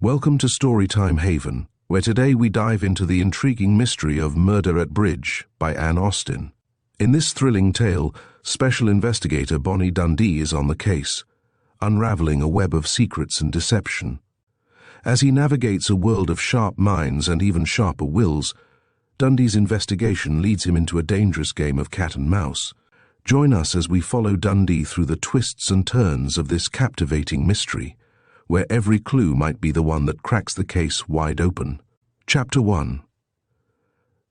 Welcome to Storytime Haven, where today we dive into the intriguing mystery of Murder at Bridge by Anne Austen. In this thrilling tale, Special Investigator Bonnie Dundee is on the case, unraveling a web of secrets and deception. As he navigates a world of sharp minds and even sharper wills, Dundee's investigation leads him into a dangerous game of cat and mouse. Join us as we follow Dundee through the twists and turns of this captivating mystery, where every clue might be the one that cracks the case wide open. Chapter 1.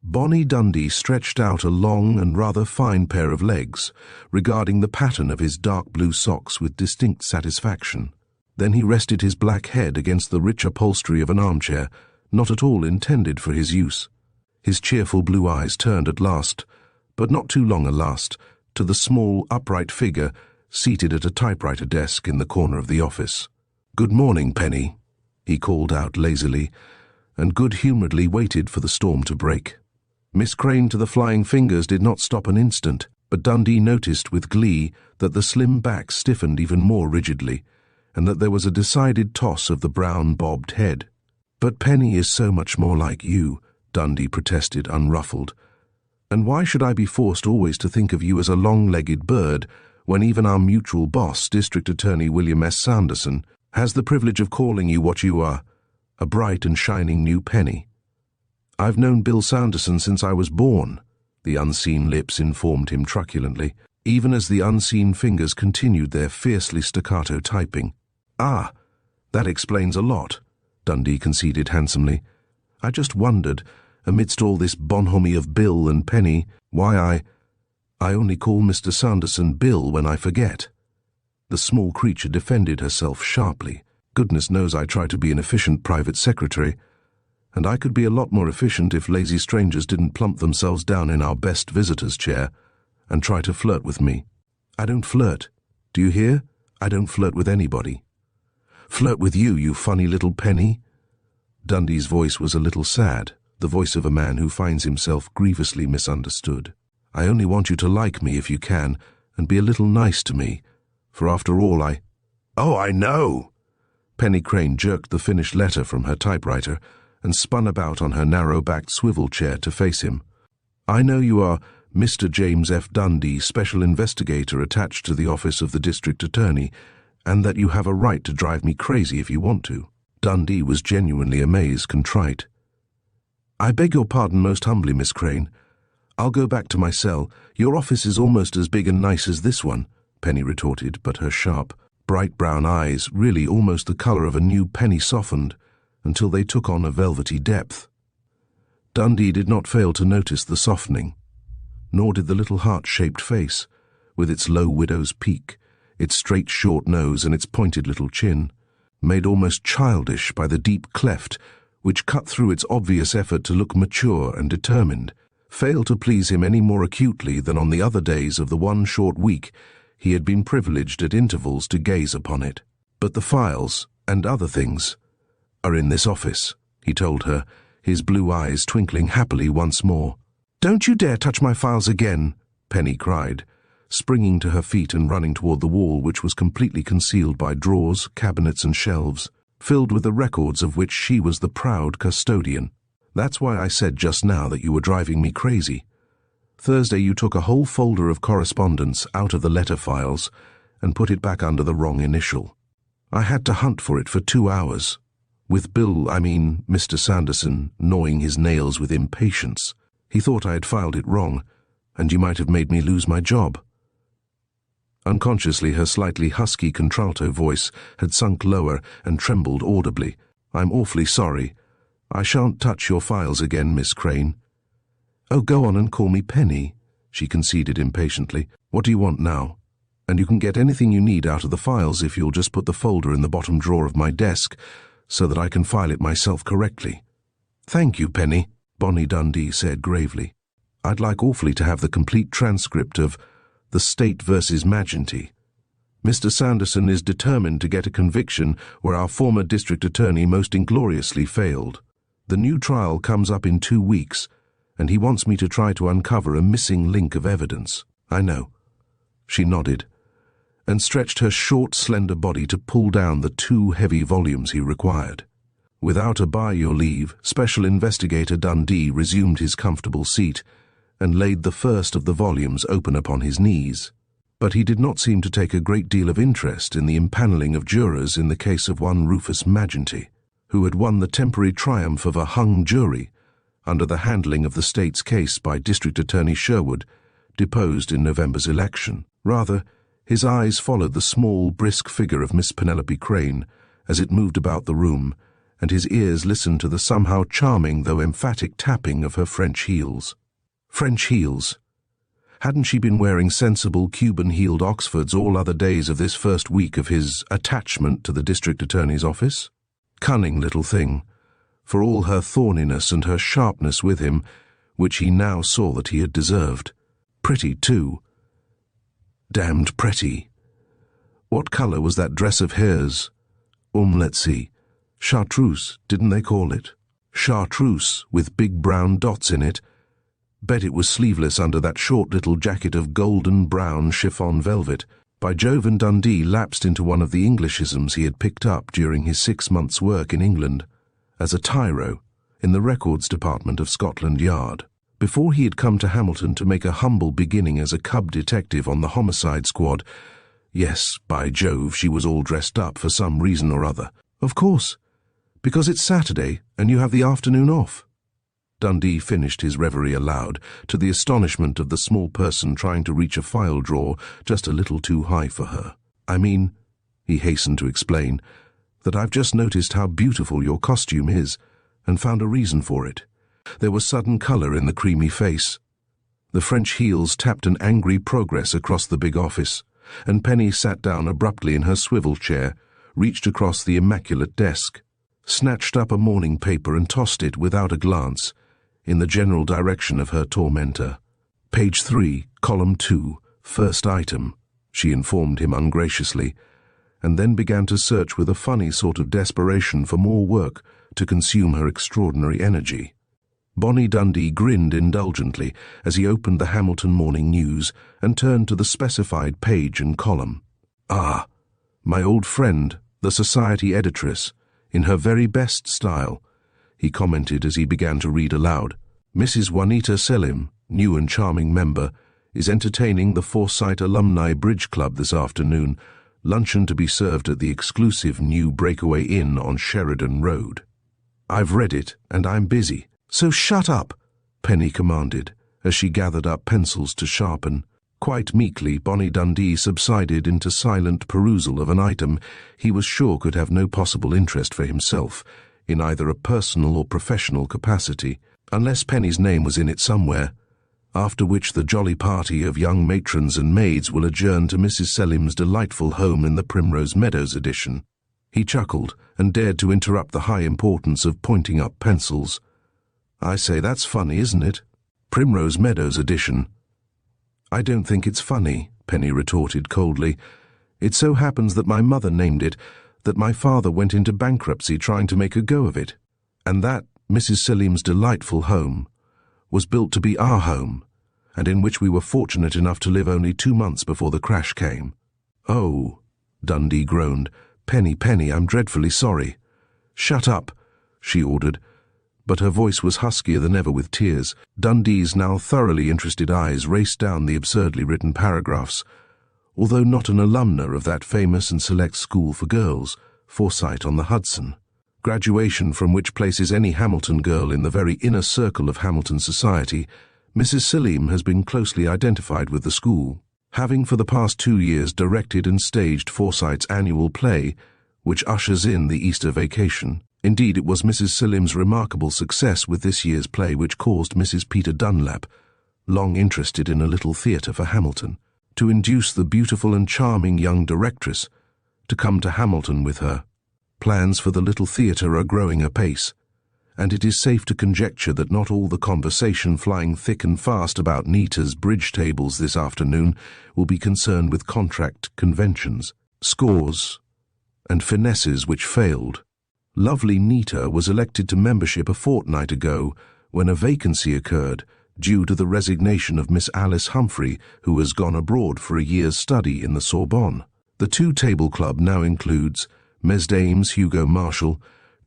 Bonnie Dundee stretched out a long and rather fine pair of legs, regarding the pattern of his dark blue socks with distinct satisfaction. Then he rested his black head against the rich upholstery of an armchair, not at all intended for his use. His cheerful blue eyes turned at last, but not too long a last, to the small, upright figure seated at a typewriter desk in the corner of the office. "Good morning, Penny," he called out lazily, and good-humouredly waited for the storm to break. Miss Crane to the Flying Fingers did not stop an instant, but Dundee noticed with glee that the slim back stiffened even more rigidly, and that there was a decided toss of the brown bobbed head. "But Penny is so much more like you," Dundee protested, unruffled. "And why should I be forced always to think of you as a long-legged bird, when even our mutual boss, District Attorney William S. Sanderson, has the privilege of calling you what you are, a bright and shining new penny?" "I've known Bill Sanderson since I was born," the unseen lips informed him truculently, even as the unseen fingers continued their fiercely staccato typing. "Ah, that explains a lot," Dundee conceded handsomely. "I just wondered, amidst all this bonhomie of Bill and Penny, why I only call Mr. Sanderson Bill when I forget." The small creature defended herself sharply. "Goodness knows I try to be an efficient private secretary, and I could be a lot more efficient if lazy strangers didn't plump themselves down in our best visitor's chair and try to flirt with me. I don't flirt. Do you hear? I don't flirt with anybody." "Flirt with you, you funny little penny?" Dundee's voice was a little sad, the voice of a man who finds himself grievously misunderstood. "I only want you to like me if you can, and be a little nice to me. For after all, "Oh, I know!" Penny Crane jerked the finished letter from her typewriter and spun about on her narrow-backed swivel chair to face him. "I know you are Mr. James F. Dundee, Special Investigator attached to the office of the District Attorney, and that you have a right to drive me crazy if you want to." Dundee was genuinely amazed, contrite. "I beg your pardon most humbly, Miss Crane. I'll go back to my cell. Your office is almost as big and nice as this one," Penny retorted, but her sharp, bright brown eyes, really almost the color of a new penny, softened until they took on a velvety depth. Dundee did not fail to notice the softening, nor did the little heart-shaped face, with its low widow's peak, its straight short nose and its pointed little chin, made almost childish by the deep cleft which cut through its obvious effort to look mature and determined, fail to please him any more acutely than on the other days of the one short week he had been privileged at intervals to gaze upon it. "But the files, and other things, are in this office," he told her, his blue eyes twinkling happily once more. "Don't you dare touch my files again," Penny cried, springing to her feet and running toward the wall, which was completely concealed by drawers, cabinets and shelves, filled with the records of which she was the proud custodian. "That's why I said just now that you were driving me crazy. Thursday you took a whole folder of correspondence out of the letter files and put it back under the wrong initial. I had to hunt for it for 2 hours, with Mr. Sanderson, gnawing his nails with impatience. He thought I had filed it wrong, and you might have made me lose my job." Unconsciously, her slightly husky contralto voice had sunk lower and trembled audibly. "I'm awfully sorry. I shan't touch your files again, Miss Crane." "Oh, go on and call me Penny," she conceded impatiently. "What do you want now? And you can get anything you need out of the files if you'll just put the folder in the bottom drawer of my desk so that I can file it myself correctly." "Thank you, Penny," Bonnie Dundee said gravely. "I'd like awfully to have the complete transcript of The State versus Magenty. Mr. Sanderson is determined to get a conviction where our former district attorney most ingloriously failed. The new trial comes up in 2 weeks, and he wants me to try to uncover a missing link of evidence." "I know." She nodded, and stretched her short, slender body to pull down the 2 heavy volumes he required. Without a by your leave, Special Investigator Dundee resumed his comfortable seat and laid the first of the volumes open upon his knees. But he did not seem to take a great deal of interest in the impanelling of jurors in the case of one Rufus Magenty, who had won the temporary triumph of a hung jury under the handling of the state's case by District Attorney Sherwood, deposed in November's election. Rather, his eyes followed the small, brisk figure of Miss Penelope Crane as it moved about the room, and his ears listened to the somehow charming though emphatic tapping of her French heels. French heels. Hadn't she been wearing sensible Cuban-heeled Oxfords all other days of this first week of his attachment to the district attorney's office? Cunning little thing, for all her thorniness and her sharpness with him, which he now saw that he had deserved. Pretty, too. Damned pretty. What colour was that dress of hers? Let's see. Chartreuse, didn't they call it? Chartreuse, with big brown dots in it. Bet it was sleeveless under that short little jacket of golden brown chiffon velvet. By Jove, and Dundee lapsed into one of the Englishisms he had picked up during his 6 months' work in England as a tyro in the records department of Scotland Yard. Before he had come to Hamilton to make a humble beginning as a cub detective on the homicide squad. Yes, by Jove, she was all dressed up for some reason or other. Of course, because it's Saturday and you have the afternoon off. Dundee finished his reverie aloud, to the astonishment of the small person trying to reach a file drawer just a little too high for her. I mean, he hastened to explain, that I've just noticed how beautiful your costume is, and found a reason for it. There was sudden colour in the creamy face. The French heels tapped an angry progress across the big office, and Penny sat down abruptly in her swivel chair, reached across the immaculate desk, snatched up a morning paper and tossed it without a glance in the general direction of her tormentor. Page 3, column 2, first item, she informed him ungraciously, and then began to search with a funny sort of desperation for more work to consume her extraordinary energy. Bonnie Dundee grinned indulgently as he opened the Hamilton Morning News and turned to the specified page and column. Ah, my old friend, the society editress, in her very best style, he commented as he began to read aloud. Mrs. Juanita Selim, new and charming member, is entertaining the Forsyte Alumni Bridge Club this afternoon, luncheon to be served at the exclusive new Breakaway Inn on Sheridan Road. I've read it, and I'm busy. So shut up, Penny commanded, as she gathered up pencils to sharpen. Quite meekly, Bonnie Dundee subsided into silent perusal of an item he was sure could have no possible interest for himself, in either a personal or professional capacity, unless Penny's name was in it somewhere, after which the jolly party of young matrons and maids will adjourn to Mrs. Selim's delightful home in the Primrose Meadows edition. He chuckled and dared to interrupt the high importance of pointing up pencils. I say, that's funny, isn't it? Primrose Meadows edition. I don't think it's funny, Penny retorted coldly. It so happens that my mother named it, that my father went into bankruptcy trying to make a go of it, and that Mrs. Selim's delightful home was built to be our home, and in which we were fortunate enough to live only 2 months before the crash came. Oh, Dundee groaned. Penny, I'm dreadfully sorry. Shut up, she ordered, but her voice was huskier than ever with tears. Dundee's now thoroughly interested eyes raced down the absurdly written paragraphs. Although not an alumna of that famous and select school for girls, Forsyte on the Hudson, graduation from which places any Hamilton girl in the very inner circle of Hamilton society, Mrs. Selim has been closely identified with the school, having for the past 2 years directed and staged Forsyte's annual play, which ushers in the Easter vacation. Indeed, it was Mrs. Selim's remarkable success with this year's play which caused Mrs. Peter Dunlap, long interested in a little theatre for Hamilton, to induce the beautiful and charming young directress to come to Hamilton with her. Plans for the little theatre are growing apace, and it is safe to conjecture that not all the conversation flying thick and fast about Nita's bridge tables this afternoon will be concerned with contract conventions, scores, and finesses which failed. Lovely Nita was elected to membership a fortnight ago when a vacancy occurred due to the resignation of Miss Alice Humphrey, who has gone abroad for a year's study in the Sorbonne. The two-table club now includes Mesdames Hugo Marshall,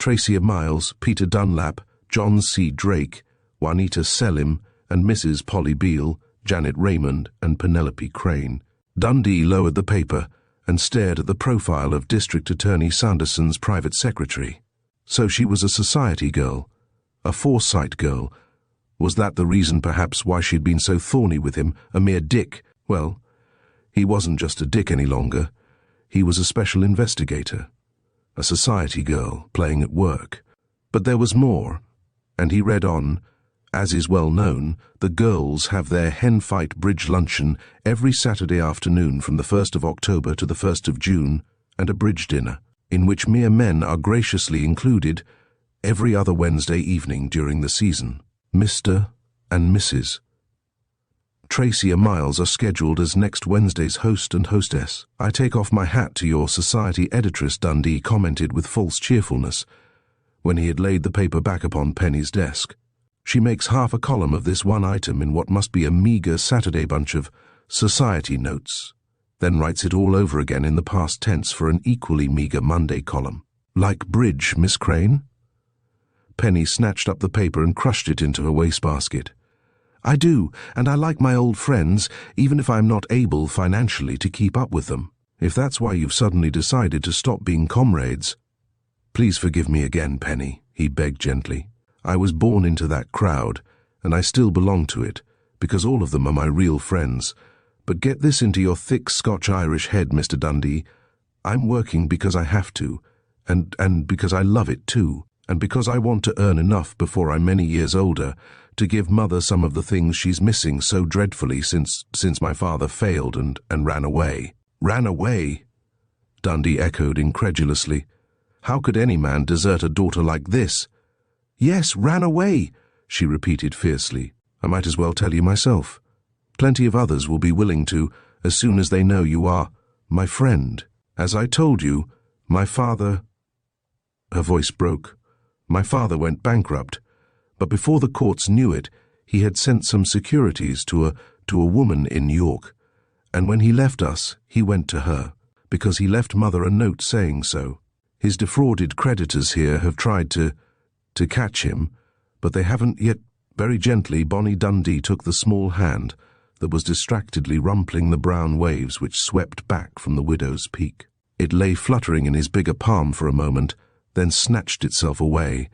Tracia Miles, Peter Dunlap, John C. Drake, Juanita Selim, and Mrs. Polly Beale, Janet Raymond, and Penelope Crane. Dundee lowered the paper and stared at the profile of District Attorney Sanderson's private secretary. So she was a society girl, a Forsyte girl. Was that the reason, perhaps, why she'd been so thorny with him, a mere dick? Well, he wasn't just a dick any longer. He was a special investigator, a society girl playing at work. But there was more, and he read on. As is well known, the girls have their hen-fight bridge luncheon every Saturday afternoon from the 1st of October to the 1st of June, and a bridge dinner, in which mere men are graciously included, every other Wednesday evening during the season. Mr. and Mrs. Tracia Miles are scheduled as next Wednesday's host and hostess. I take off my hat to your society editress, Dundee commented with false cheerfulness, when he had laid the paper back upon Penny's desk. She makes half a column of this one item in what must be a meagre Saturday bunch of society notes, then writes it all over again in the past tense for an equally meagre Monday column. Like bridge, Miss Crane? Penny snatched up the paper and crushed it into her wastebasket. I do, and I like my old friends, even if I'm not able financially to keep up with them. If that's why you've suddenly decided to stop being comrades. Please forgive me again, Penny, he begged gently. I was born into that crowd, and I still belong to it, because all of them are my real friends. But get this into your thick Scotch-Irish head, Mr. Dundee. I'm working because I have to, and because I love it too, and because I want to earn enough before I'm many years older to give Mother some of the things she's missing so dreadfully since my father failed and ran away. Ran away? Dundee echoed incredulously. How could any man desert a daughter like this? Yes, ran away, she repeated fiercely. I might as well tell you myself. Plenty of others will be willing to, as soon as they know you are my friend. As I told you, my father... Her voice broke. My father went bankrupt, but before the courts knew it, he had sent some securities to a woman in New York, and when he left us, he went to her, because he left Mother a note saying so. His defrauded creditors here have tried to catch him, but they haven't yet. Very gently, Bonnie Dundee took the small hand that was distractedly rumpling the brown waves which swept back from the widow's peak. It lay fluttering in his bigger palm for a moment, then snatched itself away.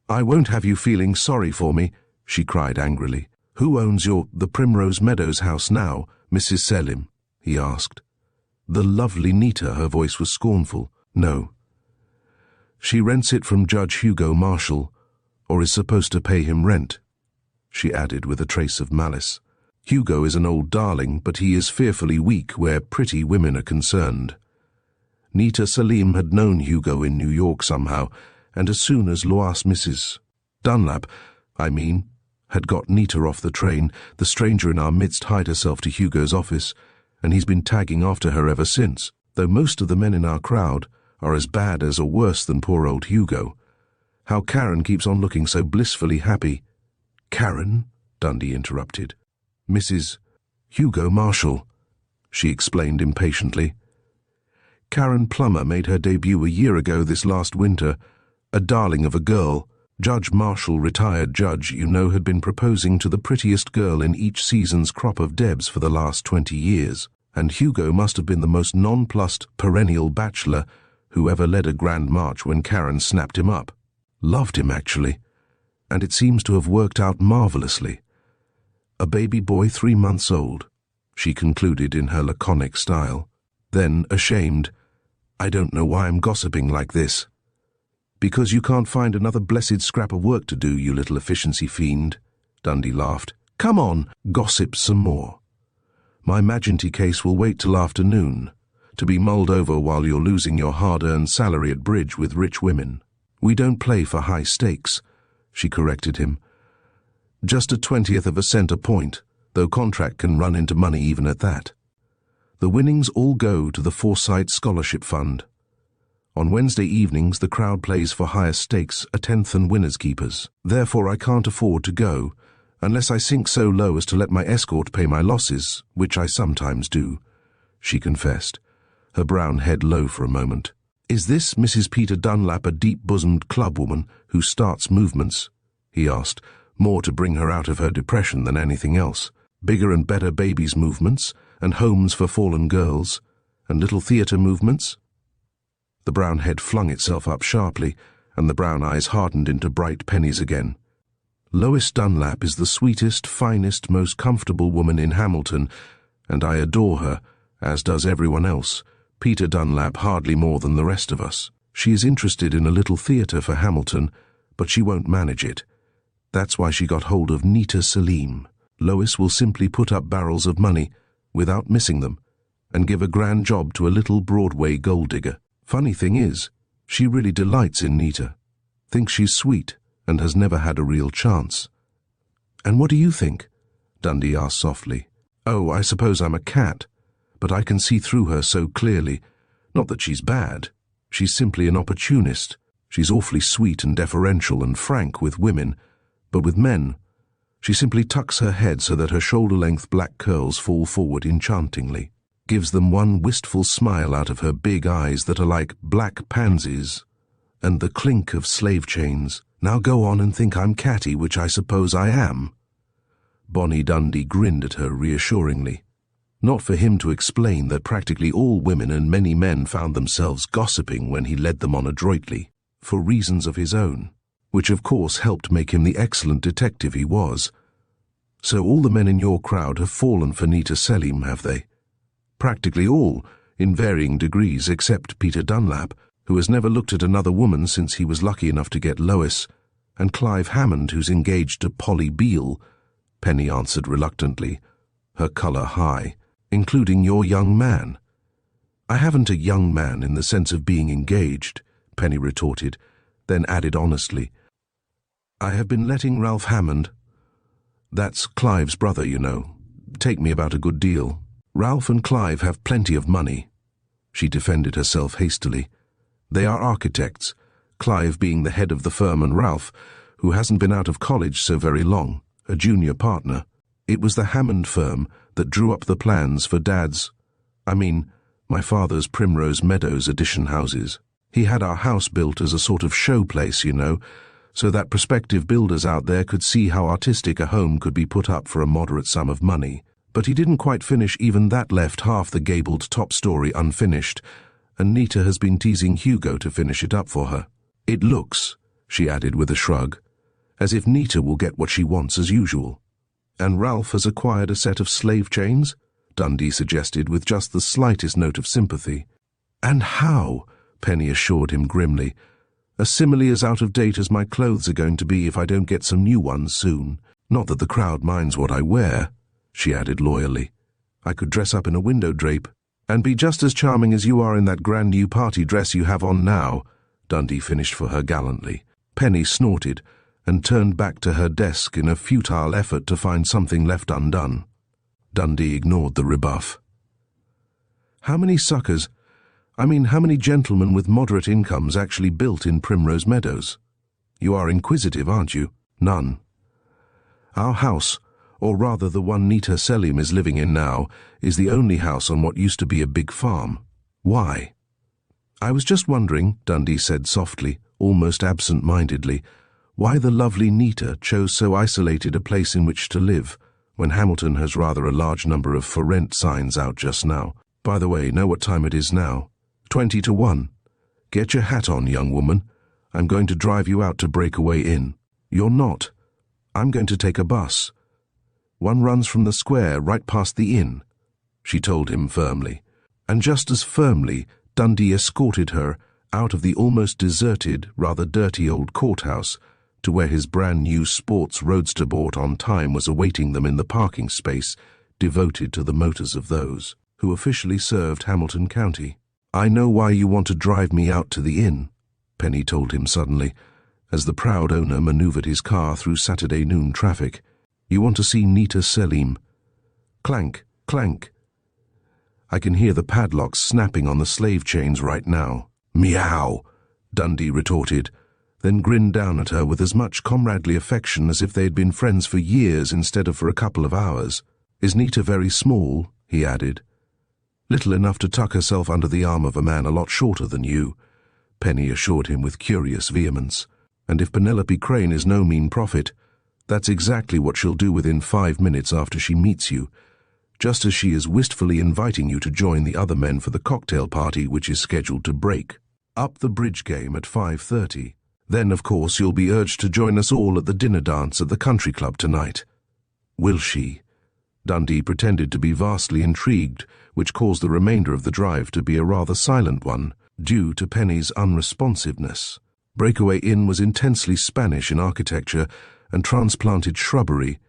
I won't have you feeling sorry for me, she cried angrily. Who owns the Primrose Meadows house now, Mrs. Selim? He asked. The lovely Nita, her voice was scornful. No. She rents it from Judge Hugo Marshall, or is supposed to pay him rent, she added with a trace of malice. Hugo is an old darling, but he is fearfully weak where pretty women are concerned. Nita Selim had known Hugo in New York somehow, and as soon as Lois Mrs. Dunlap, had got Nita off the train, the stranger in our midst hied herself to Hugo's office, and he's been tagging after her ever since, though most of the men in our crowd are as bad as or worse than poor old Hugo. How Karen keeps on looking so blissfully happy. Karen? Dundee interrupted. Mrs. Hugo Marshall, she explained impatiently. Karen Plummer made her debut a year ago this last winter, a darling of a girl. Judge Marshall, retired judge, you know, had been proposing to the prettiest girl in each season's crop of Debs for the last 20 years, and Hugo must have been the most nonplussed perennial bachelor who ever led a grand march when Karen snapped him up. Loved him, actually, and it seems to have worked out marvelously. A baby boy 3 months old, she concluded in her laconic style. Then, ashamed, I don't know why I'm gossiping like this. Because you can't find another blessed scrap of work to do, you little efficiency fiend, Dundee laughed. Come on, gossip some more. My Magenty case will wait till afternoon, to be mulled over while you're losing your hard-earned salary at bridge with rich women. We don't play for high stakes, she corrected him. Just a 20th of a cent a point, though contract can run into money even at that. The winnings all go to the Forsyte Scholarship Fund. On Wednesday evenings, the crowd plays for higher stakes, a tenth and winners keepers. Therefore, I can't afford to go, unless I sink so low as to let my escort pay my losses, which I sometimes do, she confessed, her brown head low for a moment. "Is this Mrs. Peter Dunlap a deep-bosomed clubwoman who starts movements?" he asked, more to bring her out of her depression than anything else. "Bigger and better babies movements, and homes for fallen girls, and little theatre movements?" The brown head flung itself up sharply, and the brown eyes hardened into bright pennies again. "Lois Dunlap is the sweetest, finest, most comfortable woman in Hamilton, and I adore her, as does everyone else. Peter Dunlap hardly more than the rest of us. She is interested in a little theatre for Hamilton, but she won't manage it. That's why she got hold of Nita Salim. Lois will simply put up barrels of money, without missing them, and give a grand job to a little Broadway gold digger. Funny thing is, she really delights in Nita, thinks she's sweet, and has never had a real chance." "And what do you think?" Dundee asked softly. "Oh, I suppose I'm a cat, but I can see through her so clearly. Not that she's bad. She's simply an opportunist. She's awfully sweet and deferential and frank with women, but with men, she simply tucks her head so that her shoulder-length black curls fall forward enchantingly, gives them one wistful smile out of her big eyes that are like black pansies, and the clink of slave chains. Now go on and think I'm catty, which I suppose I am." Bonnie Dundee grinned at her reassuringly. Not for him to explain that practically all women and many men found themselves gossiping when he led them on adroitly, for reasons of his own, which of course helped make him the excellent detective he was. "So all the men in your crowd have fallen for Nita Salim, have they?" "Practically all, in varying degrees, except Peter Dunlap, who has never looked at another woman since he was lucky enough to get Lois, and Clive Hammond, who's engaged to Polly Beale," Penny answered reluctantly, her colour high, "including your young man." "I haven't a young man in the sense of being engaged," Penny retorted, then added honestly, "I have been letting Ralph Hammond, that's Clive's brother, you know, take me about a good deal. Ralph and Clive have plenty of money." She defended herself hastily. "They are architects, Clive being the head of the firm and Ralph, who hasn't been out of college so very long, a junior partner. It was the Hammond firm that drew up the plans for my father's Primrose Meadows addition houses. He had our house built as a sort of showplace, you know, so that prospective builders out there could see how artistic a home could be put up for a moderate sum of money. But he didn't quite finish even that, left half the gabled top story unfinished, and Nita has been teasing Hugo to finish it up for her. It looks," she added with a shrug, "as if Nita will get what she wants as usual." "And Ralph has acquired a set of slave chains?" Dundee suggested with just the slightest note of sympathy. "And how?" Penny assured him grimly. "A simile as out of date as my clothes are going to be if I don't get some new ones soon. Not that the crowd minds what I wear," she added loyally. "I could dress up in a window drape, and be just as charming as you are in that grand new party dress you have on now," Dundee finished for her gallantly. Penny snorted and turned back to her desk in a futile effort to find something left undone. Dundee ignored the rebuff. How many gentlemen with moderate incomes actually built in Primrose Meadows? You are inquisitive, aren't you? None. Our house, or rather the one Nita Salim is living in now, is the only house on what used to be a big farm. Why?" "I was just wondering," Dundee said softly, almost absent-mindedly, "why the lovely Nita chose so isolated a place in which to live, when Hamilton has rather a large number of for rent signs out just now. By the way, know what time it is now? 20 to 1. Get your hat on, young woman. I'm going to drive you out to Breakaway Inn." "You're not. I'm going to take a bus. One runs from the square right past the inn," she told him firmly. And just as firmly, Dundee escorted her out of the almost deserted, rather dirty old courthouse to where his brand-new sports roadster bought on time was awaiting them in the parking space devoted to the motors of those who officially served Hamilton County. "I know why you want to drive me out to the inn," Penny told him suddenly, as the proud owner maneuvered his car through Saturday noon traffic. "You want to see Nita Salim." Clank, clank. I can hear the padlocks snapping on the slave chains right now. "Meow," Dundee retorted, then grinned down at her with as much comradely affection as if they had been friends for years instead of for a couple of hours. "Is Nita very small?" he added. "Little enough to tuck herself under the arm of a man a lot shorter than you. Penny assured him with curious vehemence. "And if Penelope Crane is no mean prophet, that's exactly what she'll do within 5 minutes after she meets you, just as she is wistfully inviting you to join the other men for the cocktail party which is scheduled to break up the bridge game at 5:30. Then, of course, you'll be urged to join us all at the dinner dance at the country club tonight." "Will she?" Dundee pretended to be vastly intrigued, which caused the remainder of the drive to be a rather silent one, due to Penny's unresponsiveness. Breakaway Inn was intensely Spanish in architecture and transplanted shrubbery,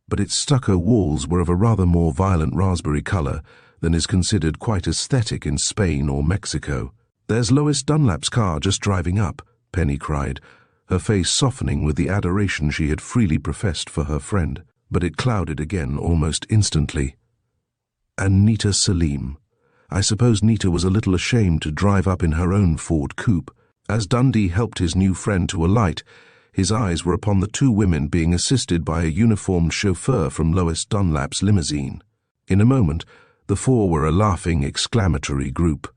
but its stucco walls were of a rather more violent raspberry color than is considered quite aesthetic in Spain or Mexico. "There's Lois Dunlap's car just driving up," Penny cried, her face softening with the adoration she had freely professed for her friend, but it clouded again almost instantly. "And Nita Salim. I suppose Nita was a little ashamed to drive up in her own Ford coupe." As Dundee helped his new friend to alight, his eyes were upon the two women being assisted by a uniformed chauffeur from Lois Dunlap's limousine. In a moment, the four were a laughing, exclamatory group.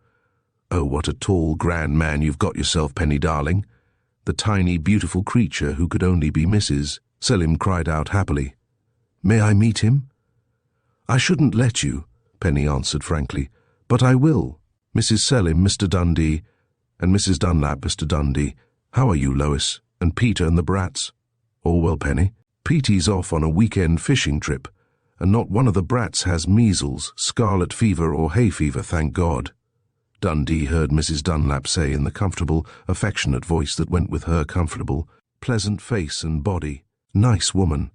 "Oh, what a tall, grand man you've got yourself, Penny darling." The tiny, beautiful creature who could only be Mrs. Selim cried out happily. "May I meet him?" "I shouldn't let you," Penny answered frankly, "but I will. Mrs. Selim, Mr. Dundee, and Mrs. Dunlap, Mr. Dundee. How are you, Lois? And Peter and the brats?" "All well, Penny. Petey's off on a weekend fishing trip, and not one of the brats has measles, scarlet fever, or hay fever, thank God," Dundee heard Mrs. Dunlap say in the comfortable, affectionate voice that went with her comfortable, pleasant face and body. Nice woman.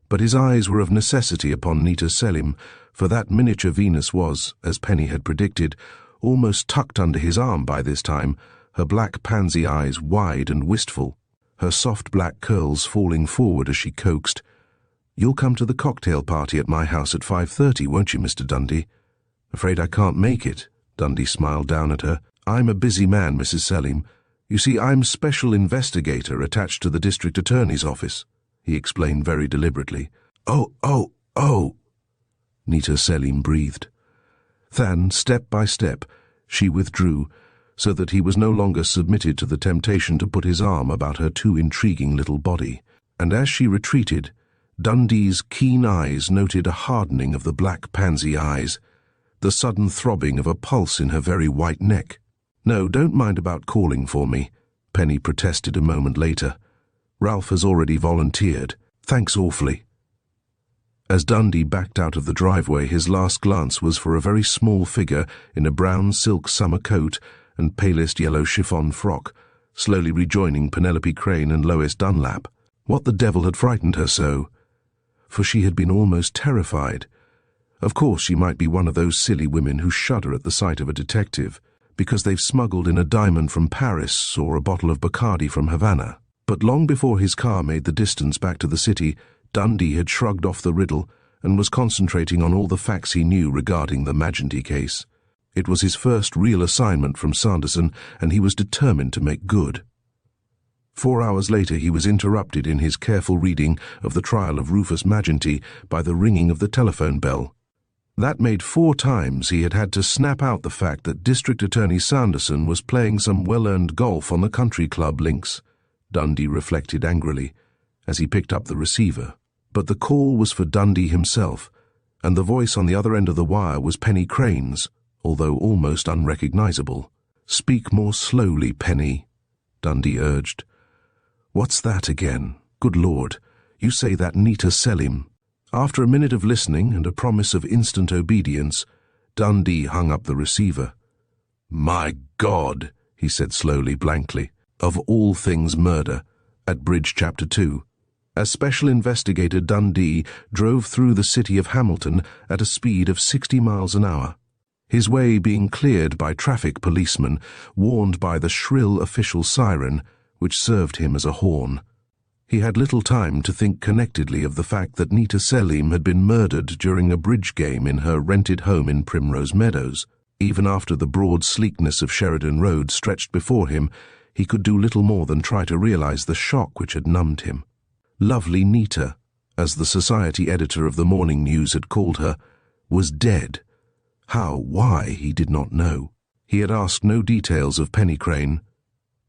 But his eyes were of necessity upon Nita Selim, for that miniature Venus was, as Penny had predicted, almost tucked under his arm by this time, her black pansy eyes wide and wistful, her soft black curls falling forward as she coaxed, "You'll come to the cocktail party at my house at 5:30, won't you, Mr. Dundee?" "Afraid I can't make it." Dundee smiled down at her. "I'm a busy man, Mrs. Selim. You see, I'm special investigator attached to the district attorney's office," he explained very deliberately. Oh, Nita Selim breathed. Then, step by step, she withdrew, so that he was no longer submitted to the temptation to put his arm about her too intriguing little body. And as she retreated, Dundee's keen eyes noted a hardening of the black pansy eyes, the sudden throbbing of a pulse in her very white neck. "No, don't mind about calling for me," Penny protested a moment later. "Ralph has already volunteered. Thanks awfully." As Dundee backed out of the driveway, his last glance was for a very small figure in a brown silk summer coat and palest yellow chiffon frock, slowly rejoining Penelope Crane and Lois Dunlap. What the devil had frightened her so? For she had been almost terrified. Of course she might be one of those silly women who shudder at the sight of a detective, because they've smuggled in a diamond from Paris or a bottle of Bacardi from Havana. But long before his car made the distance back to the city, Dundee had shrugged off the riddle and was concentrating on all the facts he knew regarding the Magenty case. It was his first real assignment from Sanderson, and he was determined to make good. 4 hours later he was interrupted in his careful reading of the trial of Rufus Magenty by the ringing of the telephone bell. That made 4 times he had had to snap out the fact that District Attorney Sanderson was playing some well-earned golf on the country club links, Dundee reflected angrily, as he picked up the receiver. But the call was for Dundee himself, and the voice on the other end of the wire was Penny Crane's, although almost unrecognizable. "Speak more slowly, Penny," Dundee urged. "What's that again? Good Lord, you say that Nita Selim." After a minute of listening and a promise of instant obedience, Dundee hung up the receiver. "My God," he said slowly, blankly. "Of all things murder, at Bridge Chapter 2. As Special Investigator Dundee drove through the city of Hamilton at a speed of 60 miles an hour, his way being cleared by traffic policemen, warned by the shrill official siren, which served him as a horn. He had little time to think connectedly of the fact that Nita Selim had been murdered during a bridge game in her rented home in Primrose Meadows. Even after the broad sleekness of Sheridan Road stretched before him, he could do little more than try to realize the shock which had numbed him. Lovely Nita, as the society editor of the Morning News had called her, was dead. How, why, he did not know. He had asked no details of Penny Crane.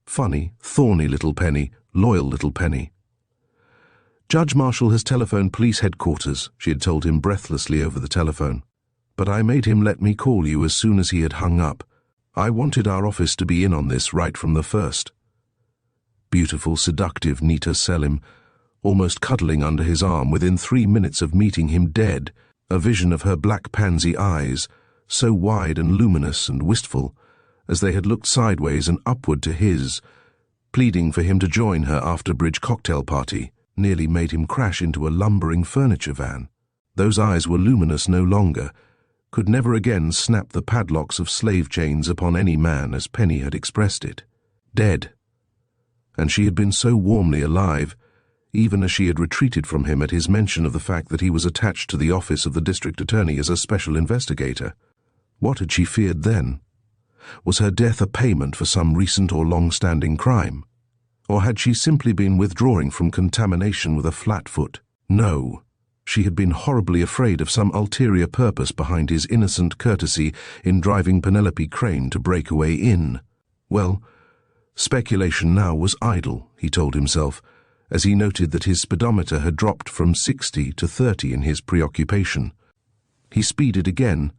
Funny, thorny little Penny, loyal little Penny. "Judge Marshall has telephoned police headquarters," she had told him breathlessly over the telephone. "But I made him let me call you as soon as he had hung up. I wanted our office to be in on this right from the first." Beautiful, seductive Nita Selim, almost cuddling under his arm within 3 minutes of meeting him dead, a vision of her black pansy eyes, so wide and luminous and wistful, as they had looked sideways and upward to his, pleading for him to join her after-bridge cocktail party, nearly made him crash into a lumbering furniture van. Those eyes were luminous no longer, could never again snap the padlocks of slave chains upon any man as Penny had expressed it. Dead. And she had been so warmly alive, even as she had retreated from him at his mention of the fact that he was attached to the office of the district attorney as a special investigator. What had she feared then? Was her death a payment for some recent or long-standing crime? Or had she simply been withdrawing from contamination with a flat foot? No. She had been horribly afraid of some ulterior purpose behind his innocent courtesy in driving Penelope Crane to break away in. Well, speculation now was idle, he told himself, as he noted that his speedometer had dropped from 60 to 30 in his preoccupation. He speeded again,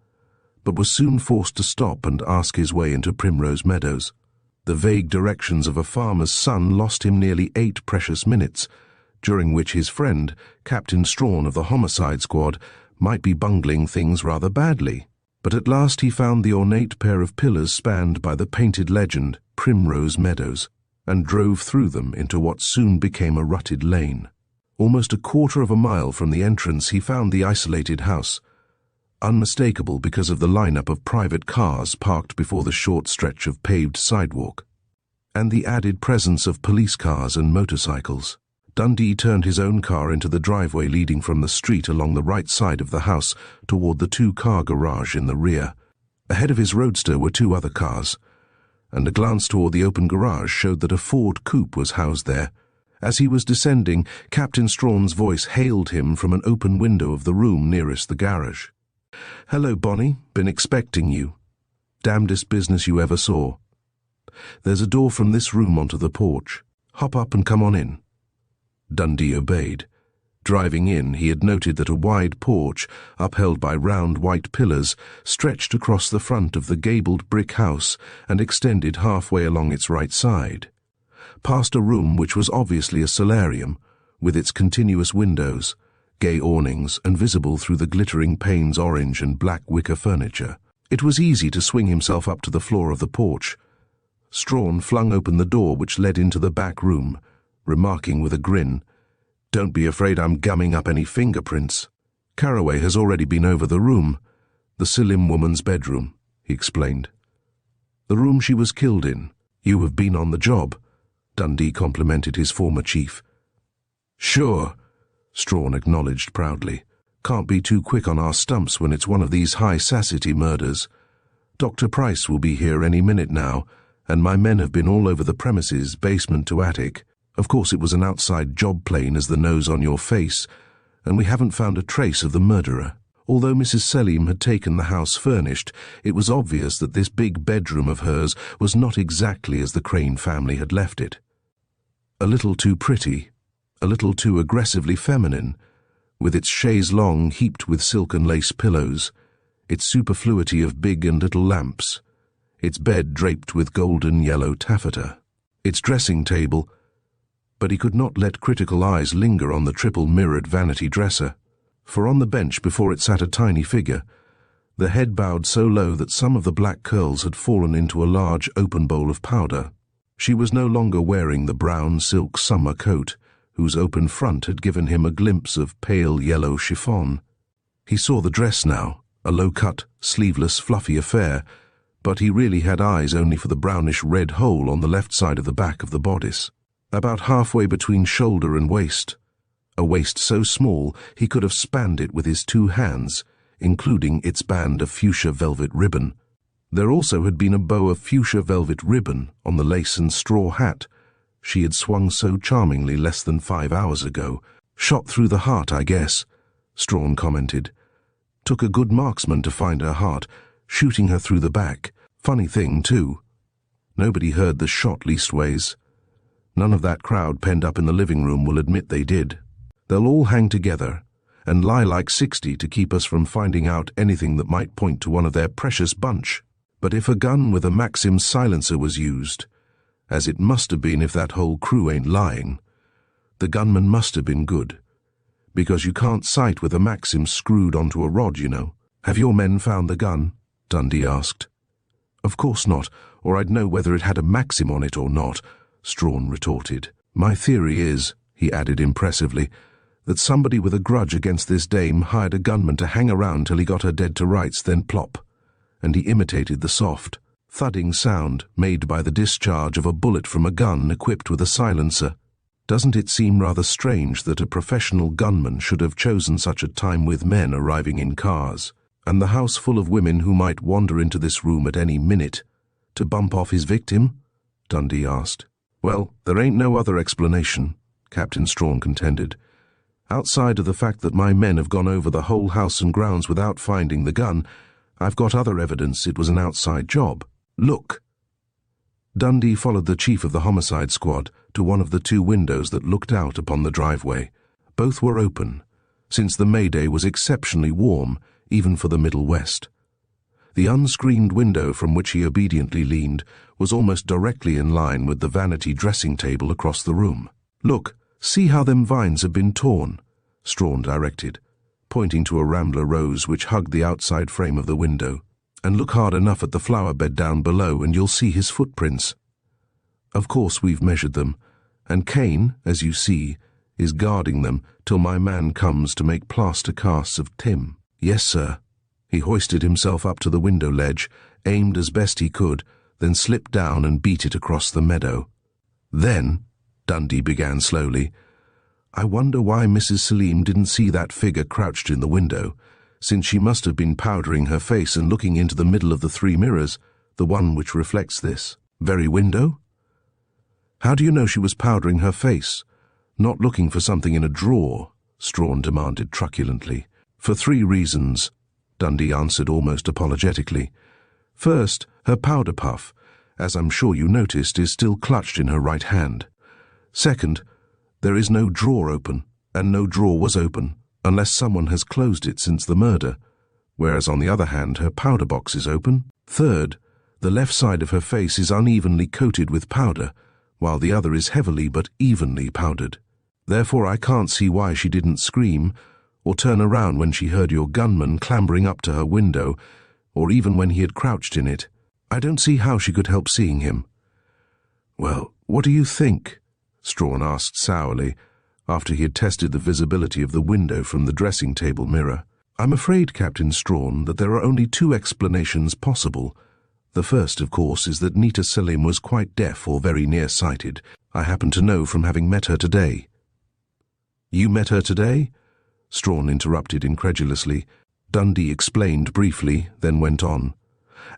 but was soon forced to stop and ask his way into Primrose Meadows. The vague directions of a farmer's son lost him nearly 8 precious minutes, during which his friend, Captain Strawn of the Homicide Squad, might be bungling things rather badly. But at last he found the ornate pair of pillars spanned by the painted legend, Primrose Meadows, and drove through them into what soon became a rutted lane. Almost a quarter of a mile from the entrance he found the isolated house, unmistakable because of the lineup of private cars parked before the short stretch of paved sidewalk, and the added presence of police cars and motorcycles. Dundee turned his own car into the driveway leading from the street along the right side of the house toward the 2-car garage in the rear. Ahead of his roadster were 2 other cars, and a glance toward the open garage showed that a Ford coupe was housed there. As he was descending, Captain Strawn's voice hailed him from an open window of the room nearest the garage. "Hello, Bonnie. Been expecting you. Damnedest business you ever saw. There's a door from this room onto the porch. Hop up and come on in." Dundee obeyed. Driving in, he had noted that a wide porch, upheld by round white pillars, stretched across the front of the gabled brick house and extended halfway along its right side. Past a room which was obviously a solarium, with its continuous windows, gay awnings, and visible through the glittering panes orange and black wicker furniture. It was easy to swing himself up to the floor of the porch. Strawn flung open the door which led into the back room, remarking with a grin, "Don't be afraid I'm gumming up any fingerprints. Caraway has already been over the room. The Selim woman's bedroom," he explained. "The room she was killed in. You have been on the job," Dundee complimented his former chief. "Sure," Strawn acknowledged proudly. "Can't be too quick on our stumps when it's one of these high-sassity murders. Dr. Price will be here any minute now, and my men have been all over the premises, basement to attic. Of course it was an outside job plain as the nose on your face, and we haven't found a trace of the murderer. Although Mrs. Selim had taken the house furnished, it was obvious that this big bedroom of hers was not exactly as the Crane family had left it. A little too pretty, a little too aggressively feminine, with its chaise longue heaped with silk and lace pillows, its superfluity of big and little lamps, its bed draped with golden yellow taffeta, its dressing table, but he could not let critical eyes linger on the triple-mirrored vanity dresser, for on the bench before it sat a tiny figure, the head bowed so low that some of the black curls had fallen into a large open bowl of powder. She was no longer wearing the brown silk summer coat, whose open front had given him a glimpse of pale yellow chiffon. He saw the dress now, a low-cut, sleeveless, fluffy affair, but he really had eyes only for the brownish-red hole on the left side of the back of the bodice, about halfway between shoulder and waist, a waist so small he could have spanned it with his 2 hands, including its band of fuchsia velvet ribbon. There also had been a bow of fuchsia velvet ribbon on the lace and straw hat she had swung so charmingly less than 5 hours ago. "Shot through the heart, I guess," Strawn commented. "Took a good marksman to find her heart, shooting her through the back. Funny thing, too. Nobody heard the shot leastways. None of that crowd penned up in the living room will admit they did. They'll all hang together and lie like 60 to keep us from finding out anything that might point to one of their precious bunch. But if a gun with a Maxim silencer was used, as it must have been if that whole crew ain't lying, the gunman must have been good. Because you can't sight with a Maxim screwed onto a rod, you know. Have your men found the gun? Dundee asked. Of course not, or I'd know whether it had a Maxim on it or not, Strawn retorted. My theory is, he added impressively, that somebody with a grudge against this dame hired a gunman to hang around till he got her dead to rights, then plop. And he imitated the soft, thudding sound made by the discharge of a bullet from a gun equipped with a silencer. Doesn't it seem rather strange that a professional gunman should have chosen such a time with men arriving in cars, and the house full of women who might wander into this room at any minute, to bump off his victim? Dundee asked. Well, there ain't no other explanation, Captain Strawn contended. Outside of the fact that my men have gone over the whole house and grounds without finding the gun, I've got other evidence it was an outside job. Look. Dundee followed the chief of the homicide squad to one of the two windows that looked out upon the driveway. Both were open, since the May Day was exceptionally warm, even for the Middle West. The unscreened window from which he obediently leaned was almost directly in line with the vanity dressing table across the room. Look, see how them vines have been torn, Strawn directed, pointing to a rambler rose which hugged the outside frame of the window. And look hard enough at the flower bed down below and you'll see his footprints. Of course we've measured them, and Kane, as you see, is guarding them till my man comes to make plaster casts of Tim. Yes, sir. He hoisted himself up to the window ledge, aimed as best he could, then slipped down and beat it across the meadow. Then, Dundee began slowly, I wonder why Mrs. Selim didn't see that figure crouched in the window, since she must have been powdering her face and looking into the middle of the 3 mirrors, the one which reflects this very window? How do you know she was powdering her face, not looking for something in a drawer? Strawn demanded truculently. For 3 reasons, Dundee answered almost apologetically. First, her powder puff, as I'm sure you noticed, is still clutched in her right hand. Second, there is no drawer open, and no drawer was open, unless someone has closed it since the murder, whereas on the other hand her powder box is open. Third, the left side of her face is unevenly coated with powder, while the other is heavily but evenly powdered. Therefore I can't see why she didn't scream, or turn around when she heard your gunman clambering up to her window, or even when he had crouched in it. I don't see how she could help seeing him. Well, what do you think? Strawn asked sourly, after he had tested the visibility of the window from the dressing table mirror. I'm afraid, Captain Strawn, that there are only 2 explanations possible. The first, of course, is that Nita Selim was quite deaf or very nearsighted. I happen to know from having met her today. You met her today? Strawn interrupted incredulously. Dundee explained briefly, then went on.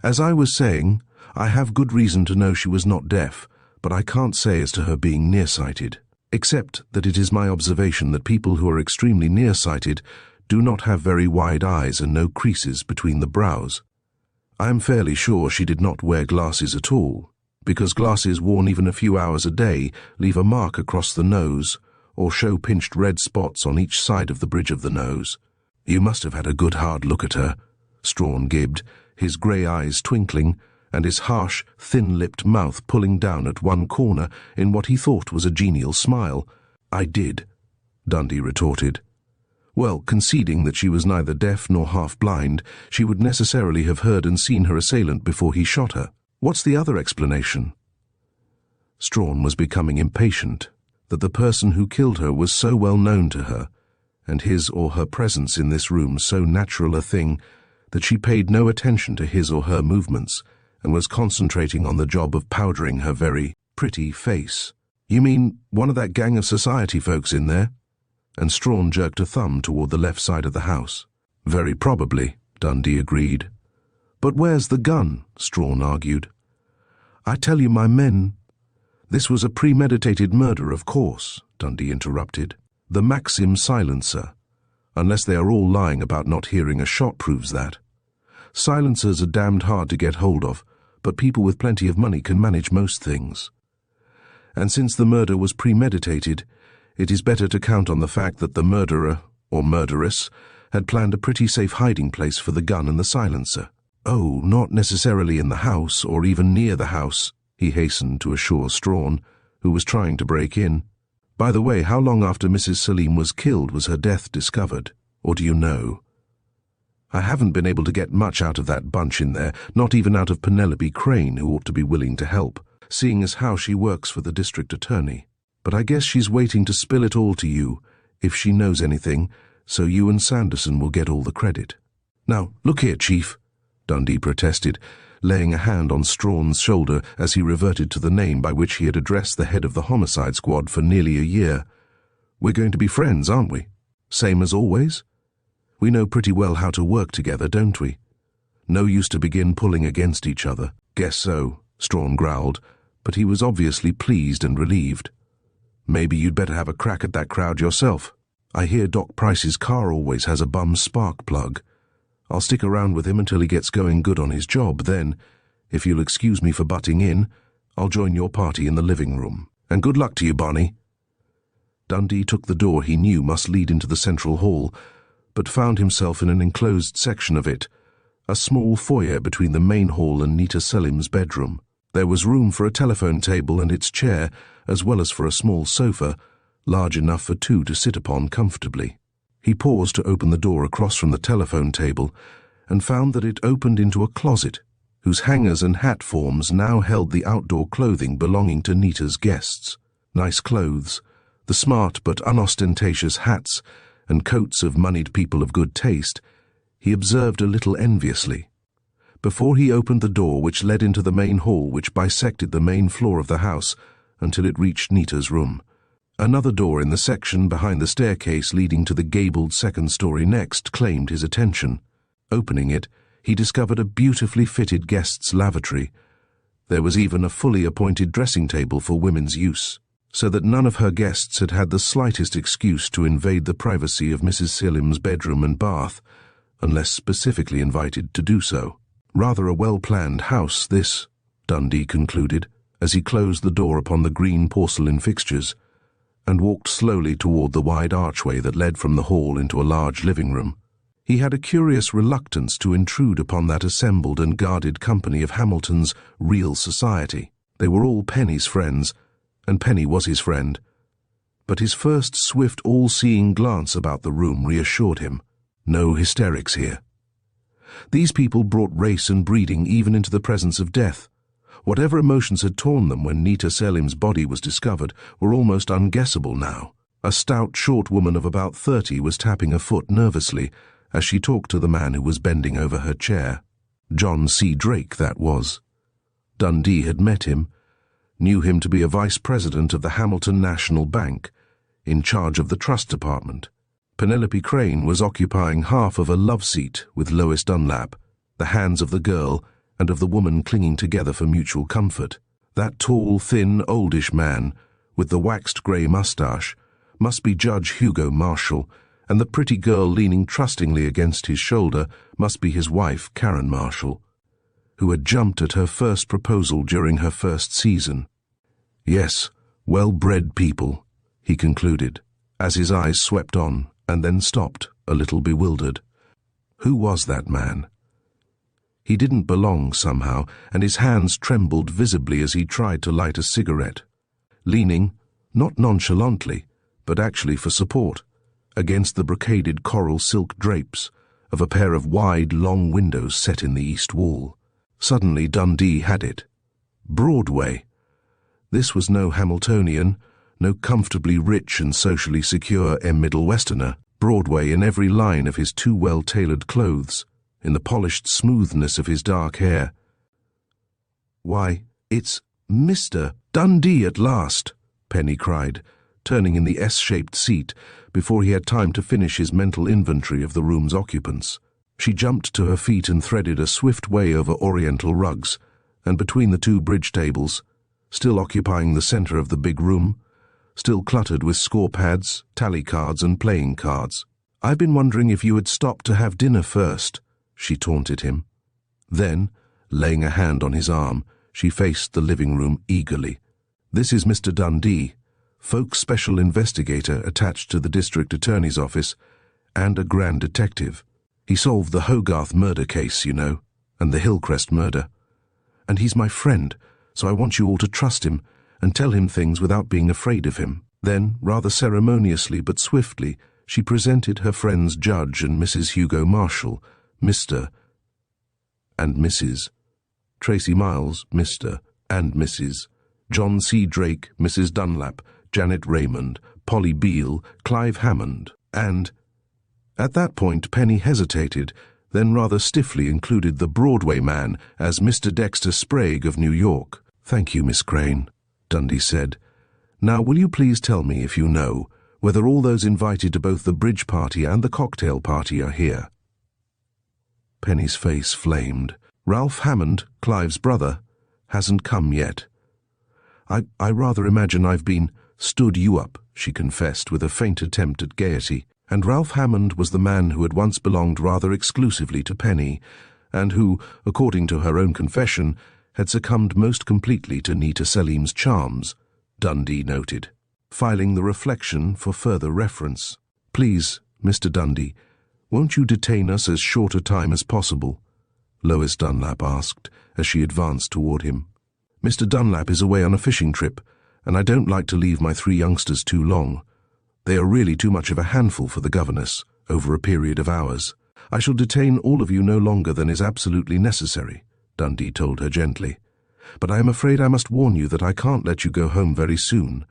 As I was saying, I have good reason to know she was not deaf, but I can't say as to her being nearsighted. Except that it is my observation that people who are extremely nearsighted do not have very wide eyes and no creases between the brows. I am fairly sure she did not wear glasses at all, because glasses worn even a few hours a day leave a mark across the nose, or show pinched red spots on each side of the bridge of the nose. You must have had a good hard look at her, Strawn gibbed, his grey eyes twinkling, and his harsh, thin-lipped mouth pulling down at one corner in what he thought was a genial smile. I did, Dundee retorted. Well, conceding that she was neither deaf nor half-blind, she would necessarily have heard and seen her assailant before he shot her. What's the other explanation? Strawn was becoming impatient, that the person who killed her was so well known to her, and his or her presence in this room so natural a thing, that she paid no attention to his or her movements, and was concentrating on the job of powdering her very pretty face. You mean one of that gang of society folks in there? And Strawn jerked a thumb toward the left side of the house. Very probably, Dundee agreed. But where's the gun? Strawn argued. I tell you, my men... This was a premeditated murder, of course, Dundee interrupted. The Maxim silencer. Unless they are all lying about not hearing a shot proves that. Silencers are damned hard to get hold of, but people with plenty of money can manage most things. And since the murder was premeditated, it is better to count on the fact that the murderer, or murderess, had planned a pretty safe hiding place for the gun and the silencer. "Oh, not necessarily in the house, or even near the house," he hastened to assure Strawn, who was trying to break in. "By the way, how long after Mrs. Selim was killed was her death discovered? Or do you know? I haven't been able to get much out of that bunch in there, not even out of Penelope Crane, who ought to be willing to help, seeing as how she works for the district attorney. But I guess she's waiting to spill it all to you, if she knows anything, so you and Sanderson will get all the credit." "Now, look here, Chief," Dundee protested, laying a hand on Strawn's shoulder as he reverted to the name by which he had addressed the head of the homicide squad for nearly a year. "We're going to be friends, aren't we? Same as always? We know pretty well how to work together, don't we? No use to begin pulling against each other." "Guess so," Strawn growled, but he was obviously pleased and relieved. "Maybe you'd better have a crack at that crowd yourself. I hear Doc Price's car always has a bum spark plug. I'll stick around with him until he gets going good on his job, then, if you'll excuse me for butting in, I'll join your party in the living room. And good luck to you, Bonnie." Dundee took the door he knew must lead into the central hall, but found himself in an enclosed section of it, a small foyer between the main hall and Nita Selim's bedroom. There was room for a telephone table and its chair, as well as for a small sofa, large enough for two to sit upon comfortably. He paused to open the door across from the telephone table and found that it opened into a closet, whose hangers and hat forms now held the outdoor clothing belonging to Nita's guests. Nice clothes, the smart but unostentatious hats and coats of moneyed people of good taste, he observed a little enviously, before he opened the door which led into the main hall which bisected the main floor of the house until it reached Nita's room. Another door in the section behind the staircase leading to the gabled second story next claimed his attention. Opening it, he discovered a beautifully fitted guest's lavatory. There was even a fully appointed dressing table for women's use, so that none of her guests had had the slightest excuse to invade the privacy of Mrs. Selim's bedroom and bath, unless specifically invited to do so. Rather a well-planned house, this, Dundee concluded, as he closed the door upon the green porcelain fixtures, and walked slowly toward the wide archway that led from the hall into a large living room. He had a curious reluctance to intrude upon that assembled and guarded company of Hamilton's real society. They were all Penny's friends, and Penny was his friend. But his first swift, all-seeing glance about the room reassured him. No hysterics here. These people brought race and breeding even into the presence of death. Whatever emotions had torn them when Nita Selim's body was discovered were almost unguessable now. A stout, short woman of about 30 was tapping her foot nervously as she talked to the man who was bending over her chair. John C. Drake, that was. Dundee had met him, knew him to be a vice president of the Hamilton National Bank, in charge of the trust department. Penelope Crane was occupying half of a love seat with Lois Dunlap, the hands of the girl and of the woman clinging together for mutual comfort. That tall, thin, oldish man, with the waxed grey moustache, must be Judge Hugo Marshall, and the pretty girl leaning trustingly against his shoulder must be his wife, Karen Marshall, who had jumped at her first proposal during her first season. Yes, well-bred people, he concluded, as his eyes swept on and then stopped, a little bewildered. Who was that man? He didn't belong somehow, and his hands trembled visibly as he tried to light a cigarette, leaning, not nonchalantly, but actually for support, against the brocaded coral silk drapes of a pair of wide, long windows set in the east wall. Suddenly Dundee had it. Broadway. This was no Hamiltonian, no comfortably rich and socially secure Middle Westerner. Broadway in every line of his too well-tailored clothes, in the polished smoothness of his dark hair. "Why, it's Mr. Dundee at last," Penny cried, turning in the S-shaped seat before he had time to finish his mental inventory of the room's occupants. She jumped to her feet and threaded a swift way over oriental rugs, and between the two bridge tables, still occupying the center of the big room, still cluttered with score pads, tally cards, and playing cards. "I've been wondering if you had stopped to have dinner first," she taunted him. Then, Laying a hand on his arm, she faced the living room eagerly. "This is Mr. Dundee, Folk Special Investigator attached to the District Attorney's Office, and a Grand Detective. He solved the Hogarth murder case, you know, and the Hillcrest murder. And he's my friend, so I want you all to trust him and tell him things without being afraid of him." Then, rather ceremoniously but swiftly, she presented her friends Judge and Mrs. Hugo Marshall, Mr. and Mrs. Tracy Miles, Mr. and Mrs. John C. Drake, Mrs. Dunlap, Janet Raymond, Polly Beale, Clive Hammond, and... At that point Penny hesitated, then rather stiffly included the Broadway man as Mr. Dexter Sprague of New York. "Thank you, Miss Crane," Dundee said. "Now will you please tell me, if you know, whether all those invited to both the bridge party and the cocktail party are here?" Penny's face flamed. "Ralph Hammond, Clive's brother, hasn't come yet. I rather imagine I've stood you up," she confessed with a faint attempt at gaiety. And Ralph Hammond was the man who had once belonged rather exclusively to Penny, and who, according to her own confession, had succumbed most completely to Nita Selim's charms, Dundee noted, filing the reflection for further reference. "Please, Mr. Dundee, won't you detain us as short a time as possible?" Lois Dunlap asked, as she advanced toward him. "Mr. Dunlap is away on a fishing trip, and I don't like to leave my 3 youngsters too long. They are really too much of a handful for the governess, over a period of hours. I shall detain all of you no longer than is absolutely necessary," Dundee told her gently. "But I am afraid I must warn you that I can't let you go home very soon,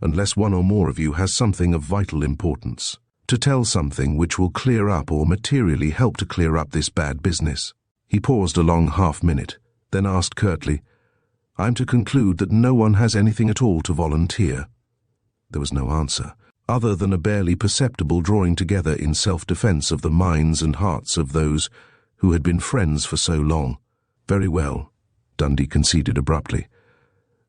unless one or more of you has something of vital importance to tell, something which will clear up or materially help to clear up this bad business." He paused a long half-minute, then asked curtly, "I'm to conclude that no one has anything at all to volunteer?" There was no answer, other than a barely perceptible drawing together in self-defense of the minds and hearts of those who had been friends for so long. "Very well," Dundee conceded abruptly.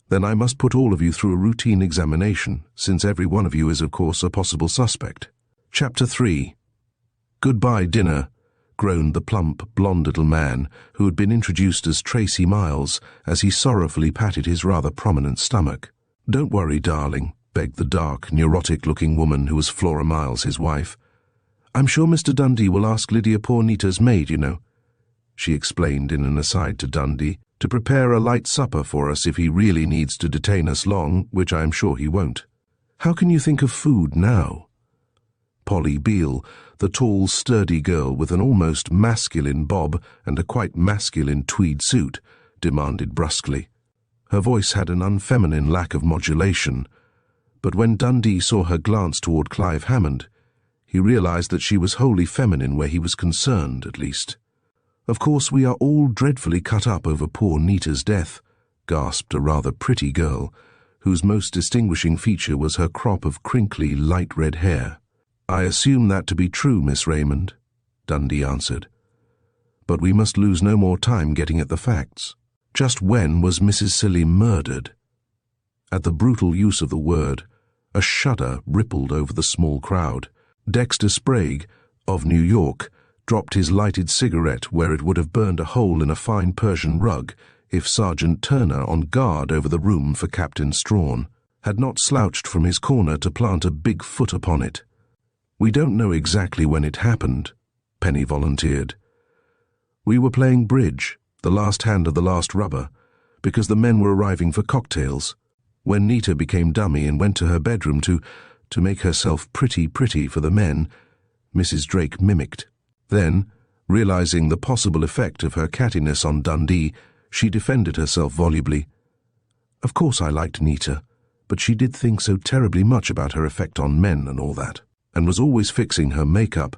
"Then I must put all of you through a routine examination, since every one of you is, of course, a possible suspect." Chapter 3. "Goodbye, dinner," groaned the plump, blond little man who had been introduced as Tracy Miles as he sorrowfully patted his rather prominent stomach. "Don't worry, darling," begged the dark, neurotic-looking woman who was Flora Miles, his wife. "I'm sure Mr. Dundee will ask Lydia Pornita's maid, you know," she explained in an aside to Dundee, "to prepare a light supper for us if he really needs to detain us long, which I am sure he won't. How can you think of food now?" Polly Beale, the tall, sturdy girl with an almost masculine bob and a quite masculine tweed suit, demanded brusquely. Her voice had an unfeminine lack of modulation, but when Dundee saw her glance toward Clive Hammond, he realized that she was wholly feminine where he was concerned, at least. "Of course, we are all dreadfully cut up over poor Nita's death," gasped a rather pretty girl, whose most distinguishing feature was her crop of crinkly, light red hair. "I assume that to be true, Miss Raymond," Dundee answered. "But we must lose no more time getting at the facts. Just when was Mrs. Selim murdered?" At the brutal use of the word, a shudder rippled over the small crowd. Dexter Sprague, of New York, dropped his lighted cigarette where it would have burned a hole in a fine Persian rug if Sergeant Turner, on guard over the room for Captain Strawn, had not slouched from his corner to plant a big foot upon it. "We don't know exactly when it happened," Penny volunteered. "We were playing bridge, the last hand of the last rubber, because the men were arriving for cocktails, when Nita became dummy and went to her bedroom to make herself pretty for the men," Mrs. Drake mimicked. Then, realizing the possible effect of her cattiness on Dundee, she defended herself volubly. "Of course I liked Nita, but she did think so terribly much about her effect on men and all that, and was always fixing her makeup,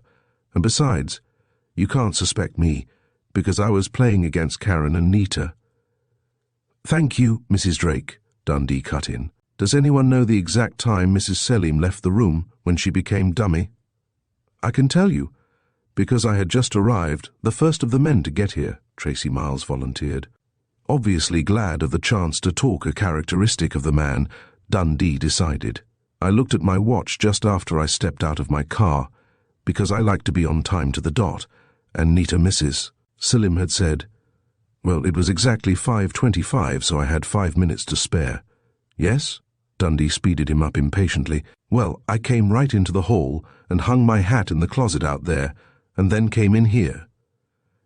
and besides, you can't suspect me, because I was playing against Karen and Nita." "Thank you, Mrs. Drake," Dundee cut in. "Does anyone know the exact time Mrs. Selim left the room when she became dummy?" "I can tell you, because I had just arrived, the first of the men to get here," Tracy Miles volunteered. Obviously glad of the chance to talk a characteristic of the man, Dundee decided. "I looked at my watch just after I stepped out of my car, because I like to be on time to the dot, and Nita Mrs. Selim had said, Well, it was exactly 5:25, so I had 5 minutes to spare. Yes? Dundee speeded him up impatiently. Well, I came right into the hall and hung my hat in the closet out there, and then came in here.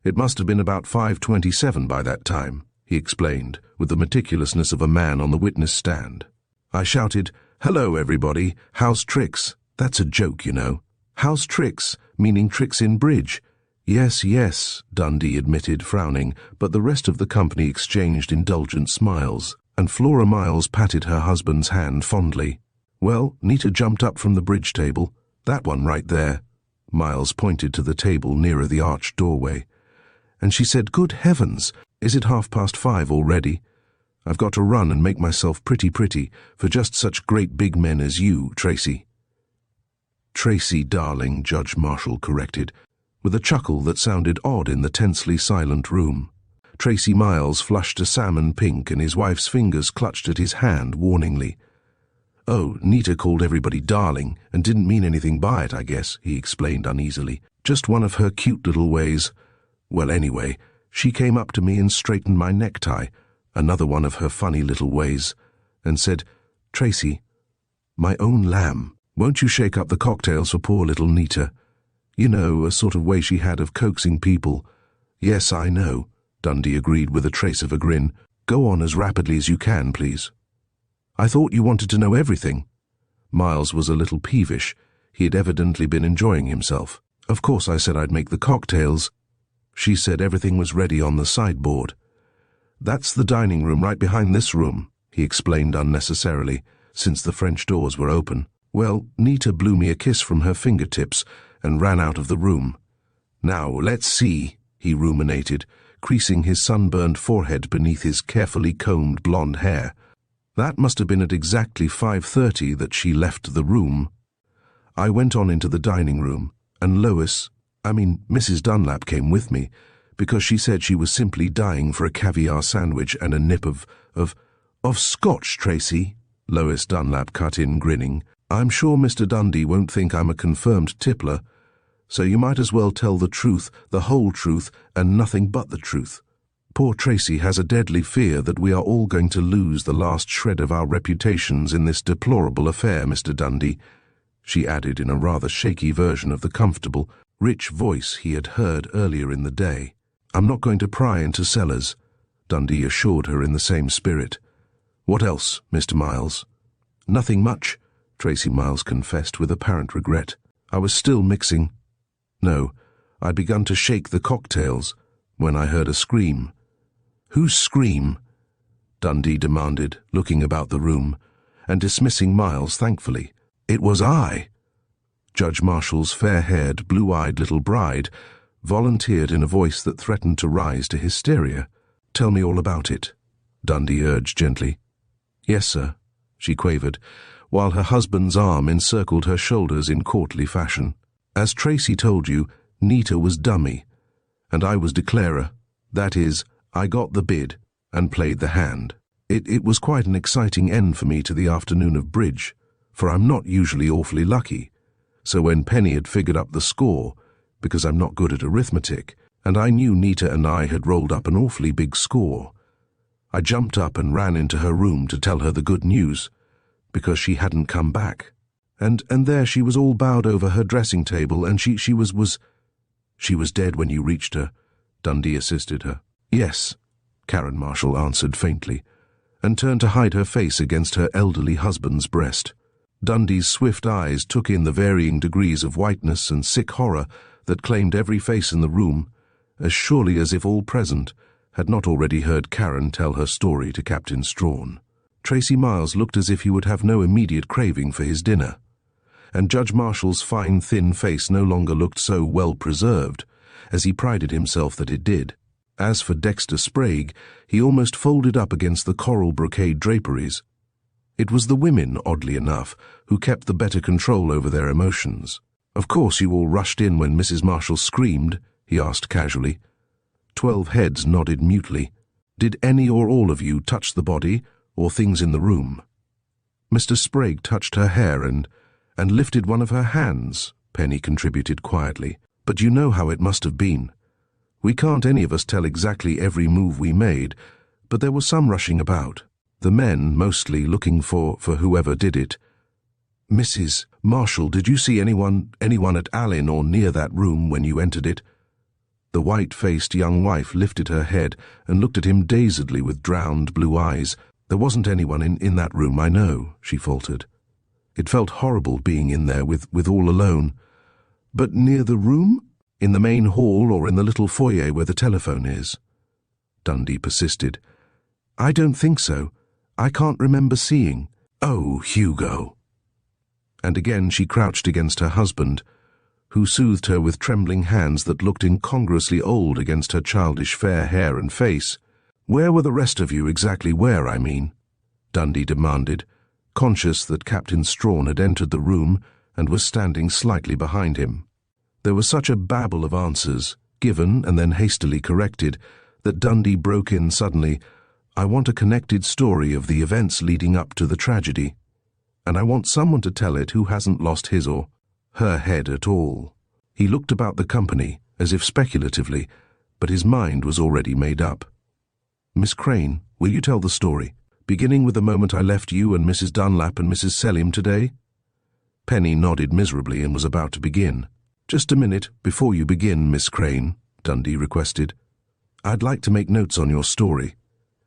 It must have been about 5:27 by that time, he explained, with the meticulousness of a man on the witness stand. I shouted, "Hello, everybody. How's tricks?" That's a joke, you know. How's tricks, meaning tricks in bridge. Yes, yes, Dundee admitted, frowning, but the rest of the company exchanged indulgent smiles, and Flora Miles patted her husband's hand fondly. Well, Nita jumped up from the bridge table. That one right there. Miles pointed to the table nearer the arched doorway. And she said, "Good heavens, is it 5:30 already? I've got to run and make myself pretty for just such great big men as you, Tracy." "Tracy, darling," Judge Marshall corrected, with a chuckle that sounded odd in the tensely silent room. Tracy Miles flushed a salmon pink and his wife's fingers clutched at his hand warningly. "Oh, Nita called everybody darling and didn't mean anything by it, I guess," he explained uneasily. "Just one of her cute little ways. Well, anyway, she came up to me and straightened my necktie, another one of her funny little ways, and said, 'Tracy, my own lamb, won't you shake up the cocktails for poor little Nita?' You know, a sort of way she had of coaxing people." "Yes, I know," Dundee agreed with a trace of a grin. "Go on as rapidly as you can, please." "I thought you wanted to know everything." Miles was a little peevish. He had evidently been enjoying himself. "Of course I said I'd make the cocktails." She said everything was ready on the sideboard. "That's the dining room right behind this room," he explained unnecessarily, since the French doors were open. "Well, Nita blew me a kiss from her fingertips and ran out of the room. Now, let's see," he ruminated, creasing his sunburned forehead beneath his carefully combed blonde hair. "That must have been at exactly 5:30 that she left the room. I went on into the dining room, and Mrs. Dunlap came with me, because she said she was simply dying for a caviar sandwich and a nip of scotch, Tracy," Lois Dunlap cut in, grinning. "I'm sure Mr. Dundee won't think I'm a confirmed tippler, so you might as well tell the truth, the whole truth, and nothing but the truth. Poor Tracy has a deadly fear that we are all going to lose the last shred of our reputations in this deplorable affair, Mr. Dundee," she added in a rather shaky version of the comfortable, rich voice he had heard earlier in the day. "I'm not going to pry into cellars," Dundee assured her in the same spirit. "What else, Mr. Miles?" "Nothing much," Tracy Miles confessed with apparent regret. "I was still mixing. No, I'd begun to shake the cocktails when I heard a scream." "Whose scream?" Dundee demanded, looking about the room, and dismissing Miles thankfully. "It was I." Judge Marshall's fair-haired, blue-eyed little bride volunteered in a voice that threatened to rise to hysteria. "Tell me all about it," Dundee urged gently. "Yes, sir," she quavered, while her husband's arm encircled her shoulders in courtly fashion. "As Tracy told you, Nita was dummy, and I was declarer. That is, I got the bid and played the hand. It was quite an exciting end for me to the afternoon of bridge, for I'm not usually awfully lucky. So when Penny had figured up the score, because I'm not good at arithmetic, and I knew Nita and I had rolled up an awfully big score, I jumped up and ran into her room to tell her the good news, because she hadn't come back. And there she was all bowed over her dressing table, and she was dead when you reached her," Dundee assisted her. "Yes," Karen Marshall answered faintly, and turned to hide her face against her elderly husband's breast. Dundee's swift eyes took in the varying degrees of whiteness and sick horror that claimed every face in the room, as surely as if all present had not already heard Karen tell her story to Captain Strawn. Tracy Miles looked as if he would have no immediate craving for his dinner, and Judge Marshall's fine, thin face no longer looked so well-preserved, as he prided himself that it did. As for Dexter Sprague, he almost folded up against the coral brocade draperies. It was the women, oddly enough, who kept the better control over their emotions. "Of course you all rushed in when Mrs. Marshall screamed?" he asked casually. 12 heads nodded mutely. "Did any or all of you touch the body or things in the room?" "Mr. Sprague touched her hair and lifted one of her hands," Penny contributed quietly. "But you know how it must have been. We can't any of us tell exactly every move we made, but there was some rushing about. The men mostly looking for whoever did it. Mrs. Marshall, did you see anyone at Allyn or near that room when you entered it? The white-faced young wife lifted her head and looked at him dazedly with drowned blue eyes. There wasn't anyone in that room, I know, she faltered. It felt horrible being in there with all alone. But near the room? In the main hall or in the little foyer where the telephone is? Dundee persisted. I don't think so. I can't remember seeing. Oh, Hugo. And again she crouched against her husband, who soothed her with trembling hands that looked incongruously old against her childish fair hair and face. Where were the rest of you exactly where, I mean? Dundee demanded, conscious that Captain Strawn had entered the room and was standing slightly behind him. There was such a babble of answers, given and then hastily corrected, that Dundee broke in suddenly. I want a connected story of the events leading up to the tragedy, and I want someone to tell it who hasn't lost his or her head at all. He looked about the company, as if speculatively, but his mind was already made up. Miss Crane, will you tell the story, beginning with the moment I left you and Mrs. Dunlap and Mrs. Selim today? Penny nodded miserably and was about to begin. Just a minute before you begin, Miss Crane, Dundee requested. I'd like to make notes on your story,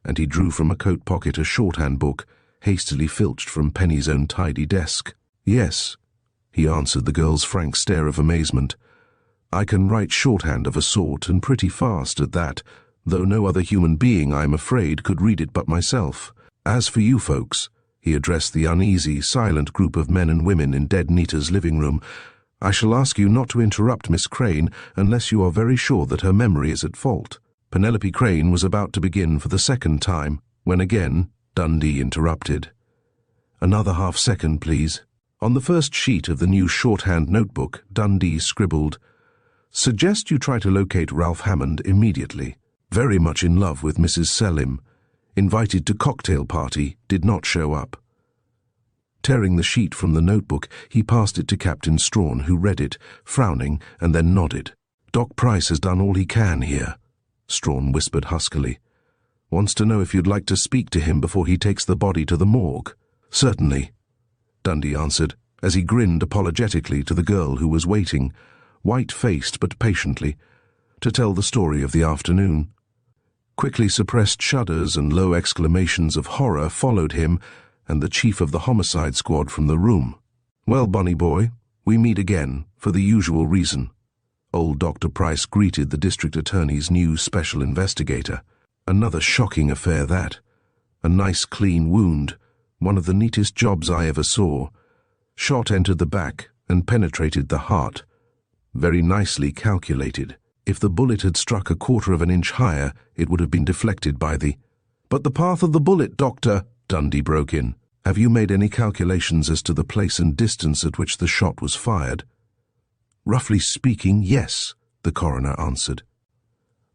and he drew from a coat pocket a shorthand book, hastily filched from Penny's own tidy desk. Yes, he answered the girl's frank stare of amazement. I can write shorthand of a sort, and pretty fast at that, though no other human being, I'm afraid, could read it but myself. As for you folks, he addressed the uneasy, silent group of men and women in Dead Nita's living room, I shall ask you not to interrupt Miss Crane unless you are very sure that her memory is at fault. Penelope Crane was about to begin for the second time, when again Dundee interrupted. Another half-second, please. On the first sheet of the new shorthand notebook, Dundee scribbled, Suggest you try to locate Ralph Hammond immediately. Very much in love with Mrs. Selim. Invited to cocktail party, did not show up. Tearing the sheet from the notebook, he passed it to Captain Strawn, who read it, frowning, and then nodded. Doc Price has done all he can here, Strawn whispered huskily. Wants to know if you'd like to speak to him before he takes the body to the morgue. Certainly, Dundee answered, as he grinned apologetically to the girl who was waiting, white-faced but patiently, to tell the story of the afternoon. Quickly suppressed shudders and low exclamations of horror followed him and the chief of the homicide squad from the room. Well, Bonnie boy, we meet again, for the usual reason. Old Dr. Price greeted the district attorney's new special investigator. Another shocking affair, that. A nice clean wound, one of the neatest jobs I ever saw. Shot entered the back and penetrated the heart. Very nicely calculated. If the bullet had struck a quarter of an inch higher, it would have been deflected by the... But the path of the bullet, Doctor, Dundee broke in. Have you made any calculations as to the place and distance at which the shot was fired? Roughly speaking, yes, the coroner answered.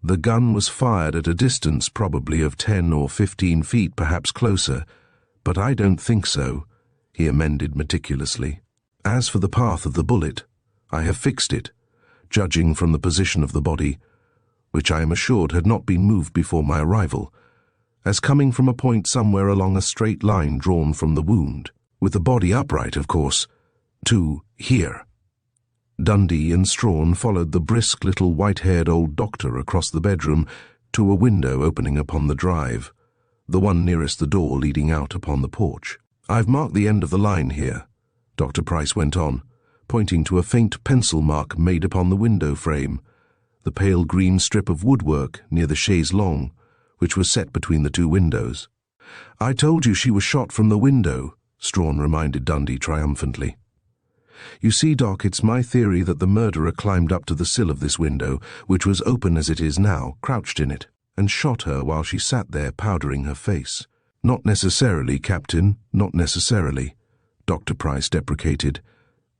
The gun was fired at a distance probably of 10 or 15 feet, perhaps closer, but I don't think so, he amended meticulously. As for the path of the bullet, I have fixed it, judging from the position of the body, which I am assured had not been moved before my arrival, as coming from a point somewhere along a straight line drawn from the wound, with the body upright, of course, to here. Dundee and Strawn followed the brisk little white-haired old doctor across the bedroom to a window opening upon the drive, the one nearest the door leading out upon the porch. I've marked the end of the line here, Dr. Price went on, pointing to a faint pencil mark made upon the window frame, the pale green strip of woodwork near the chaise longue, which was set between the two windows. I told you she was shot from the window, Strawn reminded Dundee triumphantly. You see, Doc, it's my theory that the murderer climbed up to the sill of this window, which was open as it is now, crouched in it, and shot her while she sat there powdering her face. Not necessarily, Captain, not necessarily, Dr. Price deprecated.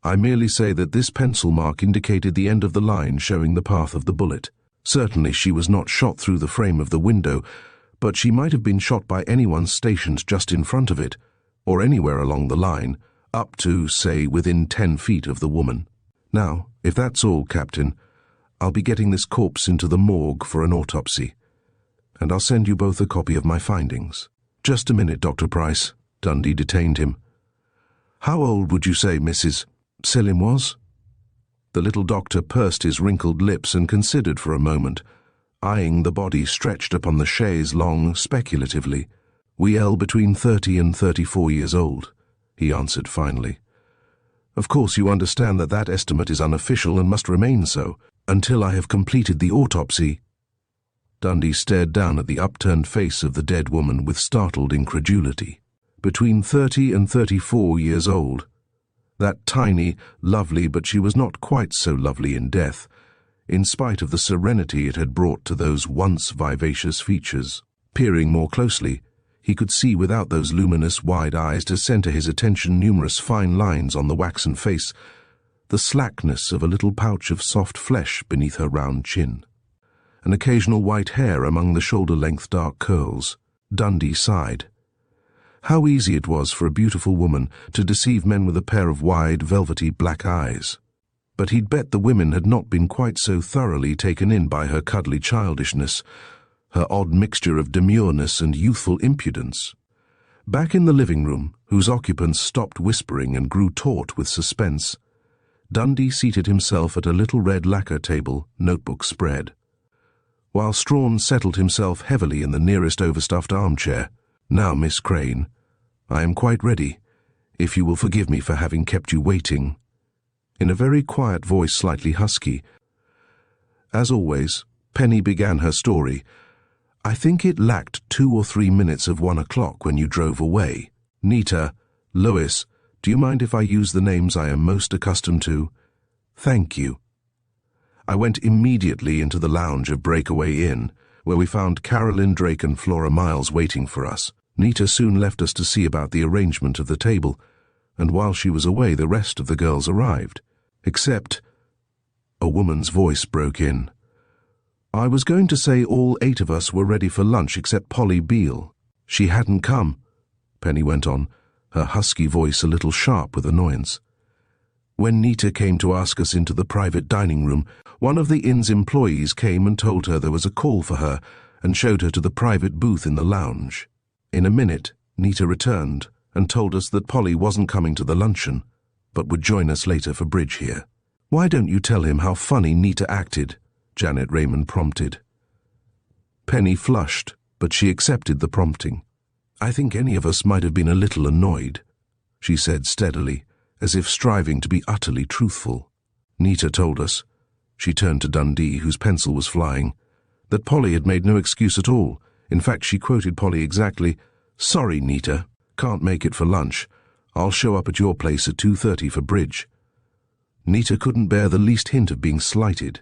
I merely say that this pencil mark indicated the end of the line showing the path of the bullet. Certainly she was not shot through the frame of the window, but she might have been shot by anyone stationed just in front of it, or anywhere along the line, up to, say, within 10 feet of the woman. Now, if that's all, Captain, I'll be getting this corpse into the morgue for an autopsy, and I'll send you both a copy of my findings." "Just a minute, Dr. Price." Dundee detained him. "How old would you say Mrs. Selim was?" The little doctor pursed his wrinkled lips and considered for a moment, eyeing the body stretched upon the chaise longue speculatively. "We between 30 and 34 years old," he answered finally. "Of course you understand that that estimate is unofficial and must remain so, until I have completed the autopsy." Dundee stared down at the upturned face of the dead woman with startled incredulity. Between 30 and 34 years old. That tiny, lovely, but she was not quite so lovely in death, in spite of the serenity it had brought to those once vivacious features. Peering more closely, he could see without those luminous wide eyes to center his attention numerous fine lines on the waxen face, the slackness of a little pouch of soft flesh beneath her round chin, an occasional white hair among the shoulder-length dark curls. Dundee sighed. How easy it was for a beautiful woman to deceive men with a pair of wide, velvety black eyes. But he'd bet the women had not been quite so thoroughly taken in by her cuddly childishness, her odd mixture of demureness and youthful impudence. Back in the living room, whose occupants stopped whispering and grew taut with suspense, Dundee seated himself at a little red lacquer table, notebook spread, while Strawn settled himself heavily in the nearest overstuffed armchair. "Now, Miss Crane, I am quite ready, if you will forgive me for having kept you waiting." In a very quiet voice, slightly husky. As always, Penny began her story. "I think it lacked 2 or 3 minutes of 1 o'clock when you drove away. Nita, Lois, do you mind if I use the names I am most accustomed to? Thank you." I went immediately into the lounge of Breakaway Inn, where we found Carolyn Drake and Flora Miles waiting for us. Nita soon left us to see about the arrangement of the table, and while she was away the rest of the girls arrived, except... A woman's voice broke in. "I was going to say all 8 of us were ready for lunch except Polly Beale. She hadn't come," Penny went on, her husky voice a little sharp with annoyance. "When Nita came to ask us into the private dining room, one of the inn's employees came and told her there was a call for her and showed her to the private booth in the lounge. In a minute, Nita returned and told us that Polly wasn't coming to the luncheon, but would join us later for bridge here." "Why don't you tell him how funny Nita acted?" Janet Raymond prompted. Penny flushed, but she accepted the prompting. "I think any of us might have been a little annoyed," she said steadily, as if striving to be utterly truthful. "Nita told us," she turned to Dundee, whose pencil was flying, "that Polly had made no excuse at all. In fact, she quoted Polly exactly, 'Sorry, Nita, can't make it for lunch. I'll show up at your place at 2:30 for bridge.'" "Nita couldn't bear the least hint of being slighted,"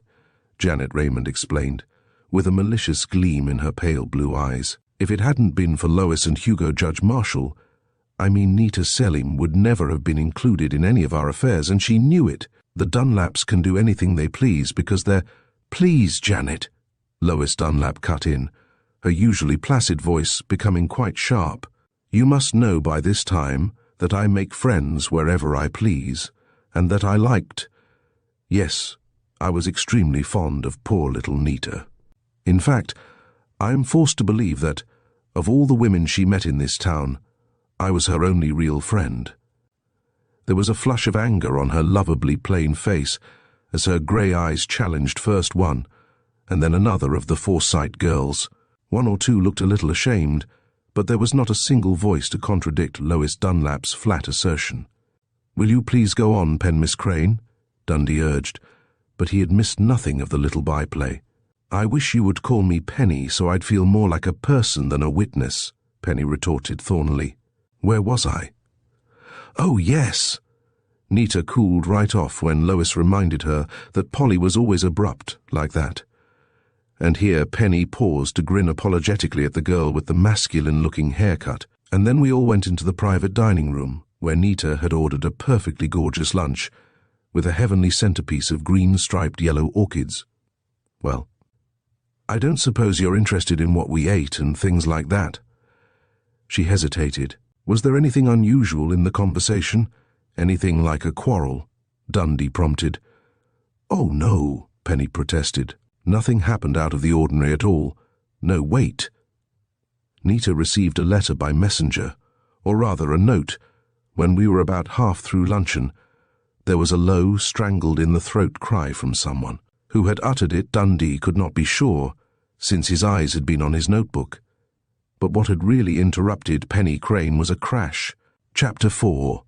Janet Raymond explained, with a malicious gleam in her pale blue eyes. "If it hadn't been for Lois and Hugo Judge Marshall, I mean Nita Selim would never have been included in any of our affairs, and she knew it. The Dunlaps can do anything they please because they're—" "Please, Janet," Lois Dunlap cut in, her usually placid voice becoming quite sharp. "You must know by this time that I make friends wherever I please, and that I liked— Yes, I was extremely fond of poor little Nita. In fact, I am forced to believe that, of all the women she met in this town, I was her only real friend." There was a flush of anger on her lovably plain face as her grey eyes challenged first one and then another of the Forsyte girls. 1 or 2 looked a little ashamed, but there was not a single voice to contradict Lois Dunlap's flat assertion. "Will you please go on, Miss Crane?" Dundee urged, but he had missed nothing of the little byplay. "I wish you would call me Penny so I'd feel more like a person than a witness," Penny retorted thornily. "Where was I?" "Oh, yes." Nita cooled right off when Lois reminded her that Polly was always abrupt like that. And here Penny paused to grin apologetically at the girl with the masculine-looking haircut, and then we all went into the private dining room, where Nita had ordered a perfectly gorgeous lunch, with a heavenly centerpiece of green-striped yellow orchids. "Well, I don't suppose you're interested in what we ate and things like that." She hesitated. Was there anything unusual in the conversation? Anything like a quarrel? Dundee prompted. "Oh, no," Penny protested. Nothing happened out of the ordinary at all. No, wait. Nita received a letter by messenger, or rather a note, when we were about half through luncheon. There was a low, strangled-in-the-throat cry from someone. Who had uttered it, Dundee could not be sure, since his eyes had been on his notebook. But what had really interrupted Penny Crane was a crash. Chapter 4.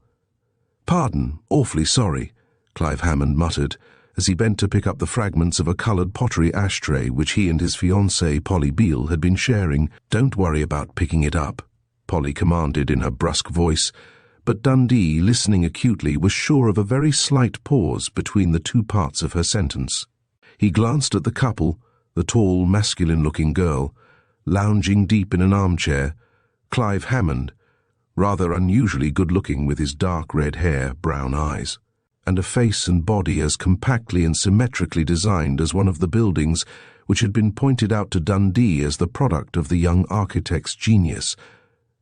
"Pardon, awfully sorry," Clive Hammond muttered, as he bent to pick up the fragments of a coloured pottery ashtray which he and his fiancée, Polly Beale, had been sharing. "Don't worry about picking it up," Polly commanded in her brusque voice, but Dundee, listening acutely, was sure of a very slight pause between the two parts of her sentence. He glanced at the couple, the tall, masculine-looking girl, lounging deep in an armchair, Clive Hammond, rather unusually good-looking with his dark red hair, brown eyes, and a face and body as compactly and symmetrically designed as one of the buildings which had been pointed out to Dundee as the product of the young architect's genius,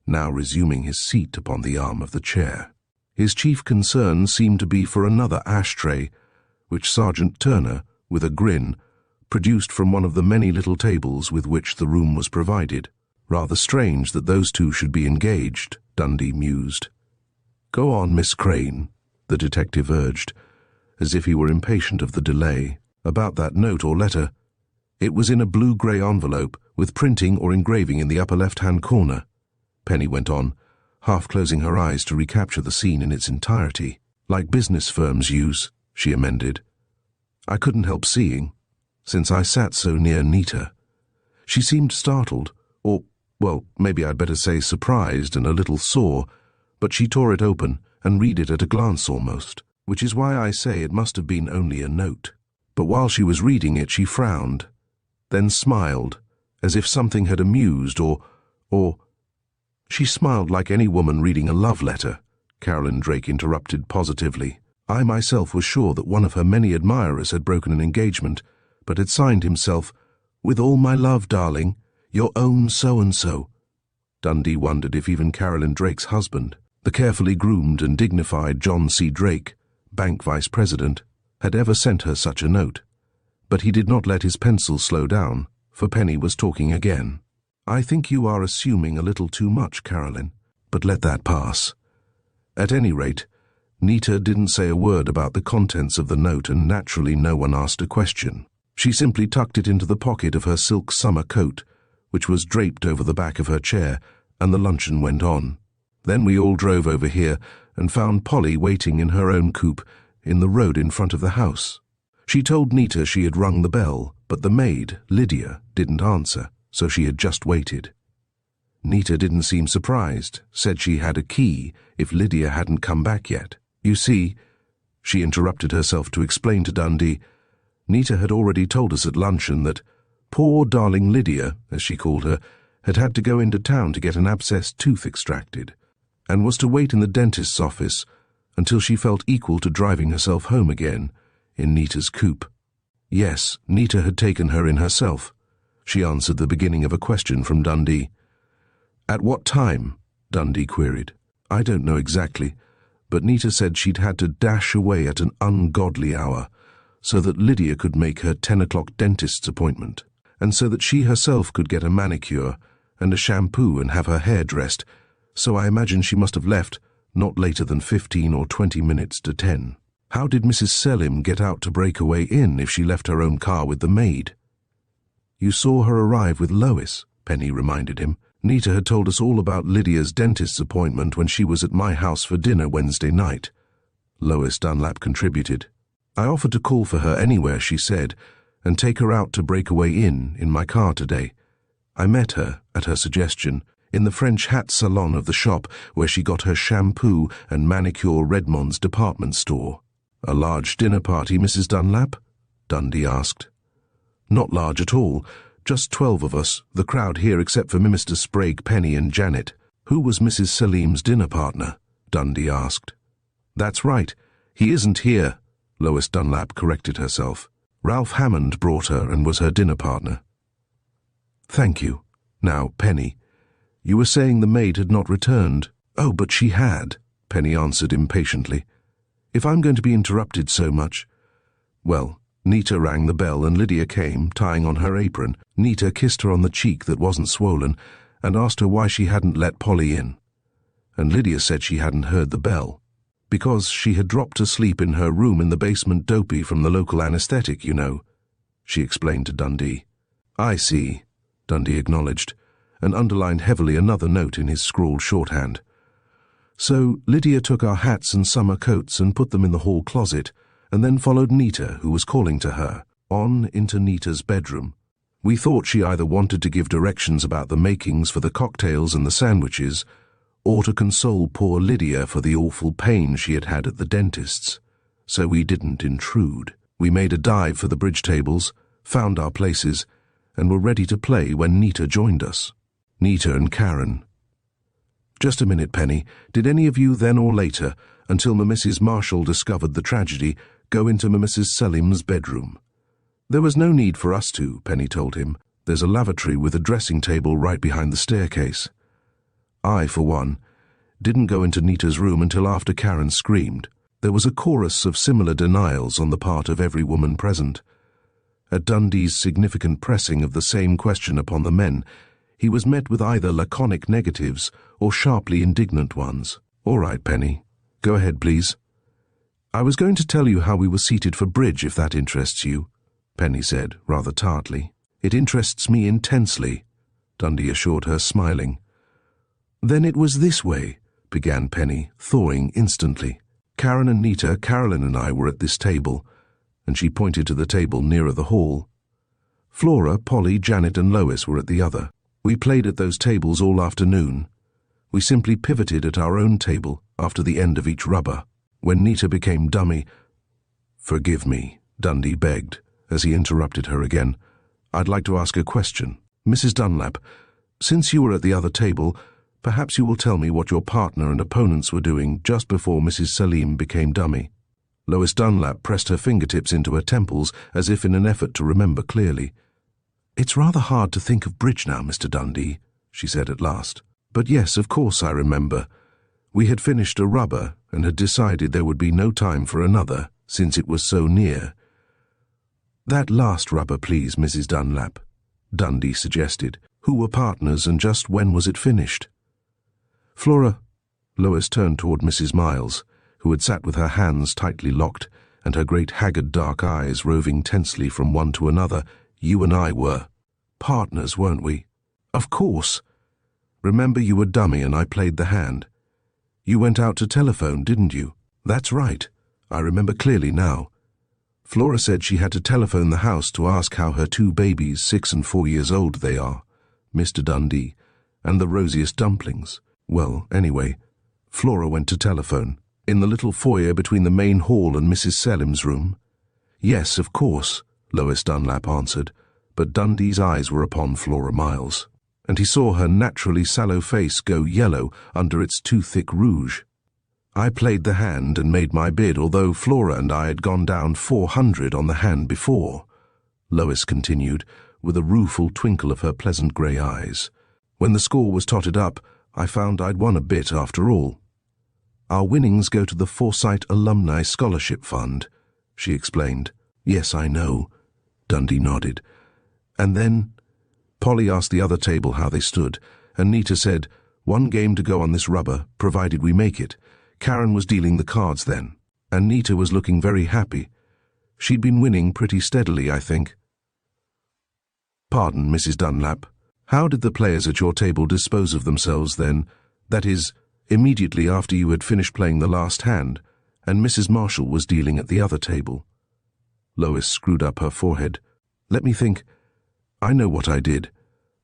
now resuming his seat upon the arm of the chair. His chief concern seemed to be for another ashtray, which Sergeant Turner, with a grin, produced from one of the many little tables with which the room was provided. Rather strange that those two should be engaged, Dundee mused. "Go on, Miss Crane," the detective urged, as if he were impatient of the delay. "About that note or letter. It was in a blue-grey envelope, with printing or engraving in the upper left-hand corner," Penny went on, half closing her eyes to recapture the scene in its entirety. "Like business firms use," she amended. "I couldn't help seeing, since I sat so near Nita. She seemed startled, or, well, maybe I'd better say surprised and a little sore, but she tore it open and read it at a glance almost, which is why I say it must have been only a note. But while she was reading it, she frowned, then smiled, as if something had amused or... She smiled like any woman reading a love letter," Carolyn Drake interrupted positively. "I myself was sure that one of her many admirers had broken an engagement, but had signed himself, 'With all my love, darling, your own so-and-so.'" Dundee wondered if even Carolyn Drake's husband, the carefully groomed and dignified John C. Drake, bank vice president, had ever sent her such a note. But he did not let his pencil slow down, for Penny was talking again. "I think you are assuming a little too much, Carolyn, but let that pass. At any rate, Nita didn't say a word about the contents of the note, and naturally no one asked a question. She simply tucked it into the pocket of her silk summer coat, which was draped over the back of her chair, and the luncheon went on. Then we all drove over here and found Polly waiting in her own coupe in the road in front of the house. She told Nita she had rung the bell, but the maid, Lydia, didn't answer, so she had just waited. Nita didn't seem surprised, said she had a key if Lydia hadn't come back yet. You see," she interrupted herself to explain to Dundee, "Nita had already told us at luncheon that poor darling Lydia, as she called her, had had to go into town to get an abscessed tooth extracted, and was to wait in the dentist's office until she felt equal to driving herself home again in Nita's coupe. Yes, Nita had taken her in herself," she answered the beginning of a question from Dundee. "At what time?" Dundee queried. "I don't know exactly, but Nita said she'd had to dash away at an ungodly hour so that Lydia could make her 10 o'clock dentist's appointment, and so that she herself could get a manicure and a shampoo and have her hair dressed, so I imagine she must have left not later than 15 or 20 minutes to 10. How did Mrs. Selim get out to Breakaway Inn if she left her own car with the maid?" "You saw her arrive with Lois," Penny reminded him. "Nita had told us all about Lydia's dentist's appointment when she was at my house for dinner Wednesday night," Lois Dunlap contributed. "I offered to call for her anywhere, she said, and take her out to Breakaway Inn in my car today. I met her, at her suggestion, in the French hat salon of the shop where she got her shampoo and manicure Redmond's department store." "A large dinner party, Mrs. Dunlap?" Dundee asked. "Not large at all. Just 12 of us, the crowd here except for Mr. Sprague, Penny and Janet." "Who was Mrs. Selim's dinner partner?" Dundee asked. "That's right. He isn't here," Lois Dunlap corrected herself. "Ralph Hammond brought her and was her dinner partner." "Thank you. Now, Penny, you were saying the maid had not returned." "Oh, but she had," Penny answered impatiently. "If I'm going to be interrupted so much—" "Well, Nita rang the bell and Lydia came, tying on her apron. Nita kissed her on the cheek that wasn't swollen and asked her why she hadn't let Polly in. And Lydia said she hadn't heard the bell. Because she had dropped asleep in her room in the basement, dopey from the local anesthetic, you know, she explained to Dundee. I see, Dundee acknowledged, and underlined heavily another note in his scrawled shorthand. So Lydia took our hats and summer coats and put them in the hall closet, and then followed Nita, who was calling to her, on into Nita's bedroom. We thought she either wanted to give directions about the makings for the cocktails and the sandwiches, or to console poor Lydia for the awful pain she had had at the dentist's. So we didn't intrude. We made a dive for the bridge tables, found our places, and were ready to play when Nita joined us. Nita and Karen. Just a minute, Penny. Did any of you then or later, until Mrs. Marshall discovered the tragedy, go into Mrs. Selim's bedroom? There was no need for us to, Penny told him. There's a lavatory with a dressing table right behind the staircase. I, for one, didn't go into Nita's room until after Karen screamed. There was a chorus of similar denials on the part of every woman present. At Dundee's significant pressing of the same question upon the men, he was met with either laconic negatives or sharply indignant ones. All right, Penny. Go ahead, please. I was going to tell you how we were seated for bridge, if that interests you, Penny said, rather tartly. It interests me intensely, Dundee assured her, smiling. Then it was this way, began Penny, thawing instantly. Karen and Nita, Carolyn and I were at this table, and she pointed to the table nearer the hall. Flora, Polly, Janet and Lois were at the other. We played at those tables all afternoon. We simply pivoted at our own table after the end of each rubber. When Nita became dummy— Forgive me, Dundee begged, as he interrupted her again. I'd like to ask a question. Mrs. Dunlap, since you were at the other table, perhaps you will tell me what your partner and opponents were doing just before Mrs. Selim became dummy. Lois Dunlap pressed her fingertips into her temples as if in an effort to remember clearly. It's rather hard to think of bridge now, Mr. Dundee, she said at last. But yes, of course I remember. We had finished a rubber and had decided there would be no time for another, since it was so near. That last rubber, please, Mrs. Dunlap, Dundee suggested. Who were partners and just when was it finished? Flora— Lois turned toward Mrs. Miles, who had sat with her hands tightly locked and her great haggard dark eyes roving tensely from one to another. You and I were partners, weren't we? Of course. Remember, you were dummy and I played the hand. You went out to telephone, didn't you? That's right. I remember clearly now. Flora said she had to telephone the house to ask how her two babies, 6 and 4 years old they are, Mr. Dundee, and the rosiest dumplings. Well, anyway, Flora went to telephone. In the little foyer between the main hall and Mrs. Selim's room? Yes, of course, Lois Dunlap answered, but Dundee's eyes were upon Flora Miles, and he saw her naturally sallow face go yellow under its too thick rouge. I played the hand and made my bid, although Flora and I had gone down 400 on the hand before, Lois continued, with a rueful twinkle of her pleasant grey eyes. When the score was totted up, I found I'd won a bit after all. Our winnings go to the Forsyte Alumni Scholarship Fund, she explained. Yes, I know, Dundee nodded. And then Polly asked the other table how they stood, and Nita said, 1 game to go on this rubber, provided we make it. Karen was dealing the cards then, and Nita was looking very happy. She'd been winning pretty steadily, I think. Pardon, Mrs. Dunlap. How did the players at your table dispose of themselves then? That is, immediately after you had finished playing the last hand, and Mrs. Marshall was dealing at the other table. Lois screwed up her forehead. Let me think. I know what I did.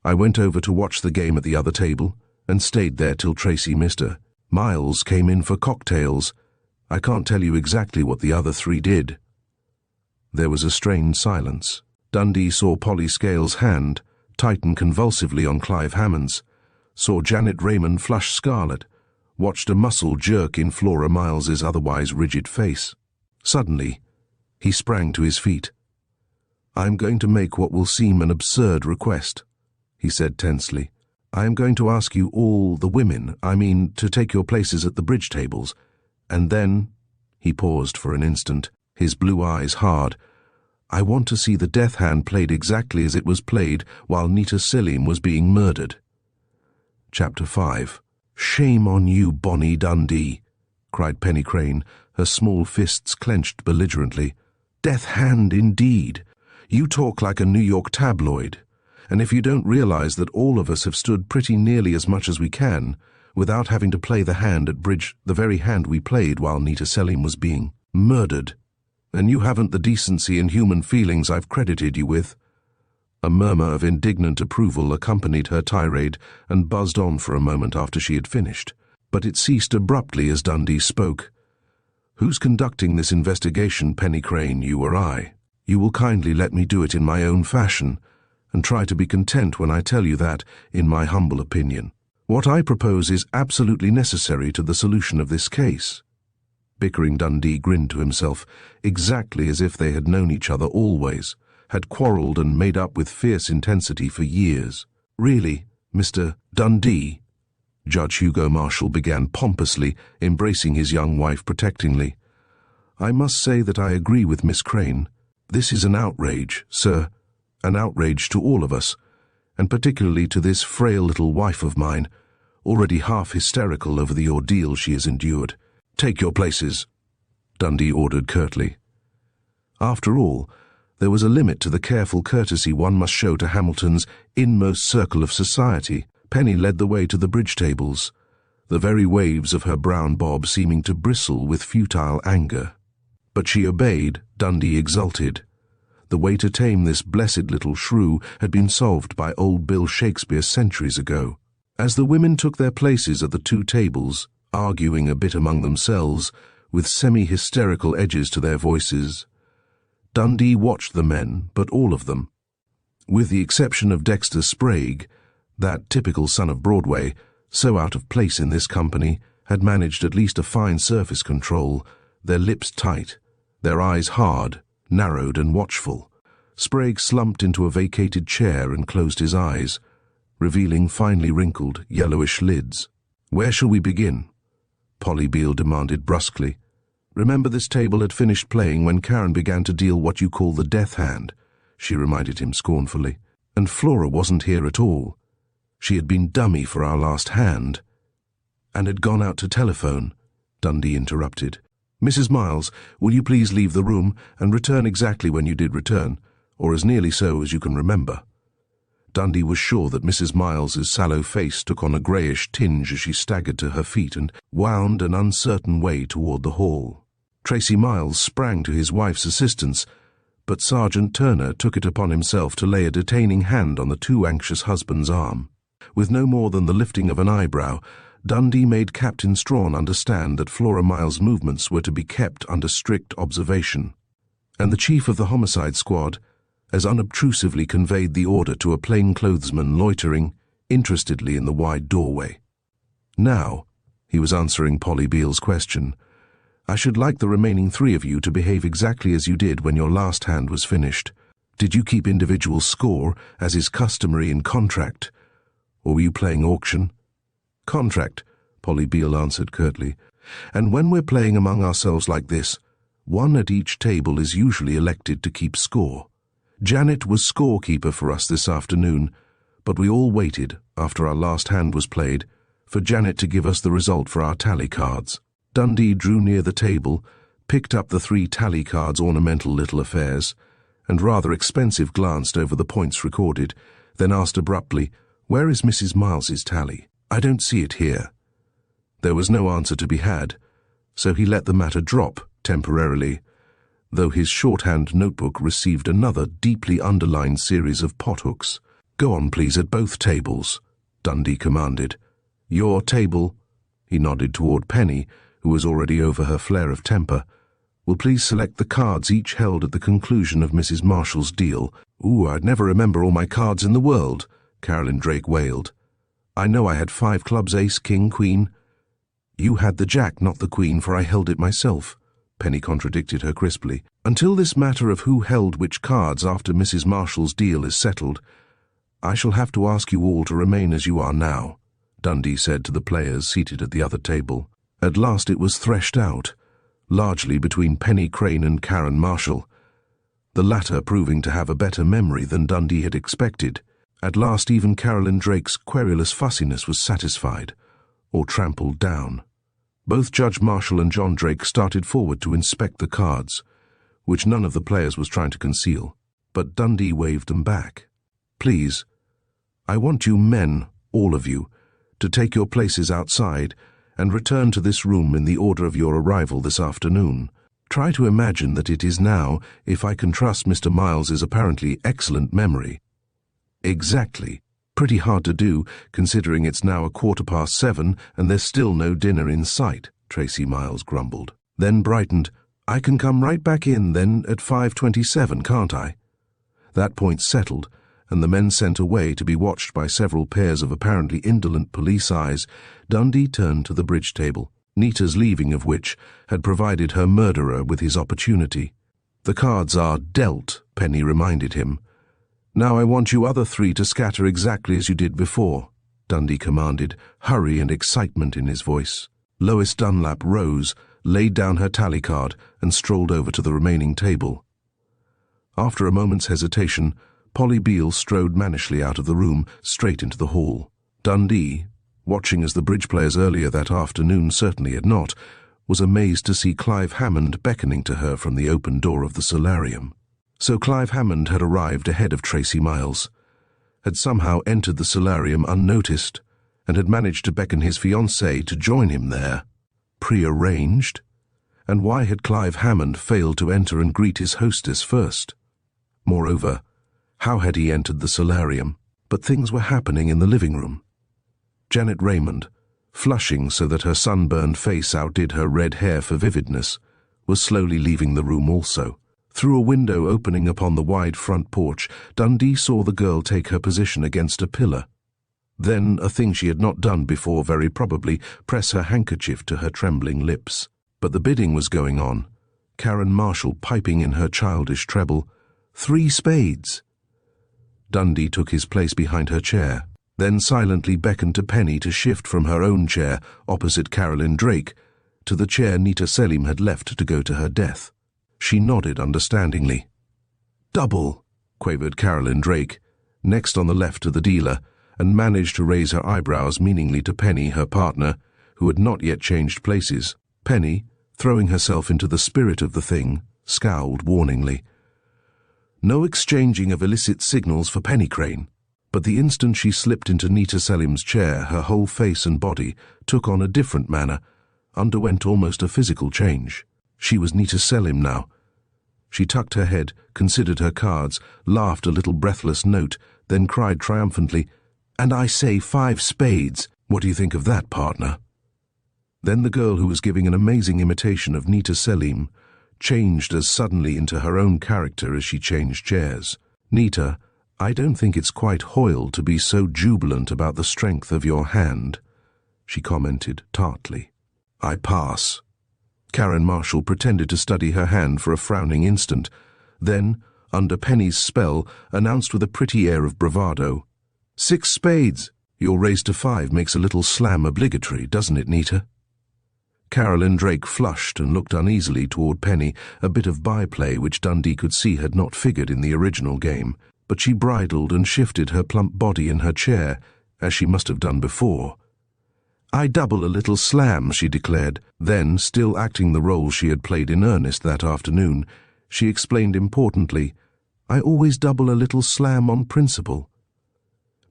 I went over to watch the game at the other table, and stayed there till Tracy missed her. Miles came in for cocktails. I can't tell you exactly what the other 3 did. There was a strained silence. Dundee saw Polly Scales' hand tighten convulsively on Clive Hammond's, saw Janet Raymond flush scarlet, watched a muscle jerk in Flora Miles's otherwise rigid face. Suddenly, he sprang to his feet. I'm going to make what will seem an absurd request, he said tensely. I am going to ask you all, the women, to take your places at the bridge tables, and then— he paused for an instant, his blue eyes hard— I want to see the death hand played exactly as it was played while Nita Selim was being murdered. Chapter 5. Shame on you, Bonnie Dundee, cried Penny Crane, her small fists clenched belligerently. Death hand indeed. You talk like a New York tabloid. And if you don't realize that all of us have stood pretty nearly as much as we can, without having to play the hand at bridge, the very hand we played while Nita Selim was being murdered, and you haven't the decency and human feelings I've credited you with. A murmur of indignant approval accompanied her tirade and buzzed on for a moment after she had finished, but it ceased abruptly as Dundee spoke. Who's conducting this investigation, Penny Crane, you or I? You will kindly let me do it in my own fashion, and try to be content when I tell you that, in my humble opinion, what I propose is absolutely necessary to the solution of this case. Bickering Dundee grinned to himself, exactly as if they had known each other always, had quarrelled and made up with fierce intensity for years. Really, Mr. Dundee? Judge Hugo Marshall began pompously, embracing his young wife protectingly. I must say that I agree with Miss Crane. This is an outrage, sir, an outrage to all of us, and particularly to this frail little wife of mine, already half hysterical over the ordeal she has endured. Take your places, Dundee ordered curtly. After all, there was a limit to the careful courtesy one must show to Hamilton's inmost circle of society. Penny led the way to the bridge tables, the very waves of her brown bob seeming to bristle with futile anger. But she obeyed, Dundee exulted. The way to tame this blessed little shrew had been solved by old Bill Shakespeare centuries ago. As the women took their places at the two tables, arguing a bit among themselves, with semi-hysterical edges to their voices, Dundee watched the men, but all of them. With the exception of Dexter Sprague, that typical son of Broadway, so out of place in this company, had managed at least a fine surface control, their lips tight, their eyes hard, narrowed and watchful. Sprague slumped into a vacated chair and closed his eyes, revealing finely wrinkled, yellowish lids. Where shall we begin? Polly Beale demanded brusquely. Remember, this table had finished playing when Karen began to deal what you call the death hand, she reminded him scornfully. And Flora wasn't here at all. She had been dummy for our last hand. And had gone out to telephone, Dundee interrupted. Mrs. Miles, will you please leave the room and return exactly when you did return, or as nearly so as you can remember? Dundee was sure that Mrs. Miles's sallow face took on a greyish tinge as she staggered to her feet and wound an uncertain way toward the hall. Tracy Miles sprang to his wife's assistance, but Sergeant Turner took it upon himself to lay a detaining hand on the too anxious husband's arm. With no more than the lifting of an eyebrow, Dundee made Captain Strawn understand that Flora Miles' movements were to be kept under strict observation, and the chief of the homicide squad as unobtrusively conveyed the order to a plainclothesman loitering interestedly in the wide doorway. Now, he was answering Polly Beale's question, I should like the remaining three of you to behave exactly as you did when your last hand was finished. Did you keep individual score, as is customary in contract, or were you playing auction? Contract, Polly Beale answered curtly. And when we're playing among ourselves like this, one at each table is usually elected to keep score. Janet was scorekeeper for us this afternoon, but we all waited, after our last hand was played, for Janet to give us the result for our tally cards. Dundee drew near the table, picked up the 3 tally cards' ornamental little affairs, and rather expensive glanced over the points recorded, then asked abruptly, Where is Mrs. Miles's tally? I don't see it here. There was no answer to be had, so he let the matter drop temporarily, though his shorthand notebook received another deeply underlined series of pothooks. Go on, please, at both tables, Dundee commanded. Your table, he nodded toward Penny, who was already over her flare of temper, will please select the cards each held at the conclusion of Mrs. Marshall's deal. Ooh, I'd never remember all my cards in the world, Carolyn Drake wailed. I know I had 5 clubs, ace, king, queen. You had the jack, not the queen, for I held it myself, Penny contradicted her crisply. Until this matter of who held which cards after Mrs. Marshall's deal is settled, I shall have to ask you all to remain as you are now, Dundee said to the players seated at the other table. At last it was threshed out, largely between Penny Crane and Karen Marshall. the latter proving to have a better memory than Dundee had expected. At last even Carolyn Drake's querulous fussiness was satisfied, or trampled down. Both Judge Marshall and John Drake started forward to inspect the cards, which none of the players was trying to conceal, but Dundee waved them back. "Please, I want you men, all of you, to take your places outside and return to this room in the order of your arrival this afternoon. Try to imagine that it is now, if I can trust Mr. Miles's apparently excellent memory." "Exactly. Pretty hard to do, considering it's now 7:15 and there's still no dinner in sight," Tracy Miles grumbled, then brightened. "I can come right back in then at 5:27, can't I?" That point settled, and the men sent away to be watched by several pairs of apparently indolent police eyes, Dundee turned to the bridge table, Nita's leaving of which had provided her murderer with his opportunity. "The cards are dealt," Penny reminded him. "Now I want you other three to scatter exactly as you did before," Dundee commanded, hurry and excitement in his voice. Lois Dunlap rose, laid down her tally card, and strolled over to the remaining table. After a moment's hesitation, Polly Beale strode mannishly out of the room, straight into the hall. Dundee, watching as the bridge players earlier that afternoon certainly had not, was amazed to see Clive Hammond beckoning to her from the open door of the solarium. So Clive Hammond had arrived ahead of Tracy Miles, had somehow entered the solarium unnoticed, and had managed to beckon his fiancée to join him there. Prearranged? And why had Clive Hammond failed to enter and greet his hostess first? Moreover, how had he entered the solarium? But things were happening in the living room. Janet Raymond, flushing so that her sunburned face outdid her red hair for vividness, was slowly leaving the room also. Through a window opening upon the wide front porch, Dundee saw the girl take her position against a pillar. Then, a thing she had not done before very probably, press her handkerchief to her trembling lips. But the bidding was going on, Karen Marshall piping in her childish treble, "3 spades." Dundee took his place behind her chair, then silently beckoned to Penny to shift from her own chair, opposite Carolyn Drake, to the chair Nita Selim had left to go to her death. She nodded understandingly. "Double," quavered Carolyn Drake, next on the left to the dealer, and managed to raise her eyebrows meaningly to Penny, her partner, who had not yet changed places. Penny, throwing herself into the spirit of the thing, scowled warningly. No exchanging of illicit signals for Penny Crane, but the instant she slipped into Nita Selim's chair, her whole face and body took on a different manner, underwent almost a physical change. She was Nita Selim now. She tucked her head, considered her cards, laughed a little breathless note, then cried triumphantly, "And I say 5 spades. What do you think of that, partner?" Then the girl who was giving an amazing imitation of Nita Selim changed as suddenly into her own character as she changed chairs. "Nita, I don't think it's quite Hoyle to be so jubilant about the strength of your hand," she commented tartly. "I pass." Karen Marshall pretended to study her hand for a frowning instant, then, under Penny's spell, announced with a pretty air of bravado, "6 spades. Your raise to 5 makes a little slam obligatory, doesn't it, Nita?" Carolyn Drake flushed and looked uneasily toward Penny, a bit of byplay which Dundee could see had not figured in the original game, but she bridled and shifted her plump body in her chair, as she must have done before. "I double a little slam," she declared. Then, still acting the role she had played in earnest that afternoon, she explained importantly, "I always double a little slam on principle."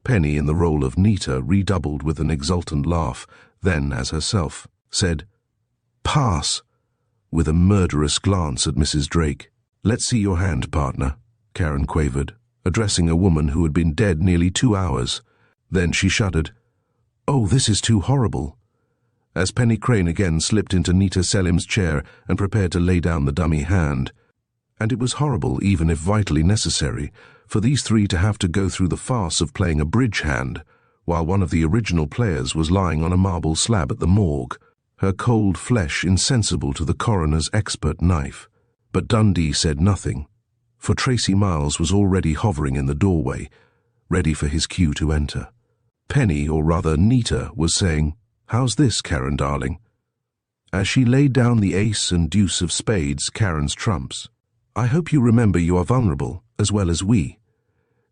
Penny, in the role of Nita, redoubled with an exultant laugh, then, as herself, said, "Pass," with a murderous glance at Mrs. Drake. "Let's see your hand, partner," Karen quavered, addressing a woman who had been dead nearly 2 hours. Then she shuddered. "Oh, this is too horrible," as Penny Crane again slipped into Nita Selim's chair and prepared to lay down the dummy hand. And it was horrible, even if vitally necessary, for these three to have to go through the farce of playing a bridge hand, while one of the original players was lying on a marble slab at the morgue, her cold flesh insensible to the coroner's expert knife. But Dundee said nothing, for Tracy Miles was already hovering in the doorway, ready for his cue to enter. Penny, or rather Nita, was saying, "How's this, Karen darling?" as she laid down the ace and deuce of spades, Karen's trumps. I hope you remember you are vulnerable, as well as we,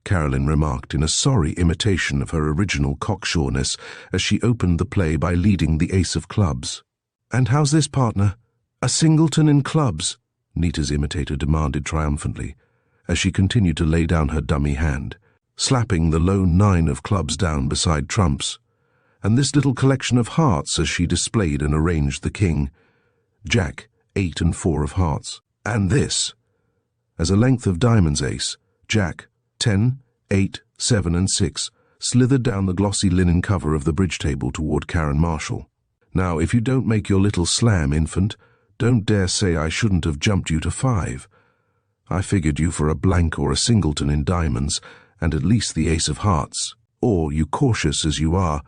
Carolyn remarked in a sorry imitation of her original cocksureness as she opened the play by leading the ace of clubs. And how's this, partner? A singleton in clubs? Nita's imitator demanded triumphantly, as she continued to lay down her dummy hand, slapping the lone 9 of clubs down beside trumps, and this little collection of hearts as she displayed and arranged the king, Jack, 8 and 4 of hearts, and this, as a length of diamonds ace, Jack, 10, 8, 7 and 6, slithered down the glossy linen cover of the bridge table toward Karen Marshall. Now, if you don't make your little slam, infant, don't dare say I shouldn't have jumped you to 5. I figured you for a blank or a singleton in diamonds, and at least the ace of hearts, or, you cautious as you are,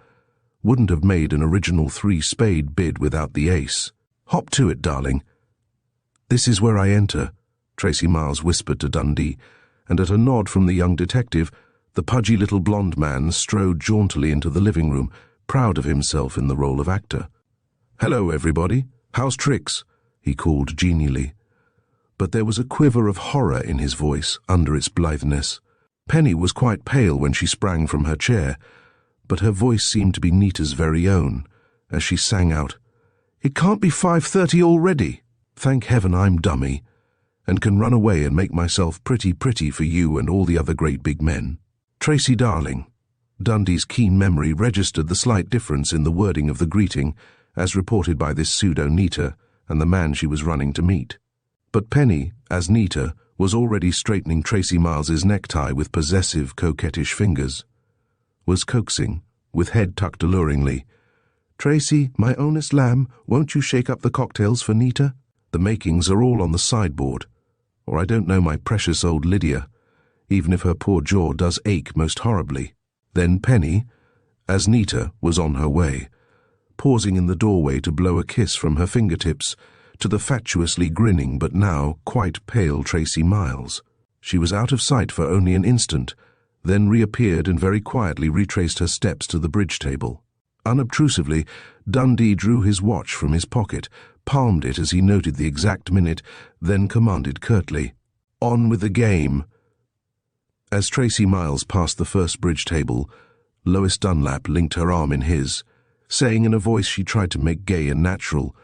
wouldn't have made an original 3-spade bid without the ace. Hop to it, darling. This is where I enter, Tracy Miles whispered to Dundee, and at a nod from the young detective, the pudgy little blonde man strode jauntily into the living room, proud of himself in the role of actor. Hello, everybody. How's tricks? He called genially. But there was a quiver of horror in his voice under its blitheness. Penny was quite pale when she sprang from her chair, but her voice seemed to be Nita's very own, as she sang out, "It can't be 5:30 already. Thank heaven I'm dummy, and can run away and make myself pretty for you and all the other great big men. Tracy, darling." Dundee's keen memory registered the slight difference in the wording of the greeting, as reported by this pseudo-Nita and the man she was running to meet. But Penny, as Nita, was already straightening Tracy Miles's necktie with possessive, coquettish fingers. Was coaxing, with head tucked alluringly, "Tracy, my honest lamb, won't you shake up the cocktails for Nita? The makings are all on the sideboard. Or I don't know my precious old Lydia, even if her poor jaw does ache most horribly." Then Penny, as Nita was on her way, pausing in the doorway to blow a kiss from her fingertips to the fatuously grinning but now quite pale Tracy Miles. She was out of sight for only an instant, then reappeared and very quietly retraced her steps to the bridge table. Unobtrusively, Dundee drew his watch from his pocket, palmed it as he noted the exact minute, then commanded curtly, "On with the game." As Tracy Miles passed the first bridge table, Lois Dunlap linked her arm in his, saying in a voice she tried to make gay and natural,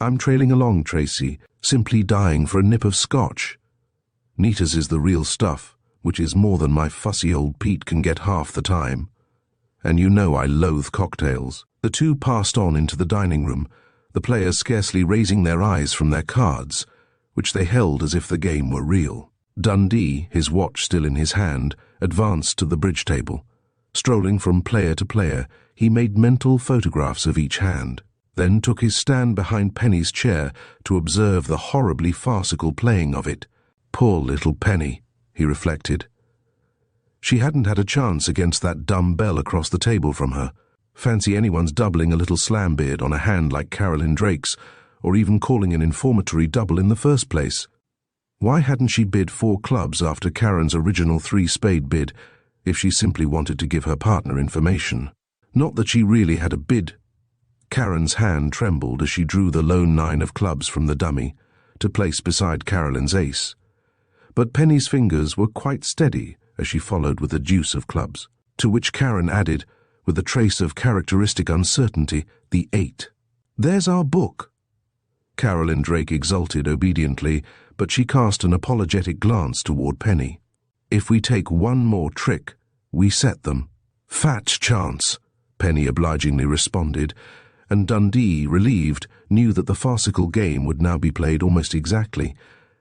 "I'm trailing along, Tracy, simply dying for a nip of scotch. Nita's is the real stuff, which is more than my fussy old Pete can get half the time. And you know I loathe cocktails." The two passed on into the dining room, the players scarcely raising their eyes from their cards, which they held as if the game were real. Dundee, his watch still in his hand, advanced to the bridge table. Strolling from player to player, he made mental photographs of each hand, then took his stand behind Penny's chair to observe the horribly farcical playing of it. Poor little Penny, he reflected. She hadn't had a chance against that dumb bell across the table from her. Fancy anyone's doubling a little slam bid on a hand like Carolyn Drake's, or even calling an informatory double in the first place. Why hadn't she bid 4 clubs after Karen's original 3-spade bid, if she simply wanted to give her partner information? Not that she really had a bid. Karen's hand trembled as she drew the lone 9 of clubs from the dummy, to place beside Carolyn's ace. But Penny's fingers were quite steady as she followed with the deuce of clubs, to which Karen added, with a trace of characteristic uncertainty, the 8. "There's our book." Carolyn Drake exulted obediently, but she cast an apologetic glance toward Penny. "If we take one more trick, we set them." "Fat chance," Penny obligingly responded, and Dundee, relieved, knew that the farcical game would now be played almost exactly,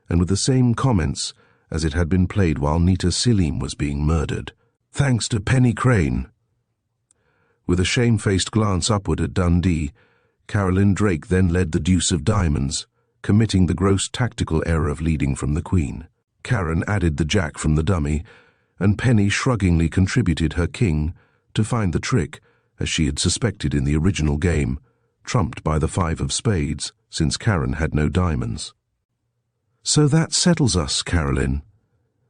and with the same comments as it had been played while Nita Selim was being murdered. "Thanks to Penny Crane." With a shamefaced glance upward at Dundee, Carolyn Drake then led the deuce of diamonds, committing the gross tactical error of leading from the queen. Karen added the jack from the dummy, and Penny shruggingly contributed her king to find the trick, as she had suspected in the original game, trumped by the 5 of spades, since Karen had no diamonds. "So that settles us, Carolyn,"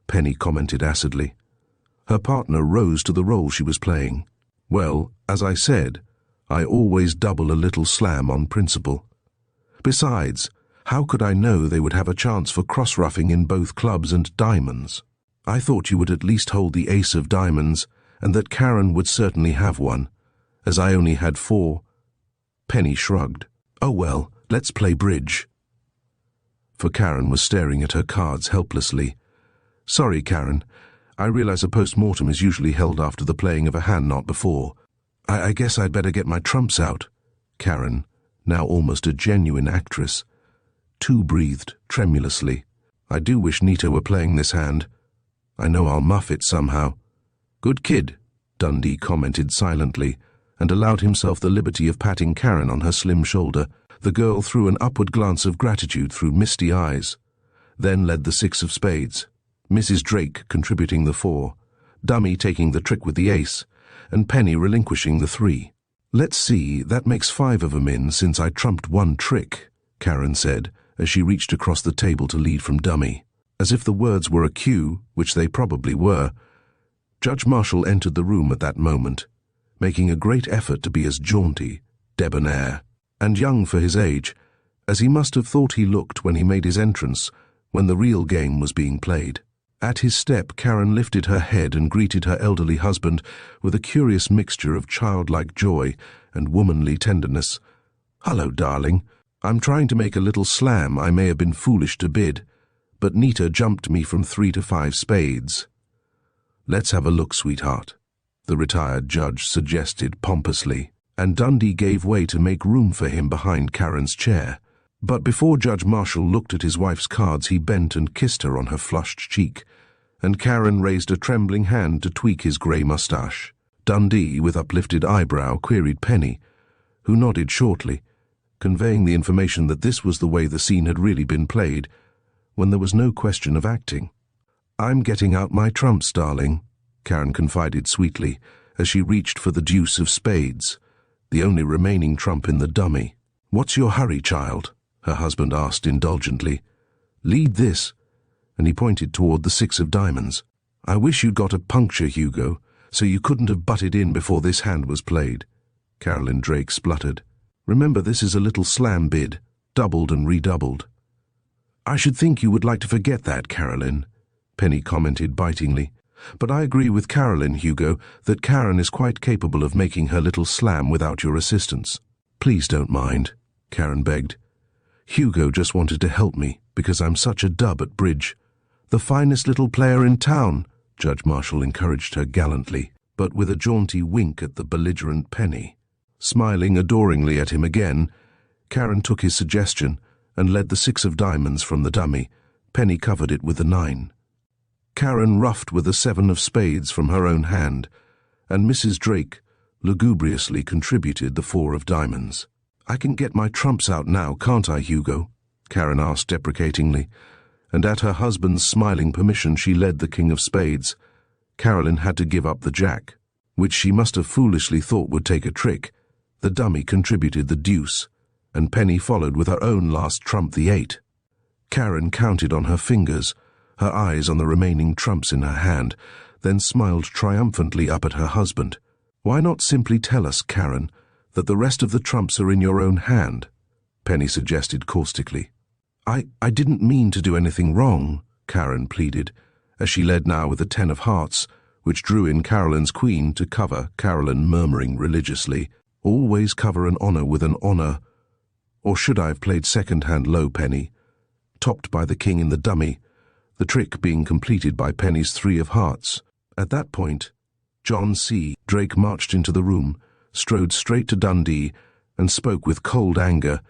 Penny commented acidly. Her partner rose to the role she was playing. "Well, as I said, I always double a little slam on principle. Besides, How could I know they would have a chance for cross-ruffing in both clubs and diamonds? I thought you would at least hold the ace of diamonds, and that Karen would certainly have one, as I only had 4. Penny shrugged. Oh well, let's play bridge. For Karen was staring at her cards helplessly. Sorry, Karen. I realize a post-mortem is usually held after the playing of a hand, not before. I guess I'd better get my trumps out. Karen, now almost a genuine actress, too breathed tremulously. I do wish Nita were playing this hand. I know I'll muff it somehow. Good kid, Dundee commented silently, and allowed himself the liberty of patting Karen on her slim shoulder. The girl threw an upward glance of gratitude through misty eyes, then led the 6 of spades, Mrs. Drake contributing the 4, Dummy taking the trick with the ace, and Penny relinquishing the 3. Let's see, that makes 5 of 'em in since I trumped 1 trick, Karen said, as she reached across the table to lead from Dummy. As if the words were a cue, which they probably were, Judge Marshall entered the room at that moment, making a great effort to be as jaunty, debonair, and young for his age, as he must have thought he looked when he made his entrance when the real game was being played. At his step, Karen lifted her head and greeted her elderly husband with a curious mixture of childlike joy and womanly tenderness. "Hello, darling. I'm trying to make a little slam I may have been foolish to bid, but Nita jumped me from 3 to 5 spades." "Let's have a look, sweetheart," the retired judge suggested pompously, and Dundee gave way to make room for him behind Karen's chair. But before Judge Marshall looked at his wife's cards, he bent and kissed her on her flushed cheek, and Karen raised a trembling hand to tweak his grey moustache. Dundee, with uplifted eyebrow, queried Penny, who nodded shortly, conveying the information that this was the way the scene had really been played, when there was no question of acting. "I'm getting out my trumps, darling," Karen confided sweetly, as she reached for the deuce of spades, the only remaining trump in the dummy. "What's your hurry, child?" her husband asked indulgently. "Lead this," and he pointed toward the 6 of diamonds. "I wish you'd got a puncture, Hugo, so you couldn't have butted in before this hand was played," Carolyn Drake spluttered. "Remember, this is a little slam bid, doubled and redoubled." "I should think you would like to forget that, Carolyn," Penny commented bitingly. "But I agree with Carolyn, Hugo, that Karen is quite capable of making her little slam without your assistance." "Please don't mind," Karen begged. "Hugo just wanted to help me because I'm such a dub at bridge." "The finest little player in town," Judge Marshall encouraged her gallantly, but with a jaunty wink at the belligerent Penny. Smiling adoringly at him again, Karen took his suggestion and led the 6 of diamonds from the dummy. Penny covered it with the 9. Karen ruffed with a 7 of spades from her own hand, and Mrs. Drake lugubriously contributed the 4 of diamonds. "I can get my trumps out now, can't I, Hugo?" Karen asked deprecatingly, and at her husband's smiling permission she led the king of spades. Carolyn had to give up the jack, which she must have foolishly thought would take a trick. The dummy contributed the deuce, and Penny followed with her own last trump, the 8. Karen counted on her fingers, her eyes on the remaining trumps in her hand, then smiled triumphantly up at her husband. "Why not simply tell us, Karen, that the rest of the trumps are in your own hand?" Penny suggested caustically. I didn't mean to do anything wrong," Karen pleaded, as she led now with a 10 of hearts, which drew in Carolyn's queen to cover, Carolyn murmuring religiously, "Always cover an honor with an honor. Or should I have played second hand low, Penny?" Topped by the king in the dummy, the trick being completed by Penny's 3 of hearts. At that point, John C. Drake marched into the room, strode straight to Dundee, and spoke with cold anger.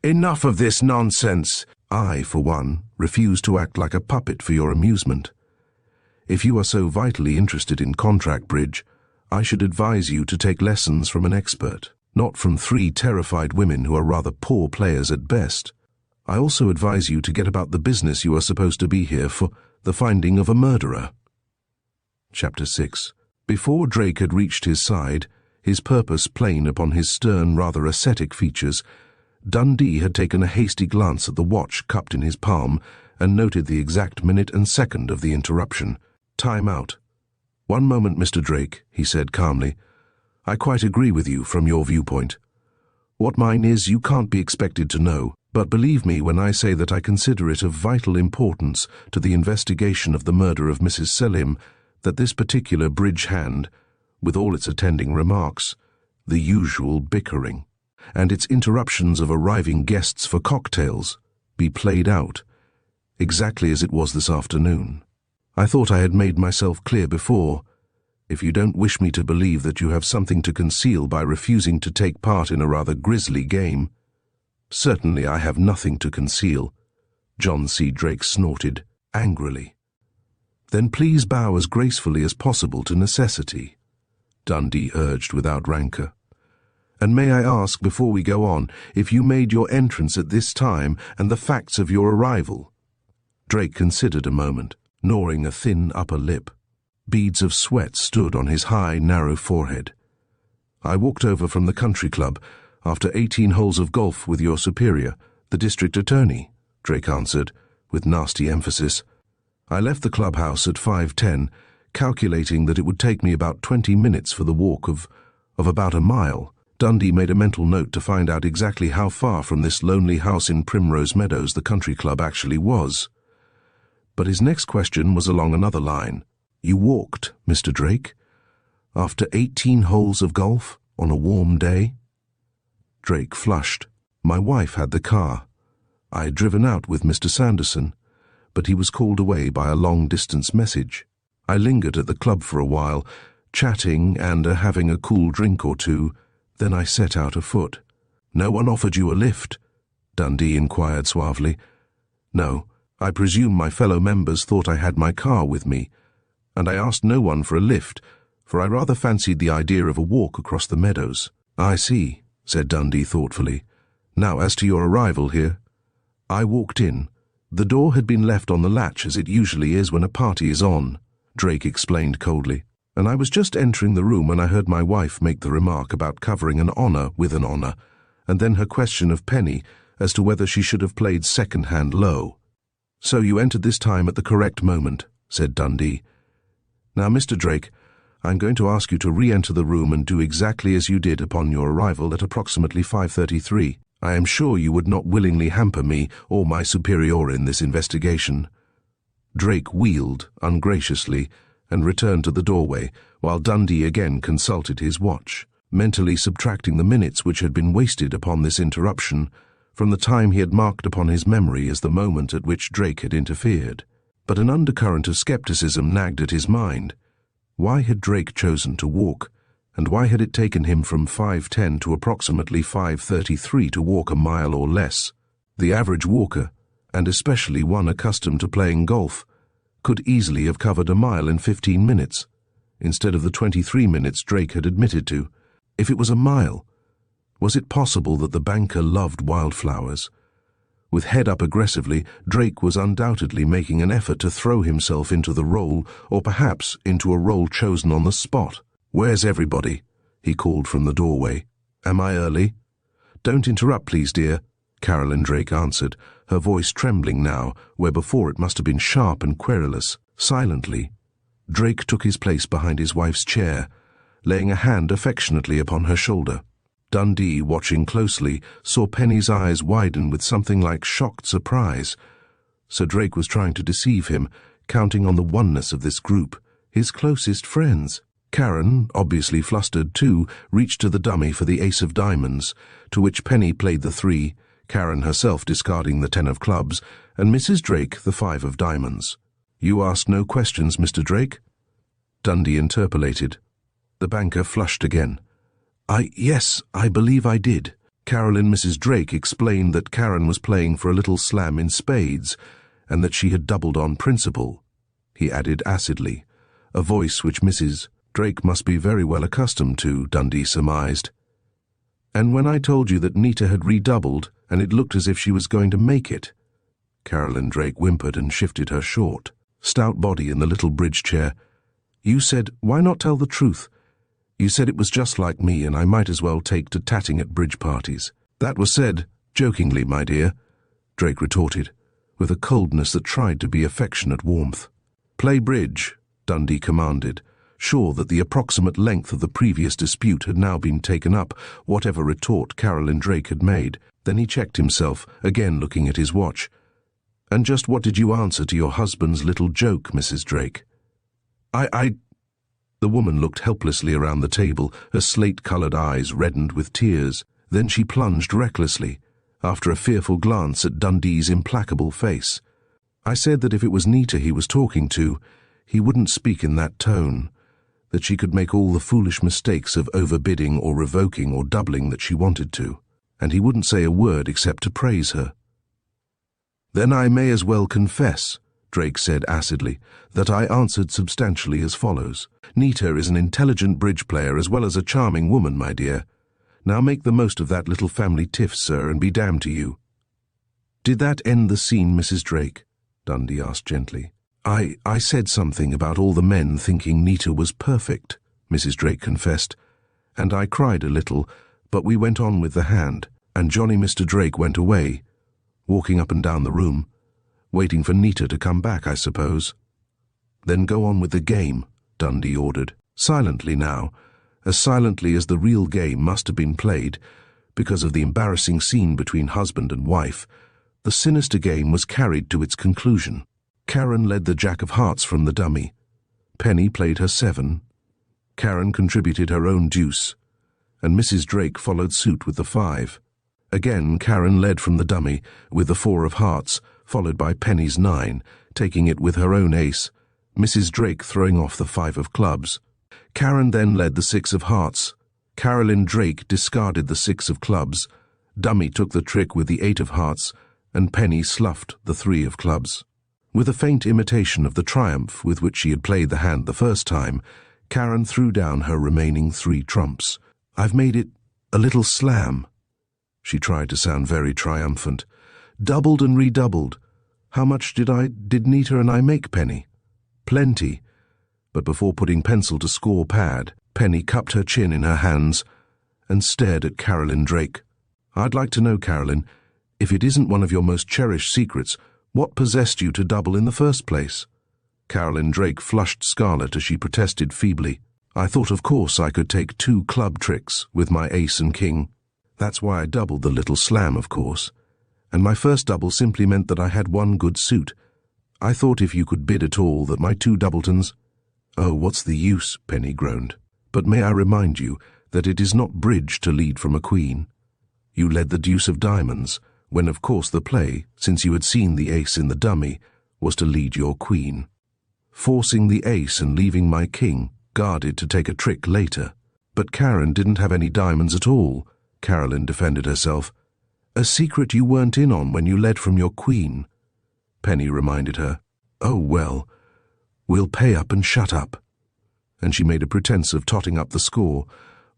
"Enough of this nonsense! I, for one, refuse to act like a puppet for your amusement. If you are so vitally interested in contract bridge, I should advise you to take lessons from an expert, not from 3 terrified women who are rather poor players at best. I also advise you to get about the business you are supposed to be here for, the finding of a murderer." Chapter 6. Before Drake had reached his side, his purpose plain upon his stern, rather ascetic features, Dundee had taken a hasty glance at the watch cupped in his palm and noted the exact minute and second of the interruption. "Time out. One moment, Mr. Drake," he said calmly. "I quite agree with you from your viewpoint. What mine is, you can't be expected to know. But believe me when I say that I consider it of vital importance to the investigation of the murder of Mrs. Selim that this particular bridge hand, with all its attending remarks, the usual bickering, and its interruptions of arriving guests for cocktails, be played out, exactly as it was this afternoon. I thought I had made myself clear before. If you don't wish me to believe that you have something to conceal by refusing to take part in a rather grisly game, certainly I have nothing to conceal, John C. Drake snorted, angrily. Then please bow as gracefully as possible to necessity, Dundee urged without rancor. And may I ask, before we go on, if you made your entrance at this time and the facts of your arrival? Drake considered a moment, gnawing a thin upper lip. Beads of sweat stood on his high, narrow forehead. I walked over from the country club after 18 holes of golf with your superior, the district attorney, Drake answered, with nasty emphasis. I left the clubhouse at 5:10, calculating that it would take me about 20 minutes for the walk of about a mile. Dundee made a mental note to find out exactly how far from this lonely house in Primrose Meadows the country club actually was. But his next question was along another line. You walked, Mr. Drake, after 18 holes of golf on a warm day? Drake flushed. My wife had the car. I had driven out with Mr. Sanderson, but he was called away by a long-distance message. I lingered at the club for a while, chatting and having a cool drink or two. Then I set out afoot. No one offered you a lift? Dundee inquired suavely. No, I presume my fellow members thought I had my car with me, and I asked no one for a lift, for I rather fancied the idea of a walk across the meadows. I see, said Dundee thoughtfully. Now, as to your arrival here. I walked in. The door had been left on the latch, as it usually is when a party is on, Drake explained coldly, and I was just entering the room when I heard my wife make the remark about covering an honor with an honor, and then her question of Penny as to whether she should have played second-hand low. So you entered this time at the correct moment, said Dundee. Now, Mr. Drake, I'm going to ask you to re-enter the room and do exactly as you did upon your arrival at approximately 5:33. I am sure you would not willingly hamper me or my superior in this investigation. Drake wheeled ungraciously and returned to the doorway, while Dundee again consulted his watch, mentally subtracting the minutes which had been wasted upon this interruption from the time he had marked upon his memory as the moment at which Drake had interfered. But an undercurrent of skepticism nagged at his mind. Why had Drake chosen to walk, and why had it taken him from 5:10 to approximately 5:33 to walk a mile or less? The average walker, and especially one accustomed to playing golf, could easily have covered a mile in 15 minutes, instead of the 23 minutes Drake had admitted to. If it was a mile, was it possible that the banker loved wildflowers? With head up aggressively, Drake was undoubtedly making an effort to throw himself into the role, or perhaps into a role chosen on the spot. Where's everybody? He called from the doorway. Am I early? Don't interrupt, please, dear, Carolyn Drake answered, her voice trembling now, where before it must have been sharp and querulous. Silently, Drake took his place behind his wife's chair, laying a hand affectionately upon her shoulder. Dundee, watching closely, saw Penny's eyes widen with something like shocked surprise. So Drake was trying to deceive him, counting on the oneness of this group, his closest friends. Karen, obviously flustered too, reached to the dummy for the ace of diamonds, to which Penny played the 3, Karen herself discarding the 10 of clubs, and Mrs. Drake the 5 of diamonds. You asked no questions, Mr. Drake? Dundee interpolated. The banker flushed again. Yes, I believe I did. Carolyn Mrs. Drake explained that Karen was playing for a little slam in spades, and that she had doubled on principle, he added acidly, a voice which Mrs. Drake must be very well accustomed to, Dundee surmised. And when I told you that Nita had redoubled, and it looked as if she was going to make it. Carolyn Drake whimpered and shifted her short, stout body in the little bridge chair. You said, why not tell the truth? You said it was just like me and I might as well take to tatting at bridge parties. That was said, jokingly, my dear, Drake retorted, with a coldness that tried to be affectionate warmth. Play bridge, Dundee commanded, sure that the approximate length of the previous dispute had now been taken up, whatever retort Carolyn Drake had made. Then he checked himself, again looking at his watch. "And just what did you answer to your husband's little joke, Mrs. Drake?" I... The woman looked helplessly around the table, her slate-coloured eyes reddened with tears. Then she plunged recklessly, after a fearful glance at Dundee's implacable face. "I said that if it was Nita he was talking to, he wouldn't speak in that tone, that she could make all the foolish mistakes of overbidding or revoking or doubling that she wanted to, and he wouldn't say a word except to praise her." "Then I may as well confess," Drake said acidly, "that I answered substantially as follows. Nita is an intelligent bridge player as well as a charming woman, my dear. Now make the most of that little family tiff, sir, and be damned to you." "Did that end the scene, Mrs. Drake?" Dundee asked gently. I said something about all the men thinking Nita was perfect," Mrs. Drake confessed, "and I cried a little, but we went on with the hand, and Johnny Mr. Drake went away, walking up and down the room, waiting for Nita to come back, I suppose." "Then go on with the game," Dundee ordered. "Silently now, as silently as the real game must have been played, because of the embarrassing scene between husband and wife. The sinister game was carried to its conclusion. Karen led the Jack of Hearts from the dummy. Penny played her 7. Karen contributed her own deuce, and Mrs. Drake followed suit with the 5. Again, Karen led from the dummy with the 4 of hearts, followed by Penny's 9, taking it with her own ace, Mrs. Drake throwing off the 5 of clubs. Karen then led the 6 of hearts. Carolyn Drake discarded the 6 of clubs. Dummy took the trick with the 8 of hearts, and Penny sloughed the 3 of clubs. With a faint imitation of the triumph with which she had played the hand the first time, Karen threw down her remaining 3 trumps. "I've made it a little slam." She tried to sound very triumphant. "Doubled and redoubled. How much did Nita and I make, Penny?" "Plenty." But before putting pencil to score pad, Penny cupped her chin in her hands and stared at Carolyn Drake. "I'd like to know, Carolyn, if it isn't one of your most cherished secrets, what possessed you to double in the first place?" Carolyn Drake flushed scarlet as she protested feebly. "I thought of course I could take 2 club tricks with my ace and king. That's why I doubled the little slam, of course. And my first double simply meant that I had 1 good suit. I thought if you could bid at all that my 2 doubletons—" "Oh, what's the use?" Penny groaned. "But may I remind you that it is not bridge to lead from a queen. You led the deuce of diamonds, when of course the play, since you had seen the ace in the dummy, was to lead your queen. Forcing the ace and leaving my king guarded to take a trick later. But Karen didn't have any diamonds at all," Carolyn defended herself. "A secret you weren't in on when you led from your queen," Penny reminded her. "Oh, well, we'll pay up and shut up." And she made a pretense of totting up the score,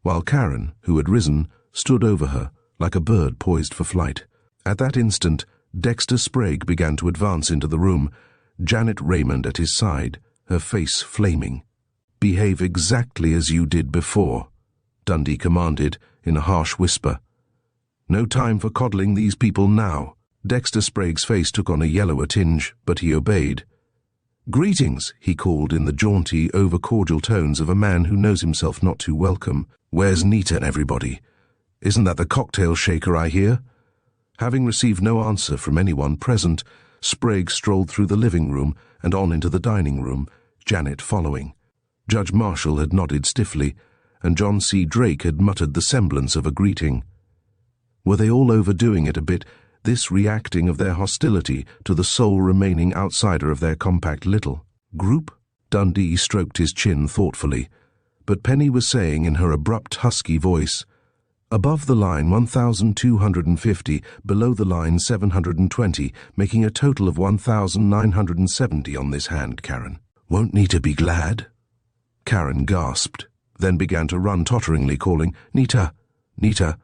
while Karen, who had risen, stood over her, like a bird poised for flight. At that instant, Dexter Sprague began to advance into the room, Janet Raymond at his side, her face flaming. "Behave exactly as you did before," Dundee commanded in a harsh whisper. "No time for coddling these people now." Dexter Sprague's face took on a yellower tinge, but he obeyed. "Greetings," he called in the jaunty, over-cordial tones of a man who knows himself not too welcome. "Where's Nita and everybody? Isn't that the cocktail shaker I hear?" Having received no answer from anyone present, Sprague strolled through the living room and on into the dining room, Janet following. Judge Marshall had nodded stiffly, and John C. Drake had muttered the semblance of a greeting. Were they all overdoing it a bit, this reacting of their hostility to the sole remaining outsider of their compact little group? Dundee stroked his chin thoughtfully, but Penny was saying in her abrupt, husky voice, "Above the line 1,250, below the line 720, making a total of 1,970 on this hand, Karen. Won't Nita be glad?" Karen gasped, then began to run totteringly, calling, "Nita! Nita!"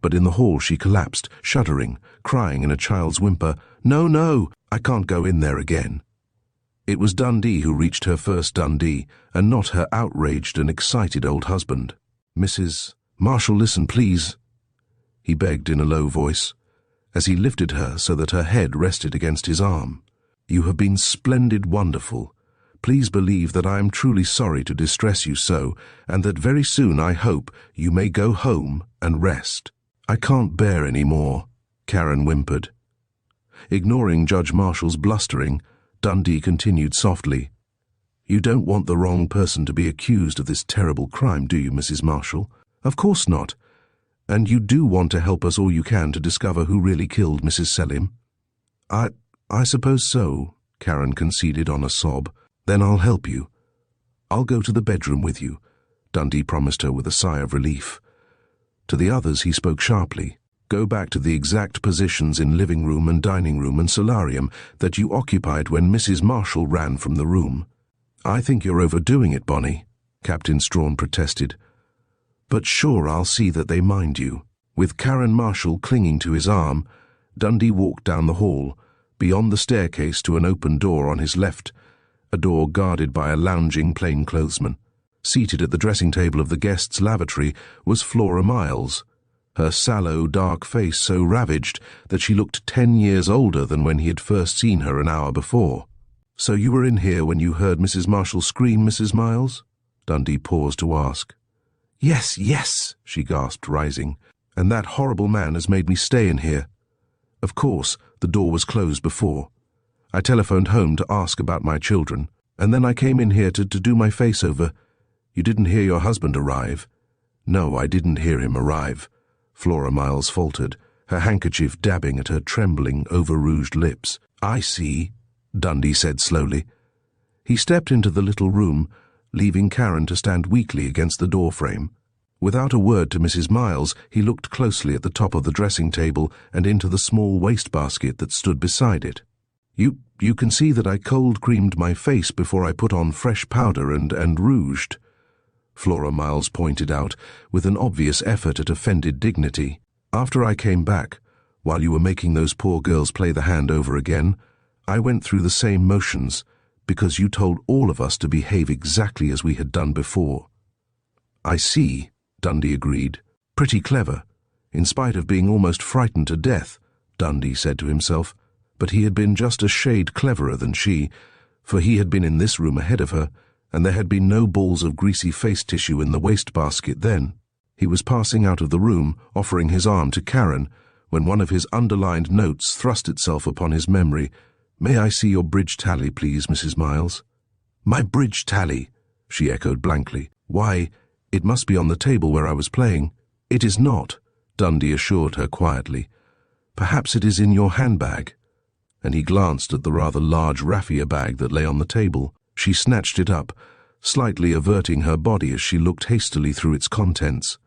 But in the hall she collapsed, shuddering, crying in a child's whimper, "No, no, I can't go in there again." It was Dundee who reached her first, Dundee, and not her outraged and excited old husband. "Mrs. Marshall, listen, please," he begged in a low voice, as he lifted her so that her head rested against his arm. "You have been splendid, wonderful. Please believe that I am truly sorry to distress you so, and that very soon, I hope, you may go home and rest. I can't bear any more, Karen whimpered. Ignoring Judge Marshall's blustering, Dundee continued softly. You don't want the wrong person to be accused of this terrible crime, do you, Mrs. Marshall? Of course not. And you do want to help us all you can to discover who really killed Mrs. Selim? I suppose so, Karen conceded on a sob. Then I'll help you. I'll go to the bedroom with you, Dundee promised her with a sigh of relief. To the others he spoke sharply. Go back to the exact positions in living room and dining room and solarium that you occupied when Mrs. Marshall ran from the room. I think you're overdoing it, Bonnie, Captain Strawn protested. But sure, I'll see that they mind you. With Karen Marshall clinging to his arm, Dundee walked down the hall, beyond the staircase to an open door on his left, a door guarded by a lounging plainclothesman. Seated at the dressing table of the guest's lavatory was Flora Miles, her sallow, dark face so ravaged that she looked 10 years older than when he had first seen her an hour before. So you were in here when you heard Mrs. Marshall scream, Mrs. Miles? Dundee paused to ask. Yes, yes, she gasped, rising. And that horrible man has made me stay in here. Of course, the door was closed before. I telephoned home to ask about my children, and then I came in here to do my face over. You didn't hear your husband arrive? No, I didn't hear him arrive, Flora Miles faltered, her handkerchief dabbing at her trembling, over-rouged lips. I see, Dundee said slowly. He stepped into the little room, leaving Karen to stand weakly against the doorframe. Without a word to Mrs. Miles, he looked closely at the top of the dressing table and into the small wastebasket that stood beside it. You can see that I cold-creamed my face before I put on fresh powder and rouged, Flora Miles pointed out, with an obvious effort at offended dignity. After I came back, while you were making those poor girls play the hand over again, I went through the same motions, because you told all of us to behave exactly as we had done before. I see, Dundee agreed. Pretty clever. In spite of being almost frightened to death, Dundee said to himself, but he had been just a shade cleverer than she, for he had been in this room ahead of her, and there had been no balls of greasy face tissue in the wastebasket then. He was passing out of the room, offering his arm to Karen, when one of his underlined notes thrust itself upon his memory. May I see your bridge tally, please, Mrs. Miles? My bridge tally, she echoed blankly. Why, it must be on the table where I was playing. It is not, Dundee assured her quietly. Perhaps it is in your handbag. And he glanced at the rather large raffia bag that lay on the table. She snatched it up, slightly averting her body as she looked hastily through its contents.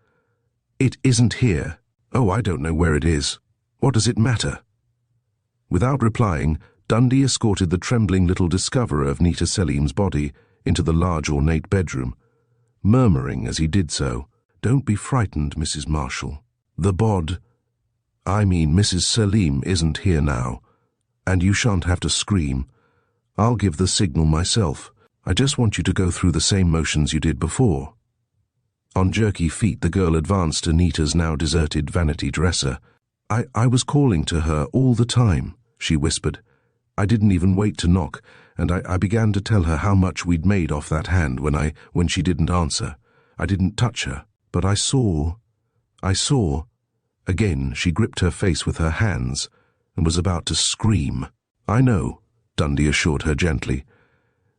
It isn't here. Oh, I don't know where it is. What does it matter? Without replying, Dundee escorted the trembling little discoverer of Nita Selim's body into the large ornate bedroom, murmuring as he did so, Don't be frightened, Mrs. Marshall. Mrs. Selim isn't here now, and you shan't have to scream. I'll give the signal myself. I just want you to go through the same motions you did before. On jerky feet, the girl advanced to Nita's now deserted vanity dresser. I was calling to her all the time, she whispered. I didn't even wait to knock, and I began to tell her how much we'd made off that hand when she didn't answer. I didn't touch her, but I saw. Again, she gripped her face with her hands and was about to scream. I know, Dundee assured her gently.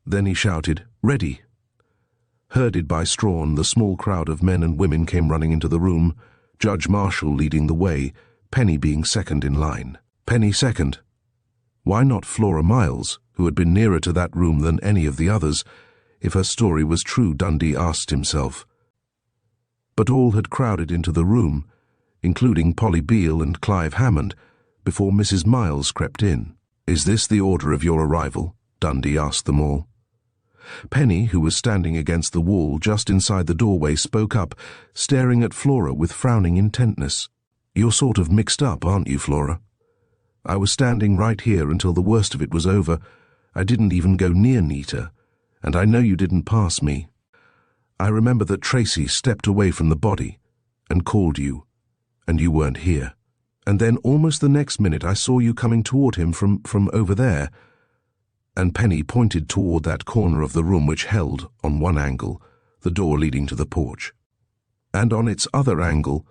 Then he shouted, Ready! Herded by Strawn, the small crowd of men and women came running into the room, Judge Marshall leading the way, Penny being second in line. Penny second. Why not Flora Miles, who had been nearer to that room than any of the others? If her story was true, Dundee asked himself. But all had crowded into the room, including Polly Beale and Clive Hammond, before Mrs. Miles crept in. Is this the order of your arrival? Dundee asked them all. Penny, who was standing against the wall just inside the doorway, spoke up, staring at Flora with frowning intentness. You're sort of mixed up, aren't you, Flora? I was standing right here until the worst of it was over. I didn't even go near Nita, and I know you didn't pass me. I remember that Tracy stepped away from the body and called you, and you weren't here. And then almost the next minute I saw you coming toward him from over there. And Penny pointed toward that corner of the room which held, on one angle, the door leading to the porch. And on its other angle,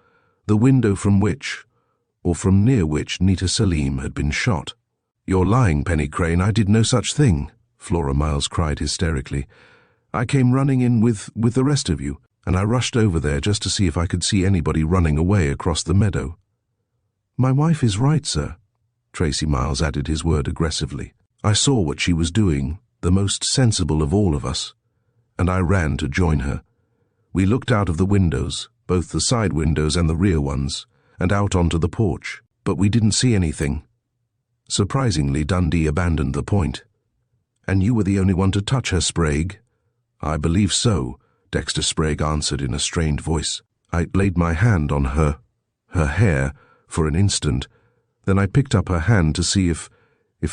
the window from which, or from near which, Nita Salim had been shot. "You're lying, Penny Crane. I did no such thing," Flora Miles cried hysterically. "I came running in with the rest of you, and I rushed over there just to see if I could see anybody running away across the meadow." "My wife is right, sir," Tracy Miles added his word aggressively. "I saw what she was doing, the most sensible of all of us, and I ran to join her. We looked out of the windows, both the side windows and the rear ones, and out onto the porch, but we didn't see anything." Surprisingly, Dundee abandoned the point. "And you were the only one to touch her, Sprague?" "I believe so," Dexter Sprague answered in a strained voice. "I laid my hand on her hair, for an instant. Then I picked up her hand to see if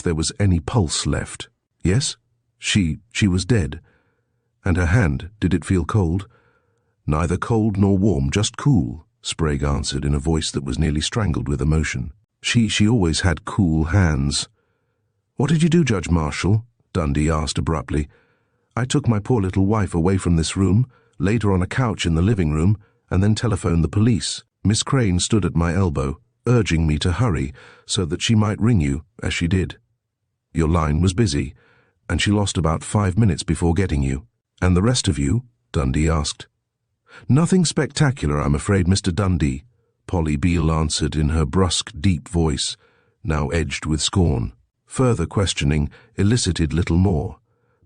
there was any pulse left. Yes? She was dead. And her hand, did it feel cold?" "Neither cold nor warm, just cool," Sprague answered in a voice that was nearly strangled with emotion. She always had cool hands." "What did you do, Judge Marshall?" Dundee asked abruptly. "I took my poor little wife away from this room, laid her on a couch in the living room, and then telephoned the police. Miss Crane stood at my elbow, urging me to hurry so that she might ring you, as she did. Your line was busy, and she lost about 5 minutes before getting you." "And the rest of you?" Dundee asked. "Nothing spectacular, I'm afraid, Mr. Dundee," Polly Beale answered in her brusque, deep voice, now edged with scorn. Further questioning elicited little more,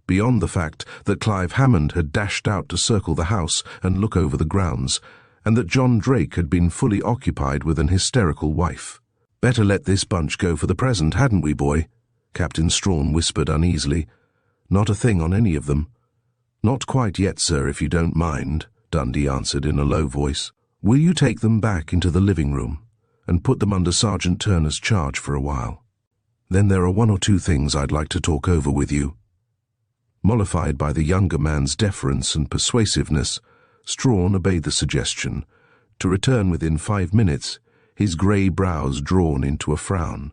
beyond the fact that Clive Hammond had dashed out to circle the house and look over the grounds, and that John Drake had been fully occupied with an hysterical wife. "Better let this bunch go for the present, hadn't we, boy?" Captain Strawn whispered uneasily. "Not a thing on any of them." "Not quite yet, sir, if you don't mind," Dundee answered in a low voice. "Will you take them back into the living room and put them under Sergeant Turner's charge for a while? Then there are 1 or 2 things I'd like to talk over with you." Mollified by the younger man's deference and persuasiveness, Strawn obeyed the suggestion, to return within 5 minutes, his grey brows drawn into a frown.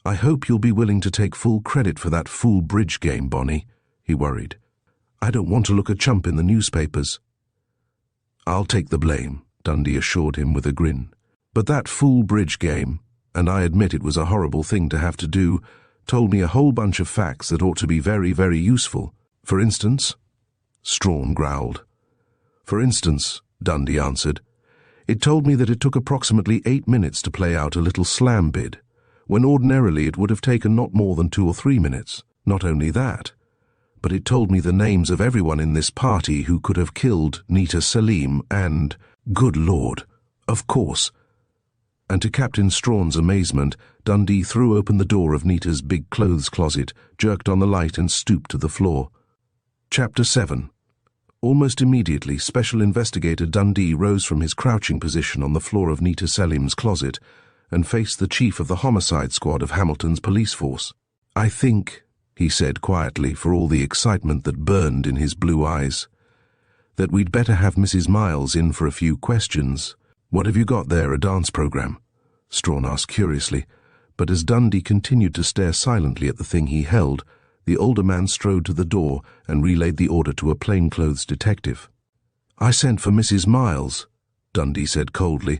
"I hope you'll be willing to take full credit for that fool bridge game, Bonnie," he worried. "I don't want to look a chump in the newspapers." "I'll take the blame," Dundee assured him with a grin. "But that fool bridge game, and I admit it was a horrible thing to have to do, told me a whole bunch of facts that ought to be very, very useful. For instance?" Strawn growled. "For instance," Dundee answered, "it told me that it took approximately 8 minutes to play out a little slam bid, when ordinarily it would have taken not more than 2 or 3 minutes. Not only that, but it told me the names of everyone in this party who could have killed Nita Salim and, good Lord, of course." And to Captain Strawn's amazement, Dundee threw open the door of Nita's big clothes closet, jerked on the light and stooped to the floor. Chapter 7. Almost immediately, Special Investigator Dundee rose from his crouching position on the floor of Nita Salim's closet and faced the chief of the homicide squad of Hamilton's police force. "I think," he said quietly for all the excitement that burned in his blue eyes, "that we'd better have Mrs. Miles in for a few questions." "What have you got there, a dance program?" Strawn asked curiously, but as Dundee continued to stare silently at the thing he held, the older man strode to the door and relayed the order to a plainclothes detective. "I sent for Mrs. Miles," Dundee said coldly,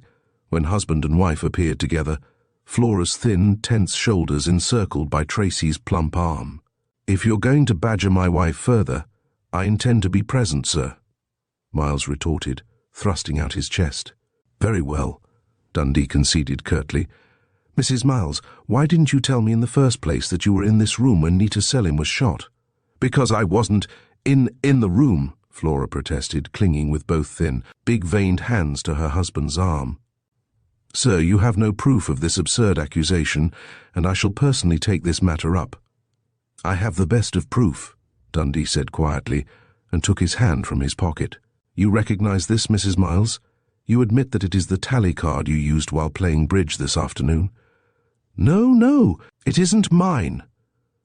when husband and wife appeared together, Flora's thin, tense shoulders encircled by Tracy's plump arm. "If you're going to badger my wife further, I intend to be present, sir," Miles retorted, thrusting out his chest. "Very well," Dundee conceded curtly. "Mrs. Miles, why didn't you tell me in the first place that you were in this room when Nita Salim was shot?" "Because I wasn't in the room," Flora protested, clinging with both thin, big-veined hands to her husband's arm. "Sir, you have no proof of this absurd accusation, and I shall personally take this matter up." "I have the best of proof," Dundee said quietly, and took his hand from his pocket. "You recognize this, Mrs. Miles? You admit that it is the tally card you used while playing bridge this afternoon?" No, it isn't mine,"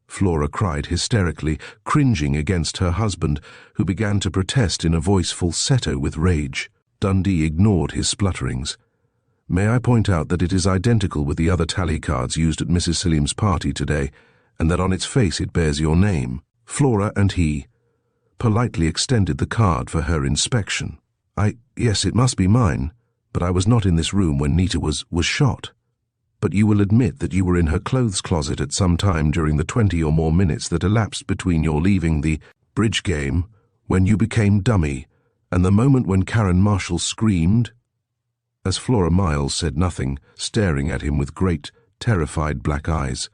Flora cried hysterically, cringing against her husband, who began to protest in a voice falsetto with rage. Dundee ignored his splutterings. "May I point out that it is identical with the other tally cards used at Mrs. Salim's party today, and that on its face it bears your name?" Flora and he politely extended the card for her inspection. Yes, it must be mine," But I was not in this room when Nita was shot. But you will admit that you were in her clothes closet at some time during the 20 or more minutes that elapsed between your leaving the bridge game, when you became dummy, and the moment when Karen Marshall screamed. As Flora Miles said nothing, staring at him with great, terrified black eyes,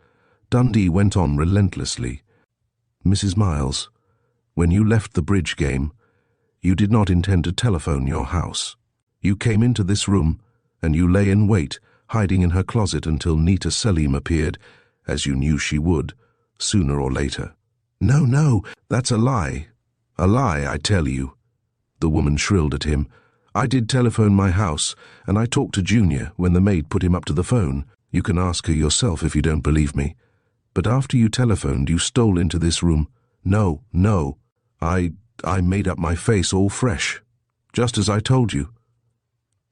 Dundee went on relentlessly. Mrs. Miles, when you left the bridge game, you did not intend to telephone your house. You came into this room, and you lay in wait, hiding in her closet until Nita Selim appeared, as you knew she would, sooner or later. No, that's a lie. A lie, I tell you. The woman shrilled at him. I did telephone my house, and I talked to Junior when the maid put him up to the phone. You can ask her yourself if you don't believe me. But after you telephoned, you stole into this room. No. I made up my face all fresh, just as I told you.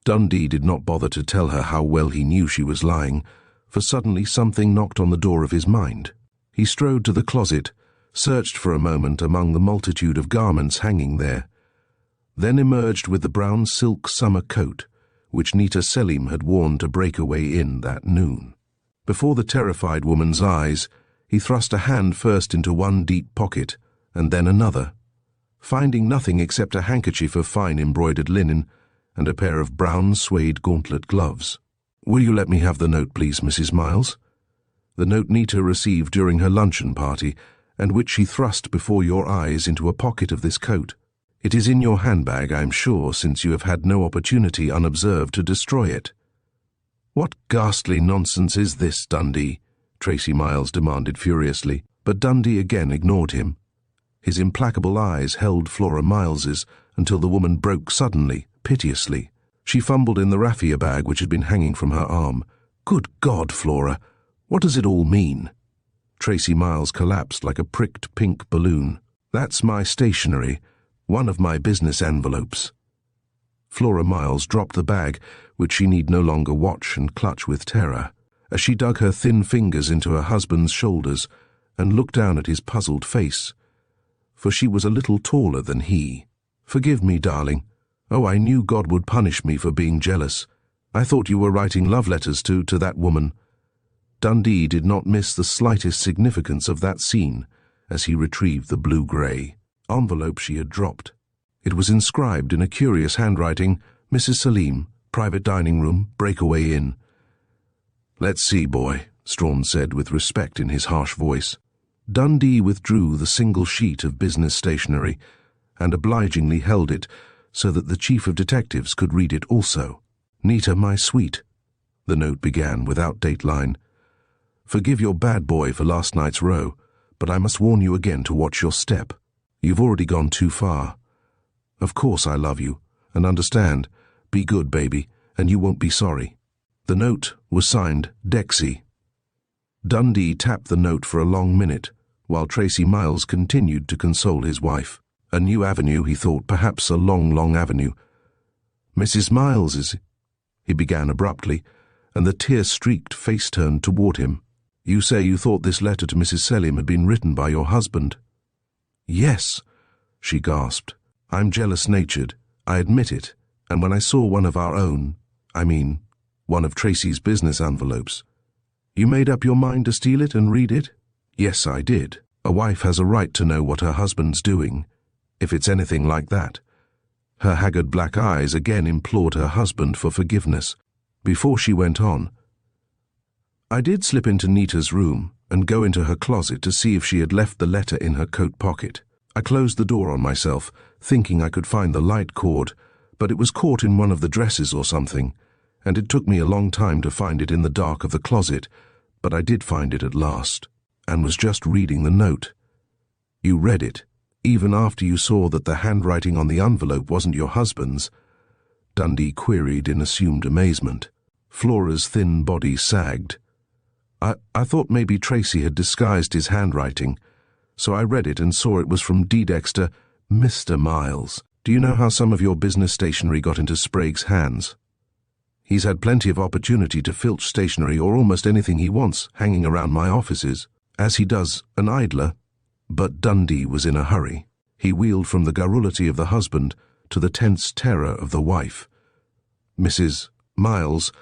Dundee did not bother to tell her how well he knew she was lying, for suddenly something knocked on the door of his mind. He strode to the closet, searched for a moment among the multitude of garments hanging there, then emerged with the brown silk summer coat, which Nita Selim had worn to break away in that noon. Before the terrified woman's eyes, he thrust a hand first into one deep pocket, and then another. Finding nothing except a handkerchief of fine embroidered linen and a pair of brown suede gauntlet gloves. Will you let me have the note, please, Mrs. Miles? The note Nita received during her luncheon party, and which she thrust before your eyes into a pocket of this coat. It is in your handbag, I am sure, since you have had no opportunity unobserved to destroy it. What ghastly nonsense is this, Dundee? Tracy Miles demanded furiously, but Dundee again ignored him. His implacable eyes held Flora Miles's until the woman broke suddenly, piteously. She fumbled in the raffia bag which had been hanging from her arm. Good God, Flora, what does it all mean? Tracy Miles collapsed like a pricked pink balloon. That's my stationery, one of my business envelopes. Flora Miles dropped the bag, which she need no longer watch and clutch with terror, as she dug her thin fingers into her husband's shoulders and looked down at his puzzled face, for she was a little taller than he. Forgive me, darling. Oh, I knew God would punish me for being jealous. I thought you were writing love letters to that woman. Dundee did not miss the slightest significance of that scene as he retrieved the blue-grey envelope she had dropped. It was inscribed in a curious handwriting, Mrs. Selim, private dining room, breakaway inn. Let's see, boy, Strawn said with respect in his harsh voice. Dundee withdrew the single sheet of business stationery and obligingly held it so that the chief of detectives could read it also. Nita, my sweet, the note began without dateline. Forgive your bad boy for last night's row, but I must warn you again to watch your step. You've already gone too far. Of course I love you, and understand. Be good, baby, and you won't be sorry. The note was signed Dexy. Dundee tapped the note for a long minute, while Tracy Miles continued to console his wife. A new avenue, he thought, perhaps a long, long avenue. Mrs. Miles, he began abruptly, and the tear-streaked face turned toward him. You say you thought this letter to Mrs. Selim had been written by your husband? Yes, she gasped. I'm jealous-natured, I admit it, and when I saw one of our own, one of Tracy's business envelopes. You made up your mind to steal it and read it? Yes, I did. A wife has a right to know what her husband's doing, if it's anything like that. Her haggard black eyes again implored her husband for forgiveness. Before she went on, I did slip into Nita's room and go into her closet to see if she had left the letter in her coat pocket. I closed the door on myself, thinking I could find the light cord, but it was caught in one of the dresses or something, and it took me a long time to find it in the dark of the closet, but I did find it at last, and was just reading the note. You read it, even after you saw that the handwriting on the envelope wasn't your husband's? Dundee queried in assumed amazement. Flora's thin body sagged. I thought maybe Tracy had disguised his handwriting, so I read it and saw it was from D. Dexter, Mr. Miles. Do you know how some of your business stationery got into Sprague's hands? He's had plenty of opportunity to filch stationery or almost anything he wants hanging around my offices, as he does an idler. But Dundee was in a hurry. He wheeled from the garrulity of the husband to the tense terror of the wife. Mrs. Miles,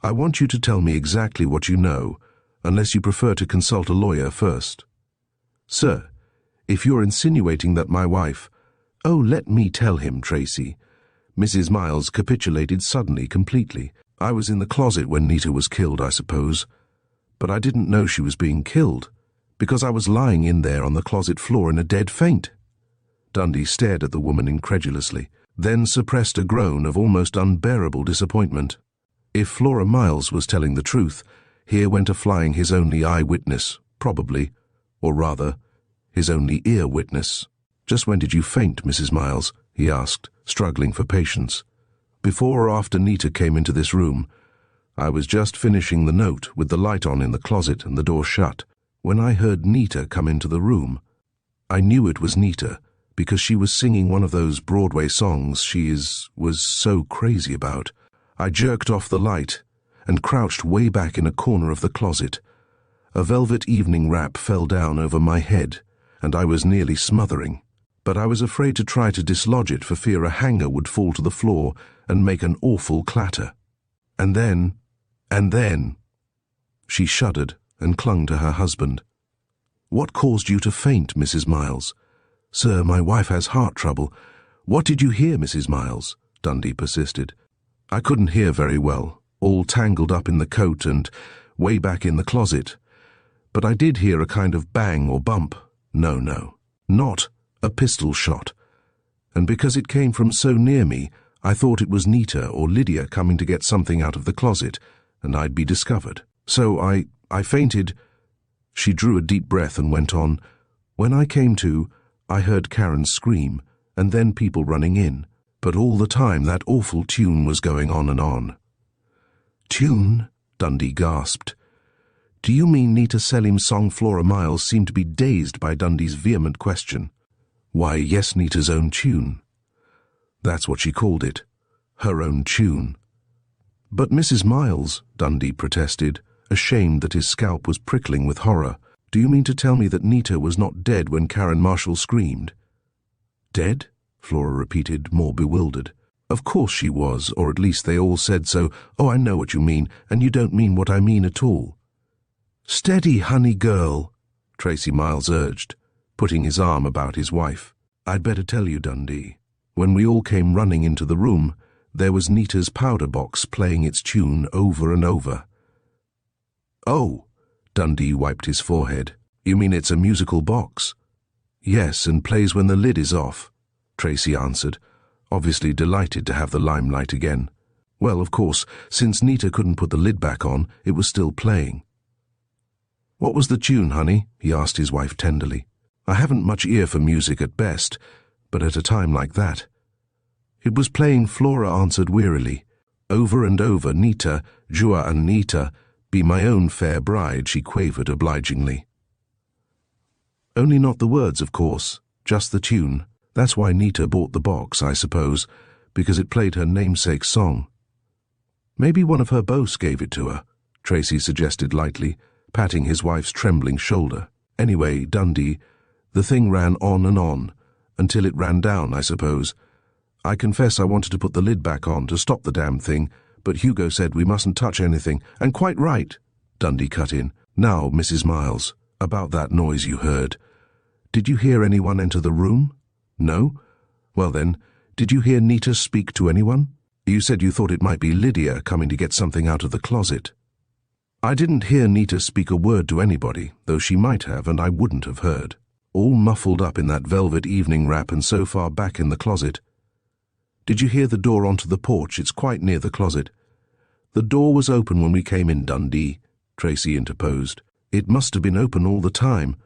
I want you to tell me exactly what you know, unless you prefer to consult a lawyer first. Sir, if you're insinuating that my wife— Oh, let me tell him, Tracy. Mrs. Miles capitulated suddenly, completely. I was in the closet when Nita was killed, I suppose. But I didn't know she was being killed, because I was lying in there on the closet floor in a dead faint. Dundee stared at the woman incredulously, then suppressed a groan of almost unbearable disappointment. If Flora Miles was telling the truth, here went a flying his only eyewitness, probably, or rather, his only ear witness. Just when did you faint, Mrs. Miles? He asked, struggling for patience. Before or after Nita came into this room? I was just finishing the note with the light on in the closet and the door shut, when I heard Nita come into the room. I knew it was Nita, because she was singing one of those Broadway songs was so crazy about. I jerked off the light and crouched way back in a corner of the closet. A velvet evening wrap fell down over my head, and I was nearly smothering. But I was afraid to try to dislodge it for fear a hanger would fall to the floor and make an awful clatter. And then— She shuddered and clung to her husband. What caused you to faint, Mrs. Miles? Sir, my wife has heart trouble. What did you hear, Mrs. Miles? Dundee persisted. I couldn't hear very well, all tangled up in the coat and way back in the closet. But I did hear a kind of bang or bump. No, not a pistol shot. And because it came from so near me, I thought it was Nita or Lydia coming to get something out of the closet, and I'd be discovered. So I fainted. She drew a deep breath and went on. When I came to, I heard Karen scream, and then people running in. But all the time that awful tune was going on and on. Tune? Dundee gasped. Do you mean Nita Selim's song Flora Miles seemed to be dazed by Dundee's vehement question? Why, yes, Nita's own tune. That's what she called it. Her own tune. But Mrs. Miles, Dundee protested, ashamed that his scalp was prickling with horror. Do you mean to tell me that Nita was not dead when Karen Marshall screamed? Dead? Flora repeated, more bewildered. Of course she was, or at least they all said so. Oh, I know what you mean, and you don't mean what I mean at all. Steady, honey girl, Tracy Miles urged, putting his arm about his wife. I'd better tell you, Dundee. When we all came running into the room, there was Nita's powder box playing its tune over and over. Oh, Dundee wiped his forehead. You mean it's a musical box? Yes, and plays when the lid is off, Tracy answered, obviously delighted to have the limelight again. Well, of course, since Nita couldn't put the lid back on, it was still playing. What was the tune, honey? He asked his wife tenderly. I haven't much ear for music at best, but at a time like that. It was playing, Flora answered wearily. Over and over, Nita, Jua and Nita, be my own fair bride, she quavered obligingly. Only not the words, of course, just the tune. That's why Nita bought the box, I suppose, because it played her namesake's song. Maybe one of her boss gave it to her, Tracy suggested lightly, patting his wife's trembling shoulder. Anyway, Dundee, the thing ran on and on, until it ran down, I suppose. I confess I wanted to put the lid back on to stop the damn thing, but Hugo said we mustn't touch anything, and quite right, Dundee cut in. Now, Mrs. Miles, about that noise you heard. Did you hear anyone enter the room? No? Well then, did you hear Nita speak to anyone? You said you thought it might be Lydia coming to get something out of the closet. I didn't hear Nita speak a word to anybody, though she might have, and I wouldn't have heard. All muffled up in that velvet evening wrap and so far back in the closet. Did you hear the door onto the porch? It's quite near the closet. The door was open when we came in, Dundee, Tracy interposed. It must have been open all the time.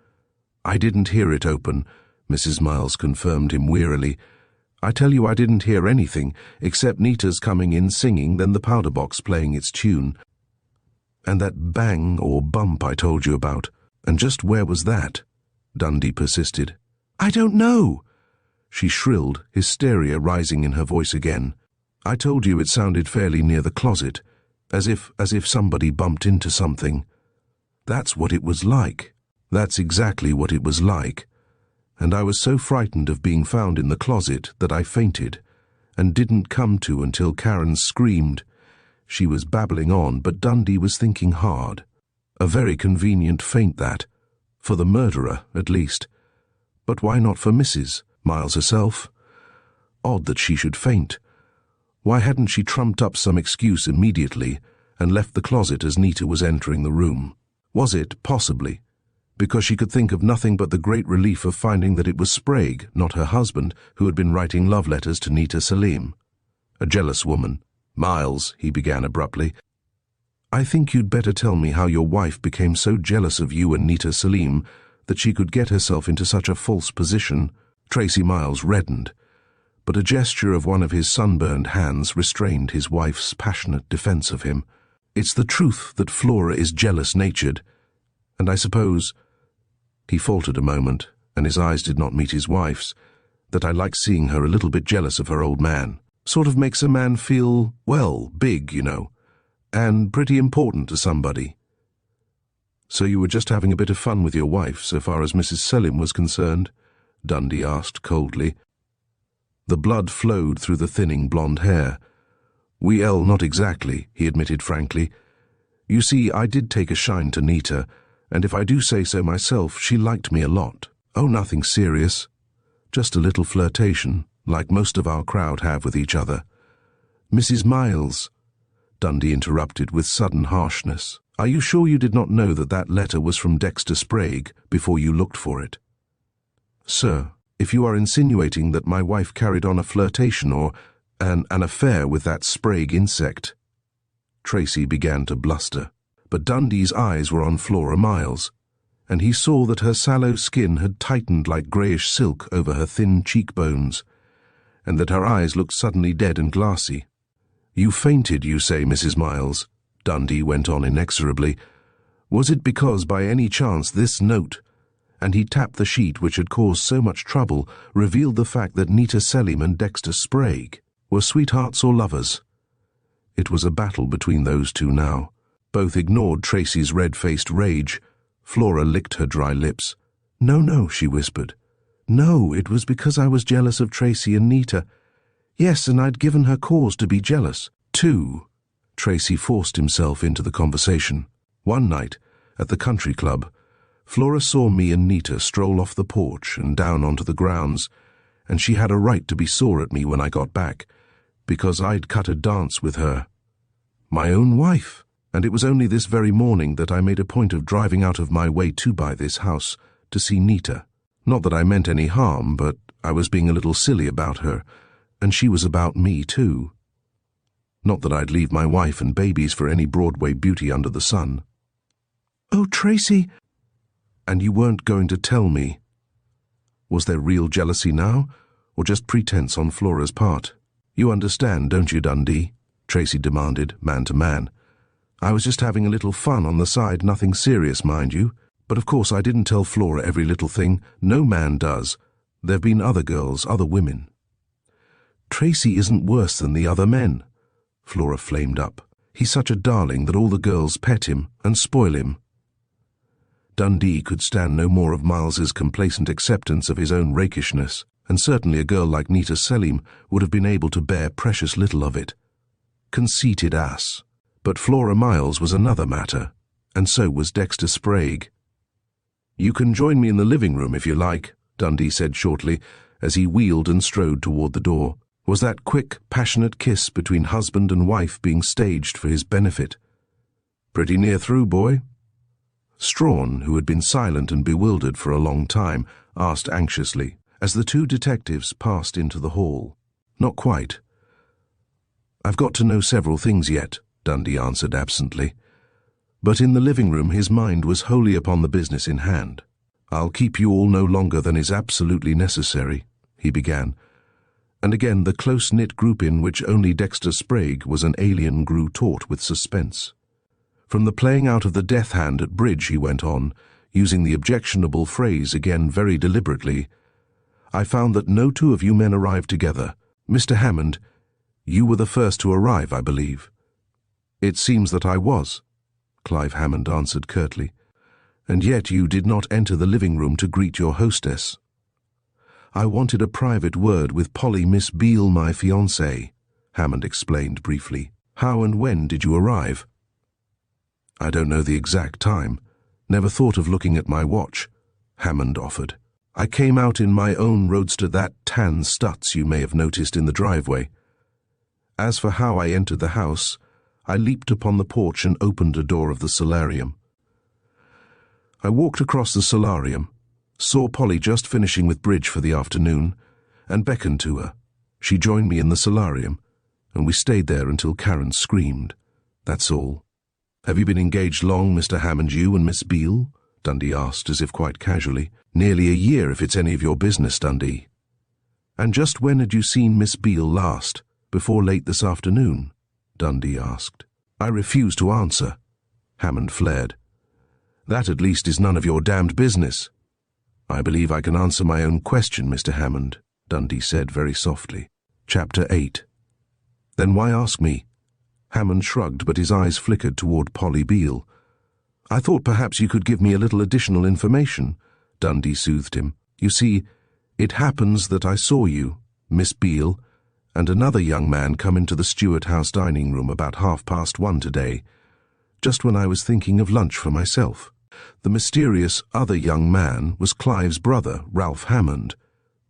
I didn't hear it open, Mrs. Miles confirmed him wearily. I tell you I didn't hear anything, except Nita's coming in singing, then the powder box playing its tune. And that bang or bump I told you about. And just where was that? Dundee persisted. I don't know, she shrilled, hysteria rising in her voice again. I told you it sounded fairly near the closet, as if somebody bumped into something. That's what it was like. That's exactly what it was like. And I was so frightened of being found in the closet that I fainted, and didn't come to until Karen screamed. She was babbling on, but Dundee was thinking hard. A very convenient feint that, for the murderer at least. But why not for Mrs. Miles herself? Odd that she should faint. Why hadn't she trumped up some excuse immediately and left the closet as Nita was entering the room? Was it, possibly, because she could think of nothing but the great relief of finding that it was Sprague, not her husband, who had been writing love letters to Nita Selim? A jealous woman. "Miles," he began abruptly, "I think you'd better tell me how your wife became so jealous of you and Nita Selim that she could get herself into such a false position." Tracy Miles reddened, but a gesture of one of his sunburned hands restrained his wife's passionate defense of him. "It's the truth that Flora is jealous-natured, and I suppose—" He faltered a moment, and his eyes did not meet his wife's, "that I like seeing her a little bit jealous of her old man. Sort of makes a man feel, well, big, you know, and pretty important to somebody." "So you were just having a bit of fun with your wife, so far as Mrs. Selim was concerned?" Dundee asked coldly. The blood flowed through the thinning blonde hair. "Well, not exactly," he admitted frankly. "You see, I did take a shine to Nita, and if I do say so myself, she liked me a lot. Oh, nothing serious. Just a little flirtation, like most of our crowd have with each other." "Mrs. Miles," Dundee interrupted with sudden harshness, "are you sure you did not know that that letter was from Dexter Sprague before you looked for it?" "Sir, if you are insinuating that my wife carried on a flirtation or an affair with that Sprague insect—" Tracy began to bluster, but Dundee's eyes were on Flora Miles, and he saw that her sallow skin had tightened like greyish silk over her thin cheekbones, and that her eyes looked suddenly dead and glassy. "You fainted, you say, Mrs. Miles," Dundee went on inexorably. "Was it because, by any chance, this note—" and he tapped the sheet which had caused so much trouble, revealed the fact that Nita Selim and Dexter Sprague were sweethearts or lovers? It was a battle between those two now. Both ignored Tracy's red-faced rage. Flora licked her dry lips. No, she whispered. "No, it was because I was jealous of Tracy and Nita. Yes, and I'd given her cause to be jealous, too." Tracy forced himself into the conversation. "One night, at the country club, Flora saw me and Nita stroll off the porch and down onto the grounds, and she had a right to be sore at me when I got back, because I'd cut a dance with her. My own wife, and it was only this very morning that I made a point of driving out of my way to buy this house, to see Nita. Not that I meant any harm, but I was being a little silly about her, and she was about me too. Not that I'd leave my wife and babies for any Broadway beauty under the sun." "Oh, Tracy—" "And you weren't going to tell me. Was there real jealousy now, or just pretense on Flora's part? You understand, don't you, Dundee?" Tracy demanded, man to man. "I was just having a little fun on the side, nothing serious, mind you. But of course I didn't tell Flora every little thing. No man does. There've been other girls, other women." "Tracy isn't worse than the other men," Flora flamed up. "He's such a darling that all the girls pet him and spoil him." Dundee could stand no more of Miles's complacent acceptance of his own rakishness, and certainly a girl like Nita Selim would have been able to bear precious little of it. Conceited ass. But Flora Miles was another matter, and so was Dexter Sprague. "You can join me in the living room if you like," Dundee said shortly, as he wheeled and strode toward the door. Was that quick, passionate kiss between husband and wife being staged for his benefit? "Pretty near through, boy." Strawn, who had been silent and bewildered for a long time, asked anxiously, as the two detectives passed into the hall. "Not quite. I've got to know several things yet," Dundee answered absently. But in the living room his mind was wholly upon the business in hand. "I'll keep you all no longer than is absolutely necessary," he began. And again the close-knit group in which only Dexter Sprague was an alien grew taut with suspense. "From the playing out of the death hand at bridge," he went on, using the objectionable phrase again very deliberately, "I found that no two of you men arrived together. Mr. Hammond, you were the first to arrive, I believe." "It seems that I was," Clive Hammond answered curtly. "And yet you did not enter the living room to greet your hostess." I wanted a private word with Polly Miss Beale, my fiancée, Hammond explained briefly. How and when did you arrive? I don't know the exact time. Never thought of looking at my watch, Hammond offered. I came out in my own roadster, that tan Stutz you may have noticed in the driveway. As for how I entered the house, I leaped upon the porch and opened a door of the solarium. I walked across the solarium, saw Polly just finishing with bridge for the afternoon, and beckoned to her. She joined me in the solarium, and we stayed there until Karen screamed. That's all. Have you been engaged long, Mr. Hammond, you and Miss Beale? Dundee asked, as if quite casually. Nearly a year, if it's any of your business, Dundee. And just when had you seen Miss Beale last? Before late this afternoon? Dundee asked. I refuse to answer. Hammond flared. That at least is none of your damned business. I believe I can answer my own question, Mr. Hammond, Dundee said very softly. Chapter 8. Then why ask me? Hammond shrugged, but his eyes flickered toward Polly Beale. I thought perhaps you could give me a little additional information, Dundee soothed him. You see, it happens that I saw you, Miss Beale, and another young man come into the Stewart House dining room about 1:30 today, just when I was thinking of lunch for myself. The mysterious other young man was Clive's brother, Ralph Hammond.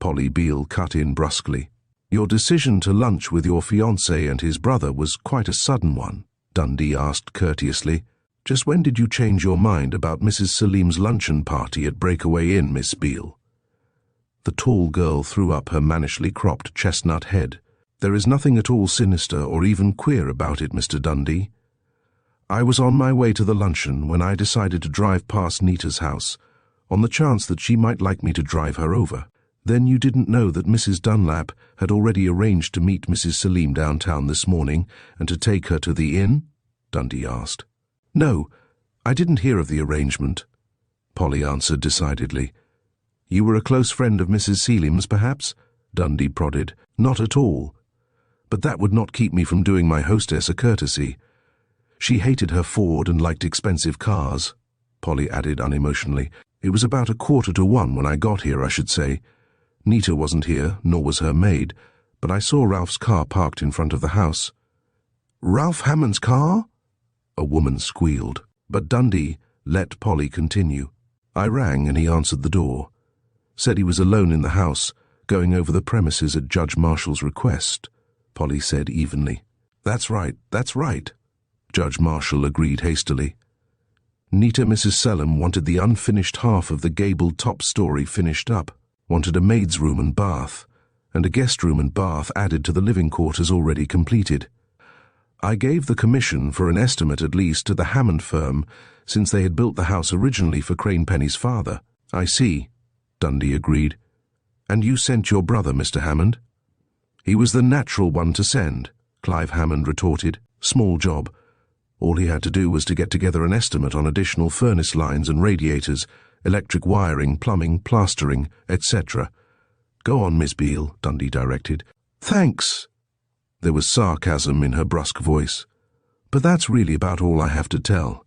Polly Beale cut in brusquely. Your decision to lunch with your fiancé and his brother was quite a sudden one, Dundee asked courteously. Just when did you change your mind about Mrs. Selim's luncheon party at Breakaway Inn, Miss Beale? The tall girl threw up her mannishly cropped chestnut head. There is nothing at all sinister or even queer about it, Mr. Dundee. I was on my way to the luncheon when I decided to drive past Nita's house, on the chance that she might like me to drive her over. Then you didn't know that Mrs. Dunlap had already arranged to meet Mrs. Selim downtown this morning and to take her to the inn? Dundee asked. No, I didn't hear of the arrangement, Polly answered decidedly. You were a close friend of Mrs. Selim's, perhaps? Dundee prodded. Not at all. But that would not keep me from doing my hostess a courtesy. She hated her Ford and liked expensive cars, Polly added unemotionally. It was about 1:15 when I got here, I should say. Nita wasn't here, nor was her maid, but I saw Ralph's car parked in front of the house. Ralph Hammond's car? A woman squealed, but Dundee let Polly continue. I rang and he answered the door. Said he was alone in the house, going over the premises at Judge Marshall's request, Polly said evenly. That's right, Judge Marshall agreed hastily. Nita Mrs. Selim wanted the unfinished half of the gabled top story finished up, wanted a maid's room and bath, and a guest room and bath added to the living quarters already completed. I gave the commission for an estimate at least to the Hammond firm, since they had built the house originally for Crane Penny's father. I see, Dundee agreed. And you sent your brother, Mr. Hammond? He was the natural one to send, Clive Hammond retorted. Small job. All he had to do was to get together an estimate on additional furnace lines and radiators, electric wiring, plumbing, plastering, etc. Go on, Miss Beale, Dundee directed. Thanks. There was sarcasm in her brusque voice. But that's really about all I have to tell.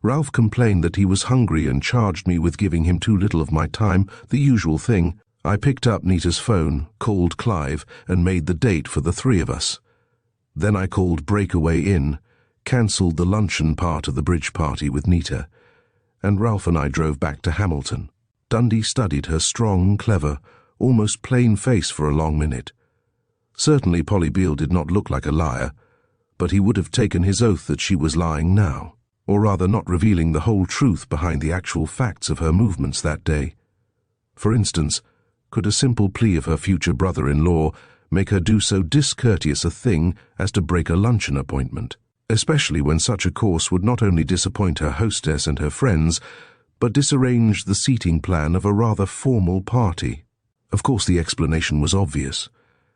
Ralph complained that he was hungry and charged me with giving him too little of my time, the usual thing. I picked up Nita's phone, called Clive, and made the date for the three of us. Then I called Breakaway Inn, cancelled the luncheon part of the bridge party with Nita, and Ralph and I drove back to Hamilton. Dundee studied her strong, clever, almost plain face for a long minute. Certainly Polly Beale did not look like a liar, but he would have taken his oath that she was lying now, or rather not revealing the whole truth behind the actual facts of her movements that day. For instance, could a simple plea of her future brother-in-law make her do so discourteous a thing as to break a luncheon appointment, especially when such a course would not only disappoint her hostess and her friends, but disarrange the seating plan of a rather formal party? Of course the explanation was obvious.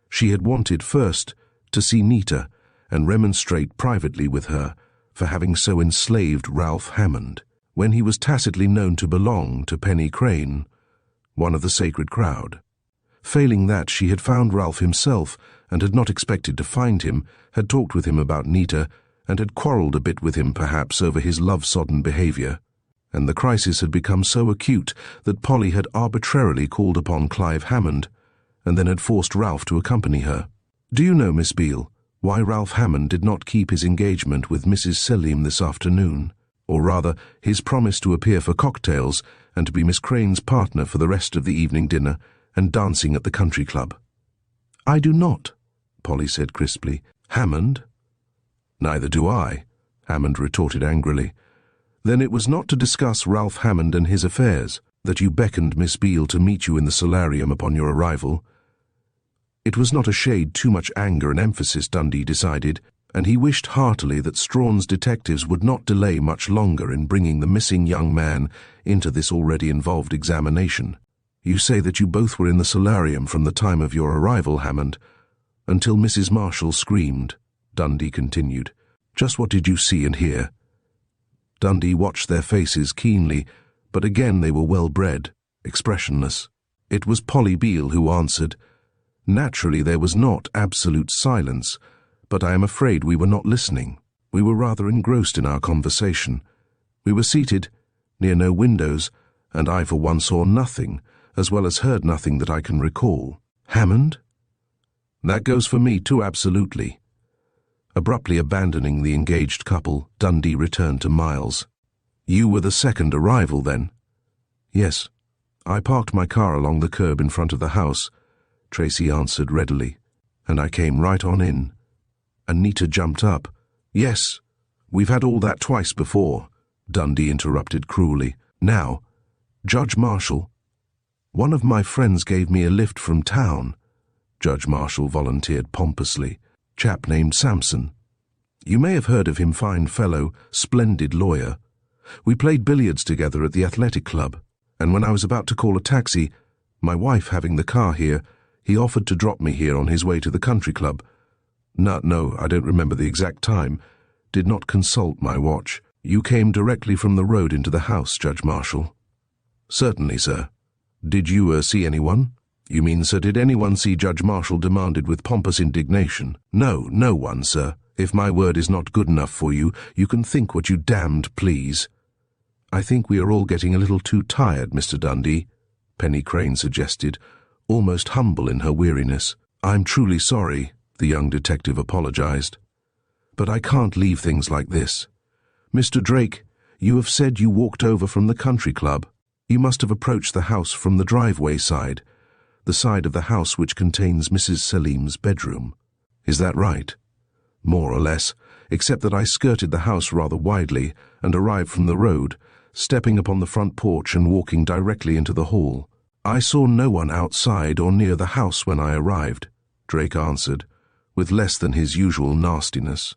She had wanted first to see Nita and remonstrate privately with her for having so enslaved Ralph Hammond, when he was tacitly known to belong to Penny Crane, one of the sacred crowd. Failing that, she had found Ralph himself and had not expected to find him, had talked with him about Nita, and had quarrelled a bit with him perhaps over his love-sodden behaviour. and the crisis had become so acute that Polly had arbitrarily called upon Clive Hammond, and then had forced Ralph to accompany her. "Do you know, Miss Beale, why Ralph Hammond did not keep his engagement with Mrs. Selim this afternoon? Or rather, his promise to appear for cocktails and to be Miss Crane's partner for the rest of the evening dinner and dancing at the country club?" "I do not," Polly said crisply. "Hammond?" "Neither do I," Hammond retorted angrily. "Then it was not to discuss Ralph Hammond and his affairs that you beckoned Miss Beale to meet you in the solarium upon your arrival?" It was not a shade too much anger and emphasis, Dundee decided, and he wished heartily that Strawn's detectives would not delay much longer in bringing the missing young man into this already involved examination. "You say that you both were in the solarium from the time of your arrival, Hammond, until Mrs. Marshall screamed," Dundee continued. "Just what did you see and hear?" Dundee watched their faces keenly, but again they were well-bred, expressionless. It was Polly Beale who answered. "Naturally there was not absolute silence, but I am afraid we were not listening. We were rather engrossed in our conversation. We were seated near no windows, and I for one saw nothing, as well as heard nothing that I can recall." "Hammond?" "That goes for me too, absolutely." Abruptly abandoning the engaged couple, Dundee returned to Miles. "You were the second arrival, then?" "Yes. I parked my car along the curb in front of the house," Tracy answered readily, "and I came right on in." Anita jumped up. "Yes, we've had all that twice before," Dundee interrupted cruelly. "Now, Judge Marshall—" "One of my friends gave me a lift from town," Judge Marshall volunteered pompously. "Chap named Sampson. You may have heard of him, fine fellow, splendid lawyer. We played billiards together at the athletic club, and when I was about to call a taxi, my wife having the car here, he offered to drop me here on his way to the country club. No, I don't remember the exact time. Did not consult my watch. You came directly from the road into the house, Judge Marshall." "Certainly, sir. Did you see anyone?" "You mean, sir, did anyone see?" Judge Marshall demanded with pompous indignation. "No, no one, sir. If my word is not good enough for you, you can think what you damned please." "I think we are all getting a little too tired, Mr. Dundee," Penny Crane suggested, almost humble in her weariness. "I'm truly sorry," the young detective apologized. "But I can't leave things like this. Mr. Drake, you have said you walked over from the country club. You must have approached the house from the driveway side, the side of the house which contains Mrs. Selim's bedroom. Is that right?" "More or less, except that I skirted the house rather widely and arrived from the road, stepping upon the front porch and walking directly into the hall. I saw no one outside or near the house when I arrived," Drake answered, with less than his usual nastiness.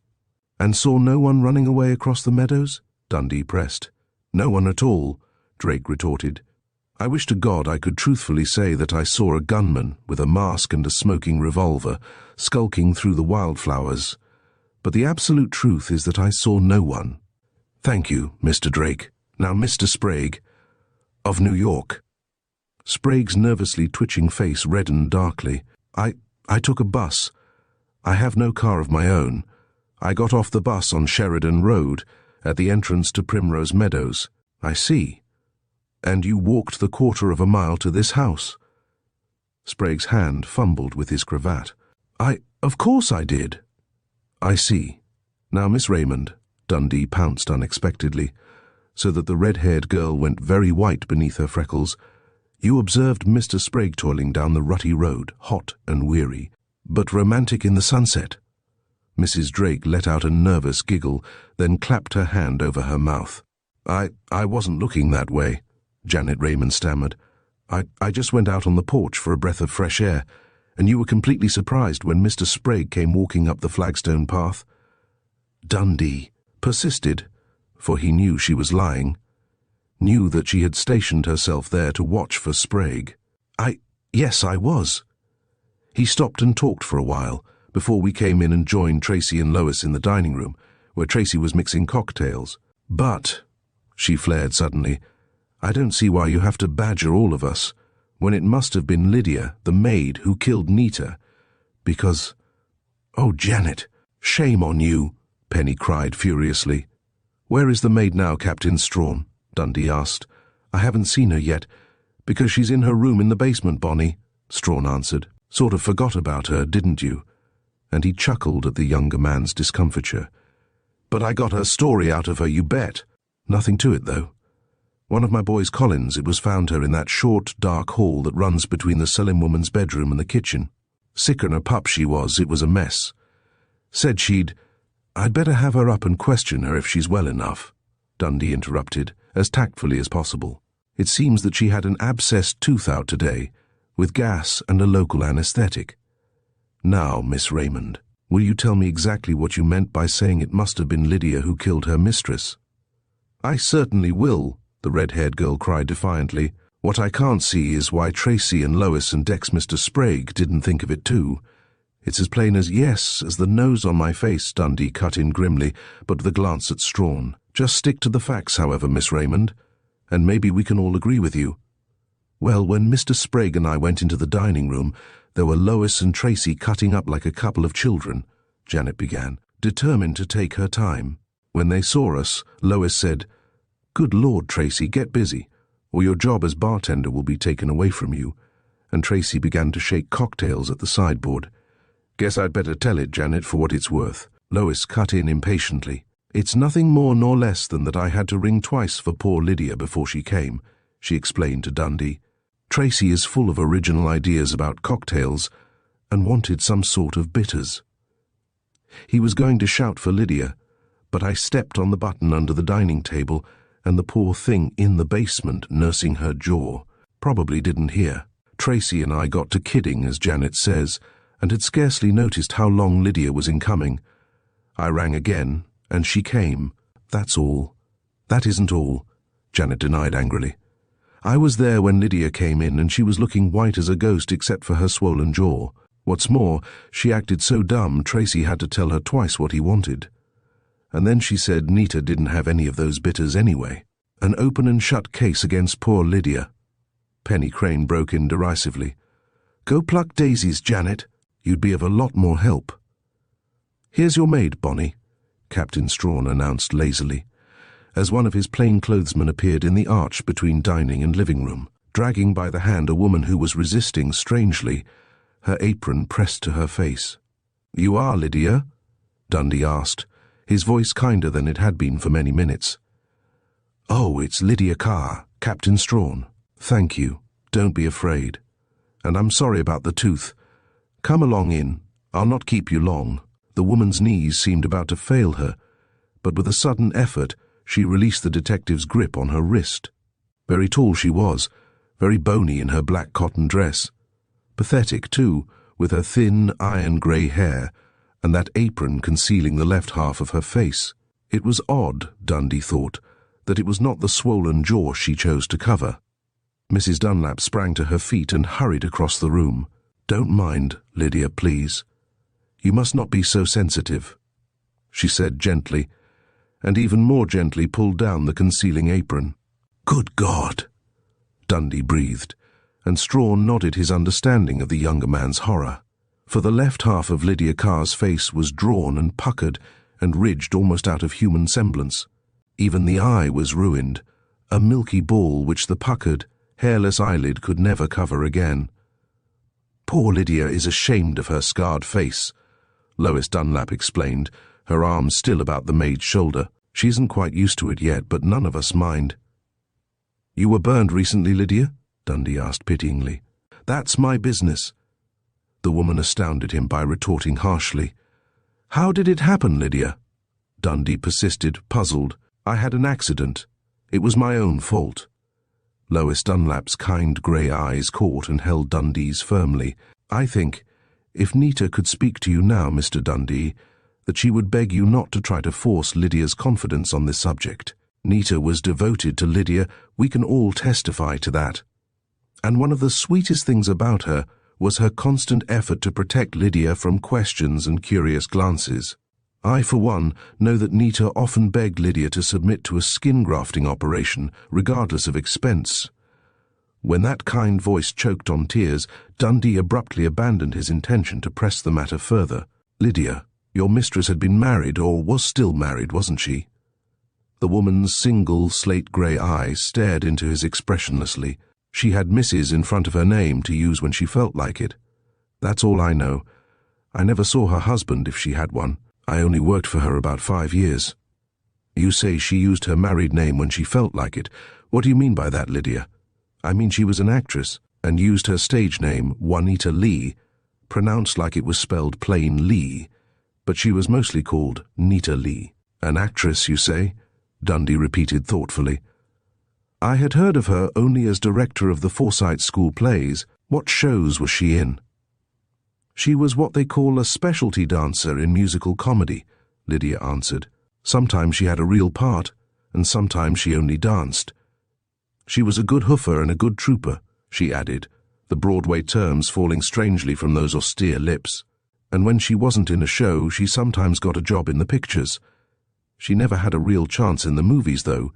"And saw no one running away across the meadows?" Dundee pressed. "No one at all," Drake retorted. "I wish to God I could truthfully say that I saw a gunman with a mask and a smoking revolver skulking through the wildflowers, but the absolute truth is that I saw no one." "Thank you, Mr. Drake. Now, Mr. Sprague, of New York." Sprague's nervously twitching face reddened darkly. I took a bus. I have no car of my own. I got off the bus on Sheridan Road, at the entrance to Primrose Meadows." "I see. And you walked the quarter of a mile to this house?" Sprague's hand fumbled with his cravat. Of course I did." "I see. Now, Miss Raymond," Dundee pounced unexpectedly, so that the red-haired girl went very white beneath her freckles, "you observed Mr. Sprague toiling down the rutty road, hot and weary, but romantic in the sunset." Mrs. Drake let out a nervous giggle, then clapped her hand over her mouth. I wasn't looking that way," Janet Raymond stammered. I just went out on the porch for a breath of fresh air, and you were completely surprised when Mr. Sprague came walking up the flagstone path." Dundee persisted, for he knew she was lying, knew that she had stationed herself there to watch for Sprague. Yes, I was." He stopped and talked for a while, before we came in and joined Tracy and Lois in the dining room, where Tracy was mixing cocktails. "But," she flared suddenly, "I don't see why you have to badger all of us, when it must have been Lydia, the maid, who killed Nita. Because—" "Oh, Janet, shame on you," Penny cried furiously. "Where is the maid now, Captain Strawn?" Dundee asked. I haven't seen her yet. Because she's in her room in the basement, Bonnie, Strawn answered. Sort of forgot about her, didn't you? And he chuckled at the younger man's discomfiture. But I got her story out of her, you bet. Nothing to it, though. One of my boys, Collins, it was found her in that short, dark hall that runs between the Selim woman's bedroom and the kitchen. Sicker'n a pup she was, it was a mess. Said I'd better have her up and question her if she's well enough, Dundee interrupted, as tactfully as possible. It seems that she had an abscessed tooth out today, with gas and a local anesthetic. Now, Miss Raymond, will you tell me exactly what you meant by saying it must have been Lydia who killed her mistress? I certainly will, the red-haired girl cried defiantly. What I can't see is why Tracy and Lois and Dexter Sprague didn't think of it too. It's as plain as yes as the nose on my face, Dundee cut in grimly, but with a glance at Strawn. Just stick to the facts, however, Miss Raymond, and maybe we can all agree with you. Well, when Mr. Sprague and I went into the dining room, there were Lois and Tracy cutting up like a couple of children, Janet began, determined to take her time. When they saw us, Lois said, Good Lord, Tracy, get busy, or your job as bartender will be taken away from you, and Tracy began to shake cocktails at the sideboard. Guess I'd better tell it, Janet, for what it's worth. Lois cut in impatiently. It's nothing more nor less than that I had to ring twice for poor Lydia before she came, she explained to Dundee. Tracy is full of original ideas about cocktails and wanted some sort of bitters. He was going to shout for Lydia, but I stepped on the button under the dining table, and the poor thing in the basement nursing her jaw probably didn't hear. Tracy and I got to kidding, as Janet says, and had scarcely noticed how long Lydia was in coming. I rang again, and she came. That's all. That isn't all, Janet denied angrily. I was there when Lydia came in, and she was looking white as a ghost except for her swollen jaw. What's more, she acted so dumb Tracy had to tell her twice what he wanted. And then she said Nita didn't have any of those bitters anyway. An open and shut case against poor Lydia. Penny Crane broke in derisively. Go pluck daisies, Janet. You'd be of a lot more help. Here's your maid, Bonnie, Captain Strawn announced lazily, as one of his plainclothesmen appeared in the arch between dining and living room, dragging by the hand a woman who was resisting strangely, her apron pressed to her face. You are Lydia? Dundee asked, his voice kinder than it had been for many minutes. Oh, it's Lydia Carr, Captain Strawn. Thank you. Don't be afraid. And I'm sorry about the tooth. Come along in. I'll not keep you long. The woman's knees seemed about to fail her, but with a sudden effort she released the detective's grip on her wrist. Very tall she was, very bony in her black cotton dress. Pathetic, too, with her thin, iron-grey hair and that apron concealing the left half of her face. It was odd, Dundee thought, that it was not the swollen jaw she chose to cover. Mrs. Dunlap sprang to her feet and hurried across the room. Don't mind, Lydia, please. You must not be so sensitive, she said gently, and even more gently pulled down the concealing apron. Good God, Dundee breathed, and Strawn nodded his understanding of the younger man's horror. For the left half of Lydia Carr's face was drawn and puckered and ridged almost out of human semblance. Even the eye was ruined, a milky ball which the puckered, hairless eyelid could never cover again. Poor Lydia is ashamed of her scarred face, Lois Dunlap explained, her arm still about the maid's shoulder. She isn't quite used to it yet, but none of us mind. You were burned recently, Lydia? Dundee asked pityingly. That's my business. The woman astounded him by retorting harshly. How did it happen, Lydia? Dundee persisted, puzzled. I had an accident. It was my own fault. Lois Dunlap's kind grey eyes caught and held Dundee's firmly. I think, if Nita could speak to you now, Mr. Dundee, that she would beg you not to try to force Lydia's confidence on this subject. Nita was devoted to Lydia, we can all testify to that. And one of the sweetest things about her was her constant effort to protect Lydia from questions and curious glances. I, for one, know that Nita often begged Lydia to submit to a skin grafting operation, regardless of expense. When that kind voice choked on tears, Dundee abruptly abandoned his intention to press the matter further. Lydia, your mistress had been married, or was still married, wasn't she? The woman's single slate-grey eye stared into his expressionlessly. She had Mrs. in front of her name to use when she felt like it. That's all I know. I never saw her husband if she had one. I only worked for her about 5 years. You say she used her married name when she felt like it. What do you mean by that, Lydia? I mean she was an actress and used her stage name, Juanita Lee, pronounced like it was spelled plain Lee, but she was mostly called Nita Lee. An actress, you say? Dundee repeated thoughtfully. I had heard of her only as director of the Forsyte School plays. What shows was she in? She was what they call a specialty dancer in musical comedy, Lydia answered. Sometimes she had a real part, and sometimes she only danced. She was a good hoofer and a good trooper, she added, the Broadway terms falling strangely from those austere lips. And when she wasn't in a show, she sometimes got a job in the pictures. She never had a real chance in the movies, though,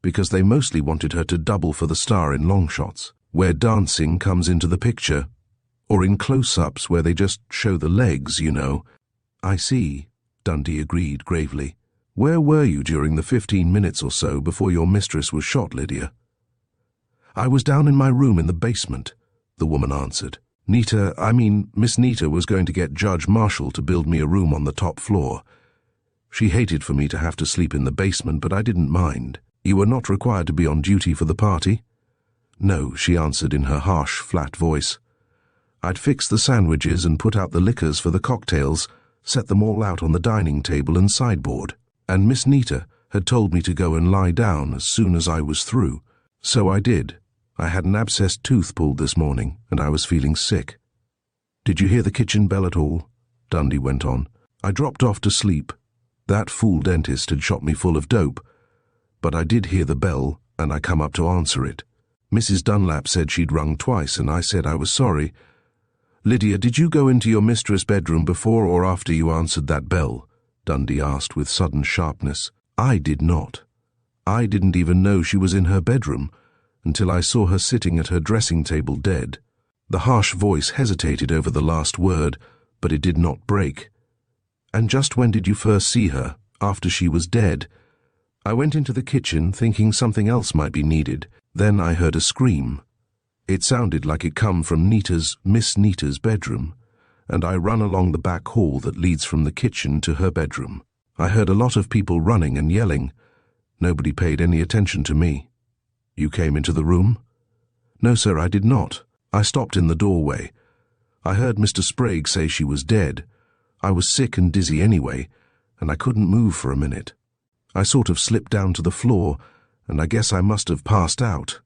because they mostly wanted her to double for the star in long shots, where dancing comes into the picture, or in close-ups where they just show the legs, you know. I see, Dundee agreed gravely. Where were you during the 15 minutes or so before your mistress was shot, Lydia? I was down in my room in the basement, the woman answered. Miss Nita was going to get Judge Marshall to build me a room on the top floor. She hated for me to have to sleep in the basement, but I didn't mind. You were not required to be on duty for the party? No, she answered in her harsh, flat voice. I'd fixed the sandwiches and put out the liquors for the cocktails, set them all out on the dining table and sideboard, and Miss Nita had told me to go and lie down as soon as I was through. So I did. I had an abscessed tooth pulled this morning, and I was feeling sick. Did you hear the kitchen bell at all? Dundee went on. I dropped off to sleep. That fool dentist had shot me full of dope. But I did hear the bell, and I come up to answer it. Mrs. Dunlap said she'd rung twice, and I said I was sorry. Lydia, did you go into your mistress' bedroom before or after you answered that bell? Dundee asked with sudden sharpness. I did not. I didn't even know she was in her bedroom until I saw her sitting at her dressing table dead. The harsh voice hesitated over the last word, but it did not break. And just when did you first see her, after she was dead? I went into the kitchen thinking something else might be needed. Then I heard a scream. It sounded like it come from Miss Nita's bedroom, and I run along the back hall that leads from the kitchen to her bedroom. I heard a lot of people running and yelling. Nobody paid any attention to me. You came into the room? No, sir, I did not. I stopped in the doorway. I heard Mr. Sprague say she was dead. I was sick and dizzy anyway, and I couldn't move for a minute. I sort of slipped down to the floor, and I guess I must have passed out.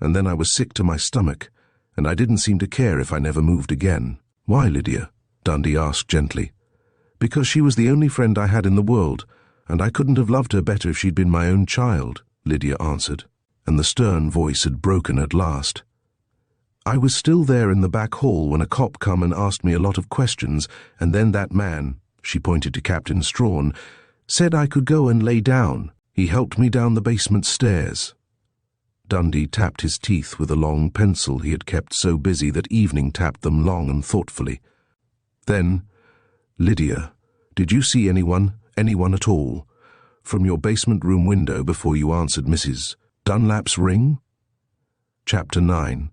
And then I was sick to my stomach, and I didn't seem to care if I never moved again. Why, Lydia? Dundee asked gently. Because she was the only friend I had in the world, and I couldn't have loved her better if she'd been my own child, Lydia answered, and the stern voice had broken at last. I was still there in the back hall when a cop come and asked me a lot of questions, and then that man, she pointed to Captain Strawn, said I could go and lay down. He helped me down the basement stairs. Dundee tapped his teeth with a long pencil he had kept so busy that evening tapped them long and thoughtfully. Then, Lydia, did you see anyone at all, from your basement room window before you answered Mrs. Dunlap's ring? Chapter 9.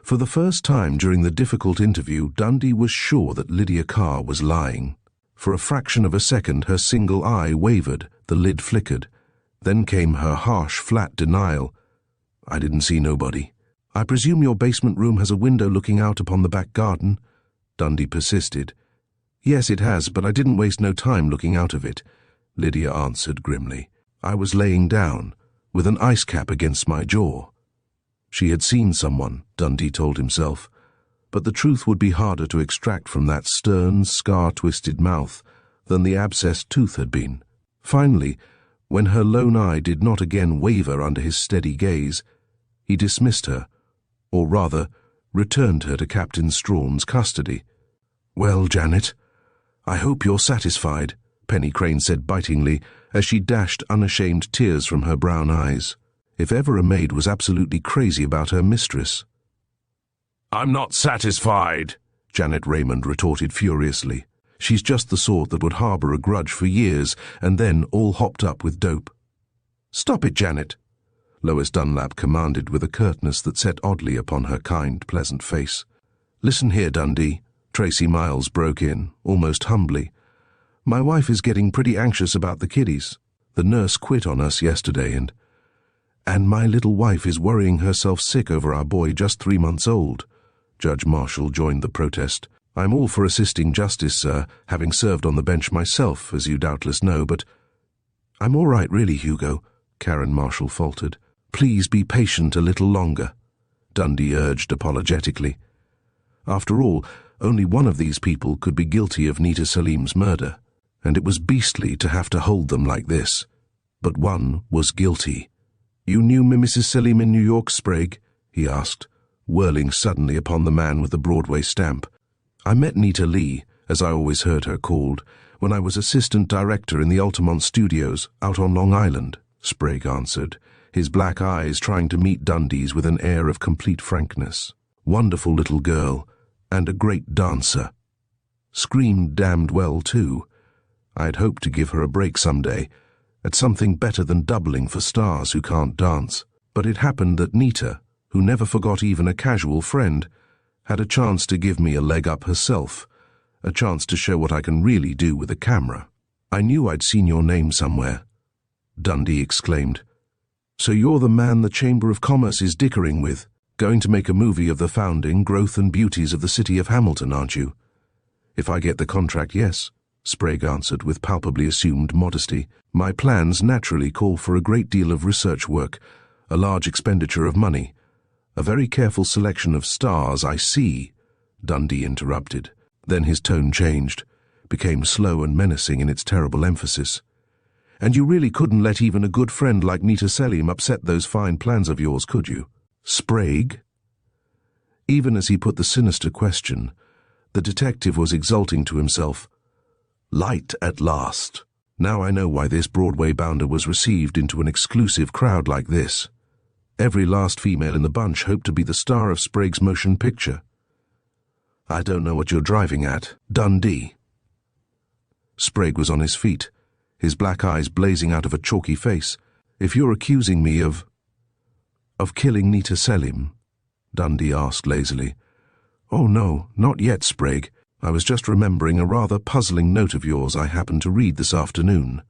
For the first time during the difficult interview, Dundee was sure that Lydia Carr was lying. For a fraction of a second her single eye wavered, the lid flickered. Then came her harsh, flat denial. I didn't see nobody. I presume your basement room has a window looking out upon the back garden? Dundee persisted. Yes, it has, but I didn't waste no time looking out of it, Lydia answered grimly. I was laying down, with an ice cap against my jaw. She had seen someone, Dundee told himself, but the truth would be harder to extract from that stern, scar-twisted mouth than the abscessed tooth had been. Finally, when her lone eye did not again waver under his steady gaze, he dismissed her, or rather, returned her to Captain Strawn's custody. Well, Janet, I hope you're satisfied, Penny Crane said bitingly, as she dashed unashamed tears from her brown eyes. If ever a maid was absolutely crazy about her mistress. I'm not satisfied, Janet Raymond retorted furiously. She's just the sort that would harbor a grudge for years and then all hopped up with dope. "Stop it, Janet," Lois Dunlap commanded with a curtness that set oddly upon her kind, pleasant face. "Listen here, Dundee," Tracy Miles broke in, almost humbly. "My wife is getting pretty anxious about the kiddies. The nurse quit on us yesterday and my little wife is worrying herself sick over our boy just 3 months old." Judge Marshall joined the protest. "I'm all for assisting justice, sir, having served on the bench myself, as you doubtless know, but—" "I'm all right, really, Hugo," Karen Marshall faltered. "Please be patient a little longer," Dundee urged apologetically. After all, only one of these people could be guilty of Nita Salim's murder, and it was beastly to have to hold them like this. But one was guilty. "You knew Mrs. Salim in New York, Sprague?" he asked, whirling suddenly upon the man with the Broadway stamp. "I met Nita Lee, as I always heard her called, when I was assistant director in the Altamont Studios out on Long Island," Sprague answered, his black eyes trying to meet Dundee's with an air of complete frankness. "Wonderful little girl, and a great dancer. Screamed damned well, too. I'd hoped to give her a break someday, at something better than doubling for stars who can't dance. But it happened that Nita, who never forgot even a casual friend, had a chance to give me a leg up herself, a chance to show what I can really do with a camera. I knew I'd seen your name somewhere," Dundee exclaimed. "So you're the man the Chamber of Commerce is dickering with, going to make a movie of the founding, growth and beauties of the city of Hamilton, aren't you?" "If I get the contract, yes," Sprague answered with palpably assumed modesty. "My plans naturally call for a great deal of research work, a large expenditure of money, a very careful selection of stars. I see," Dundee interrupted. Then his tone changed, became slow and menacing in its terrible emphasis. "And you really couldn't let even a good friend like Nita Salim upset those fine plans of yours, could you?" "Sprague?" Even as he put the sinister question, the detective was exulting to himself. "Light at last. Now I know why this Broadway bounder was received into an exclusive crowd like this. Every last female in the bunch hoped to be the star of Sprague's motion picture. I don't know what you're driving at, Dundee." Sprague was on his feet, his black eyes blazing out of a chalky face. "If you're accusing me of killing Nita Salim?" Dundee asked lazily. "Oh no, not yet, Sprague. I was just remembering a rather puzzling note of yours I happened to read this afternoon.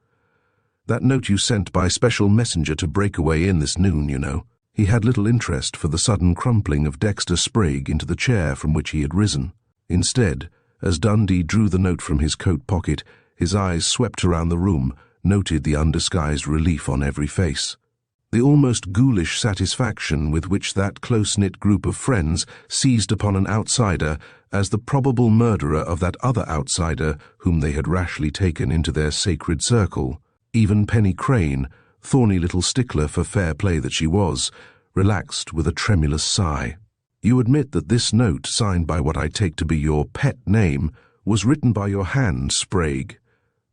That note you sent by special messenger to Breakaway Inn this noon, you know." He had little interest for the sudden crumpling of Dexter Sprague into the chair from which he had risen. Instead, as Dundee drew the note from his coat pocket, his eyes swept around the room, noted the undisguised relief on every face. The almost ghoulish satisfaction with which that close-knit group of friends seized upon an outsider as the probable murderer of that other outsider whom they had rashly taken into their sacred circle. Even Penny Crane, thorny little stickler for fair play that she was, relaxed with a tremulous sigh. "You admit that this note, signed by what I take to be your pet name, was written by your hand, Sprague?"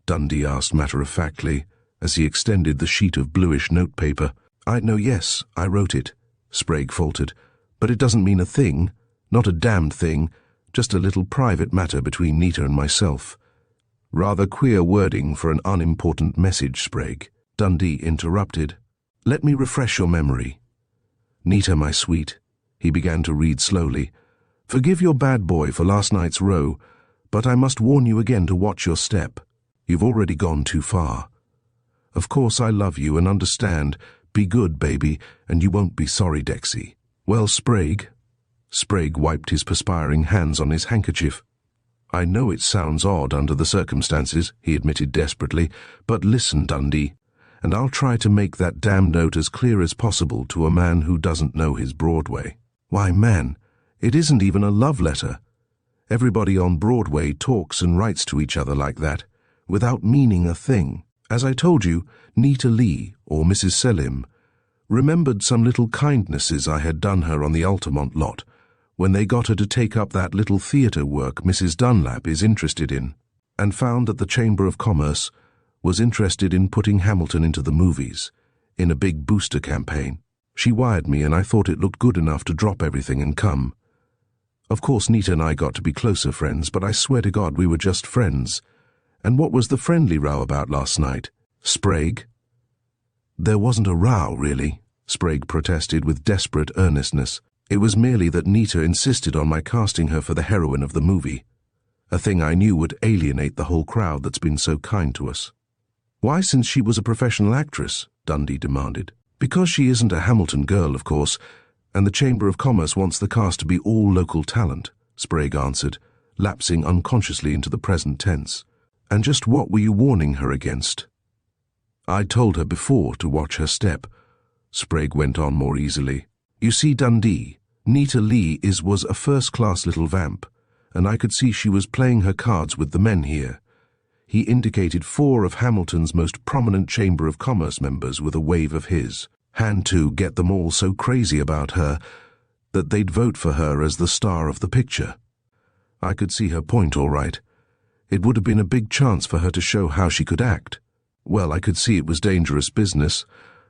Dundee asked matter-of-factly, as he extended the sheet of bluish notepaper. Yes, I wrote it," Sprague faltered. "But it doesn't mean a thing, not a damned thing, just a little private matter between Nita and myself." "Rather queer wording for an unimportant message, Sprague," Dundee interrupted. "Let me refresh your memory. Nita, my sweet," he began to read slowly, "forgive your bad boy for last night's row, but I must warn you again to watch your step. You've already gone too far. Of course I love you and understand. Be good, baby, and you won't be sorry, Dexy. Well, Sprague?" Sprague wiped his perspiring hands on his handkerchief. "I know it sounds odd under the circumstances," he admitted desperately, "but listen, Dundee, and I'll try to make that damn note as clear as possible to a man who doesn't know his Broadway. Why, man, it isn't even a love letter. Everybody on Broadway talks and writes to each other like that, without meaning a thing. As I told you, Nita Lee, or Mrs. Salim, remembered some little kindnesses I had done her on the Altamont lot, when they got her to take up that little theatre work Mrs. Dunlap is interested in, and found that the Chamber of Commerce was interested in putting Hamilton into the movies, in a big booster campaign. She wired me and I thought it looked good enough to drop everything and come. Of course Nita and I got to be closer friends, but I swear to God we were just friends. And what was the friendly row about last night, Sprague?" There wasn't a row, really, Sprague protested with desperate earnestness. It was merely that Nita insisted on my casting her for the heroine of the movie, a thing I knew would alienate the whole crowd that's been so kind to us. Why, since she was a professional actress? Dundee demanded. Because she isn't a Hamilton girl, of course, and the Chamber of Commerce wants the cast to be all local talent, Sprague answered, lapsing unconsciously into the present tense. And just what were you warning her against? I'd told her before to watch her step, Sprague went on more easily. You see, Dundee, Nita Leigh was a first-class little vamp, and I could see she was playing her cards with the men here. He indicated 4 of Hamilton's most prominent Chamber of Commerce members with a wave of his hand to get them all so crazy about her that they'd vote for her as the star of the picture. I could see her point all right. It would have been a big chance for her to show how she could act. Well, I could see it was dangerous business,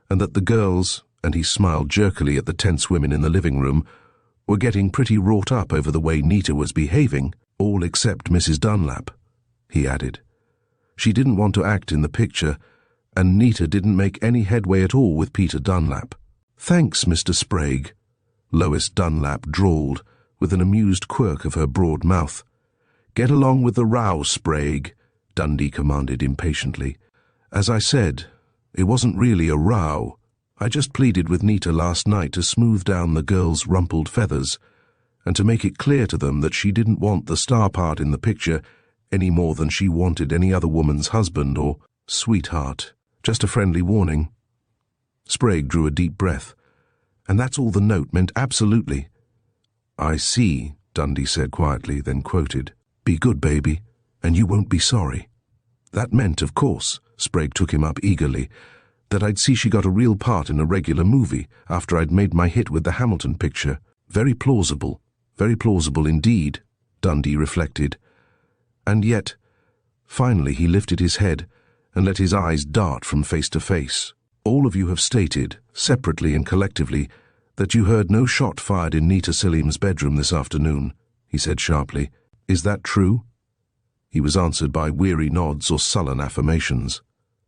and that the girls, and he smiled jerkily at the tense women in the living room, were getting pretty wrought up over the way Nita was behaving, all except Mrs. Dunlap, he added. She didn't want to act in the picture, and Nita didn't make any headway at all with Peter Dunlap. Thanks, Mr. Sprague, Lois Dunlap drawled, with an amused quirk of her broad mouth. Get along with the row, Sprague, Dundee commanded impatiently. As I said, it wasn't really a row. I just pleaded with Nita last night to smooth down the girls' rumpled feathers, and to make it clear to them that she didn't want the star part in the picture any more than she wanted any other woman's husband or sweetheart. Just a friendly warning. Sprague drew a deep breath. And that's all the note meant, absolutely. I see, Dundee said quietly, then quoted, Be good, baby, and you won't be sorry. That meant, of course, Sprague took him up eagerly, that I'd see she got a real part in a regular movie after I'd made my hit with the Hamilton picture. Very plausible indeed, Dundee reflected. And yet, finally he lifted his head and let his eyes dart from face to face. All of you have stated, separately and collectively, that you heard no shot fired in Nita Salim's bedroom this afternoon, he said sharply. Is that true? He was answered by weary nods or sullen affirmations.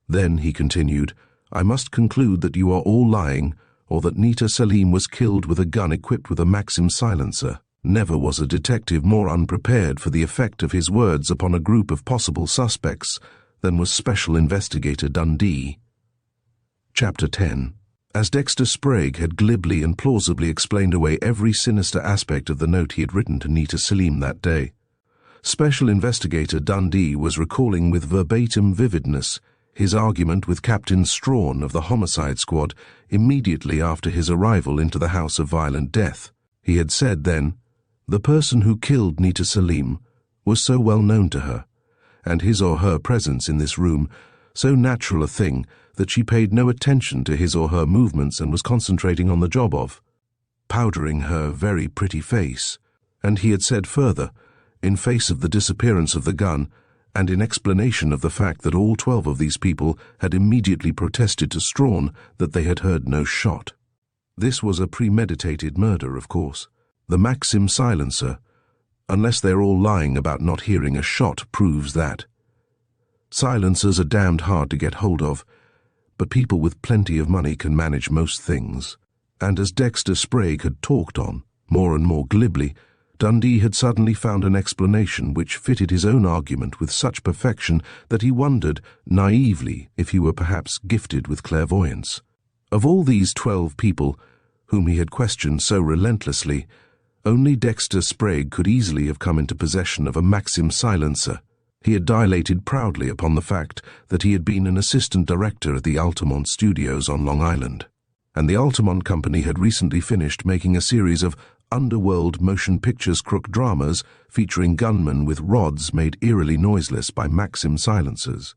Then, he continued, I must conclude that you are all lying, or that Nita Salim was killed with a gun equipped with a Maxim silencer. Never was a detective more unprepared for the effect of his words upon a group of possible suspects than was Special Investigator Dundee. Chapter 10. As Dexter Sprague had glibly and plausibly explained away every sinister aspect of the note he had written to Nita Salim that day, Special Investigator Dundee was recalling with verbatim vividness his argument with Captain Strawn of the Homicide Squad immediately after his arrival into the House of Violent Death. He had said then, the person who killed Nita Salim was so well known to her, and his or her presence in this room so natural a thing that she paid no attention to his or her movements and was concentrating on the job of powdering her very pretty face. And he had said further, in face of the disappearance of the gun, and in explanation of the fact that all 12 of these people had immediately protested to Strawn that they had heard no shot. This was a premeditated murder, of course. The Maxim silencer, unless they're all lying about not hearing a shot, proves that. Silencers are damned hard to get hold of, but people with plenty of money can manage most things. And as Dexter Sprague had talked on, more and more glibly, Dundee had suddenly found an explanation which fitted his own argument with such perfection that he wondered, naively, if he were perhaps gifted with clairvoyance. Of all these 12 people, whom he had questioned so relentlessly, only Dexter Sprague could easily have come into possession of a Maxim silencer. He had dilated proudly upon the fact that he had been an assistant director at the Altamont Studios on Long Island, and the Altamont Company had recently finished making a series of underworld motion pictures crook dramas featuring gunmen with rods made eerily noiseless by Maxim silencers.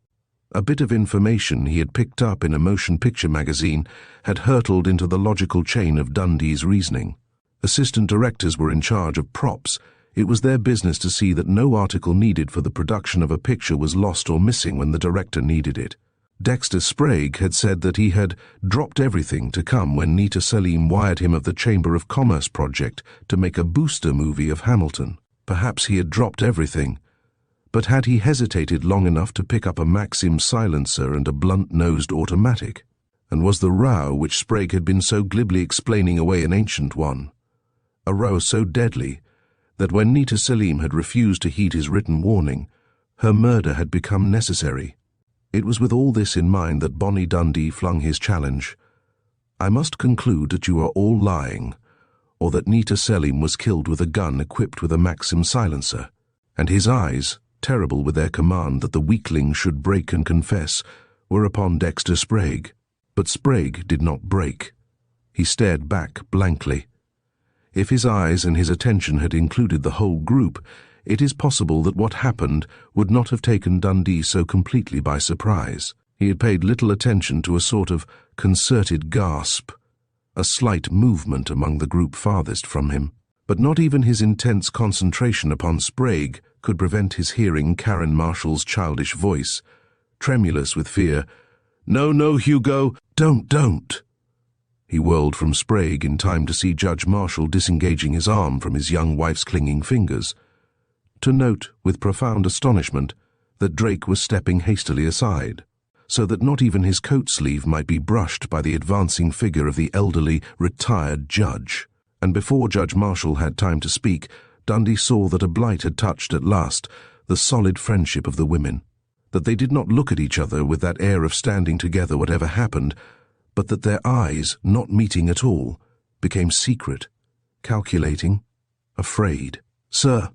A bit of information he had picked up in a motion picture magazine had hurtled into the logical chain of Dundee's reasoning. Assistant directors were in charge of props. It was their business to see that no article needed for the production of a picture was lost or missing when the director needed it. Dexter Sprague had said that he had dropped everything to come when Nita Salim wired him of the Chamber of Commerce project to make a booster movie of Hamilton. Perhaps he had dropped everything, but had he hesitated long enough to pick up a Maxim silencer and a blunt-nosed automatic? And was the row which Sprague had been so glibly explaining away an ancient one? A row so deadly that when Nita Selim had refused to heed his written warning, her murder had become necessary. It was with all this in mind that Bonnie Dundee flung his challenge. "I must conclude that you are all lying, or that Nita Selim was killed with a gun equipped with a Maxim silencer." And his eyes, terrible with their command that the weakling should break and confess, were upon Dexter Sprague. But Sprague did not break. He stared back blankly. If his eyes and his attention had included the whole group, it is possible that what happened would not have taken Dundee so completely by surprise. He had paid little attention to a sort of concerted gasp, a slight movement among the group farthest from him. But not even his intense concentration upon Sprague could prevent his hearing Karen Marshall's childish voice, tremulous with fear. "No, no, Hugo, don't." He whirled from Sprague in time to see Judge Marshall disengaging his arm from his young wife's clinging fingers, to note with profound astonishment that Drake was stepping hastily aside, so that not even his coat sleeve might be brushed by the advancing figure of the elderly, retired judge. And before Judge Marshall had time to speak, Dundee saw that a blight had touched at last the solid friendship of the women, that they did not look at each other with that air of standing together whatever happened, but that their eyes, not meeting at all, became secret, calculating, afraid. "Sir,"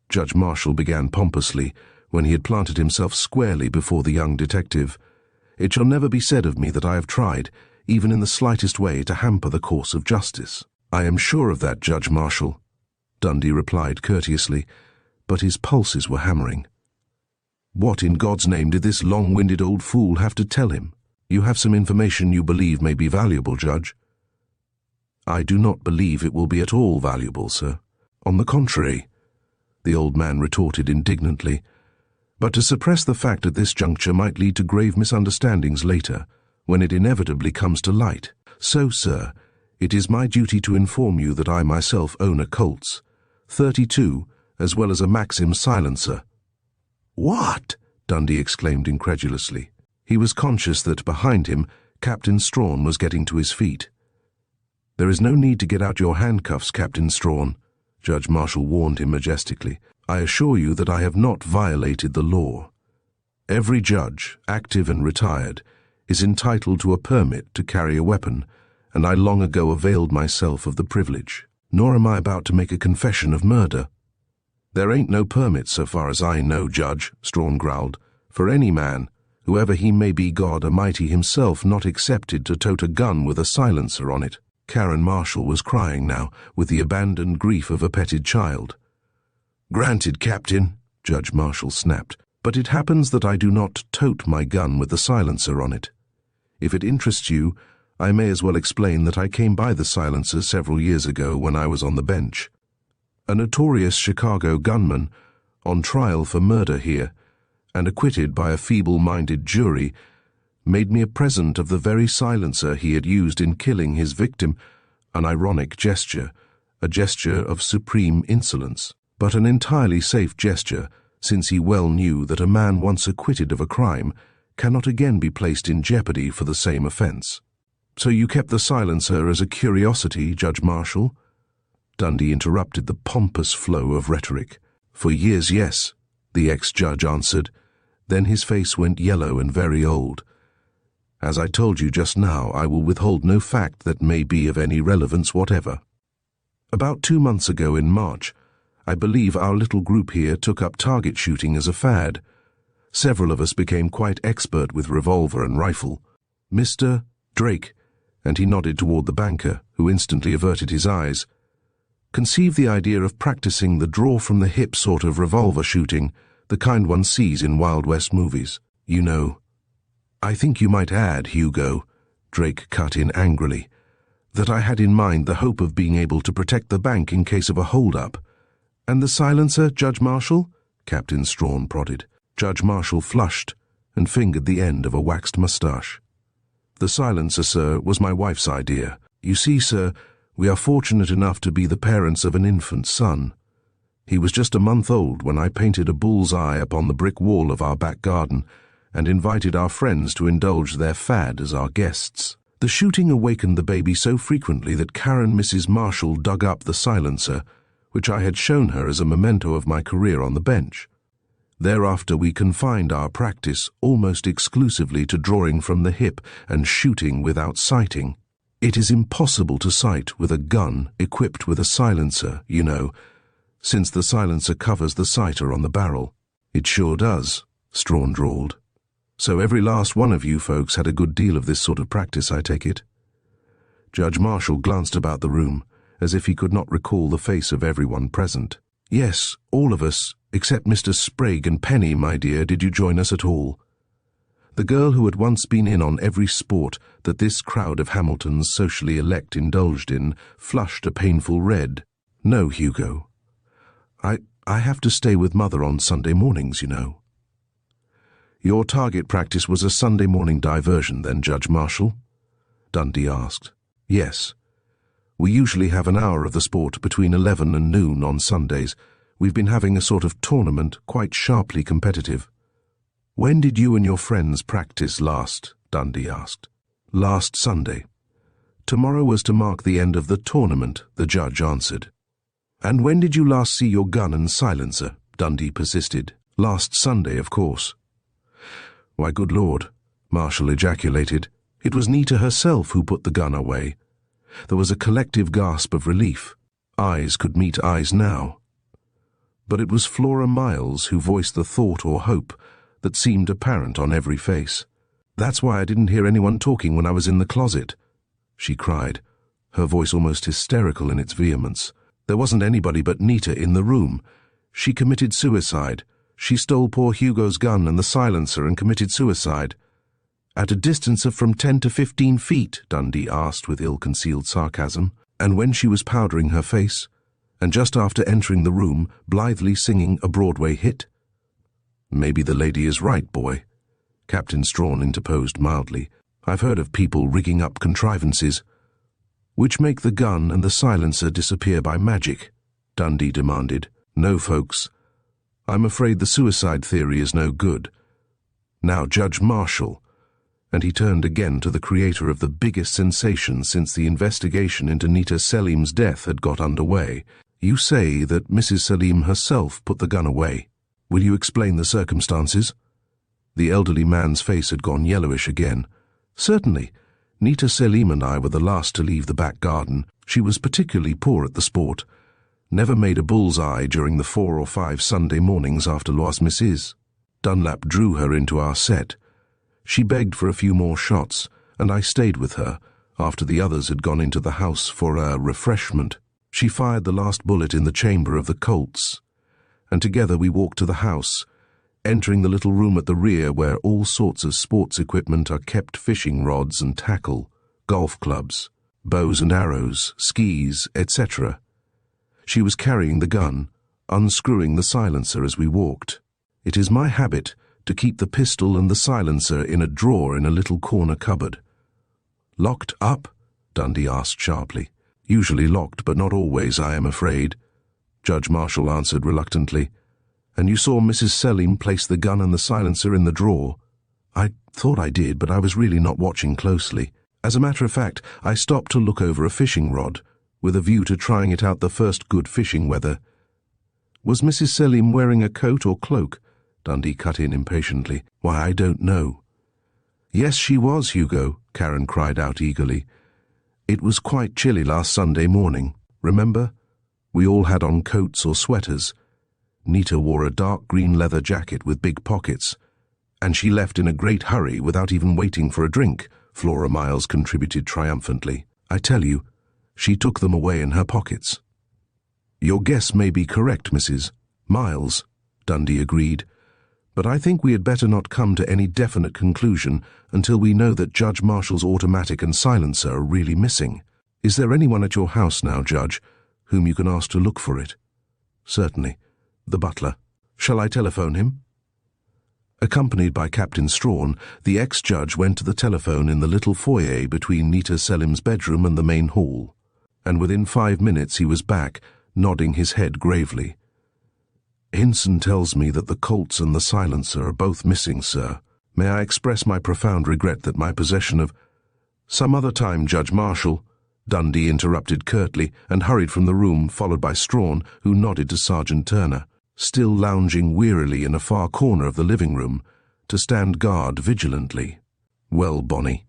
Judge Marshall began pompously, when he had planted himself squarely before the young detective, "it shall never be said of me that I have tried, even in the slightest way, to hamper the course of justice." "I am sure of that, Judge Marshall," Dundee replied courteously, but his pulses were hammering. What in God's name did this long-winded old fool have to tell him? "You have some information you believe may be valuable, Judge." "I do not believe it will be at all valuable, sir. On the contrary," the old man retorted indignantly. "But to suppress the fact at this juncture might lead to grave misunderstandings later, when it inevitably comes to light. So, sir, it is my duty to inform you that I myself own a Colt's, 32, as well as a Maxim silencer." "What?" Dundee exclaimed incredulously. He was conscious that behind him, Captain Strawn was getting to his feet. "There is no need to get out your handcuffs, Captain Strawn," Judge Marshall warned him majestically. "I assure you that I have not violated the law. Every judge, active and retired, is entitled to a permit to carry a weapon, and I long ago availed myself of the privilege. Nor am I about to make a confession of murder." "There ain't no permit so far as I know, Judge," Strawn growled, "for any man, whoever he may be, God Almighty himself, not accepted to tote a gun with a silencer on it." Karen Marshall was crying now, with the abandoned grief of a petted child. "Granted, Captain," Judge Marshall snapped, "but it happens that I do not tote my gun with the silencer on it. If it interests you, I may as well explain that I came by the silencer several years ago when I was on the bench. A notorious Chicago gunman, on trial for murder here, and acquitted by a feeble-minded jury, made me a present of the very silencer he had used in killing his victim, an ironic gesture, a gesture of supreme insolence, but an entirely safe gesture, since he well knew that a man once acquitted of a crime cannot again be placed in jeopardy for the same offense." "So you kept the silencer as a curiosity, Judge Marshall?" Dundee interrupted the pompous flow of rhetoric. "For years, yes," the ex-judge answered. Then his face went yellow and very old. "As I told you just now, I will withhold no fact that may be of any relevance whatever. About 2 months ago in March, I believe our little group here took up target shooting as a fad. Several of us became quite expert with revolver and rifle. Mr. Drake," and he nodded toward the banker, who instantly averted his eyes, "conceived the idea of practicing the draw-from-the-hip sort of revolver shooting, the kind one sees in Wild West movies. You know." "I think you might add, Hugo," Drake cut in angrily, "that I had in mind the hope of being able to protect the bank in case of a hold-up." "And the silencer, Judge Marshall?" Captain Strawn prodded. Judge Marshall flushed and fingered the end of a waxed mustache. "The silencer, sir, was my wife's idea. You see, sir, we are fortunate enough to be the parents of an infant son. He was just a month old when I painted a bull's eye upon the brick wall of our back garden, and invited our friends to indulge their fad as our guests. The shooting awakened the baby so frequently that Karen Mrs. Marshall dug up the silencer, which I had shown her as a memento of my career on the bench. Thereafter we confined our practice almost exclusively to drawing from the hip and shooting without sighting. It is impossible to sight with a gun equipped with a silencer, you know, since the silencer covers the sighter on the barrel. It sure does, Strawn drawled. So every last one of you folks had a good deal of this sort of practice, I take it? Judge Marshall glanced about the room, as if he could not recall the face of everyone present. Yes, all of us, except Mr. Sprague and Penny, my dear. Did you join us at all? The girl who had once been in on every sport that this crowd of Hamilton's socially elect indulged in flushed a painful red. No, Hugo. I have to stay with Mother on Sunday mornings, you know. Your target practice was a Sunday morning diversion, then, Judge Marshall? Dundee asked. Yes. We usually have an hour of the sport between 11 and noon on Sundays. We've been having a sort of tournament, quite sharply competitive. When did you and your friends practice last? Dundee asked. Last Sunday. Tomorrow was to mark the end of the tournament, the judge answered. And when did you last see your gun and silencer? Dundee persisted. Last Sunday, of course. Why, good Lord, Marshall ejaculated. It was Nita herself who put the gun away. There was a collective gasp of relief. Eyes could meet eyes now. But it was Flora Miles who voiced the thought or hope that seemed apparent on every face. That's why I didn't hear anyone talking when I was in the closet, she cried, her voice almost hysterical in its vehemence. There wasn't anybody but Nita in the room. She committed suicide. She stole poor Hugo's gun and the silencer and committed suicide. At a distance of from 10 to 15 feet, Dundee asked with ill-concealed sarcasm, and when she was powdering her face, and just after entering the room, blithely singing a Broadway hit. Maybe the lady is right, boy, Captain Strawn interposed mildly. I've heard of people rigging up contrivances which make the gun and the silencer disappear by magic, Dundee demanded. No, folks. I'm afraid the suicide theory is no good. Now, Judge Marshall, and he turned again to the creator of the biggest sensation since the investigation into Nita Selim's death had got underway. You say that Mrs. Selim herself put the gun away. Will you explain the circumstances? The elderly man's face had gone yellowish again. Certainly. Nita Selim and I were the last to leave the back garden. She was particularly poor at the sport. Never made a bull's eye during the 4 or 5 Sunday mornings after Los Misses. Dunlap drew her into our set. She begged for a few more shots, and I stayed with her after the others had gone into the house for a refreshment. She fired the last bullet in the chamber of the Colts, and together we walked to the house, entering the little room at the rear where all sorts of sports equipment are kept: fishing rods and tackle, golf clubs, bows and arrows, skis, etc. She was carrying the gun, unscrewing the silencer as we walked. It is my habit to keep the pistol and the silencer in a drawer in a little corner cupboard. Locked up? Dundee asked sharply. Usually locked, but not always, I am afraid, Judge Marshall answered reluctantly. And you saw Mrs. Selim place the gun and the silencer in the drawer? I thought I did, but I was really not watching closely. As a matter of fact, I stopped to look over a fishing rod, with a view to trying it out the first good fishing weather. Was Mrs. Selim wearing a coat or cloak? Dundee cut in impatiently. Why, I don't know. Yes, she was, Hugo, Karen cried out eagerly. It was quite chilly last Sunday morning, remember? We all had on coats or sweaters. Nita wore a dark green leather jacket with big pockets, and she left in a great hurry without even waiting for a drink, Flora Miles contributed triumphantly. I tell you, she took them away in her pockets. Your guess may be correct, Mrs. Miles, Dundee agreed, but I think we had better not come to any definite conclusion until we know that Judge Marshall's automatic and silencer are really missing. Is there anyone at your house now, Judge, whom you can ask to look for it? Certainly. The butler. Shall I telephone him? Accompanied by Captain Strawn, the ex-judge went to the telephone in the little foyer between Nita Selim's bedroom and the main hall, and within 5 minutes he was back, nodding his head gravely. Hinson tells me that the Colts and the silencer are both missing, sir. May I express my profound regret that my possession of—" "Some other time, Judge Marshall," Dundee interrupted curtly and hurried from the room, followed by Strawn, who nodded to Sergeant Turner, still lounging wearily in a far corner of the living room, to stand guard vigilantly. "Well, Bonnie,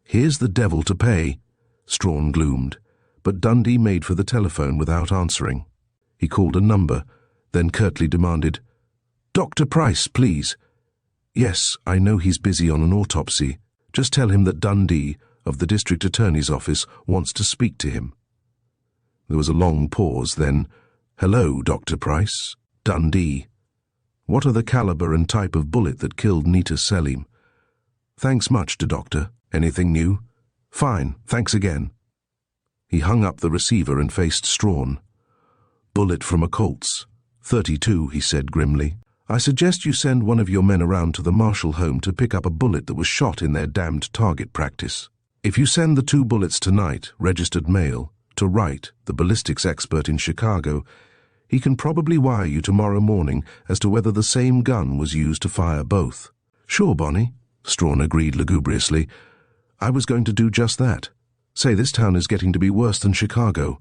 here's the devil to pay," Strawn gloomed, but Dundee made for the telephone without answering. He called a number, then curtly demanded, "Dr. Price, please." "Yes, I know he's busy on an autopsy. Just tell him that Dundee, of the District Attorney's Office, wants to speak to him." There was a long pause, then, "Hello, Dr. Price. Dundee. What are the caliber and type of bullet that killed Nita Selim?" "Thanks much to Doctor. Anything new?" "Fine, thanks again." He hung up the receiver and faced Strawn. "Bullet from a Colt's. 32, he said grimly. "I suggest you send one of your men around to the Marshall home to pick up a bullet that was shot in their damned target practice. If you send the 2 bullets tonight, registered mail, to Wright, the ballistics expert in Chicago, he can probably wire you tomorrow morning as to whether the same gun was used to fire both." "Sure, Bonnie," Strawn agreed lugubriously. "I was going to do just that. Say, this town is getting to be worse than Chicago."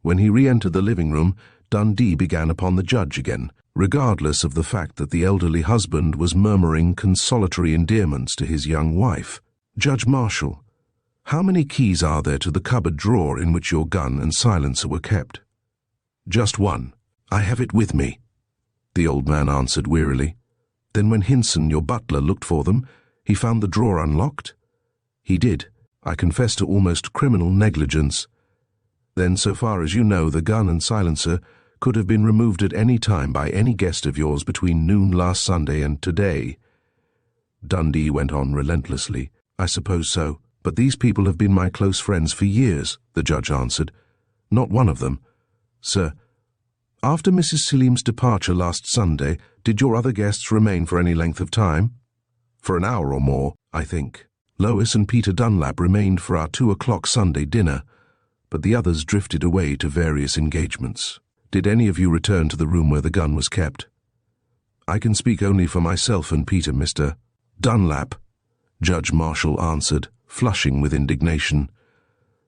When he re-entered the living room, Dundee began upon the judge again, regardless of the fact that the elderly husband was murmuring consolatory endearments to his young wife. "Judge Marshall, how many keys are there to the cupboard drawer in which your gun and silencer were kept?" "Just one. I have it with me," the old man answered wearily. "Then when Hinson, your butler, looked for them, he found the drawer unlocked?" "He did. I confess to almost criminal negligence." "Then, so far as you know, the gun and silencer could have been removed at any time by any guest of yours between noon last Sunday and today?" Dundee went on relentlessly. "I suppose so, but these people have been my close friends for years," the judge answered. "Not one of them. Sir, after Mrs. Selim's departure last Sunday, did your other guests remain for any length of time?" "For an hour or more, I think. Lois and Peter Dunlap remained for our 2 o'clock Sunday dinner, but the others drifted away to various engagements." "Did any of you return to the room where the gun was kept?" "I can speak only for myself and Peter, Mr. Dunlap," Judge Marshall answered, flushing with indignation.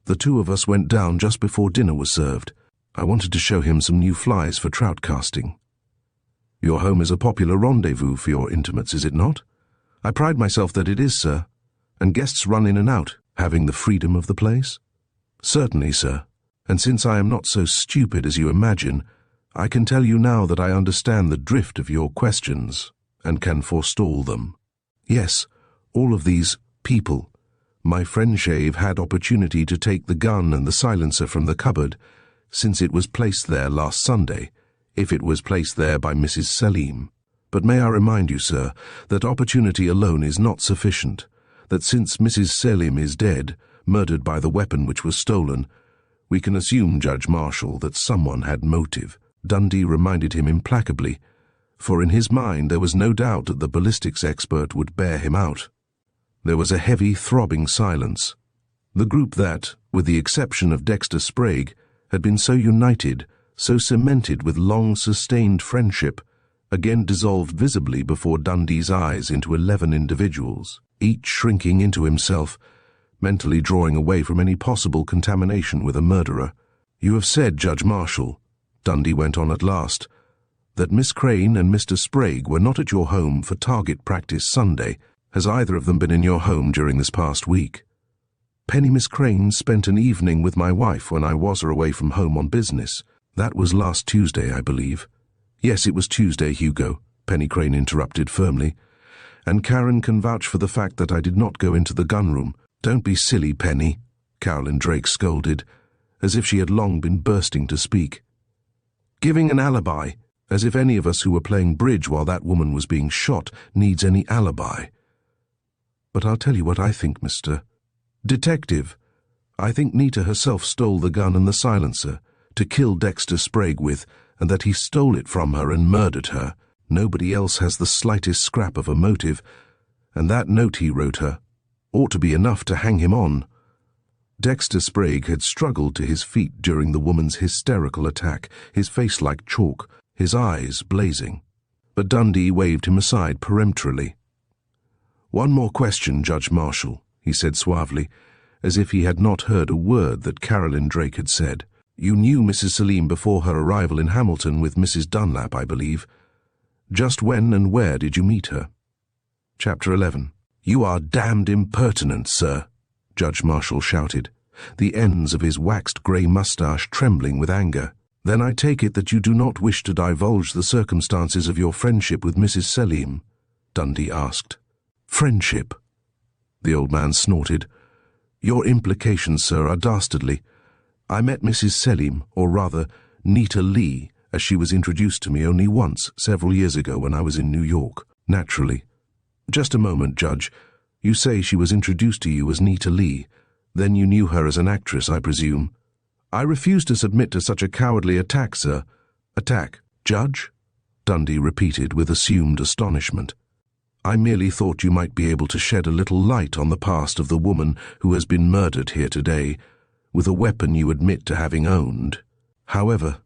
"The 2 of us went down just before dinner was served. I wanted to show him some new flies for trout casting." "Your home is a popular rendezvous for your intimates, is it not?" "I pride myself that it is, sir. And guests run in and out, having the freedom of the place?" "Certainly, sir. And since I am not so stupid as you imagine, I can tell you now that I understand the drift of your questions and can forestall them. Yes, all of these people. My friend Shave had opportunity to take the gun and the silencer from the cupboard, since it was placed there last Sunday, if it was placed there by Mrs. Selim. But may I remind you, sir, that opportunity alone is not sufficient, that since Mrs. Selim is dead, murdered by the weapon which was stolen, we can assume, Judge Marshall, that someone had motive." Dundee reminded him implacably, for in his mind there was no doubt that the ballistics expert would bear him out. There was a heavy, throbbing silence. The group that, with the exception of Dexter Sprague, had been so united, so cemented with long-sustained friendship, again dissolved visibly before Dundee's eyes into 11 individuals, each shrinking into himself, mentally drawing away from any possible contamination with a murderer. "You have said, Judge Marshall," Dundee went on at last, "that Miss Crane and Mr. Sprague were not at your home for target practice Sunday. Has either of them been in your home during this past week?" "Penny Miss Crane spent an evening with my wife when I was away from home on business. That was last Tuesday, I believe." "Yes, it was Tuesday, Hugo," Penny Crane interrupted firmly. "And Karen can vouch for the fact that I did not go into the gun room." "Don't be silly, Penny," Carolyn Drake scolded, as if she had long been bursting to speak. "Giving an alibi, as if any of us who were playing bridge while that woman was being shot needs any alibi. But I'll tell you what I think, Mr. Detective. I think Nita herself stole the gun and the silencer to kill Dexter Sprague with, and that he stole it from her and murdered her. Nobody else has the slightest scrap of a motive, and that note he wrote her ought to be enough to hang him on." Dexter Sprague had struggled to his feet during the woman's hysterical attack, his face like chalk, his eyes blazing. But Dundee waved him aside peremptorily. "One more question, Judge Marshall," he said suavely, as if he had not heard a word that Carolyn Drake had said. "You knew Mrs. Salim before her arrival in Hamilton with Mrs. Dunlap, I believe. Just when and where did you meet her?" Chapter 11. "You are damned impertinent, sir," Judge Marshall shouted, the ends of his waxed grey moustache trembling with anger. "Then I take it that you do not wish to divulge the circumstances of your friendship with Mrs. Salim?" Dundee asked. "Friendship?" The old man snorted. "Your implications, sir, are dastardly. I met Mrs. Salim, or rather, Nita Lee, as she was introduced to me only once, several years ago when I was in New York. Naturally." "Just a moment, Judge. You say she was introduced to you as Nita Lee. Then you knew her as an actress, I presume." "I refuse to submit to such a cowardly attack, sir." "Attack, Judge?" Dundee repeated with assumed astonishment. "I merely thought you might be able to shed a little light on the past of the woman who has been murdered here today, with a weapon you admit to having owned. However—"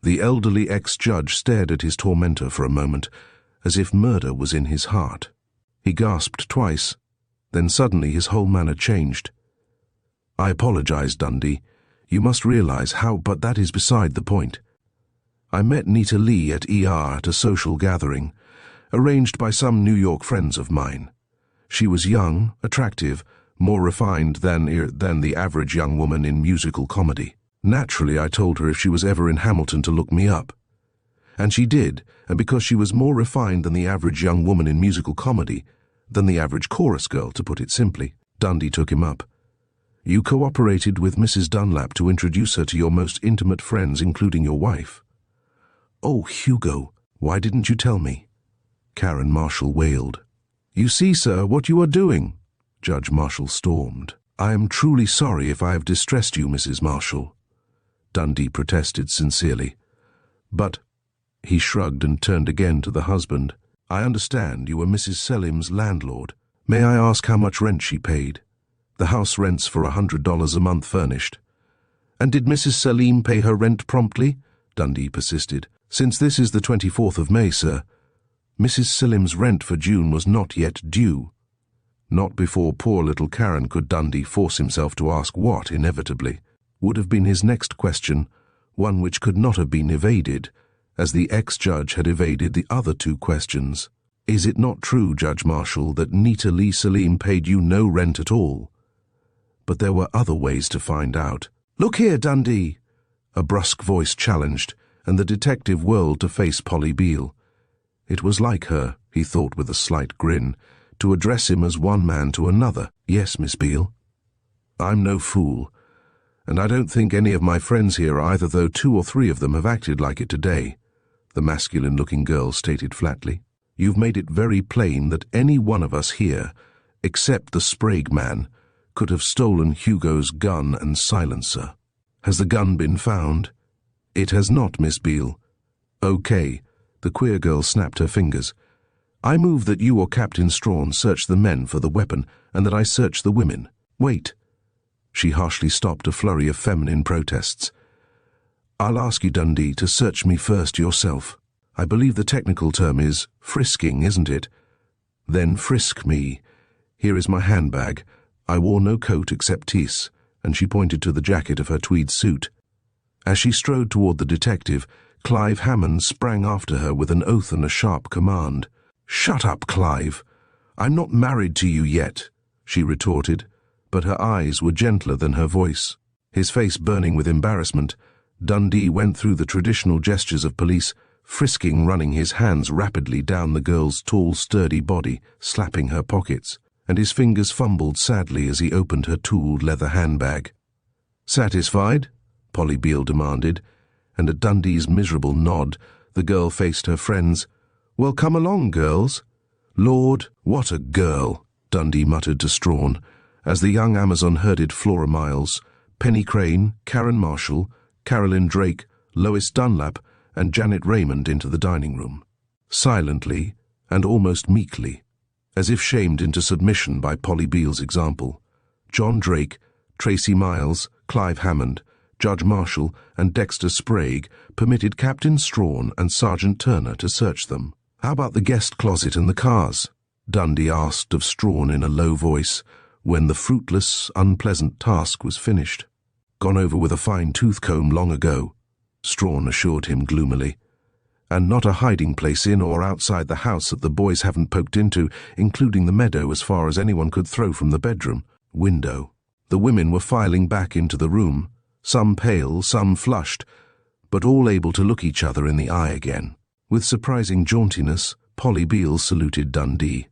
The elderly ex-judge stared at his tormentor for a moment, as if murder was in his heart. He gasped twice, then suddenly his whole manner changed. "I apologize, Dundee. You must realize how, but that is beside the point. I met Nita Lee at ER at a social gathering, arranged by some New York friends of mine. She was young, attractive, more refined than the average young woman in musical comedy. Naturally, I told her if she was ever in Hamilton to look me up. And she did, and because she was more refined than the average young woman in musical comedy, than the average chorus girl, to put it simply, Dundee took him up. You cooperated with Mrs. Dunlap to introduce her to your most intimate friends, including your wife." "Oh, Hugo, why didn't you tell me?" Karen Marshall wailed. "You see, sir, what you are doing," Judge Marshall stormed. "I am truly sorry if I have distressed you, Mrs. Marshall," Dundee protested sincerely. "But—" He shrugged and turned again to the husband. "I understand you were Mrs. Salim's landlord. May I ask how much rent she paid? The house rents for $100 a month furnished." "And did Mrs. Salim pay her rent promptly?" Dundee persisted. "Since this is the 24th of May, sir, Mrs. Salim's rent for June was not yet due." Not before poor little Karen could Dundee force himself to ask what, inevitably, would have been his next question, one which could not have been evaded, as the ex-judge had evaded the other two questions. "Is it not true, Judge Marshall, that Nita Lee Salim paid you no rent at all?" But there were other ways to find out. "Look here, Dundee," a brusque voice challenged, and the detective whirled to face Polly Beale. It was like her, he thought with a slight grin, to address him as one man to another. "Yes, Miss Beale." "I'm no fool, and I don't think any of my friends here either, though 2 or 3 of them have acted like it today," the masculine-looking girl stated flatly. "You've made it very plain that any one of us here, except the Sprague man, could have stolen Hugo's gun and silencer. Has the gun been found?" "It has not, Miss Beale." "Okay," the queer girl snapped her fingers. "I move that you or Captain Strawn search the men for the weapon, and that I search the women." "Wait." She harshly stopped a flurry of feminine protests. "I'll ask you, Dundee, to search me first yourself. I believe the technical term is frisking, isn't it? Then frisk me. Here is my handbag. I wore no coat except Tis," and she pointed to the jacket of her tweed suit. As she strode toward the detective, Clive Hammond sprang after her with an oath and a sharp command. "Shut up, Clive. I'm not married to you yet," she retorted, but her eyes were gentler than her voice. His face burning with embarrassment, Dundee went through the traditional gestures of police, frisking, running his hands rapidly down the girl's tall, sturdy body, slapping her pockets, and his fingers fumbled sadly as he opened her tooled leather handbag. "Satisfied?" Polly Beale demanded, and at Dundee's miserable nod, the girl faced her friends. "Well, come along, girls." "Lord, what a girl," Dundee muttered to Strawn, as the young Amazon herded Flora Miles, Penny Crane, Karen Marshall, Carolyn Drake, Lois Dunlap, and Janet Raymond into the dining room. Silently, and almost meekly, as if shamed into submission by Polly Beale's example, John Drake, Tracy Miles, Clive Hammond, Judge Marshall, and Dexter Sprague permitted Captain Strawn and Sergeant Turner to search them. "How about the guest closet and the cars?" Dundee asked of Strawn in a low voice when the fruitless, unpleasant task was finished. "Gone over with a fine-tooth comb long ago," Strawn assured him gloomily. "And not a hiding place in or outside the house that the boys haven't poked into, including the meadow as far as anyone could throw from the bedroom window." The women were filing back into the room, some pale, some flushed, but all able to look each other in the eye again. With surprising jauntiness, Polly Beale saluted Dundee.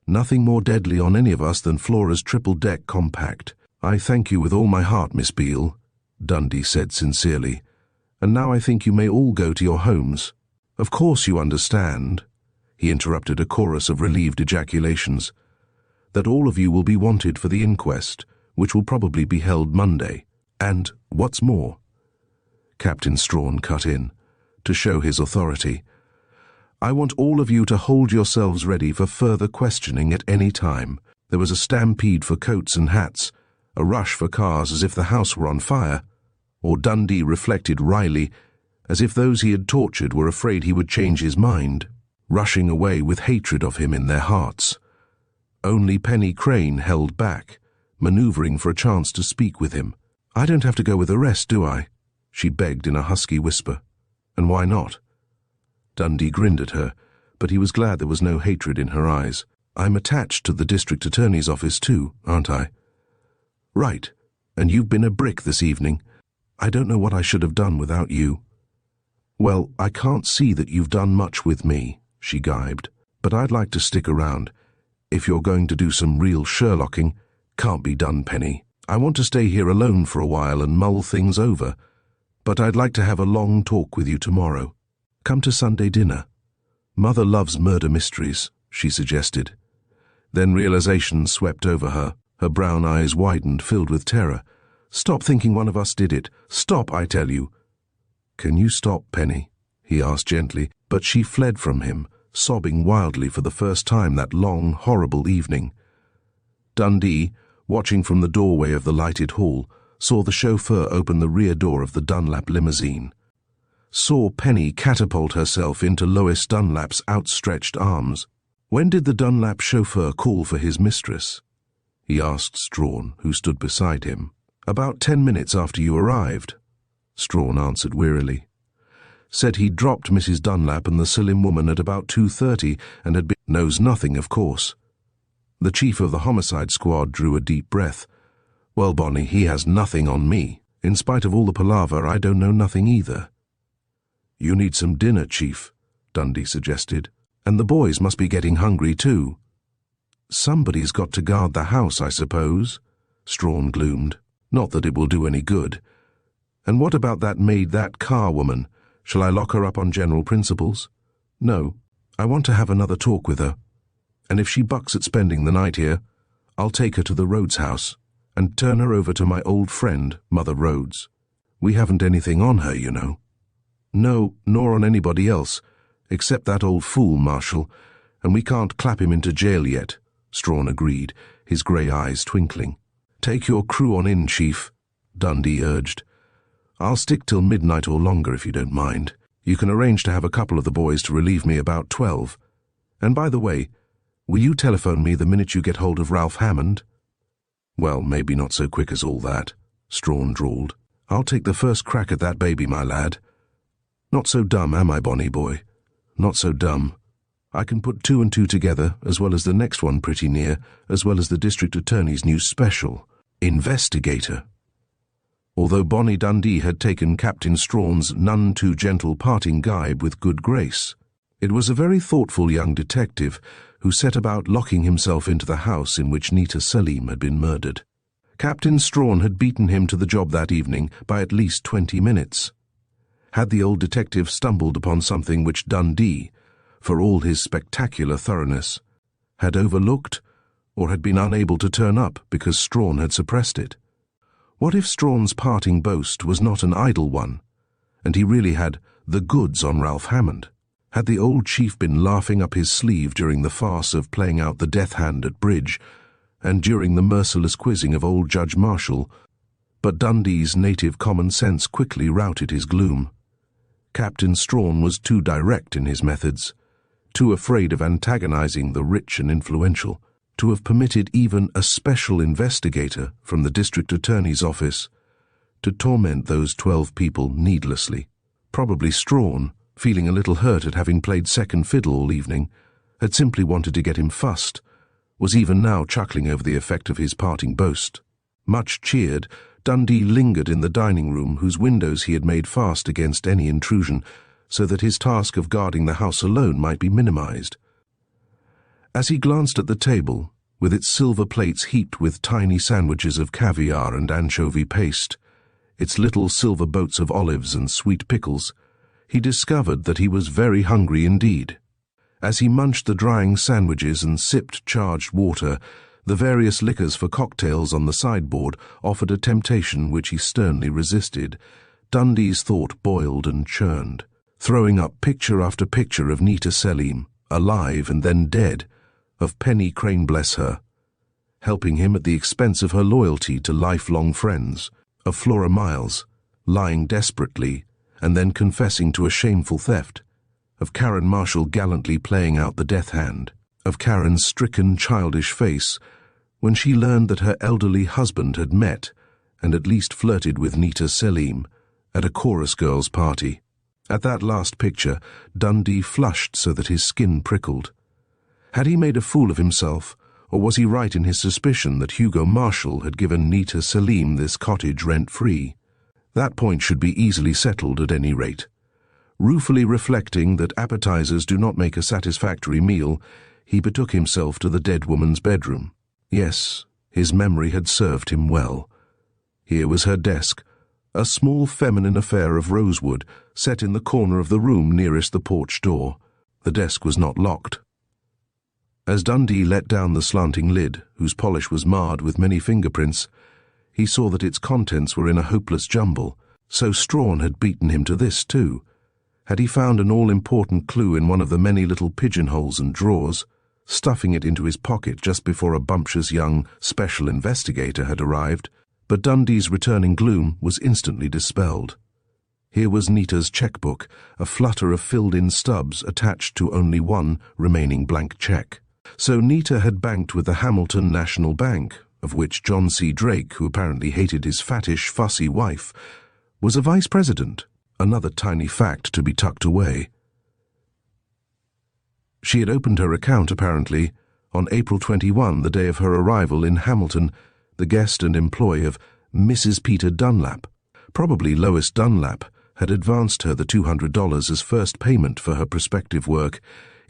"Nothing more deadly on any of us than Flora's triple-deck compact. I thank you with all my heart, Miss Beale," Dundee said sincerely. "And now I think you may all go to your homes. Of course you understand," he interrupted a chorus of relieved ejaculations, "that all of you will be wanted for the inquest, which will probably be held Monday. And, what's more," Captain Strawn cut in, to show his authority, "I want all of you to hold yourselves ready for further questioning at any time." There was a stampede for coats and hats, a rush for cars as if the house were on fire, or Dundee reflected wryly, as if those he had tortured were afraid he would change his mind, rushing away with hatred of him in their hearts. Only Penny Crane held back, maneuvering for a chance to speak with him. "I don't have to go with the rest, do I?" she begged in a husky whisper. "And why not?" Dundee grinned at her, but he was glad there was no hatred in her eyes. "I'm attached to the district attorney's office too, aren't I?" "Right, and you've been a brick this evening. I don't know what I should have done without you." "Well, I can't see that you've done much with me," she gibed, "but I'd like to stick around. If you're going to do some real Sherlocking, can't be done, Penny. I want to stay here alone for a while and mull things over, but I'd like to have a long talk with you tomorrow. Come to Sunday dinner. Mother loves murder mysteries," she suggested. Then realization swept over her. Her brown eyes widened, filled with terror. "Stop thinking one of us did it. Stop, I tell you." "Can you stop, Penny?" he asked gently, but she fled from him, sobbing wildly for the first time that long, horrible evening. Dundee, watching from the doorway of the lighted hall, saw the chauffeur open the rear door of the Dunlap limousine, saw Penny catapult herself into Lois Dunlap's outstretched arms. "When did the Dunlap chauffeur call for his mistress?" he asked Strawn, who stood beside him. "About 10 minutes after you arrived," Strawn answered wearily. "Said he dropped Mrs. Dunlap and the Selim woman at about 2:30 and had been—" "Knows nothing, of course." The chief of the homicide squad drew a deep breath. "Well, Bonnie, he has nothing on me. In spite of all the palaver, I don't know nothing either." "You need some dinner, Chief," Dundee suggested. "And the boys must be getting hungry too." "Somebody's got to guard the house, I suppose," Strawn gloomed. "Not that it will do any good. And what about that maid, that car woman? Shall I lock her up on general principles?" "No, I want to have another talk with her. And if she bucks at spending the night here, I'll take her to the Rhodes house and turn her over to my old friend, Mother Rhodes. We haven't anything on her, you know." "No, nor on anybody else, except that old fool, Marshall, and we can't clap him into jail yet," Strawn agreed, his grey eyes twinkling. "Take your crew on in, Chief," Dundee urged. "I'll stick till midnight or longer if you don't mind. You can arrange to have a couple of the boys to relieve me about 12. And by the way, will you telephone me the minute you get hold of Ralph Hammond?" "Well, maybe not so quick as all that," Strawn drawled. "I'll take the first crack at that baby, my lad. Not so dumb, am I, Bonnie boy? Not so dumb. I can put 2 and 2 together, as well as the next one pretty near, as well as the district attorney's new special, Investigator." Although Bonnie Dundee had taken Captain Strawn's none-too-gentle parting gibe with good grace, it was a very thoughtful young detective who set about locking himself into the house in which Nita Selim had been murdered. Captain Strawn had beaten him to the job that evening by at least 20 minutes. Had the old detective stumbled upon something which Dundee, for all his spectacular thoroughness, had overlooked, or had been unable to turn up because Strawn had suppressed it? What if Strawn's parting boast was not an idle one, and he really had the goods on Ralph Hammond? Had the old chief been laughing up his sleeve during the farce of playing out the death hand at bridge, and during the merciless quizzing of old Judge Marshall? But Dundee's native common sense quickly routed his gloom. Captain Strawn was too direct in his methods, too afraid of antagonizing the rich and influential, to have permitted even a special investigator from the district attorney's office to torment those 12 people needlessly. Probably Strawn, feeling a little hurt at having played second fiddle all evening, had simply wanted to get him fussed, was even now chuckling over the effect of his parting boast. Much cheered, Dundee lingered in the dining room, whose windows he had made fast against any intrusion, so that his task of guarding the house alone might be minimized. As he glanced at the table, with its silver plates heaped with tiny sandwiches of caviar and anchovy paste, its little silver boats of olives and sweet pickles, he discovered that he was very hungry indeed. As he munched the drying sandwiches and sipped charged water, the various liquors for cocktails on the sideboard offered a temptation which he sternly resisted. Dundee's thought boiled and churned, throwing up picture after picture of Nita Selim, alive and then dead, of Penny Crane, bless her, helping him at the expense of her loyalty to lifelong friends, of Flora Miles, lying desperately and then confessing to a shameful theft, of Karen Marshall gallantly playing out the death hand, of Karen's stricken, childish face when she learned that her elderly husband had met and at least flirted with Nita Selim at a chorus girls' party. At that last picture, Dundee flushed so that his skin prickled. Had he made a fool of himself, or was he right in his suspicion that Hugo Marshall had given Nita Selim this cottage rent-free? That point should be easily settled at any rate. Ruefully reflecting that appetizers do not make a satisfactory meal, he betook himself to the dead woman's bedroom. Yes, his memory had served him well. Here was her desk, a small feminine affair of rosewood set in the corner of the room nearest the porch door. The desk was not locked. As Dundee let down the slanting lid, whose polish was marred with many fingerprints, he saw that its contents were in a hopeless jumble. So Strawn had beaten him to this too. Had he found an all-important clue in one of the many little pigeonholes and drawers, stuffing it into his pocket just before a bumptious young special investigator had arrived? But Dundee's returning gloom was instantly dispelled. Here was Nita's checkbook, a flutter of filled-in stubs attached to only one remaining blank check. So Nita had banked with the Hamilton National Bank, of which John C. Drake, who apparently hated his fattish, fussy wife, was a vice president, another tiny fact to be tucked away. She had opened her account, apparently, on April 21, the day of her arrival in Hamilton, the guest and employee of Mrs. Peter Dunlap. Probably Lois Dunlap had advanced her the $200 as first payment for her prospective work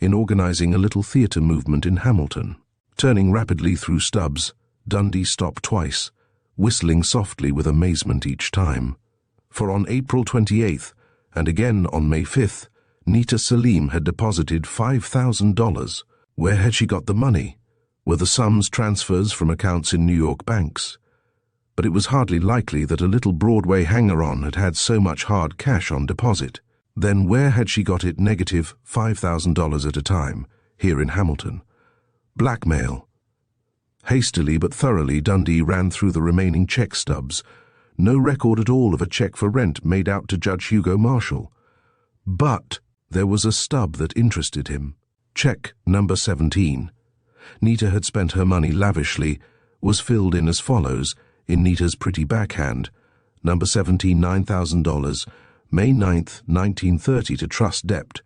in organizing a little theater movement in Hamilton. Turning rapidly through stubs, Dundee stopped twice, whistling softly with amazement each time. For on April 28th, and again on May 5th, Nita Selim had deposited $5,000. Where had she got the money? Were the sums transfers from accounts in New York banks? But it was hardly likely that a little Broadway hanger-on had had so much hard cash on deposit. Then where had she got it negative $5,000 at a time, here in Hamilton? Blackmail. Hastily but thoroughly, Dundee ran through the remaining check stubs. No record at all of a check for rent made out to Judge Hugo Marshall. But there was a stub that interested him. Check number 17. Nita had spent her money lavishly, was filled in as follows, in Nita's pretty backhand. Number 17, $9,000, May 9th, 1930 to Trust Dept.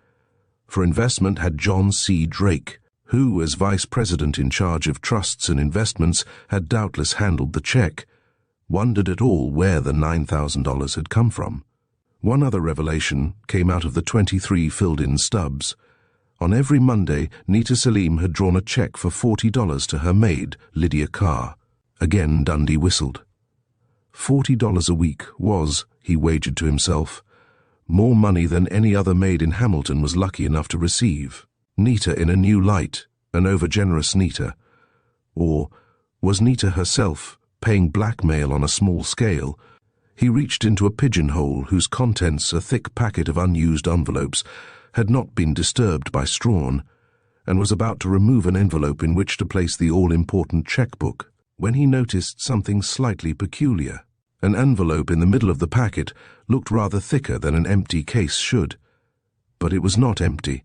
For investment had John C. Drake, who, as vice president in charge of trusts and investments, had doubtless handled the check. Wondered at all where the $9,000 had come from. One other revelation came out of the 23 filled-in stubs. On every Monday, Nita Selim had drawn a check for $40 to her maid, Lydia Carr. Again Dundee whistled. $40 a week was, he wagered to himself, more money than any other maid in Hamilton was lucky enough to receive. Nita in a new light, an over-generous Nita. Or was Nita herself paying blackmail on a small scale? He reached into a pigeonhole whose contents, a thick packet of unused envelopes, had not been disturbed by Strawn, and was about to remove an envelope in which to place the all-important checkbook, when he noticed something slightly peculiar. An envelope in the middle of the packet looked rather thicker than an empty case should. But it was not empty,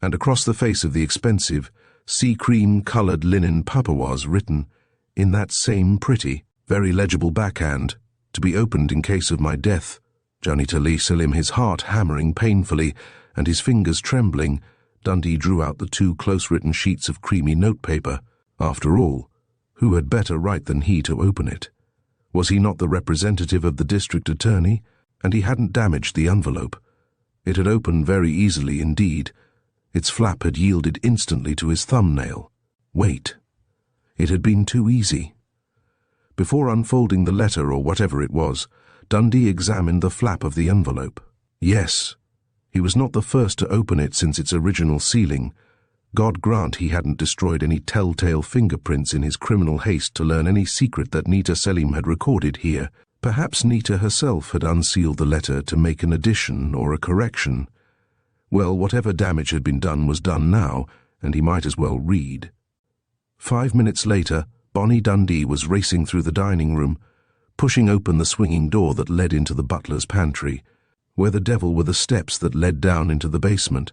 and across the face of the expensive, sea-cream-coloured linen paper was written, in that same pretty, very legible backhand, to be opened in case of my death. Johnny Tali Salim, his heart hammering painfully and his fingers trembling, Dundee drew out the 2 close-written sheets of creamy notepaper. After all, who had better right than he to open it? Was he not the representative of the district attorney? And he hadn't damaged the envelope. It had opened very easily indeed. Its flap had yielded instantly to his thumbnail. Wait. It had been too easy. Before unfolding the letter or whatever it was, Dundee examined the flap of the envelope. Yes, he was not the first to open it since its original sealing. God grant he hadn't destroyed any telltale fingerprints in his criminal haste to learn any secret that Nita Selim had recorded here. Perhaps Nita herself had unsealed the letter to make an addition or a correction. Well, whatever damage had been done was done now, and he might as well read. 5 minutes later, Bonnie Dundee was racing through the dining room, pushing open the swinging door that led into the butler's pantry. Where the devil were the steps that led down into the basement?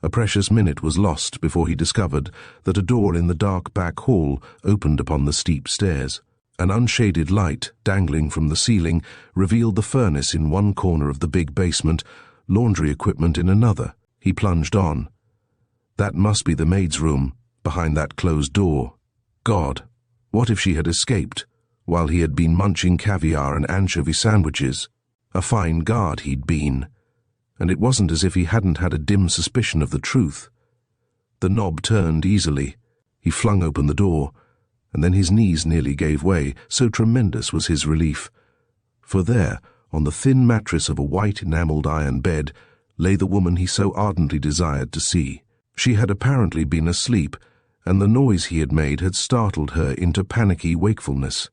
A precious minute was lost before he discovered that a door in the dark back hall opened upon the steep stairs. An unshaded light, dangling from the ceiling, revealed the furnace in one corner of the big basement, laundry equipment in another. He plunged on. That must be the maid's room, behind that closed door. God, what if she had escaped, while he had been munching caviar and anchovy sandwiches? A fine guard he'd been, and it wasn't as if he hadn't had a dim suspicion of the truth. The knob turned easily. He flung open the door, and then his knees nearly gave way, so tremendous was his relief. For there, on the thin mattress of a white enamelled iron bed, lay the woman he so ardently desired to see. She had apparently been asleep, and the noise he had made had startled her into panicky wakefulness.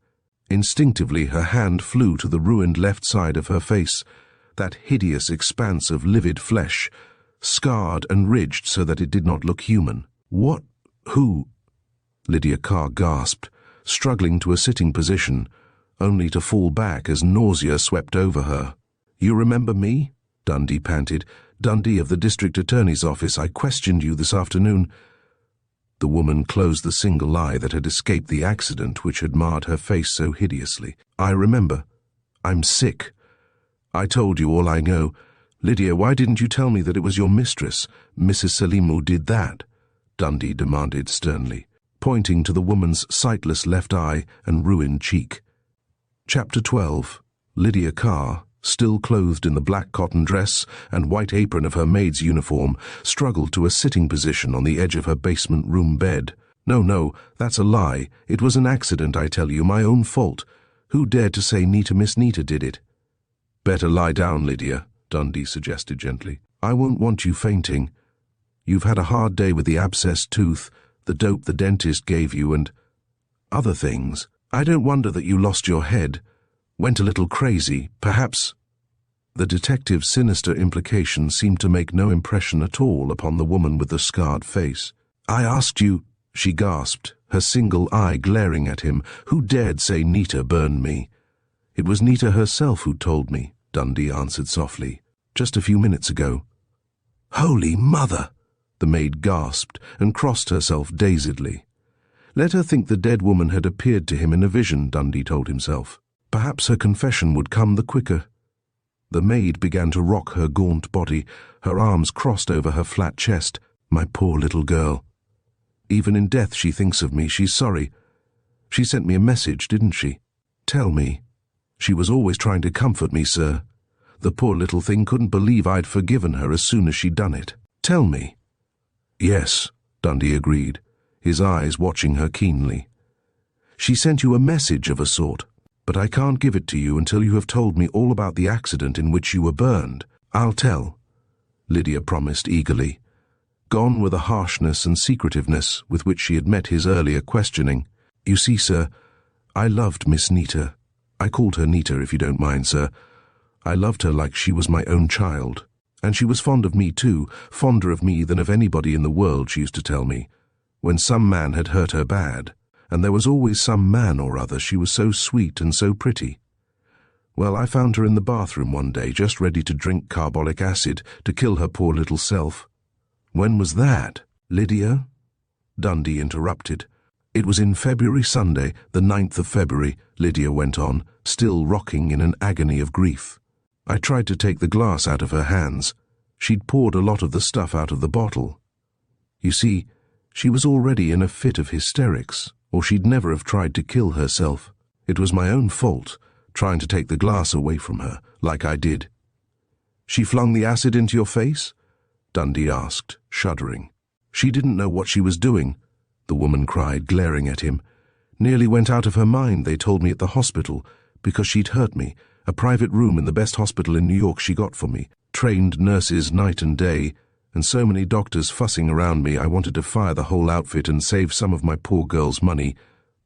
Instinctively her hand flew to the ruined left side of her face, that hideous expanse of livid flesh, scarred and ridged so that it did not look human. What? Who? Lydia Carr gasped, struggling to a sitting position, only to fall back as nausea swept over her. "You remember me?" Dundee panted. "Dundee of the district attorney's office. I questioned you this afternoon." The woman closed the single eye that had escaped the accident which had marred her face so hideously. "I remember. I'm sick. I told you all I know. Lydia, why didn't you tell me that it was your mistress, Mrs. Selim, who did that?" Dundee demanded sternly, pointing to the woman's sightless left eye and ruined cheek. Chapter 12. Lydia Carr, still clothed in the black cotton dress and white apron of her maid's uniform, struggled to a sitting position on the edge of her basement room bed. No, that's a lie. It was an accident, I tell you, my own fault. Who dared to say Miss Nita did it?" "Better lie down, Lydia," Dundee suggested gently. "I won't want you fainting. You've had a hard day with the abscessed tooth, the dope the dentist gave you, and other things. I don't wonder that you lost your head, went a little crazy, perhaps." The detective's sinister implication seemed to make no impression at all upon the woman with the scarred face. "I asked you," she gasped, her single eye glaring at him. "Who dared say Nita burned me?" "It was Nita herself who told me," Dundee answered softly. "Just a few minutes ago." "Holy Mother!" the maid gasped and crossed herself dazedly. Let her think the dead woman had appeared to him in a vision, Dundee told himself. Perhaps her confession would come the quicker. The maid began to rock her gaunt body, her arms crossed over her flat chest. "My poor little girl. Even in death she thinks of me. She's sorry. She sent me a message, didn't she? Tell me." "She was always trying to comfort me, sir. The poor little thing couldn't believe I'd forgiven her as soon as she'd done it. Tell me." "Yes," Dundee agreed, his eyes watching her keenly. "She sent you a message of a sort, but I can't give it to you until you have told me all about the accident in which you were burned." "I'll tell," Lydia promised eagerly, gone were the harshness and secretiveness with which she had met his earlier questioning. "You see, sir, I loved Miss Nita. I called her Nita, if you don't mind, sir. I loved her like she was my own child. And she was fond of me too, fonder of me than of anybody in the world, she used to tell me. When some man had hurt her bad, and there was always some man or other, she was so sweet and so pretty. Well, I found her in the bathroom one day, just ready to drink carbolic acid to kill her poor little self. When was that? Lydia? Dundee interrupted. It was in February, Sunday, the 9th of February, Lydia went on, still rocking in an agony of grief. I tried to take the glass out of her hands. She'd poured a lot of the stuff out of the bottle. You see, she was already in a fit of hysterics, or she'd never have tried to kill herself. It was my own fault, trying to take the glass away from her, like I did. She flung the acid into your face? Dundee asked, shuddering. She didn't know what she was doing, the woman cried, glaring at him. Nearly went out of her mind, they told me at the hospital, because she'd hurt me. A private room in the best hospital in New York she got for me. Trained nurses night and day, and so many doctors fussing around me I wanted to fire the whole outfit and save some of my poor girl's money,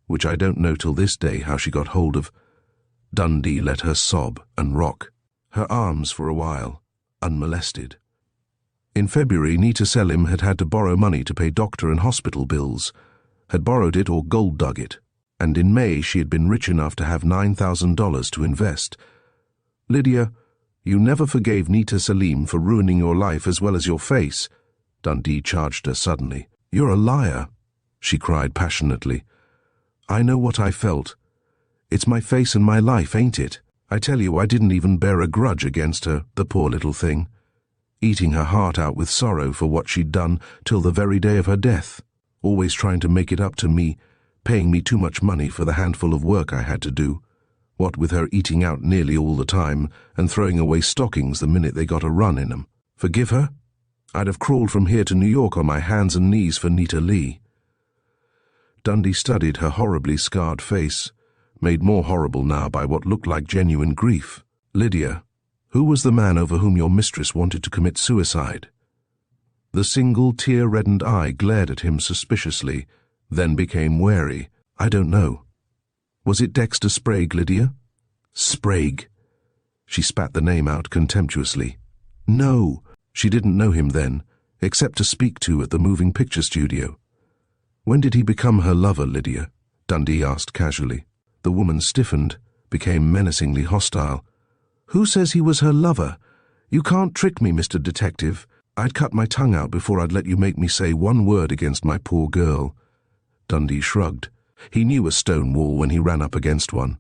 which I don't know till this day how she got hold of. Dundee let her sob and rock, her arms for a while, unmolested. In February, Nita Selim had had to borrow money to pay doctor and hospital bills, had borrowed it or gold dug it, and in May she had been rich enough to have $9,000 to invest. Lydia, you never forgave Nita Selim for ruining your life as well as your face, Dundee charged her suddenly. You're a liar, she cried passionately. I know what I felt. It's my face and my life, ain't it? I tell you, I didn't even bear a grudge against her, the poor little thing, eating her heart out with sorrow for what she'd done till the very day of her death, always trying to make it up to me, paying me too much money for the handful of work I had to do, what with her eating out nearly all the time and throwing away stockings the minute they got a run in 'em. Forgive her? I'd have crawled from here to New York on my hands and knees for Nita Lee. Dundee studied her horribly scarred face, made more horrible now by what looked like genuine grief. Lydia, who was the man over whom your mistress wanted to commit suicide? The single tear-reddened eye glared at him suspiciously, then became wary. I don't know. Was it Dexter Sprague, Lydia? Sprague. She spat the name out contemptuously. No, she didn't know him then, except to speak to at the moving picture studio. When did he become her lover, Lydia? Dundee asked casually. The woman stiffened, became menacingly hostile. Who says he was her lover? You can't trick me, Mr. Detective. I'd cut my tongue out before I'd let you make me say one word against my poor girl. Dundee shrugged. He knew a stone wall when he ran up against one.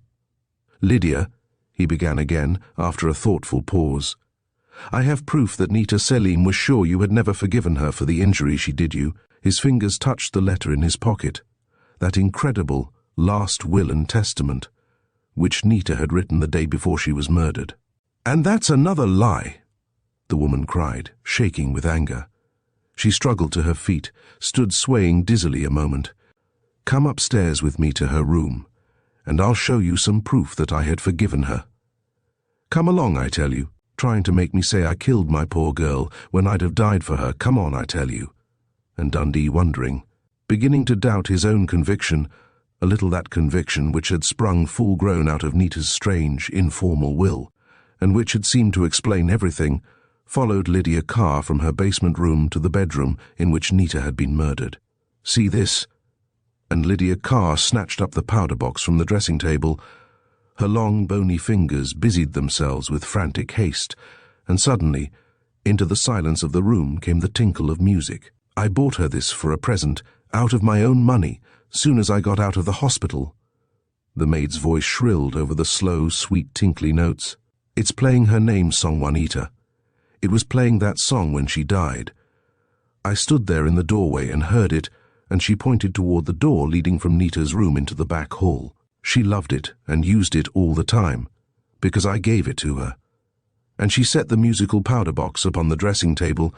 Lydia, he began again, after a thoughtful pause, I have proof that Nita Selim was sure you had never forgiven her for the injury she did you. His fingers touched the letter in his pocket, that incredible last will and testament, which Nita had written the day before she was murdered. And that's another lie, the woman cried, shaking with anger. She struggled to her feet, stood swaying dizzily a moment. Come upstairs with me to her room, and I'll show you some proof that I had forgiven her. Come along, I tell you, trying to make me say I killed my poor girl when I'd have died for her. Come on, I tell you. And Dundee, wondering, beginning to doubt his own conviction, a little that conviction which had sprung full-grown out of Nita's strange, informal will, and which had seemed to explain everything, followed Lydia Carr from her basement room to the bedroom in which Nita had been murdered. See this? And Lydia Carr snatched up the powder box from the dressing table. Her long, bony fingers busied themselves with frantic haste, and suddenly, into the silence of the room came the tinkle of music. I bought her this for a present, out of my own money, soon as I got out of the hospital. The maid's voice shrilled over the slow, sweet, tinkly notes. It's playing her name song, Juanita. It was playing that song when she died. I stood there in the doorway and heard it, and she pointed toward the door leading from Nita's room into the back hall. She loved it and used it all the time, because I gave it to her. And she set the musical powder box upon the dressing table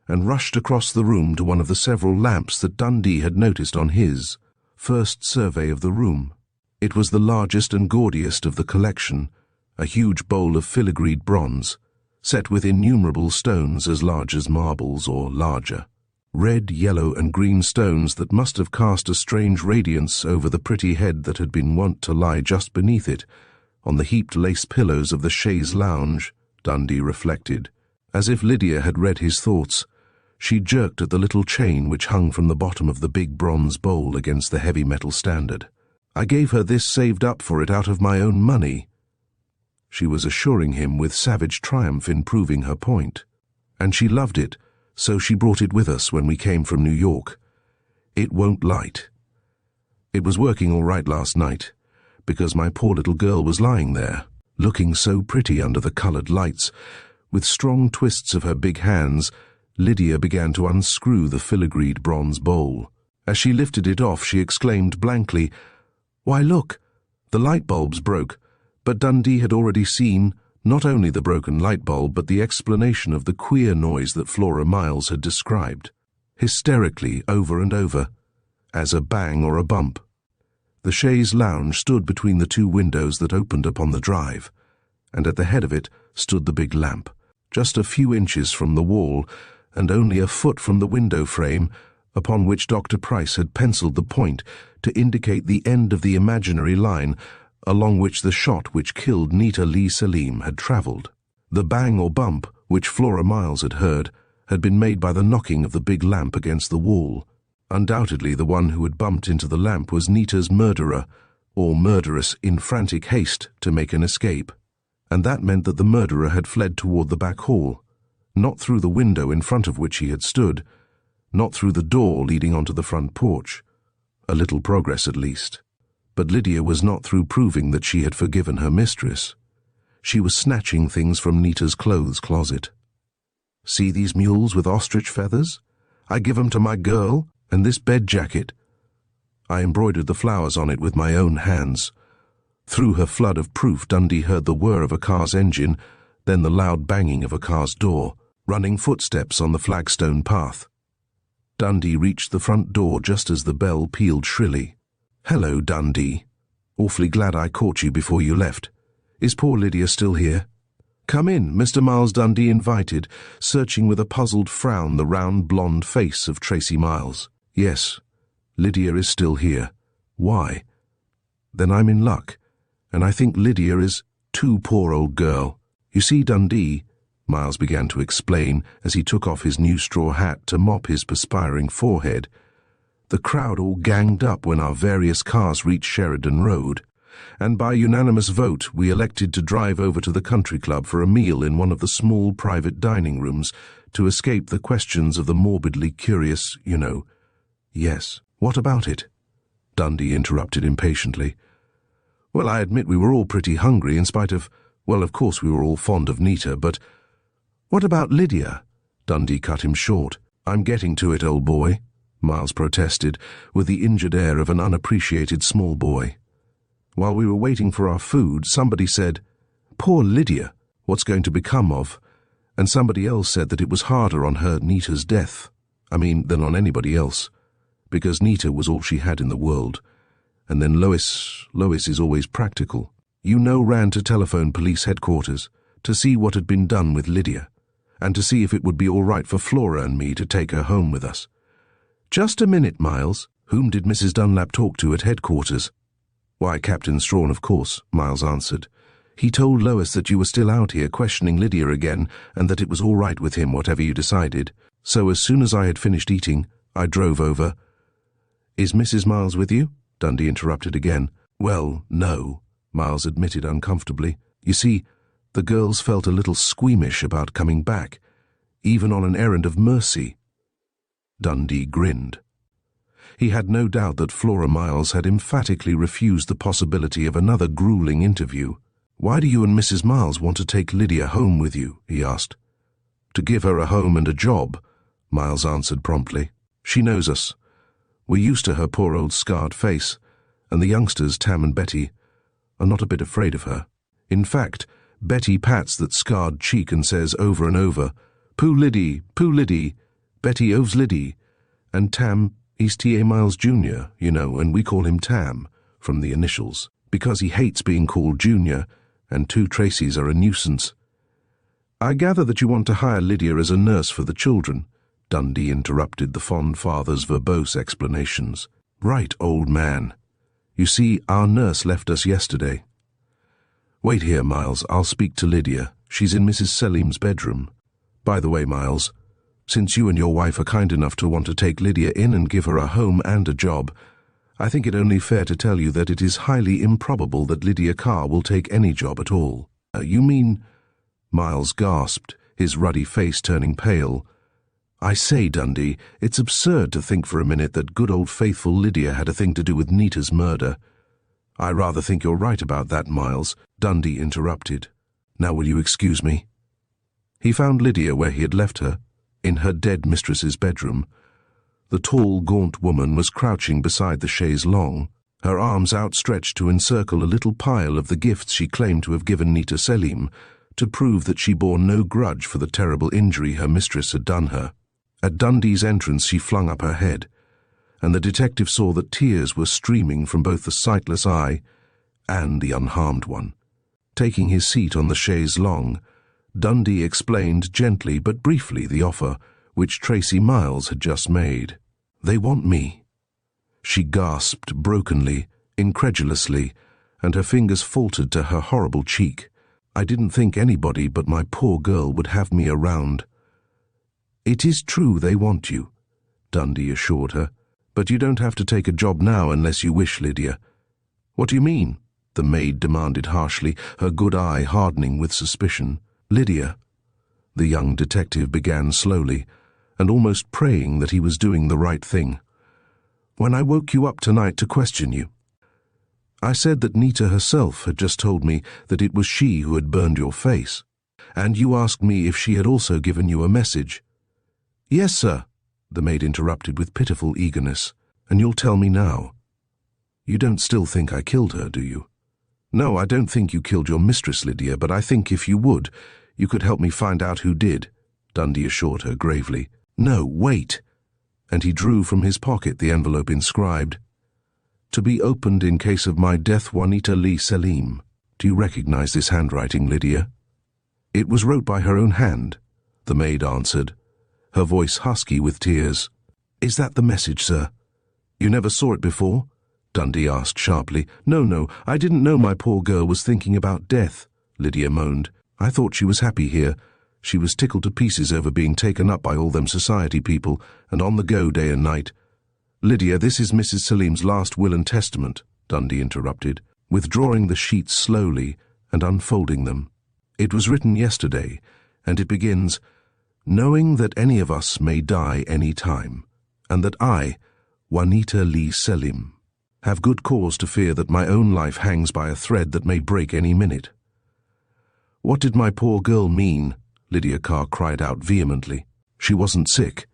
and rushed across the room to one of the several lamps that Dundee had noticed on his first survey of the room. It was the largest and gaudiest of the collection, a huge bowl of filigreed bronze, set with innumerable stones as large as marbles or larger. Red, yellow, and green stones that must have cast a strange radiance over the pretty head that had been wont to lie just beneath it, on the heaped lace pillows of the chaise lounge, Dundee reflected. As if Lydia had read his thoughts, she jerked at the little chain which hung from the bottom of the big bronze bowl against the heavy metal standard. I gave her this saved up for it out of my own money. She was assuring him with savage triumph in proving her point. And she loved it, so she brought it with us when we came from New York. It won't light. It was working all right last night, because my poor little girl was lying there, looking so pretty under the colored lights. With strong twists of her big hands, Lydia began to unscrew the filigreed bronze bowl. As she lifted it off, she exclaimed blankly, "Why, look, the light bulb's broke." But Dundee had already seen not only the broken light bulb, but the explanation of the queer noise that Flora Miles had described, hysterically over and over, as a bang or a bump. The chaise lounge stood between the two windows that opened upon the drive, and at the head of it stood the big lamp, just a few inches from the wall and only a foot from the window frame, upon which Dr. Price had penciled the point to indicate the end of the imaginary line along which the shot which killed Nita Lee Salim had travelled. The bang or bump which Flora Miles had heard had been made by the knocking of the big lamp against the wall. Undoubtedly the one who had bumped into the lamp was Nita's murderer, or murderess in frantic haste to make an escape. And that meant that the murderer had fled toward the back hall, not through the window in front of which he had stood, not through the door leading onto the front porch. A little progress at least. But Lydia was not through proving that she had forgiven her mistress. She was snatching things from Nita's clothes closet. "See these mules with ostrich feathers? I give 'em to my girl, and this bed jacket. I embroidered the flowers on it with my own hands." Through her flood of proof, Dundee heard the whir of a car's engine, then the loud banging of a car's door, running footsteps on the flagstone path. Dundee reached the front door just as the bell pealed shrilly. "Hello, Dundee. Awfully glad I caught you before you left. Is poor Lydia still here?" "Come in," Mr. Miles Dundee invited, searching with a puzzled frown the round blonde face of Tracy Miles. "Yes, Lydia is still here. Why?" "Then I'm in luck, and I think Lydia is too poor old girl. You see, Dundee," Miles began to explain as he took off his new straw hat to mop his perspiring forehead, "the crowd all ganged up when our various cars reached Sheridan Road, and by unanimous vote we elected to drive over to the country club for a meal in one of the small private dining rooms to escape the questions of the morbidly curious, you know." "Yes, what about it?" Dundee interrupted impatiently. "Well, I admit we were all pretty hungry in spite of, well, of course we were all fond of Nita, but—" "What about Lydia?" Dundee cut him short. "I'm getting to it, old boy," Miles protested, with the injured air of an unappreciated small boy. "While we were waiting for our food, somebody said, 'Poor Lydia, what's going to become of?' And somebody else said that it was harder on her Nita's death, than on anybody else, because Nita was all she had in the world. And then Lois is always practical. Ran to telephone police headquarters to see what had been done with Lydia, and to see if it would be all right for Flora and me to take her home with us." "Just a minute, Miles. Whom did Mrs. Dunlap talk to at headquarters?" "Why, Captain Strawn, of course," Miles answered. "He told Lois that you were still out here questioning Lydia again, and that it was all right with him, whatever you decided. So as soon as I had finished eating, I drove over." "Is Mrs. Miles with you?" Dundee interrupted again. "Well, no," Miles admitted uncomfortably. "You see, the girls felt a little squeamish about coming back, even on an errand of mercy." Dundee grinned. He had no doubt that Flora Miles had emphatically refused the possibility of another grueling interview. "Why do you and Mrs. Miles want to take Lydia home with you?" he asked. "To give her a home and a job," Miles answered promptly. "She knows us. We're used to her poor old scarred face, and the youngsters, Tam and Betty, are not a bit afraid of her. In fact, Betty pats that scarred cheek and says over and over, 'Pooh Liddy, Pooh Liddy, Betty oves Liddy,' and Tam, he's T.A. Miles Jr., and we call him Tam, from the initials, because he hates being called Junior, and two Tracys are a nuisance." "I gather that you want to hire Lydia as a nurse for the children," Dundee interrupted the fond father's verbose explanations. "Right, old man. You see, our nurse left us yesterday." "Wait here, Miles. I'll speak to Lydia. She's in Mrs. Selim's bedroom. By the way, Miles, since you and your wife are kind enough to want to take Lydia in and give her a home and a job, I think it only fair to tell you that it is highly improbable that Lydia Carr will take any job at all." "You mean—" Miles gasped, his ruddy face turning pale. I say, Dundee, it's absurd to think for a minute that good old faithful Lydia had a thing to do with Nita's murder. I rather think you're right about that, Miles, Dundee interrupted. Now will you excuse me? He found Lydia where he had left her, in her dead mistress's bedroom. The tall, gaunt woman was crouching beside the chaise longue, her arms outstretched to encircle a little pile of the gifts she claimed to have given Nita Selim, to prove that she bore no grudge for the terrible injury her mistress had done her. At Dundee's entrance she flung up her head, and the detective saw that tears were streaming from both the sightless eye and the unharmed one. Taking his seat on the chaise longue, Dundee explained gently but briefly the offer which Tracy Miles had just made. "They want me," she gasped brokenly, incredulously, and her fingers faltered to her horrible cheek. "I didn't think anybody but my poor girl would have me around." "It is true they want you," Dundee assured her, "but you don't have to take a job now unless you wish, Lydia." "What do you mean?" the maid demanded harshly, her good eye hardening with suspicion. "Lydia," the young detective began slowly, and almost praying that he was doing the right thing, "when I woke you up tonight to question you, I said that Nita herself had just told me that it was she who had burned your face, and you asked me if she had also given you a message." "Yes, sir," the maid interrupted with pitiful eagerness. "And you'll tell me now. You don't still think I killed her, do you?" "No, I don't think you killed your mistress, Lydia, but I think if you would, you could help me find out who did," Dundee assured her gravely. "No, wait," and he drew from his pocket the envelope inscribed, "To be opened in case of my death, Juanita Lee Selim." "Do you recognize this handwriting, Lydia?" "It was wrote by her own hand," the maid answered, her voice husky with tears. "Is that the message, sir?" "You never saw it before?" Dundee asked sharply. No, I didn't know my poor girl was thinking about death," Lydia moaned. "I thought she was happy here. She was tickled to pieces over being taken up by all them society people, and on the go day and night." "Lydia, this is Mrs. Selim's last will and testament," Dundee interrupted, withdrawing the sheets slowly and unfolding them. "It was written yesterday, and it begins, 'Knowing that any of us may die any time, and that I, Juanita Lee Selim, have good cause to fear that my own life hangs by a thread that may break any minute.'" "What did my poor girl mean?" Lydia Carr cried out vehemently. "She wasn't sick.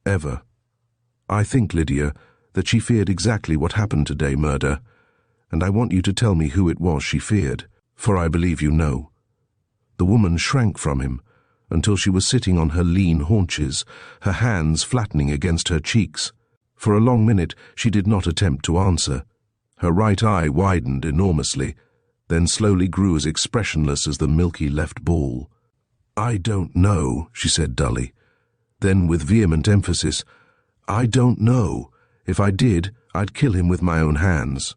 Ever. I think, Lydia, that she feared exactly what happened today, murder, and I want you to tell me who it was she feared, for I believe you know." The woman shrank from him until she was sitting on her lean haunches, her hands flattening against her cheeks. For a long minute she did not attempt to answer. Her right eye widened enormously, then slowly grew as expressionless as the milky left ball. "I don't know," she said dully. Then with vehement emphasis, "I don't know. If I did, I'd kill him with my own hands."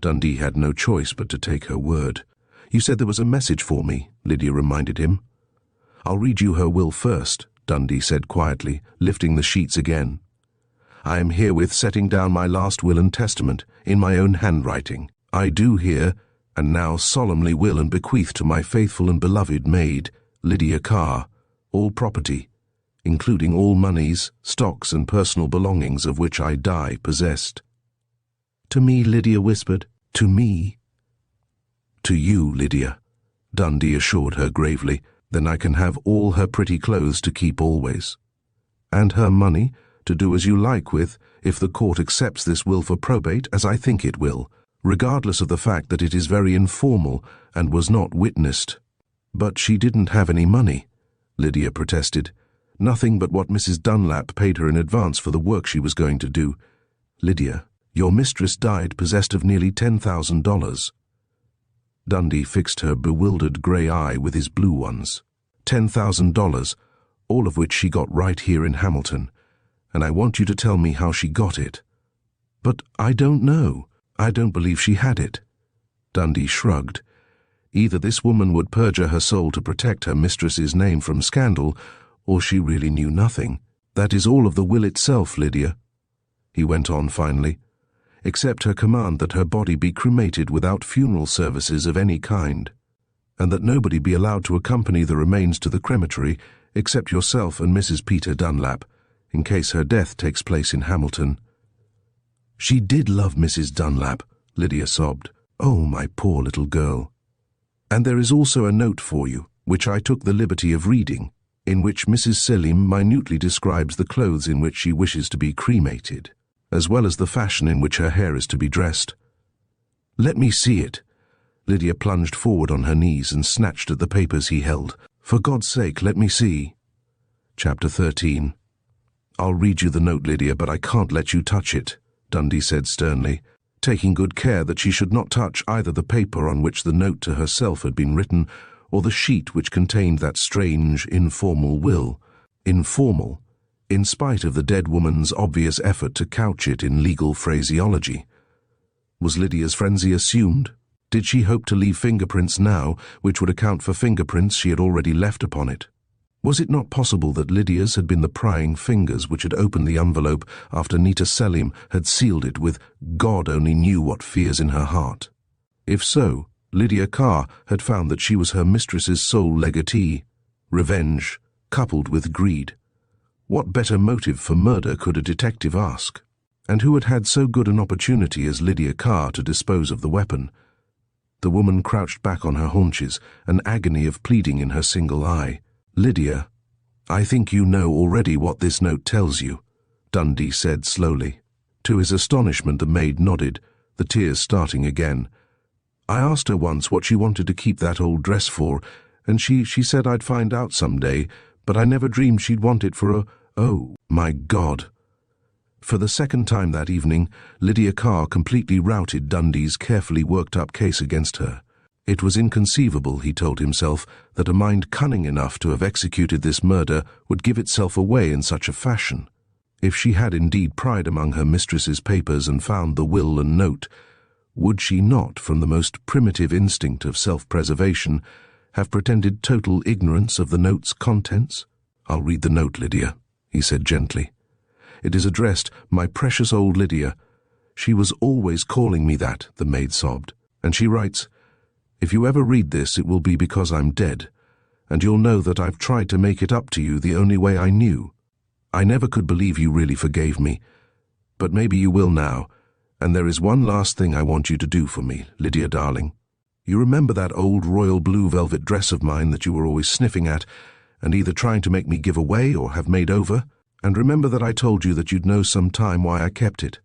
Dundee had no choice but to take her word. "You said there was a message for me," Lydia reminded him. "I'll read you her will first," Dundee said quietly, lifting the sheets again. "I am herewith setting down my last will and testament in my own handwriting. I do here, and now solemnly will and bequeath to my faithful and beloved maid, Lydia Carr, all property, including all moneys, stocks, and personal belongings of which I die possessed." "To me," Lydia whispered. "To me?" "To you, Lydia," Dundee assured her gravely. "Then I can have all her pretty clothes to keep always. And her money, to do as you like with, if the court accepts this will for probate, as I think it will, regardless of the fact that it is very informal and was not witnessed." "But she didn't have any money," Lydia protested. "Nothing but what Mrs. Dunlap paid her in advance for the work she was going to do. Lydia, your mistress died possessed of nearly $10,000. Dundee fixed her bewildered grey eye with his blue ones. $10,000, all of which she got right here in Hamilton, and I want you to tell me how she got it." "But I don't know. I don't believe she had it." Dundee shrugged. Either this woman would perjure her soul to protect her mistress's name from scandal, or she really knew nothing. "That is all of the will itself, Lydia," he went on finally, "except her command that her body be cremated without funeral services of any kind." and that nobody be allowed to accompany the remains to the crematory except yourself and Mrs. Peter Dunlap, in case her death takes place in Hamilton." "She did love Mrs. Dunlap," Lydia sobbed. "Oh, my poor little girl. And there is also a note for you, which I took the liberty of reading, in which Mrs. Selim minutely describes the clothes in which she wishes to be cremated, as well as the fashion in which her hair is to be dressed." "Let me see it." Lydia plunged forward on her knees and snatched at the papers he held. "For God's sake, let me see." Chapter 13. "I'll read you the note, Lydia, but I can't let you touch it," Dundee said sternly, taking good care that she should not touch either the paper on which the note to herself had been written or the sheet which contained that strange, informal will. Informal, in spite of the dead woman's obvious effort to couch it in legal phraseology. Was Lydia's frenzy assumed? Did she hope to leave fingerprints now, which would account for fingerprints she had already left upon it? Was it not possible that Lydia's had been the prying fingers which had opened the envelope after Nita Selim had sealed it with God only knew what fears in her heart? If so, Lydia Carr had found that she was her mistress's sole legatee. Revenge, coupled with greed. What better motive for murder could a detective ask? And who had had so good an opportunity as Lydia Carr to dispose of the weapon? The woman crouched back on her haunches, an agony of pleading in her single eye. "Lydia, I think you know already what this note tells you," Dundee said slowly. To his astonishment, the maid nodded, the tears starting again. "I asked her once what she wanted to keep that old dress for, and she said I'd find out someday, but I never dreamed she'd want it for a— oh, my God." For the second time that evening, Lydia Carr completely routed Dundee's carefully worked-up case against her. It was inconceivable, he told himself, that a mind cunning enough to have executed this murder would give itself away in such a fashion. If she had indeed pried among her mistress's papers and found the will and note, would she not, from the most primitive instinct of self-preservation, have pretended total ignorance of the note's contents? "I'll read the note, Lydia," he said gently. "It is addressed, 'My precious old Lydia.' She was always calling me that," the maid sobbed. "And she writes, 'If you ever read this, it will be because I'm dead, and you'll know that I've tried to make it up to you the only way I knew. I never could believe you really forgave me, but maybe you will now, and there is one last thing I want you to do for me, Lydia darling. You remember that old royal blue velvet dress of mine that you were always sniffing at, and either trying to make me give away or have made over? And remember that I told you that you'd know some time why I kept it?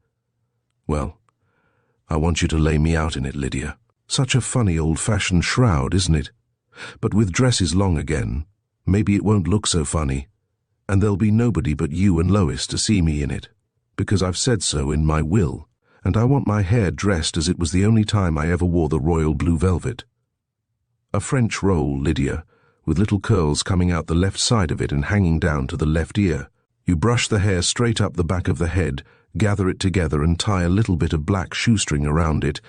Well, I want you to lay me out in it, Lydia. Such a funny old-fashioned shroud, isn't it? But with dresses long again, maybe it won't look so funny, and there'll be nobody but you and Lois to see me in it, because I've said so in my will, and I want my hair dressed as it was the only time I ever wore the royal blue velvet. A French roll, Lydia, with little curls coming out the left side of it and hanging down to the left ear. You brush the hair straight up the back of the head, gather it together and tie a little bit of black shoestring around it.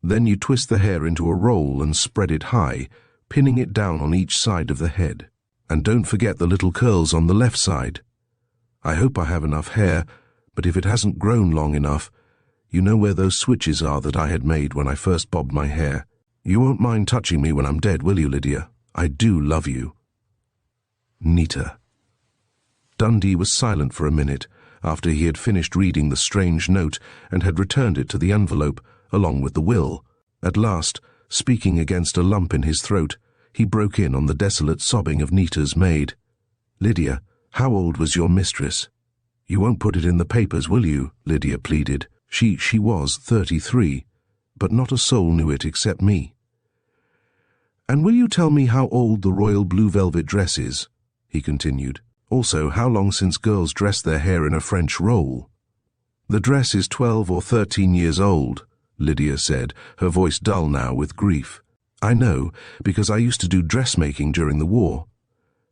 Then you twist the hair into a roll and spread it high, pinning it down on each side of the head. And don't forget the little curls on the left side. I hope I have enough hair, but if it hasn't grown long enough, you know where those switches are that I had made when I first bobbed my hair. You won't mind touching me when I'm dead, will you, Lydia? I do love you. Nita. Dundee was silent for a minute after he had finished reading the strange note and had returned it to the envelope, along with the will. At last, speaking against a lump in his throat, he broke in on the desolate sobbing of Nita's maid. "Lydia, how old was your mistress?" "You won't put it in the papers, will you?" Lydia pleaded. She was 33, but not a soul knew it except me." "And will you tell me how old the royal blue velvet dress is?" he continued. "Also, how long since girls dress their hair in a French roll?" "The dress is 12 or 13 years old," Lydia said, her voice dull now with grief. "I know, because I used to do dressmaking during the war.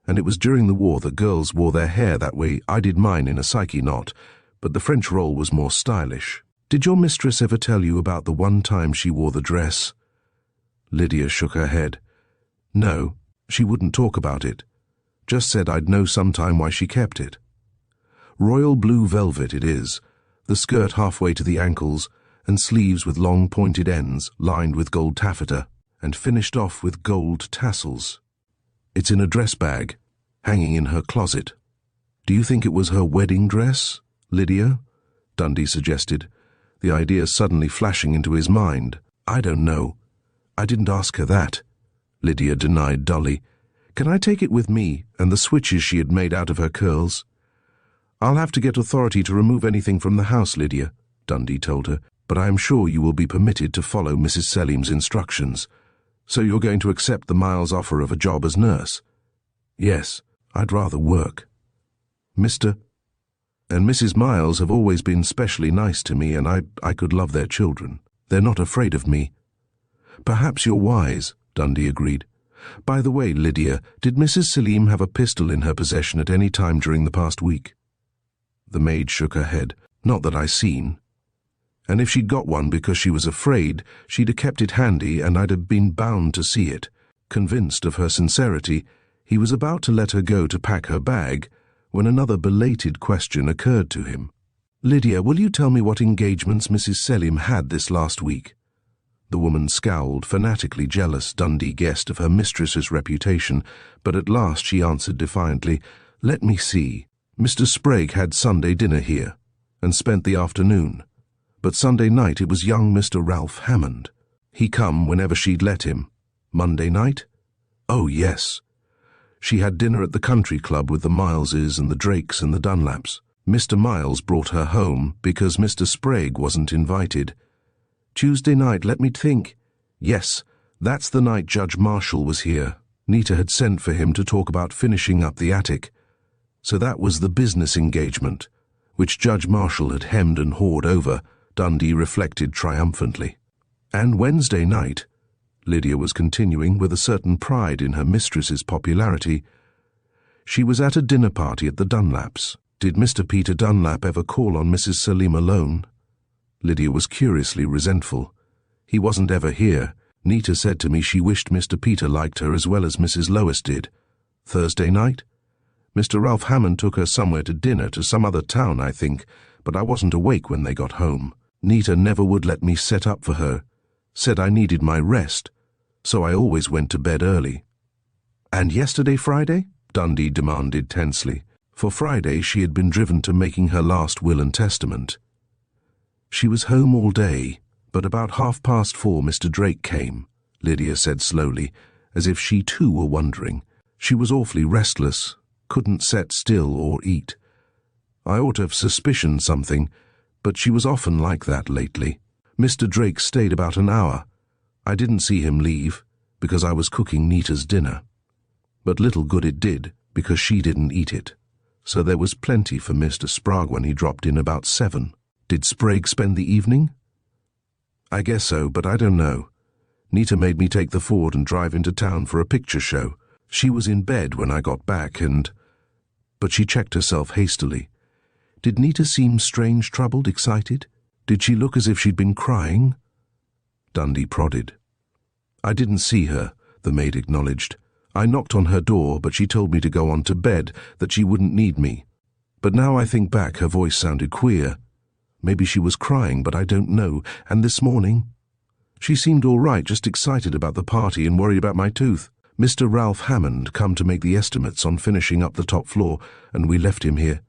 And it was during the war that girls wore their hair that way. I did mine in a Psyche knot, but the French roll was more stylish. Did your mistress ever tell you about the one time she wore the dress?" Lydia shook her head. "No, she wouldn't talk about it. Just said I'd know sometime why she kept it. Royal blue velvet it is, the skirt halfway to the ankles, and sleeves with long pointed ends lined with gold taffeta, and finished off with gold tassels. It's in a dress bag, hanging in her closet. Do you think it was her wedding dress, Lydia? Dundee suggested, the idea suddenly flashing into his mind. I don't know. I didn't ask her that, Lydia denied dully. Can I take it with me and the switches she had made out of her curls? I'll have to get authority to remove anything from the house, Lydia, Dundee told her, but I am sure you will be permitted to follow Mrs. Selim's instructions. So you're going to accept the Miles' offer of a job as nurse? Yes, I'd rather work. Mr. and Mrs. Miles have always been specially nice to me, and I could love their children. They're not afraid of me. Perhaps you're wise, Dundee agreed. By the way, Lydia, did Mrs. Selim have a pistol in her possession at any time during the past week? The maid shook her head. Not that I seen. And if she'd got one because she was afraid, she'd have kept it handy and I'd have been bound to see it. Convinced of her sincerity, he was about to let her go to pack her bag when another belated question occurred to him. Lydia, will you tell me what engagements Mrs. Selim had this last week? The woman scowled, fanatically jealous, Dundee guessed, of her mistress's reputation, but at last she answered defiantly, Let me see. Mr. Sprague had Sunday dinner here, and spent the afternoon. But Sunday night it was young Mr. Ralph Hammond. He come whenever she'd let him. Monday night? Oh, yes. She had dinner at the country club with the Mileses and the Drakes and the Dunlaps. Mr. Miles brought her home because Mr. Sprague wasn't invited. Tuesday night, let me think. Yes, that's the night Judge Marshall was here. Nita had sent for him to talk about finishing up the attic. So that was the business engagement, which Judge Marshall had hemmed and hawed over, Dundee reflected triumphantly. And Wednesday night, Lydia was continuing with a certain pride in her mistress's popularity, she was at a dinner party at the Dunlaps. Did Mr. Peter Dunlap ever call on Mrs. Selim alone? Lydia was curiously resentful. He wasn't ever here. Nita said to me she wished Mr. Peter liked her as well as Mrs. Lois did. Thursday night? Mr. Ralph Hammond took her somewhere to dinner, to some other town, I think, but I wasn't awake when they got home. Nita never would let me set up for her, said I needed my rest, so I always went to bed early. And yesterday, Friday? Dundee demanded tensely. For Friday she had been driven to making her last will and testament. She was home all day, but about 4:30 Mr. Drake came, Lydia said slowly, as if she too were wondering. She was awfully restless, couldn't sit still or eat. I ought to have suspicioned something, but she was often like that lately. Mr. Drake stayed about an hour. I didn't see him leave, because I was cooking Nita's dinner. But little good it did, because she didn't eat it. So there was plenty for Mr. Sprague when he dropped in about 7. Did Sprague spend the evening? I guess so, but I don't know. Nita made me take the Ford and drive into town for a picture show. She was in bed when I got back and... But she checked herself hastily. Did Nita seem strange, troubled, excited? Did she look as if she'd been crying? Dundee prodded. I didn't see her, the maid acknowledged. I knocked on her door, but she told me to go on to bed, that she wouldn't need me. But now I think back, her voice sounded queer. Maybe she was crying, but I don't know. And this morning? She seemed all right, just excited about the party and worried about my tooth. Mr. Ralph Hammond come to make the estimates on finishing up the top floor, and we left him here.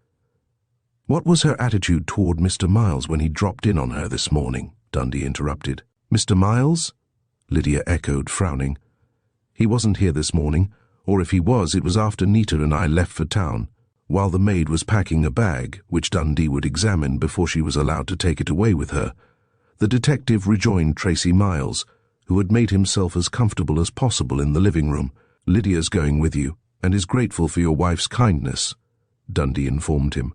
What was her attitude toward Mr. Miles when he dropped in on her this morning? Dundee interrupted. Mr. Miles? Lydia echoed, frowning. He wasn't here this morning, or if he was, it was after Nita and I left for town, while the maid was packing a bag, which Dundee would examine before she was allowed to take it away with her. The detective rejoined Tracy Miles, who had made himself as comfortable as possible in the living room. Lydia's going with you, and is grateful for your wife's kindness, Dundee informed him,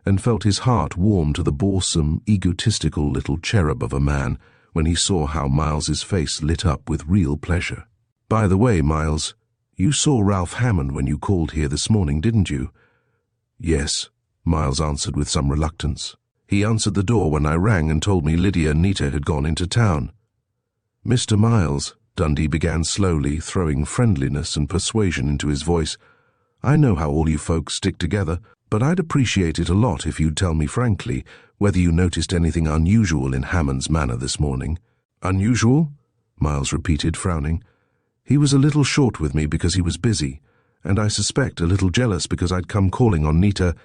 and felt his heart warm to the boresome, egotistical little cherub of a man when he saw how Miles's face lit up with real pleasure. By the way, Miles, you saw Ralph Hammond when you called here this morning, didn't you? Yes, Miles answered with some reluctance. He answered the door when I rang and told me Lydia and Nita had gone into town. Mr. Miles, Dundee began slowly, throwing friendliness and persuasion into his voice, I know how all you folks stick together, but I'd appreciate it a lot if you'd tell me frankly whether you noticed anything unusual in Hammond's manner this morning. Unusual? Miles repeated, frowning. He was a little short with me because he was busy, and I suspect a little jealous because I'd come calling on Nita.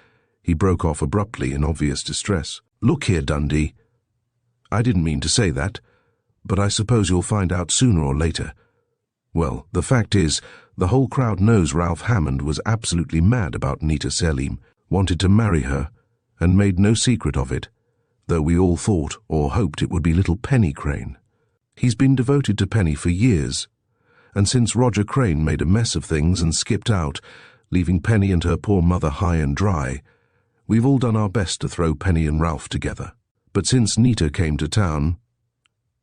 He broke off abruptly in obvious distress. Look here, Dundee. I didn't mean to say that, but I suppose you'll find out sooner or later. Well, the fact is, the whole crowd knows Ralph Hammond was absolutely mad about Nita Selim, wanted to marry her, and made no secret of it, though we all thought or hoped it would be little Penny Crane. He's been devoted to Penny for years, and since Roger Crane made a mess of things and skipped out, leaving Penny and her poor mother high and dry, we've all done our best to throw Penny and Ralph together. But since Nita came to town—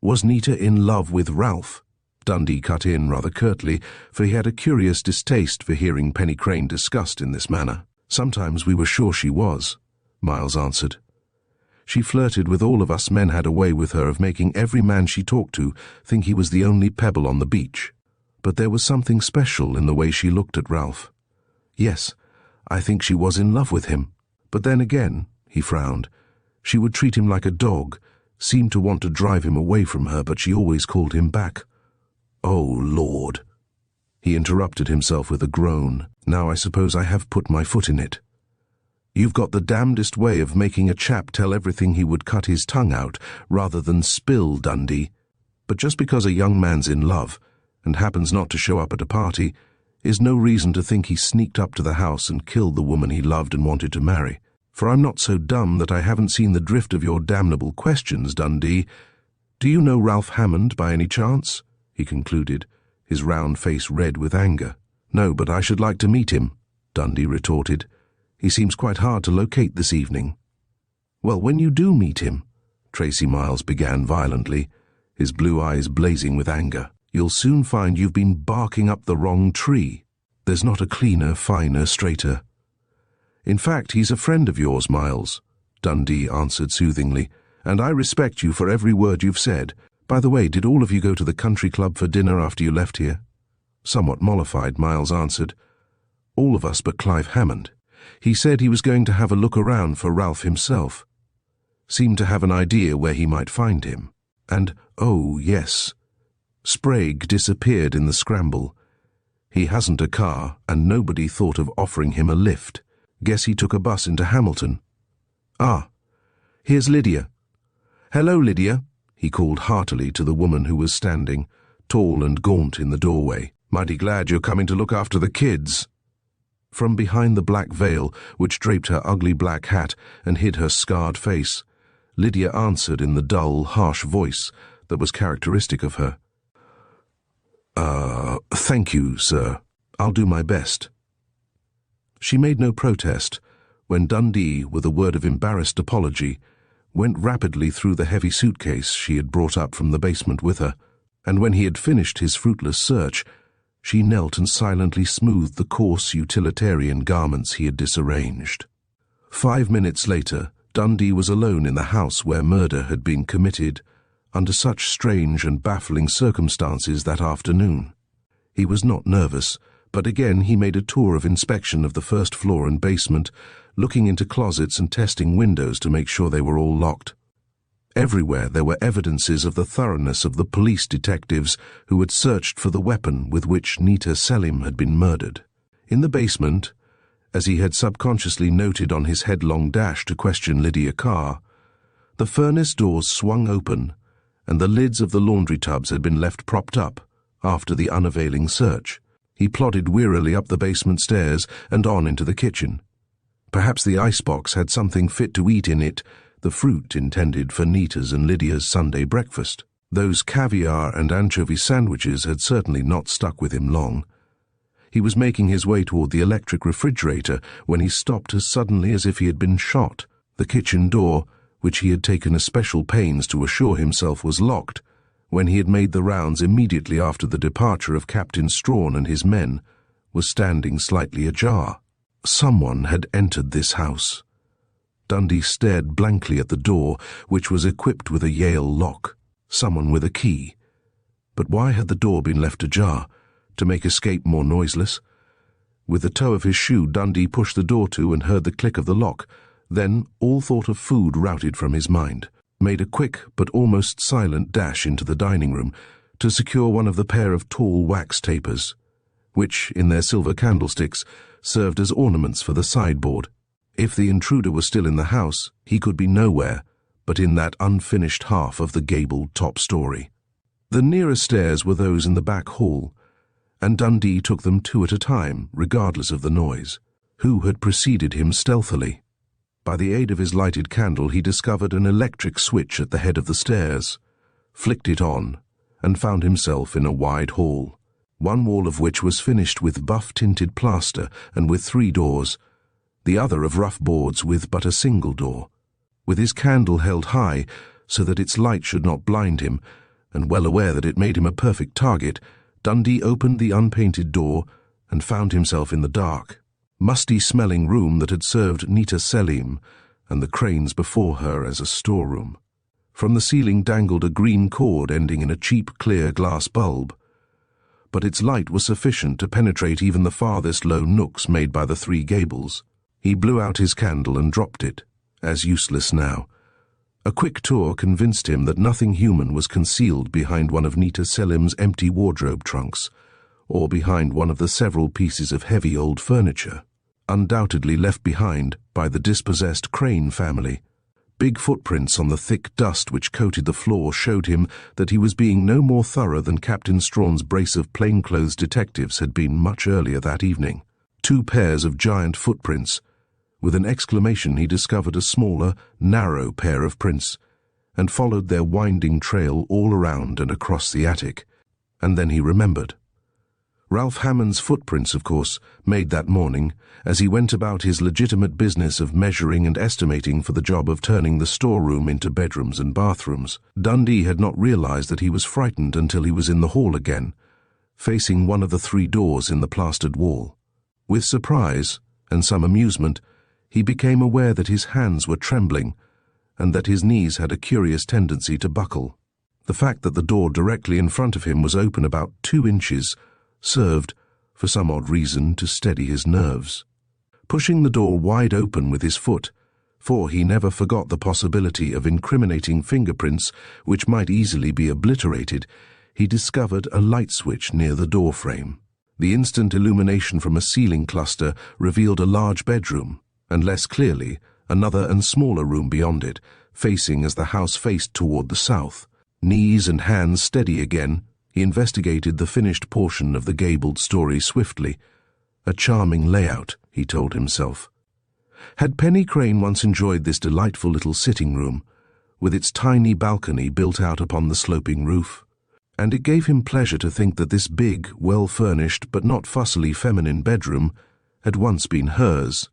Was Nita in love with Ralph? Dundee cut in rather curtly, for he had a curious distaste for hearing Penny Crane discussed in this manner. Sometimes we were sure she was, Miles answered. She flirted with all of us men, had a way with her of making every man she talked to think he was the only pebble on the beach. But there was something special in the way she looked at Ralph. Yes, I think she was in love with him. But then again, he frowned, she would treat him like a dog, seemed to want to drive him away from her, but she always called him back. Oh, Lord. He interrupted himself with a groan. Now I suppose I have put my foot in it. You've got the damnedest way of making a chap tell everything he would cut his tongue out rather than spill, Dundee. But just because a young man's in love, and happens not to show up at a party, is no reason to think he sneaked up to the house and killed the woman he loved and wanted to marry. For I'm not so dumb that I haven't seen the drift of your damnable questions, Dundee. Do you know Ralph Hammond by any chance? He concluded, his round face red with anger. No, but I should like to meet him, Dundee retorted. He seems quite hard to locate this evening. Well, when you do meet him, Tracy Miles began violently, his blue eyes blazing with anger, you'll soon find you've been barking up the wrong tree. There's not a cleaner, finer, straighter. In fact, he's a friend of yours, Miles, Dundee answered soothingly, and I respect you for every word you've said. By the way, did all of you go to the country club for dinner after you left here? Somewhat mollified, Miles answered. All of us but Clive Hammond. He said he was going to have a look around for Ralph himself. Seemed to have an idea where he might find him. And, oh, yes, Sprague disappeared in the scramble. He hasn't a car, and nobody thought of offering him a lift. Guess he took a bus into Hamilton. Ah, here's Lydia. Hello, Lydia, he called heartily to the woman who was standing, tall and gaunt, in the doorway. Mighty glad you're coming to look after the kids. From behind the black veil, which draped her ugly black hat and hid her scarred face, Lydia answered in the dull, harsh voice that was characteristic of her. Thank you, sir. I'll do my best. She made no protest when Dundee, with a word of embarrassed apology, went rapidly through the heavy suitcase she had brought up from the basement with her, and when he had finished his fruitless search, she knelt and silently smoothed the coarse utilitarian garments he had disarranged. 5 minutes later, Dundee was alone in the house where murder had been committed under such strange and baffling circumstances that afternoon. He was not nervous, but again he made a tour of inspection of the first floor and basement, looking into closets and testing windows to make sure they were all locked. Everywhere there were evidences of the thoroughness of the police detectives who had searched for the weapon with which Nita Selim had been murdered. In the basement, as he had subconsciously noted on his headlong dash to question Lydia Carr, the furnace doors swung open and the lids of the laundry tubs had been left propped up after the unavailing search. He plodded wearily up the basement stairs and on into the kitchen. Perhaps the icebox had something fit to eat in it, the fruit intended for Nita's and Lydia's Sunday breakfast. Those caviar and anchovy sandwiches had certainly not stuck with him long. He was making his way toward the electric refrigerator when he stopped as suddenly as if he had been shot. The kitchen door, which he had taken especial pains to assure himself was locked, when he had made the rounds immediately after the departure of Captain Strawn and his men, was standing slightly ajar. Someone had entered this house. Dundee stared blankly at the door, which was equipped with a Yale lock. Someone with a key. But why had the door been left ajar? To make escape more noiseless? With the toe of his shoe, Dundee pushed the door to and heard the click of the lock. Then all thought of food routed from his mind. Made a quick but almost silent dash into the dining room, to secure one of the pair of tall wax tapers, which, in their silver candlesticks, served as ornaments for the sideboard. If the intruder was still in the house, he could be nowhere but in that unfinished half of the gabled top story. The nearest stairs were those in the back hall, and Dundee took them two at a time, regardless of the noise. Who had preceded him stealthily? By the aid of his lighted candle, he discovered an electric switch at the head of the stairs, flicked it on, and found himself in a wide hall, one wall of which was finished with buff-tinted plaster and with 3 doors, the other of rough boards with but a single door. With his candle held high so that its light should not blind him, and well aware that it made him a perfect target, Dundee opened the unpainted door and found himself in the dark, musty-smelling room that had served Nita Selim and the cranes before her as a storeroom. From the ceiling dangled a green cord ending in a cheap clear glass bulb, but its light was sufficient to penetrate even the farthest low nooks made by the 3 gables. He blew out his candle and dropped it, as useless now. A quick tour convinced him that nothing human was concealed behind one of Nita Selim's empty wardrobe trunks, or behind one of the several pieces of heavy old furniture, undoubtedly left behind by the dispossessed Crane family. Big footprints on the thick dust which coated the floor showed him that he was being no more thorough than Captain Strawn's brace of plainclothes detectives had been much earlier that evening. 2 pairs of giant footprints. With an exclamation, he discovered a smaller, narrow pair of prints, and followed their winding trail all around and across the attic. And then he remembered. Ralph Hammond's footprints, of course, made that morning, as he went about his legitimate business of measuring and estimating for the job of turning the storeroom into bedrooms and bathrooms. Dundee had not realized that he was frightened until he was in the hall again, facing one of the 3 doors in the plastered wall. With surprise, and some amusement, he became aware that his hands were trembling, and that his knees had a curious tendency to buckle. The fact that the door directly in front of him was open about 2 inches served, for some odd reason, to steady his nerves. Pushing the door wide open with his foot, for he never forgot the possibility of incriminating fingerprints which might easily be obliterated, he discovered a light switch near the door frame. The instant illumination from a ceiling cluster revealed a large bedroom, and less clearly, another and smaller room beyond it, facing as the house faced toward the south. Knees and hands steady again, he investigated the finished portion of the gabled story swiftly. A charming layout, he told himself. Had Penny Crane once enjoyed this delightful little sitting room, with its tiny balcony built out upon the sloping roof? And it gave him pleasure to think that this big, well-furnished but not fussily feminine bedroom had once been hers,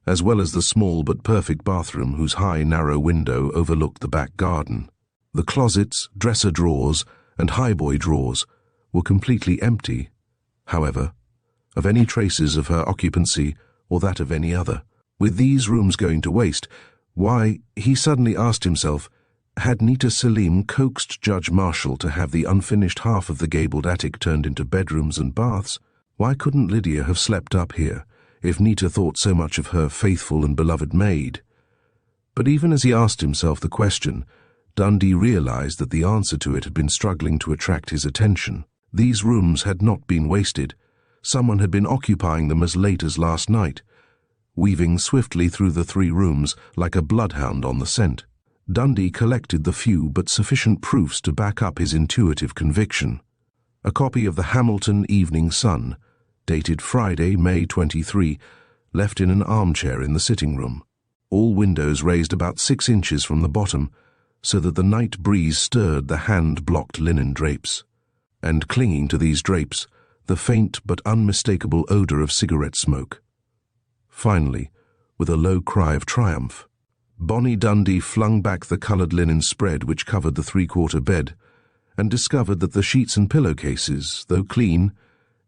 as well as the small but perfect bathroom whose high, narrow window overlooked the back garden. The closets, dresser drawers, and highboy drawers were completely empty, however, of any traces of her occupancy or that of any other. With these rooms going to waste, why, he suddenly asked himself, had Nita Selim coaxed Judge Marshall to have the unfinished half of the gabled attic turned into bedrooms and baths? Why couldn't Lydia have slept up here, if Nita thought so much of her faithful and beloved maid? But even as he asked himself the question, Dundee realized that the answer to it had been struggling to attract his attention. These rooms had not been wasted. Someone had been occupying them as late as last night, weaving swiftly through the 3 rooms like a bloodhound on the scent. Dundee collected the few but sufficient proofs to back up his intuitive conviction. A copy of the Hamilton Evening Sun, dated Friday, May 23, left in an armchair in the sitting room. All windows raised about 6 inches from the bottom, so that the night breeze stirred the hand-blocked linen drapes. And clinging to these drapes, the faint but unmistakable odor of cigarette smoke. Finally, with a low cry of triumph, Bonnie Dundee flung back the colored linen spread which covered the 3/4 bed, and discovered that the sheets and pillowcases, though clean,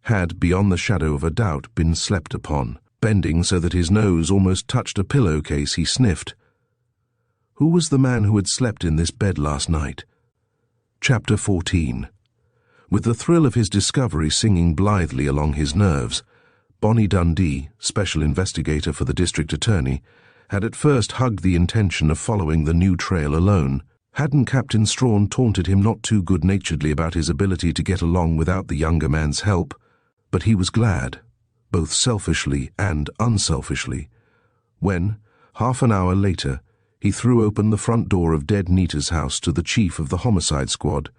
had, beyond the shadow of a doubt, been slept upon. Bending so that his nose almost touched a pillowcase, he sniffed. Who was the man who had slept in this bed last night? Chapter 14. With the thrill of his discovery singing blithely along his nerves, Bonnie Dundee, special investigator for the district attorney, had at first hugged the intention of following the new trail alone. Hadn't Captain Strawn taunted him not too good-naturedly about his ability to get along without the younger man's help? But he was glad, both selfishly and unselfishly, when, half an hour later, he threw open the front door of dead Nita's house to the chief of the homicide squad,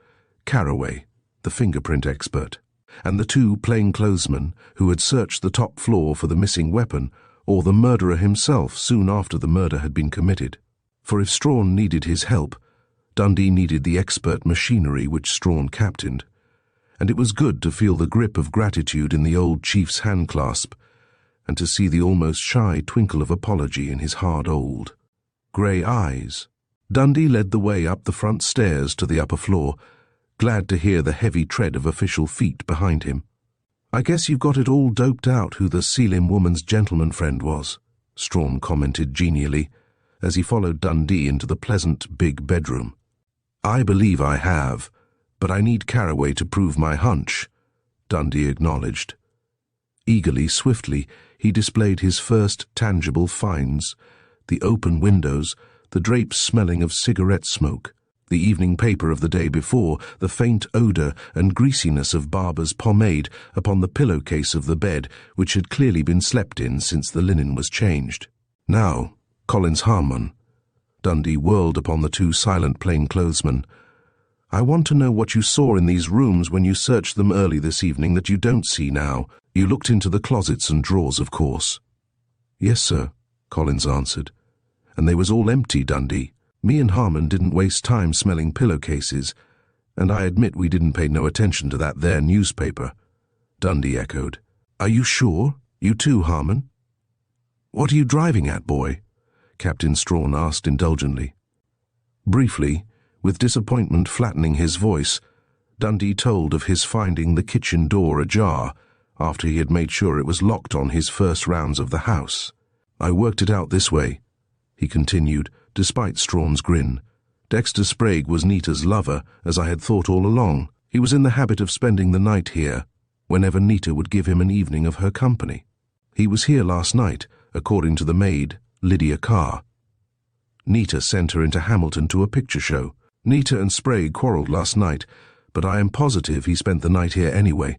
Carraway, the fingerprint expert, and the two plainclothesmen who had searched the top floor for the missing weapon, or the murderer himself soon after the murder had been committed. For if Strawn needed his help, Dundee needed the expert machinery which Strawn captained, and it was good to feel the grip of gratitude in the old chief's handclasp, and to see the almost shy twinkle of apology in his hard old grey eyes. Dundee led the way up the front stairs to the upper floor, glad to hear the heavy tread of official feet behind him. "I guess you've got it all doped out who the Selim woman's gentleman friend was," Strawn commented genially, as he followed Dundee into the pleasant big bedroom. "I believe I have, but I need Carraway to prove my hunch," Dundee acknowledged. Eagerly, swiftly, he displayed his first tangible finds: the open windows, the drapes smelling of cigarette smoke, the evening paper of the day before, the faint odour and greasiness of Barber's pomade upon the pillowcase of the bed, which had clearly been slept in since the linen was changed. "Now, Collins Harmon," Dundee whirled upon the two silent plainclothesmen, "I want to know what you saw in these rooms when you searched them early this evening that you don't see now. You looked into the closets and drawers, of course." "Yes, sir," Collins answered. "And they was all empty, Dundee. Me and Harmon didn't waste time smelling pillowcases, and I admit we didn't pay no attention to that there newspaper," Dundee echoed. "Are you sure? You too, Harmon?" "What are you driving at, boy?" Captain Strawn asked indulgently. Briefly, with disappointment flattening his voice, Dundee told of his finding the kitchen door ajar after he had made sure it was locked on his first rounds of the house. "I worked it out this way," he continued, despite Strawn's grin. "Dexter Sprague was Nita's lover, as I had thought all along. He was in the habit of spending the night here, whenever Nita would give him an evening of her company. He was here last night, according to the maid, Lydia Carr. Nita sent her into Hamilton to a picture show. Nita and Sprague quarrelled last night, but I am positive he spent the night here anyway.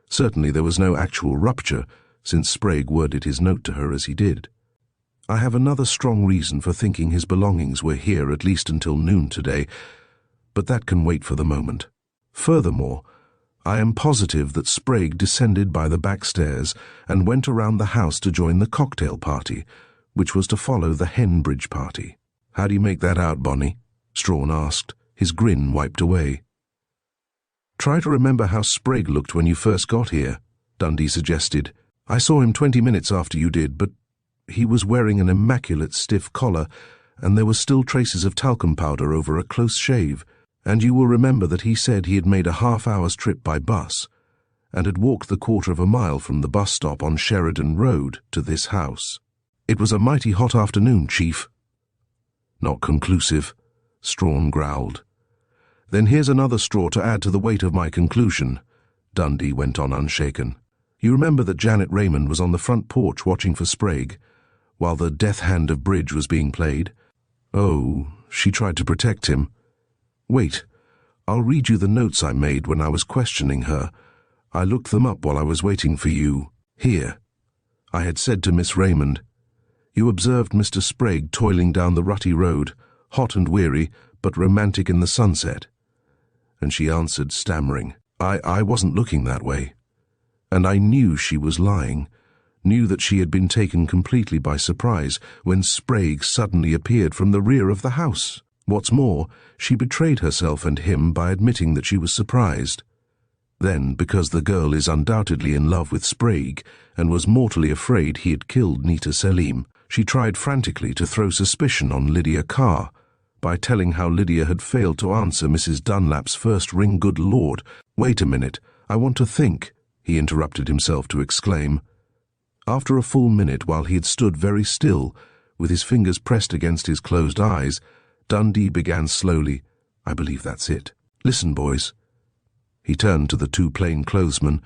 Certainly there was no actual rupture, since Sprague worded his note to her as he did. I have another strong reason for thinking his belongings were here at least until noon today, but that can wait for the moment. Furthermore, I am positive that Sprague descended by the back stairs and went around the house to join the cocktail party, which was to follow the Henbridge party." "How do you make that out, Bonnie?" Strawn asked, his grin wiped away. "Try to remember how Sprague looked when you first got here," Dundee suggested. "I saw him 20 minutes after you did, but he was wearing an immaculate stiff collar, and there were still traces of talcum powder over a close shave, and you will remember that he said he had made a half-hour's trip by bus, and had walked the quarter of a mile from the bus stop on Sheridan Road to this house. It was a mighty hot afternoon, Chief." "Not conclusive," Strawn growled. "Then here's another straw to add to the weight of my conclusion," Dundee went on unshaken. "You remember that Janet Raymond was on the front porch watching for Sprague, while the death hand of bridge was being played? Oh, she tried to protect him. Wait, I'll read you the notes I made when I was questioning her. I looked them up while I was waiting for you. Here. I had said to Miss Raymond, 'You observed Mr. Sprague toiling down the rutty road, hot and weary, but romantic in the sunset.' And she answered, stammering, 'I wasn't looking that way.' And I knew she was lying, knew that she had been taken completely by surprise when Sprague suddenly appeared from the rear of the house. What's more, she betrayed herself and him by admitting that she was surprised. Then, because the girl is undoubtedly in love with Sprague and was mortally afraid he had killed Nita Selim, she tried frantically to throw suspicion on Lydia Carr by telling how Lydia had failed to answer Mrs. Dunlap's first ring. Good Lord, wait a minute, I want to think," he interrupted himself to exclaim. After a full minute, while he had stood very still, with his fingers pressed against his closed eyes, Dundee began slowly, "I believe that's it. Listen, boys." He turned to the two plainclothesmen,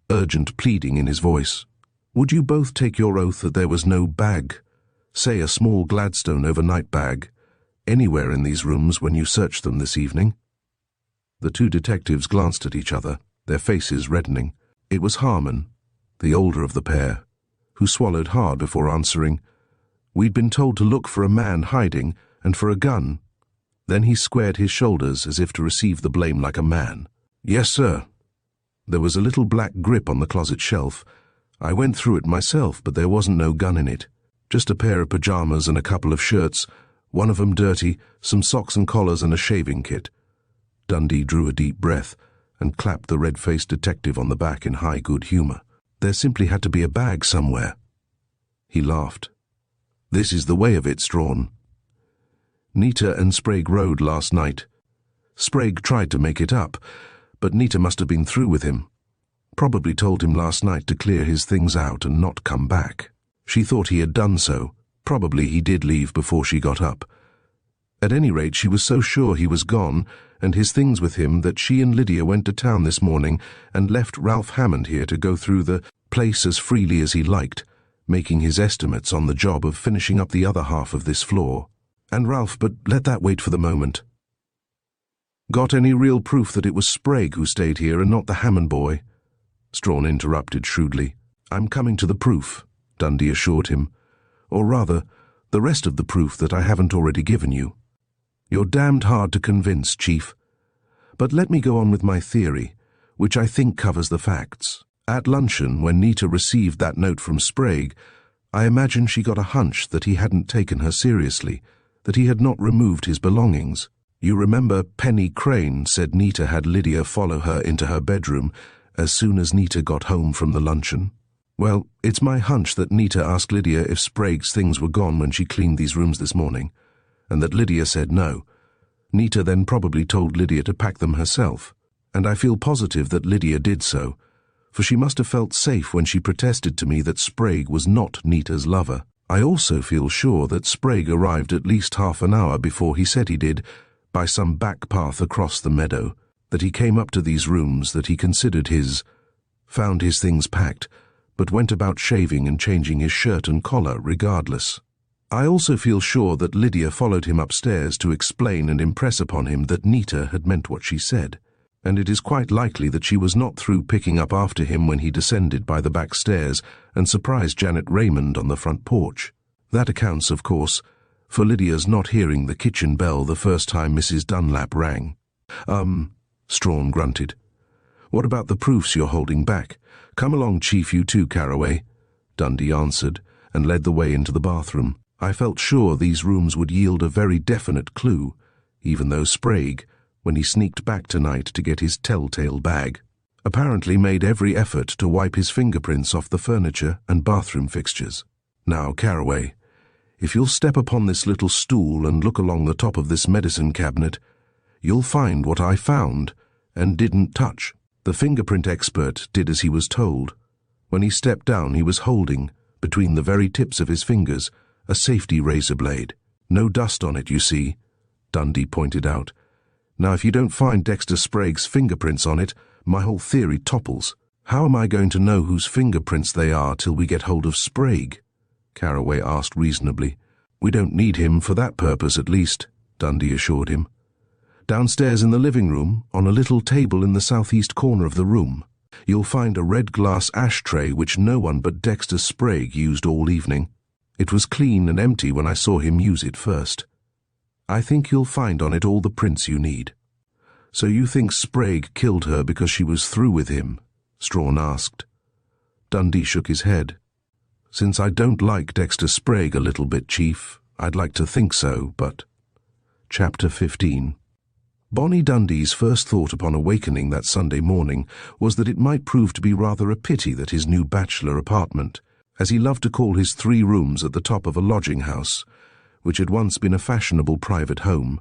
urgent pleading in his voice. "Would you both take your oath that there was no bag, say a small Gladstone overnight bag, anywhere in these rooms when you searched them this evening?" The two detectives glanced at each other, their faces reddening. It was Harmon, the older of the pair, who swallowed hard before answering. "We'd been told to look for a man hiding and for a gun." Then he squared his shoulders as if to receive the blame like a man. "Yes, sir." There was a little black grip on the closet shelf. "I went through it myself, but there wasn't no gun in it. Just a pair of pajamas and a couple of shirts, one of 'em dirty, some socks and collars and a shaving kit." Dundee drew a deep breath and clapped the red-faced detective on the back in high good humor. "There simply had to be a bag somewhere." He laughed. "This is the way of it, Strawn. Nita and Sprague rode last night. Sprague tried to make it up, but Nita must have been through with him. Probably told him last night to clear his things out and not come back. She thought he had done so. Probably he did leave before she got up. At any rate, she was so sure he was gone and his things with him that she and Lydia went to town this morning and left Ralph Hammond here to go through the place as freely as he liked, making his estimates on the job of finishing up the other half of this floor. And Ralph, but let that wait for the moment. Got any real proof that it was Sprague who stayed here and not the Hammond boy?" Strawn interrupted shrewdly. "I'm coming to the proof," Dundee assured him. "Or rather, the rest of the proof that I haven't already given you. You're damned hard to convince, Chief. But let me go on with my theory, which I think covers the facts. At luncheon, when Nita received that note from Sprague, I imagine she got a hunch that he hadn't taken her seriously, that he had not removed his belongings. You remember Penny Crane said Nita had Lydia follow her into her bedroom as soon as Nita got home from the luncheon? Well, it's my hunch that Nita asked Lydia if Sprague's things were gone when she cleaned these rooms this morning, and that Lydia said no. Nita then probably told Lydia to pack them herself, and I feel positive that Lydia did so, for she must have felt safe when she protested to me that Sprague was not Nita's lover. I also feel sure that Sprague arrived at least half an hour before he said he did, by some back path across the meadow, that he came up to these rooms that he considered his, found his things packed, but went about shaving and changing his shirt and collar regardless. I also feel sure that Lydia followed him upstairs to explain and impress upon him that Nita had meant what she said, and it is quite likely that she was not through picking up after him when he descended by the back stairs and surprised Janet Raymond on the front porch. That accounts, of course, for Lydia's not hearing the kitchen bell the first time Mrs. Dunlap rang. Strawn grunted. "What about the proofs you're holding back? Come along, Chief, you too, Carraway," Dundee answered, and led the way into the bathroom. I felt sure these rooms would yield a very definite clue, even though Sprague, when he sneaked back tonight to get his telltale bag, apparently made every effort to wipe his fingerprints off the furniture and bathroom fixtures. "Now, Carraway, if you'll step upon this little stool and look along the top of this medicine cabinet, you'll find what I found and didn't touch." The fingerprint expert did as he was told. When he stepped down, he was holding, between the very tips of his fingers, a safety razor blade. "No dust on it, you see," Dundee pointed out. "Now, if you don't find Dexter Sprague's fingerprints on it, my whole theory topples. How am I going to know whose fingerprints they are till we get hold of Sprague?" Carraway asked reasonably. "We don't need him for that purpose, at least," Dundee assured him. "Downstairs in the living room, on a little table in the southeast corner of the room, you'll find a red glass ashtray which no one but Dexter Sprague used all evening. It was clean and empty when I saw him use it first. I think you'll find on it all the prints you need." "So you think Sprague killed her because she was through with him?" Strawn asked. Dundee shook his head. "Since I don't like Dexter Sprague a little bit, Chief, I'd like to think so, but..." Chapter 15. Bonnie Dundee's first thought upon awakening that Sunday morning was that it might prove to be rather a pity that his new bachelor apartment, as he loved to call his 3 rooms at the top of a lodging house, which had once been a fashionable private home,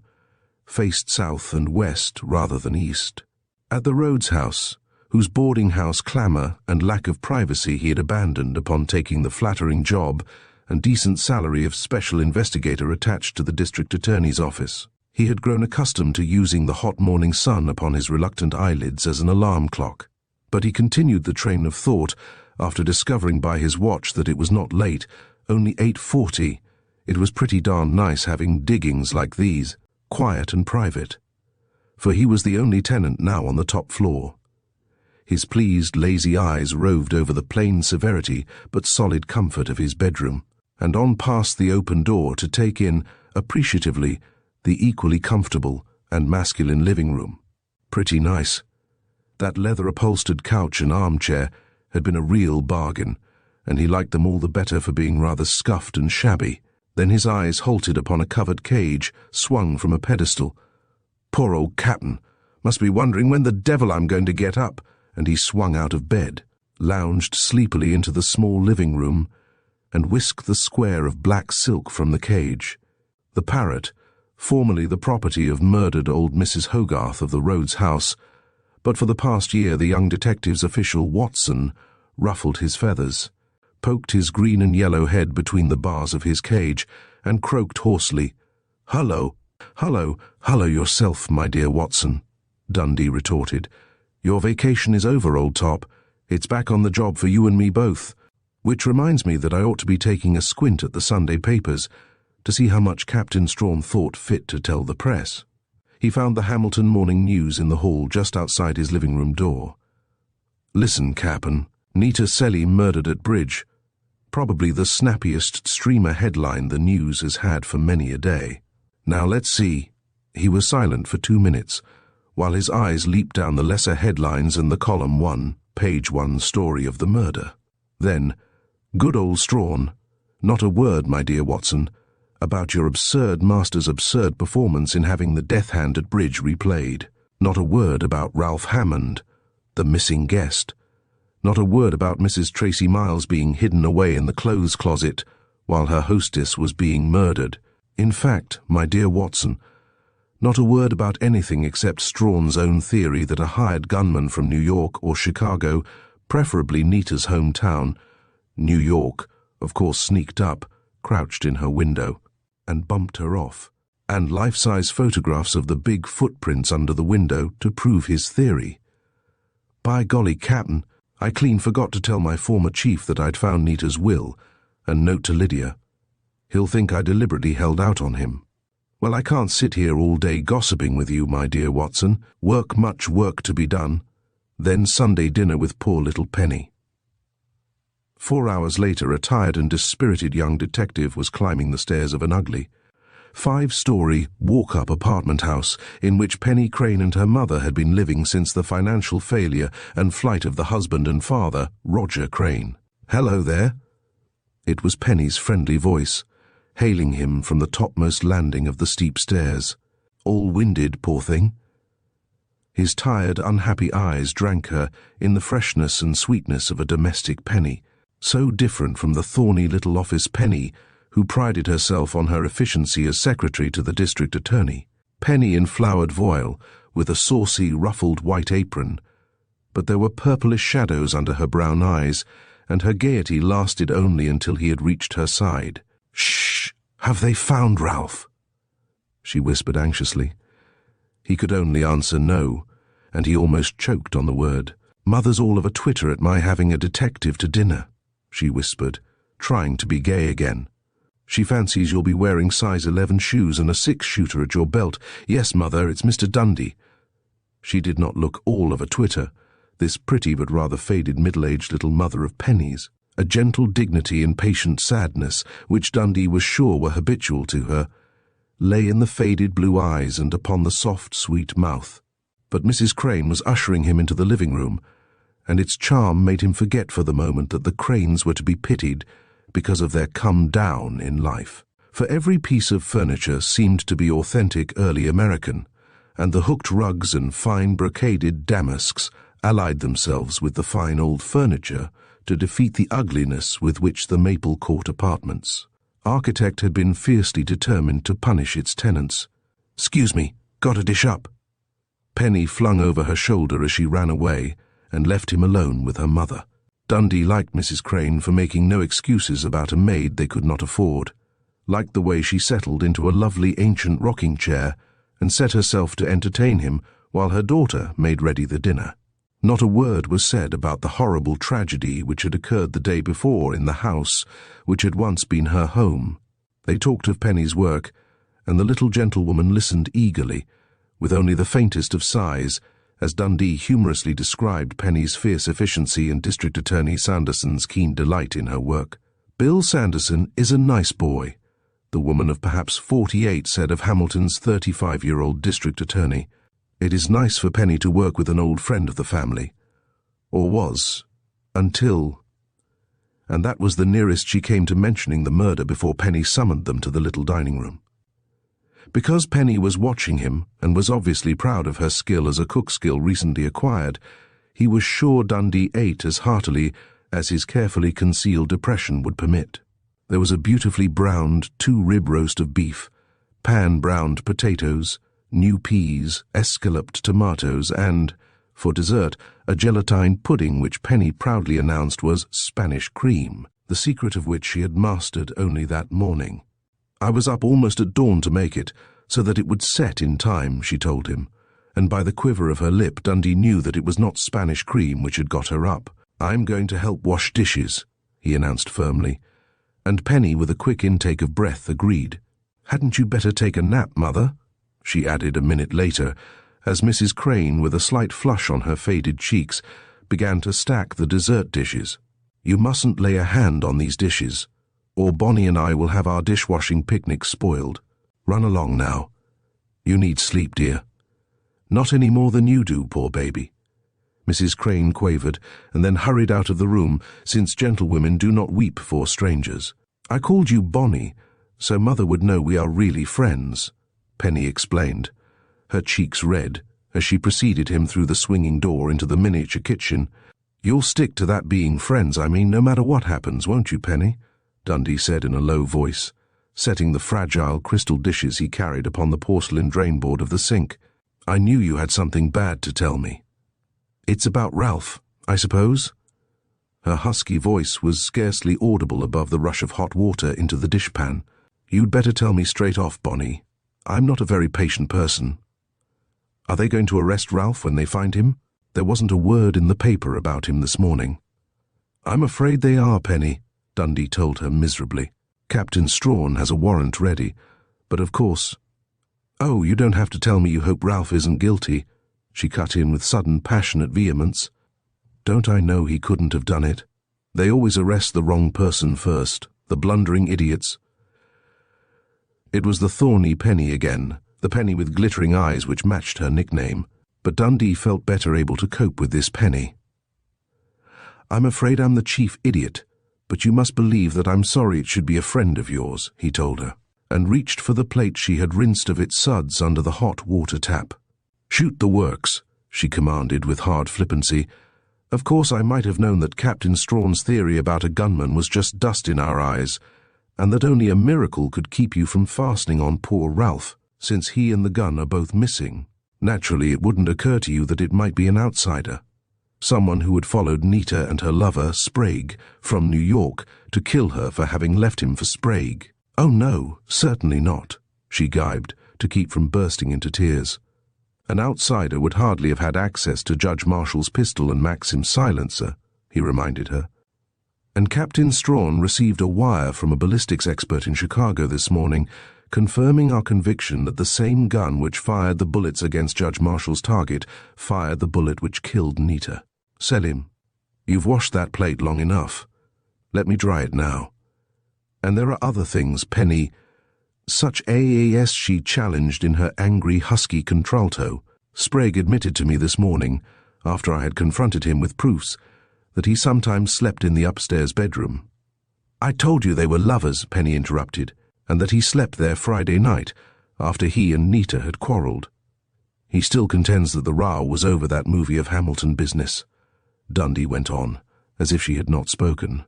faced south and west rather than east. At the Rhodes house, whose boarding house clamour and lack of privacy he had abandoned upon taking the flattering job and decent salary of special investigator attached to the district attorney's office, he had grown accustomed to using the hot morning sun upon his reluctant eyelids as an alarm clock. But he continued the train of thought after discovering by his watch that it was not late, only 8:40, It was pretty darn nice having diggings like these, quiet and private, for he was the only tenant now on the top floor. His pleased, lazy eyes roved over the plain severity but solid comfort of his bedroom, and on past the open door to take in, appreciatively, the equally comfortable and masculine living room. Pretty nice. That leather-upholstered couch and armchair had been a real bargain, and he liked them all the better for being rather scuffed and shabby. Then his eyes halted upon a covered cage swung from a pedestal. Poor old Captain must be wondering when the devil I'm going to get up, and he swung out of bed, lounged sleepily into the small living room, and whisked the square of black silk from the cage. The parrot, formerly the property of murdered old Mrs. Hogarth of the Rhodes House, but for the past year the young detective's official Watson, ruffled his feathers, poked his green and yellow head between the bars of his cage, and croaked hoarsely, "Hullo, hullo, hullo yourself, my dear Watson," Dundee retorted. "Your vacation is over, old top. It's back on the job for you and me both. Which reminds me that I ought to be taking a squint at the Sunday papers to see how much Captain Strawn thought fit to tell the press." He found the Hamilton Morning News in the hall just outside his living room door. "Listen, Cap'n. Nita Selly murdered at Bridge. Probably the snappiest streamer headline the news has had for many a day. Now let's see." He was silent for 2 minutes, while his eyes leaped down the lesser headlines and the column 1, page 1 story of the murder. Then, "Good old Strawn. Not a word, my dear Watson, about your absurd master's absurd performance in having the death hand at Bridge replayed. Not a word about Ralph Hammond, the missing guest. Not a word about Mrs. Tracy Miles being hidden away in the clothes closet while her hostess was being murdered. In fact, my dear Watson, not a word about anything except Strawn's own theory that a hired gunman from New York or Chicago, preferably Nita's hometown, New York, of course, sneaked up, crouched in her window, and bumped her off, and life-size photographs of the big footprints under the window to prove his theory. By golly, Captain, I clean forgot to tell my former chief that I'd found Nita's will, and note to Lydia. He'll think I deliberately held out on him. Well, I can't sit here all day gossiping with you, my dear Watson. Much work to be done. Then Sunday dinner with poor little Penny." 4 hours later, a tired and dispirited young detective was climbing the stairs of an ugly, 5-story, walk-up apartment house in which Penny Crane and her mother had been living since the financial failure and flight of the husband and father, Roger Crane. "Hello there." It was Penny's friendly voice, hailing him from the topmost landing of the steep stairs. All winded, poor thing. His tired, unhappy eyes drank her in the freshness and sweetness of a domestic Penny, so different from the thorny little office Penny who prided herself on her efficiency as secretary to the district attorney. Penny in flowered voile, with a saucy, ruffled white apron, but there were purplish shadows under her brown eyes, and her gaiety lasted only until he had reached her side. "Shh! Have they found Ralph?" she whispered anxiously. He could only answer no, and he almost choked on the word. "Mother's all of a twitter at my having a detective to dinner," she whispered, trying to be gay again. "She fancies you'll be wearing size 11 shoes and a 6-shooter at your belt. Yes, Mother, it's Mr. Dundee." She did not look all of a twitter, this pretty but rather faded middle-aged little mother of Penny's. A gentle dignity and patient sadness, which Dundee was sure were habitual to her, lay in the faded blue eyes and upon the soft, sweet mouth. But Mrs. Crane was ushering him into the living room, and its charm made him forget for the moment that the Cranes were to be pitied because of their come-down in life. For every piece of furniture seemed to be authentic early American, and the hooked rugs and fine brocaded damasks allied themselves with the fine old furniture to defeat the ugliness with which the Maple Court apartments. Architect had been fiercely determined to punish its tenants. "'Excuse me, gotta dish up." Penny flung over her shoulder as she ran away and left him alone with her mother. Dundee liked Mrs. Crane for making no excuses about a maid they could not afford, liked the way she settled into a lovely ancient rocking chair and set herself to entertain him while her daughter made ready the dinner. Not a word was said about the horrible tragedy which had occurred the day before in the house which had once been her home. They talked of Penny's work, and the little gentlewoman listened eagerly, with only the faintest of sighs, as Dundee humorously described Penny's fierce efficiency and District Attorney Sanderson's keen delight in her work. "Bill Sanderson is a nice boy," the woman of perhaps 48 said of Hamilton's 35-year-old district attorney. "It is nice for Penny to work with an old friend of the family. Or was. Until—" And that was the nearest she came to mentioning the murder before Penny summoned them to the little dining room. Because Penny was watching him and was obviously proud of her skill as a cook skill recently acquired, he was sure Dundee ate as heartily as his carefully concealed depression would permit. There was a beautifully browned 2-rib roast of beef, pan-browned potatoes, new peas, escalloped tomatoes, and, for dessert, a gelatine pudding which Penny proudly announced was Spanish cream, the secret of which she had mastered only that morning. "I was up almost at dawn to make it, so that it would set in time," she told him, and by the quiver of her lip Dundee knew that it was not Spanish cream which had got her up. "I'm going to help wash dishes," he announced firmly, and Penny, with a quick intake of breath, agreed. "Hadn't you better take a nap, Mother?" she added a minute later, as Mrs. Crane, with a slight flush on her faded cheeks, began to stack the dessert dishes. "You mustn't lay a hand on these dishes, or Bonnie and I will have our dishwashing picnic spoiled. Run along now. You need sleep, dear." "Not any more than you do, poor baby," Mrs. Crane quavered, and then hurried out of the room, since gentlewomen do not weep for strangers. "I called you Bonnie, so Mother would know we are really friends," Penny explained, her cheeks red, as she preceded him through the swinging door into the miniature kitchen. "You'll stick to that being friends, no matter what happens, won't you, Penny?" Dundee said in a low voice, setting the fragile crystal dishes he carried upon the porcelain drainboard of the sink. "I knew you had something bad to tell me." "It's about Ralph, I suppose?" Her husky voice was scarcely audible above the rush of hot water into the dishpan. "You'd better tell me straight off, Bonnie. I'm not a very patient person. Are they going to arrest Ralph when they find him? There wasn't a word in the paper about him this morning." "I'm afraid they are, Penny," Dundee told her miserably. "Captain Strawn has a warrant ready, but of course—" "Oh, you don't have to tell me you hope Ralph isn't guilty," she cut in with sudden passionate vehemence. "Don't I know he couldn't have done it? They always arrest the wrong person first, the blundering idiots." It was the thorny Penny again, the Penny with glittering eyes which matched her nickname, but Dundee felt better able to cope with this Penny. "I'm afraid I'm the chief idiot, but you must believe that I'm sorry it should be a friend of yours," he told her, and reached for the plate she had rinsed of its suds under the hot water tap. "Shoot the works," she commanded with hard flippancy. "Of course I might have known that Captain Strawn's theory about a gunman was just dust in our eyes, and that only a miracle could keep you from fastening on poor Ralph, since he and the gun are both missing. Naturally, it wouldn't occur to you that it might be an outsider. Someone who had followed Nita and her lover, Sprague, from New York to kill her for having left him for Sprague. Oh no, certainly not," she gibed, to keep from bursting into tears. "An outsider would hardly have had access to Judge Marshall's pistol and Maxim's silencer," he reminded her. "And Captain Strawn received a wire from a ballistics expert in Chicago this morning, confirming our conviction that the same gun which fired the bullets against Judge Marshall's target fired the bullet which killed Nita. Selim, you've washed that plate long enough. Let me dry it now. And there are other things, Penny." Such AAS she challenged in her angry, husky contralto. "Sprague admitted to me this morning, after I had confronted him with proofs, that he sometimes slept in the upstairs bedroom." "I told you they were lovers," Penny interrupted, "and that he slept there Friday night, after he and Nita had quarreled. He still contends that the row was over that movie of Hamilton business," Dundee went on, as if she had not spoken.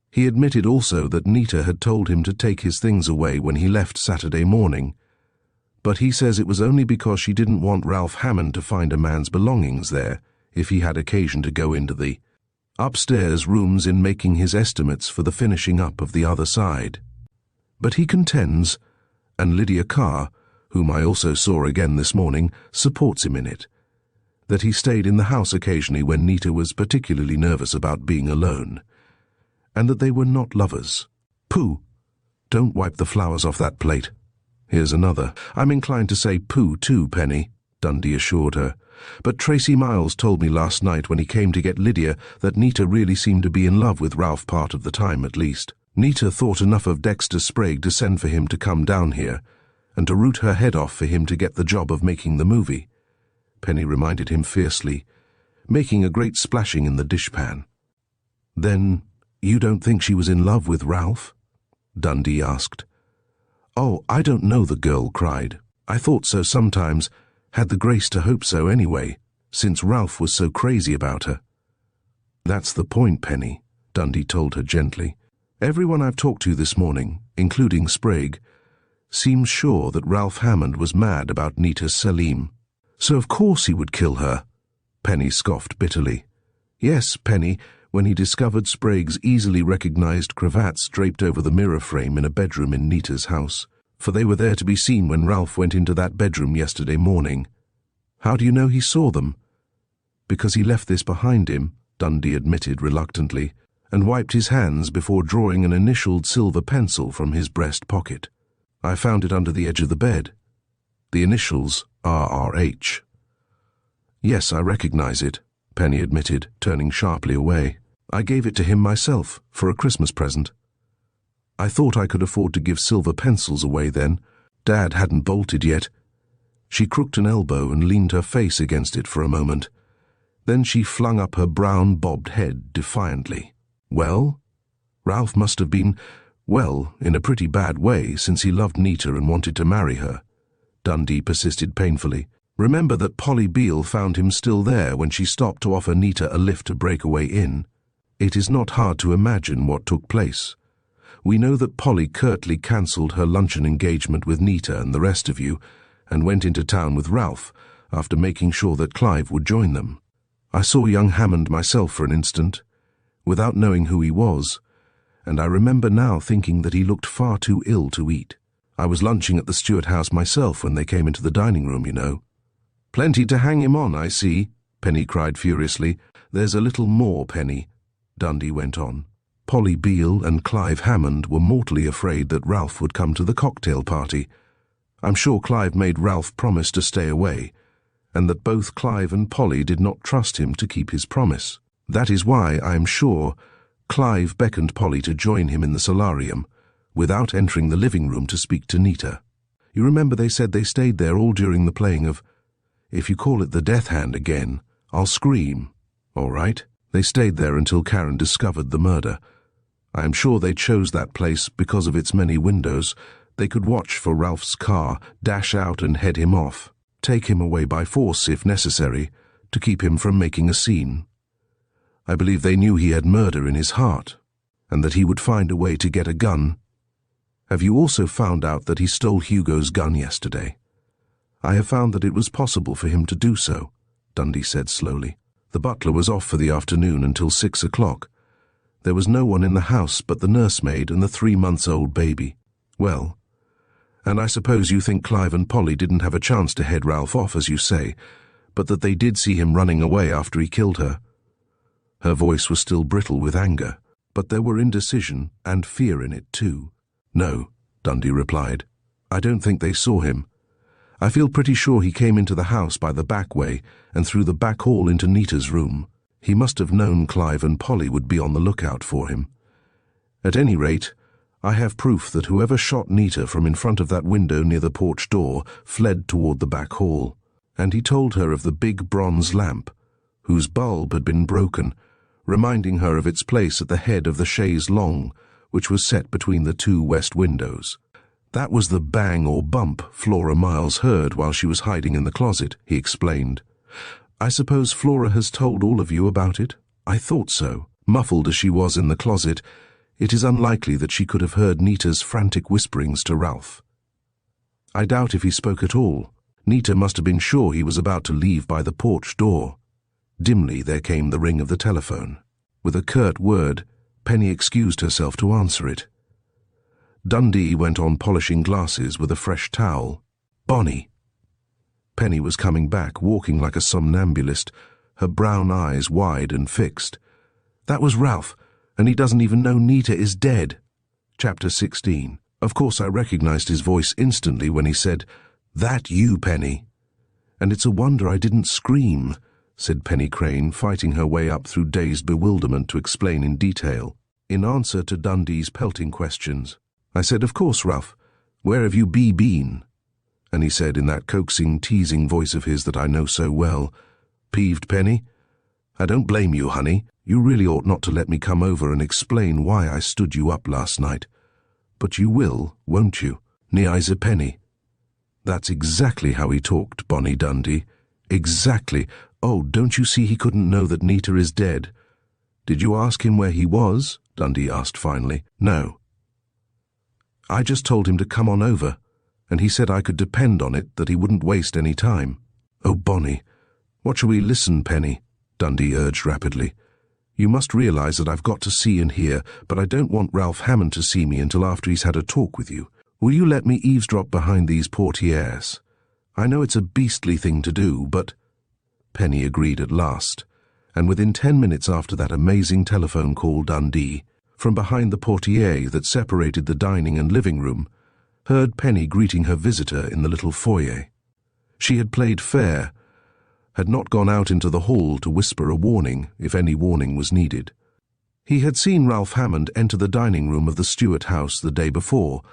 "He admitted also that Nita had told him to take his things away when he left Saturday morning, but he says it was only because she didn't want Ralph Hammond to find a man's belongings there if he had occasion to go into the upstairs rooms in making his estimates for the finishing up of the other side. But he contends, and Lydia Carr, whom I also saw again this morning, supports him in it, that he stayed in the house occasionally when Nita was particularly nervous about being alone, and that they were not lovers." "Pooh! Don't wipe the flowers off that plate. Here's another. I'm inclined to say poo too, Penny, Dundee assured her. But Tracy Miles told me last night when he came to get Lydia that Nita really seemed to be in love with Ralph part of the time at least. Nita thought enough of Dexter Sprague to send for him to come down here, and to root her head off for him to get the job of making the movie. Penny reminded him fiercely, making a great splashing in the dishpan. Then, you don't think she was in love with Ralph? Dundee asked. Oh, I don't know, the girl cried. I thought so sometimes, had the grace to hope so anyway, since Ralph was so crazy about her. That's the point, Penny, Dundee told her gently. Everyone I've talked to this morning, including Sprague, seems sure that Ralph Hammond was mad about Nita Selim. So of course he would kill her, Penny scoffed bitterly. Yes, Penny, when he discovered Sprague's easily recognized cravats draped over the mirror frame in a bedroom in Nita's house, for they were there to be seen when Ralph went into that bedroom yesterday morning. How do you know he saw them? Because he left this behind him, Dundee admitted reluctantly, and wiped his hands before drawing an initialed silver pencil from his breast pocket. I found it under the edge of the bed. The initials RRH. Yes, I recognize it, Penny admitted, turning sharply away. I gave it to him myself, for a Christmas present. I thought I could afford to give silver pencils away then. Dad hadn't bolted yet. She crooked an elbow and leaned her face against it for a moment. Then she flung up her brown bobbed head defiantly. Well? Ralph must have been, well, in a pretty bad way, since he loved Nita and wanted to marry her. Dundee persisted painfully. Remember that Polly Beale found him still there when she stopped to offer Nita a lift to Breakaway Inn. It is not hard to imagine what took place. We know that Polly curtly cancelled her luncheon engagement with Nita and the rest of you, and went into town with Ralph, after making sure that Clive would join them. I saw young Hammond myself for an instant, without knowing who he was, and I remember now thinking that he looked far too ill to eat. I was lunching at the Stewart house myself when they came into the dining room, you know. Plenty to hang him on, I see, Penny cried furiously. There's a little more, Penny, Dundee went on. Polly Beale and Clive Hammond were mortally afraid that Ralph would come to the cocktail party. I'm sure Clive made Ralph promise to stay away, and that both Clive and Polly did not trust him to keep his promise. That is why, I am sure, Clive beckoned Polly to join him in the solarium, without entering the living room to speak to Nita. You remember they said they stayed there all during the playing of, if you call it the death hand again, I'll scream. All right? They stayed there until Karen discovered the murder. I am sure they chose that place because of its many windows. They could watch for Ralph's car, dash out and head him off, take him away by force if necessary, to keep him from making a scene. I believe they knew he had murder in his heart, and that he would find a way to get a gun. Have you also found out that he stole Hugo's gun yesterday? I have found that it was possible for him to do so, Dundee said slowly. The butler was off for the afternoon until 6 o'clock. There was no one in the house but the nursemaid and the 3-month-old baby. Well, and I suppose you think Clive and Polly didn't have a chance to head Ralph off, as you say, but that they did see him running away after he killed her. Her voice was still brittle with anger, but there were indecision and fear in it too. No, Dundee replied. I don't think they saw him. I feel pretty sure he came into the house by the back way and through the back hall into Nita's room. He must have known Clive and Polly would be on the lookout for him. At any rate, I have proof that whoever shot Nita from in front of that window near the porch door fled toward the back hall, and he told her of the big bronze lamp, whose bulb had been broken, reminding her of its place at the head of the chaise longue, which was set between the 2 west windows. That was the bang or bump Flora Miles heard while she was hiding in the closet, he explained. I suppose Flora has told all of you about it? I thought so. Muffled as she was in the closet, it is unlikely that she could have heard Nita's frantic whisperings to Ralph. I doubt if he spoke at all. Nita must have been sure he was about to leave by the porch door. Dimly there came the ring of the telephone. With a curt word, Penny excused herself to answer it. Dundee went on polishing glasses with a fresh towel. Bonnie. Penny was coming back, walking like a somnambulist, her brown eyes wide and fixed. That was Ralph, and he doesn't even know Nita is dead. Chapter 16. Of course, I recognized his voice instantly when he said, "That you, Penny?" "And it's a wonder I didn't scream," said Penny Crane, fighting her way up through dazed bewilderment to explain in detail. In answer to Dundee's pelting questions, I said, "Of course, Ralph. Where have you been?" And he said in that coaxing, teasing voice of his that I know so well, "Peeved, Penny? I don't blame you, honey. You really ought not to let me come over and explain why I stood you up last night. But you will, won't you? Neither Penny." That's exactly how he talked, Bonnie Dundee. Exactly. "Oh, don't you see he couldn't know that Nita is dead?" "Did you ask him where he was?" Dundee asked finally. "No. I just told him to come on over, and he said I could depend on it that he wouldn't waste any time." "Oh, Bonnie, what shall we listen, Penny?" Dundee urged rapidly. "You must realize that I've got to see and hear, but I don't want Ralph Hammond to see me until after he's had a talk with you. Will you let me eavesdrop behind these portieres? I know it's a beastly thing to do, but—" Penny agreed at last, and within 10 minutes after that amazing telephone call, Dundee, from behind the portiere that separated the dining and living room, heard Penny greeting her visitor in the little foyer. She had played fair, had not gone out into the hall to whisper a warning, if any warning was needed. He had seen Ralph Hammond enter the dining room of the Stewart house the day before,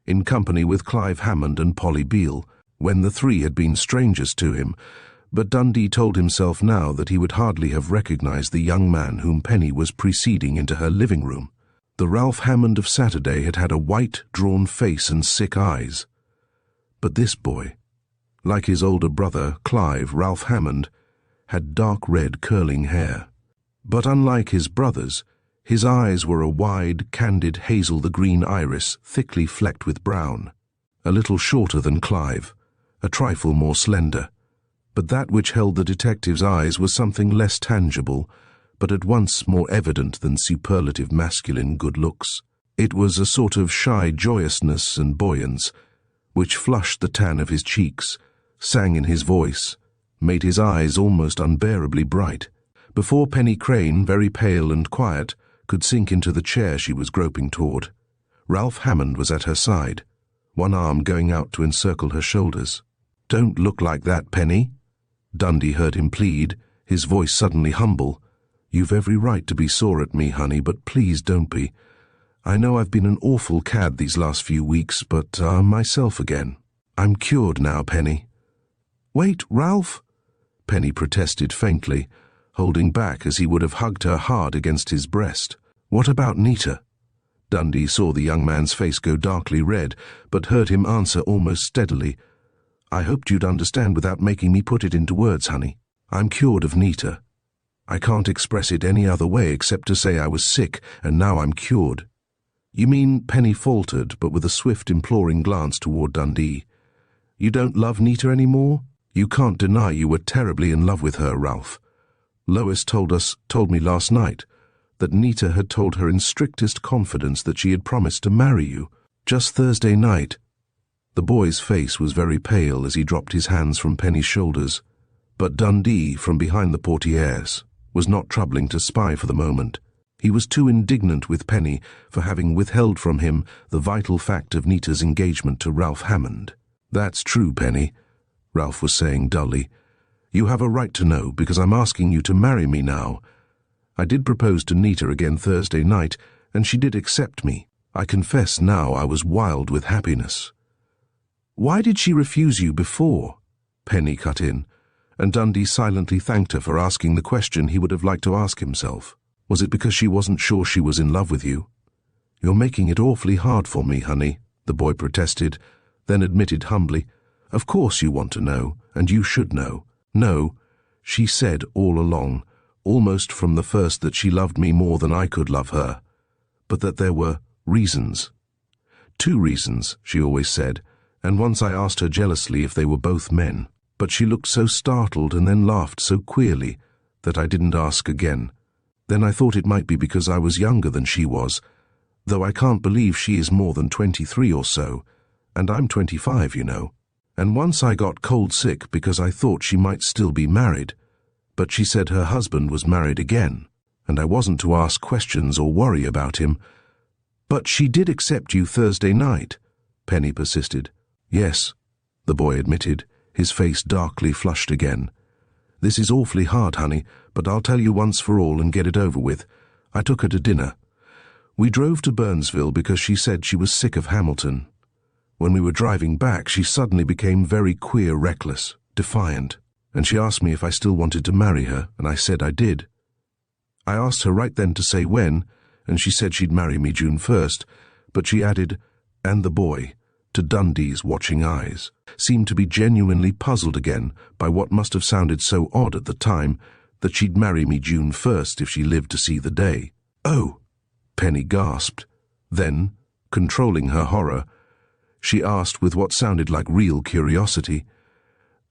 in company with Clive Hammond and Polly Beale, when the three had been strangers to him, but Dundee told himself now that he would hardly have recognized the young man whom Penny was preceding into her living room. The Ralph Hammond of Saturday had had a white, drawn face and sick eyes. But this boy, like his older brother, Clive, Ralph Hammond, had dark red curling hair. But unlike his brothers, his eyes were a wide, candid hazel-the-green iris thickly flecked with brown, a little shorter than Clive, a trifle more slender. But that which held the detective's eyes was something less tangible, but at once more evident than superlative masculine good looks. It was a sort of shy joyousness and buoyance, which flushed the tan of his cheeks, sang in his voice, made his eyes almost unbearably bright. Before Penny Crane, very pale and quiet, could sink into the chair she was groping toward, Ralph Hammond was at her side, one arm going out to encircle her shoulders. "Don't look like that, Penny." Dundee heard him plead, his voice suddenly humble. "You've every right to be sore at me, honey, but please don't be. I know I've been an awful cad these last few weeks, but myself again. I'm cured now, Penny." "Wait, Ralph," Penny protested faintly, holding back as he would have hugged her hard against his breast. "What about Nita?" Dundee saw the young man's face go darkly red, but heard him answer almost steadily. "I hoped you'd understand without making me put it into words, honey. I'm cured of Nita. I can't express it any other way except to say I was sick, and now I'm cured." "You mean," Penny faltered, but with a swift, imploring glance toward Dundee, "you don't love Nita anymore? You can't deny you were terribly in love with her, Ralph. Lois told me last night, that Nita had told her in strictest confidence that she had promised to marry you, just Thursday night." The boy's face was very pale as he dropped his hands from Penny's shoulders, but Dundee, from behind the portieres, was not troubling to spy for the moment. He was too indignant with Penny for having withheld from him the vital fact of Nita's engagement to Ralph Hammond. "That's true, Penny," Ralph was saying dully. "You have a right to know, because I'm asking you to marry me now. I did propose to Nita again Thursday night, and she did accept me. I confess now I was wild with happiness." "Why did she refuse you before?" Penny cut in, and Dundee silently thanked her for asking the question he would have liked to ask himself. "Was it because she wasn't sure she was in love with you?" "You're making it awfully hard for me, honey," the boy protested, then admitted humbly, "Of course you want to know, and you should know. No, she said all along, almost from the first, that she loved me more than I could love her, but that there were reasons. 2 reasons, she always said, and once I asked her jealously if they were both men, but she looked so startled and then laughed so queerly that I didn't ask again. Then I thought it might be because I was younger than she was, though I can't believe she is more than 23 or so, and I'm 25, you know. And once I got cold sick because I thought she might still be married, but she said her husband was married again, and I wasn't to ask questions or worry about him. But she did accept you Thursday night, Penny persisted. Yes, the boy admitted, his face darkly flushed again. This is awfully hard, honey, but I'll tell you once for all and get it over with. I took her to dinner. We drove to Burnsville because she said she was sick of Hamilton. When we were driving back, she suddenly became very queer, reckless, defiant, and she asked me if I still wanted to marry her, and I said I did. I asked her right then to say when, and she said she'd marry me June 1st, but she added, "and the boy," to Dundee's watching eyes, seemed to be genuinely puzzled again by what must have sounded so odd at the time, that she'd marry me June 1st if she lived to see the day. "Oh," Penny gasped. Then, controlling her horror, she asked with what sounded like real curiosity,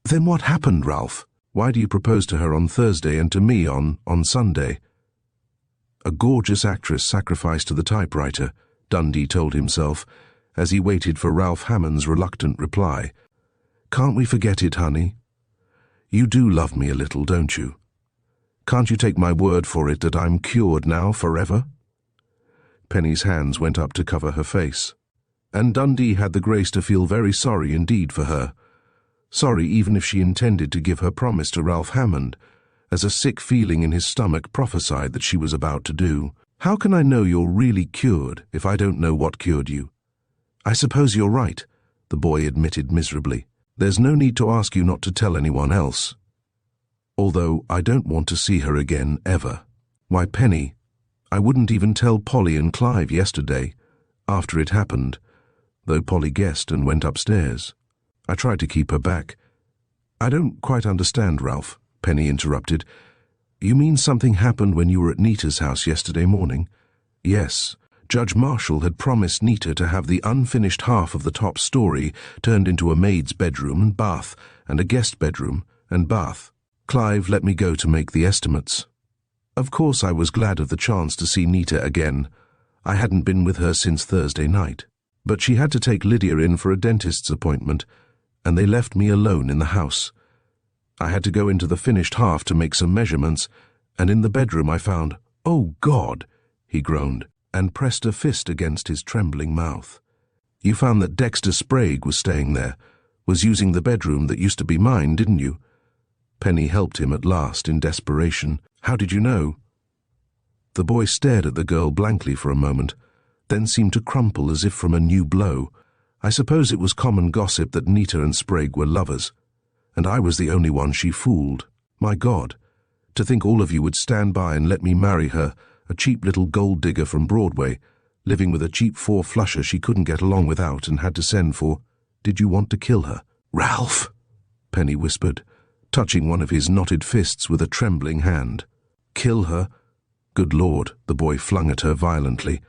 "Then what happened, Ralph? Why do you propose to her on Thursday and to me on Sunday?" A gorgeous actress sacrificed to the typewriter, Dundee told himself, as he waited for Ralph Hammond's reluctant reply. "Can't we forget it, honey? You do love me a little, don't you? Can't you take my word for it that I'm cured now forever?" Penny's hands went up to cover her face, and Dundee had the grace to feel very sorry indeed for her. Sorry even if she intended to give her promise to Ralph Hammond, as a sick feeling in his stomach prophesied that she was about to do. "How can I know you're really cured if I don't know what cured you?" "I suppose you're right," the boy admitted miserably. "There's no need to ask you not to tell anyone else. Although I don't want to see her again, ever. Why, Penny, I wouldn't even tell Polly and Clive yesterday, after it happened, though Polly guessed and went upstairs. I tried to keep her back." "I don't quite understand, Ralph," Penny interrupted. "You mean something happened when you were at Nita's house yesterday morning?" "Yes. Judge Marshall had promised Nita to have the unfinished half of the top story turned into a maid's bedroom and bath, and a guest bedroom and bath. Clive let me go to make the estimates. Of course I was glad of the chance to see Nita again. I hadn't been with her since Thursday night. But she had to take Lydia in for a dentist's appointment, and they left me alone in the house. I had to go into the finished half to make some measurements, and in the bedroom I found— "Oh, God!" he groaned, and pressed a fist against his trembling mouth. "You found that Dexter Sprague was staying there, was using the bedroom that used to be mine, didn't you?" Penny helped him at last in desperation. "How did you know?" The boy stared at the girl blankly for a moment, then seemed to crumple as if from a new blow. "I suppose it was common gossip that Nita and Sprague were lovers, and I was the only one she fooled. My God, to think all of you would stand by and let me marry her, a cheap little gold digger from Broadway, living with a cheap four-flusher she couldn't get along without and had to send for. Did you want to kill her?" "Ralph!" Penny whispered, touching one of his knotted fists with a trembling hand. "Kill her? Good Lord," the boy flung at her violently.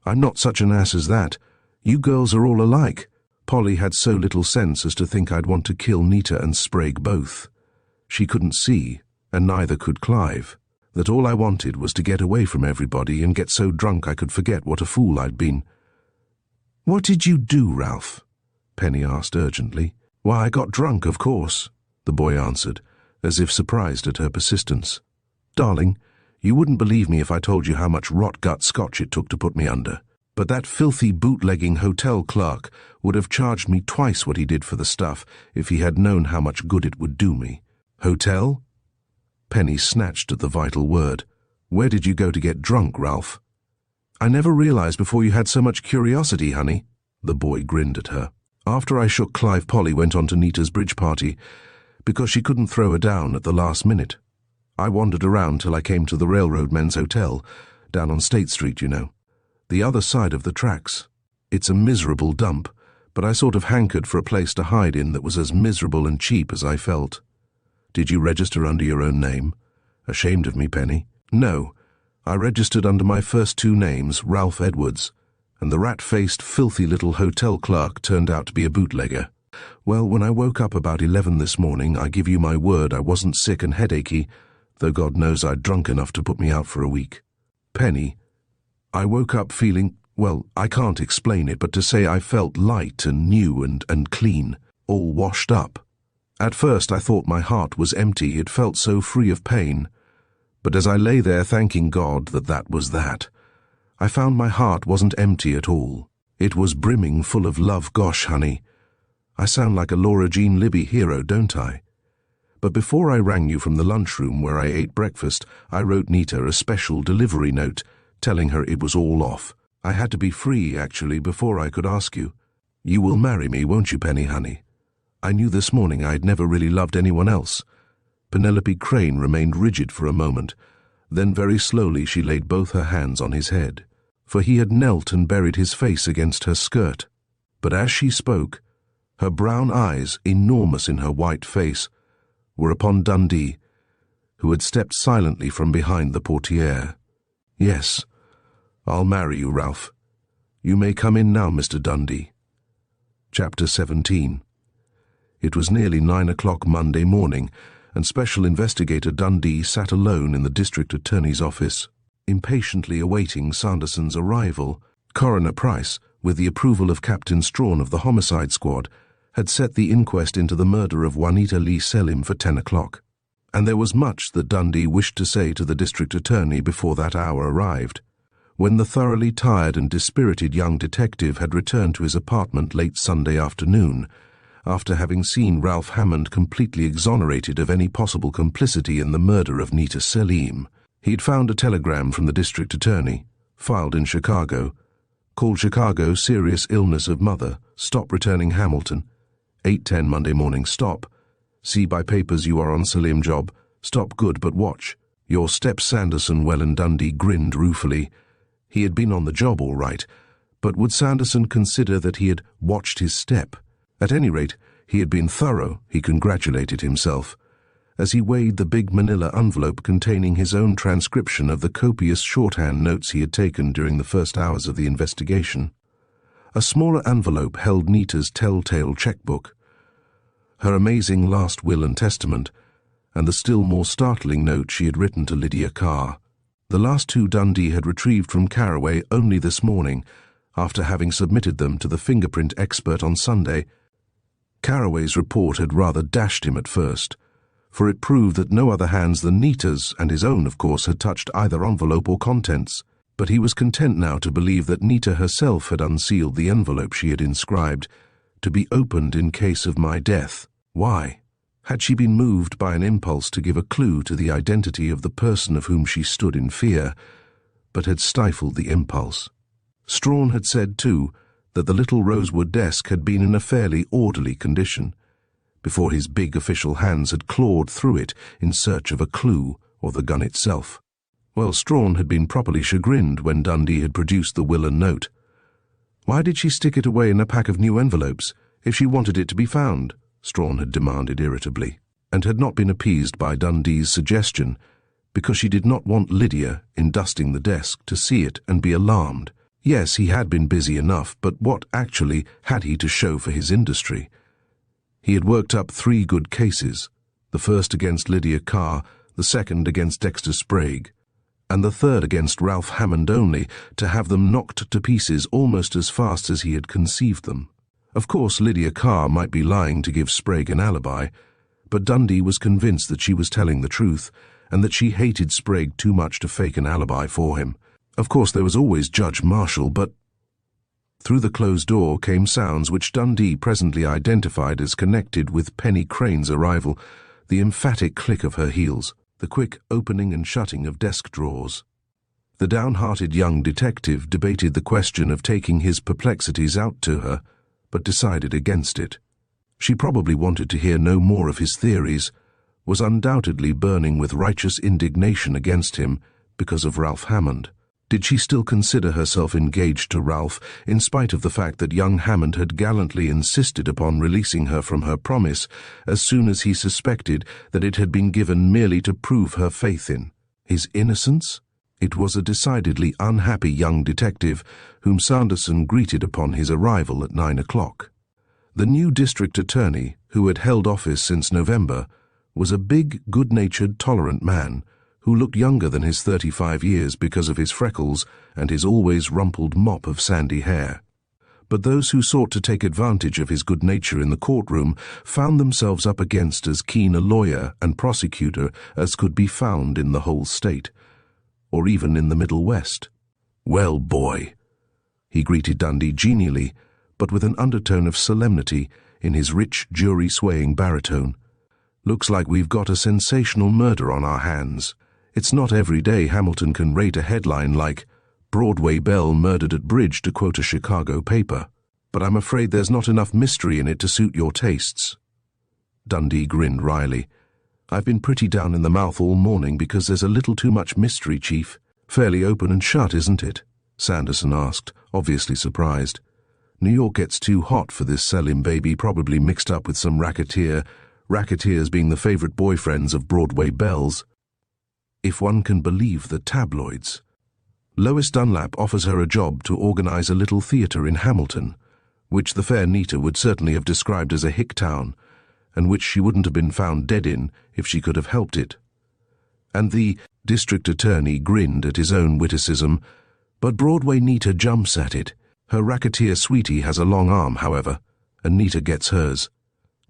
"I'm not such an ass as that. You girls are all alike. Polly had so little sense as to think I'd want to kill Nita and Sprague both. She couldn't see, and neither could Clive, that all I wanted was to get away from everybody and get so drunk I could forget what a fool I'd been." "What did you do, Ralph?" Penny asked urgently. "Why, I got drunk, of course," the boy answered, as if surprised at her persistence. "Darling, you wouldn't believe me if I told you how much rot-gut scotch it took to put me under. But that filthy bootlegging hotel clerk would have charged me twice what he did for the stuff if he had known how much good it would do me." "Hotel?" Penny snatched at the vital word. "Where did you go to get drunk, Ralph?" "I never realized before you had so much curiosity, honey." The boy grinned at her. "After I shook Clive, Polly went on to Nita's bridge party, because she couldn't throw her down at the last minute. I wandered around till I came to the Railroad Men's Hotel, down on State Street, you know. The other side of the tracks. It's a miserable dump, but I sort of hankered for a place to hide in that was as miserable and cheap as I felt." "Did you register under your own name?" "Ashamed of me, Penny." "No. I registered under my first two names, Ralph Edwards, and the rat-faced, filthy little hotel clerk turned out to be a bootlegger. Well, when I woke up about 11 this morning, I give you my word I wasn't sick and headachy, though God knows I'd drunk enough to put me out for a week. Penny, I woke up feeling, well, I can't explain it, but to say I felt light and new and clean, all washed up. At first I thought my heart was empty, it felt so free of pain. But as I lay there thanking God that was that, I found my heart wasn't empty at all. It was brimming full of love. Gosh, honey, I sound like a Laura Jean Libby hero, don't I? But before I rang you from the lunchroom where I ate breakfast, I wrote Nita a special delivery note, telling her it was all off. I had to be free, actually, before I could ask you. You will marry me, won't you, Penny, honey? I knew this morning I'd never really loved anyone else. Penelope Crane remained rigid for a moment. Then very slowly she laid both her hands on his head, for he had knelt and buried his face against her skirt. But as she spoke, her brown eyes, enormous in her white face, were upon Dundee, who had stepped silently from behind the portiere. Yes, I'll marry you, Ralph. You may come in now, Mr. Dundee. Chapter 17. It was nearly 9 o'clock Monday morning, and Special Investigator Dundee sat alone in the District Attorney's office, impatiently awaiting Sanderson's arrival. Coroner Price, with the approval of Captain Strawn of the Homicide Squad, had set the inquest into the murder of Juanita Lee Selim for 10 o'clock, and there was much that Dundee wished to say to the District Attorney before that hour arrived. When the thoroughly tired and dispirited young detective had returned to his apartment late Sunday afternoon, after having seen Ralph Hammond completely exonerated of any possible complicity in the murder of Nita Selim, he'd found a telegram from the District Attorney, filed in Chicago, called Chicago Serious Illness of Mother, Stop Returning Hamilton, 8:10 Monday morning stop, see by papers you are on Selim job, stop good but watch, your step Sanderson. Well, and Dundee grinned ruefully. He had been on the job all right, but would Sanderson consider that he had watched his step? At any rate, he had been thorough, he congratulated himself, as he weighed the big manila envelope containing his own transcription of the copious shorthand notes he had taken during the first hours of the investigation. A smaller envelope held Nita's telltale checkbook, her amazing last will and testament, and the still more startling note she had written to Lydia Carr. The last two Dundee had retrieved from Carraway only this morning, after having submitted them to the fingerprint expert on Sunday. Carraway's report had rather dashed him at first, for it proved that no other hands than Nita's, and his own, of course, had touched either envelope or contents. But he was content now to believe that Nita herself had unsealed the envelope she had inscribed, to be opened in case of my death. Why? Had she been moved by an impulse to give a clue to the identity of the person of whom she stood in fear, but had stifled the impulse? Strawn had said, too, that the little rosewood desk had been in a fairly orderly condition, before his big official hands had clawed through it in search of a clue or the gun itself. Well, Strawn had been properly chagrined when Dundee had produced the will and note. Why did she stick it away in a pack of new envelopes, if she wanted it to be found? Strawn had demanded irritably, and had not been appeased by Dundee's suggestion, because she did not want Lydia, in dusting the desk, to see it and be alarmed. Yes, he had been busy enough, but what actually had he to show for his industry? He had worked up 3 good cases, the first against Lydia Carr, the second against Dexter Sprague, and the third against Ralph Hammond only, to have them knocked to pieces almost as fast as he had conceived them. Of course, Lydia Carr might be lying to give Sprague an alibi, but Dundee was convinced that she was telling the truth, and that she hated Sprague too much to fake an alibi for him. Of course, there was always Judge Marshall, but... Through the closed door came sounds which Dundee presently identified as connected with Penny Crane's arrival, the emphatic click of her heels, the quick opening and shutting of desk drawers. The downhearted young detective debated the question of taking his perplexities out to her, but decided against it. She probably wanted to hear no more of his theories, was undoubtedly burning with righteous indignation against him because of Ralph Hammond. Did she still consider herself engaged to Ralph, in spite of the fact that young Hammond had gallantly insisted upon releasing her from her promise as soon as he suspected that it had been given merely to prove her faith in his innocence? It was a decidedly unhappy young detective whom Sanderson greeted upon his arrival at 9 o'clock. The new district attorney, who had held office since November, was a big, good-natured, tolerant man who looked younger than his 35 years because of his freckles and his always rumpled mop of sandy hair. But those who sought to take advantage of his good nature in the courtroom found themselves up against as keen a lawyer and prosecutor as could be found in the whole state, or even in the Middle West. "Well, boy," he greeted Dundee genially, but with an undertone of solemnity in his rich, jury-swaying baritone. "Looks like we've got a sensational murder on our hands. It's not every day Hamilton can rate a headline like Broadway Belle Murdered at Bridge, to quote a Chicago paper. But I'm afraid there's not enough mystery in it to suit your tastes." Dundee grinned wryly. "I've been pretty down in the mouth all morning because there's a little too much mystery, Chief. Fairly open and shut, isn't it?" Sanderson asked, obviously surprised. "New York gets too hot for this Selim baby, probably mixed up with some racketeers being the favorite boyfriends of Broadway belles. If one can believe the tabloids. Lois Dunlap offers her a job to organize a little theater in Hamilton, which the fair Nita would certainly have described as a hick town, and which she wouldn't have been found dead in if she could have helped it." And the district attorney grinned at his own witticism. "But Broadway Nita jumps at it. Her racketeer sweetie has a long arm, however, and Nita gets hers.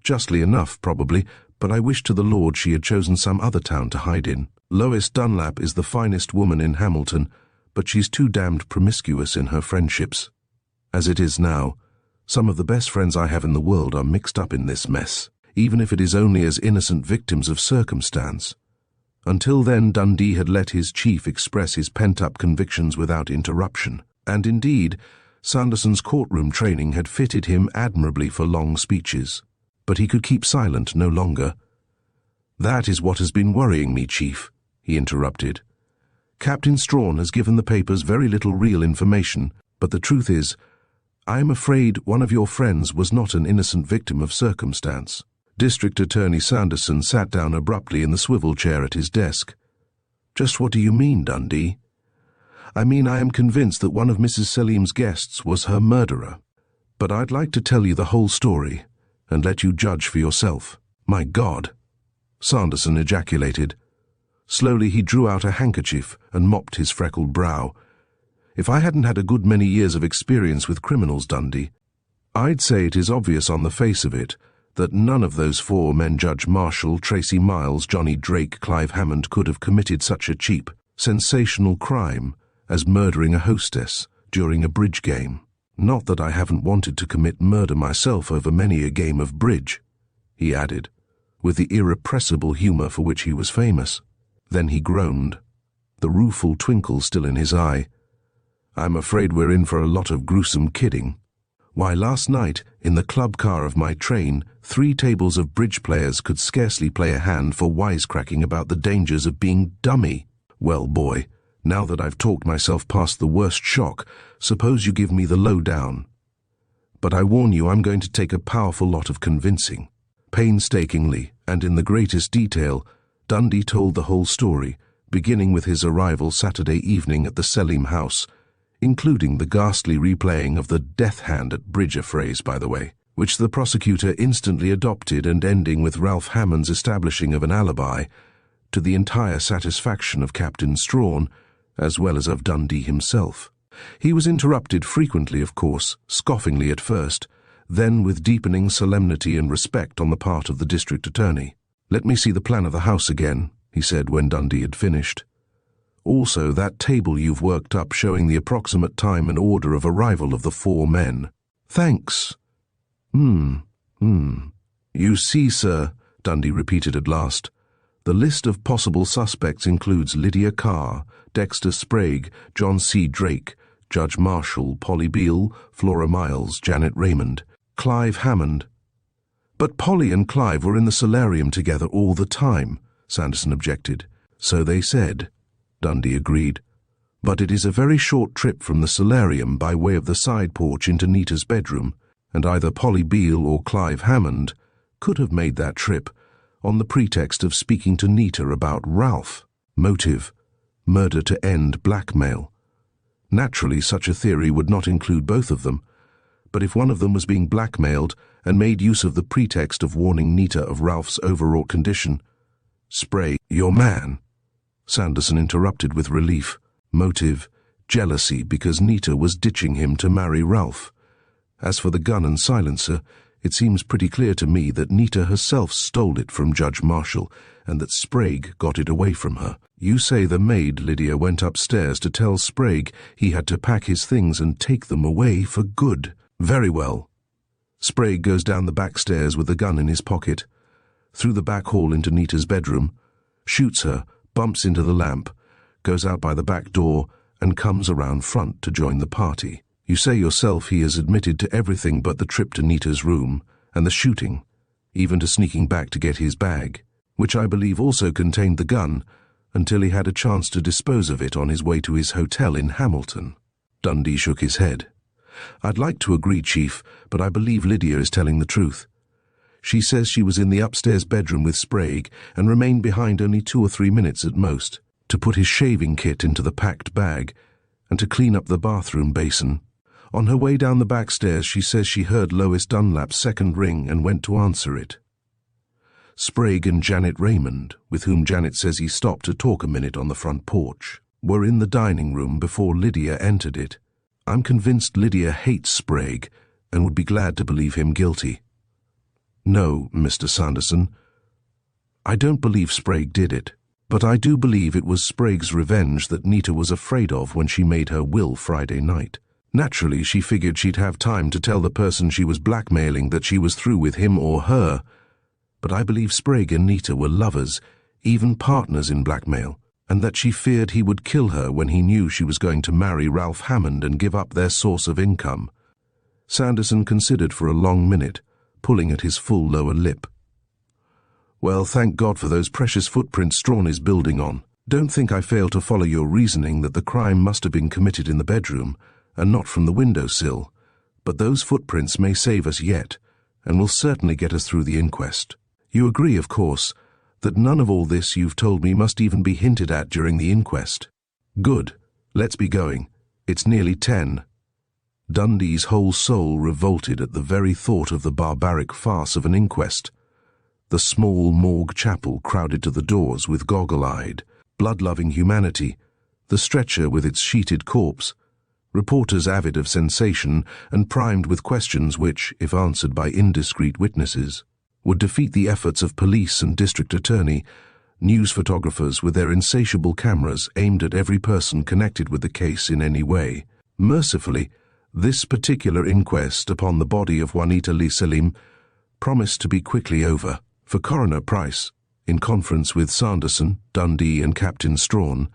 Justly enough, probably, but I wish to the Lord she had chosen some other town to hide in. Lois Dunlap is the finest woman in Hamilton, but she's too damned promiscuous in her friendships. As it is now, some of the best friends I have in the world are mixed up in this mess, even if it is only as innocent victims of circumstance." Until then, Dundee had let his chief express his pent-up convictions without interruption, and indeed, Sanderson's courtroom training had fitted him admirably for long speeches. But he could keep silent no longer. "That is what has been worrying me, Chief," he interrupted. "Captain Strawn has given the papers very little real information, but the truth is, I am afraid one of your friends was not an innocent victim of circumstance." District Attorney Sanderson sat down abruptly in the swivel chair at his desk. "Just what do you mean, Dundee?" "I mean, I am convinced that one of Mrs. Selim's guests was her murderer. But I'd like to tell you the whole story, and let you judge for yourself." "My God!" Sanderson ejaculated. Slowly he drew out a handkerchief and mopped his freckled brow. "If I hadn't had a good many years of experience with criminals, Dundee, I'd say it is obvious on the face of it that none of those four men, Judge Marshall, Tracy Miles, Johnny Drake, Clive Hammond, could have committed such a cheap, sensational crime as murdering a hostess during a bridge game. Not that I haven't wanted to commit murder myself over many a game of bridge," he added, with the irrepressible humor for which he was famous. Then he groaned, the rueful twinkle still in his eye. "I'm afraid we're in for a lot of gruesome kidding. Why, last night, in the club car of my train, 3 tables of bridge players could scarcely play a hand for wisecracking about the dangers of being dummy. Well, boy, now that I've talked myself past the worst shock, suppose you give me the lowdown. But I warn you, I'm going to take a powerful lot of convincing." Painstakingly, and in the greatest detail, Dundee told the whole story, beginning with his arrival Saturday evening at the Selim house, including the ghastly replaying of the death hand at bridge, a phrase, by the way, which the prosecutor instantly adopted, and ending with Ralph Hammond's establishing of an alibi, to the entire satisfaction of Captain Strawn, as well as of Dundee himself. He was interrupted frequently, of course, scoffingly at first, then with deepening solemnity and respect on the part of the district attorney. "Let me see the plan of the house again," he said when Dundee had finished. "Also, that table you've worked up showing the approximate time and order of arrival of the 4 men. "Thanks." You see, sir," Dundee repeated at last, "the list of possible suspects includes Lydia Carr, Dexter Sprague, John C. Drake, Judge Marshall, Polly Beale, Flora Miles, Janet Raymond, Clive Hammond." "But Polly and Clive were in the solarium together all the time," Sanderson objected. "So they said," Dundee agreed. "But it is a very short trip from the solarium by way of the side porch into Nita's bedroom, and either Polly Beale or Clive Hammond could have made that trip on the pretext of speaking to Nita about Ralph. Motive: murder to end blackmail. Naturally, such a theory would not include both of them, but if one of them was being blackmailed and made use of the pretext of warning Nita of Ralph's overwrought condition—" "Sprague, your man," Sanderson interrupted with relief. "Motive: jealousy because Nita was ditching him to marry Ralph. As for the gun and silencer, It seems pretty clear to me that Nita herself stole it from Judge Marshall and that Sprague got it away from her. You say the maid, Lydia, went upstairs to tell Sprague he had to pack his things and take them away for good. Very well. Sprague goes down the back stairs with the gun in his pocket, through the back hall into Nita's bedroom, shoots her, bumps into the lamp, goes out by the back door, and comes around front to join the party. You say yourself he has admitted to everything but the trip to Nita's room and the shooting, even to sneaking back to get his bag, which I believe also contained the gun, until he had a chance to dispose of it on his way to his hotel in Hamilton. Dundee shook his head. I'd like to agree, Chief, but I believe Lydia is telling the truth. She says she was in the upstairs bedroom with Sprague and remained behind only 2 or 3 minutes at most, to put his shaving kit into the packed bag and to clean up the bathroom basin. On her way down the back stairs, she says she heard Lois Dunlap's second ring and went to answer it. Sprague and Janet Raymond, with whom Janet says he stopped to talk a minute on the front porch, were in the dining room before Lydia entered it. I'm convinced Lydia hates Sprague and would be glad to believe him guilty. No, Mr. Sanderson, I don't believe Sprague did it, but I do believe it was Sprague's revenge that Nita was afraid of when she made her will Friday night. Naturally, she figured she'd have time to tell the person she was blackmailing that she was through with him or her, but I believe Sprague and Nita were lovers, even partners in blackmail, and that she feared he would kill her when he knew she was going to marry Ralph Hammond and give up their source of income. Sanderson considered for a long minute, pulling at his full lower lip. Well, thank God for those precious footprints Strawn is building on. Don't think I fail to follow your reasoning that the crime must have been committed in the bedroom, and not from the windowsill, but those footprints may save us yet, and will certainly get us through the inquest. You agree, of course, that none of all this you've told me must even be hinted at during the inquest. Good. Let's be going. It's nearly 10. Dundee's whole soul revolted at the very thought of the barbaric farce of an inquest. The small morgue chapel crowded to the doors with goggle-eyed, blood-loving humanity, the stretcher with its sheeted corpse, reporters avid of sensation and primed with questions which, if answered by indiscreet witnesses, would defeat the efforts of police and district attorney, news photographers with their insatiable cameras aimed at every person connected with the case in any way. Mercifully, this particular inquest upon the body of Juanita Lee Selim promised to be quickly over, for Coroner Price, in conference with Sanderson, Dundee and Captain Strawn,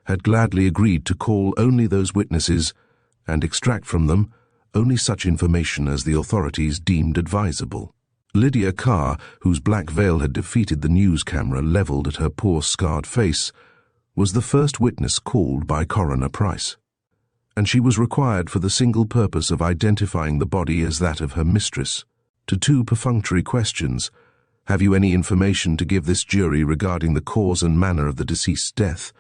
had gladly agreed to call only those witnesses and extract from them only such information as the authorities deemed advisable. Lydia Carr, whose black veil had defeated the news camera leveled at her poor scarred face, was the first witness called by Coroner Price, and she was required for the single purpose of identifying the body as that of her mistress. To 2 perfunctory questions, have you any information to give this jury regarding the cause and manner of the deceased's death,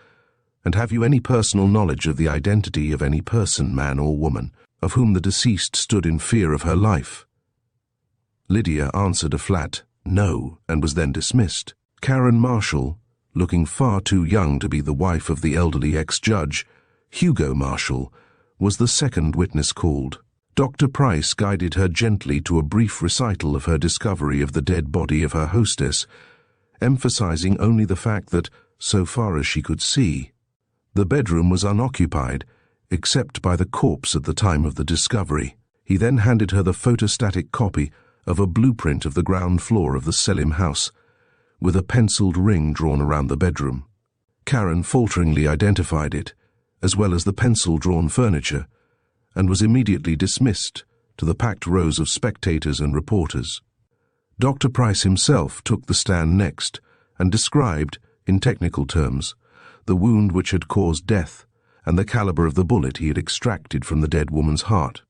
and have you any personal knowledge of the identity of any person, man or woman, of whom the deceased stood in fear of her life? Lydia answered a flat no and was then dismissed. Karen Marshall, looking far too young to be the wife of the elderly ex-judge, Hugo Marshall, was the second witness called. Dr. Price guided her gently to a brief recital of her discovery of the dead body of her hostess, emphasizing only the fact that, so far as she could see, the bedroom was unoccupied, except by the corpse at the time of the discovery. He then handed her the photostatic copy of a blueprint of the ground floor of the Selim house, with a penciled ring drawn around the bedroom. Karen falteringly identified it, as well as the pencil-drawn furniture, and was immediately dismissed to the packed rows of spectators and reporters. Dr. Price himself took the stand next and described, in technical terms, the wound which had caused death and the caliber of the bullet he had extracted from the dead woman's heart.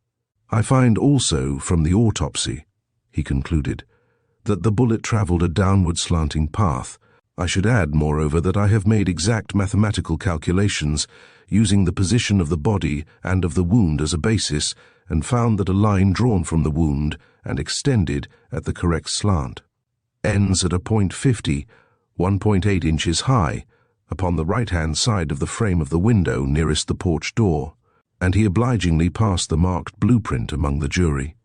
I find also from the autopsy, he concluded, that the bullet traveled a downward slanting path. I should add, moreover, that I have made exact mathematical calculations using the position of the body and of the wound as a basis, and found that a line drawn from the wound and extended at the correct slant ends at a point 50, 1.8 inches high, upon the right-hand side of the frame of the window nearest the porch door, and he obligingly passed the marked blueprint among the jury.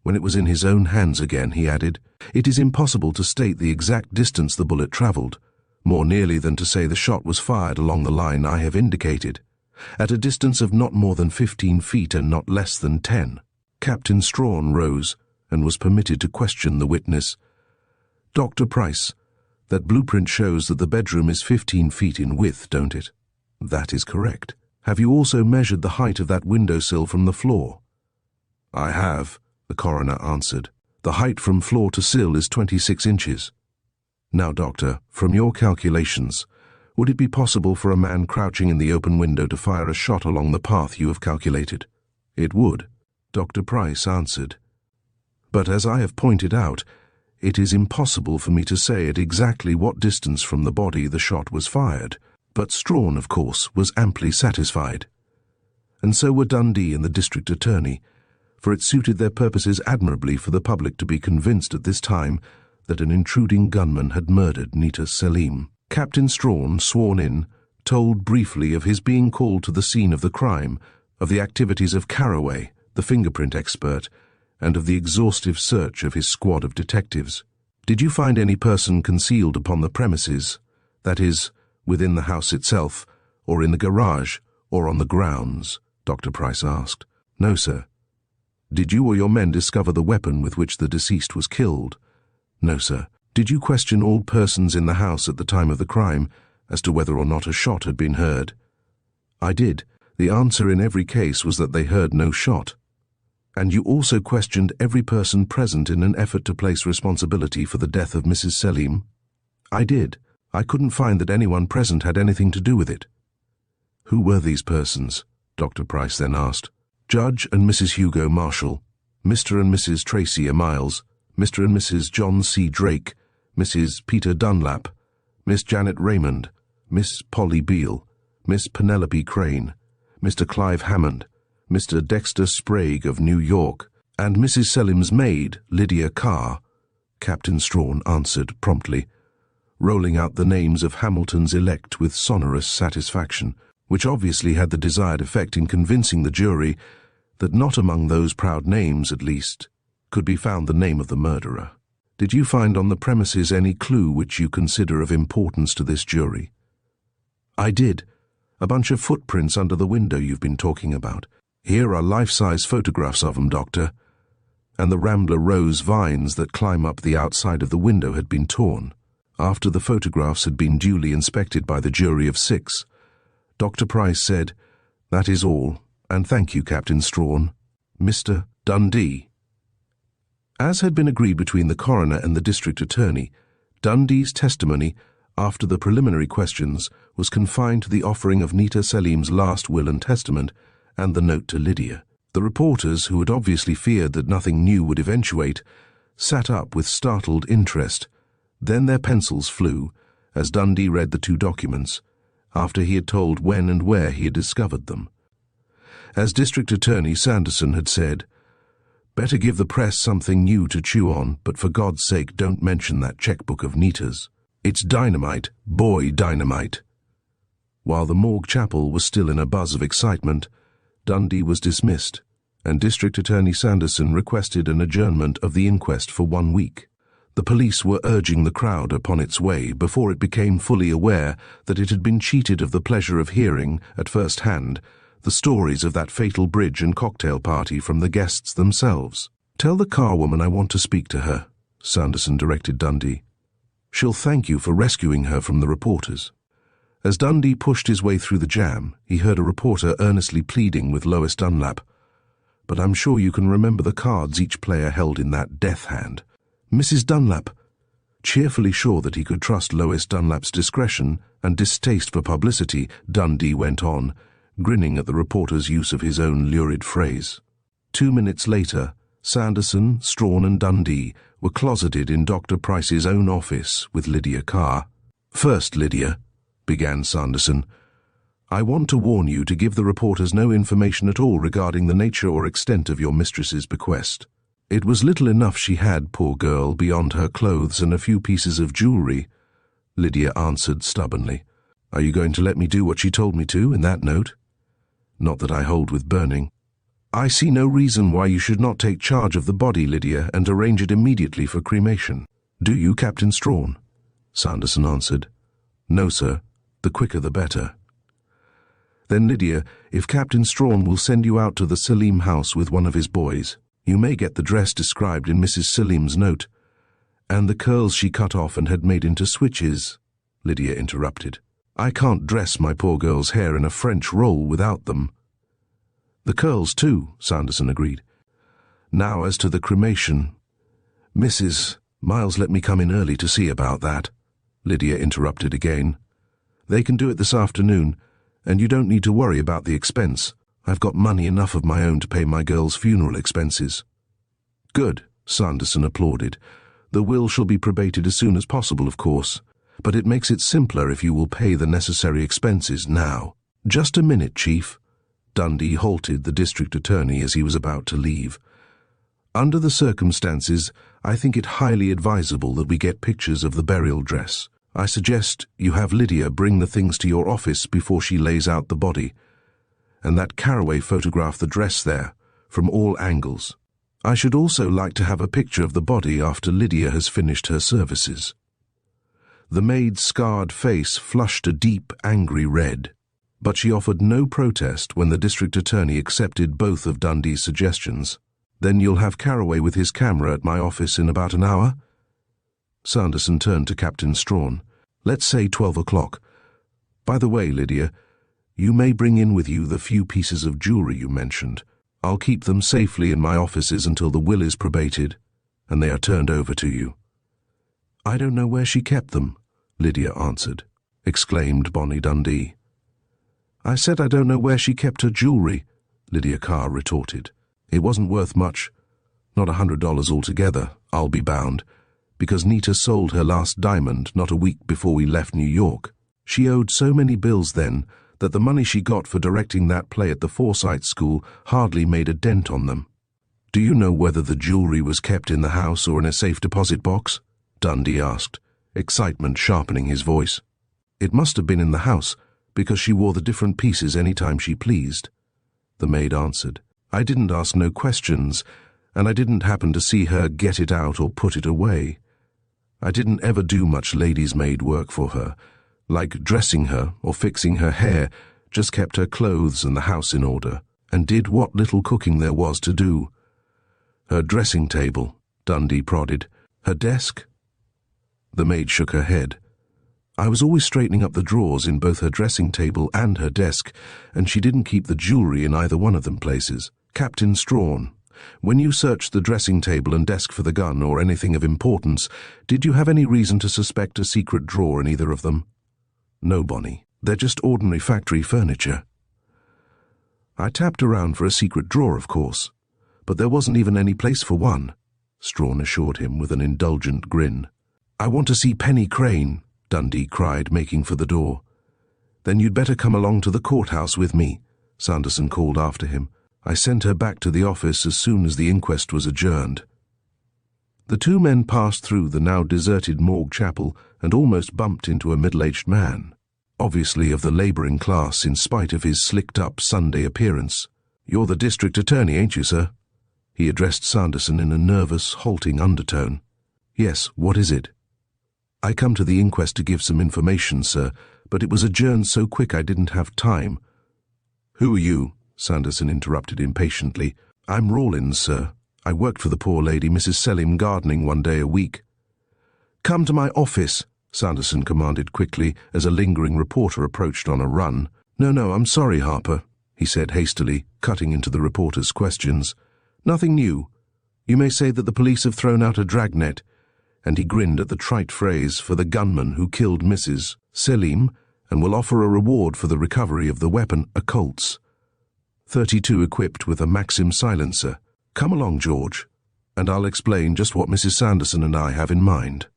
When it was in his own hands again, he added, "It is impossible to state the exact distance the bullet travelled, more nearly than to say the shot was fired along the line I have indicated, at a distance of not more than 15 feet and not less than 10. Captain Strawn rose and was permitted to question the witness. "Dr. Price, that blueprint shows that the bedroom is 15 feet in width, don't it?" "That is correct." "Have you also measured the height of that windowsill from the floor?" "I have," the coroner answered. "The height from floor to sill is 26 inches. Now, doctor, from your calculations, would it be possible for a man crouching in the open window to fire a shot along the path you have calculated?" "It would," Dr. Price answered. "But as I have pointed out, it is impossible for me to say at exactly what distance from the body the shot was fired." But Strawn, of course, was amply satisfied. And so were Dundee and the district attorney, for it suited their purposes admirably for the public to be convinced at this time that an intruding gunman had murdered Nita Selim. Captain Strawn, sworn in, told briefly of his being called to the scene of the crime, of the activities of Carraway, the fingerprint expert, and of the exhaustive search of his squad of detectives. "Did you find any person concealed upon the premises, that is, within the house itself, or in the garage, or on the grounds?" Dr. Price asked. "No, sir." "Did you or your men discover the weapon with which the deceased was killed?" "No, sir." "Did you question all persons in the house at the time of the crime as to whether or not a shot had been heard?" "I did. The answer in every case was that they heard no shot." "And you also questioned every person present in an effort to place responsibility for the death of Mrs. Selim?" "I did. I couldn't find that anyone present had anything to do with it." "Who were these persons?" Dr. Price then asked. "Judge and Mrs. Hugo Marshall, Mr. and Mrs. Tracy A. Miles, Mr. and Mrs. John C. Drake, Mrs. Peter Dunlap, Miss Janet Raymond, Miss Polly Beale, Miss Penelope Crane, Mr. Clive Hammond, Mr. Dexter Sprague of New York, and Mrs. Selim's maid, Lydia Carr," Captain Strawn answered promptly, rolling out the names of Hamilton's elect with sonorous satisfaction, which obviously had the desired effect in convincing the jury that not among those proud names, at least, could be found the name of the murderer. "Did you find on the premises any clue which you consider of importance to this jury?" "I did. A bunch of footprints under the window you've been talking about. Here are life-size photographs of them, Doctor." And the rambler rose vines that climb up the outside of the window had been torn. After the photographs had been duly inspected by the jury of 6, Dr. Price said, "That is all, and thank you, Captain Strawn. Mr. Dundee." As had been agreed between the coroner and the district attorney, Dundee's testimony, after the preliminary questions, was confined to the offering of Nita Selim's last will and testament and the note to Lydia. The reporters, who had obviously feared that nothing new would eventuate, sat up with startled interest. Then their pencils flew as Dundee read the 2 documents, after he had told when and where he had discovered them. As District Attorney Sanderson had said, "Better give the press something new to chew on, but for God's sake don't mention that checkbook of Nita's. It's dynamite, boy dynamite." While the morgue chapel was still in a buzz of excitement, Dundee was dismissed, and District Attorney Sanderson requested an adjournment of the inquest for 1 week. The police were urging the crowd upon its way before it became fully aware that it had been cheated of the pleasure of hearing, at first hand, the stories of that fatal bridge and cocktail party from the guests themselves. "Tell the car woman I want to speak to her," Sanderson directed Dundee. "She'll thank you for rescuing her from the reporters." As Dundee pushed his way through the jam, he heard a reporter earnestly pleading with Lois Dunlap. "But I'm sure you can remember the cards each player held in that death hand." "Mrs. Dunlap," cheerfully sure that he could trust Lois Dunlap's discretion and distaste for publicity, Dundee went on, grinning at the reporter's use of his own lurid phrase. 2 minutes later, Sanderson, Strawn and Dundee were closeted in Dr. Price's own office with Lydia Carr. "First, Lydia," began Sanderson, "I want to warn you to give the reporters no information at all regarding the nature or extent of your mistress's bequest. It was little enough she had, poor girl, beyond her clothes and a few pieces of jewelry," Lydia answered stubbornly. "Are you going to let me do what she told me to in that note?" "Not that I hold with burning." I see no reason why you should not take charge of the body, Lydia, and arrange it immediately for cremation. Do you, Captain Strawn? Sanderson answered. No, sir. The quicker the better. Then, Lydia, if Captain Strawn will send you out to the Selim house with one of his boys, you may get the dress described in Mrs. Selim's note. And the curls she cut off and had made into switches, Lydia interrupted. I can't dress my poor girl's hair in a French roll without them. The curls, too, Sanderson agreed. Now, as to the cremation. Mrs. Miles let me come in early to see about that, Lydia interrupted again. They can do it this afternoon, and you don't need to worry about the expense. I've got money enough of my own to pay my girl's funeral expenses. Good, Sanderson applauded. The will shall be probated as soon as possible, of course, but it makes it simpler if you will pay the necessary expenses now. Just a minute, Chief. Dundee halted the district attorney as he was about to leave. Under the circumstances, I think it highly advisable that we get pictures of the burial dress. I suggest you have Lydia bring the things to your office before she lays out the body, and that Carraway photograph the dress there, from all angles. I should also like to have a picture of the body after Lydia has finished her services. The maid's scarred face flushed a deep, angry red, but she offered no protest when the district attorney accepted both of Dundee's suggestions. Then you'll have Carraway with his camera at my office in about an hour? Sanderson turned to Captain Strawn. Let's say 12 o'clock. By the way, Lydia, you may bring in with you the few pieces of jewelry you mentioned. I'll keep them safely in my offices until the will is probated, and they are turned over to you. I don't know where she kept them, Lydia answered, exclaimed Bonnie Dundee. I said I don't know where she kept her jewelry, Lydia Carr retorted. It wasn't worth much, not $100 altogether, I'll be bound, because Nita sold her last diamond not a week before we left New York. She owed so many bills then that the money she got for directing that play at the Forsyth School hardly made a dent on them. Do you know whether the jewelry was kept in the house or in a safe deposit box? Dundee asked, excitement sharpening his voice. It must have been in the house, because she wore the different pieces any time she pleased, the maid answered. I didn't ask no questions, and I didn't happen to see her get it out or put it away. I didn't ever do much lady's maid work for her, like dressing her or fixing her hair, just kept her clothes and the house in order, and did what little cooking there was to do. Her dressing table, Dundee prodded. Her desk? The maid shook her head. I was always straightening up the drawers in both her dressing table and her desk, and she didn't keep the jewelry in either one of them places. Captain Strawn, when you searched the dressing table and desk for the gun or anything of importance, did you have any reason to suspect a secret drawer in either of them? No, Bonnie. They're just ordinary factory furniture. I tapped around for a secret drawer, of course, but there wasn't even any place for one, Strawn assured him with an indulgent grin. I want to see Penny Crane, Dundee cried, making for the door. Then you'd better come along to the courthouse with me, Sanderson called after him. I sent her back to the office as soon as the inquest was adjourned. The two men passed through the now deserted morgue chapel and almost bumped into a middle-aged man, obviously of the labouring class in spite of his slicked-up Sunday appearance. You're the district attorney, ain't you, sir? He addressed Sanderson in a nervous, halting undertone. Yes, what is it? I come to the inquest to give some information, sir, but it was adjourned so quick I didn't have time. Who are you? Sanderson interrupted impatiently. I'm Rawlins, sir. I worked for the poor lady, Mrs. Selim, gardening one day a week. Come to my office, Sanderson commanded quickly as a lingering reporter approached on a run. No, I'm sorry, Harper, he said hastily, cutting into the reporter's questions. Nothing new. You may say that the police have thrown out a dragnet, and he grinned at the trite phrase for the gunman who killed Mrs. Selim, and will offer a reward for the recovery of the weapon, a Colt's. 32 equipped with a Maxim silencer. Come along, George, and I'll explain just what Mrs. Sanderson and I have in mind.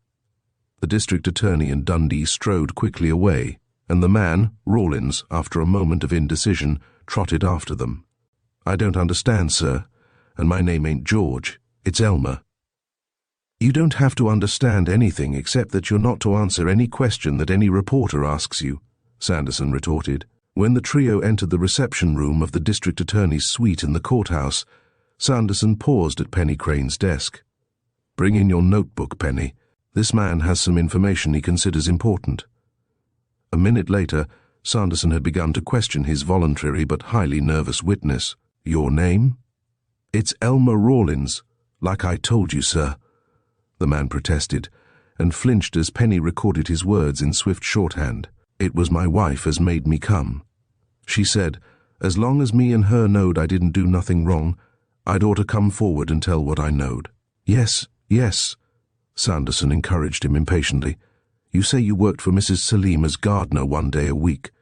The district attorney and Dundee strode quickly away, and the man, Rawlins, after a moment of indecision, trotted after them. I don't understand, sir, and my name ain't George, it's Elmer. You don't have to understand anything except that you're not to answer any question that any reporter asks you, Sanderson retorted. When the trio entered the reception room of the district attorney's suite in the courthouse, Sanderson paused at Penny Crane's desk. "Bring in your notebook, Penny. This man has some information he considers important." A minute later, Sanderson had begun to question his voluntary but highly nervous witness. "Your name?" "It's Elmer Rawlins, like I told you, sir," the man protested, and flinched as Penny recorded his words in swift shorthand. "It was my wife as made me come. She said, as long as me and her knowed I didn't do nothing wrong, I'd ought to come forward and tell what I knowed." "Yes, yes," Sanderson encouraged him impatiently. "You say you worked for Mrs. Selim as gardener one day a week."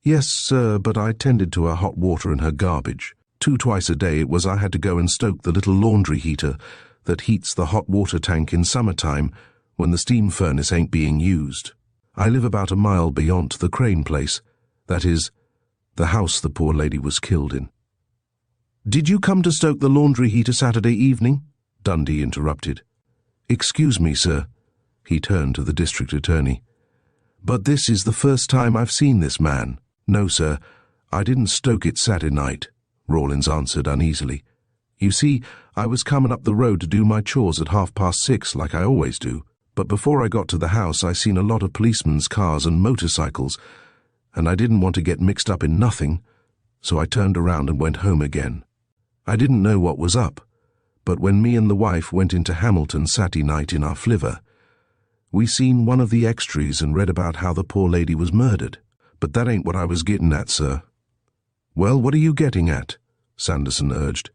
"Yes, sir, but I tended to her hot water and her garbage. Twice a day it was I had to go and stoke the little laundry heater that heats the hot water tank in summertime when the steam furnace ain't being used. I live about a mile beyond the Crane place, that is, the house the poor lady was killed in." "Did you come to stoke the laundry heater Saturday evening?" Dundee interrupted. "Excuse me, sir." He turned to the district attorney. "But this is the first time I've seen this man." "No, sir, I didn't stoke it Saturday night," Rawlins answered uneasily. "You see, I was coming up the road to do my chores at 6:30, like I always do. But before I got to the house, I seen a lot of policemen's cars and motorcycles, and I didn't want to get mixed up in nothing, so I turned around and went home again. I didn't know what was up, but when me and the wife went into Hamilton Saturday night in our flivver, we seen one of the extries and read about how the poor lady was murdered. But that ain't what I was getting at, sir." "Well, what are you getting at?" Sanderson urged.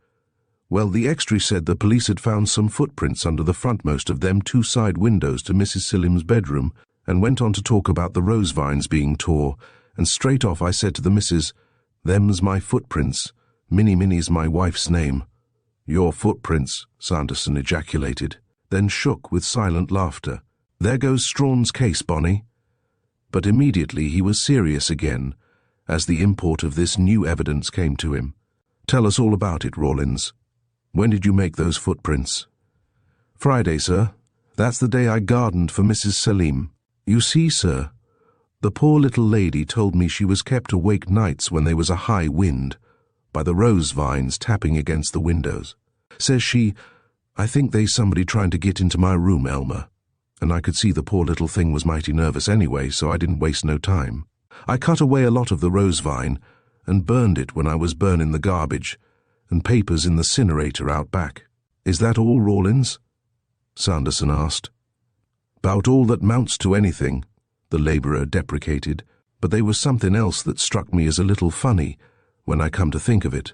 "Well, the extry said the police had found some footprints under the frontmost of them two side windows to Mrs. Selim's bedroom, and went on to talk about the rose vines being tore, and straight off I said to the missus, 'Them's my footprints. Minnie's my wife's name.'" "Your footprints," Sanderson ejaculated, then shook with silent laughter. "There goes Strawn's case, Bonnie." But immediately he was serious again, as the import of this new evidence came to him. "Tell us all about it, Rawlins. When did you make those footprints?" "Friday, sir. That's the day I gardened for Mrs. Selim. You see, sir, the poor little lady told me she was kept awake nights when there was a high wind, by the rose vines tapping against the windows. Says she, 'I think they's somebody trying to get into my room, Elmer.' And I could see the poor little thing was mighty nervous anyway, so I didn't waste no time. I cut away a lot of the rose vine and burned it when I was burning the garbage and papers in the incinerator out back." "Is that all, Rawlins?" Sanderson asked. "'Bout all that mounts to anything," the labourer deprecated, "but there was something else that struck me as a little funny when I come to think of it."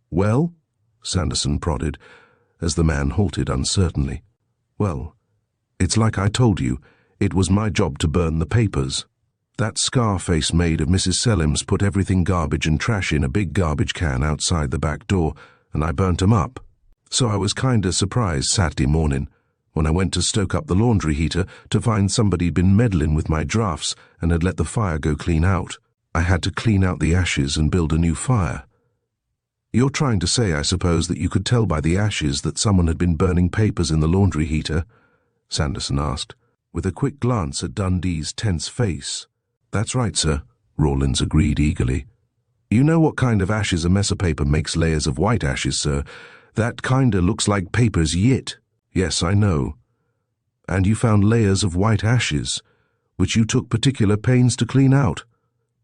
"Well?" Sanderson prodded, as the man halted uncertainly. "Well, it's like I told you, it was my job to burn the papers. That Scarface maid of Mrs. Selim's put everything garbage and trash in a big garbage can outside the back door, and I burnt 'em up. So I was kinda surprised Saturday morning, when I went to stoke up the laundry heater, to find somebody'd been meddling with my drafts and had let the fire go clean out. I had to clean out the ashes and build a new fire." "You're trying to say, I suppose, that you could tell by the ashes that someone had been burning papers in the laundry heater?" Sanderson asked, with a quick glance at Dundee's tense face. "That's right, sir," Rawlins agreed eagerly. "You know what kind of ashes a mess of paper makes layers of white ashes, sir? That kinda looks like paper's yit." "Yes, I know." "And you found layers of white ashes, which you took particular pains to clean out?"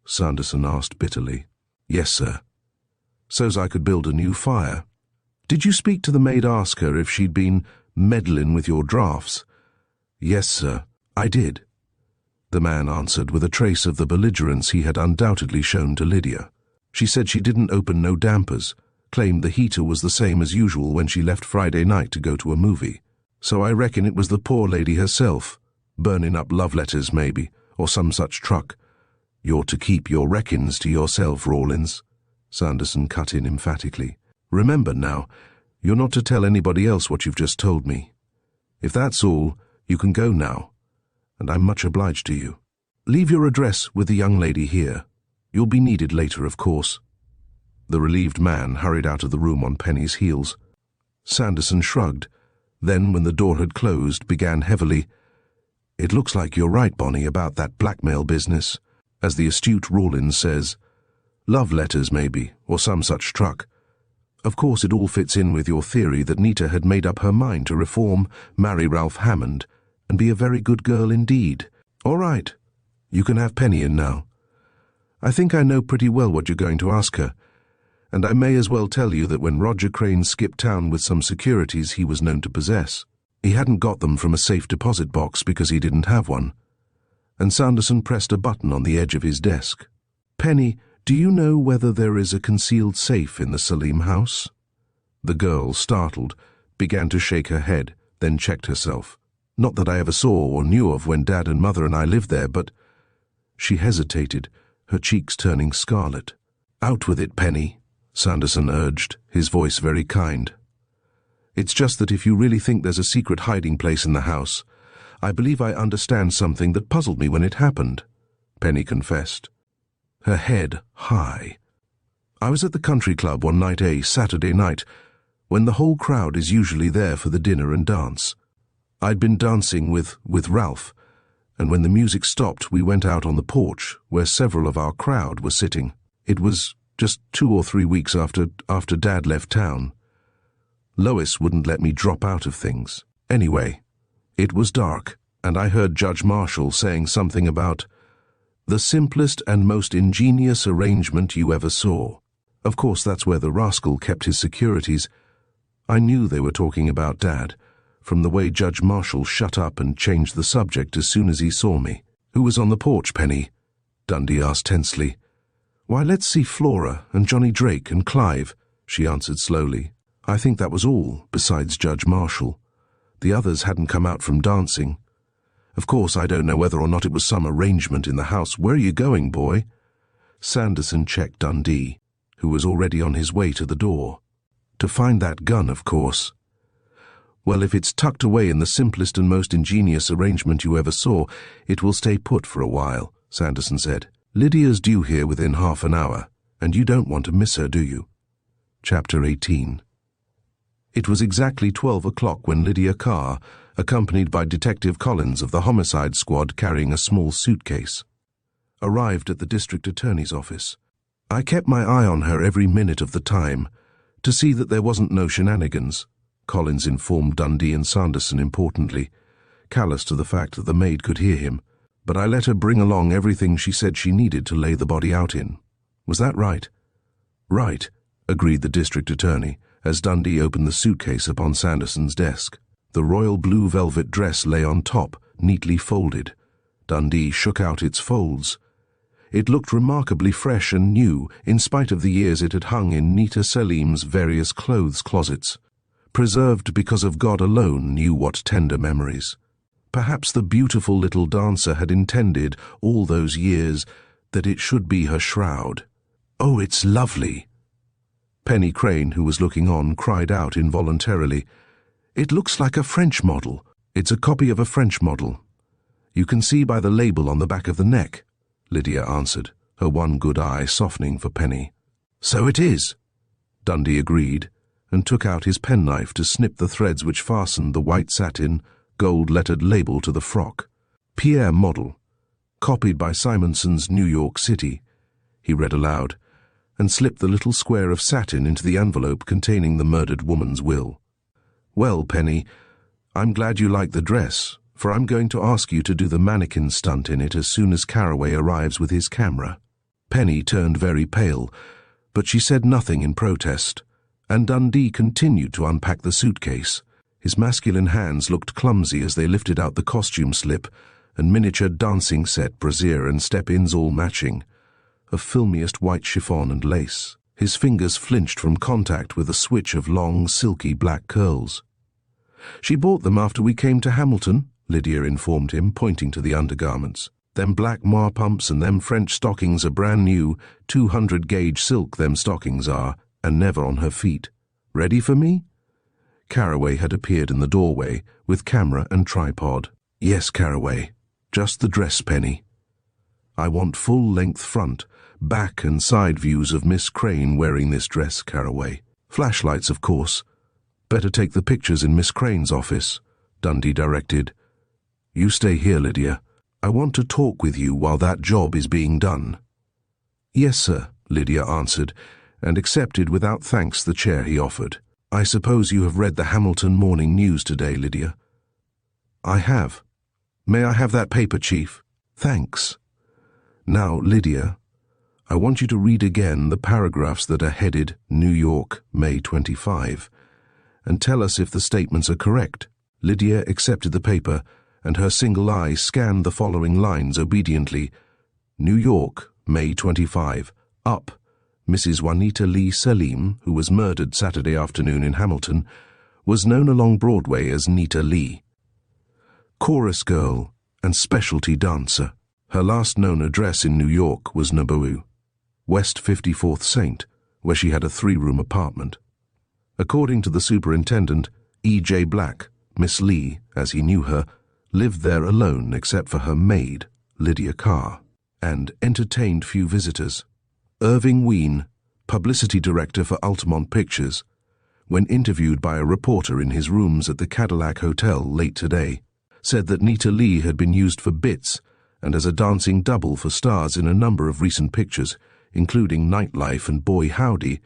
Sanderson asked bitterly. "Yes, sir. So's I could build a new fire." "Did you speak to the maid, ask her if she'd been meddling with your drafts?" "Yes, sir, I did," the man answered with a trace of the belligerence he had undoubtedly shown to Lydia. "She said she didn't open no dampers, claimed the heater was the same as usual when she left Friday night to go to a movie. So I reckon it was the poor lady herself, burning up love letters maybe, or some such truck." "You're to keep your reckons to yourself, Rawlins," Sanderson cut in emphatically. "Remember now, you're not to tell anybody else what you've just told me. If that's all, you can go now, and I'm much obliged to you. Leave your address with the young lady here. You'll be needed later, of course." The relieved man hurried out of the room on Penny's heels. Sanderson shrugged, then, when the door had closed, began heavily, "It looks like you're right, Bonnie, about that blackmail business. As the astute Rawlins says, Love letters, maybe, or some such truck. Of course, it all fits in with your theory that Nita had made up her mind to reform, marry Ralph Hammond, and be a very good girl indeed. All right, you can have Penny in now. I think I know pretty well what you're going to ask her, and I may as well tell you that when Roger Crane skipped town with some securities he was known to possess, he hadn't got them from a safe deposit box because he didn't have one. And Sanderson pressed a button on the edge of his desk. Penny, do you know whether there is a concealed safe in the Salim house? The girl, startled, began to shake her head, then checked herself. Not that I ever saw or knew of when Dad and Mother and I lived there, but... She hesitated, her cheeks turning scarlet. Out with it, Penny, Sanderson urged, his voice very kind. It's just that if you really think there's a secret hiding place in the house, I believe I understand something that puzzled me when it happened, Penny confessed, her head high. I was at the country club one night, a Saturday night, when the whole crowd is usually there for the dinner and dance. I'd been dancing with Ralph, and when the music stopped we went out on the porch where several of our crowd were sitting. It was just 2 or 3 weeks after Dad left town. Lois wouldn't let me drop out of things. Anyway, it was dark, and I heard Judge Marshall saying something about the simplest and most ingenious arrangement you ever saw. Of course, that's where the rascal kept his securities. I knew they were talking about Dad, from the way Judge Marshall shut up and changed the subject as soon as he saw me. Who was on the porch, Penny? Dundee asked tensely. Why, let's see Flora and Johnny Drake and Clive, she answered slowly. I think that was all, besides Judge Marshall. The others hadn't come out from dancing. Of course, I don't know whether or not it was some arrangement in the house. Where are you going, boy? Sanderson checked Dundee, who was already on his way to the door. To find that gun, of course. Well, if it's tucked away in the simplest and most ingenious arrangement you ever saw, it will stay put for a while, Sanderson said. Lydia's due here within half an hour, and you don't want to miss her, do you? Chapter 18. It was exactly 12 o'clock when Lydia Carr, accompanied by Detective Collins of the Homicide Squad carrying a small suitcase, arrived at the district attorney's office. I kept my eye on her every minute of the time, to see that there wasn't no shenanigans, Collins informed Dundee and Sanderson importantly, callous to the fact that the maid could hear him, but I let her bring along everything she said she needed to lay the body out in. Was that right? Right, agreed the district attorney, as Dundee opened the suitcase upon Sanderson's desk. The royal blue velvet dress lay on top, neatly folded. Dundee shook out its folds. It looked remarkably fresh and new, in spite of the years it had hung in Nita Salim's various clothes closets, preserved because of God alone knew what tender memories. Perhaps the beautiful little dancer had intended, all those years, that it should be her shroud. Oh, it's lovely! Penny Crane, who was looking on, cried out involuntarily. It looks like a French model. It's a copy of a French model. You can see by the label on the back of the neck, Lydia answered, her one good eye softening for Penny. So it is, Dundee agreed, and took out his penknife to snip the threads which fastened the white satin, gold-lettered label to the frock. Pierre model, copied by Simonson's New York City, he read aloud, and slipped the little square of satin into the envelope containing the murdered woman's will. Well, Penny, I'm glad you like the dress, for I'm going to ask you to do the mannequin stunt in it as soon as Carraway arrives with his camera. Penny turned very pale, but she said nothing in protest, and Dundee continued to unpack the suitcase. His masculine hands looked clumsy as they lifted out the costume slip and miniature dancing set brassiere and step-ins all matching, of filmiest white chiffon and lace. His fingers flinched from contact with a switch of long, silky black curls. She bought them after we came to Hamilton, Lydia informed him, pointing to the undergarments. Them black mar-pumps and them French stockings are brand new, 200-gauge silk them stockings are, and never on her feet. Ready for me? Carraway had appeared in the doorway, with camera and tripod. Yes, Carraway. Just the dress, Penny. I want full-length front, back and side views of Miss Crane wearing this dress, Carraway. Flashlights, of course. Better take the pictures in Miss Crane's office, Dundee directed. You stay here, Lydia. I want to talk with you while that job is being done. Yes, sir, Lydia answered, and accepted without thanks the chair he offered. "I suppose you have read the Hamilton Morning News today, Lydia?" "I have. May I have that paper, Chief?" "Thanks. Now, Lydia, I want you to read again the paragraphs that are headed New York, May 25, and tell us if the statements are correct." Lydia accepted the paper, and her single eye scanned the following lines obediently. New York, May 25. Up. Mrs. Juanita Lee Selim, who was murdered Saturday afternoon in Hamilton, was known along Broadway as Nita Lee. Chorus girl and specialty dancer. Her last known address in New York was Naboue, West 54th St., where she had a 3-room apartment. According to the superintendent, E.J. Black, Miss Lee, as he knew her, lived there alone except for her maid, Lydia Carr, and entertained few visitors. Irving Ween, publicity director for Altamont Pictures, when interviewed by a reporter in his rooms at the Cadillac Hotel late today, said that Nita Lee had been used for bits and as a dancing double for stars in a number of recent pictures, including Nightlife and Boy Howdy,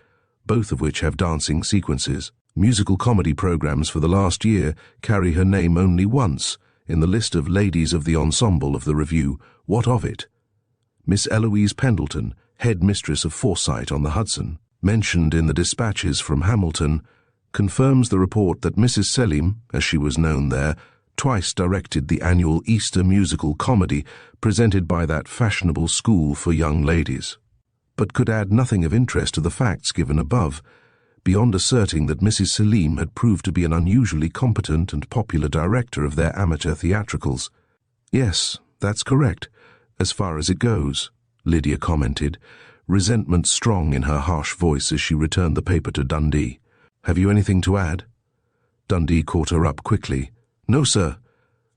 both of which have dancing sequences. Musical comedy programs for the last year carry her name only once in the list of ladies of the ensemble of the review, What of It? Miss Eloise Pendleton, head mistress of Foresight on the Hudson, mentioned in the dispatches from Hamilton, confirms the report that Mrs. Selim, as she was known there, twice directed the annual Easter musical comedy presented by that fashionable school for young ladies, but could add nothing of interest to the facts given above, beyond asserting that Mrs. Selim had proved to be an unusually competent and popular director of their amateur theatricals. "Yes, that's correct, as far as it goes," Lydia commented, resentment strong in her harsh voice as she returned the paper to Dundee. "Have you anything to add?" Dundee caught her up quickly. "No, sir."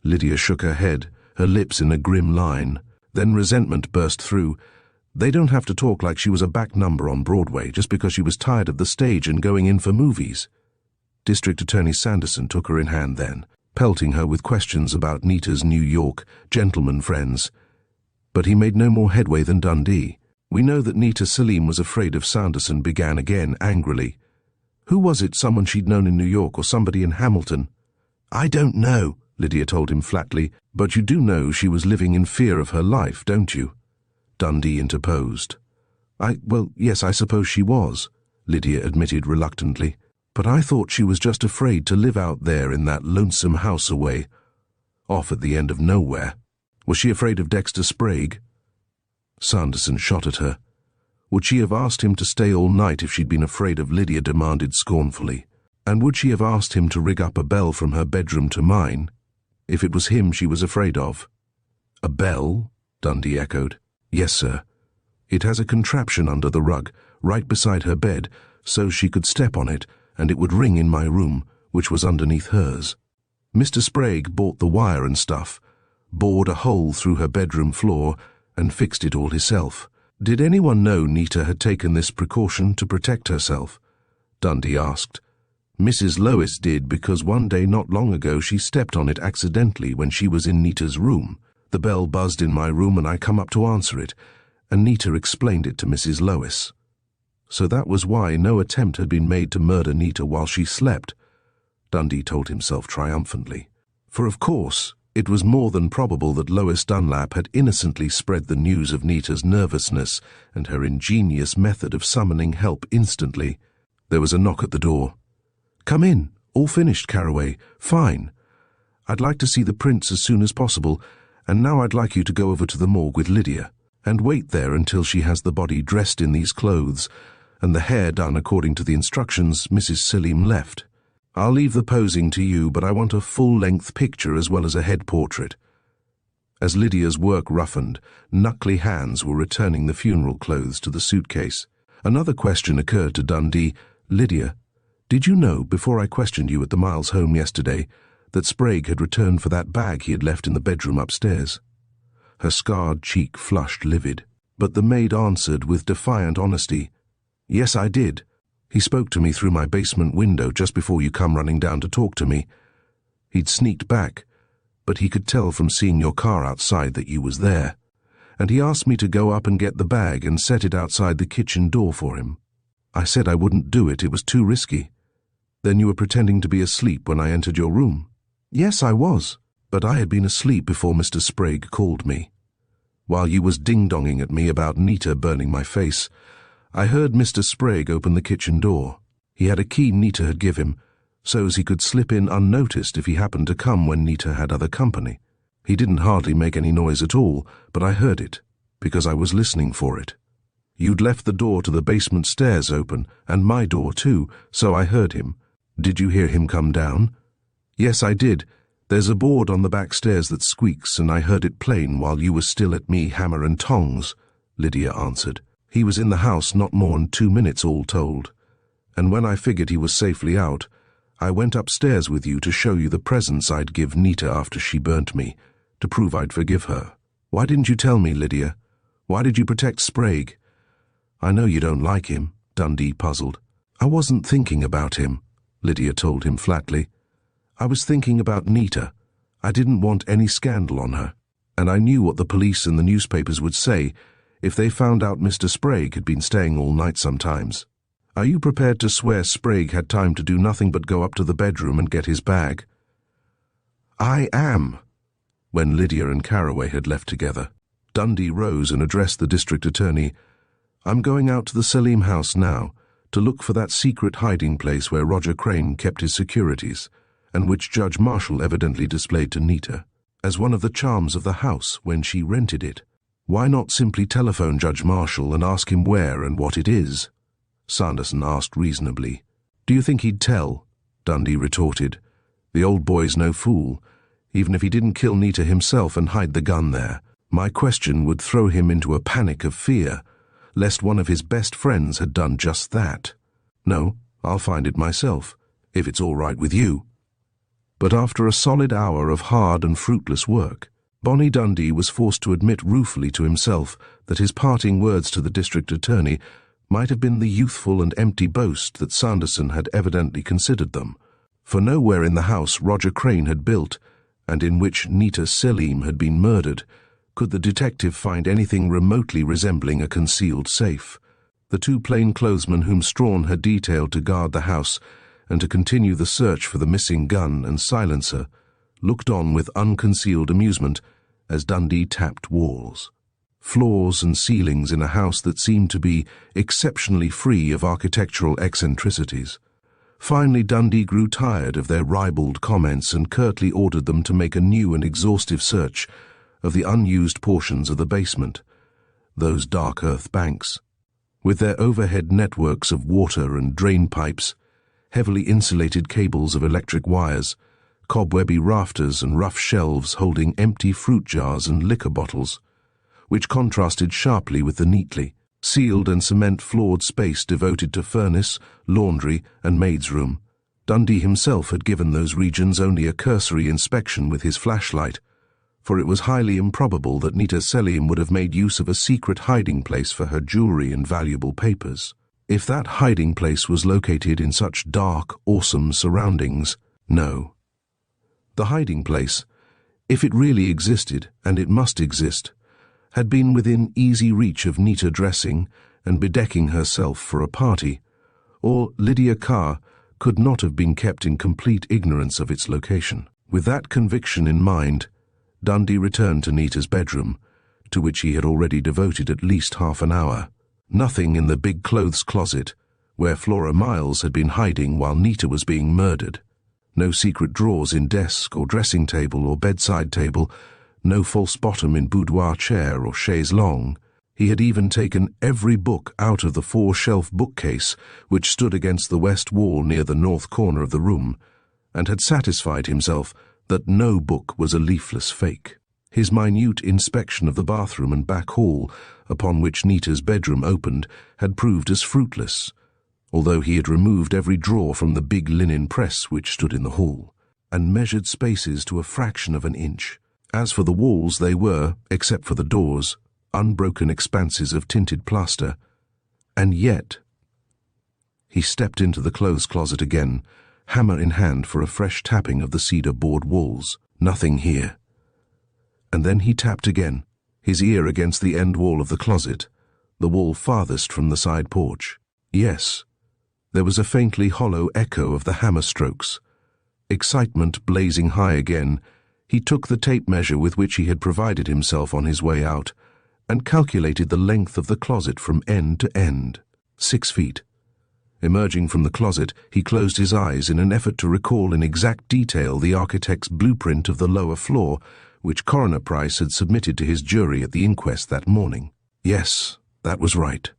Lydia shook her head, her lips in a grim line. Then resentment burst through. They don't have to talk like she was a back number on Broadway just because she was tired of the stage and going in for movies. District Attorney Sanderson took her in hand then, pelting her with questions about Nita's New York gentleman friends. But he made no more headway than Dundee. "We know that Nita Selim was afraid of Sanderson," began again angrily. "Who was it, someone she'd known in New York or somebody in Hamilton?" "I don't know," Lydia told him flatly. "But you do know she was living in fear of her life, don't you?" Dundee interposed. Well, yes, I suppose she was," Lydia admitted reluctantly. "But I thought she was just afraid to live out there in that lonesome house away, off at the end of nowhere. Was she afraid of Dexter Sprague?" Sanderson shot at her. Would she have asked him to stay all night if she'd been afraid of Lydia demanded scornfully. And would she have asked him to rig up a bell from her bedroom to mine, if it was him she was afraid of? "A bell?" Dundee echoed. "Yes, sir. It has a contraption under the rug, right beside her bed, so she could step on it, and it would ring in my room, which was underneath hers. Mr. Sprague bought the wire and stuff, bored a hole through her bedroom floor, and fixed it all himself." "Did anyone know Nita had taken this precaution to protect herself?" Dundee asked. "Mrs. Lois did, because one day not long ago she stepped on it accidentally when she was in Nita's room. The bell buzzed in my room and I come up to answer it, and Nita explained it to Mrs. Lois. So that was why no attempt had been made to murder Nita while she slept," Dundee told himself triumphantly. For of course, it was more than probable that Lois Dunlap had innocently spread the news of Nita's nervousness and her ingenious method of summoning help instantly. There was a knock at the door. "Come in. All finished, Carraway. Fine. I'd like to see the prints as soon as possible, and now I'd like you to go over to the morgue with Lydia, and wait there until she has the body dressed in these clothes, and the hair done according to the instructions Mrs. Selim left. I'll leave the posing to you, but I want a full-length picture as well as a head portrait." As Lydia's work roughened, knuckly hands were returning the funeral clothes to the suitcase. Another question occurred to Dundee. "Lydia, did you know, before I questioned you at the Miles home yesterday, that Sprague had returned for that bag he had left in the bedroom upstairs?" Her scarred cheek flushed livid, but the maid answered with defiant honesty, "Yes, I did. He spoke to me through my basement window just before you come running down to talk to me. He'd sneaked back, but he could tell from seeing your car outside that you was there. and he asked me to go up and get the bag and set it outside the kitchen door for him. I said I wouldn't do it, it was too risky. Then you were pretending to be asleep when I entered your room. Yes, I was, but I had been asleep before Mr. Sprague called me. While you was ding-donging at me about Nita burning my face, I heard Mr. Sprague open the kitchen door. He had a key Nita had give him, so as he could slip in unnoticed if he happened to come when Nita had other company. He didn't hardly make any noise at all, but I heard it, because I was listening for it. You'd left the door to the basement stairs open, and my door too, so I heard him. Did you hear him come down? Yes, I did. There's a board on the back stairs that squeaks, and I heard it plain while you were still at me hammer and tongs, Lydia answered. He was in the house not more'n 2 minutes all told, and when I figured he was safely out, I went upstairs with you to show you the presents I'd give Nita after she burnt me, to prove I'd forgive her. Why didn't you tell me, Lydia? Why did you protect Sprague? I know you don't like him, Dundee puzzled. I wasn't thinking about him, Lydia told him flatly. I was thinking about Nita. I didn't want any scandal on her, and I knew what the police and the newspapers would say if they found out Mr. Sprague had been staying all night sometimes. Are you prepared to swear Sprague had time to do nothing but go up to the bedroom and get his bag? I am. When Lydia and Carraway had left together, Dundee rose and addressed the district attorney. I'm going out to the Selim house now to look for that secret hiding place where Roger Crane kept his securities, and which Judge Marshall evidently displayed to Nita as one of the charms of the house when she rented it. Why not simply telephone Judge Marshall and ask him where and what it is? Sanderson asked reasonably. Do you think he'd tell? Dundee retorted. The old boy's no fool. Even if he didn't kill Nita himself and hide the gun there, my question would throw him into a panic of fear, lest one of his best friends had done just that. No, I'll find it myself, if it's all right with you. But after a solid hour of hard and fruitless work, Bonnie Dundee was forced to admit ruefully to himself that his parting words to the district attorney might have been the youthful and empty boast that Sanderson had evidently considered them, for nowhere in the house Roger Crane had built, and in which Nita Selim had been murdered, could the detective find anything remotely resembling a concealed safe. The 2 plainclothesmen whom Strawn had detailed to guard the house and to continue the search for the missing gun and silencer looked on with unconcealed amusement as Dundee tapped walls. Floors and ceilings in a house that seemed to be exceptionally free of architectural eccentricities. Finally, Dundee grew tired of their ribald comments and curtly ordered them to make a new and exhaustive search of the unused portions of the basement, those dark earth banks. With their overhead networks of water and drain pipes, heavily insulated cables of electric wires, cobwebby rafters and rough shelves holding empty fruit jars and liquor bottles, which contrasted sharply with the neatly sealed and cement-floored space devoted to furnace, laundry, and maid's room. Dundee himself had given those regions only a cursory inspection with his flashlight, for it was highly improbable that Nita Selim would have made use of a secret hiding place for her jewelry and valuable papers. If that hiding place was located in such dark, awesome surroundings, no. The hiding place, if it really existed, and it must exist, had been within easy reach of Nita dressing and bedecking herself for a party, or Lydia Carr could not have been kept in complete ignorance of its location. With that conviction in mind, Dundee returned to Nita's bedroom, to which he had already devoted at least half an hour. Nothing in the big clothes closet, where Flora Miles had been hiding while Nita was being murdered. No secret drawers in desk or dressing table or bedside table, no false bottom in boudoir chair or chaise longue. He had even taken every book out of the 4-shelf bookcase which stood against the west wall near the north corner of the room, and had satisfied himself that no book was a leafless fake. His minute inspection of the bathroom and back hall, upon which Nita's bedroom opened, had proved as fruitless, although he had removed every drawer from the big linen press which stood in the hall, and measured spaces to a fraction of an inch. As for the walls, they were, except for the doors, unbroken expanses of tinted plaster. And yet... He stepped into the clothes closet again, hammer in hand for a fresh tapping of the cedar board walls. Nothing here. And then he tapped again, his ear against the end wall of the closet, the wall farthest from the side porch. Yes, there was a faintly hollow echo of the hammer strokes. Excitement blazing high again, he took the tape measure with which he had provided himself on his way out and calculated the length of the closet from end to end. 6 feet. Emerging from the closet, he closed his eyes in an effort to recall in exact detail the architect's blueprint of the lower floor, which Coroner Price had submitted to his jury at the inquest that morning. Yes, that was right.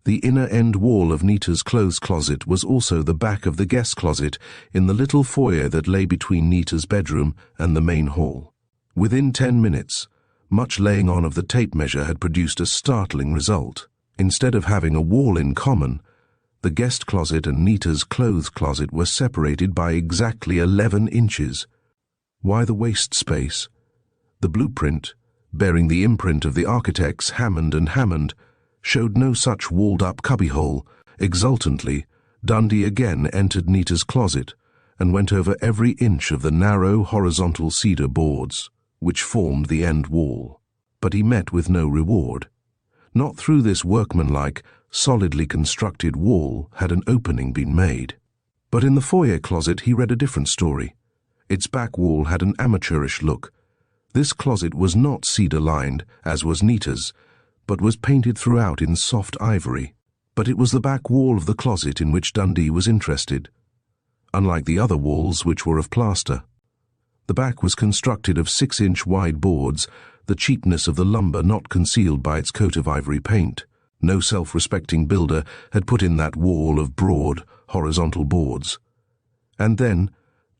The inner end wall of Nita's clothes closet was also the back of the guest closet in the little foyer that lay between Nita's bedroom and the main hall. Within 10 minutes, much laying on of the tape measure had produced a startling result. Instead of having a wall in common, the guest closet and Nita's clothes closet were separated by exactly 11 inches. Why the waste space? The blueprint, bearing the imprint of the architects Hammond and Hammond, showed no such walled-up cubbyhole. Exultantly, Dundee again entered Nita's closet and went over every inch of the narrow horizontal cedar boards, which formed the end wall. But he met with no reward. Not through this workmanlike, solidly constructed wall had an opening been made. But in the foyer closet he read a different story. Its back wall had an amateurish look. This closet was not cedar-lined, as was Nita's, but was painted throughout in soft ivory. But it was the back wall of the closet in which Dundee was interested, unlike the other walls which were of plaster. The back was constructed of 6-inch wide boards, the cheapness of the lumber not concealed by its coat of ivory paint. No self-respecting builder had put in that wall of broad, horizontal boards. And then,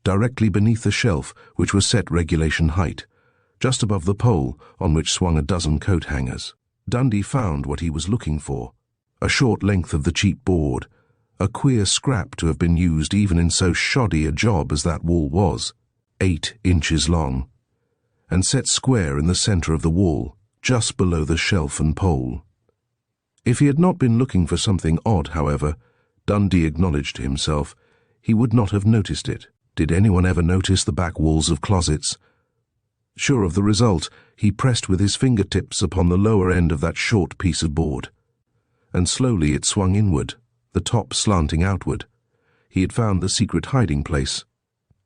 directly beneath the shelf, which was set regulation height, just above the pole on which swung a dozen coat hangers, Dundee found what he was looking for. A short length of the cheap board, a queer scrap to have been used even in so shoddy a job as that wall was, 8 inches long, and set square in the center of the wall, just below the shelf and pole. If he had not been looking for something odd, however, Dundee acknowledged to himself, he would not have noticed it. Did anyone ever notice the back walls of closets? Sure of the result, he pressed with his fingertips upon the lower end of that short piece of board, and slowly it swung inward, the top slanting outward. He had found the secret hiding place,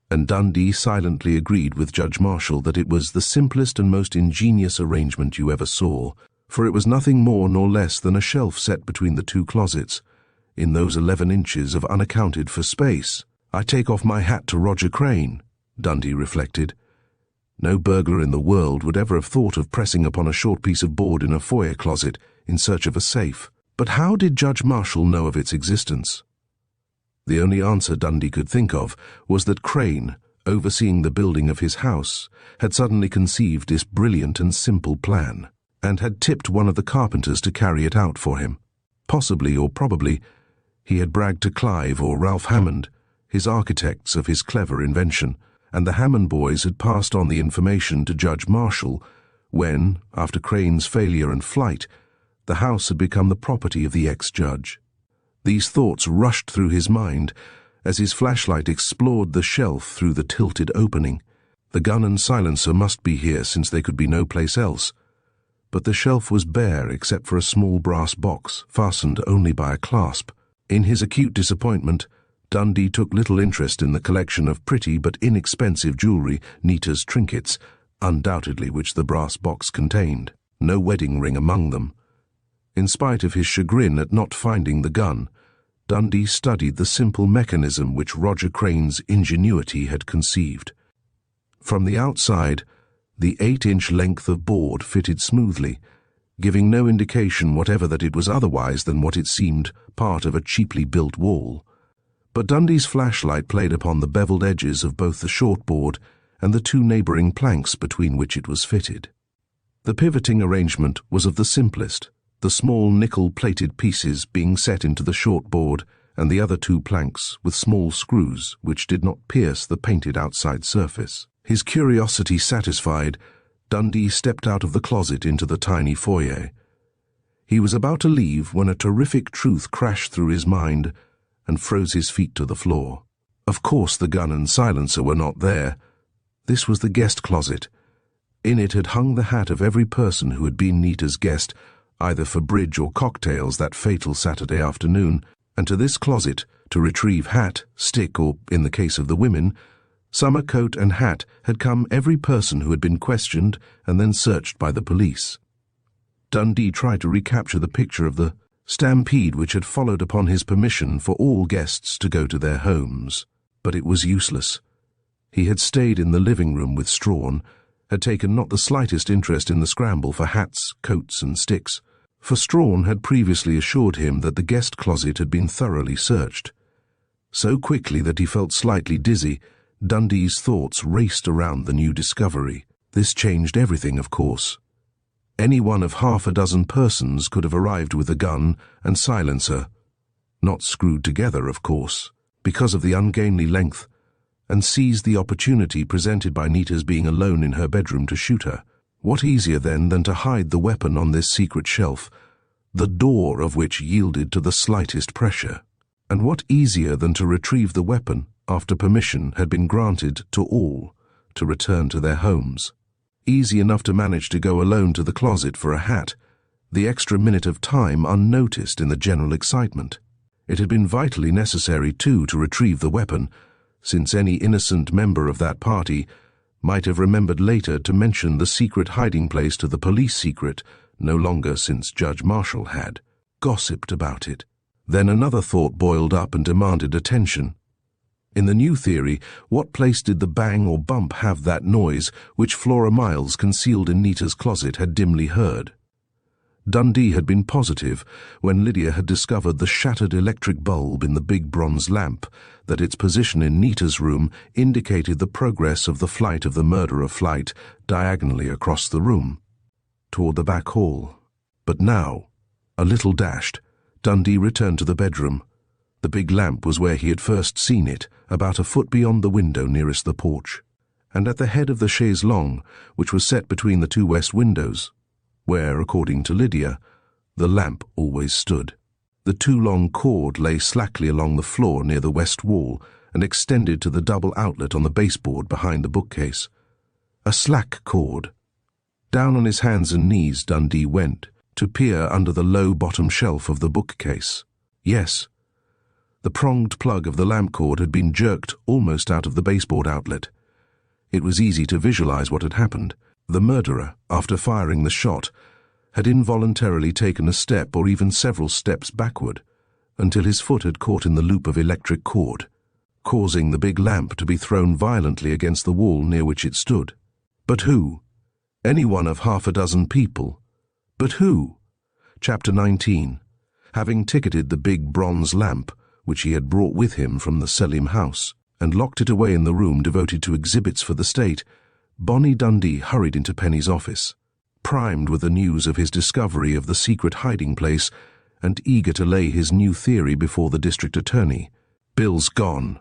and Dundee silently agreed with Judge Marshall that it was the simplest and most ingenious arrangement you ever saw, for it was nothing more nor less than a shelf set between the two closets, in those 11 inches of unaccounted for space. I take off my hat to Roger Crane, Dundee reflected. No burglar in the world would ever have thought of pressing upon a short piece of board in a foyer closet in search of a safe. But how did Judge Marshall know of its existence? The only answer Dundee could think of was that Crane, overseeing the building of his house, had suddenly conceived this brilliant and simple plan, and had tipped one of the carpenters to carry it out for him. Possibly, or probably, he had bragged to Clive or Ralph Hammond, his architects, of his clever invention, and the Hammond boys had passed on the information to Judge Marshall when, after Crane's failure and flight, the house had become the property of the ex-judge. These thoughts rushed through his mind as his flashlight explored the shelf through the tilted opening. The gun and silencer must be here, since they could be no place else. But the shelf was bare except for a small brass box, fastened only by a clasp. In his acute disappointment, Dundee took little interest in the collection of pretty but inexpensive jewelry, Nita's trinkets, undoubtedly which the brass box contained. No wedding ring among them. In spite of his chagrin at not finding the gun, Dundee studied the simple mechanism which Roger Crane's ingenuity had conceived. From the outside, the 8-inch length of board fitted smoothly, giving no indication whatever that it was otherwise than what it seemed, part of a cheaply built wall. But Dundee's flashlight played upon the beveled edges of both the short board and the two neighboring planks between which it was fitted. The pivoting arrangement was of the simplest, the small nickel-plated pieces being set into the short board and the other two planks with small screws which did not pierce the painted outside surface. His curiosity satisfied, Dundee stepped out of the closet into the tiny foyer. He was about to leave when a terrific truth crashed through his mind and froze his feet to the floor. Of course the gun and silencer were not there. This was the guest closet, In it had hung the hat of every person who had been Nita's guest, either for bridge or cocktails that fatal Saturday afternoon, and to this closet, to retrieve hat, stick, or, in the case of the women, summer coat and hat, had come every person who had been questioned and then searched by the police. Dundee tried to recapture the picture of the stampede which had followed upon his permission for all guests to go to their homes, but it was useless. He had stayed in the living room with Strawn, had taken not the slightest interest in the scramble for hats, coats, and sticks, for Strawn had previously assured him that the guest closet had been thoroughly searched. So quickly that he felt slightly dizzy, Dundee's thoughts raced around the new discovery. This changed everything, of course. Any one of half a dozen persons could have arrived with a gun and silencer, not screwed together, of course, because of the ungainly length, and seized the opportunity presented by Nita's being alone in her bedroom to shoot her. What easier, then, than to hide the weapon on this secret shelf, the door of which yielded to the slightest pressure? And what easier than to retrieve the weapon after permission had been granted to all to return to their homes? Easy enough to manage to go alone to the closet for a hat, the extra minute of time unnoticed in the general excitement. It had been vitally necessary, too, to retrieve the weapon, since any innocent member of that party might have remembered later to mention the secret hiding place to the police secret, no longer since Judge Marshall had gossiped about it. Then another thought boiled up and demanded attention. In the new theory, what place did the bang or bump have that noise which Flora Miles, concealed in Nita's closet, had dimly heard? Dundee had been positive, when Lydia had discovered the shattered electric bulb in the big bronze lamp, that its position in Nita's room indicated the progress of the flight of the murderer flight diagonally across the room, toward the back hall. But now, a little dashed, Dundee returned to the bedroom. The big lamp was where he had first seen it, about a foot beyond the window nearest the porch, and at the head of the chaise longue, which was set between the two west windows, where, according to Lydia, the lamp always stood. The too long cord lay slackly along the floor near the west wall and extended to the double outlet on the baseboard behind the bookcase. A slack cord. Down on his hands and knees Dundee went, to peer under the low bottom shelf of the bookcase. Yes, the pronged plug of the lamp cord had been jerked almost out of the baseboard outlet. It was easy to visualize what had happened. The murderer, after firing the shot, had involuntarily taken a step or even several steps backward, until his foot had caught in the loop of electric cord, causing the big lamp to be thrown violently against the wall near which it stood. But who? Any one of half a dozen people. But who? Chapter 19. Having ticketed the big bronze lamp, which he had brought with him from the Selim house, and locked it away in the room devoted to exhibits for the state, Bonnie Dundee hurried into Penny's office, primed with the news of his discovery of the secret hiding place and eager to lay his new theory before the district attorney. "Bill's gone,"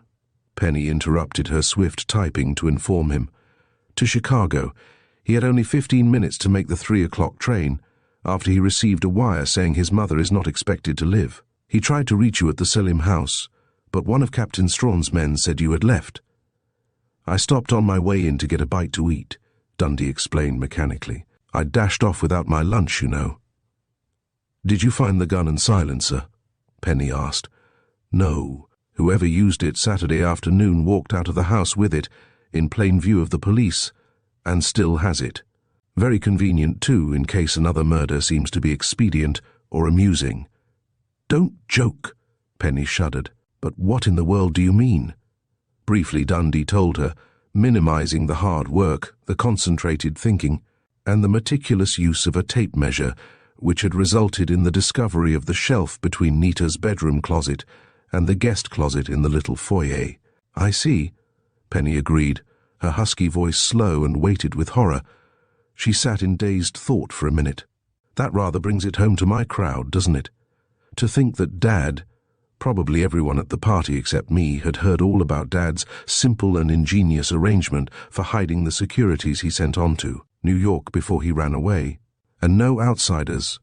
Penny interrupted her swift typing to inform him. "To Chicago. He had only 15 minutes to make the 3 o'clock train, after he received a wire saying his mother is not expected to live. He tried to reach you at the Selim house, but one of Captain Strawn's men said you had left." "I stopped on my way in to get a bite to eat," Dundee explained mechanically. "I dashed off without my lunch, you know." "Did you find the gun and silencer?" Penny asked. "No. Whoever used it Saturday afternoon walked out of the house with it, in plain view of the police, and still has it. Very convenient, too, in case another murder seems to be expedient or amusing." "Don't joke," Penny shuddered. "But what in the world do you mean?" Briefly Dundee told her, minimizing the hard work, the concentrated thinking, and the meticulous use of a tape measure, which had resulted in the discovery of the shelf between Nita's bedroom closet and the guest closet in the little foyer. "I see," Penny agreed, her husky voice slow and weighted with horror. She sat in dazed thought for a minute. "That rather brings it home to my crowd, doesn't it? To think that Dad, probably everyone at the party except me, had heard all about Dad's simple and ingenious arrangement for hiding the securities he sent on to New York before he ran away, and no outsiders,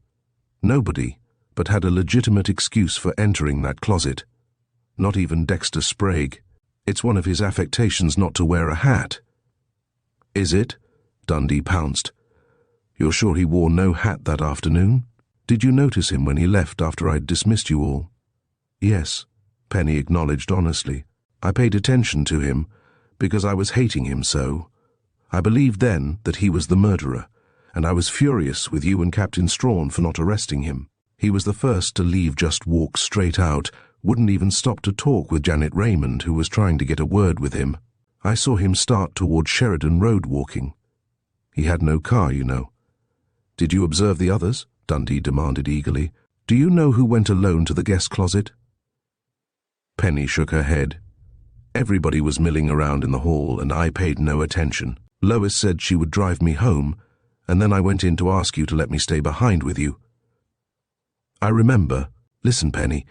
nobody, but had a legitimate excuse for entering that closet. Not even Dexter Sprague. It's one of his affectations not to wear a hat." "Is it?" Dundee pounced. You're sure he wore no hat that afternoon? Did you notice him when he left after I'd dismissed you all? Yes, Penny acknowledged honestly. I paid attention to him because I was hating him so. I believed then that he was the murderer, and I was furious with you and Captain Strawn for not arresting him. He was the first to leave, just walk straight out, wouldn't even stop to talk with Janet Raymond, who was trying to get a word with him. I saw him start toward Sheridan Road walking. He had no car, you know. Did you observe the others? Dundee demanded eagerly. Do you know who went alone to the guest closet? Penny shook her head. Everybody was milling around in the hall, and I paid no attention. Lois said she would drive me home, and then I went in to ask you to let me stay behind with you. I remember. Listen, Penny,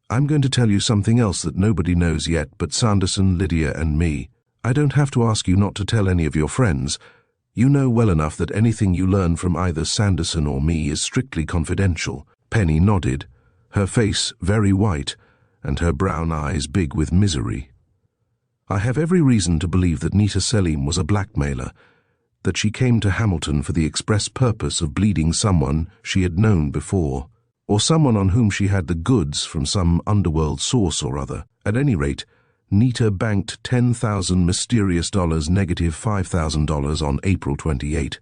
I'm going to tell you something else that nobody knows yet but Sanderson, Lydia, and me. I don't have to ask you not to tell any of your friends. You know well enough that anything you learn from either Sanderson or me is strictly confidential. Penny nodded, her face very white, and her brown eyes big with misery. I have every reason to believe that Nita Selim was a blackmailer, that she came to Hamilton for the express purpose of bleeding someone she had known before, or someone on whom she had the goods from some underworld source or other. At any rate, Nita banked $10,000 mysterious dollars negative $5,000 on April 28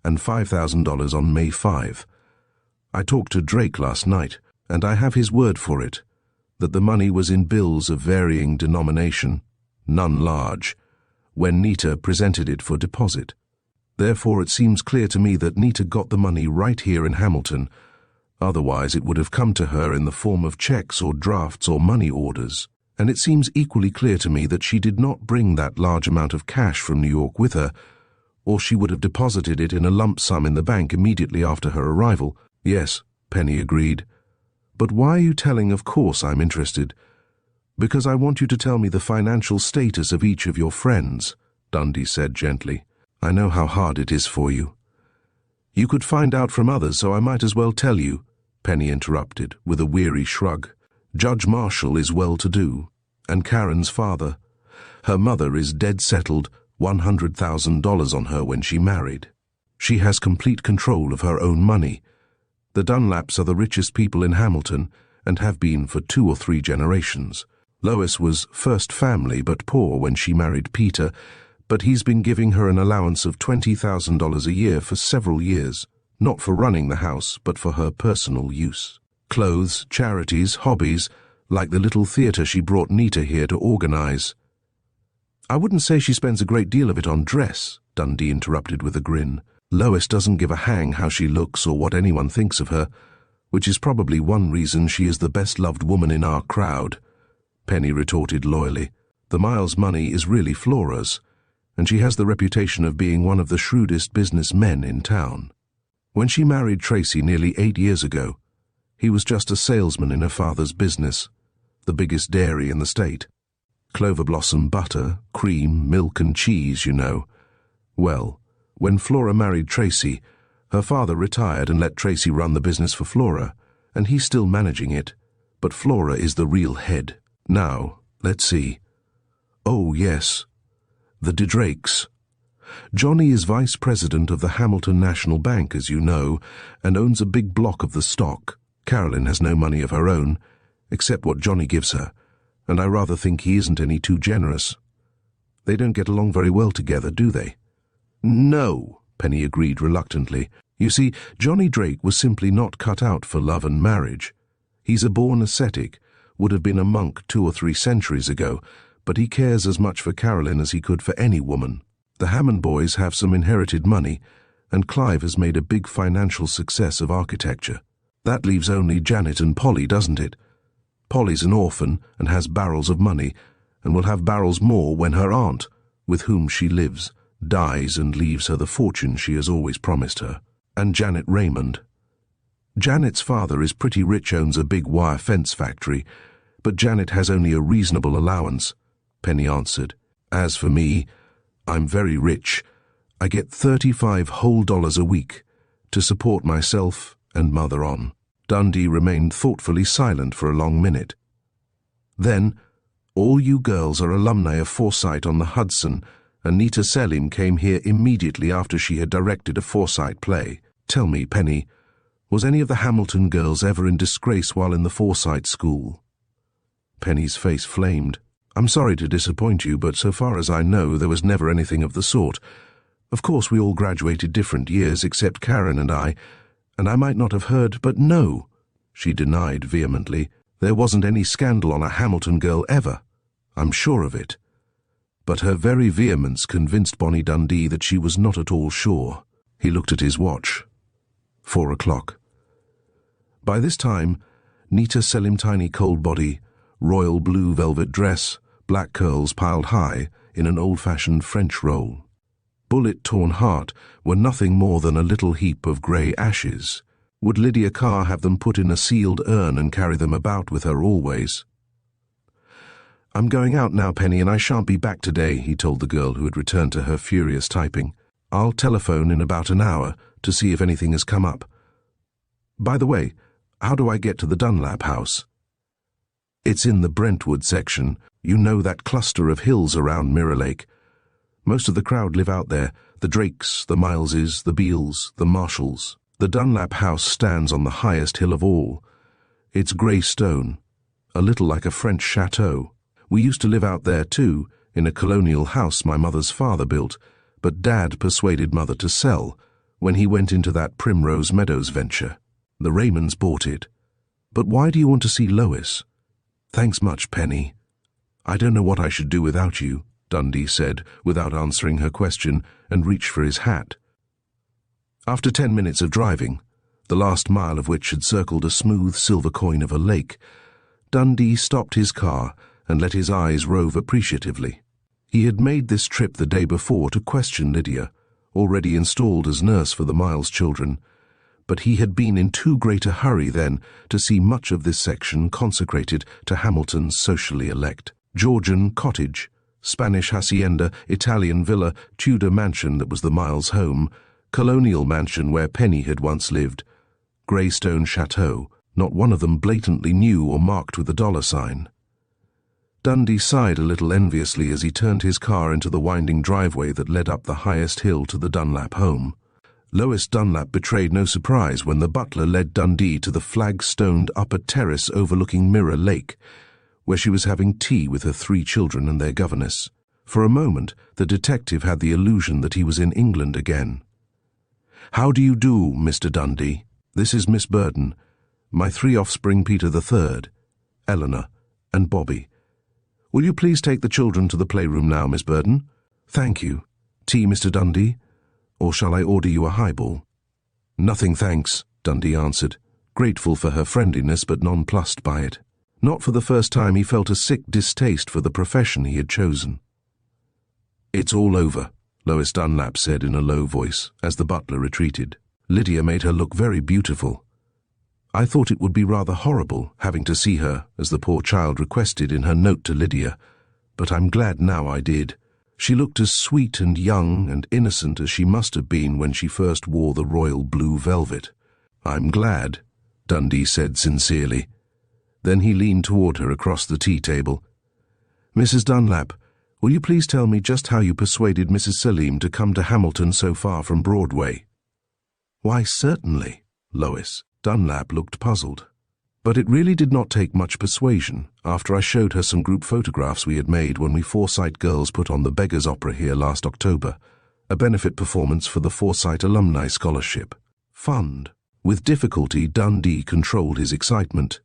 and $5,000 on May 5. I talked to Drake last night, and I have his word for it, that the money was in bills of varying denomination, none large, when Nita presented it for deposit. Therefore it seems clear to me that Nita got the money right here in Hamilton. Otherwise it would have come to her in the form of checks or drafts or money orders. And it seems equally clear to me that she did not bring that large amount of cash from New York with her, or she would have deposited it in a lump sum in the bank immediately after her arrival. Yes, Penny agreed. But why are you telling? Of course I'm interested. Because I want you to tell me the financial status of each of your friends, Dundee said gently. I know how hard it is for you. You could find out from others, so I might as well tell you, Penny interrupted with a weary shrug. Judge Marshall is well-to-do, and Karen's father. Her mother is dead-settled, $100,000 on her when she married. She has complete control of her own money. The Dunlaps are the richest people in Hamilton, and have been for 2 or 3 generations. Lois was first family but poor when she married Peter, but he's been giving her an allowance of $20,000 a year for several years, not for running the house, but for her personal use. Clothes, charities, hobbies, like the little theatre she brought Nita here to organize. I wouldn't say she spends a great deal of it on dress, Dundee interrupted with a grin. Lois doesn't give a hang how she looks or what anyone thinks of her, which is probably one reason she is the best-loved woman in our crowd, Penny retorted loyally. The Miles money is really Flora's, and she has the reputation of being one of the shrewdest businessmen in town. When she married Tracy nearly 8 years ago, he was just a salesman in her father's business, the biggest dairy in the state. Clover Blossom butter, cream, milk and cheese, you know. Well, when Flora married Tracy, her father retired and let Tracy run the business for Flora, and he's still managing it, but Flora is the real head. Now, let's see. Oh, yes, the DeDrakes. Johnny is vice president of the Hamilton National Bank, as you know, and owns a big block of the stock. Carolyn has no money of her own, except what Johnny gives her, and I rather think he isn't any too generous. They don't get along very well together, do they? No, Penny agreed reluctantly. You see, Johnny Drake was simply not cut out for love and marriage. He's a born ascetic, would have been a monk 2 or 3 centuries ago, but he cares as much for Carolyn as he could for any woman. The Hammond boys have some inherited money, and Clive has made a big financial success of architecture. That leaves only Janet and Polly, doesn't it? Polly's an orphan and has barrels of money, and will have barrels more when her aunt, with whom she lives, dies and leaves her the fortune she has always promised her. And Janet Raymond. Janet's father is pretty rich, owns a big wire fence factory, but Janet has only a reasonable allowance, Penny answered. As for me, I'm very rich. I get $35 whole a week to support myself and mother on. Dundee remained thoughtfully silent for a long minute. Then, all you girls are alumni of Forsyth on the Hudson, Anita Selim came here immediately after she had directed a Forsyte play. Tell me, Penny, was any of the Hamilton girls ever in disgrace while in the Forsyte school? Penny's face flamed. I'm sorry to disappoint you, but so far as I know, there was never anything of the sort. Of course, we all graduated different years, except Karen and I might not have heard, but no, she denied vehemently. There wasn't any scandal on a Hamilton girl ever. I'm sure of it. But her very vehemence convinced Bonnie Dundee that she was not at all sure. He looked at his watch. 4 o'clock. By this time, Nita Selim, tiny cold body, royal blue velvet dress, black curls piled high in an old-fashioned French roll. Bullet-torn heart were nothing more than a little heap of grey ashes. Would Lydia Carr have them put in a sealed urn and carry them about with her always? I'm going out now, Penny, and I shan't be back today, he told the girl who had returned to her furious typing. I'll telephone in about an hour to see if anything has come up. By the way, how do I get to the Dunlap house? It's in the Brentwood section. You know, that cluster of hills around Mirror Lake. Most of the crowd live out there, the Drakes, the Mileses, the Beals, the Marshalls. The Dunlap house stands on the highest hill of all. It's grey stone, a little like a French chateau. We used to live out there too, in a colonial house my mother's father built, but Dad persuaded Mother to sell when he went into that Primrose Meadows venture. The Raymonds bought it. But why do you want to see Lois? Thanks much, Penny. I don't know what I should do without you, Dundee said, without answering her question, and reached for his hat. After 10 minutes of driving, the last mile of which had circled a smooth silver coin of a lake, Dundee stopped his car and let his eyes rove appreciatively. He had made this trip the day before to question Lydia, already installed as nurse for the Miles children, but he had been in too great a hurry then to see much of this section consecrated to Hamilton's socially elect. Georgian cottage, Spanish hacienda, Italian villa, Tudor mansion that was the Miles' home, colonial mansion where Penny had once lived, Greystone chateau, not one of them blatantly new or marked with a $sign. Dundee sighed a little enviously as he turned his car into the winding driveway that led up the highest hill to the Dunlap home. Lois Dunlap betrayed no surprise when the butler led Dundee to the flag-stoned upper terrace overlooking Mirror Lake, where she was having tea with her 3 children and their governess. For a moment, the detective had the illusion that he was in England again. "How do you do, Mr. Dundee? This is Miss Burden, my 3 offspring, Peter III, Eleanor, and Bobby. Will you please take the children to the playroom now, Miss Burden? Thank you. Tea, Mr. Dundee? Or shall I order you a highball?" "Nothing, thanks," Dundee answered, grateful for her friendliness but nonplussed by it. Not for the first time he felt a sick distaste for the profession he had chosen. "It's all over," Lois Dunlap said in a low voice as the butler retreated. Lydia made her look very beautiful. I thought it would be rather horrible having to see her, as the poor child requested in her note to Lydia, but I'm glad now I did. She looked as sweet and young and innocent as she must have been when she first wore the royal blue velvet. "I'm glad," Dundee said sincerely. Then he leaned toward her across the tea table. "Mrs. Dunlap, will you please tell me just how you persuaded Mrs. Selim to come to Hamilton so far from Broadway?" "Why, certainly," Lois Dunlap looked puzzled. "But it really did not take much persuasion after I showed her some group photographs we had made when we Forsyte girls put on the Beggars Opera here last October, a benefit performance for the Forsyte Alumni Scholarship Fund." With difficulty, Dundee controlled his excitement.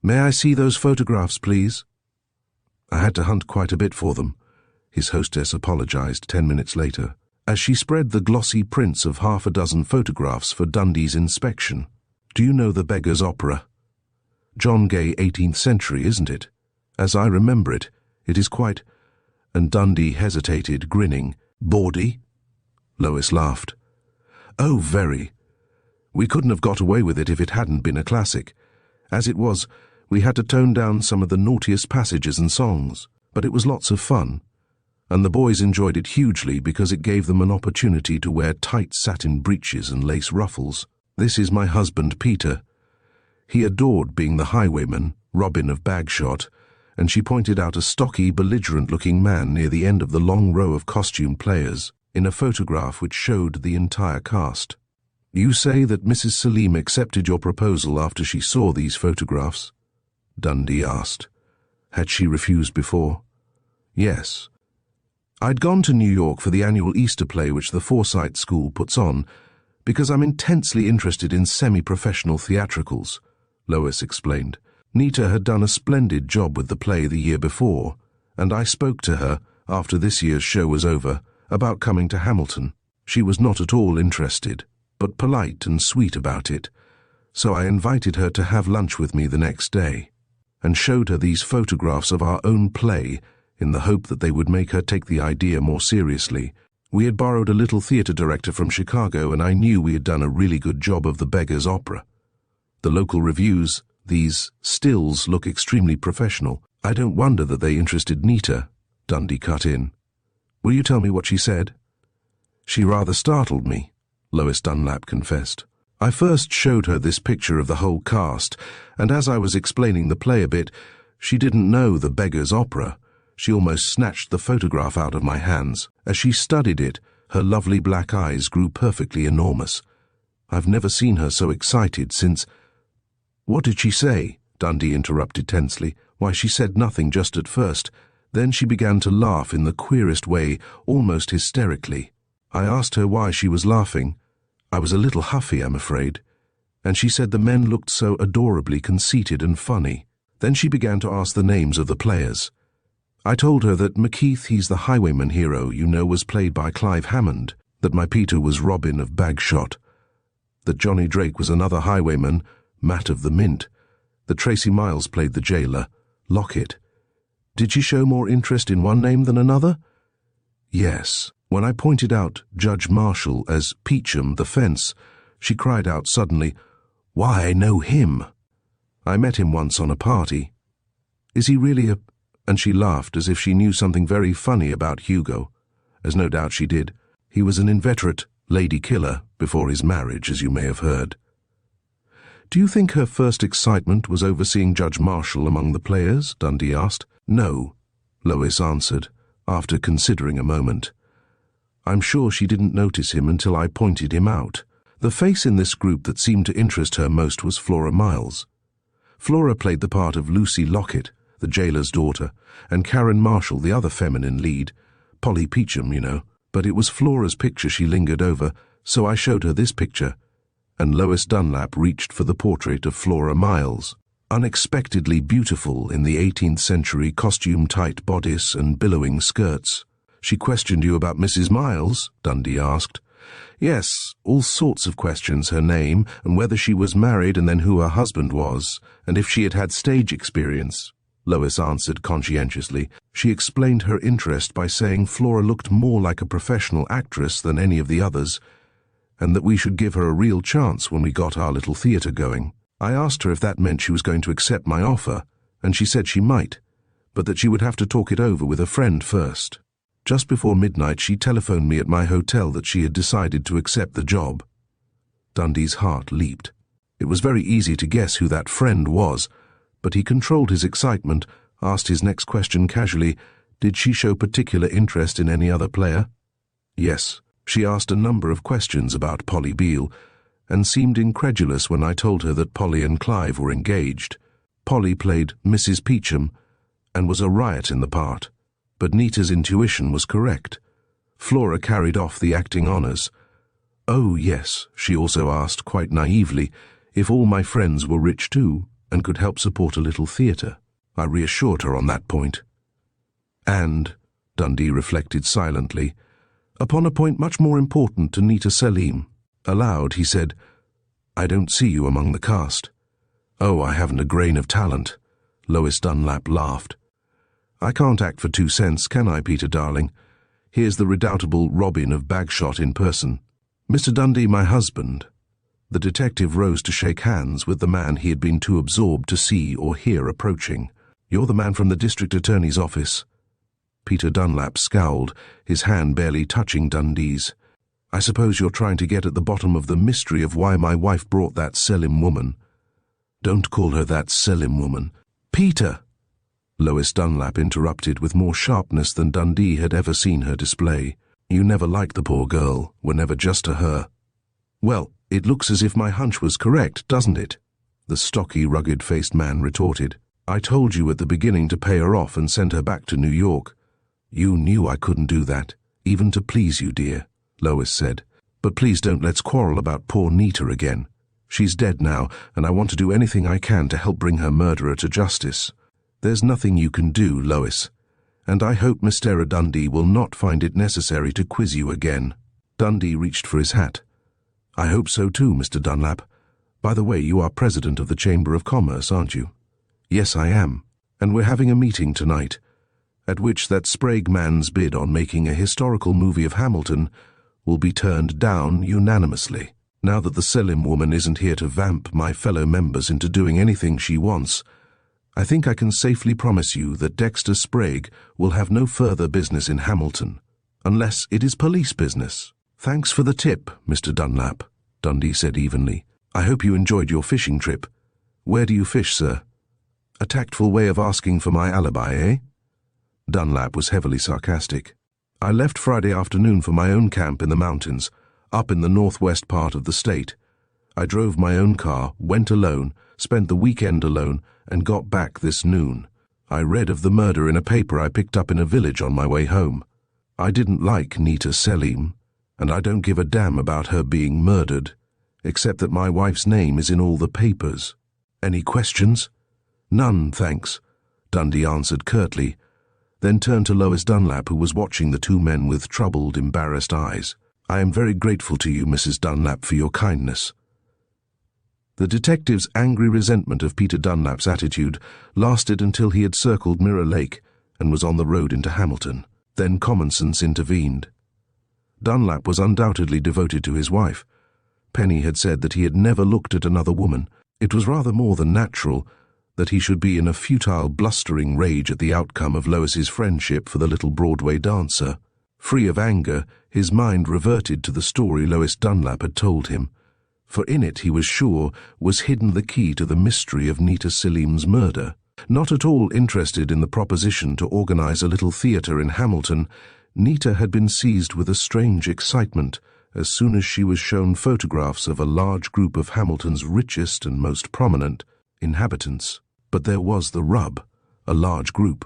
"May I see those photographs, please?" "I had to hunt quite a bit for them," his hostess apologized 10 minutes later, as she spread the glossy prints of half a dozen photographs for Dundee's inspection. "Do you know the Beggars Opera? John Gay, 18th century, isn't it? As I remember it, it is quite—" and Dundee hesitated, grinning. "Bawdy?" Lois laughed. "Oh, very. We couldn't have got away with it if it hadn't been a classic. As it was, we had to tone down some of the naughtiest passages and songs, but it was lots of fun, and the boys enjoyed it hugely because it gave them an opportunity to wear tight satin breeches and lace ruffles. This is my husband, Peter. He adored being the highwayman, Robin of Bagshot, and she pointed out a stocky, belligerent-looking man near the end of the long row of costume players, in a photograph which showed the entire cast. You say that Mrs. Selim accepted your proposal after she saw these photographs? Dundee asked. Had she refused before? Yes. I'd gone to New York for the annual Easter play which the Forsyth School puts on, because I'm intensely interested in semi-professional theatricals, Lois explained. Nita had done a splendid job with the play the year before, and I spoke to her, after this year's show was over, about coming to Hamilton. She was not at all interested, but polite and sweet about it, so I invited her to have lunch with me the next day, and showed her these photographs of our own play in the hope that they would make her take the idea more seriously. We had borrowed a little theatre director from Chicago, and I knew we had done a really good job of the Beggars' Opera. The local reviews, these stills, look extremely professional. I don't wonder that they interested Nita, Dundee cut in. Will you tell me what she said? She rather startled me, Lois Dunlap confessed. I first showed her this picture of the whole cast, and as I was explaining the play a bit, she didn't know the Beggars' Opera. She almost snatched the photograph out of my hands. As she studied it, her lovely black eyes grew perfectly enormous. I've never seen her so excited since— What did she say? Dundee interrupted tensely. Why, she said nothing just at first. Then she began to laugh in the queerest way, almost hysterically. I asked her why she was laughing. I was a little huffy, I'm afraid. And she said the men looked so adorably conceited and funny. Then she began to ask the names of the players. I told her that McKeith, he's the highwayman hero, you know, was played by Clive Hammond, that my Peter was Robin of Bagshot, that Johnny Drake was another highwayman, Matt of the Mint, that Tracy Miles played the jailer, Lockett. Did she show more interest in one name than another? Yes. When I pointed out Judge Marshall as Peachum the Fence, she cried out suddenly, Why, I know him. I met him once on a party. Is he really a— And she laughed as if she knew something very funny about Hugo, as no doubt she did. He was an inveterate lady killer before his marriage, as you may have heard. Do you think her first excitement was over seeing Judge Marshall among the players? Dundee asked. No, Lois answered, after considering a moment. I'm sure she didn't notice him until I pointed him out. The face in this group that seemed to interest her most was Flora Miles. Flora played the part of Lucy Lockett, the jailer's daughter, and Karen Marshall, the other feminine lead. Polly Peachum, you know. But it was Flora's picture she lingered over, so I showed her this picture, and Lois Dunlap reached for the portrait of Flora Miles, unexpectedly beautiful in the 18th century costume-tight bodice and billowing skirts. She questioned you about Mrs. Miles? Dundee asked. Yes, all sorts of questions, her name, and whether she was married and then who her husband was, and if she had had stage experience. Lois answered conscientiously. She explained her interest by saying Flora looked more like a professional actress than any of the others, and that we should give her a real chance when we got our little theatre going. I asked her if that meant she was going to accept my offer, and she said she might, but that she would have to talk it over with a friend first. Just before midnight she telephoned me at my hotel that she had decided to accept the job. Dundee's heart leaped. It was very easy to guess who that friend was, but he controlled his excitement, asked his next question casually, did she show particular interest in any other player? Yes, she asked a number of questions about Polly Beale, and seemed incredulous when I told her that Polly and Clive were engaged. Polly played Mrs. Peachum, and was a riot in the part, but Nita's intuition was correct. Flora carried off the acting honours. Oh, yes, she also asked, quite naively, if all my friends were rich too, and could help support a little theatre. I reassured her on that point. And, Dundee reflected silently, upon a point much more important to Nita Selim. Aloud, he said, I don't see you among the cast. Oh, I haven't a grain of talent. Lois Dunlap laughed. I can't act for 2 cents, can I, Peter darling? Here's the redoubtable Robin of Bagshot in person. Mr. Dundee, my husband. The detective rose to shake hands with the man he had been too absorbed to see or hear approaching. You're the man from the district attorney's office. Peter Dunlap scowled, his hand barely touching Dundee's. I suppose you're trying to get at the bottom of the mystery of why my wife brought that Selim woman. Don't call her that Selim woman. Peter! Lois Dunlap interrupted with more sharpness than Dundee had ever seen her display. "You never liked the poor girl, were never just to her." "Well, it looks as if my hunch was correct, doesn't it?" the stocky, rugged-faced man retorted. "I told you at the beginning to pay her off and send her back to New York." "You knew I couldn't do that, even to please you, dear," Lois said. "But please don't let's quarrel about poor Nita again. She's dead now, and I want to do anything I can to help bring her murderer to justice." "There's nothing you can do, Lois, and I hope Mr. Dundee will not find it necessary to quiz you again." Dundee reached for his hat. "I hope so too, Mr. Dunlap. By the way, you are president of the Chamber of Commerce, aren't you?" "Yes, I am. And we're having a meeting tonight, at which that Sprague man's bid on making a historical movie of Hamilton will be turned down unanimously. Now that the Selim woman isn't here to vamp my fellow members into doing anything she wants, I think I can safely promise you that Dexter Sprague will have no further business in Hamilton, unless it is police business." "Thanks for the tip, Mr. Dunlap," Dundee said evenly. "I hope you enjoyed your fishing trip. Where do you fish, sir?" "A tactful way of asking for my alibi, eh?" Dunlap was heavily sarcastic. "I left Friday afternoon for my own camp in the mountains, up in the northwest part of the state. I drove my own car, went alone, spent the weekend alone, and got back this noon. I read of the murder in a paper I picked up in a village on my way home. I didn't like Nita Selim, and I don't give a damn about her being murdered, except that my wife's name is in all the papers. Any questions?" "None, thanks," Dundee answered curtly, then turned to Lois Dunlap, who was watching the two men with troubled, embarrassed eyes. "I am very grateful to you, Mrs. Dunlap, for your kindness." The detective's angry resentment of Peter Dunlap's attitude lasted until he had circled Mirror Lake and was on the road into Hamilton. Then common sense intervened. Dunlap was undoubtedly devoted to his wife. Penny had said that he had never looked at another woman. It was rather more than natural that he should be in a futile, blustering rage at the outcome of Lois's friendship for the little Broadway dancer. Free of anger, his mind reverted to the story Lois Dunlap had told him, for in it, he was sure, was hidden the key to the mystery of Nita Selim's murder. Not at all interested in the proposition to organize a little theater in Hamilton, Nita had been seized with a strange excitement as soon as she was shown photographs of a large group of Hamilton's richest and most prominent inhabitants. But there was the rub, a large group.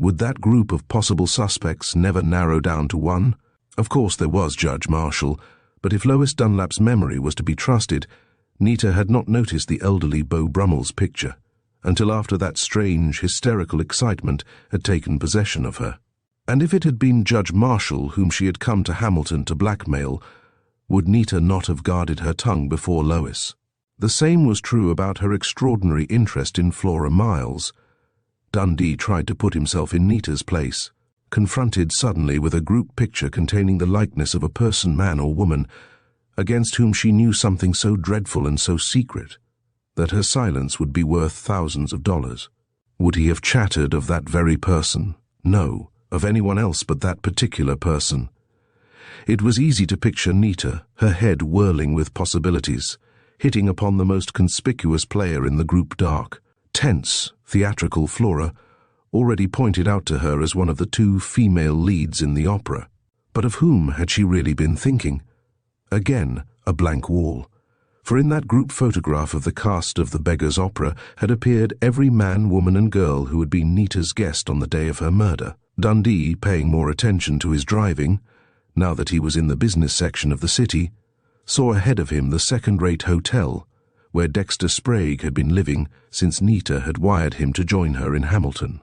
Would that group of possible suspects never narrow down to one? Of course there was Judge Marshall, but if Lois Dunlap's memory was to be trusted, Nita had not noticed the elderly Beau Brummell's picture until after that strange, hysterical excitement had taken possession of her. And if it had been Judge Marshall whom she had come to Hamilton to blackmail, would Nita not have guarded her tongue before Lois? The same was true about her extraordinary interest in Flora Miles. Dundee tried to put himself in Nita's place, confronted suddenly with a group picture containing the likeness of a person, man or woman, against whom she knew something so dreadful and so secret that her silence would be worth thousands of dollars. Would he have chattered of that very person? No, of anyone else but that particular person. It was easy to picture Nita, her head whirling with possibilities, hitting upon the most conspicuous player in the group dark. Tense, theatrical Flora already pointed out to her as one of the two female leads in the opera. But of whom had she really been thinking? Again, a blank wall. For in that group photograph of the cast of The Beggar's Opera had appeared every man, woman and girl who had been Nita's guest on the day of her murder. Dundee, paying more attention to his driving, now that he was in the business section of the city, saw ahead of him the second-rate hotel where Dexter Sprague had been living since Nita had wired him to join her in Hamilton.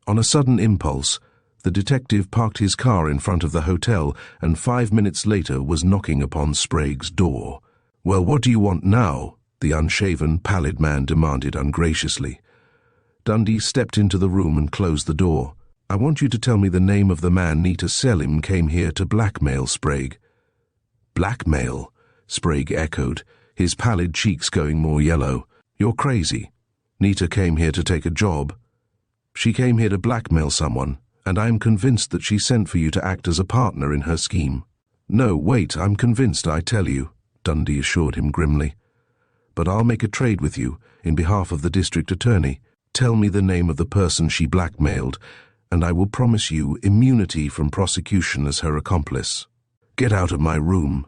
On a sudden impulse, the detective parked his car in front of the hotel and 5 minutes later was knocking upon Sprague's door. "Well, what do you want now?" the unshaven, pallid man demanded ungraciously. Dundee stepped into the room and closed the door. "I want you to tell me the name of the man Nita Selim came here to blackmail, Sprague." "Blackmail?" Sprague echoed, his pallid cheeks going more yellow. "You're crazy. Nita came here to take a job. She came here to blackmail someone, and I'm convinced that she sent for you to act as a partner in her scheme." "No, wait, I'm convinced, I tell you," Dundee assured him grimly. "But I'll make a trade with you, in behalf of the district attorney. Tell me the name of the person she blackmailed, and I will promise you immunity from prosecution as her accomplice. Get out of my room."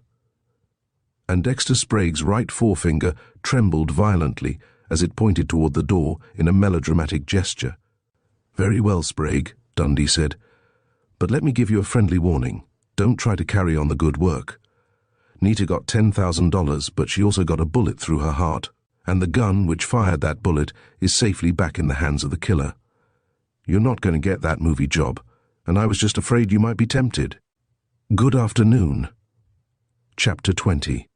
And Dexter Sprague's right forefinger trembled violently as it pointed toward the door in a melodramatic gesture. "Very well, Sprague," Dundee said. "But let me give you a friendly warning. Don't try to carry on the good work. Nita got $10,000, but she also got a bullet through her heart, and the gun which fired that bullet is safely back in the hands of the killer. You're not going to get that movie job, and I was just afraid you might be tempted." Good afternoon. Chapter 20.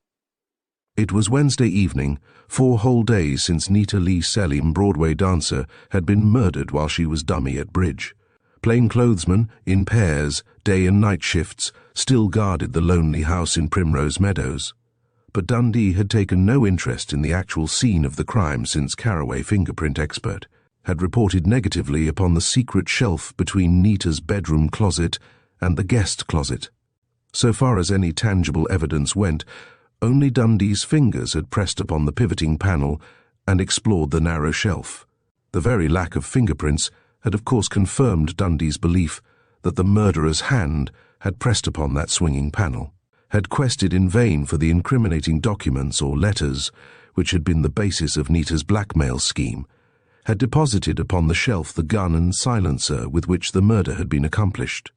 It was Wednesday evening, 4 whole days since Nita Leigh Selim, Broadway dancer, had been murdered while she was dummy at bridge. Plainclothesmen, in pairs, day and night shifts, still guarded the lonely house in Primrose Meadows. But Dundee had taken no interest in the actual scene of the crime since Carraway, fingerprint expert, had reported negatively upon the secret shelf between Nita's bedroom closet and the guest closet. So far as any tangible evidence went, only Dundee's fingers had pressed upon the pivoting panel and explored the narrow shelf. The very lack of fingerprints had of course confirmed Dundee's belief that the murderer's hand had pressed upon that swinging panel, had quested in vain for the incriminating documents or letters which had been the basis of Nita's blackmail scheme, had deposited upon the shelf the gun and silencer with which the murder had been accomplished,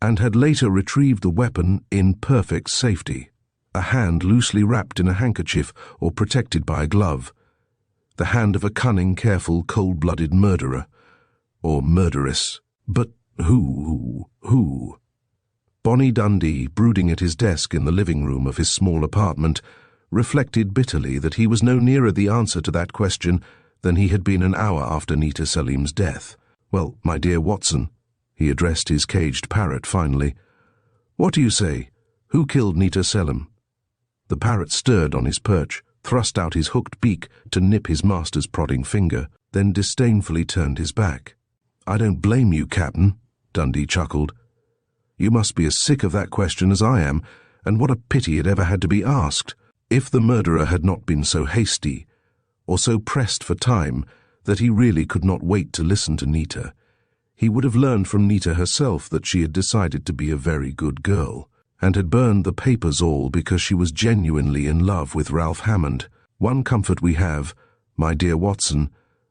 and had later retrieved the weapon in perfect safety, a hand loosely wrapped in a handkerchief or protected by a glove, the hand of a cunning, careful, cold-blooded murderer, or murderess. But who? Bonnie Dundee, brooding at his desk in the living room of his small apartment, reflected bitterly that he was no nearer the answer to that question than he had been an hour after Nita Selim's death. "Well, my dear Watson," he addressed his caged parrot finally, "what do you say? Who killed Nita Selim?" The parrot stirred on his perch, thrust out his hooked beak to nip his master's prodding finger, then disdainfully turned his back. "I don't blame you, Captain," Dundee chuckled. "You must be as sick of that question as I am, and what a pity it ever had to be asked. If the murderer had not been so hasty, or so pressed for time that he really could not wait to listen to Nita, he would have learned from Nita herself that she had decided to be a very good girl, and had burned the papers all because she was genuinely in love with Ralph Hammond. One comfort we have, my dear Watson,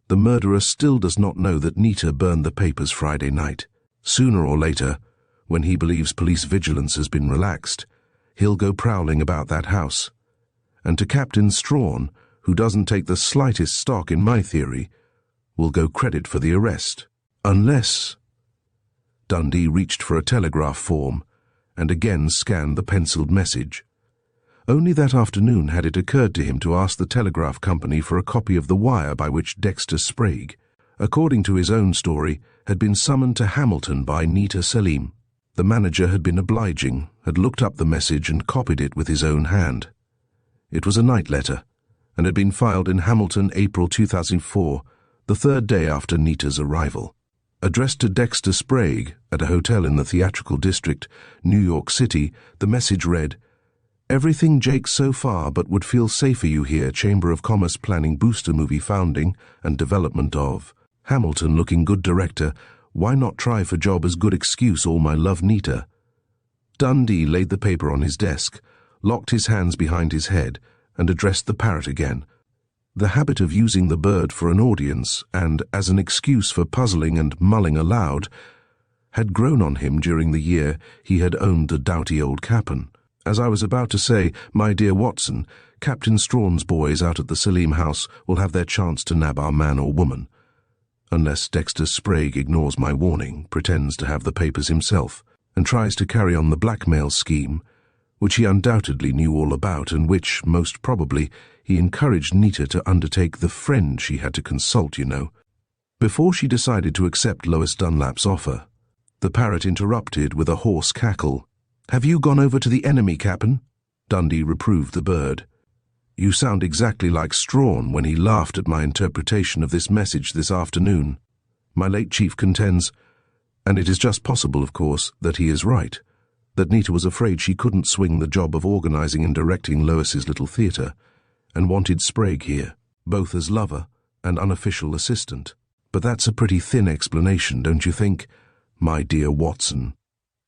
the murderer still does not know that Nita burned the papers Friday night. Sooner or later, when he believes police vigilance has been relaxed, he'll go prowling about that house. And to Captain Strawn, who doesn't take the slightest stock in my theory, will go credit for the arrest. Unless—" Dundee reached for a telegraph form and again scanned the penciled message. Only that afternoon had it occurred to him to ask the telegraph company for a copy of the wire by which Dexter Sprague, according to his own story, had been summoned to Hamilton by Nita Selim. The manager had been obliging, had looked up the message and copied it with his own hand. It was a night letter, and had been filed in Hamilton, April 2004, the 3rd day after Nita's arrival. Addressed to Dexter Sprague at a hotel in the theatrical district, New York City, the message read, "Everything Jake so far, but would feel safer you here. Chamber of Commerce planning booster movie founding and development of. Hamilton looking good director. Why not try for job as good excuse, all my love, Nita." Dundee laid the paper on his desk, locked his hands behind his head, and addressed the parrot again. The habit of using the bird for an audience and as an excuse for puzzling and mulling aloud had grown on him during the year he had owned the doughty old cap'n. As I was about to say, my dear Watson, Captain Strawn's boys out at the Selim house will have their chance to nab our man or woman. Unless Dexter Sprague ignores my warning, pretends to have the papers himself, and tries to carry on the blackmail scheme, which he undoubtedly knew all about and which, most probably, he encouraged Nita to undertake, the friend she had to consult, you know. Before she decided to accept Lois Dunlap's offer, the parrot interrupted with a hoarse cackle. "Have you gone over to the enemy, Cap'n?" Dundee reproved the bird. "You sound exactly like Strawn when he laughed at my interpretation of this message this afternoon. My late chief contends, and it is just possible, of course, that he is right, that Nita was afraid she couldn't swing the job of organizing and directing Lois's little theater, and wanted Sprague here, both as lover and unofficial assistant. But that's a pretty thin explanation, don't you think, my dear Watson?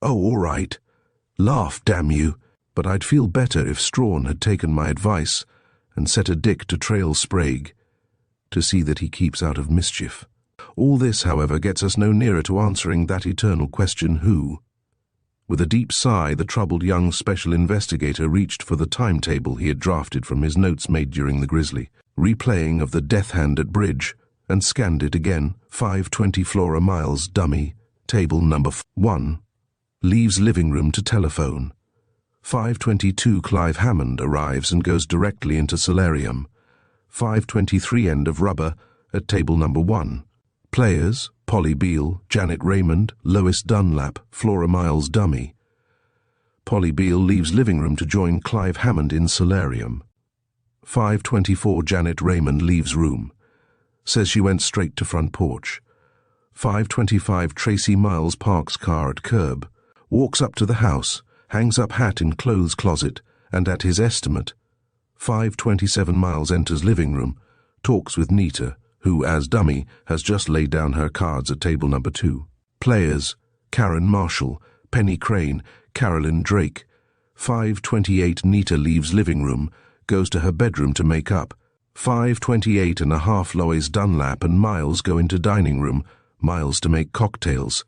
Oh, all right. Laugh, damn you. But I'd feel better if Strawn had taken my advice and set a dick to trail Sprague, to see that he keeps out of mischief. All this, however, gets us no nearer to answering that eternal question, who? With a deep sigh, the troubled young special investigator reached for the timetable he had drafted from his notes made during the Grizzly, replaying of the death hand at bridge, and scanned it again. 5:20 Flora Miles, dummy, table number 1. Leaves living room to telephone. 5:22 Clive Hammond arrives and goes directly into solarium. 5:23 end of rubber at table number 1. Players, Polly Beale, Janet Raymond, Lois Dunlap, Flora Miles, dummy. Polly Beale leaves living room to join Clive Hammond in solarium. 5:24 Janet Raymond leaves room. Says she went straight to front porch. 5:25 Tracy Miles parks car at curb. Walks up to the house, hangs up hat in clothes closet, and at his estimate. 5:27 Miles enters living room, talks with Nita, who, as dummy, has just laid down her cards at table number 2. Players, Karen Marshall, Penny Crane, Carolyn Drake. 5:28 Nita leaves living room, goes to her bedroom to make up. 5:28 and a half Lois Dunlap and Miles go into dining room, Miles to make cocktails.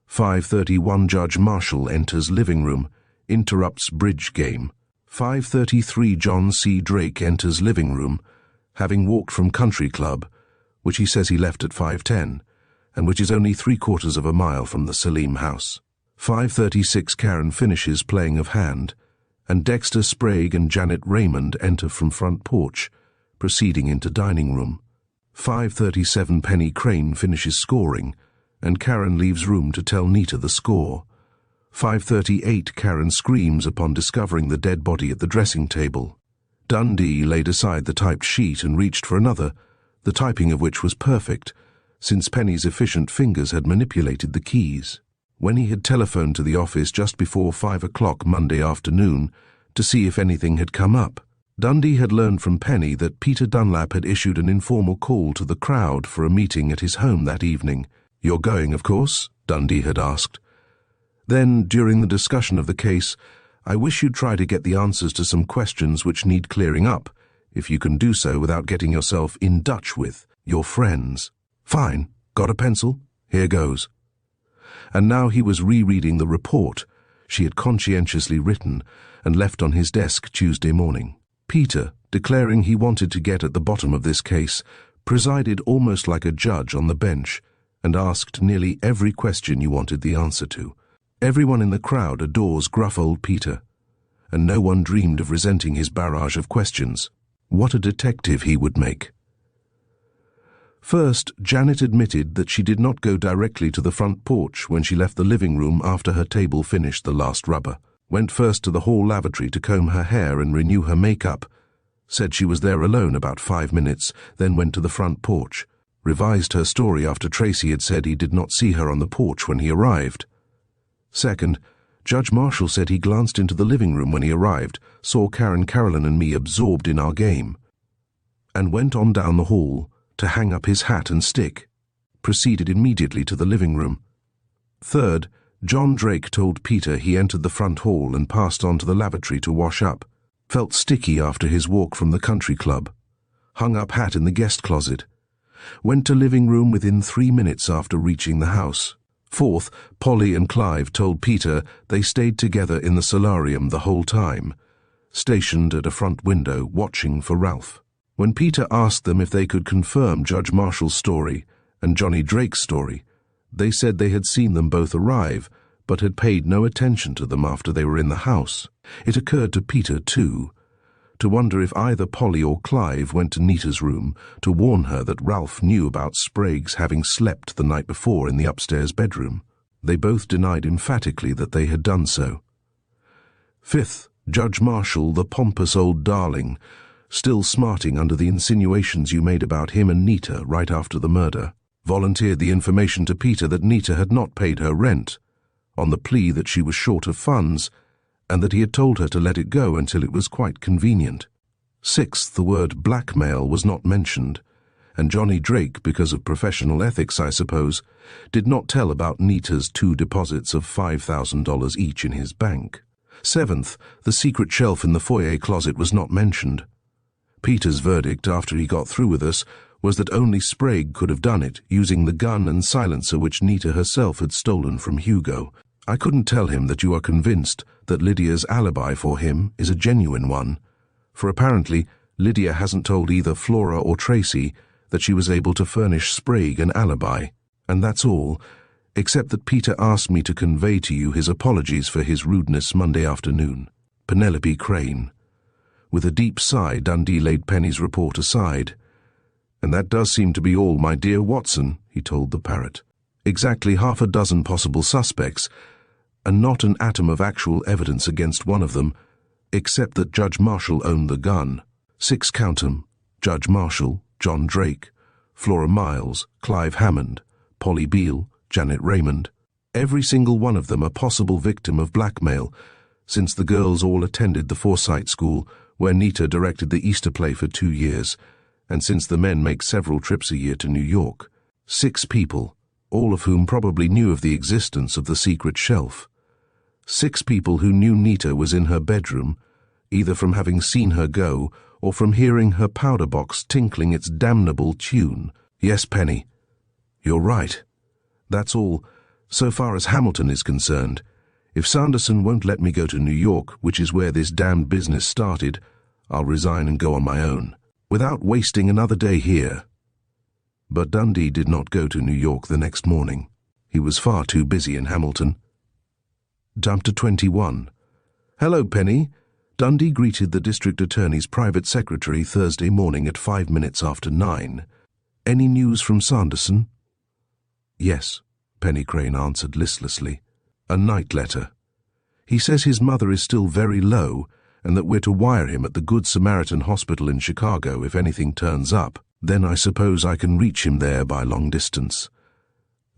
5:31 Judge Marshall enters living room, interrupts bridge game. 5:33 John C. Drake enters living room, having walked from Country Club, which he says he left at 5:10, and which is only 3/4 of a mile from the Salim house. 5:36 Karen finishes playing of hand, and Dexter Sprague and Janet Raymond enter from front porch, proceeding into dining room. 5:37 Penny Crane finishes scoring, and Karen leaves room to tell Nita the score. 5:38 Karen screams upon discovering the dead body at the dressing table. Dundee laid aside the typed sheet and reached for another, the typing of which was perfect, since Penny's efficient fingers had manipulated the keys. When he had telephoned to the office just before 5 o'clock Monday afternoon to see if anything had come up, Dundee had learned from Penny that Peter Dunlap had issued an informal call to the crowd for a meeting at his home that evening. "You're going, of course?" Dundee had asked. "Then, during the discussion of the case, I wish you'd try to get the answers to some questions which need clearing up, if you can do so without getting yourself in Dutch with your friends." "Fine. Got a pencil? Here goes." And now he was rereading the report she had conscientiously written and left on his desk Tuesday morning. Peter, declaring he wanted to get at the bottom of this case, presided almost like a judge on the bench and asked nearly every question you wanted the answer to. Everyone in the crowd adores gruff old Peter, and no one dreamed of resenting his barrage of questions. What a detective he would make. First, Janet admitted that she did not go directly to the front porch when she left the living room after her table finished the last rubber. Went first to the hall lavatory to comb her hair and renew her makeup. Said she was there alone about 5 minutes, then went to the front porch. Revised her story after Tracy had said he did not see her on the porch when he arrived. Second, Judge Marshall said he glanced into the living room when he arrived, saw Karen, Carolyn and me absorbed in our game, and went on down the hall to hang up his hat and stick. Proceeded immediately to the living room. Third, John Drake told Peter he entered the front hall and passed on to the lavatory to wash up. Felt sticky after his walk from the Country Club. Hung up hat in the guest closet. Went to living room within 3 minutes after reaching the house. Fourth, Polly and Clive told Peter they stayed together in the solarium the whole time, stationed at a front window watching for Ralph. When Peter asked them if they could confirm Judge Marshall's story and Johnny Drake's story, they said they had seen them both arrive, but had paid no attention to them after they were in the house. It occurred to Peter, too, to wonder if either Polly or Clive went to Nita's room to warn her that Ralph knew about Sprague's having slept the night before in the upstairs bedroom. They both denied emphatically that they had done so. Fifth, Judge Marshall, the pompous old darling, still smarting under the insinuations you made about him and Nita right after the murder, volunteered the information to Peter that Nita had not paid her rent, on the plea that she was short of funds, and that he had told her to let it go until it was quite convenient. Sixth, the word blackmail was not mentioned, and Johnny Drake, because of professional ethics I suppose, did not tell about Nita's 2 deposits of $5,000 each in his bank. 7th, the secret shelf in the foyer closet was not mentioned. Peter's verdict, after he got through with us, was that only Sprague could have done it, using the gun and silencer which Nita herself had stolen from Hugo. I couldn't tell him that you are convinced that Lydia's alibi for him is a genuine one, for apparently Lydia hasn't told either Flora or Tracy that she was able to furnish Sprague an alibi, and that's all, except that Peter asked me to convey to you his apologies for his rudeness Monday afternoon. Penelope Crane. With a deep sigh, Dundee laid Penny's report aside. "And that does seem to be all, my dear Watson," he told the parrot. "Exactly 6 possible suspects, and not an atom of actual evidence against one of them, except that Judge Marshall owned the gun. 6 count 'em: Judge Marshall, John Drake, Flora Miles, Clive Hammond, Polly Beale, Janet Raymond. Every single one of them a possible victim of blackmail, since the girls all attended the Forsyth School, where Nita directed the Easter play for 2 years, and since the men make several trips a year to New York. 6 people, all of whom probably knew of the existence of the secret shelf. 6 people who knew Nita was in her bedroom, either from having seen her go or from hearing her powder box tinkling its damnable tune. Yes, Penny, you're right. That's all, so far as Hamilton is concerned. If Sanderson won't let me go to New York, which is where this damned business started, I'll resign and go on my own, without wasting another day here." But Dundee did not go to New York the next morning. He was far too busy in Hamilton. Jump to 21. "Hello, Penny." Dundee greeted the district attorney's private secretary Thursday morning at 5 minutes after 9. "Any news from Sanderson?" "Yes," Penny Crane answered listlessly. "A night letter. He says his mother is still very low and that we're to wire him at the Good Samaritan Hospital in Chicago if anything turns up. Then I suppose I can reach him there by long distance."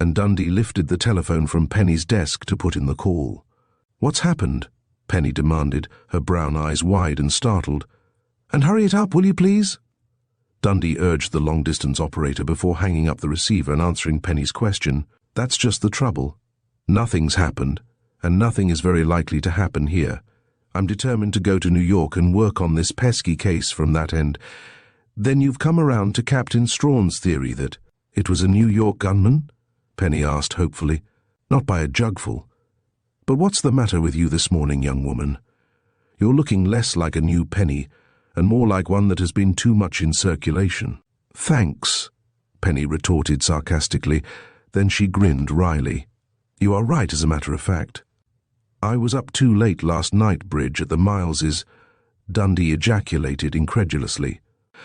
And Dundee lifted the telephone from Penny's desk to put in the call. "What's happened?" Penny demanded, her brown eyes wide and startled. "And hurry it up, will you please?" Dundee urged the long-distance operator before hanging up the receiver and answering Penny's question. "That's just the trouble. Nothing's happened, and nothing is very likely to happen here. I'm determined to go to New York and work on this pesky case from that end." "Then you've come around to Captain Strawn's theory that it was a New York gunman?" Penny asked hopefully. "Not by a jugful. But what's the matter with you this morning, young woman? You're looking less like a new Penny, and more like one that has been too much in circulation." "Thanks," Penny retorted sarcastically. Then she grinned wryly. "You are right, as a matter of fact. I was up too late last night, Bridge, at the Miles's." Dundee ejaculated incredulously.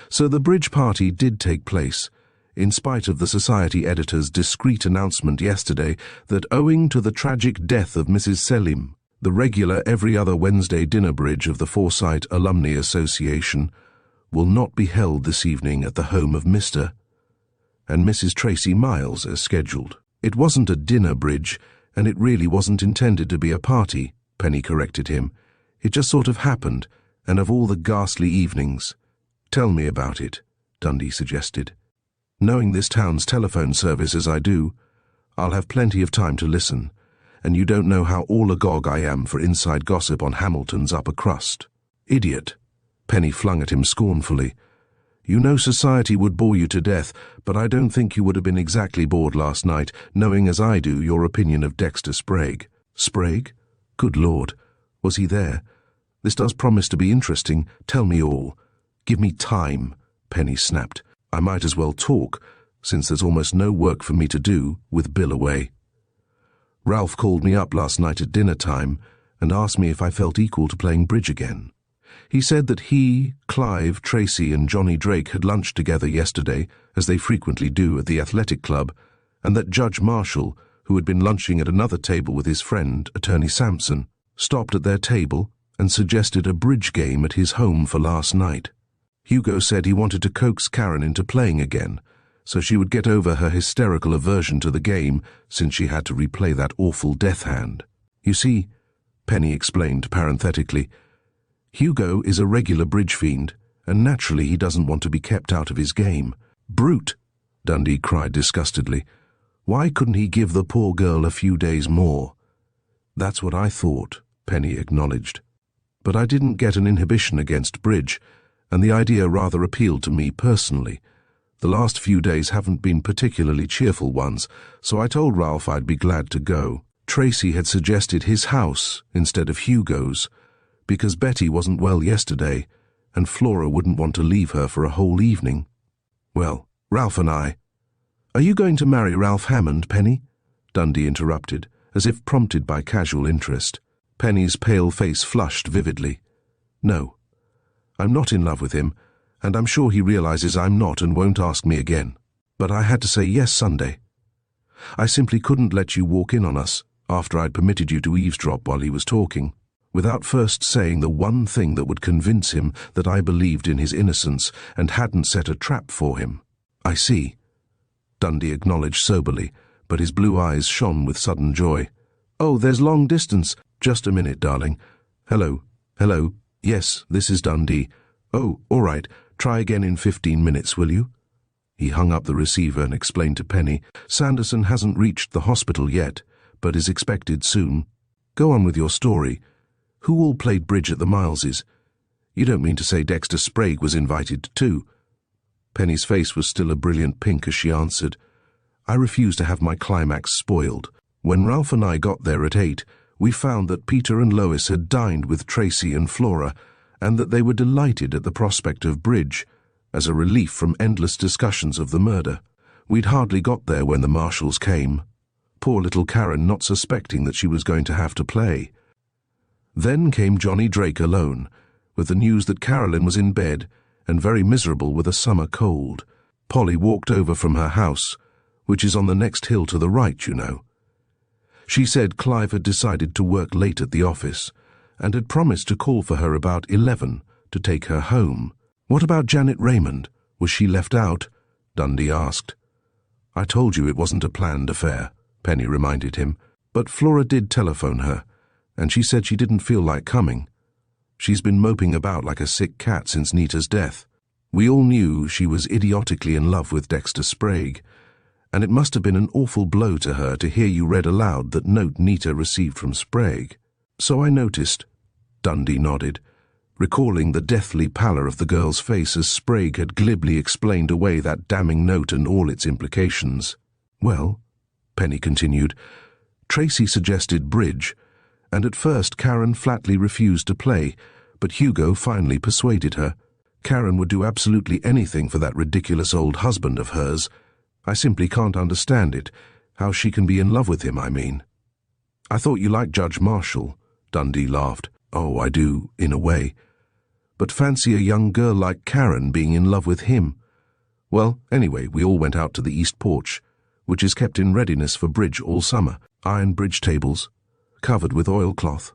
So the bridge party did take place, in spite of the Society editor's discreet announcement yesterday that owing to the tragic death of Mrs. Selim, the regular every other Wednesday dinner bridge of the Forsyth Alumni Association will not be held this evening at the home of Mr. and Mrs. Tracy Miles as scheduled. "It wasn't a dinner bridge, and it really wasn't intended to be a party," Penny corrected him. "It just sort of happened, and of all the ghastly evenings—" "Tell me about it," Dundee suggested. "Knowing this town's telephone service as I do, I'll have plenty of time to listen, and you don't know how all agog I am for inside gossip on Hamilton's upper crust." "Idiot," Penny flung at him scornfully. "You know society would bore you to death, but I don't think you would have been exactly bored last night, knowing as I do your opinion of Dexter Sprague." "Sprague? Good Lord. Was he there? This does promise to be interesting. Tell me all." "Give me time," Penny snapped. "I might as well talk, since there's almost no work for me to do, with Bill away. Ralph called me up last night at dinner time and asked me if I felt equal to playing bridge again. He said that he, Clive, Tracy, and Johnny Drake had lunched together yesterday, as they frequently do at the athletic club, and that Judge Marshall, who had been lunching at another table with his friend, Attorney Sampson, stopped at their table and suggested a bridge game at his home for last night. Hugo said he wanted to coax Karen into playing again, so she would get over her hysterical aversion to the game since she had to replay that awful death hand. You see," Penny explained parenthetically, "Hugo is a regular bridge fiend, and naturally he doesn't want to be kept out of his game. Brute, Dundee cried disgustedly. Why couldn't he give the poor girl a few days more? That's what I thought, Penny acknowledged. But I didn't get an inhibition against Bridge, and the idea rather appealed to me personally. The last few days haven't been particularly cheerful ones, so I told Ralph I'd be glad to go. Tracy had suggested his house instead of Hugo's, because Betty wasn't well yesterday, and Flora wouldn't want to leave her for a whole evening. Well, Ralph and I— Are you going to marry Ralph Hammond, Penny? Dundee interrupted, as if prompted by casual interest. Penny's pale face flushed vividly. No. I'm not in love with him, and I'm sure he realizes I'm not and won't ask me again. But I had to say yes Sunday. I simply couldn't let you walk in on us after I'd permitted you to eavesdrop while he was talking, without first saying the one thing that would convince him that I believed in his innocence and hadn't set a trap for him. I see, Dundee acknowledged soberly, but his blue eyes shone with sudden joy. Oh, there's long distance. Just a minute, darling. Hello. Hello. Yes, this is Dundee. Oh, all right. Try again in 15 minutes, will you? He hung up the receiver and explained to Penny, Sanderson hasn't reached the hospital yet, but is expected soon. Go on with your story. Who all played bridge at the Mileses? You don't mean to say Dexter Sprague was invited too? Penny's face was still a brilliant pink as she answered, I refuse to have my climax spoiled. When Ralph and I got there at 8, we found that Peter and Lois had dined with Tracy and Flora, and that they were delighted at the prospect of bridge, as a relief from endless discussions of the murder. We'd hardly got there when the marshals came. Poor little Karen not suspecting that she was going to have to play. Then came Johnny Drake alone, with the news that Carolyn was in bed and very miserable with a summer cold. Polly walked over from her house, which is on the next hill to the right, you know. She said Clive had decided to work late at the office, and had promised to call for her about 11 to take her home. What about Janet Raymond? Was she left out? Dundee asked. I told you it wasn't a planned affair, Penny reminded him, but Flora did telephone her, and she said she didn't feel like coming. She's been moping about like a sick cat since Nita's death. We all knew she was idiotically in love with Dexter Sprague, and it must have been an awful blow to her to hear you read aloud that note Nita received from Sprague. So I noticed. Dundee nodded, recalling the deathly pallor of the girl's face as Sprague had glibly explained away that damning note and all its implications. Well, Penny continued, Tracy suggested bridge, and at first Karen flatly refused to play, but Hugo finally persuaded her. Karen would do absolutely anything for that ridiculous old husband of hers. I simply can't understand it, how she can be in love with him, I mean. I thought you liked Judge Marshall, Dundee laughed. Oh, I do, in a way. But fancy a young girl like Karen being in love with him. Well, anyway, we all went out to the east porch, which is kept in readiness for bridge all summer. Iron bridge tables, covered with oilcloth,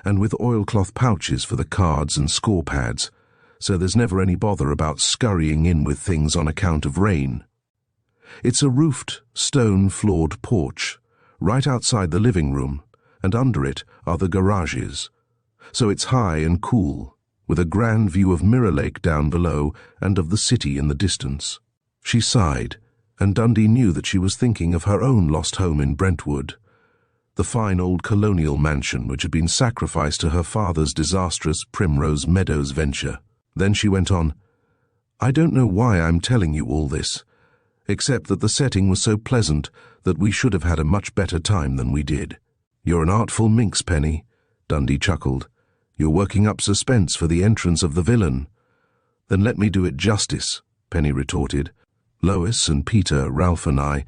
and with oilcloth pouches for the cards and score pads, so there's never any bother about scurrying in with things on account of rain. It's a roofed, stone-floored porch, right outside the living room, and under it are the garages. So it's high and cool, with a grand view of Mirror Lake down below and of the city in the distance. She sighed, and Dundee knew that she was thinking of her own lost home in Brentwood, the fine old colonial mansion which had been sacrificed to her father's disastrous Primrose Meadows venture. Then she went on, I don't know why I'm telling you all this, except that the setting was so pleasant that we should have had a much better time than we did. You're an artful minx, Penny, Dundee chuckled. You're working up suspense for the entrance of the villain. Then let me do it justice, Penny retorted. Lois and Peter, Ralph and I,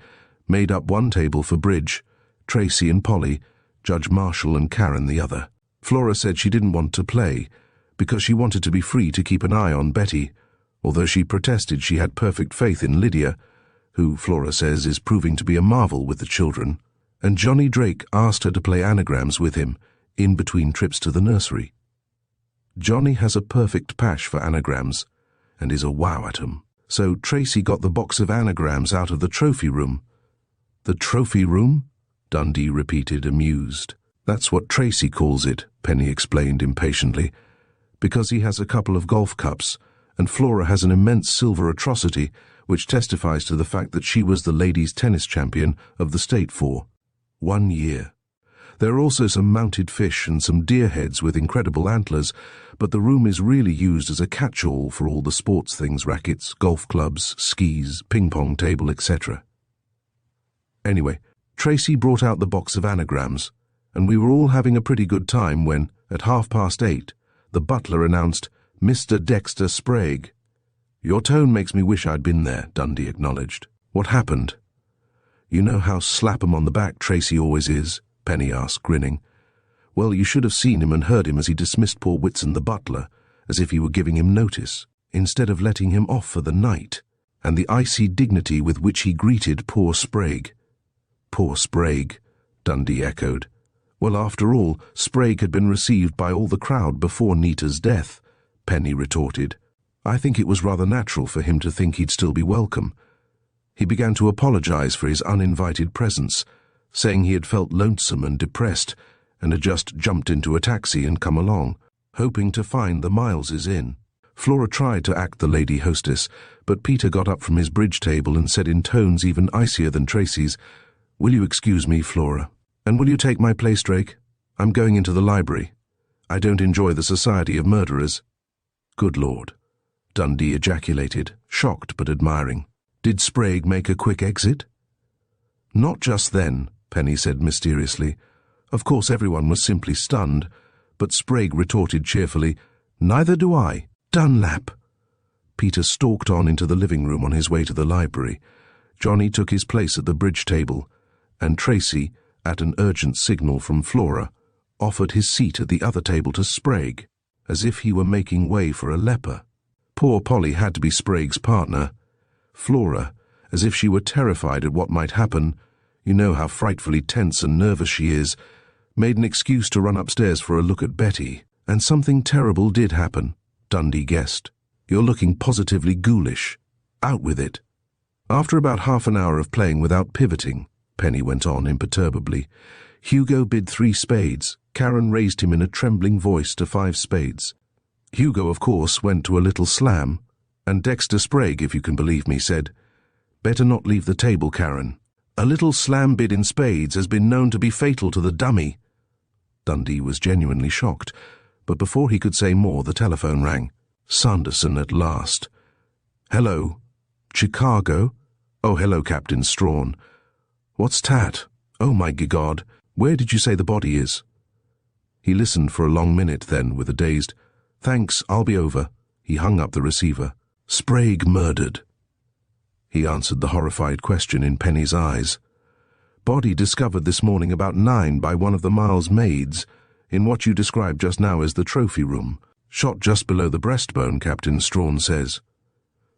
made up one table for bridge, Tracy and Polly, Judge Marshall and Karen the other. Flora said she didn't want to play, because she wanted to be free to keep an eye on Betty, although she protested she had perfect faith in Lydia, who, Flora says, is proving to be a marvel with the children, and Johnny Drake asked her to play anagrams with him, in between trips to the nursery. Johnny has a perfect pash for anagrams, and is a wow at 'em. So Tracy got the box of anagrams out of the trophy room. The trophy room? Dundee repeated, amused. That's what Tracy calls it, Penny explained impatiently, because he has a couple of golf cups, and Flora has an immense silver atrocity which testifies to the fact that she was the ladies' tennis champion of the state for 1 year. There are also some mounted fish and some deer heads with incredible antlers, but the room is really used as a catch-all for all the sports things: rackets, golf clubs, skis, ping-pong table, etc. Anyway, Tracy brought out the box of anagrams, and we were all having a pretty good time when, at 8:30, the butler announced, "Mr. Dexter Sprague." "Your tone makes me wish I'd been there," Dundee acknowledged. "What happened?" "You know how slap 'em on the back Tracy always is?" Penny asked, grinning. "Well, you should have seen him and heard him as he dismissed poor Whitson the butler, as if he were giving him notice, instead of letting him off for the night, and the icy dignity with which he greeted poor Sprague." "Poor Sprague," Dundee echoed. "Well, after all, Sprague had been received by all the crowd before Nita's death," Penny retorted. "I think it was rather natural for him to think he'd still be welcome. He began to apologize for his uninvited presence, saying he had felt lonesome and depressed and had just jumped into a taxi and come along, hoping to find the Mileses in." Flora tried to act the lady hostess, but Peter got up from his bridge table and said in tones even icier than Tracy's, "Will you excuse me, Flora? And will you take my place, Drake? I'm going into the library. I don't enjoy the society of murderers." "Good Lord," Dundee ejaculated, shocked but admiring. "Did Sprague make a quick exit?" "Not just then," Penny said mysteriously. "Of course everyone was simply stunned, but Sprague retorted cheerfully, 'Neither do I. Dunlap.'" Peter stalked on into the living room on his way to the library. Johnny took his place at the bridge table, and Tracy, at an urgent signal from Flora, offered his seat at the other table to Sprague, as if he were making way for a leper. Poor Polly had to be Sprague's partner. Flora, as if she were terrified at what might happen, you know how frightfully tense and nervous she is, made an excuse to run upstairs for a look at Betty, and something terrible did happen, Dundee guessed. "You're looking positively ghoulish. Out with it." After about half an hour of playing without pivoting, Penny went on imperturbably, Hugo bid 3 spades. Karen raised him in a trembling voice to 5 spades. Hugo, of course, went to a little slam, and Dexter Sprague, if you can believe me, said, "Better not leave the table, Karen. A little slam bid in spades has been known to be fatal to the dummy." Dundee was genuinely shocked, but before he could say more, the telephone rang. Sanderson at last. "Hello? Chicago? Oh, hello, Captain Strawn. What's tat? Oh, my God. Where did you say the body is?" He listened for a long minute, then, with a dazed, "Thanks, I'll be over." He hung up the receiver. "Sprague murdered." He answered the horrified question in Penny's eyes. "Body discovered this morning about 9 by one of the Miles maids, in what you described just now as the trophy room. Shot just below the breastbone, Captain Strawn says."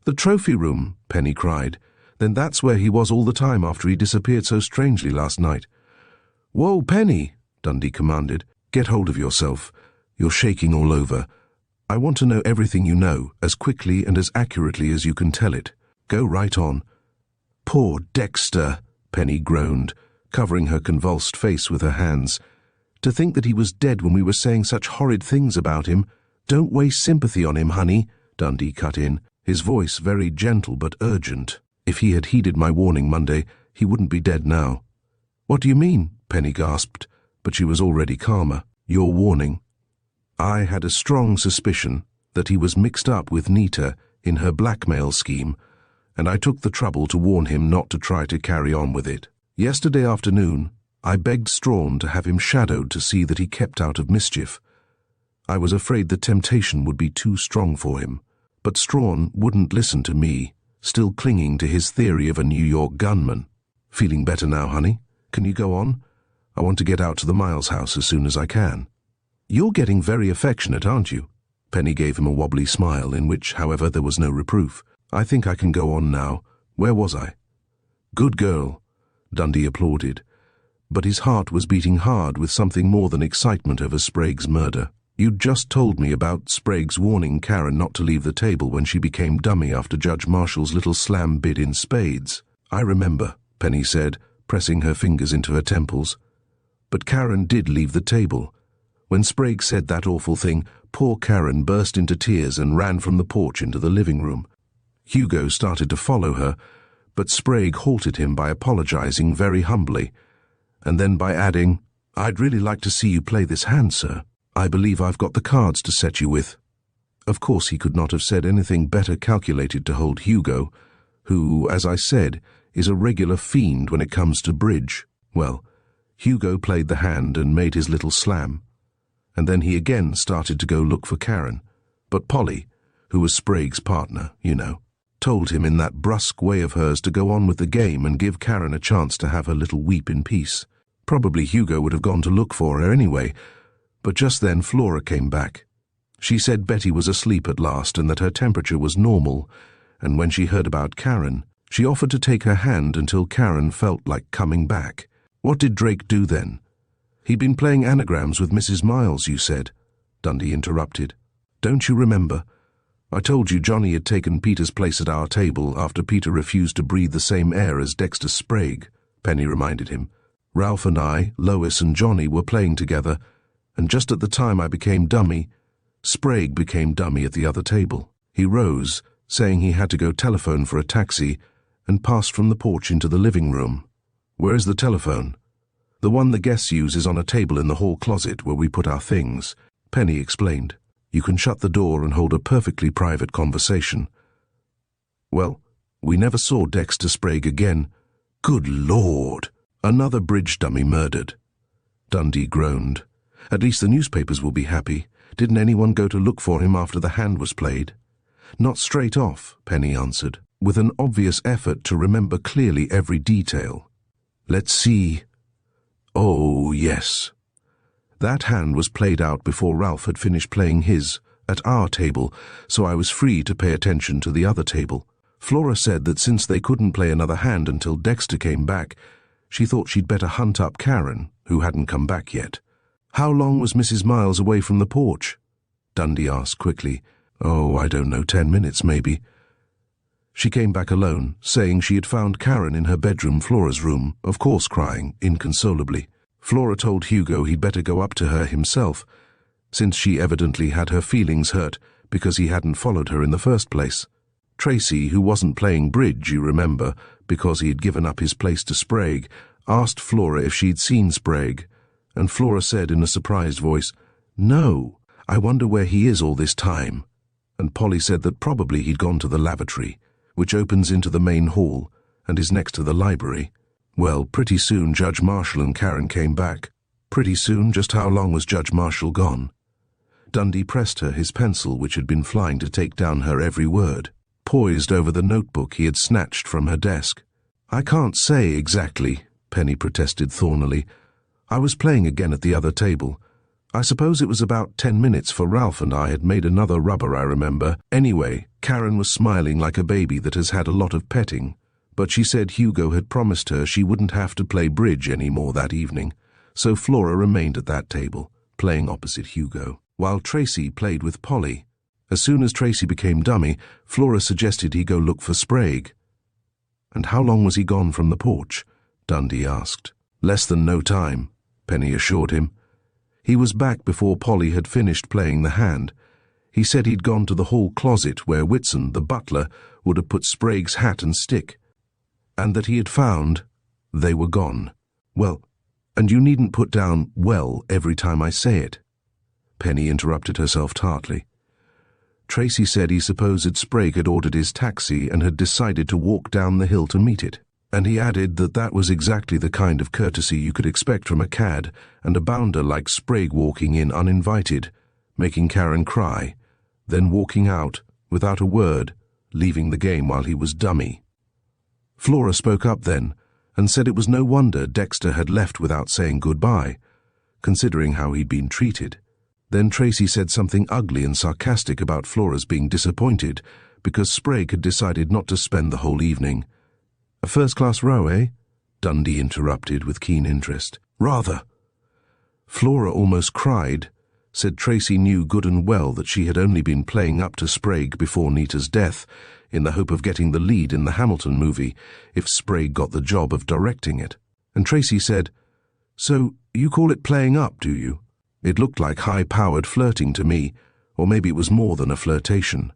"The trophy room?" Penny cried. "Then that's where he was all the time after he disappeared so strangely last night." "Whoa, Penny," Dundee commanded. "Get hold of yourself. You're shaking all over. I want to know everything you know, as quickly and as accurately as you can tell it. Go right on." "Poor Dexter," Penny groaned, covering her convulsed face with her hands. "To think that he was dead when we were saying such horrid things about him." "Don't waste sympathy on him, honey," Dundee cut in, his voice very gentle but urgent. "If he had heeded my warning Monday, he wouldn't be dead now." "What do you mean?" Penny gasped, but she was already calmer. "Your warning. I had a strong suspicion that he was mixed up with Nita in her blackmail scheme, and I took the trouble to warn him not to try to carry on with it. Yesterday afternoon, I begged Strawn to have him shadowed to see that he kept out of mischief. I was afraid the temptation would be too strong for him, but Strawn wouldn't listen to me, still clinging to his theory of a New York gunman. Feeling better now, honey? Can you go on? I want to get out to the Miles house as soon as I can." "You're getting very affectionate, aren't you?" Penny gave him a wobbly smile, in which, however, there was no reproof. "I think I can go on now. Where was I?" "Good girl," Dundee applauded, but his heart was beating hard with something more than excitement over Sprague's murder. "You'd just told me about Sprague's warning Karen not to leave the table when she became dummy after Judge Marshall's little slam bid in spades." "I remember," Penny said, pressing her fingers into her temples. "But Karen did leave the table. When Sprague said that awful thing, poor Karen burst into tears and ran from the porch into the living room. Hugo started to follow her, but Sprague halted him by apologizing very humbly, and then by adding, "I'd really like to see you play this hand, sir. I believe I've got the cards to set you with." Of course he could not have said anything better calculated to hold Hugo, who, as I said, is a regular fiend when it comes to bridge. Well, Hugo played the hand and made his little slam, and then he again started to go look for Karen. But Polly, who was Sprague's partner, told him in that brusque way of hers to go on with the game and give Karen a chance to have her little weep in peace. Probably Hugo would have gone to look for her anyway, but just then Flora came back. She said Betty was asleep at last and that her temperature was normal, and when she heard about Karen, she offered to take her hand until Karen felt like coming back. What did Drake do then? He'd been playing anagrams with Mrs. Miles, you said, Dundee interrupted. Don't you remember? I told you Johnny had taken Peter's place at our table after Peter refused to breathe the same air as Dexter Sprague, Penny reminded him. Ralph and I, Lois and Johnny were playing together, and just at the time I became dummy, Sprague became dummy at the other table. He rose, saying he had to go telephone for a taxi, and passed from the porch into the living room. Where's the telephone? The one the guests use is on a table in the hall closet where we put our things, Penny explained. You can shut the door and hold a perfectly private conversation. Well, we never saw Dexter Sprague again. Good Lord! Another bridge dummy murdered. Dundee groaned. At least the newspapers will be happy. Didn't anyone go to look for him after the hand was played? Not straight off, Penny answered, with an obvious effort to remember clearly every detail. Let's see. Oh, yes. That hand was played out before Ralph had finished playing his, at our table, so I was free to pay attention to the other table. Flora said that since they couldn't play another hand until Dexter came back, she thought she'd better hunt up Karen, who hadn't come back yet. How long was Mrs. Miles away from the porch? Dundee asked quickly. Oh, I don't know, 10 minutes maybe. She came back alone, saying she had found Karen in her bedroom, Flora's room, of course crying, inconsolably. Flora told Hugo he'd better go up to her himself, since she evidently had her feelings hurt because he hadn't followed her in the first place. Tracy, who wasn't playing bridge, you remember, because he had given up his place to Sprague, asked Flora if she'd seen Sprague, and Flora said in a surprised voice, No, I wonder where he is all this time. And Polly said that probably he'd gone to the lavatory, which opens into the main hall and is next to the library. Well, pretty soon Judge Marshall and Karen came back. Pretty soon, just how long was Judge Marshall gone? Dundee pressed her his pencil, which had been flying to take down her every word, poised over the notebook he had snatched from her desk. I can't say exactly, Penny protested thornily. I was playing again at the other table. I suppose it was about 10 minutes, for Ralph and I had made another rubber, I remember. Anyway, Karen was smiling like a baby that has had a lot of petting, but she said Hugo had promised her she wouldn't have to play bridge any more that evening, so Flora remained at that table, playing opposite Hugo, while Tracy played with Polly. As soon as Tracy became dummy, Flora suggested he go look for Sprague. And how long was he gone from the porch? Dundee asked. Less than no time, Penny assured him. He was back before Polly had finished playing the hand. He said he'd gone to the hall closet where Whitson, the butler, would have put Sprague's hat and stick, and that he had found they were gone. Well, and you needn't put down well every time I say it. Penny interrupted herself tartly. Tracy said he supposed Sprague had ordered his taxi and had decided to walk down the hill to meet it, and he added that that was exactly the kind of courtesy you could expect from a cad and a bounder like Sprague walking in uninvited, making Karen cry, then walking out, without a word, leaving the game while he was dummy. Flora spoke up then, and said it was no wonder Dexter had left without saying goodbye, considering how he'd been treated. Then Tracy said something ugly and sarcastic about Flora's being disappointed because Sprague had decided not to spend the whole evening. A first-class row, eh? Dundee interrupted with keen interest. Rather. Flora almost cried, said Tracy knew good and well that she had only been playing up to Sprague before Nita's death, in the hope of getting the lead in the Hamilton movie if Sprague got the job of directing it. And Tracy said, So you call it playing up, do you? It looked like high-powered flirting to me, or maybe it was more than a flirtation.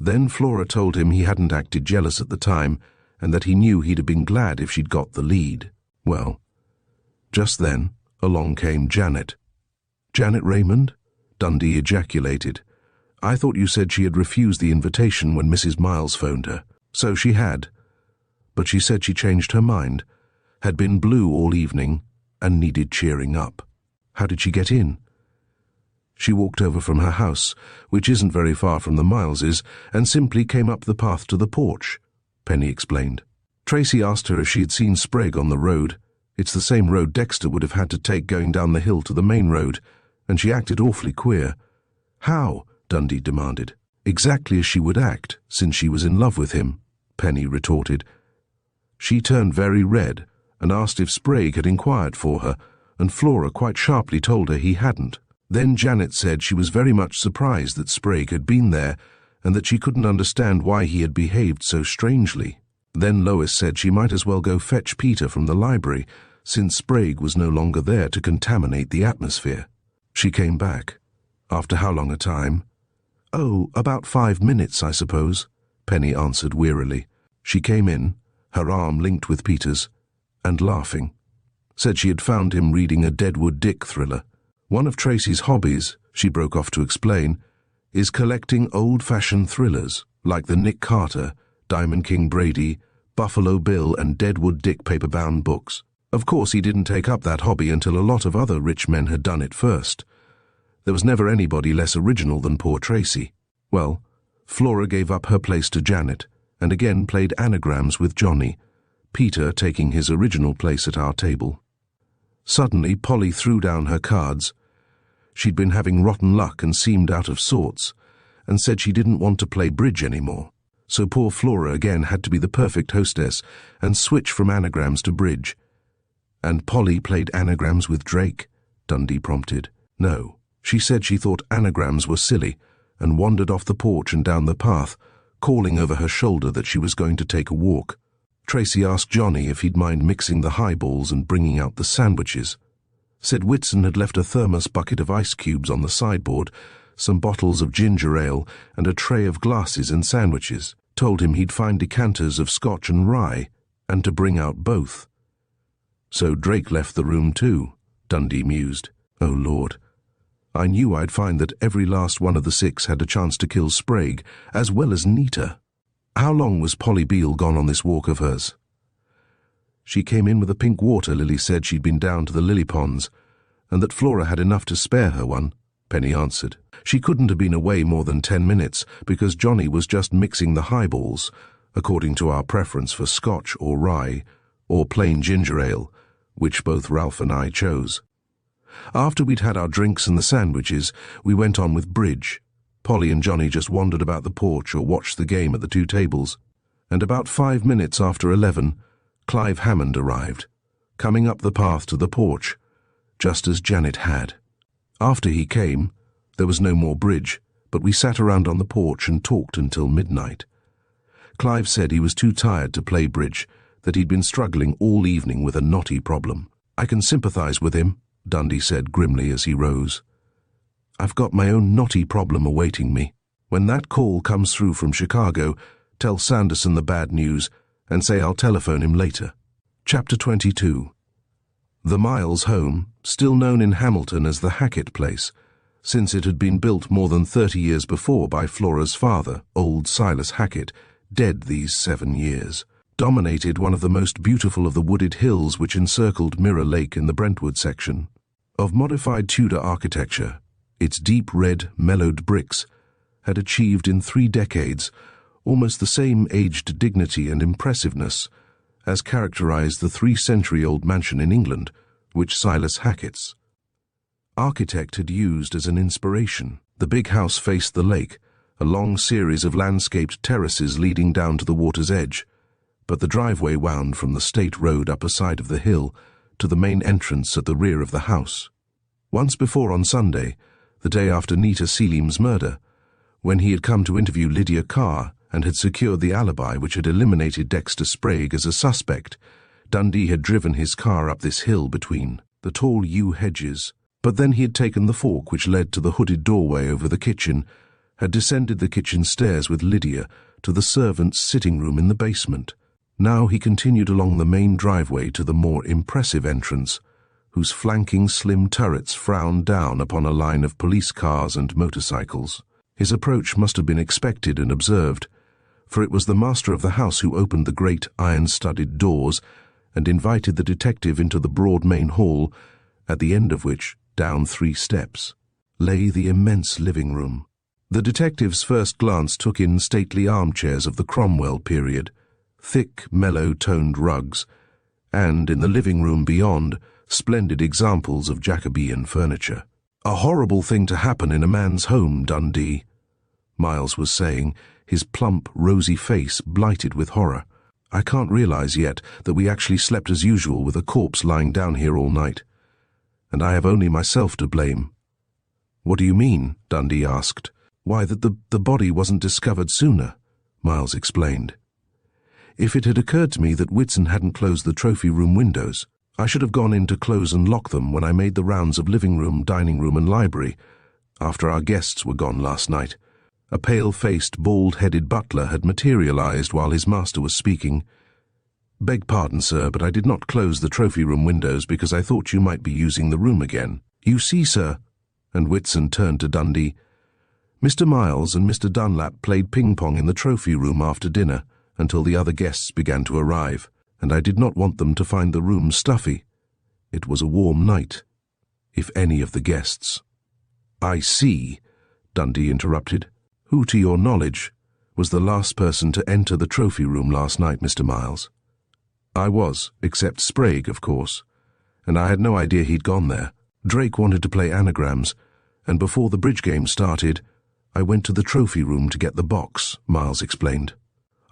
Then Flora told him he hadn't acted jealous at the time, and that he knew he'd have been glad if she'd got the lead. Well, just then, along came Janet. "Janet Raymond?" Dundee ejaculated. "I thought you said she had refused the invitation when Mrs. Miles phoned her." "So she had. But she said she changed her mind, had been blue all evening, and needed cheering up." "How did she get in?" "She walked over from her house, which isn't very far from the Mileses, and simply came up the path to the porch," Penny explained. "Tracy asked her if she had seen Sprague on the road. It's the same road Dexter would have had to take going down the hill to the main road, and she acted awfully queer." "How?" Dundee demanded. "Exactly as she would act, since she was in love with him," Penny retorted. "She turned very red and asked if Sprague had inquired for her, and Flora quite sharply told her he hadn't. Then Janet said she was very much surprised that Sprague had been there, and that she couldn't understand why he had behaved so strangely. Then Lois said she might as well go fetch Peter from the library, since Sprague was no longer there to contaminate the atmosphere. She came back. After how long a time? "Oh, about 5 minutes, I suppose," Penny answered wearily. She came in, her arm linked with Peter's, and laughing. Said she had found him reading a Deadwood Dick thriller. "One of Tracy's hobbies," she broke off to explain, "is collecting old-fashioned thrillers, like the Nick Carter, Diamond King Brady, Buffalo Bill and Deadwood Dick paper-bound books. Of course, he didn't take up that hobby until a lot of other rich men had done it first. There was never anybody less original than poor Tracy. Well, Flora gave up her place to Janet, and again played anagrams with Johnny, Peter taking his original place at our table. Suddenly, Polly threw down her cards. She'd been having rotten luck and seemed out of sorts, and said she didn't want to play bridge anymore. So poor Flora again had to be the perfect hostess and switch from anagrams to bridge. "And Polly played anagrams with Drake?" Dundee prompted. "No. She said she thought anagrams were silly, and wandered off the porch and down the path, calling over her shoulder that she was going to take a walk. Tracy asked Johnny if he'd mind mixing the highballs and bringing out the sandwiches. Said Whitson had left a thermos bucket of ice cubes on the sideboard, some bottles of ginger ale, and a tray of glasses and sandwiches. Told him he'd find decanters of scotch and rye, and to bring out both." "So Drake left the room too," Dundee mused. "Oh, Lord. I knew I'd find that every last one of the 6 had a chance to kill Sprague, as well as Nita. How long was Polly Beale gone on this walk of hers?" "She came in with a pink water lily, said she'd been down to the lily ponds, and that Flora had enough to spare her one," Penny answered. "She couldn't have been away more than 10 minutes, because Johnny was just mixing the highballs, according to our preference for scotch or rye, or plain ginger ale, which both Ralph and I chose. After we'd had our drinks and the sandwiches, we went on with bridge. Polly and Johnny just wandered about the porch or watched the game at the 2 tables. And about 5 minutes after 11, Clive Hammond arrived, coming up the path to the porch, just as Janet had. After he came, there was no more bridge, but we sat around on the porch and talked until midnight. Clive said he was too tired to play bridge, that he'd been struggling all evening with a knotty problem. "I can sympathize with him," Dundee said grimly as he rose. "I've got my own knotty problem awaiting me. When that call comes through from Chicago, tell Sanderson the bad news and say I'll telephone him later." Chapter 22. The Miles home, still known in Hamilton as the Hackett Place, since it had been built more than 30 years before by Flora's father, old Silas Hackett, dead these 7 years, dominated one of the most beautiful of the wooded hills which encircled Mirror Lake in the Brentwood section. Of modified Tudor architecture, its deep red, mellowed bricks had achieved in 3 decades almost the same aged dignity and impressiveness as characterized the 3-century-old mansion in England, which Silas Hackett's architect had used as an inspiration. The big house faced the lake, a long series of landscaped terraces leading down to the water's edge, but the driveway wound from the state road up a side of the hill to the main entrance at the rear of the house. Once before on Sunday, the day after Nita Selim's murder, when he had come to interview Lydia Carr and had secured the alibi which had eliminated Dexter Sprague as a suspect, Dundee had driven his car up this hill between the tall yew hedges, but then he had taken the fork which led to the hooded doorway over the kitchen, had descended the kitchen stairs with Lydia to the servants' sitting room in the basement. Now he continued along the main driveway to the more impressive entrance, whose flanking slim turrets frowned down upon a line of police cars and motorcycles. His approach must have been expected and observed, for it was the master of the house who opened the great iron-studded doors and invited the detective into the broad main hall, at the end of which, down 3 steps, lay the immense living room. The detective's first glance took in stately armchairs of the Cromwell period, thick, mellow-toned rugs, and, in the living room beyond, splendid examples of Jacobean furniture. "A horrible thing to happen in a man's home, Dundee," Miles was saying, his plump, rosy face blighted with horror. "I can't realize yet that we actually slept as usual with a corpse lying down here all night. And I have only myself to blame." "What do you mean?" Dundee asked. "Why, that the body wasn't discovered sooner," Miles explained. "If it had occurred to me that Whitson hadn't closed the trophy room windows, I should have gone in to close and lock them when I made the rounds of living room, dining room and library, after our guests were gone last night." A pale-faced, bald-headed butler had materialized while his master was speaking. "Beg pardon, sir, but I did not close the trophy room windows because I thought you might be using the room again. You see, sir," and Whitson turned to Dundee, "Mr. Miles and Mr. Dunlap played ping-pong in the trophy room after dinner until the other guests began to arrive, and I did not want them to find the room stuffy. It was a warm night, if any of the guests—" "I see," Dundee interrupted. "Who, to your knowledge, was the last person to enter the trophy room last night, Mr. Miles?" "I was, except Sprague, of course, and I had no idea he'd gone there. Drake wanted to play anagrams, and before the bridge game started, I went to the trophy room to get the box," Miles explained.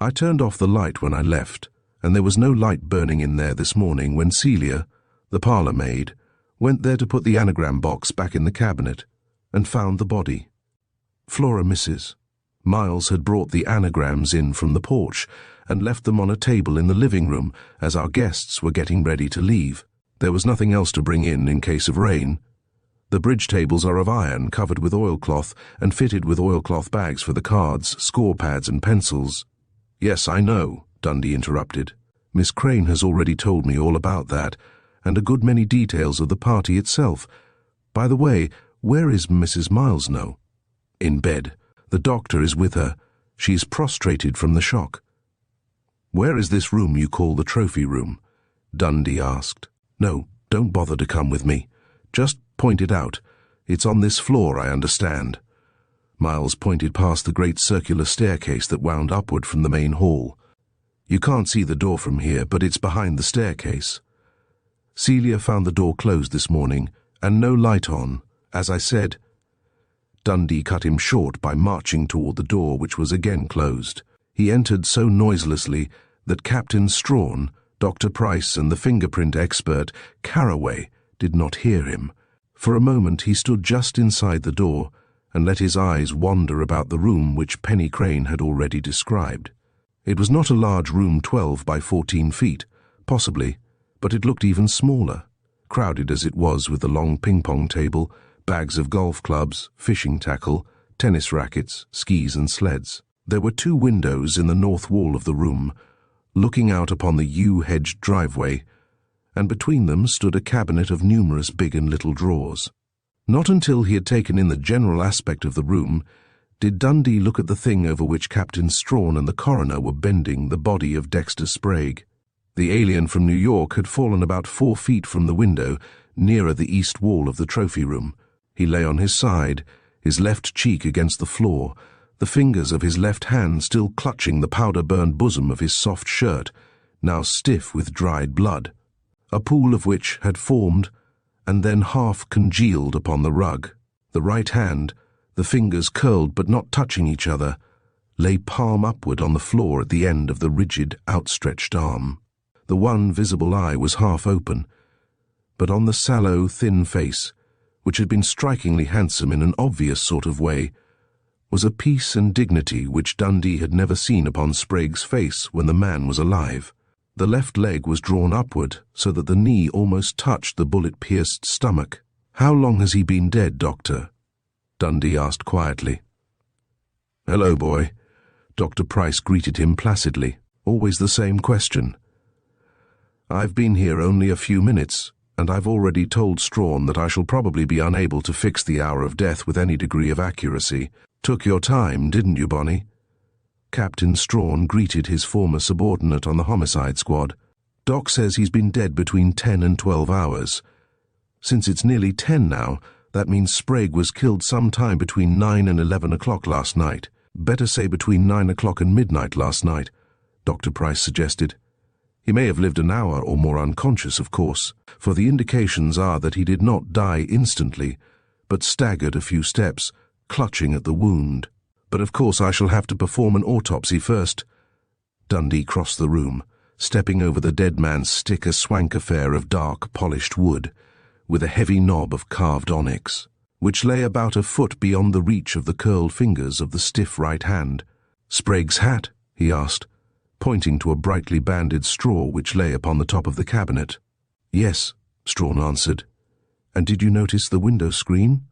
"I turned off the light when I left, and there was no light burning in there this morning when Celia, the parlour maid, went there to put the anagram box back in the cabinet, and found the body. Flora misses. Miles had brought the anagrams in from the porch and left them on a table in the living room as our guests were getting ready to leave. There was nothing else to bring in case of rain. The bridge tables are of iron, covered with oilcloth and fitted with oilcloth bags for the cards, score pads and pencils." "Yes, I know," Dundee interrupted. "Miss Crane has already told me all about that, and a good many details of the party itself. By the way, where is Mrs. Miles now?" "In bed. The doctor is with her. She is prostrated from the shock." "Where is this room you call the trophy room?" Dundee asked. "No, don't bother to come with me. Just point it out. It's on this floor, I understand." Miles pointed past the great circular staircase that wound upward from the main hall. "You can't see the door from here, but it's behind the staircase. Celia found the door closed this morning, and no light on, as I said." Dundee cut him short by marching toward the door, which was again closed. He entered so noiselessly that Captain Strawn, Dr. Price and the fingerprint expert, Carraway, did not hear him. For a moment he stood just inside the door and let his eyes wander about the room which Penny Crane had already described. It was not a large room 12 by 14 feet, possibly, but it looked even smaller, crowded as it was with the long ping-pong table, bags of golf clubs, fishing tackle, tennis rackets, skis and sleds. There were 2 windows in the north wall of the room, looking out upon the yew-hedged driveway, and between them stood a cabinet of numerous big and little drawers. Not until he had taken in the general aspect of the room did Dundee look at the thing over which Captain Strawn and the coroner were bending the body of Dexter Sprague. The alien from New York had fallen about 4 feet from the window, nearer the east wall of the trophy room. He lay on his side, his left cheek against the floor, the fingers of his left hand still clutching the powder-burned bosom of his soft shirt, now stiff with dried blood, a pool of which had formed and then half congealed upon the rug. The right hand, the fingers curled but not touching each other, lay palm upward on the floor at the end of the rigid, outstretched arm. The one visible eye was half open, but on the sallow, thin face, which had been strikingly handsome in an obvious sort of way, was a peace and dignity which Dundee had never seen upon Sprague's face when the man was alive. The left leg was drawn upward so that the knee almost touched the bullet-pierced stomach. "How long has he been dead, Doctor?" Dundee asked quietly. "Hello, boy." Dr. Price greeted him placidly. Always the same question. "I've been here only a few minutes, and I've already told Strawn that I shall probably be unable to fix the hour of death with any degree of accuracy. Took your time, didn't you, Bonnie?" Captain Strawn greeted his former subordinate on the homicide squad. "Doc says he's been dead between 10 and 12 hours. Since it's nearly 10 now, that means Sprague was killed sometime between 9 and 11 o'clock last night. Better say between 9 o'clock and midnight last night," Dr. Price suggested. "He may have lived an hour or more unconscious, of course, for the indications are that he did not die instantly, but staggered a few steps, clutching at the wound. But of course I shall have to perform an autopsy first." Dundee crossed the room, stepping over the dead man's stick, a swank affair of dark, polished wood, with a heavy knob of carved onyx, which lay about a foot beyond the reach of the curled fingers of the stiff right hand. "Sprague's hat?" he asked, pointing to a brightly banded straw which lay upon the top of the cabinet. "Yes," Strawn answered. "And did you notice the window screen?"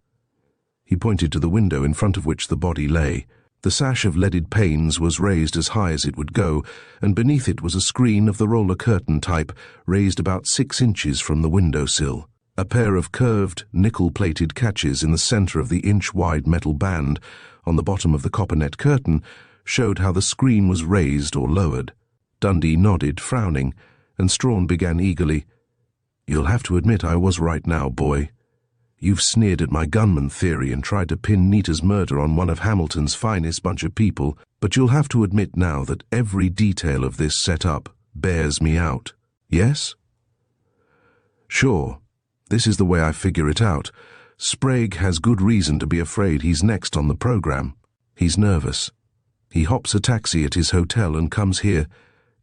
He pointed to the window in front of which the body lay. The sash of leaded panes was raised as high as it would go, and beneath it was a screen of the roller curtain type, raised about 6 inches from the window-sill. A pair of curved, nickel-plated catches in the center of the inch-wide metal band on the bottom of the coppernet curtain showed how the screen was raised or lowered. Dundee nodded, frowning, and Strawn began eagerly. "You'll have to admit I was right now, boy. You've sneered at my gunman theory and tried to pin Nita's murder on one of Hamilton's finest bunch of people, but you'll have to admit now that every detail of this setup bears me out. Yes?" "Sure. This is the way I figure it out. Sprague has good reason to be afraid he's next on the program. He's nervous. He hops a taxi at his hotel and comes here.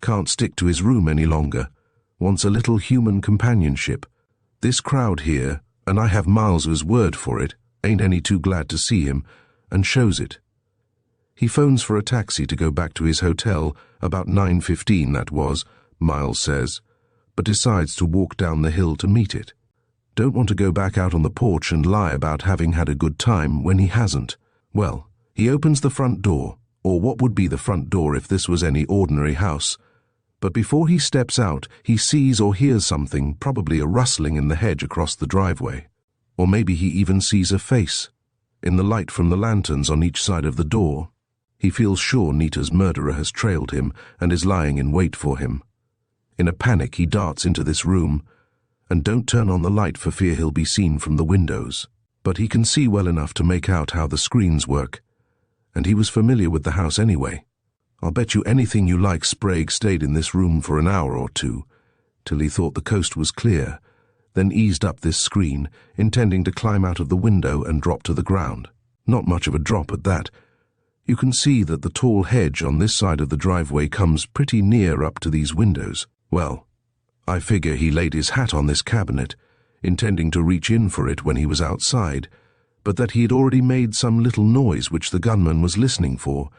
Can't stick to his room any longer. Wants a little human companionship. This crowd here, and I have Miles's word for it, ain't any too glad to see him, and shows it. He phones for a taxi to go back to his hotel, about 9:15 that was, Miles says, but decides to walk down the hill to meet it. Don't want to go back out on the porch and lie about having had a good time when he hasn't. Well, he opens the front door, or what would be the front door if this was any ordinary house. But before he steps out, he sees or hears something, probably a rustling in the hedge across the driveway. Or maybe he even sees a face, in the light from the lanterns on each side of the door. He feels sure Nita's murderer has trailed him and is lying in wait for him. In a panic, he darts into this room, and don't turn on the light for fear he'll be seen from the windows. But he can see well enough to make out how the screens work, and he was familiar with the house anyway. I'll bet you anything you like Sprague stayed in this room for an hour or two, till he thought the coast was clear, then eased up this screen, intending to climb out of the window and drop to the ground. Not much of a drop at that. You can see that the tall hedge on this side of the driveway comes pretty near up to these windows. Well, I figure he laid his hat on this cabinet, intending to reach in for it when he was outside, but that he had already made some little noise which the gunman was listening for,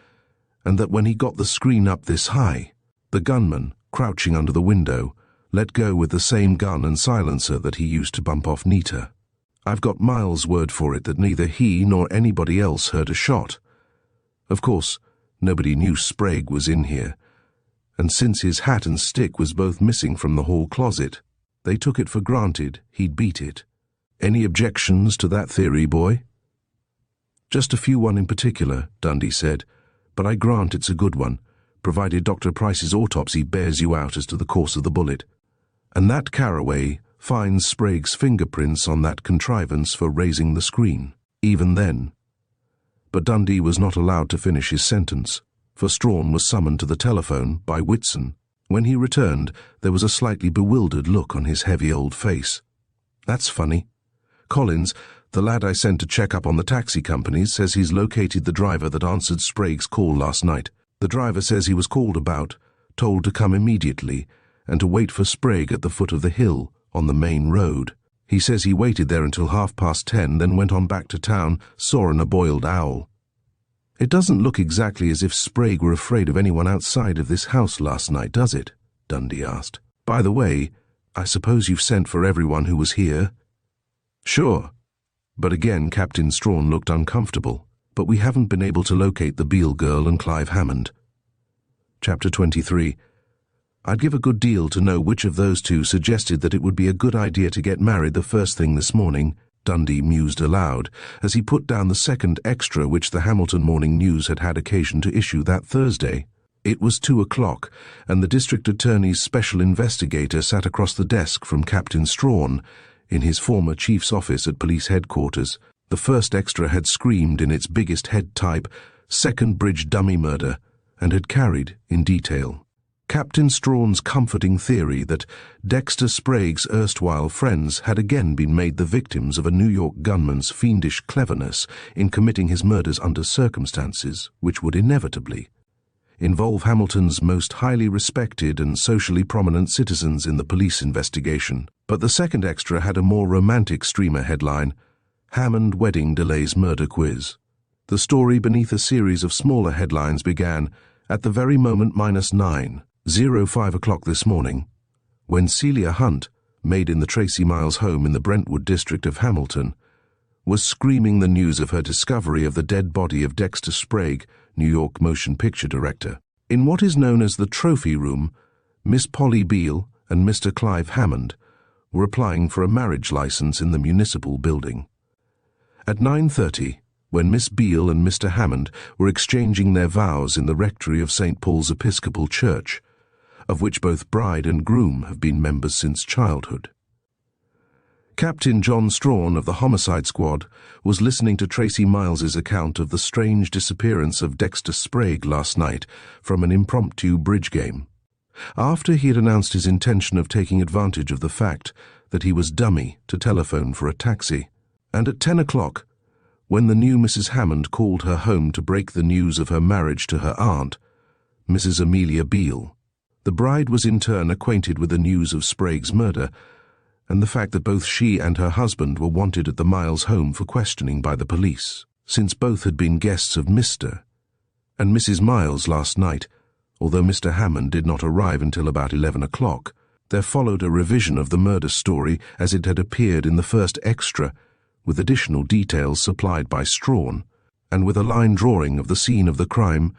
and that when he got the screen up this high, the gunman, crouching under the window, let go with the same gun and silencer that he used to bump off Nita. I've got Miles' word for it that neither he nor anybody else heard a shot. Of course, nobody knew Sprague was in here, and since his hat and stick was both missing from the hall closet, they took it for granted he'd beat it. Any objections to that theory, boy?" "Just a few, one in particular," Dundee said, "but I grant it's a good one, provided Dr. Price's autopsy bears you out as to the course of the bullet. And that Carraway finds Sprague's fingerprints on that contrivance for raising the screen, even then." But Dundee was not allowed to finish his sentence, for Strawn was summoned to the telephone by Whitson. When he returned, there was a slightly bewildered look on his heavy old face. "That's funny. Collins, the lad I sent to check up on the taxi companies, says he's located the driver that answered Sprague's call last night. The driver says he was called about, told to come immediately, and to wait for Sprague at the foot of the hill, on the main road. He says he waited there until 10:30, then went on back to town, sawing a boiled owl. It doesn't look exactly as if Sprague were afraid of anyone outside of this house last night, does it?" Dundee asked. "By the way, I suppose you've sent for everyone who was here?" "Sure." But again Captain Strawn looked uncomfortable. but we haven't been able to locate the Beale girl and Clive Hammond. Chapter 23. I'd give a good deal to know which of those two suggested that it would be a good idea to get married the first thing this morning, Dundee mused aloud, as he put down the second extra which the Hamilton Morning News had had occasion to issue that Thursday. It was 2 o'clock, and the district attorney's special investigator sat across the desk from Captain Strawn, in his former chief's office at police headquarters. The first extra had screamed in its biggest head type, "Second Bridge dummy murder," and had carried, in detail, Captain Strawn's comforting theory that Dexter Sprague's erstwhile friends had again been made the victims of a New York gunman's fiendish cleverness in committing his murders under circumstances which would inevitably involve Hamilton's most highly respected and socially prominent citizens in the police investigation. But the second extra had a more romantic streamer headline, "Hammond Wedding Delays Murder Quiz." The story beneath a series of smaller headlines began, "At the very moment -9:05 o'clock this morning, when Celia Hunt, maid in the Tracy Miles home in the Brentwood district of Hamilton, was screaming the news of her discovery of the dead body of Dexter Sprague, New York motion picture director. In what is known as the trophy room, Miss Polly Beale and Mr. Clive Hammond were applying for a marriage license in the municipal building. At 9:30, when Miss Beale and Mr. Hammond were exchanging their vows in the rectory of St. Paul's Episcopal Church, of which both bride and groom have been members since childhood. Captain John Strawn of the Homicide Squad was listening to Tracy Miles's account of the strange disappearance of Dexter Sprague last night from an impromptu bridge game. After he had announced his intention of taking advantage of the fact that he was dummy to telephone for a taxi, and at 10 o'clock, when the new Mrs. Hammond called her home to break the news of her marriage to her aunt, Mrs. Amelia Beale, the bride was in turn acquainted with the news of Sprague's murder, and the fact that both she and her husband were wanted at the Miles home for questioning by the police, since both had been guests of Mr. and Mrs. Miles last night. Although Mr. Hammond did not arrive until about 11 o'clock, there followed a revision of the murder story as it had appeared in the first extra, with additional details supplied by Strawn, and with a line drawing of the scene of the crime,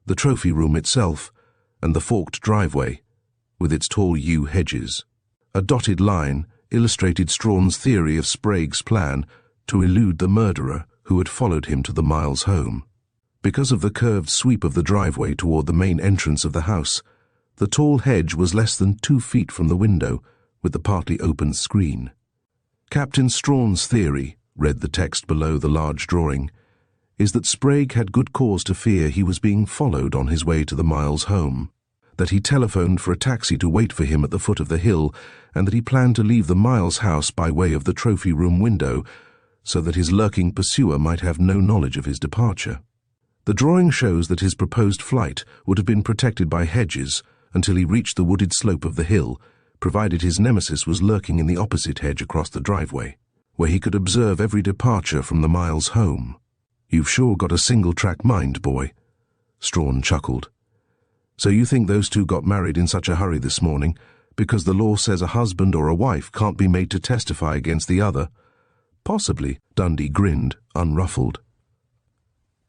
the trophy room itself, and the forked driveway, with its tall yew hedges. A dotted line illustrated Strawn's theory of Sprague's plan to elude the murderer who had followed him to the Miles home. Because of the curved sweep of the driveway toward the main entrance of the house, the tall hedge was less than 2 feet from the window, with the partly open screen. Captain Strawn's theory, read the text below the large drawing, is that Sprague had good cause to fear he was being followed on his way to the Miles home, that he telephoned for a taxi to wait for him at the foot of the hill, and that he planned to leave the Miles house by way of the trophy room window, so that his lurking pursuer might have no knowledge of his departure. The drawing shows that his proposed flight would have been protected by hedges until he reached the wooded slope of the hill, provided his nemesis was lurking in the opposite hedge across the driveway, where he could observe every departure from the Miles home. "You've sure got a single-track mind, boy," Strawn chuckled. "So you think those two got married in such a hurry this morning because the law says a husband or a wife can't be made to testify against the other?" "Possibly," Dundee grinned, unruffled.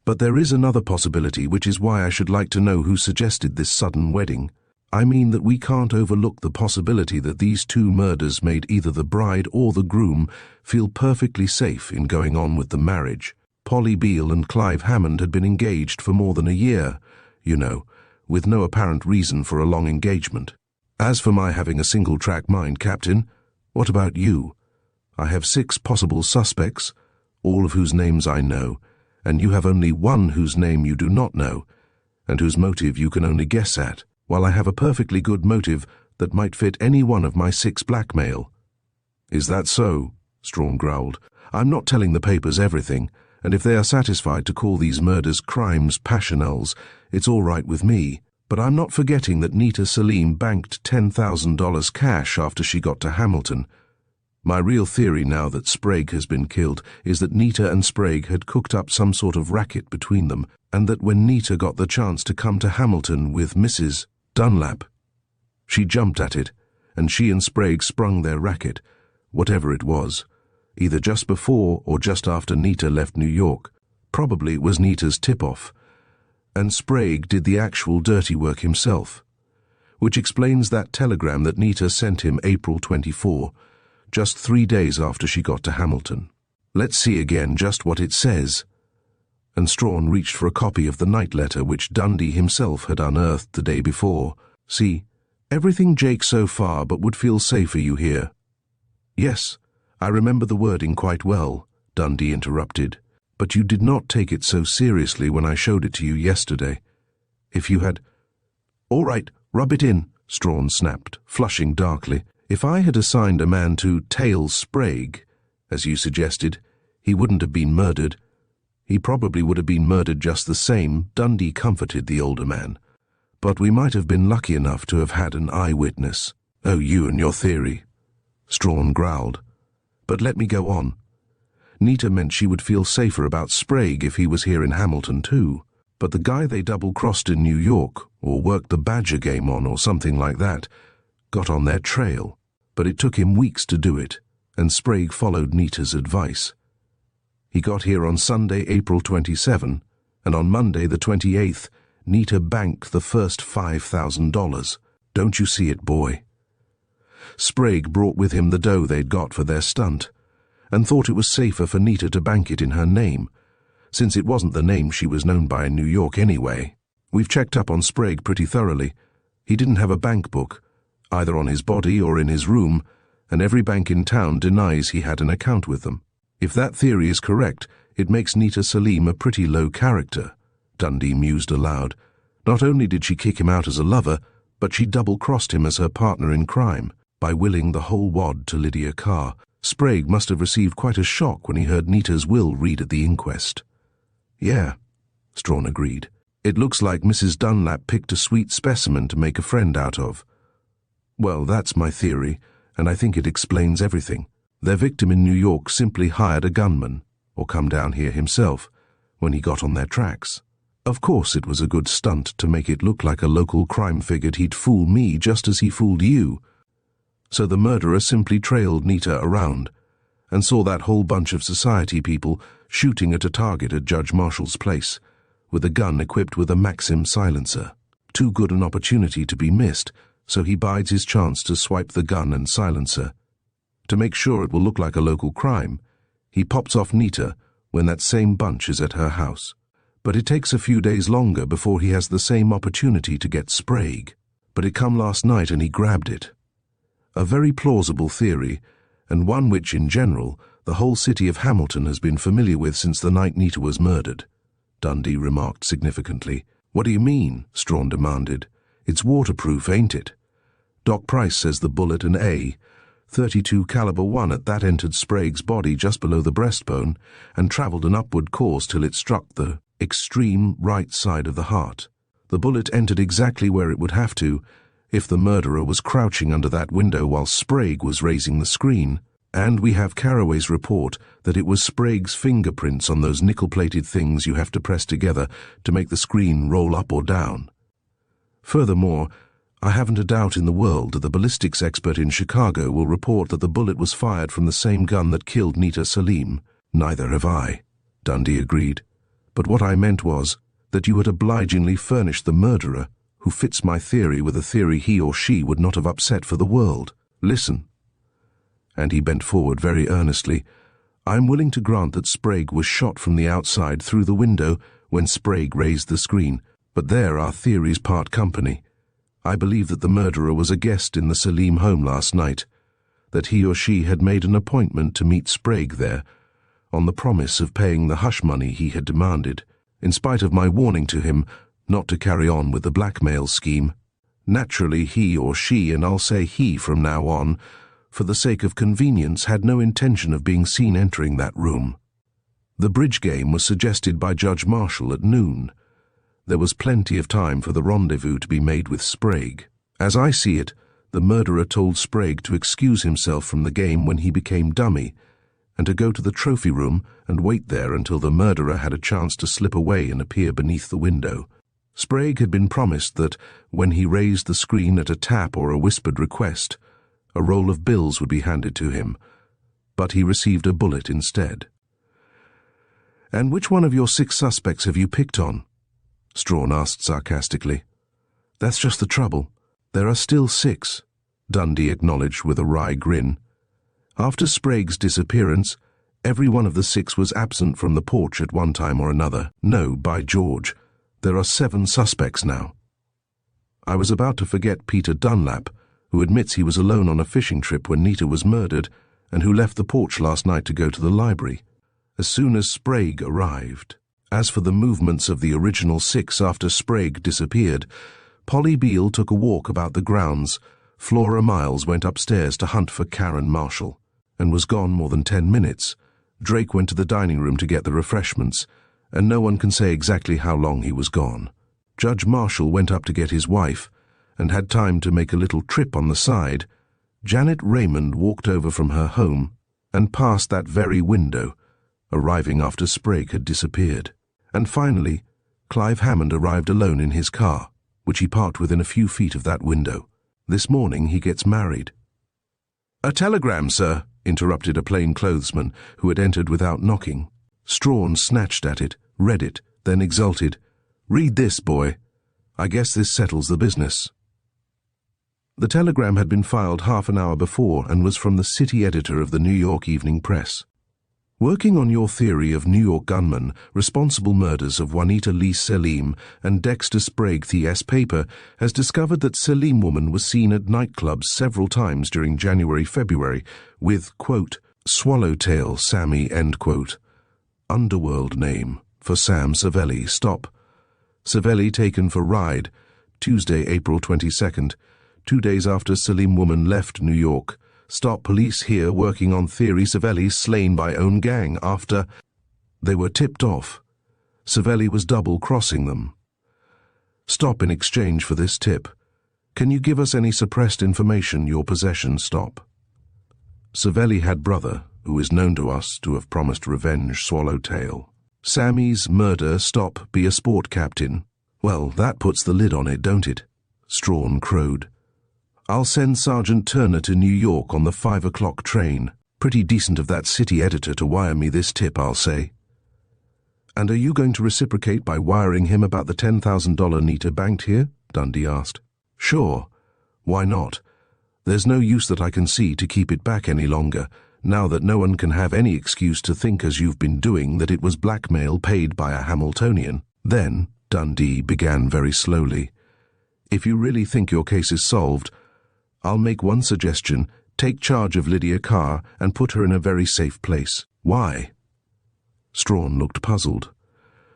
"But there is another possibility, which is why I should like to know who suggested this sudden wedding. I mean that we can't overlook the possibility that these two murders made either the bride or the groom feel perfectly safe in going on with the marriage. Polly Beale and Clive Hammond had been engaged for more than a year, you know, with no apparent reason for a long engagement. As for my having a single-track mind, Captain, what about you? I have 6 possible suspects, all of whose names I know, and you have only one whose name you do not know, and whose motive you can only guess at, while I have a perfectly good motive that might fit any one of my 6 blackmail." "Is that so?" Strawn growled. "I'm not telling the papers everything, and if they are satisfied to call these murders crimes passionels, it's all right with me. But I'm not forgetting that Nita Salim banked $10,000 cash after she got to Hamilton. My real theory now that Sprague has been killed is that Nita and Sprague had cooked up some sort of racket between them, and that when Nita got the chance to come to Hamilton with Mrs. Dunlap, she jumped at it, and she and Sprague sprung their racket, whatever it was, either just before or just after Nita left New York. Probably it was Nita's tip-off, and Sprague did the actual dirty work himself, which explains that telegram that Nita sent him April 24, just 3 days after she got to Hamilton. Let's see again just what it says. And Strawn reached for a copy of the night letter which Dundee himself had unearthed the day before. See, everything Jake so far, but would feel safer you hear. Yes, I remember the wording quite well, Dundee interrupted, but you did not take it so seriously when I showed it to you yesterday. If you had— All right, rub it in, Strawn snapped, flushing darkly. If I had assigned a man to tail Sprague, as you suggested, he wouldn't have been murdered. He probably would have been murdered just the same, Dundee comforted the older man. But we might have been lucky enough to have had an eyewitness. Oh, you and your theory, Strawn growled. But let me go on. Nita meant she would feel safer about Sprague if he was here in Hamilton too. But the guy they double-crossed in New York, or worked the Badger game on or something like that, got on their trail. But it took him weeks to do it, and Sprague followed Nita's advice. He got here on Sunday, April 27, and on Monday the 28th, Nita banked the first $5,000. Don't you see it, boy? Sprague brought with him the dough they'd got for their stunt, and thought it was safer for Nita to bank it in her name, since it wasn't the name she was known by in New York anyway. We've checked up on Sprague pretty thoroughly. He didn't have a bank book, either on his body or in his room, and every bank in town denies he had an account with them. If that theory is correct, it makes Nita Salim a pretty low character, Dundee mused aloud. Not only did she kick him out as a lover, but she double-crossed him as her partner in crime by willing the whole wad to Lydia Carr. Sprague must have received quite a shock when he heard Nita's will read at the inquest. Yeah, Strawn agreed. It looks like Mrs. Dunlap picked a sweet specimen to make a friend out of. Well, that's my theory, and I think it explains everything. Their victim in New York simply hired a gunman, or come down here himself, when he got on their tracks. Of course it was a good stunt to make it look like a local crime figured he'd fool me just as he fooled you. So the murderer simply trailed Nita around, and saw that whole bunch of society people shooting at a target at Judge Marshall's place, with a gun equipped with a Maxim silencer. Too good an opportunity to be missed, so he bides his chance to swipe the gun and silencer. To make sure it will look like a local crime, he pops off Nita when that same bunch is at her house. But it takes a few days longer before he has the same opportunity to get Sprague. But it come last night and he grabbed it. A very plausible theory, and one which, in general, the whole city of Hamilton has been familiar with since the night Nita was murdered, Dundee remarked significantly. What do you mean? Strawn demanded. It's waterproof, ain't it? Doc Price says the bullet an A, .32 caliber .1 at that entered Sprague's body just below the breastbone and travelled an upward course till it struck the extreme right side of the heart. The bullet entered exactly where it would have to if the murderer was crouching under that window while Sprague was raising the screen. And we have Carraway's report that it was Sprague's fingerprints on those nickel-plated things you have to press together to make the screen roll up or down. Furthermore, I haven't a doubt in the world that the ballistics expert in Chicago will report that the bullet was fired from the same gun that killed Nita Salim. Neither have I, Dundee agreed. But what I meant was that you had obligingly furnished the murderer, who fits my theory with a theory he or she would not have upset for the world. Listen. And he bent forward very earnestly. I'm willing to grant that Sprague was shot from the outside through the window when Sprague raised the screen, but there our theories part company. I believe that the murderer was a guest in the Salim home last night, that he or she had made an appointment to meet Sprague there, on the promise of paying the hush money he had demanded, in spite of my warning to him not to carry on with the blackmail scheme. Naturally, he or she, and I'll say he from now on, for the sake of convenience, had no intention of being seen entering that room. The bridge game was suggested by Judge Marshall at noon. There was plenty of time for the rendezvous to be made with Sprague. As I see it, the murderer told Sprague to excuse himself from the game when he became dummy, and to go to the trophy room and wait there until the murderer had a chance to slip away and appear beneath the window. Sprague had been promised that, when he raised the screen at a tap or a whispered request, a roll of bills would be handed to him, but he received a bullet instead. And which one of your 6 suspects have you picked on? Strawn asked sarcastically. That's just the trouble. There are still 6, Dundee acknowledged with a wry grin. After Sprague's disappearance, every one of the 6 was absent from the porch at one time or another. No, by George, there are 7 suspects now. I was about to forget Peter Dunlap, who admits he was alone on a fishing trip when Nita was murdered and who left the porch last night to go to the library, as soon as Sprague arrived. As for the movements of the original 6 after Sprague disappeared, Polly Beale took a walk about the grounds, Flora Miles went upstairs to hunt for Karen Marshall, and was gone more than 10 minutes. Drake went to the dining room to get the refreshments, and no one can say exactly how long he was gone. Judge Marshall went up to get his wife, and had time to make a little trip on the side. Janet Raymond walked over from her home, and past that very window, arriving after Sprague had disappeared. And finally, Clive Hammond arrived alone in his car, which he parked within a few feet of that window. This morning he gets married. "A telegram, sir," interrupted a plainclothesman who had entered without knocking. Strawn snatched at it, read it, then exulted. "Read this, boy. I guess this settles the business." The telegram had been filed half an hour before and was from the city editor of the New York Evening Press. "Working on your theory of New York gunmen, responsible murders of Juanita Lee Selim and Dexter Sprague, the paper has discovered that Selim woman was seen at nightclubs several times during January-February with, quote, Swallowtail Sammy, end quote. Underworld name for Sam Savelli, stop. Savelli taken for ride, Tuesday, April 22nd, 2 days after Selim woman left New York. Stop, police here working on theory Savelli slain by own gang after they were tipped off. Savelli was double-crossing them. Stop in exchange for this tip. Can you give us any suppressed information, your possession, stop. Savelli had brother, who is known to us to have promised revenge, Swallowtail. Sammy's murder, stop, be a sport captain. Well, that puts the lid on it, don't it? Strawn crowed. I'll send Sergeant Turner to New York on the 5 o'clock train. Pretty decent of that city editor to wire me this tip, I'll say. And are you going to reciprocate by wiring him about the $10,000 Nita banked here? Dundee asked. Sure. Why not? There's no use that I can see to keep it back any longer, now that no one can have any excuse to think, as you've been doing, that it was blackmail paid by a Hamiltonian. Then, Dundee began very slowly, if you really think your case is solved, I'll make one suggestion. Take charge of Lydia Carr and put her in a very safe place. Why? Strawn looked puzzled.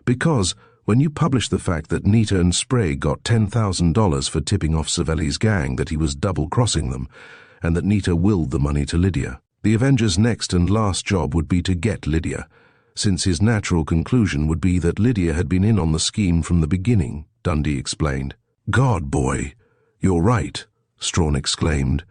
Because, when you published the fact that Nita and Sprague got $10,000 for tipping off Savelli's gang that he was double-crossing them, and that Nita willed the money to Lydia, the Avenger's next and last job would be to get Lydia, since his natural conclusion would be that Lydia had been in on the scheme from the beginning, Dundee explained. God, boy, you're right, Strawn exclaimed,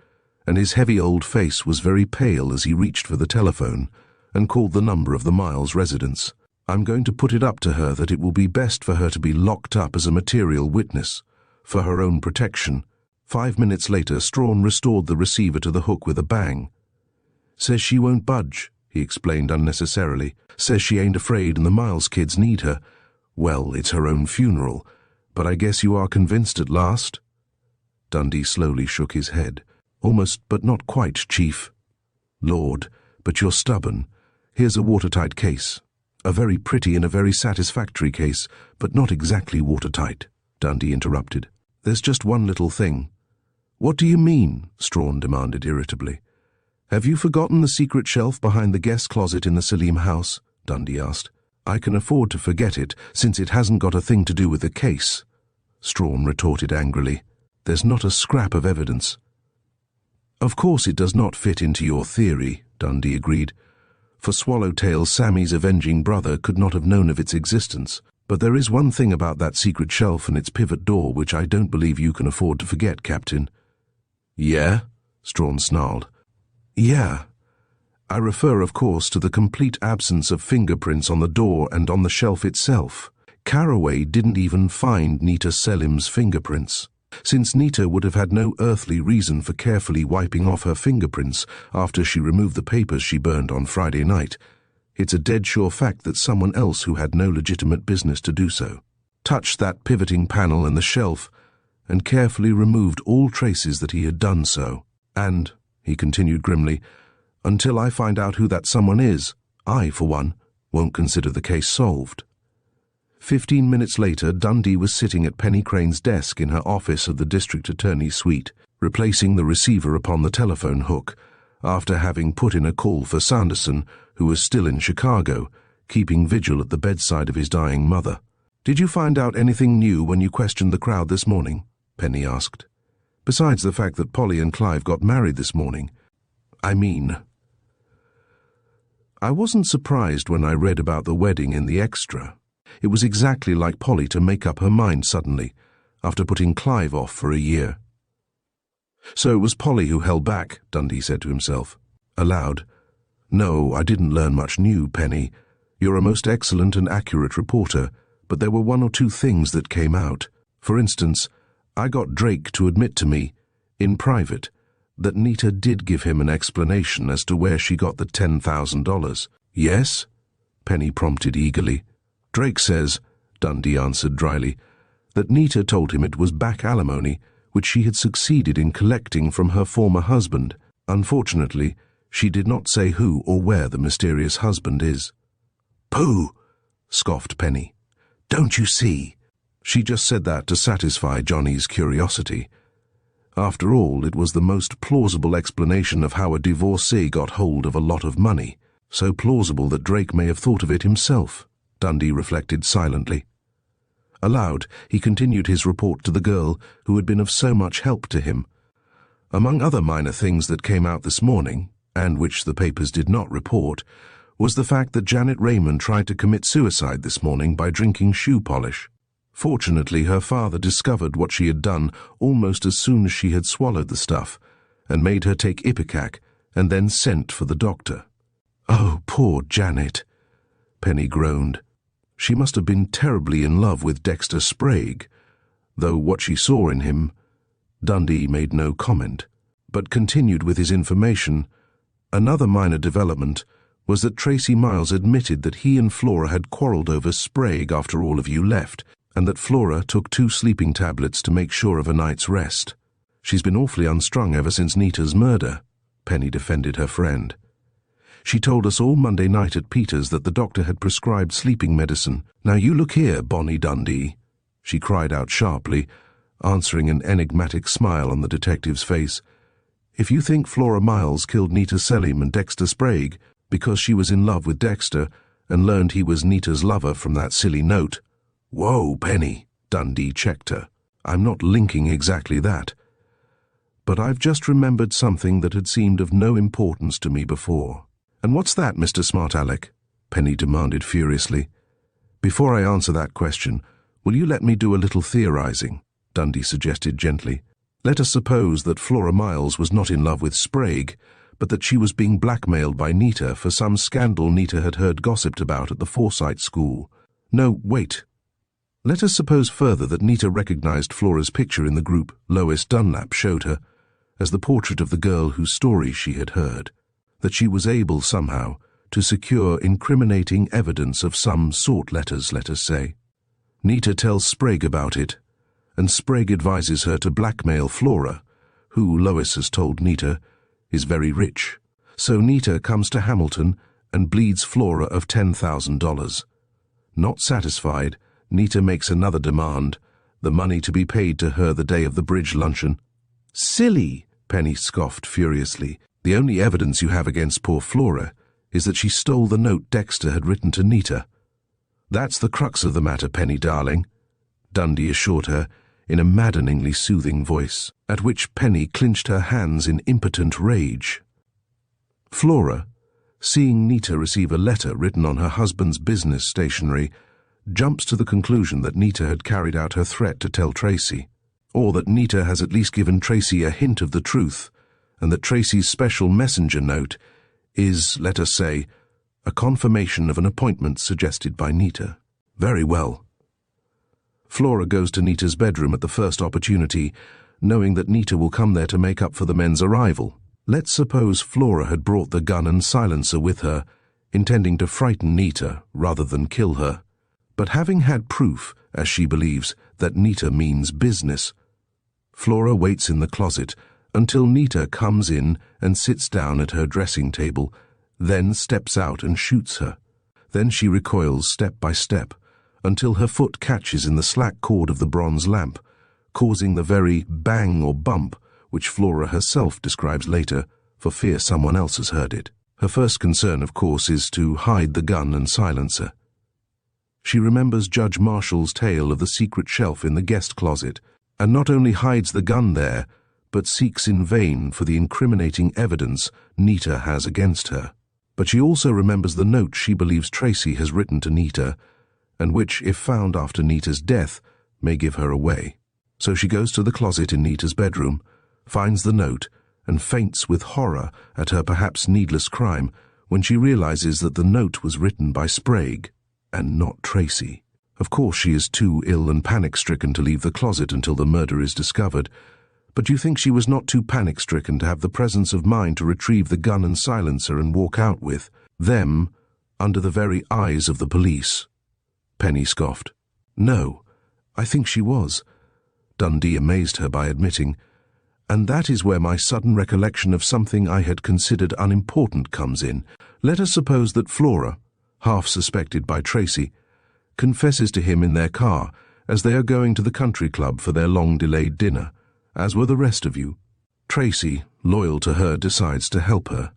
and his heavy old face was very pale as he reached for the telephone and called the number of the Miles residence. I'm going to put it up to her that it will be best for her to be locked up as a material witness, for her own protection. 5 minutes later, Strawn restored the receiver to the hook with a bang. Says she won't budge, he explained unnecessarily. Says she ain't afraid and the Miles kids need her. Well, it's her own funeral, but I guess you are convinced at last? Dundee slowly shook his head. Almost, but not quite, Chief. Lord, but you're stubborn. Here's a watertight case. A very pretty and a very satisfactory case, but not exactly watertight, Dundee interrupted. There's just one little thing. What do you mean? Strawn demanded irritably. Have you forgotten the secret shelf behind the guest closet in the Selim house? Dundee asked. I can afford to forget it, since it hasn't got a thing to do with the case, Strawn retorted angrily. There's not a scrap of evidence. Of course it does not fit into your theory, Dundee agreed. For Swallowtail, Sammy's avenging brother could not have known of its existence. But there is one thing about that secret shelf and its pivot door which I don't believe you can afford to forget, Captain. Yeah? Strawn snarled. Yeah. I refer, of course, to the complete absence of fingerprints on the door and on the shelf itself. Carraway didn't even find Nita Selim's fingerprints, since Nita would have had no earthly reason for carefully wiping off her fingerprints after she removed the papers she burned on Friday night. It's a dead sure fact that someone else who had no legitimate business to do so touched that pivoting panel and the shelf and carefully removed all traces that he had done so. And, he continued grimly, until I find out who that someone is, I, for one, won't consider the case solved. 15 minutes later, Dundee was sitting at Penny Crane's desk in her office of the District Attorney's suite, replacing the receiver upon the telephone hook, after having put in a call for Sanderson, who was still in Chicago, keeping vigil at the bedside of his dying mother. "Did you find out anything new when you questioned the crowd this morning?" Penny asked. "Besides the fact that Polly and Clive got married this morning. I wasn't surprised when I read about the wedding in the Extra. It was exactly like Polly to make up her mind suddenly, after putting Clive off for a year." "So it was Polly who held back," Dundee said to himself. Aloud, "No, I didn't learn much new, Penny. You're a most excellent and accurate reporter, but there were one or two things that came out. For instance, I got Drake to admit to me, in private, that Nita did give him an explanation as to where she got the $10,000. "Yes?" Penny prompted eagerly. "Drake says," Dundee answered dryly, "that Nita told him it was back alimony, which she had succeeded in collecting from her former husband. Unfortunately, she did not say who or where the mysterious husband is." "Pooh!" scoffed Penny. "Don't you see?" She just said that to satisfy Johnny's curiosity. After all, it was the most plausible explanation of how a divorcee got hold of a lot of money, so plausible that Drake may have thought of it himself, Dundee reflected silently. Aloud, he continued his report to the girl who had been of so much help to him. Among other minor things that came out this morning, and which the papers did not report, was the fact that Janet Raymond tried to commit suicide this morning by drinking shoe polish. Fortunately, her father discovered what she had done almost as soon as she had swallowed the stuff, and made her take Ipecac, and then sent for the doctor. "Oh, poor Janet," Penny groaned. She must have been terribly in love with Dexter Sprague, though what she saw in him... Dundee made no comment, but continued with his information. Another minor development was that Tracy Miles admitted that he and Flora had quarreled over Sprague after all of you left, and that Flora took 2 sleeping tablets to make sure of a night's rest. "She's been awfully unstrung ever since Nita's murder," Penny defended her friend. "She told us all Monday night at Peter's that the doctor had prescribed sleeping medicine. Now you look here, Bonnie Dundee," she cried out sharply, answering an enigmatic smile on the detective's face. "If you think Flora Miles killed Nita Selim and Dexter Sprague because she was in love with Dexter and learned he was Nita's lover from that silly note—" "Whoa, Penny," Dundee checked her. "I'm not linking exactly that. But I've just remembered something that had seemed of no importance to me before." "And what's that, Mr. Smart Alec?" Penny demanded furiously. "Before I answer that question, will you let me do a little theorizing?" Dundee suggested gently. "Let us suppose that Flora Miles was not in love with Sprague, but that she was being blackmailed by Nita for some scandal Nita had heard gossiped about at the Forsyte School. No, wait. Let us suppose further that Nita recognized Flora's picture in the group Lois Dunlap showed her as the portrait of the girl whose story she had heard, that she was able somehow to secure incriminating evidence of some sort, let us say. Nita tells Sprague about it, and Sprague advises her to blackmail Flora, who, Lois has told Nita, is very rich. So Nita comes to Hamilton and bleeds Flora of $10,000. Not satisfied, Nita makes another demand, the money to be paid to her the day of the bridge luncheon. "Silly," Penny scoffed furiously. "The only evidence you have against poor Flora is that she stole the note Dexter had written to Nita." "That's the crux of the matter, Penny darling," Dundee assured her in a maddeningly soothing voice, at which Penny clenched her hands in impotent rage. Flora, seeing Nita receive a letter written on her husband's business stationery, jumps to the conclusion that Nita had carried out her threat to tell Tracy, or that Nita has at least given Tracy a hint of the truth, and that Tracy's special messenger note is, let us say, a confirmation of an appointment suggested by Nita. Very well. Flora goes to Nita's bedroom at the first opportunity, knowing that Nita will come there to make up for the men's arrival. Let's suppose Flora had brought the gun and silencer with her intending to frighten Nita rather than kill her. But having had proof, as she believes, that Nita means business, Flora waits in the closet until Nita comes in and sits down at her dressing table, then steps out and shoots her. Then she recoils step by step until her foot catches in the slack cord of the bronze lamp, causing the very bang or bump which Flora herself describes later for fear someone else has heard it. Her first concern, of course, is to hide the gun and silencer. She remembers Judge Marshall's tale of the secret shelf in the guest closet, and not only hides the gun there, but seeks in vain for the incriminating evidence Nita has against her. But she also remembers the note she believes Tracy has written to Nita, and which, if found after Nita's death, may give her away. So she goes to the closet in Nita's bedroom, finds the note, and faints with horror at her perhaps needless crime when she realizes that the note was written by Sprague, and not Tracy. Of course she is too ill and panic-stricken to leave the closet until the murder is discovered, but you think she was not too panic-stricken to have the presence of mind to retrieve the gun and silencer and walk out with them under the very eyes of the police? Penny scoffed. No, I think she was, Dundee amazed her by admitting, and that is where my sudden recollection of something I had considered unimportant comes in. Let us suppose that Flora, half suspected by Tracy, confesses to him in their car as they are going to the country club for their long-delayed dinner, as were the rest of you. Tracy, loyal to her, decides to help her.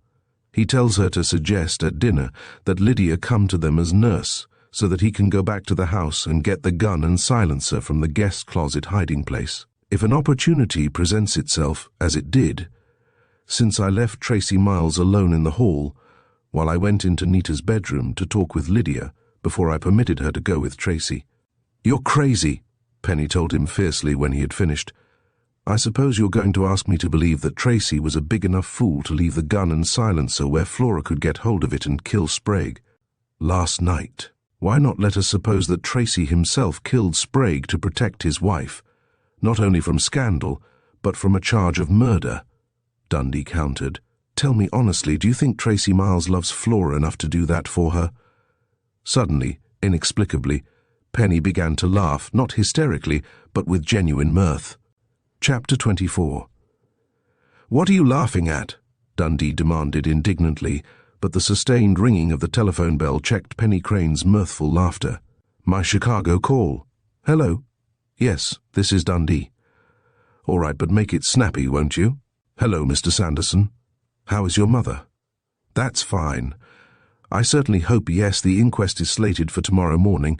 He tells her to suggest at dinner that Lydia come to them as nurse so that he can go back to the house and get the gun and silencer from the guest closet hiding place. If an opportunity presents itself, as it did, since I left Tracy Miles alone in the hall while I went into Nita's bedroom to talk with Lydia before I permitted her to go with Tracy. You're crazy, Penny told him fiercely when he had finished. I suppose you're going to ask me to believe that Tracy was a big enough fool to leave the gun and silencer where Flora could get hold of it and kill Sprague. Last night. Why not let us suppose that Tracy himself killed Sprague to protect his wife, not only from scandal, but from a charge of murder? Dundee countered. Tell me honestly, do you think Tracy Miles loves Flora enough to do that for her? Suddenly, inexplicably, Penny began to laugh, not hysterically, but with genuine mirth. Chapter 24. What are you laughing at? Dundee demanded indignantly, but the sustained ringing of the telephone bell checked Penny Crane's mirthful laughter. My Chicago call. Hello? Yes, this is Dundee. All right, but make it snappy, won't you? Hello, Mr. Sanderson. How is your mother? That's fine. I certainly hope, yes, the inquest is slated for tomorrow morning,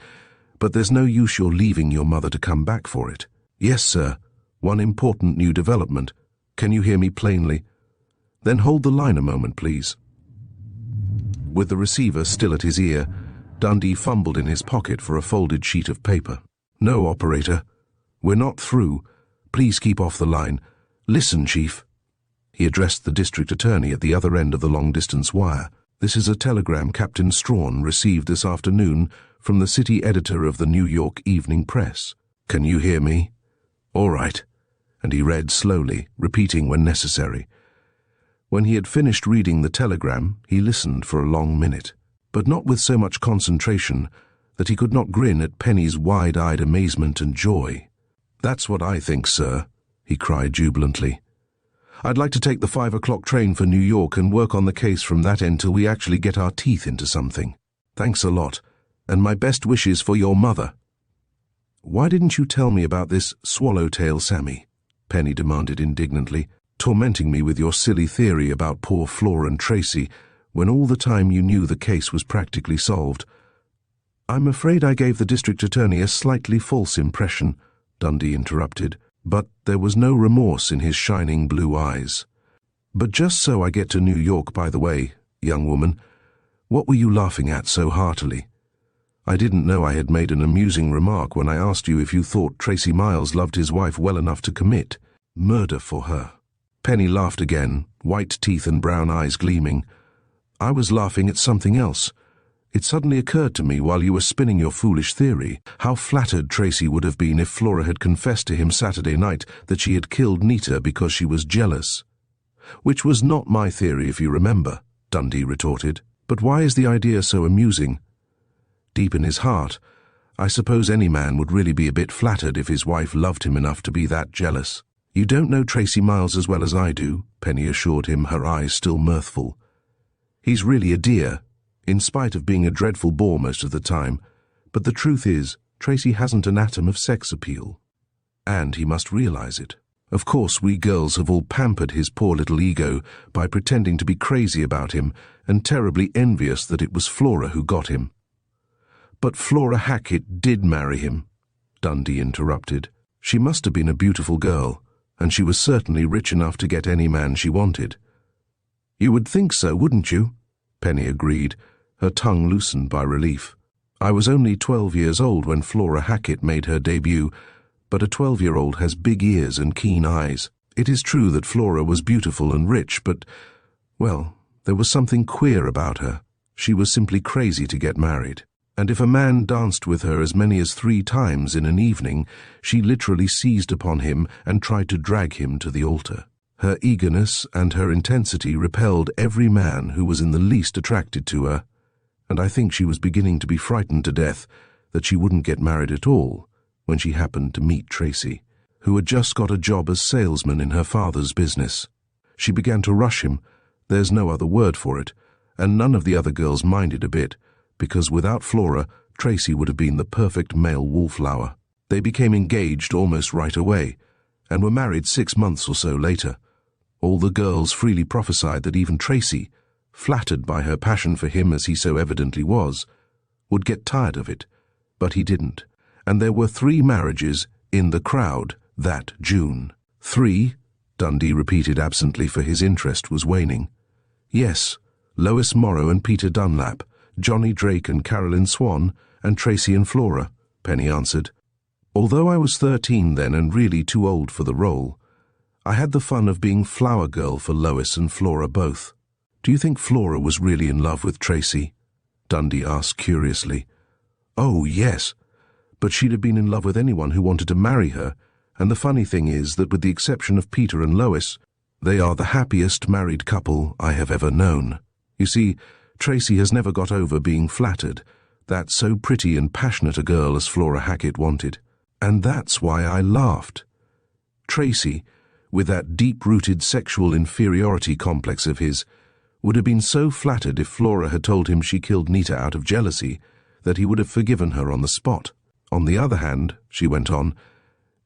but there's no use your leaving your mother to come back for it. Yes, sir. One important new development. Can you hear me plainly? Then hold the line a moment, please. With the receiver still at his ear, Dundee fumbled in his pocket for a folded sheet of paper. No, operator. We're not through. Please keep off the line. Listen, Chief. He addressed the district attorney at the other end of the long-distance wire. This is a telegram Captain Strawn received this afternoon from the city editor of the New York Evening Press. Can you hear me? All right. And he read slowly, repeating when necessary. When he had finished reading the telegram, he listened for a long minute, but not with so much concentration that he could not grin at Penny's wide-eyed amazement and joy. That's what I think, sir, he cried jubilantly. I'd like to take the 5 o'clock train for New York and work on the case from that end till we actually get our teeth into something. Thanks a lot, and my best wishes for your mother. Why didn't you tell me about this swallowtail Sammy? Penny demanded indignantly, tormenting me with your silly theory about poor Flora and Tracy, when all the time you knew the case was practically solved. I'm afraid I gave the district attorney a slightly false impression, Dundee interrupted, but there was no remorse in his shining blue eyes. But just so I get to New York, by the way, young woman, what were you laughing at so heartily? I didn't know I had made an amusing remark when I asked you if you thought Tracy Miles loved his wife well enough to commit murder for her. Penny laughed again, white teeth and brown eyes gleaming. I was laughing at something else. It suddenly occurred to me while you were spinning your foolish theory how flattered Tracy would have been if Flora had confessed to him Saturday night that she had killed Nita because she was jealous. Which was not my theory, if you remember, Dundee retorted. But why is the idea so amusing? Deep in his heart, I suppose any man would really be a bit flattered if his wife loved him enough to be that jealous. You don't know Tracy Miles as well as I do, Penny assured him, her eyes still mirthful. He's really a dear, in spite of being a dreadful bore most of the time, but the truth is, Tracy hasn't an atom of sex appeal. And he must realize it. Of course, we girls have all pampered his poor little ego by pretending to be crazy about him and terribly envious that it was Flora who got him. But Flora Hackett did marry him, Dundee interrupted. She must have been a beautiful girl, and she was certainly rich enough to get any man she wanted. You would think so, wouldn't you? Penny agreed, her tongue loosened by relief. I was only 12 years old when Flora Hackett made her debut, but a 12-year-old has big ears and keen eyes. It is true that Flora was beautiful and rich, but, well, there was something queer about her. She was simply crazy to get married. And if a man danced with her as many as 3 times in an evening, she literally seized upon him and tried to drag him to the altar. Her eagerness and her intensity repelled every man who was in the least attracted to her, and I think she was beginning to be frightened to death that she wouldn't get married at all when she happened to meet Tracy, who had just got a job as salesman in her father's business. She began to rush him, there's no other word for it, and none of the other girls minded a bit, because without Flora, Tracy would have been the perfect male wallflower. They became engaged almost right away, and were married 6 months or so later. All the girls freely prophesied that even Tracy, flattered by her passion for him as he so evidently was, would get tired of it, but he didn't, and there were 3 marriages in the crowd that June. 3, Dundee repeated absently, for his interest was waning. Yes, Lois Morrow and Peter Dunlap, Johnny Drake and Carolyn Swan, and Tracy and Flora, Penny answered. Although I was 13 then and really too old for the role, I had the fun of being flower girl for Lois and Flora both. Do you think Flora was really in love with Tracy? Dundee asked curiously. Oh, yes, but she'd have been in love with anyone who wanted to marry her, and the funny thing is that with the exception of Peter and Lois, they are the happiest married couple I have ever known. You see, Tracy has never got over being flattered that so pretty and passionate a girl as Flora Hackett wanted. And that's why I laughed. Tracy, with that deep-rooted sexual inferiority complex of his, would have been so flattered if Flora had told him she killed Nita out of jealousy that he would have forgiven her on the spot. On the other hand, she went on,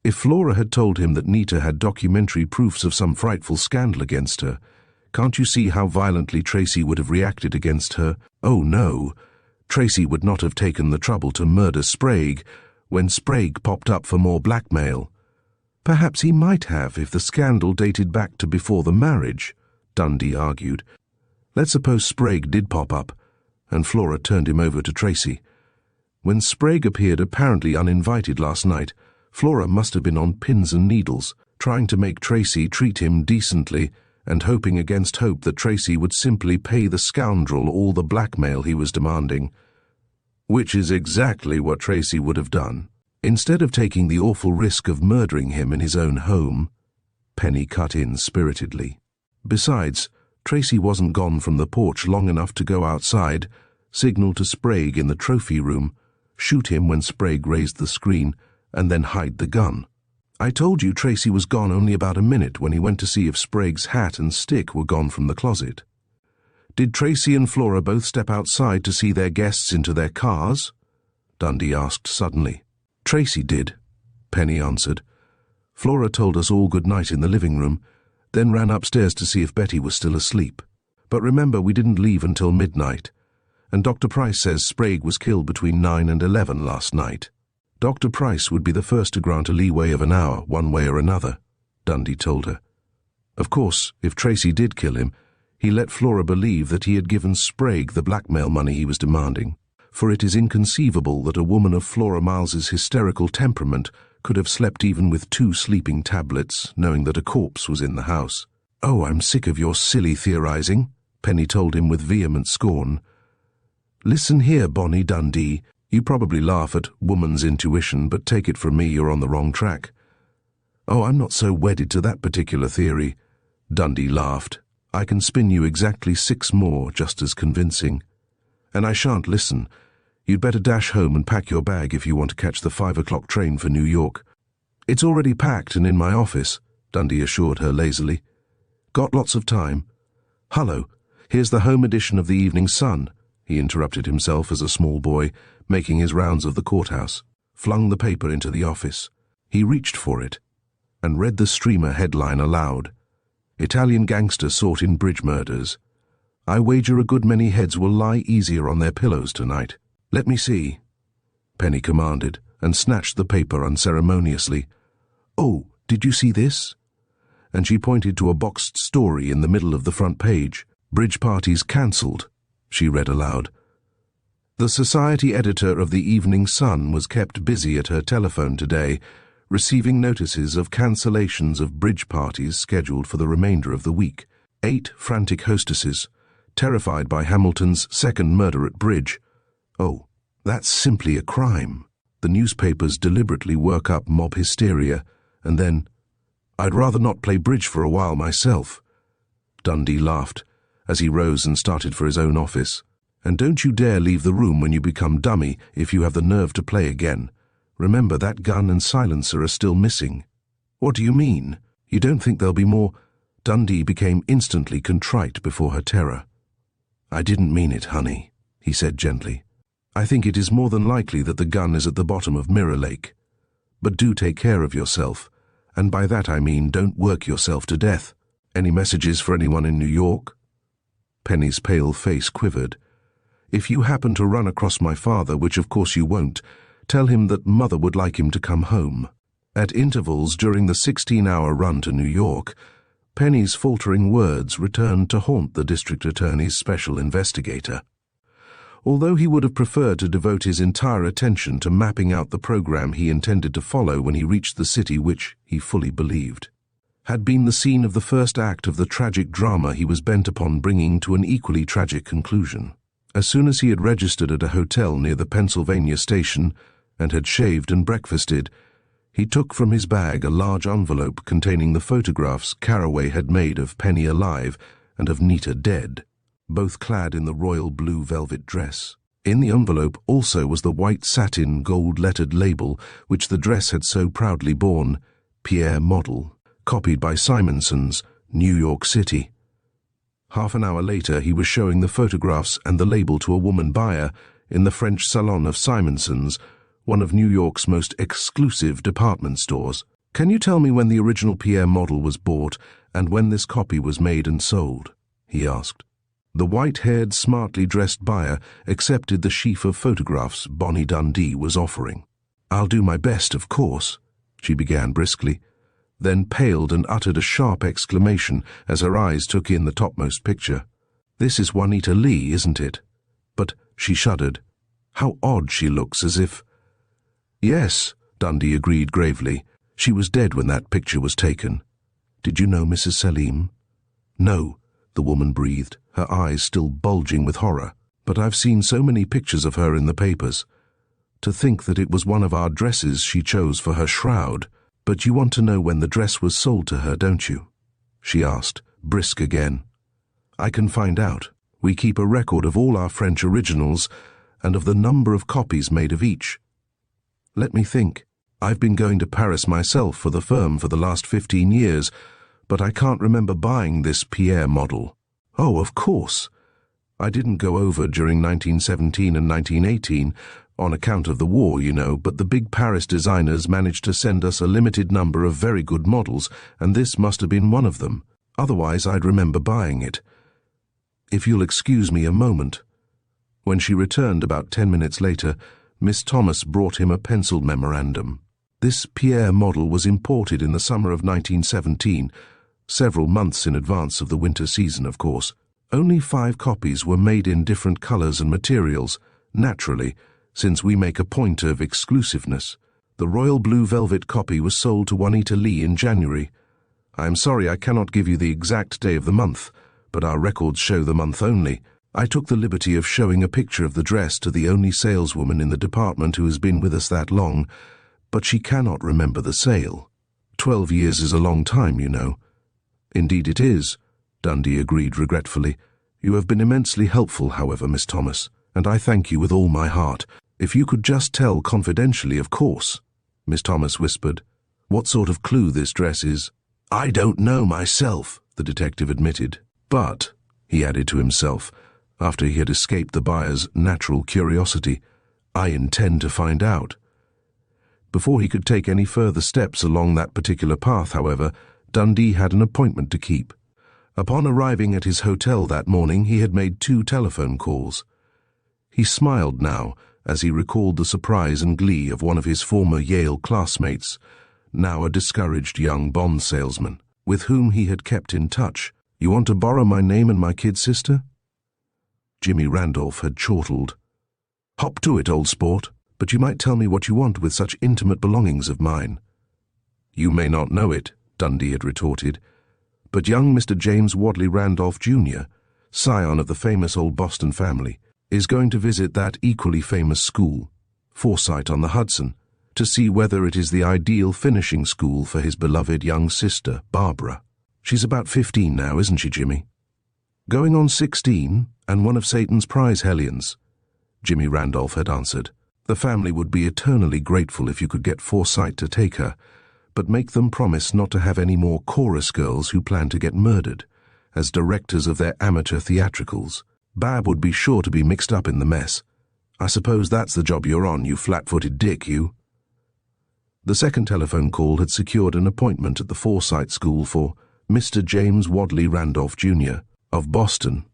if Flora had told him that Nita had documentary proofs of some frightful scandal against her, can't you see how violently Tracy would have reacted against her? Oh no, Tracy would not have taken the trouble to murder Sprague when Sprague popped up for more blackmail. Perhaps he might have if the scandal dated back to before the marriage, Dundee argued. Let's suppose Sprague did pop up, and Flora turned him over to Tracy. When Sprague appeared apparently uninvited last night, Flora must have been on pins and needles, trying to make Tracy treat him decently and hoping against hope that Tracy would simply pay the scoundrel all the blackmail he was demanding. Which is exactly what Tracy would have done. Instead of taking the awful risk of murdering him in his own home, Penny cut in spiritedly. Besides, Tracy wasn't gone from the porch long enough to go outside, signal to Sprague in the trophy room, shoot him when Sprague raised the screen, and then hide the gun. I told you Tracy was gone only about a minute when he went to see if Sprague's hat and stick were gone from the closet. Did Tracy and Flora both step outside to see their guests into their cars? Dundee asked suddenly. Tracy did, Penny answered. Flora told us all good night in the living room, then ran upstairs to see if Betty was still asleep. But remember, we didn't leave until midnight, and Dr. Price says Sprague was killed between 9 and 11 last night. Dr. Price would be the first to grant a leeway of an hour, one way or another, Dundee told her. Of course, if Tracy did kill him, he let Flora believe that he had given Sprague the blackmail money he was demanding, for it is inconceivable that a woman of Flora Miles's hysterical temperament could have slept even with 2 sleeping tablets, knowing that a corpse was in the house. Oh, I'm sick of your silly theorizing, Penny told him with vehement scorn. Listen here, Bonnie Dundee. You probably laugh at woman's intuition, but take it from me you're on the wrong track. Oh, I'm not so wedded to that particular theory. Dundee laughed. I can spin you exactly 6 more just as convincing. And I shan't listen. You'd better dash home and pack your bag if you want to catch the 5 o'clock train for New York. It's already packed and in my office, Dundee assured her lazily. Got lots of time? Hullo, here's the home edition of the Evening Sun, he interrupted himself as a small boy, making his rounds of the courthouse, flung the paper into the office. He reached for it and read the streamer headline aloud. Italian gangster sought in bridge murders. I wager a good many heads will lie easier on their pillows tonight. Let me see, Penny commanded, and snatched the paper unceremoniously. Oh, did you see this? And she pointed to a boxed story in the middle of the front page. Bridge parties cancelled, she read aloud. The society editor of the Evening Sun was kept busy at her telephone today, receiving notices of cancellations of bridge parties scheduled for the remainder of the week. 8 frantic hostesses, terrified by Hamilton's second murder at bridge. Oh, that's simply a crime. The newspapers deliberately work up mob hysteria, and then, I'd rather not play bridge for a while myself. Dundee laughed as he rose and started for his own office. And don't you dare leave the room when you become dummy if you have the nerve to play again. Remember, that gun and silencer are still missing. What do you mean? You don't think there'll be more? Dundee became instantly contrite before her terror. I didn't mean it, honey, he said gently. I think it is more than likely that the gun is at the bottom of Mirror Lake. But do take care of yourself, and by that I mean don't work yourself to death. Any messages for anyone in New York? Penny's pale face quivered. If you happen to run across my father, which of course you won't, tell him that Mother would like him to come home. At intervals during the 16-hour run to New York, Penny's faltering words returned to haunt the district attorney's special investigator. Although he would have preferred to devote his entire attention to mapping out the program he intended to follow when he reached the city which, he fully believed, had been the scene of the first act of the tragic drama he was bent upon bringing to an equally tragic conclusion. As soon as he had registered at a hotel near the Pennsylvania station and had shaved and breakfasted, he took from his bag a large envelope containing the photographs Carraway had made of Penny alive and of Nita dead, both clad in the royal blue velvet dress. In the envelope also was the white satin gold-lettered label which the dress had so proudly borne, Pierre Model, copied by Simonson's, New York City. Half an hour later he was showing the photographs and the label to a woman buyer in the French salon of Simonson's, one of New York's most exclusive department stores. Can you tell me when the original Pierre Model was bought and when this copy was made and sold? He asked. The white-haired, smartly dressed buyer accepted the sheaf of photographs Bonnie Dundee was offering. I'll do my best, of course, she began briskly, then paled and uttered a sharp exclamation as her eyes took in the topmost picture. This is Juanita Lee, isn't it? But, she shuddered, how odd she looks, as if— Yes, Dundee agreed gravely. She was dead when that picture was taken. Did you know Mrs. Selim? No, the woman breathed, her eyes still bulging with horror. But I've seen so many pictures of her in the papers. To think that it was one of our dresses she chose for her shroud. But you want to know when the dress was sold to her, don't you? She asked, brisk again. I can find out. We keep a record of all our French originals and of the number of copies made of each. Let me think. I've been going to Paris myself for the firm for the last 15 years, but I can't remember buying this Pierre Model. Oh, of course. I didn't go over during 1917 and 1918, on account of the war, you know, but the big Paris designers managed to send us a limited number of very good models, and this must have been one of them. Otherwise, I'd remember buying it. If you'll excuse me a moment. When she returned about 10 minutes later, Miss Thomas brought him a penciled memorandum. This Pierre Model was imported in the summer of 1917, several months in advance of the winter season, of course. Only 5 copies were made in different colors and materials, naturally, since we make a point of exclusiveness. The royal blue velvet copy was sold to Juanita Lee in January. I am sorry I cannot give you the exact day of the month, but our records show the month only. I took the liberty of showing a picture of the dress to the only saleswoman in the department who has been with us that long, but she cannot remember the sale. 12 years is a long time, you know. Indeed it is, Dundee agreed regretfully. You have been immensely helpful, however, Miss Thomas. and I thank you with all my heart. If you could just tell confidentially, of course," Miss Thomas whispered, "what sort of clue this dress is." "I don't know myself," the detective admitted. "But," he added to himself, after he had escaped the buyer's natural curiosity, "I intend to find out." Before he could take any further steps along that particular path, however, Dundee had an appointment to keep. Upon arriving at his hotel that morning, he had made 2 telephone calls. He smiled now as he recalled the surprise and glee of one of his former Yale classmates, now a discouraged young bond salesman, with whom he had kept in touch. "You want to borrow my name and my kid sister?" Jimmy Randolph had chortled. "Hop to it, old sport, but you might tell me what you want with such intimate belongings of mine." "You may not know it," Dundee had retorted, "but young Mr. James Wadley Randolph, Jr., scion of the famous old Boston family, is going to visit that equally famous school, Forsyth on the Hudson, to see whether it is the ideal finishing school for his beloved young sister, Barbara. She's about 15 now, isn't she, Jimmy?" "Going on 16, and one of Satan's prize hellions," Jimmy Randolph had answered. "The family would be eternally grateful if you could get Forsyth to take her, but make them promise not to have any more chorus girls who plan to get murdered as directors of their amateur theatricals. Bab would be sure to be mixed up in the mess. I suppose that's the job you're on, you flat-footed dick, you." The second telephone call had secured an appointment at the Forsyth School for Mr. James Wadley Randolph, Jr., of Boston,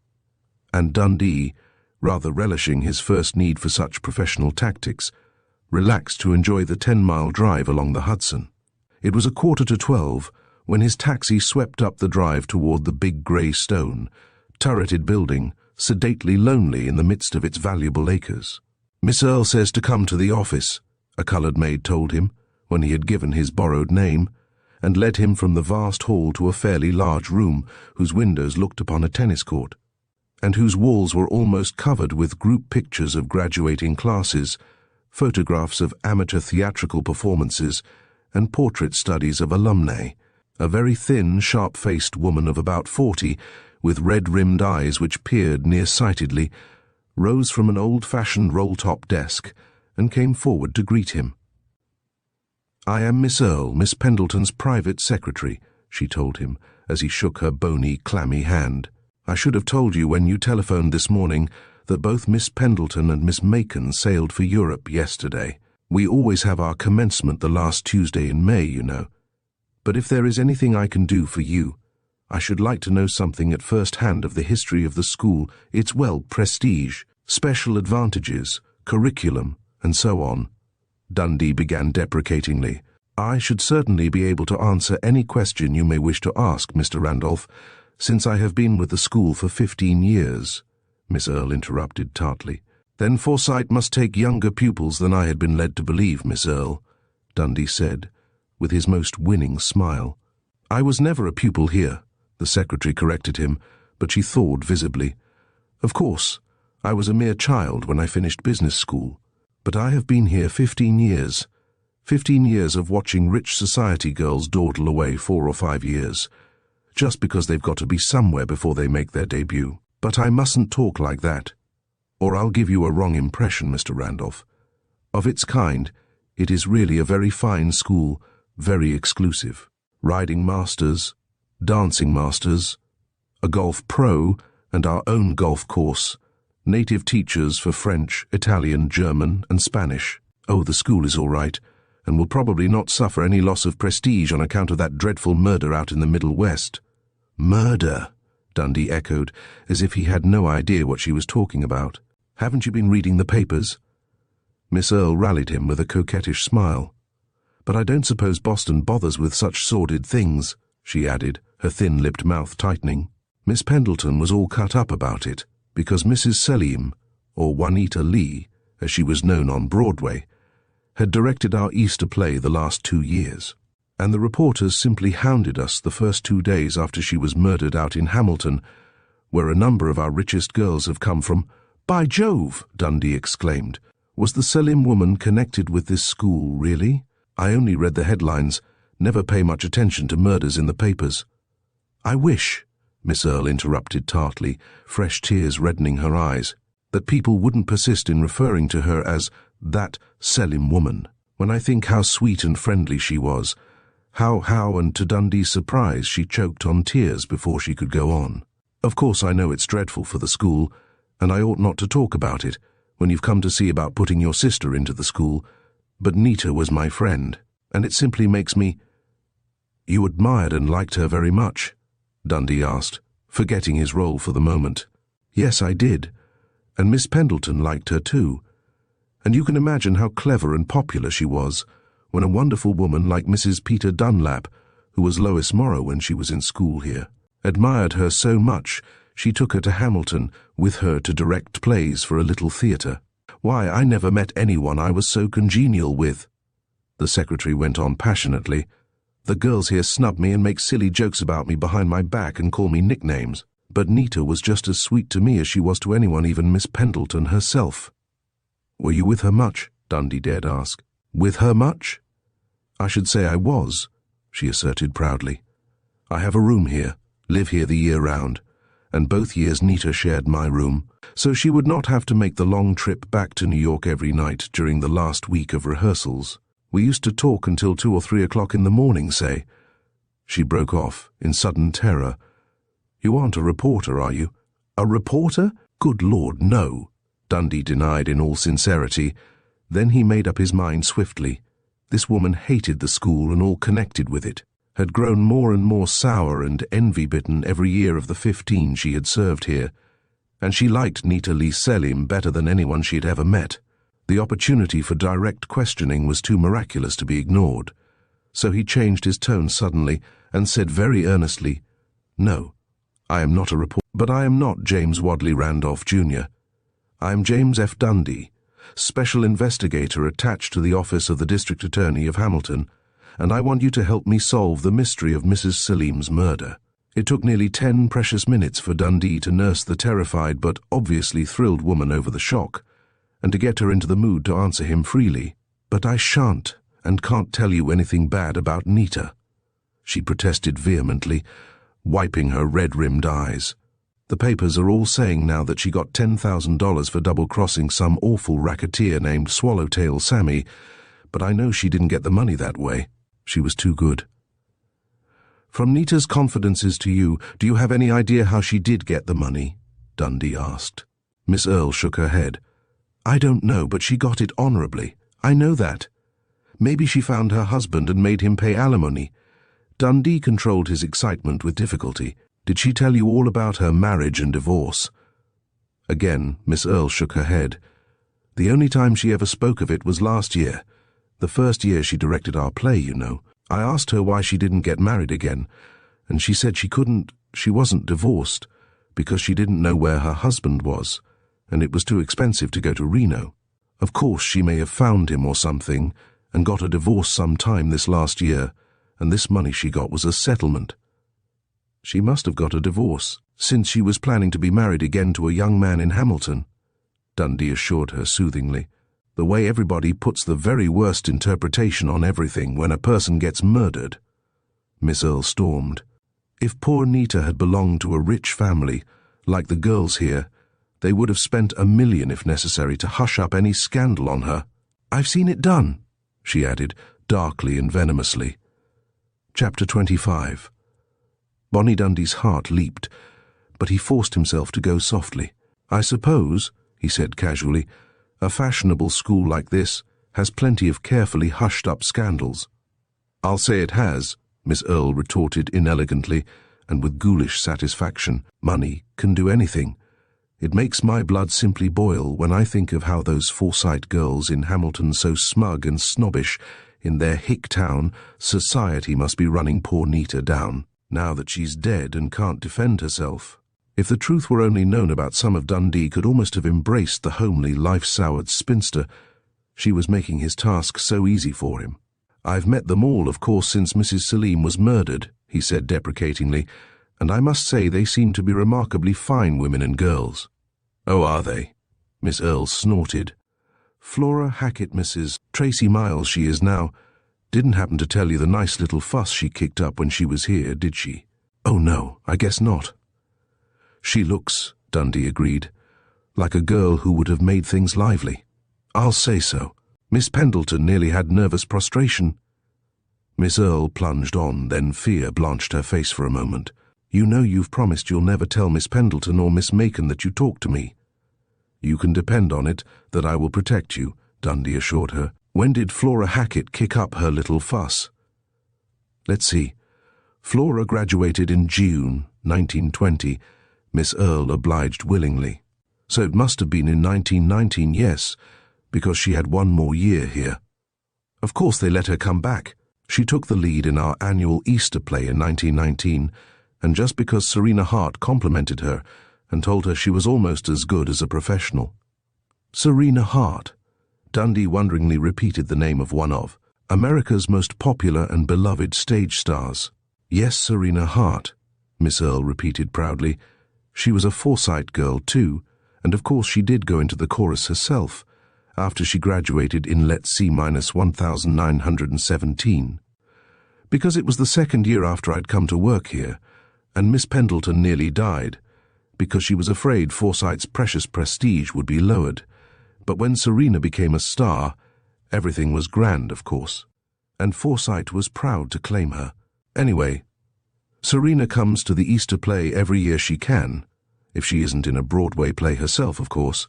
and Dundee, rather relishing his first need for such professional tactics, relaxed to enjoy the 10-mile drive along the Hudson. It was 11:45 when his taxi swept up the drive toward the big grey stone, turreted building, sedately lonely in the midst of its valuable acres. "Miss Earle says to come to the office," a coloured maid told him, when he had given his borrowed name, and led him from the vast hall to a fairly large room whose windows looked upon a tennis court, and whose walls were almost covered with group pictures of graduating classes, photographs of amateur theatrical performances, and portrait studies of alumni. A very thin, sharp-faced woman of about 40, with red-rimmed eyes which peered near-sightedly, rose from an old-fashioned roll-top desk and came forward to greet him. "I am Miss Earle, Miss Pendleton's private secretary," she told him, as he shook her bony, clammy hand. "I should have told you when you telephoned this morning that both Miss Pendleton and Miss Macon sailed for Europe yesterday. We always have our commencement the last Tuesday in May, you know. But if there is anything I can do for you, I should like to know something at first hand of the history of the school, its, well, prestige, special advantages, curriculum, and so on." Dundee began deprecatingly. "I should certainly be able to answer any question you may wish to ask, Mr. Randolph, since I have been with the school for 15 years, Miss Earle interrupted tartly. "Then Forsyth must take younger pupils than I had been led to believe, Miss Earle," Dundee said, with his most winning smile. "I was never a pupil here," the secretary corrected him, but she thawed visibly. "Of course, I was a mere child when I finished business school, but I have been here 15 years. 15 years of watching rich society girls dawdle away 4 or 5 years, just because they've got to be somewhere before they make their debut. But I mustn't talk like that, or I'll give you a wrong impression, Mr. Randolph. Of its kind, it is really a very fine school, very exclusive. Riding masters, dancing masters, a golf pro, and our own golf course, native teachers for French, Italian, German, and Spanish. Oh, the school is all right, and will probably not suffer any loss of prestige on account of that dreadful murder out in the Middle West." "Murder?" Dundee echoed, as if he had no idea what she was talking about. "Haven't you been reading the papers?" Miss Earle rallied him with a coquettish smile. "But I don't suppose Boston bothers with such sordid things," she added, her thin-lipped mouth tightening. "Miss Pendleton was all cut up about it, because Mrs. Selim, or Juanita Lee, as she was known on Broadway, had directed our Easter play the last 2 years. And the reporters simply hounded us the first 2 days after she was murdered out in Hamilton, where a number of our richest girls have come from." "By Jove!" Dundee exclaimed. "Was the Selim woman connected with this school, really? I only read the headlines, never pay much attention to murders in the papers." "I wish," Miss Earle interrupted tartly, fresh tears reddening her eyes. that people wouldn't persist in referring to her as that Selim woman. When I think how sweet and friendly she was, and to Dundee's surprise she choked on tears before she could go on. Of course I know it's dreadful for the school, and I ought not to talk about it when you've come to see about putting your sister into the school, but Nita was my friend, and it simply makes me— You admired and liked her very much? Dundee asked, forgetting his role for the moment. Yes, I did, and Miss Pendleton liked her too. And you can imagine how clever and popular she was when a wonderful woman like Mrs. Peter Dunlap, who was Lois Morrow when she was in school here, admired her so much she took her to Hamilton with her to direct plays for a little theatre. Why, I never met anyone I was so congenial with. The secretary went on passionately. The girls here snub me and make silly jokes about me behind my back and call me nicknames. But Nita was just as sweet to me as she was to anyone, even Miss Pendleton herself. Were you with her much? Dundee dared ask. With her much? I should say I was, she asserted proudly. I have a room here, live here the year round, and both years Nita shared my room, so she would not have to make the long trip back to New York every night during the last week of rehearsals. We used to talk until 2 or 3 o'clock in the morning, say. She broke off in sudden terror. You aren't a reporter, are you? A reporter? Good Lord, no, Dundee denied in all sincerity. Then he made up his mind swiftly. This woman hated the school and all connected with it, had grown more and more sour and envy-bitten every year of the 15 she had served here, and she liked Nita Leigh Selim better than anyone she had ever met. The opportunity for direct questioning was too miraculous to be ignored, so he changed his tone suddenly and said very earnestly, No, I am not a reporter, but I am not James Wadley Randolph, Jr. I am James F. Dundee, Special Investigator attached to the Office of the District Attorney of Hamilton, and I want you to help me solve the mystery of Mrs. Selim's murder. It took nearly 10 precious minutes for Dundee to nurse the terrified but obviously thrilled woman over the shock, and to get her into the mood to answer him freely. But I shan't and can't tell you anything bad about Nita, she protested vehemently, wiping her red-rimmed eyes. The papers are all saying now that she got $10,000 for double-crossing some awful racketeer named Swallowtail Sammy, but I know she didn't get the money that way. She was too good. From Nita's confidences to you, do you have any idea how she did get the money? Dundee asked. Miss Earle shook her head. I don't know, but she got it honorably. I know that. Maybe she found her husband and made him pay alimony. Dundee controlled his excitement with difficulty. Did she tell you all about her marriage and divorce? Again, Miss Earle shook her head. The only time she ever spoke of it was last year, the first year she directed our play, you know. I asked her why she didn't get married again, and she said she wasn't divorced, because she didn't know where her husband was, and it was too expensive to go to Reno. Of course, she may have found him or something, and got a divorce some time this last year, and this money she got was a settlement. She must have got a divorce, since she was planning to be married again to a young man in Hamilton, Dundee assured her soothingly. The way everybody puts the very worst interpretation on everything when a person gets murdered. Miss Earle stormed. If poor Nita had belonged to a rich family, like the girls here, they would have spent $1 million if necessary to hush up any scandal on her. I've seen it done, she added, darkly and venomously. Chapter 25. Bonnie Dundee's heart leaped, but he forced himself to go softly. I suppose, he said casually, a fashionable school like this has plenty of carefully hushed-up scandals. I'll say it has, Miss Earle retorted inelegantly and with ghoulish satisfaction. Money can do anything. It makes my blood simply boil when I think of how those Forsyte girls in Hamilton, so smug and snobbish in their hick town, society must be running poor Nita down, now that she's dead and can't defend herself. If the truth were only known about some of Dundee could almost have embraced the homely, life-soured spinster. She was making his task so easy for him. I've met them all, of course, since Mrs. Selim was murdered, he said deprecatingly, and I must say they seem to be remarkably fine women and girls. Oh, are they? Miss Earle snorted. Flora Hackett, Mrs. Tracy Miles she is now, didn't happen to tell you the nice little fuss she kicked up when she was here, did she? Oh no, I guess not. She looks, Dundee agreed, like a girl who would have made things lively. I'll say so. Miss Pendleton nearly had nervous prostration. Miss Earle plunged on, then fear blanched her face for a moment. You know you've promised you'll never tell Miss Pendleton or Miss Macon that you talked to me. You can depend on it that I will protect you, Dundee assured her. When did Flora Hackett kick up her little fuss? Let's see. Flora graduated in June 1920. Miss Earle obliged willingly. So it must have been in 1919, yes, because she had one more year here. Of course they let her come back. She took the lead in our annual Easter play in 1919, and just because Serena Hart complimented her and told her she was almost as good as a professional. Serena Hart. Dundee wonderingly repeated the name of one of America's most popular and beloved stage stars. Yes, Serena Hart, Miss Earle repeated proudly. She was a Forsyte girl too, and of course she did go into the chorus herself, after she graduated in Let's See -1917. Because it was the second year after I'd come to work here, and Miss Pendleton nearly died, because she was afraid Forsyte's precious prestige would be lowered. But when Serena became a star, everything was grand, of course, and Forsyte was proud to claim her. Anyway, Serena comes to the Easter play every year she can, if she isn't in a Broadway play herself, of course.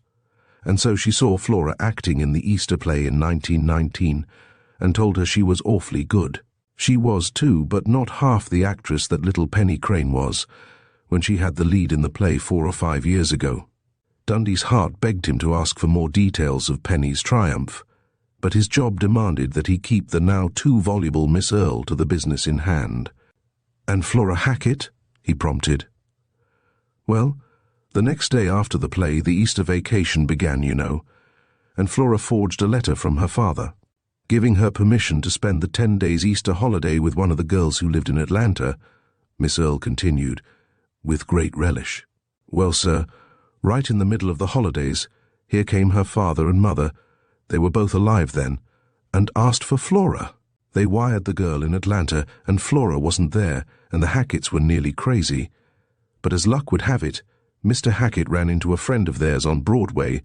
And so she saw Flora acting in the Easter play in 1919 and told her she was awfully good. She was too, but not half the actress that little Penny Crane was when she had the lead in the play 4 or 5 years ago. Dundee's heart begged him to ask for more details of Penny's triumph, but his job demanded that he keep the now too voluble Miss Earle to the business in hand. "And Flora Hackett?" he prompted. "Well, the next day after the play, the Easter vacation began, you know, and Flora forged a letter from her father, giving her permission to spend the 10 days Easter holiday with one of the girls who lived in Atlanta," Miss Earle continued, with great relish. "Well, sir, right in the middle of the holidays, here came her father and mother, they were both alive then, and asked for Flora. They wired the girl in Atlanta, and Flora wasn't there, and the Hacketts were nearly crazy. But as luck would have it, Mr. Hackett ran into a friend of theirs on Broadway,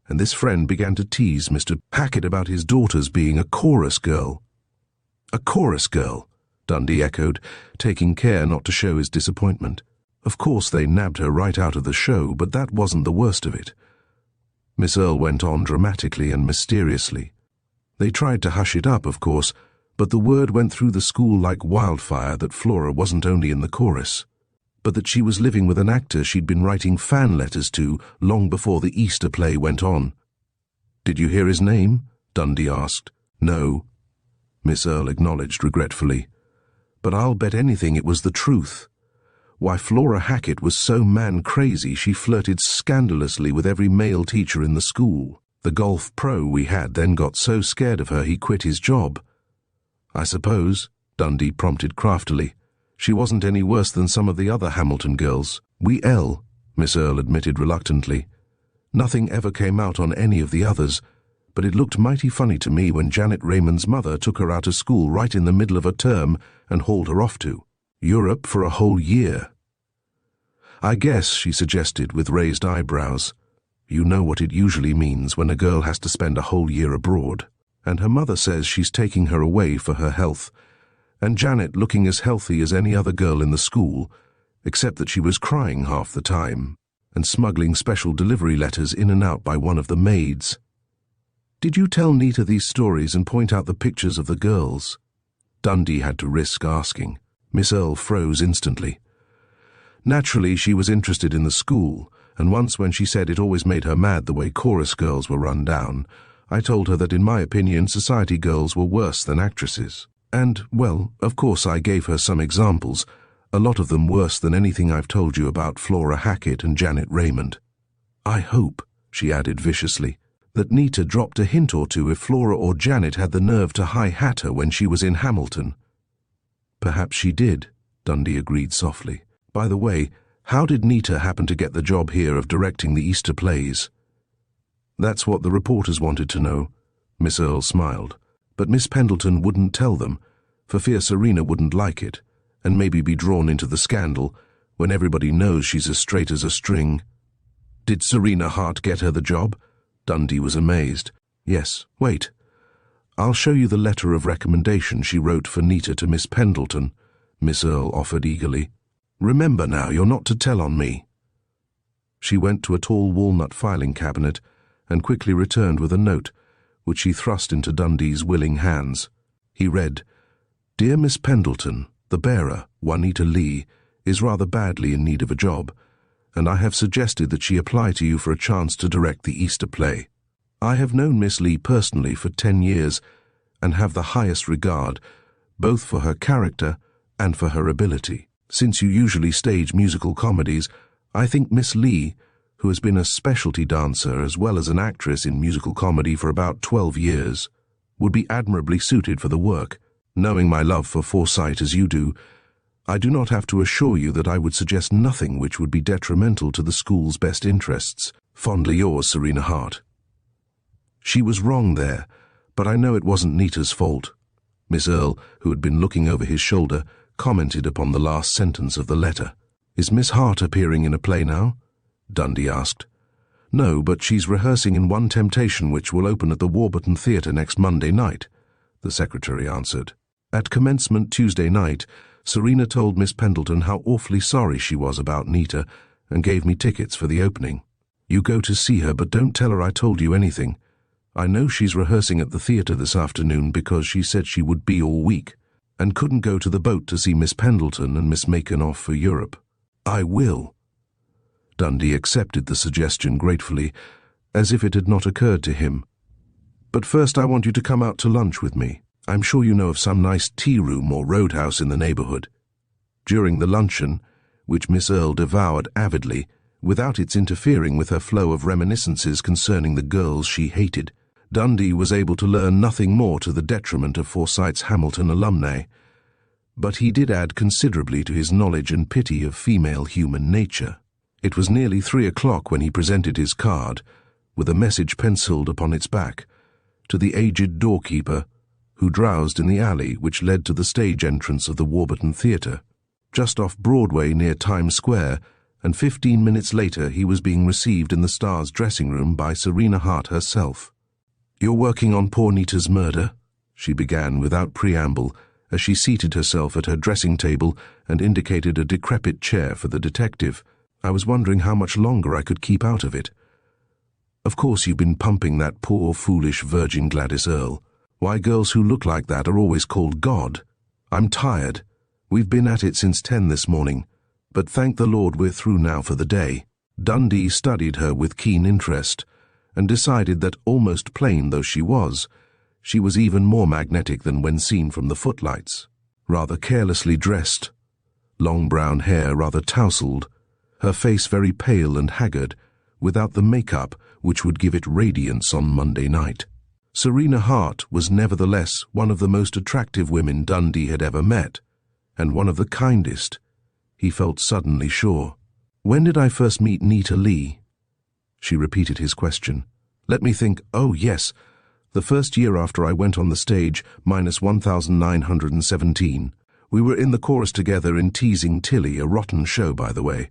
and this friend began to tease Mr. Hackett about his daughter's being a chorus girl." "A chorus girl?" Dundee echoed, taking care not to show his disappointment. "Of course they nabbed her right out of the show, but that wasn't the worst of it." Miss Earle went on dramatically and mysteriously. "They tried to hush it up, of course, but the word went through the school like wildfire that Flora wasn't only in the chorus, but that she was living with an actor she'd been writing fan letters to long before the Easter play went on." "Did you hear his name?" Dundee asked. "No," Miss Earle acknowledged regretfully. "But I'll bet anything it was the truth. Why, Flora Hackett was so man-crazy she flirted scandalously with every male teacher in the school. The golf pro we had then got so scared of her he quit his job." "I suppose," Dundee prompted craftily, "she wasn't any worse than some of the other Hamilton girls." Miss Earle admitted reluctantly. "Nothing ever came out on any of the others, but it looked mighty funny to me when Janet Raymond's mother took her out of school right in the middle of a term and hauled her off to Europe for a whole year." "I guess," she suggested with raised eyebrows, "you know what it usually means when a girl has to spend a whole year abroad. And her mother says she's taking her away for her health, and Janet looking as healthy as any other girl in the school, except that she was crying half the time, and smuggling special delivery letters in and out by one of the maids." "Did you tell Nita these stories and point out the pictures of the girls?" Dundee had to risk asking. Miss Earle froze instantly. Naturally, she was interested in the school, and once when she said it always made her mad the way chorus girls were run down, I told her that in my opinion society girls were worse than actresses. And, well, of course I gave her some examples, a lot of them worse than anything I've told you about Flora Hackett and Janet Raymond. I hope, she added viciously, that Nita dropped a hint or two if Flora or Janet had the nerve to high-hat her when she was in Hamilton. Perhaps she did, Dundee agreed softly. By the way, how did Nita happen to get the job here of directing the Easter plays? That's what the reporters wanted to know, Miss Earle smiled. But Miss Pendleton wouldn't tell them, for fear Serena wouldn't like it, and maybe be drawn into the scandal, when everybody knows she's as straight as a string. Did Serena Hart get her the job? Dundee was amazed. Yes, wait. I'll show you the letter of recommendation she wrote for Nita to Miss Pendleton, Miss Earle offered eagerly. Remember now, you're not to tell on me. She went to a tall walnut filing cabinet and quickly returned with a note, which she thrust into Dundee's willing hands. He read, "Dear Miss Pendleton, the bearer, Juanita Lee, is rather badly in need of a job, and I have suggested that she apply to you for a chance to direct the Easter play. I have known Miss Lee personally for 10 years and have the highest regard, both for her character and for her ability. Since you usually stage musical comedies, I think Miss Lee, who has been a specialty dancer as well as an actress in musical comedy for about 12 years, would be admirably suited for the work. Knowing my love for Forsyte as you do, I do not have to assure you that I would suggest nothing which would be detrimental to the school's best interests. Fondly yours, Serena Hart." She was wrong there, but I know it wasn't Nita's fault. Miss Earle, who had been looking over his shoulder, commented upon the last sentence of the letter. "Is Miss Hart appearing in a play now?" Dundee asked. "No, but she's rehearsing in One Temptation, which will open at the Warburton Theatre next Monday night," the secretary answered. At commencement Tuesday night, Serena told Miss Pendleton how awfully sorry she was about Nita and gave me tickets for the opening. "You go to see her, but don't tell her I told you anything. I know she's rehearsing at the theatre this afternoon because she said she would be all week and couldn't go to the boat to see Miss Pendleton and Miss Macon off for Europe." "I will." Dundee accepted the suggestion gratefully, as if it had not occurred to him. "But first I want you to come out to lunch with me. I'm sure you know of some nice tea room or roadhouse in the neighborhood." During the luncheon, which Miss Earle devoured avidly, without its interfering with her flow of reminiscences concerning the girls she hated, Dundee was able to learn nothing more to the detriment of Forsyte's Hamilton alumnae, but he did add considerably to his knowledge and pity of female human nature. It was nearly 3 o'clock when he presented his card, with a message penciled upon its back, to the aged doorkeeper who drowsed in the alley which led to the stage entrance of the Warburton Theatre, just off Broadway near Times Square, and 15 minutes later he was being received in the Star's dressing room by Serena Hart herself. "You're working on poor Nita's murder?" she began without preamble, as she seated herself at her dressing table and indicated a decrepit chair for the detective. "I was wondering how much longer I could keep out of it. Of course you've been pumping that poor, foolish virgin Gladys Earle. Why, girls who look like that are always called God. I'm tired. We've been at it since 10 this morning, but thank the Lord we're through now for the day." Dundee studied her with keen interest and decided that, almost plain though she was even more magnetic than when seen from the footlights. Rather carelessly dressed, long brown hair rather tousled, her face very pale and haggard, without the makeup which would give it radiance on Monday night. Serena Hart was nevertheless one of the most attractive women Dundee had ever met, and one of the kindest, he felt suddenly sure. "When did I first meet Nita Lee?" She repeated his question. "Let me think. Oh, yes. The first year after I went on the stage, minus 1917. We were in the chorus together in Teasing Tilly, a rotten show, by the way.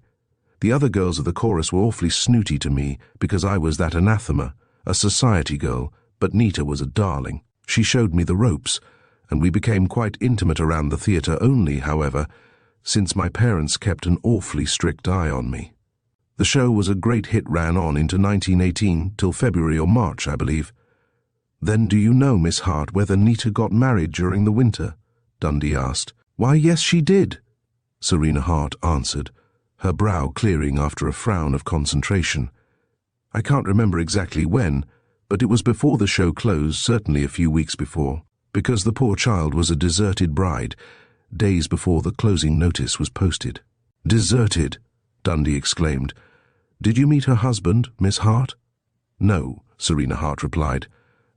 The other girls of the chorus were awfully snooty to me because I was that anathema, a society girl, but Nita was a darling. She showed me the ropes, and we became quite intimate around the theatre only, however, since my parents kept an awfully strict eye on me. The show was a great hit, ran on into 1918, till February or March, I believe." "Then do you know, Miss Hart, whether Nita got married during the winter?" Dundee asked. "Why, yes, she did," Serena Hart answered, her brow clearing after a frown of concentration. "I can't remember exactly when, but it was before the show closed, certainly a few weeks before, because the poor child was a deserted bride, days before the closing notice was posted." "Deserted?" Dundee exclaimed. "Did you meet her husband, Miss Hart?" "No," Serena Hart replied.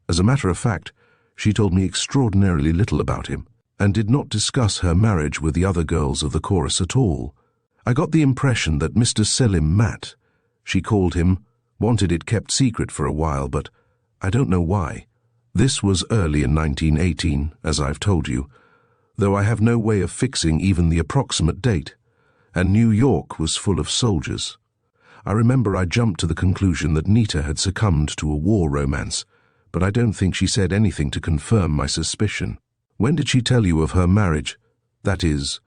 "As a matter of fact, she told me extraordinarily little about him, and did not discuss her marriage with the other girls of the chorus at all. I got the impression that Mr. Selim Matt, she called him, wanted it kept secret for a while, but I don't know why. This was early in 1918, as I've told you, though I have no way of fixing even the approximate date, and New York was full of soldiers. I remember I jumped to the conclusion that Nita had succumbed to a war romance, but I don't think she said anything to confirm my suspicion. When did she tell you of her marriage? That is,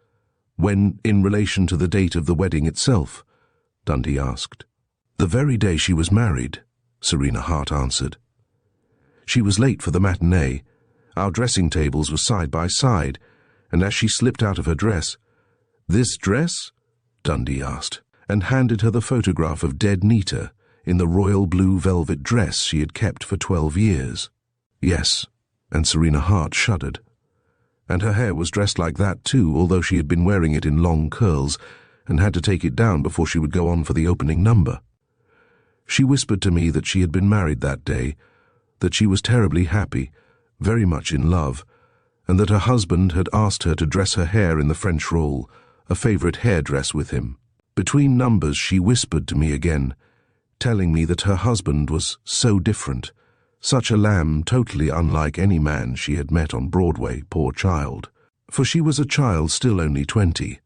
when in relation to the date of the wedding itself? Dundee asked. The very day she was married, Serena Hart answered. She was late for the matinee. Our dressing tables were side by side, and as she slipped out of her dress, "This dress?" Dundee asked, and handed her the photograph of dead Nita in the royal blue velvet dress she had kept for 12 years. Yes, and Serena Hart shuddered. And her hair was dressed like that too, although she had been wearing it in long curls and had to take it down before she would go on for the opening number. She whispered to me that she had been married that day, that she was terribly happy, very much in love, and that her husband had asked her to dress her hair in the French roll, a favorite hairdress with him. Between numbers she whispered to me again, telling me that her husband was so different, such a lamb totally unlike any man she had met on Broadway, poor child. For she was a child still only 20,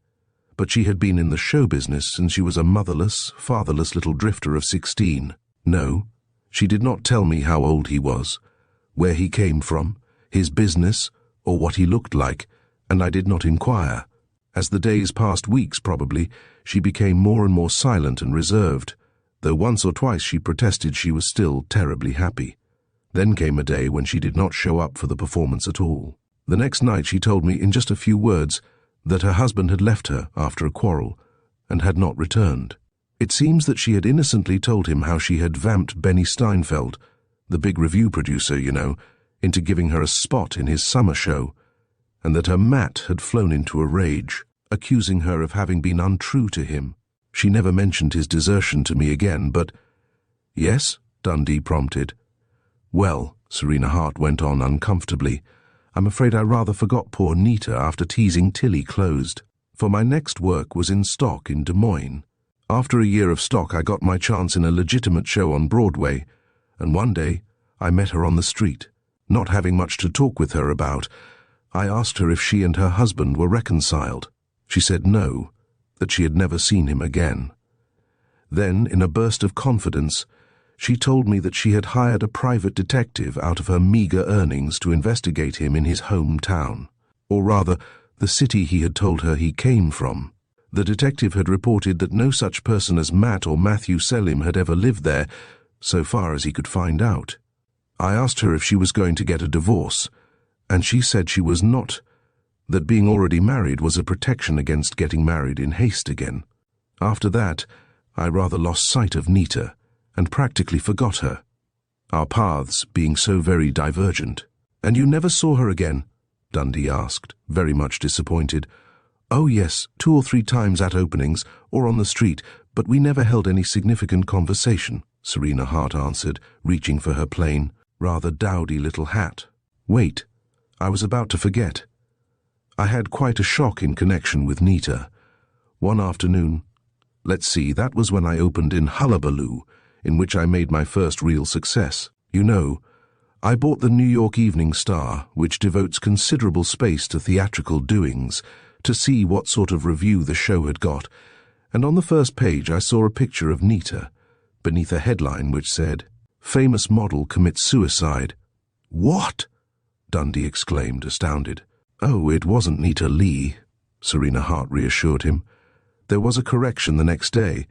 but she had been in the show business since she was a motherless, fatherless little drifter of 16. No, she did not tell me how old he was, where he came from, his business, or what he looked like, and I did not inquire. As the days passed weeks, probably, she became more and more silent and reserved, though once or twice she protested she was still terribly happy. Then came a day when she did not show up for the performance at all. The next night she told me in just a few words that her husband had left her after a quarrel and had not returned. It seems that she had innocently told him how she had vamped Benny Steinfeld, the big review producer, you know, into giving her a spot in his summer show, and that her Matt had flown into a rage, accusing her of having been untrue to him. She never mentioned his desertion to me again, but— Yes? Dundee prompted. Well, Serena Hart went on uncomfortably, I'm afraid I rather forgot poor Nita after teasing Tilly closed. For my next work was in stock in Des Moines. After a year of stock I got my chance in a legitimate show on Broadway, and one day I met her on the street. Not having much to talk with her about, I asked her if she and her husband were reconciled. She said no, that she had never seen him again. Then, in a burst of confidence, she told me that she had hired a private detective out of her meager earnings to investigate him in his hometown, or rather, the city he had told her he came from. The detective had reported that no such person as Matt or Matthew Selim had ever lived there, so far as he could find out. I asked her if she was going to get a divorce, and she said she was not, that being already married was a protection against getting married in haste again. After that, I rather lost sight of Nita, and practically forgot her, our paths being so very divergent. And you never saw her again? Dundee asked, very much disappointed. Oh yes, 2 or 3 times at openings, or on the street, but we never held any significant conversation, Serena Hart answered, reaching for her plain, rather dowdy little hat. Wait, I was about to forget. I had quite a shock in connection with Nita. One afternoon, let's see, that was when I opened in Hullabaloo, in which I made my first real success. You know, I bought the New York Evening Star, which devotes considerable space to theatrical doings, to see what sort of review the show had got, and on the first page I saw a picture of Nita, beneath a headline which said, "Famous model commits suicide." What? Dundee exclaimed, astounded. Oh, it wasn't Nita Leigh, Serena Hart reassured him. There was a correction the next day.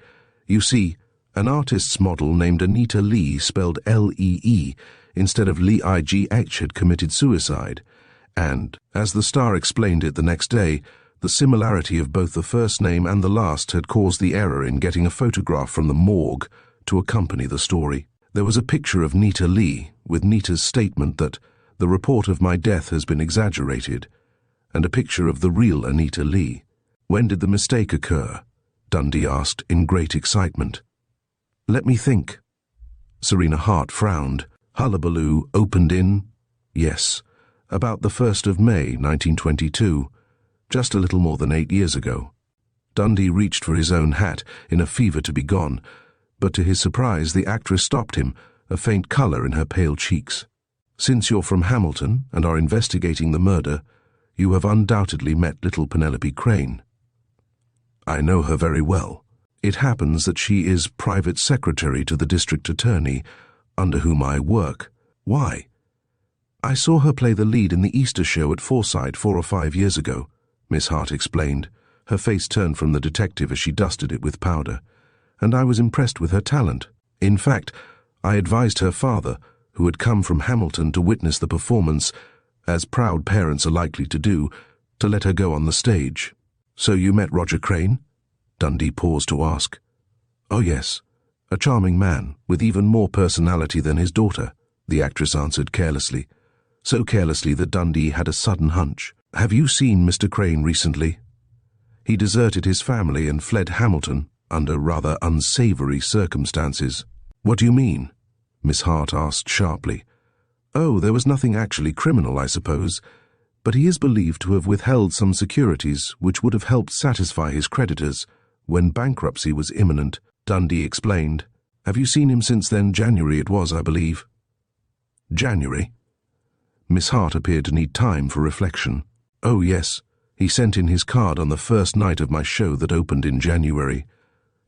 You see, an artist's model named Anita Lee, spelled L-E-E, instead of Lee-I-G-H, had committed suicide, and, as the Star explained it the next day, the similarity of both the first name and the last had caused the error in getting a photograph from the morgue to accompany the story. There was a picture of Nita Leigh, with Nita's statement that the report of my death has been exaggerated, and a picture of the real Anita Leigh. When did the mistake occur? Dundee asked in great excitement. Let me think. Serena Hart frowned. Hullabaloo opened in, yes, about the 1st of May, 1922, just a little more than 8 years ago. Dundee reached for his own hat, in a fever to be gone, but to his surprise the actress stopped him, a faint colour in her pale cheeks. Since you're from Hamilton and are investigating the murder, you have undoubtedly met little Penelope Crane. I know her very well. It happens that she is private secretary to the district attorney, under whom I work. Why? I saw her play the lead in the Easter show at Forsyth 4 or 5 years ago, Miss Hart explained. Her face turned from the detective as she dusted it with powder, and I was impressed with her talent. In fact, I advised her father, who had come from Hamilton to witness the performance, as proud parents are likely to do, to let her go on the stage. So you met Roger Crane? Dundee paused to ask. Oh yes, a charming man, with even more personality than his daughter, the actress answered carelessly. So carelessly that Dundee had a sudden hunch. Have you seen Mr. Crane recently? He deserted his family and fled Hamilton under rather unsavory circumstances. What do you mean? Miss Hart asked sharply. Oh, there was nothing actually criminal, I suppose, but he is believed to have withheld some securities which would have helped satisfy his creditors when bankruptcy was imminent, Dundee explained. Have you seen him since then? January it was, I believe. January? Miss Hart appeared to need time for reflection. Oh, yes. He sent in his card on the first night of my show that opened in January.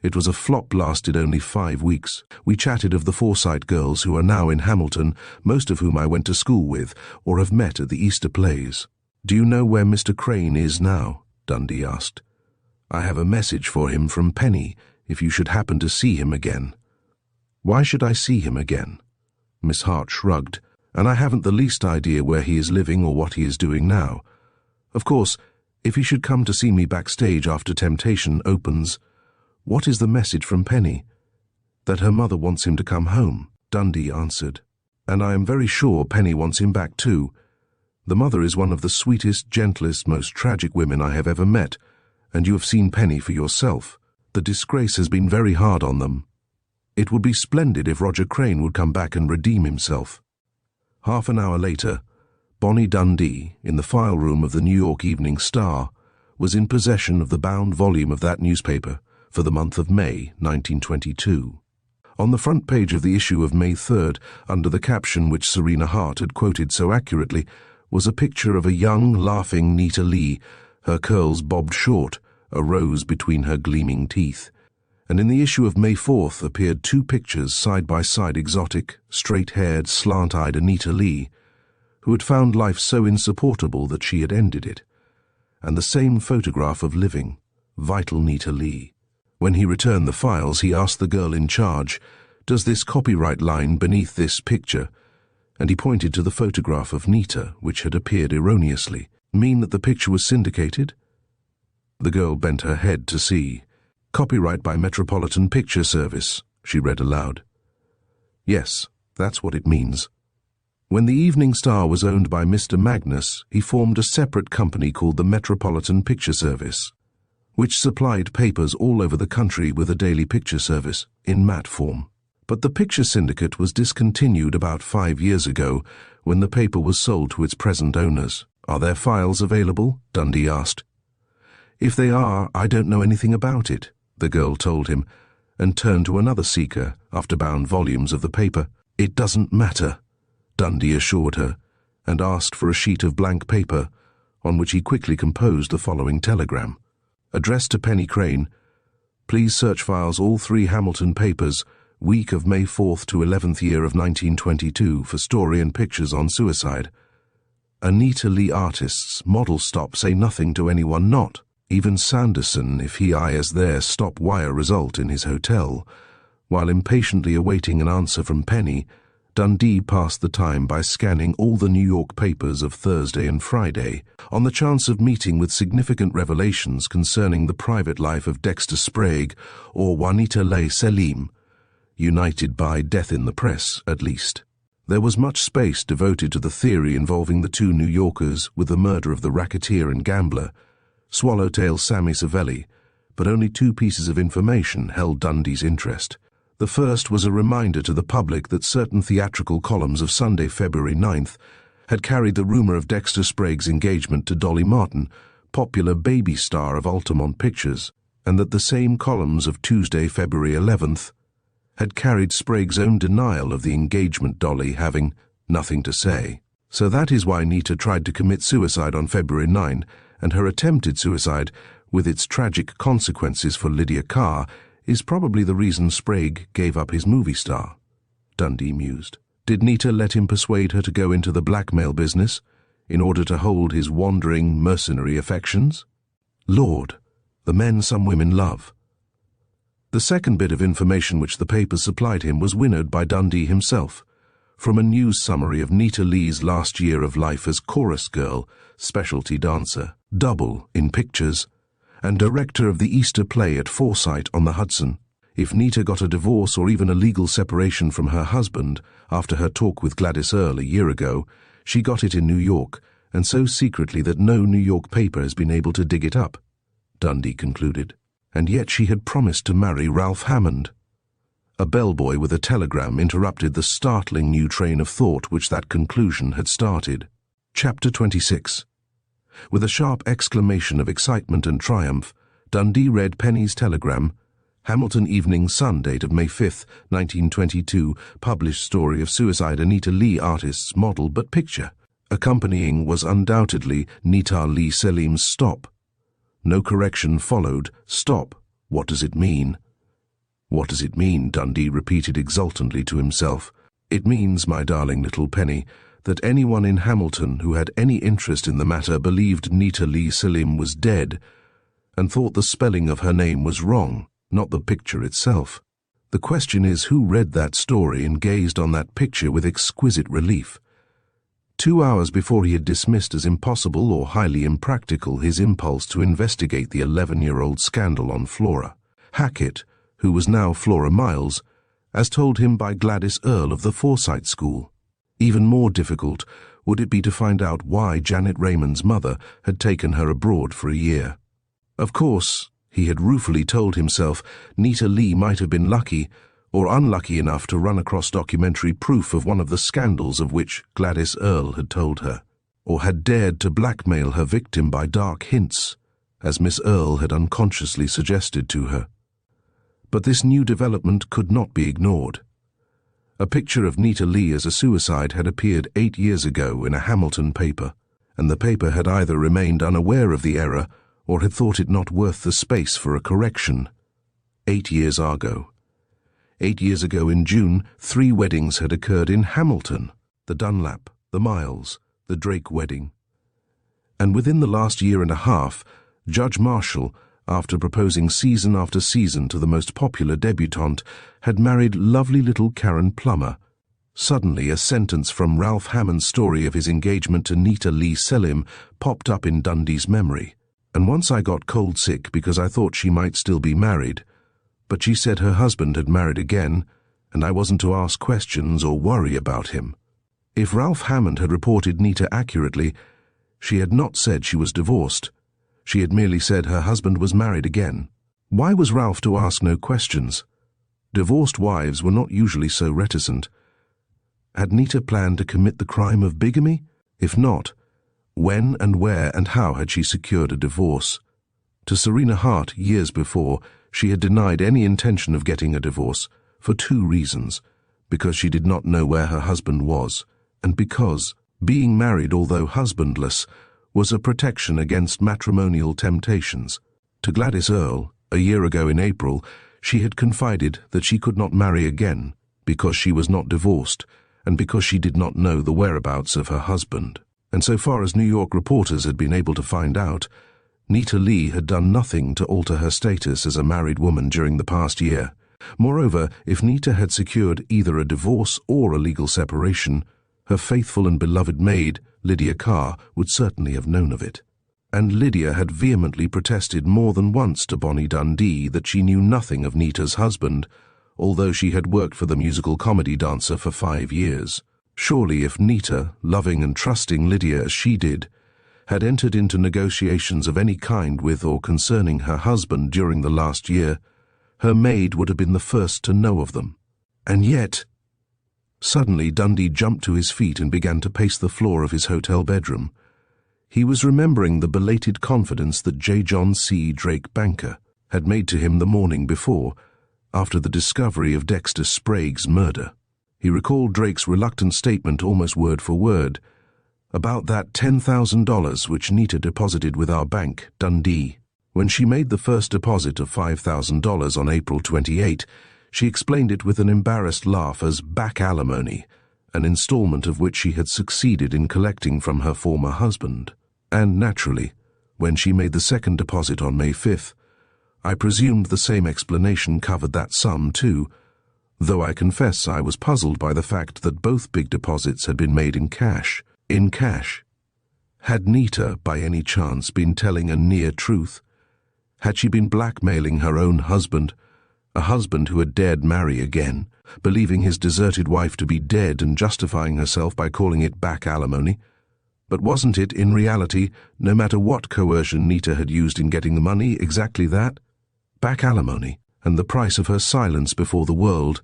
It was a flop, lasted only 5 weeks. We chatted of the Forsyth girls who are now in Hamilton, most of whom I went to school with or have met at the Easter plays. Do you know where Mr. Crane is now? Dundee asked. I have a message for him from Penny, if you should happen to see him again. Why should I see him again? Miss Hart shrugged. And I haven't the least idea where he is living or what he is doing now. Of course, if he should come to see me backstage after Temptation opens, what is the message from Penny? That her mother wants him to come home, Dundee answered. And I am very sure Penny wants him back too. The mother is one of the sweetest, gentlest, most tragic women I have ever met, and you have seen Penny for yourself. The disgrace has been very hard on them. It would be splendid if Roger Crane would come back and redeem himself. Half an hour later, Bonnie Dundee, in the file room of the New York Evening Star, was in possession of the bound volume of that newspaper for the month of May, 1922. On the front page of the issue of May 3rd, under the caption which Serena Hart had quoted so accurately, was a picture of a young, laughing Nita Leigh, her curls bobbed short, a rose between her gleaming teeth. And in the issue of May 4th appeared 2 pictures side by side, exotic, straight-haired, slant-eyed Anita Lee, who had found life so insupportable that she had ended it, and the same photograph of living, vital Nita Lee. When he returned the files, he asked the girl in charge, "Does this copyright line beneath this picture," and he pointed to the photograph of Nita, which had appeared erroneously, "mean that the picture was syndicated?" The girl bent her head to see. "Copyright by Metropolitan Picture Service," she read aloud. "Yes, that's what it means." When the Evening Star was owned by Mr. Magnus, he formed a separate company called the Metropolitan Picture Service, which supplied papers all over the country with a daily picture service, in mat form. But the picture syndicate was discontinued about 5 years ago when the paper was sold to its present owners. "Are their files available?" Dundee asked. "If they are, I don't know anything about it," the girl told him, and turned to another seeker after bound volumes of the paper. "It doesn't matter," Dundee assured her, and asked for a sheet of blank paper, on which he quickly composed the following telegram. Addressed to Penny Crane, "Please search files all 3 Hamilton papers, week of May 4th to 11th year of 1922, for story and pictures on suicide. Anita Lee artists, model stop, say nothing to anyone not. Even Sanderson, if he is there, stop wire result in his hotel." While impatiently awaiting an answer from Penny, Dundee passed the time by scanning all the New York papers of Thursday and Friday, on the chance of meeting with significant revelations concerning the private life of Dexter Sprague or Juanita Leigh Selim, united by death in the press, at least. There was much space devoted to the theory involving the 2 New Yorkers with the murder of the racketeer and gambler, Swallowtail Sammy Savelli, but only 2 pieces of information held Dundee's interest. The first was a reminder to the public that certain theatrical columns of Sunday, February 9th, had carried the rumor of Dexter Sprague's engagement to Dolly Martin, popular baby star of Altamont Pictures, and that the same columns of Tuesday, February 11th, had carried Sprague's own denial of the engagement, Dolly having nothing to say. So that is why Nita tried to commit suicide on February 9, and her attempted suicide, with its tragic consequences for Lydia Carr, is probably the reason Sprague gave up his movie star, Dundee mused. Did Nita let him persuade her to go into the blackmail business in order to hold his wandering, mercenary affections? Lord, the men some women love. The second bit of information which the papers supplied him was winnowed by Dundee himself, from a news summary of Nita Leigh's last year of life as chorus girl, specialty dancer, double in pictures, and director of the Easter play at Forsyth on the Hudson. If Nita got a divorce or even a legal separation from her husband after her talk with Gladys Earle a year ago, she got it in New York, and so secretly that no New York paper has been able to dig it up, Dundee concluded. And yet she had promised to marry Ralph Hammond. A bellboy with a telegram interrupted the startling new train of thought which that conclusion had started. Chapter 26. With a sharp exclamation of excitement and triumph, Dundee read Penny's telegram, Hamilton Evening Sun, date of May 5, 1922, published story of suicide Nita Leigh, artist's model but picture. Accompanying was undoubtedly Nita Leigh Selim's stop. No correction followed. Stop. What does it mean? What does it mean? Dundee repeated exultantly to himself. It means, my darling little Penny, that anyone in Hamilton who had any interest in the matter believed Nita Leigh Selim was dead and thought the spelling of her name was wrong, not the picture itself. The question is, who read that story and gazed on that picture with exquisite relief? 2 hours before he had dismissed as impossible or highly impractical his impulse to investigate the 11-year-old scandal on Flora, Hackett, who was now Flora Miles, as told him by Gladys Earle of the Forsyth School. Even more difficult would it be to find out why Janet Raymond's mother had taken her abroad for a year. Of course, he had ruefully told himself, Nita Leigh might have been lucky or unlucky enough to run across documentary proof of one of the scandals of which Gladys Earle had told her, or had dared to blackmail her victim by dark hints, as Miss Earle had unconsciously suggested to her. But this new development could not be ignored. A picture of Nita Leigh as a suicide had appeared 8 years ago in a Hamilton paper, and the paper had either remained unaware of the error or had thought it not worth the space for a correction. 8 years ago. 8 years ago in June, 3 weddings had occurred in Hamilton, the Dunlap, the Miles, the Drake wedding. And within the last year and a half, Judge Marshall, after proposing season after season to the most popular debutante, had married lovely little Karen Plummer. Suddenly, a sentence from Ralph Hammond's story of his engagement to Nita Leigh Selim popped up in Dundee's memory. And once I got cold sick because I thought she might still be married. But she said her husband had married again, and I wasn't to ask questions or worry about him. If Ralph Hammond had reported Nita accurately, she had not said she was divorced. She had merely said her husband was married again. Why was Ralph to ask no questions? Divorced wives were not usually so reticent. Had Nita planned to commit the crime of bigamy? If not, when and where and how had she secured a divorce? To Serena Hart, years before, she had denied any intention of getting a divorce, for 2 reasons: because she did not know where her husband was, and because, being married although husbandless, was a protection against matrimonial temptations. To Gladys Earle, a year ago in April, she had confided that she could not marry again because she was not divorced and because she did not know the whereabouts of her husband. And so far as New York reporters had been able to find out, Nita Leigh had done nothing to alter her status as a married woman during the past year. Moreover, if Nita had secured either a divorce or a legal separation, her faithful and beloved maid, Lydia Carr, would certainly have known of it. And Lydia had vehemently protested more than once to Bonnie Dundee that she knew nothing of Nita's husband, although she had worked for the musical comedy dancer for 5 years. Surely if Nita, loving and trusting Lydia as she did, had entered into negotiations of any kind with or concerning her husband during the last year, her maid would have been the first to know of them. And yet... Suddenly Dundee jumped to his feet and began to pace the floor of his hotel bedroom. He was remembering the belated confidence that J. John C. Drake Banker had made to him the morning before, after the discovery of Dexter Sprague's murder. He recalled Drake's reluctant statement almost word for word, about that $10,000 which Nita deposited with our bank, Dundee. When she made the first deposit of $5,000 on April 28, she explained it with an embarrassed laugh as back alimony, an installment of which she had succeeded in collecting from her former husband. And naturally, when she made the second deposit on May 5th, I presumed the same explanation covered that sum too, though I confess I was puzzled by the fact that both big deposits had been made in cash. In cash. Had Nita, by any chance, been telling a near truth? Had she been blackmailing her own husband, a husband who had dared marry again, believing his deserted wife to be dead and justifying herself by calling it back alimony? But wasn't it, in reality, no matter what coercion Nita had used in getting the money, exactly that? Back alimony, and the price of her silence before the world,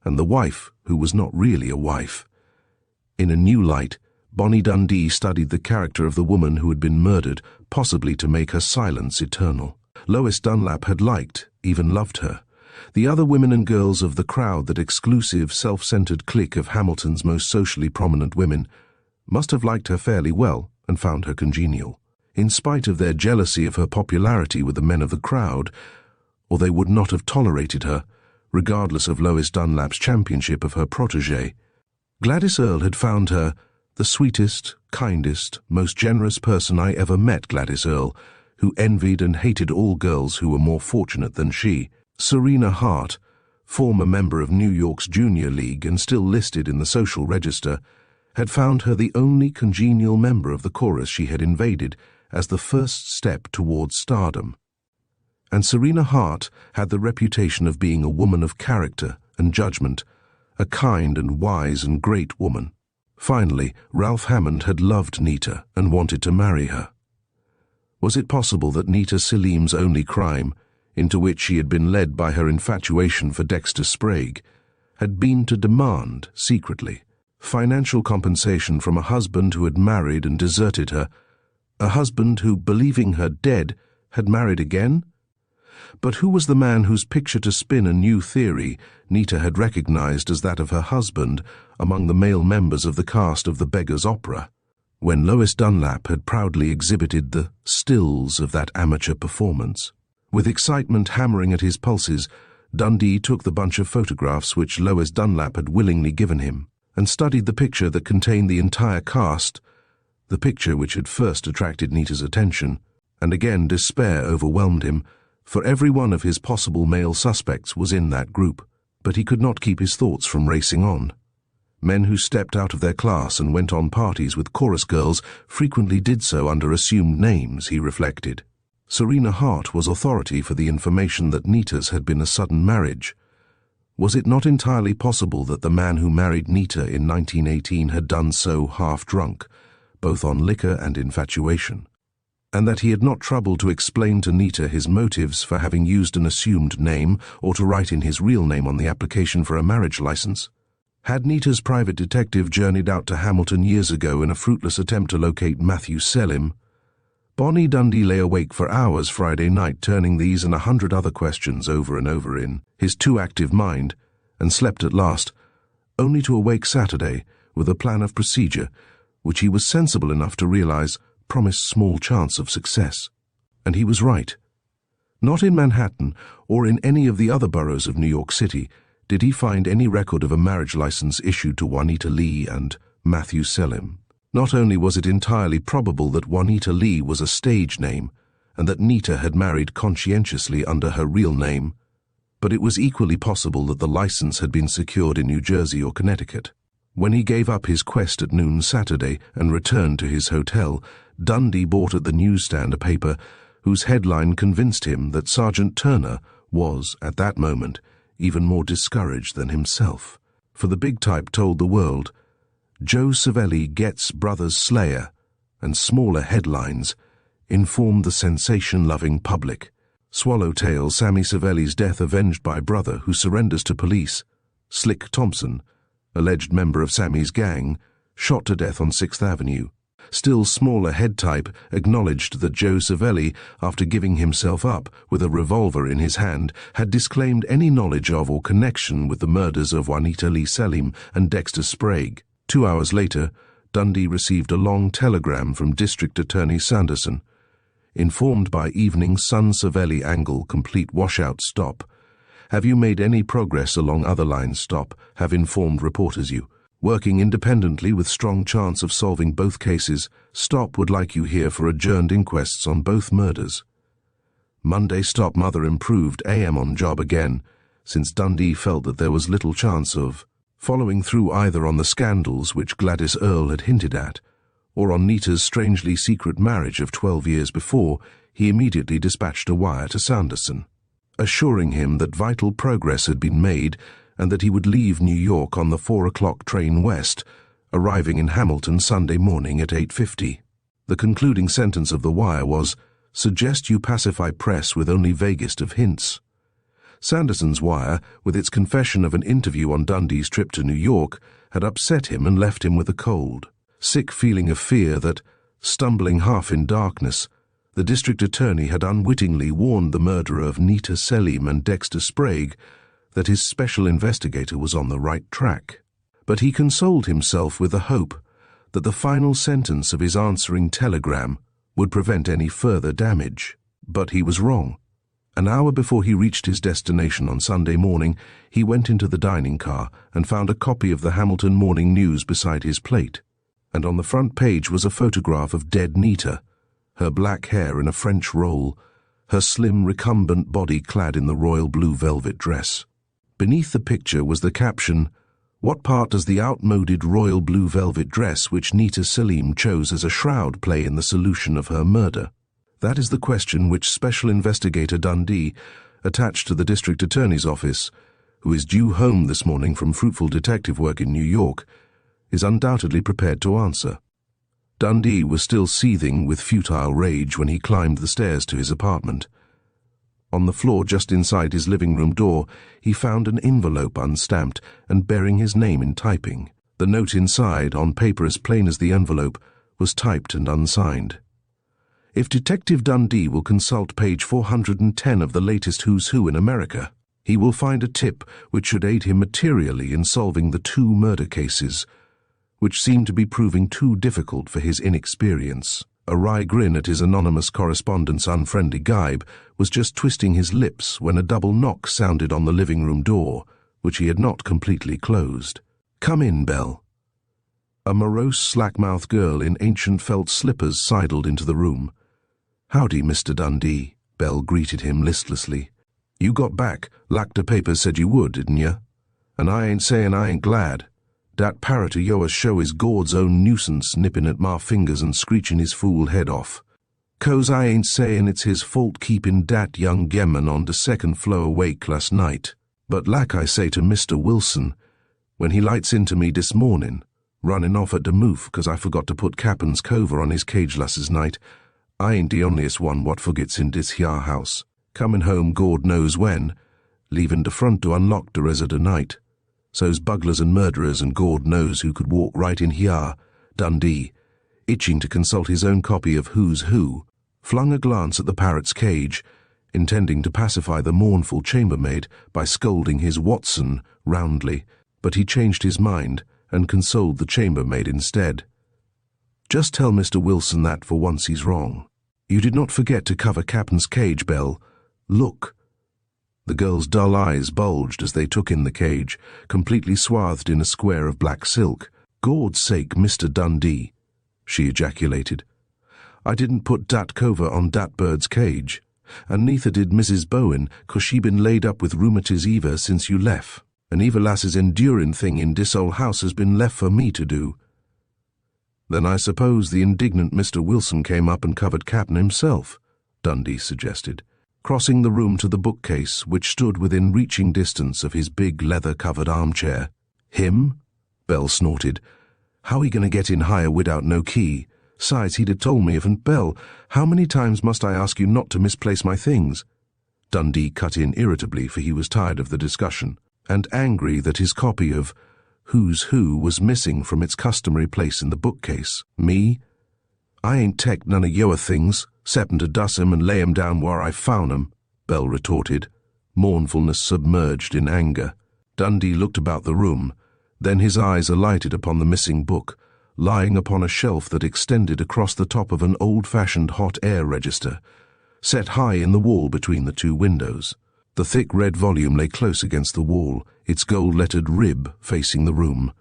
and the wife who was not really a wife. In a new light, Bonnie Dundee studied the character of the woman who had been murdered, possibly to make her silence eternal. Lois Dunlap had liked, even loved her. The other women and girls of the crowd, that exclusive, self-centered clique of Hamilton's most socially prominent women, must have liked her fairly well and found her congenial, in spite of their jealousy of her popularity with the men of the crowd, or they would not have tolerated her, regardless of Lois Dunlap's championship of her protégé. Gladys Earle had found her the sweetest, kindest, most generous person I ever met. Gladys Earle, who envied and hated all girls who were more fortunate than she. Serena Hart, former member of New York's Junior League and still listed in the social register, had found her the only congenial member of the chorus she had invaded as the first step towards stardom. And Serena Hart had the reputation of being a woman of character and judgment, a kind and wise and great woman. Finally, Ralph Hammond had loved Nita and wanted to marry her. Was it possible that Nita Selim's only crime, into which she had been led by her infatuation for Dexter Sprague, had been to demand, secretly, financial compensation from a husband who had married and deserted her, a husband who, believing her dead, had married again? But who was the man whose picture to spin a new theory Nita had recognized as that of her husband among the male members of the cast of The Beggar's Opera, when Lois Dunlap had proudly exhibited the stills of that amateur performance? With excitement hammering at his pulses, Dundee took the bunch of photographs which Lois Dunlap had willingly given him, and studied the picture that contained the entire cast, the picture which had first attracted Nita's attention, and again despair overwhelmed him, for every one of his possible male suspects was in that group. But he could not keep his thoughts from racing on. Men who stepped out of their class and went on parties with chorus girls frequently did so under assumed names, he reflected. Serena Hart was authority for the information that Nita's had been a sudden marriage. Was it not entirely possible that the man who married Nita in 1918 had done so half-drunk, both on liquor and infatuation, and that he had not troubled to explain to Nita his motives for having used an assumed name or to write in his real name on the application for a marriage license? Had Nita's private detective journeyed out to Hamilton years ago in a fruitless attempt to locate Matthew Selim? Bonnie Dundee lay awake for hours Friday night turning these and 100 other questions over and over in his too active mind, and slept at last, only to awake Saturday with a plan of procedure which he was sensible enough to realize promised small chance of success. And he was right. Not in Manhattan or in any of the other boroughs of New York City did he find any record of a marriage license issued to Juanita Lee and Matthew Selim. Not only was it entirely probable that Juanita Lee was a stage name and that Nita had married conscientiously under her real name, but it was equally possible that the license had been secured in New Jersey or Connecticut. When he gave up his quest at noon Saturday and returned to his hotel, Dundee bought at the newsstand a paper whose headline convinced him that Sergeant Turner was, at that moment, even more discouraged than himself. For the big type told the world, Joe Savelli gets Brothers Slayer, and smaller headlines informed the sensation-loving public. Swallowtail Sammy Savelli's death avenged by brother who surrenders to police. Slick Thompson, alleged member of Sammy's gang, shot to death on 6th Avenue. Still smaller head type acknowledged that Joe Savelli, after giving himself up with a revolver in his hand, had disclaimed any knowledge of or connection with the murders of Juanita Lee Selim and Dexter Sprague. 2 hours later, Dundee received a long telegram from District Attorney Sanderson. Informed by evening Sun Savelli angle complete washout stop. Have you made any progress along other lines stop? Have informed reporters you. Working independently with strong chance of solving both cases, stop would like you here for adjourned inquests on both murders. Monday stop mother improved AM on job again, since Dundee felt that there was little chance of following through either on the scandals which Gladys Earle had hinted at, or on Nita's strangely secret marriage of 12 years before. He immediately dispatched a wire to Sanderson, assuring him that vital progress had been made and that he would leave New York on the 4 o'clock train west, arriving in Hamilton Sunday morning at 8:50. The concluding sentence of the wire was, "Suggest you pacify press with only vaguest of hints." Sanderson's wire, with its confession of an interview on Dundee's trip to New York, had upset him and left him with a cold, sick feeling of fear that, stumbling half in darkness, the district attorney had unwittingly warned the murderer of Nita Selim and Dexter Sprague that his special investigator was on the right track. But he consoled himself with the hope that the final sentence of his answering telegram would prevent any further damage. But he was wrong. An hour before he reached his destination on Sunday morning, he went into the dining car and found a copy of the Hamilton Morning News beside his plate, and on the front page was a photograph of dead Nita, her black hair in a French roll, her slim, recumbent body clad in the royal blue velvet dress. Beneath the picture was the caption, "What part does the outmoded royal blue velvet dress which Nita Selim chose as a shroud play in the solution of her murder?" That is the question which Special Investigator Dundee, attached to the District Attorney's office, who is due home this morning from fruitful detective work in New York, is undoubtedly prepared to answer. Dundee was still seething with futile rage when he climbed the stairs to his apartment. On the floor just inside his living room door, he found an envelope unstamped and bearing his name in typing. The note inside, on paper as plain as the envelope, was typed and unsigned. If Detective Dundee will consult page 410 of the latest Who's Who in America, he will find a tip which should aid him materially in solving the 2 murder cases, which seemed to be proving too difficult for his inexperience. A wry grin at his anonymous correspondent's unfriendly gibe was just twisting his lips when a double knock sounded on the living room door, which he had not completely closed. "Come in, Belle." A morose, slack-mouthed girl in ancient felt slippers sidled into the room. "Howdy, Mr. Dundee," Belle greeted him listlessly. "You got back, like the papers said you would, didn't you? And I ain't saying I ain't glad. Dat parrot of yours show is Gord's own nuisance nipping at my fingers and screeching his fool head off. 'Cause I ain't saying it's his fault keeping dat young gemman on the 2nd floor awake last night. But like I say to Mr. Wilson, when he lights into me this morning, running off at the moof 'cause I forgot to put Captain's cover on his cage last night, I ain't the onlyest one what forgets in this here house. Coming home Gord knows when, leaving the front door unlocked the rest of the night. So's bugglers and murderers, and Gord knows who could walk right in here." Dundee, itching to consult his own copy of Who's Who, flung a glance at the parrot's cage, intending to pacify the mournful chambermaid by scolding his Watson roundly, but he changed his mind and consoled the chambermaid instead. "Just tell Mr. Wilson that for once he's wrong. You did not forget to cover Captain's cage, Belle. Look." The girl's dull eyes bulged as they took in the cage, completely swathed in a square of black silk. "Gord's sake, Mr. Dundee," she ejaculated. "I didn't put dat cover on dat bird's cage, and neither did Mrs. Bowen, 'cause she been laid up with rheumatiz Eva since you left, and Eva lass's enduring thing in dis old house has been left for me to do." "Then I suppose the indignant Mr. Wilson came up and covered Captain himself," Dundee suggested, crossing the room to the bookcase which stood within reaching distance of his big leather-covered armchair. "Him?" Belle snorted. "How he gonna get in higher without no key? 'Sides, he'd have told me if. And Belle, how many times must I ask you not to misplace my things?" Dundee cut in irritably, for he was tired of the discussion, and angry that his copy of Who's Who was missing from its customary place in the bookcase. "Me? I ain't take none of your things, 'ceptin' to dust 'em and lay 'em down where I found 'em," Belle retorted, mournfulness submerged in anger. Dundee looked about the room, then his eyes alighted upon the missing book, lying upon a shelf that extended across the top of an old-fashioned hot air register, set high in the wall between the two windows. The thick red volume lay close against the wall, its gold-lettered rib facing the room.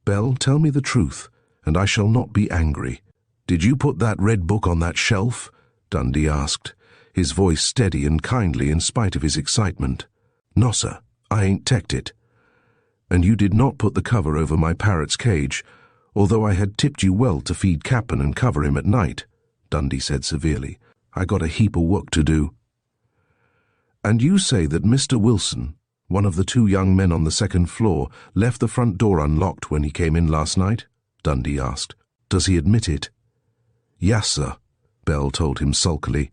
"Belle, tell me the truth, and I shall not be angry. Did you put that red book on that shelf?" Dundee asked, his voice steady and kindly in spite of his excitement. "No, sir, I ain't teched it." "And you did not put the cover over my parrot's cage, although I had tipped you well to feed Cap'n and cover him at night," Dundee said severely. "I got a heap of work to do." "And you say that Mr. Wilson, one of the two young men on the second floor, left the front door unlocked when he came in last night?" Dundee asked. "Does he admit it?" "Yes, sir," Belle told him sulkily.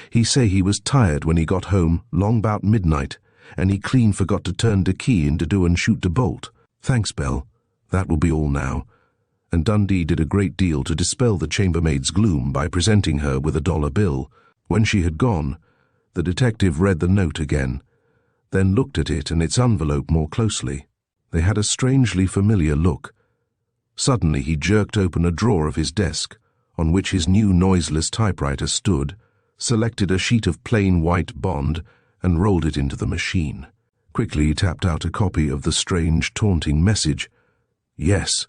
"He say he was tired when he got home, long 'bout midnight, and he clean forgot to turn de key in to do and shoot de bolt." "Thanks, Belle. That will be all now." And Dundee did a great deal to dispel the chambermaid's gloom by presenting her with a dollar bill. When she had gone, the detective read the note again, then looked at it and its envelope more closely. They had a strangely familiar look. Suddenly he jerked open a drawer of his desk, on which his new noiseless typewriter stood, selected a sheet of plain white bond, and rolled it into the machine. Quickly he tapped out a copy of the strange, taunting message. Yes.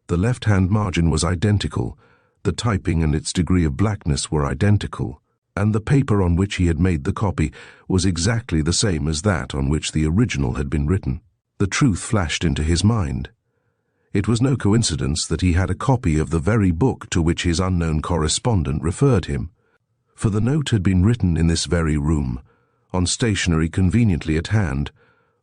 The left-hand margin was identical, the typing and its degree of blackness were identical, and the paper on which he had made the copy was exactly the same as that on which the original had been written. The truth flashed into his mind. It was no coincidence that he had a copy of the very book to which his unknown correspondent referred him, for the note had been written in this very room, on stationery conveniently at hand,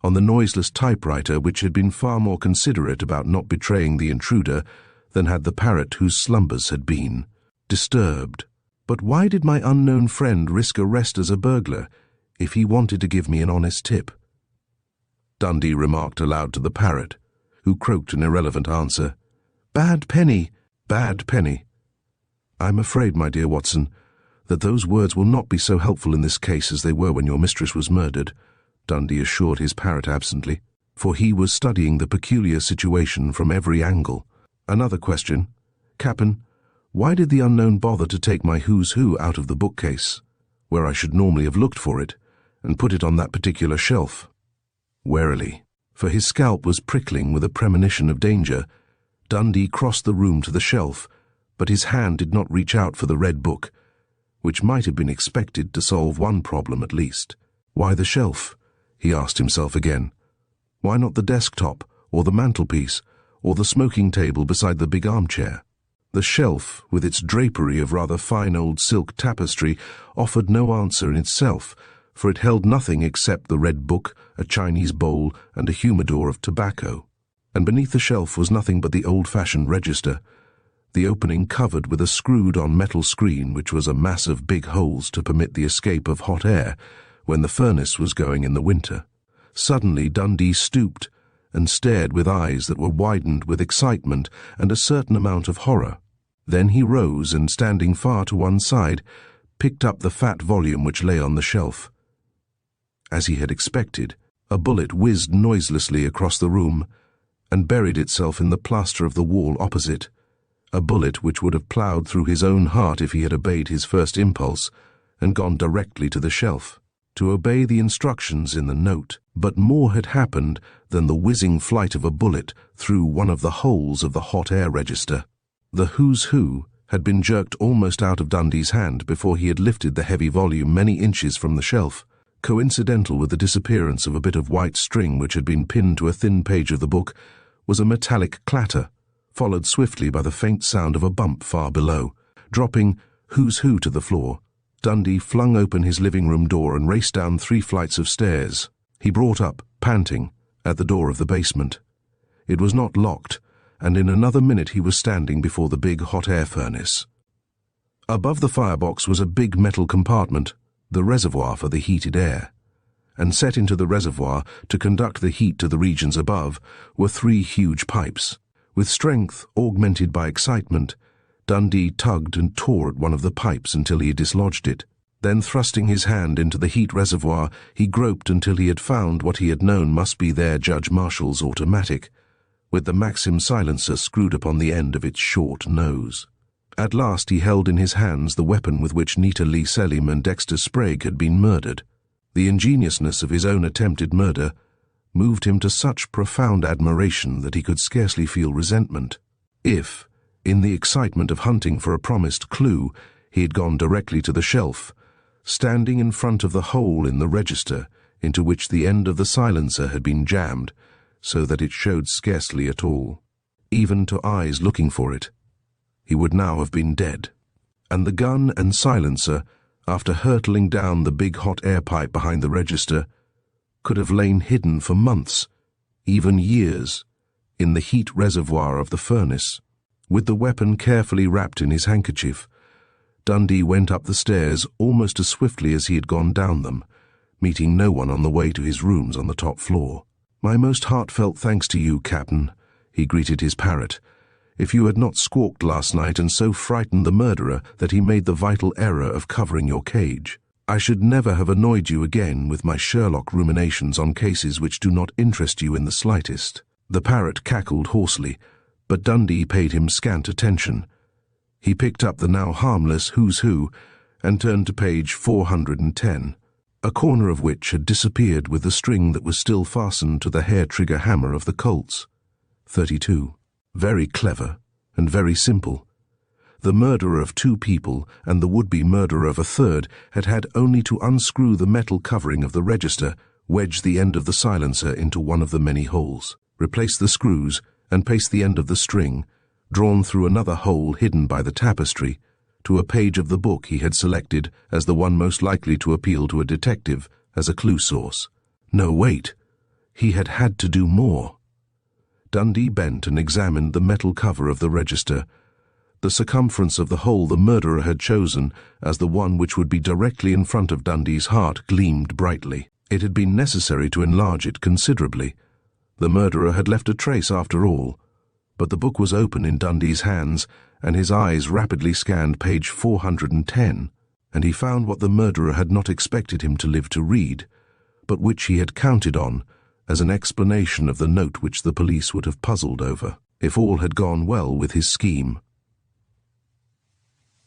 on the noiseless typewriter which had been far more considerate about not betraying the intruder than had the parrot whose slumbers had been disturbed. But why did my unknown friend risk arrest as a burglar if he wanted to give me an honest tip? Dundee remarked aloud to the parrot, who croaked an irrelevant answer. "Bad penny, bad penny." "I'm afraid, my dear Watson, that those words will not be so helpful in this case as they were when your mistress was murdered," Dundee assured his parrot absently, for he was studying the peculiar situation from every angle. "Another question. Cap'n, why did the unknown bother to take my Who's Who out of the bookcase, where I should normally have looked for it, and put it on that particular shelf?" Warily, for his scalp was prickling with a premonition of danger, Dundee crossed the room to the shelf, but his hand did not reach out for the red book, which might have been expected to solve one problem at least. Why the shelf? He asked himself again. Why not the desktop, or the mantelpiece, or the smoking table beside the big armchair? The shelf, with its drapery of rather fine old silk tapestry, offered no answer in itself, for it held nothing except the red book, a Chinese bowl, and a humidor of tobacco. And beneath the shelf was nothing but the old-fashioned register, the opening covered with a screwed-on metal screen which was a mass of big holes to permit the escape of hot air when the furnace was going in the winter. Suddenly Dundee stooped and stared with eyes that were widened with excitement and a certain amount of horror. Then he rose and, standing far to one side, picked up the fat volume which lay on the shelf. As he had expected, a bullet whizzed noiselessly across the room and buried itself in the plaster of the wall opposite, a bullet which would have ploughed through his own heart if he had obeyed his first impulse and gone directly to the shelf, to obey the instructions in the note. But more had happened than the whizzing flight of a bullet through one of the holes of the hot air register. The Who's Who had been jerked almost out of Dundee's hand before he had lifted the heavy volume many inches from the shelf. Coincidental with the disappearance of a bit of white string which had been pinned to a thin page of the book was a metallic clatter, followed swiftly by the faint sound of a bump far below. Dropping Who's Who to the floor, Dundee flung open his living room door and raced down 3 flights of stairs. He brought up, panting, at the door of the basement. It was not locked, and in another minute he was standing before the big hot air furnace. Above the firebox was a big metal compartment, the reservoir for the heated air, and set into the reservoir to conduct the heat to the regions above were 3 huge pipes. With strength augmented by excitement, Dundee tugged and tore at one of the pipes until he dislodged it. Then, thrusting his hand into the heat reservoir, he groped until he had found what he had known must be their Judge Marshall's automatic, with the Maxim silencer screwed upon the end of its short nose. At last he held in his hands the weapon with which Nita Leigh Selim and Dexter Sprague had been murdered. The ingeniousness of his own attempted murder moved him to such profound admiration that he could scarcely feel resentment. If, in the excitement of hunting for a promised clue, he had gone directly to the shelf, standing in front of the hole in the register into which the end of the silencer had been jammed, so that it showed scarcely at all, even to eyes looking for it, he would now have been dead. And the gun and silencer, after hurtling down the big hot air pipe behind the register, could have lain hidden for months, even years, in the heat reservoir of the furnace. With the weapon carefully wrapped in his handkerchief, Dundee went up the stairs almost as swiftly as he had gone down them, meeting no one on the way to his rooms on the top floor. "My most heartfelt thanks to you, Captain," he greeted his parrot. "If you had not squawked last night and so frightened the murderer that he made the vital error of covering your cage, I should never have annoyed you again with my Sherlock ruminations on cases which do not interest you in the slightest." The parrot cackled hoarsely, but Dundee paid him scant attention. He picked up the now harmless Who's Who and turned to page 410, a corner of which had disappeared with the string that was still fastened to the hair-trigger hammer of the Colt's. 32. Very clever and very simple. The murderer of two people and the would-be murderer of a third had had only to unscrew the metal covering of the register, wedge the end of the silencer into one of the many holes, replace the screws, and paste the end of the string, drawn through another hole hidden by the tapestry, to a page of the book he had selected as the one most likely to appeal to a detective as a clue source. No, wait. He had had to do more. Dundee bent and examined the metal cover of the register. The circumference of the hole the murderer had chosen as the one which would be directly in front of Dundee's heart gleamed brightly. It had been necessary to enlarge it considerably. The murderer had left a trace after all, but the book was open in Dundee's hands, and his eyes rapidly scanned page 410, and he found what the murderer had not expected him to live to read, but which he had counted on as an explanation of the note which the police would have puzzled over, if all had gone well with his scheme.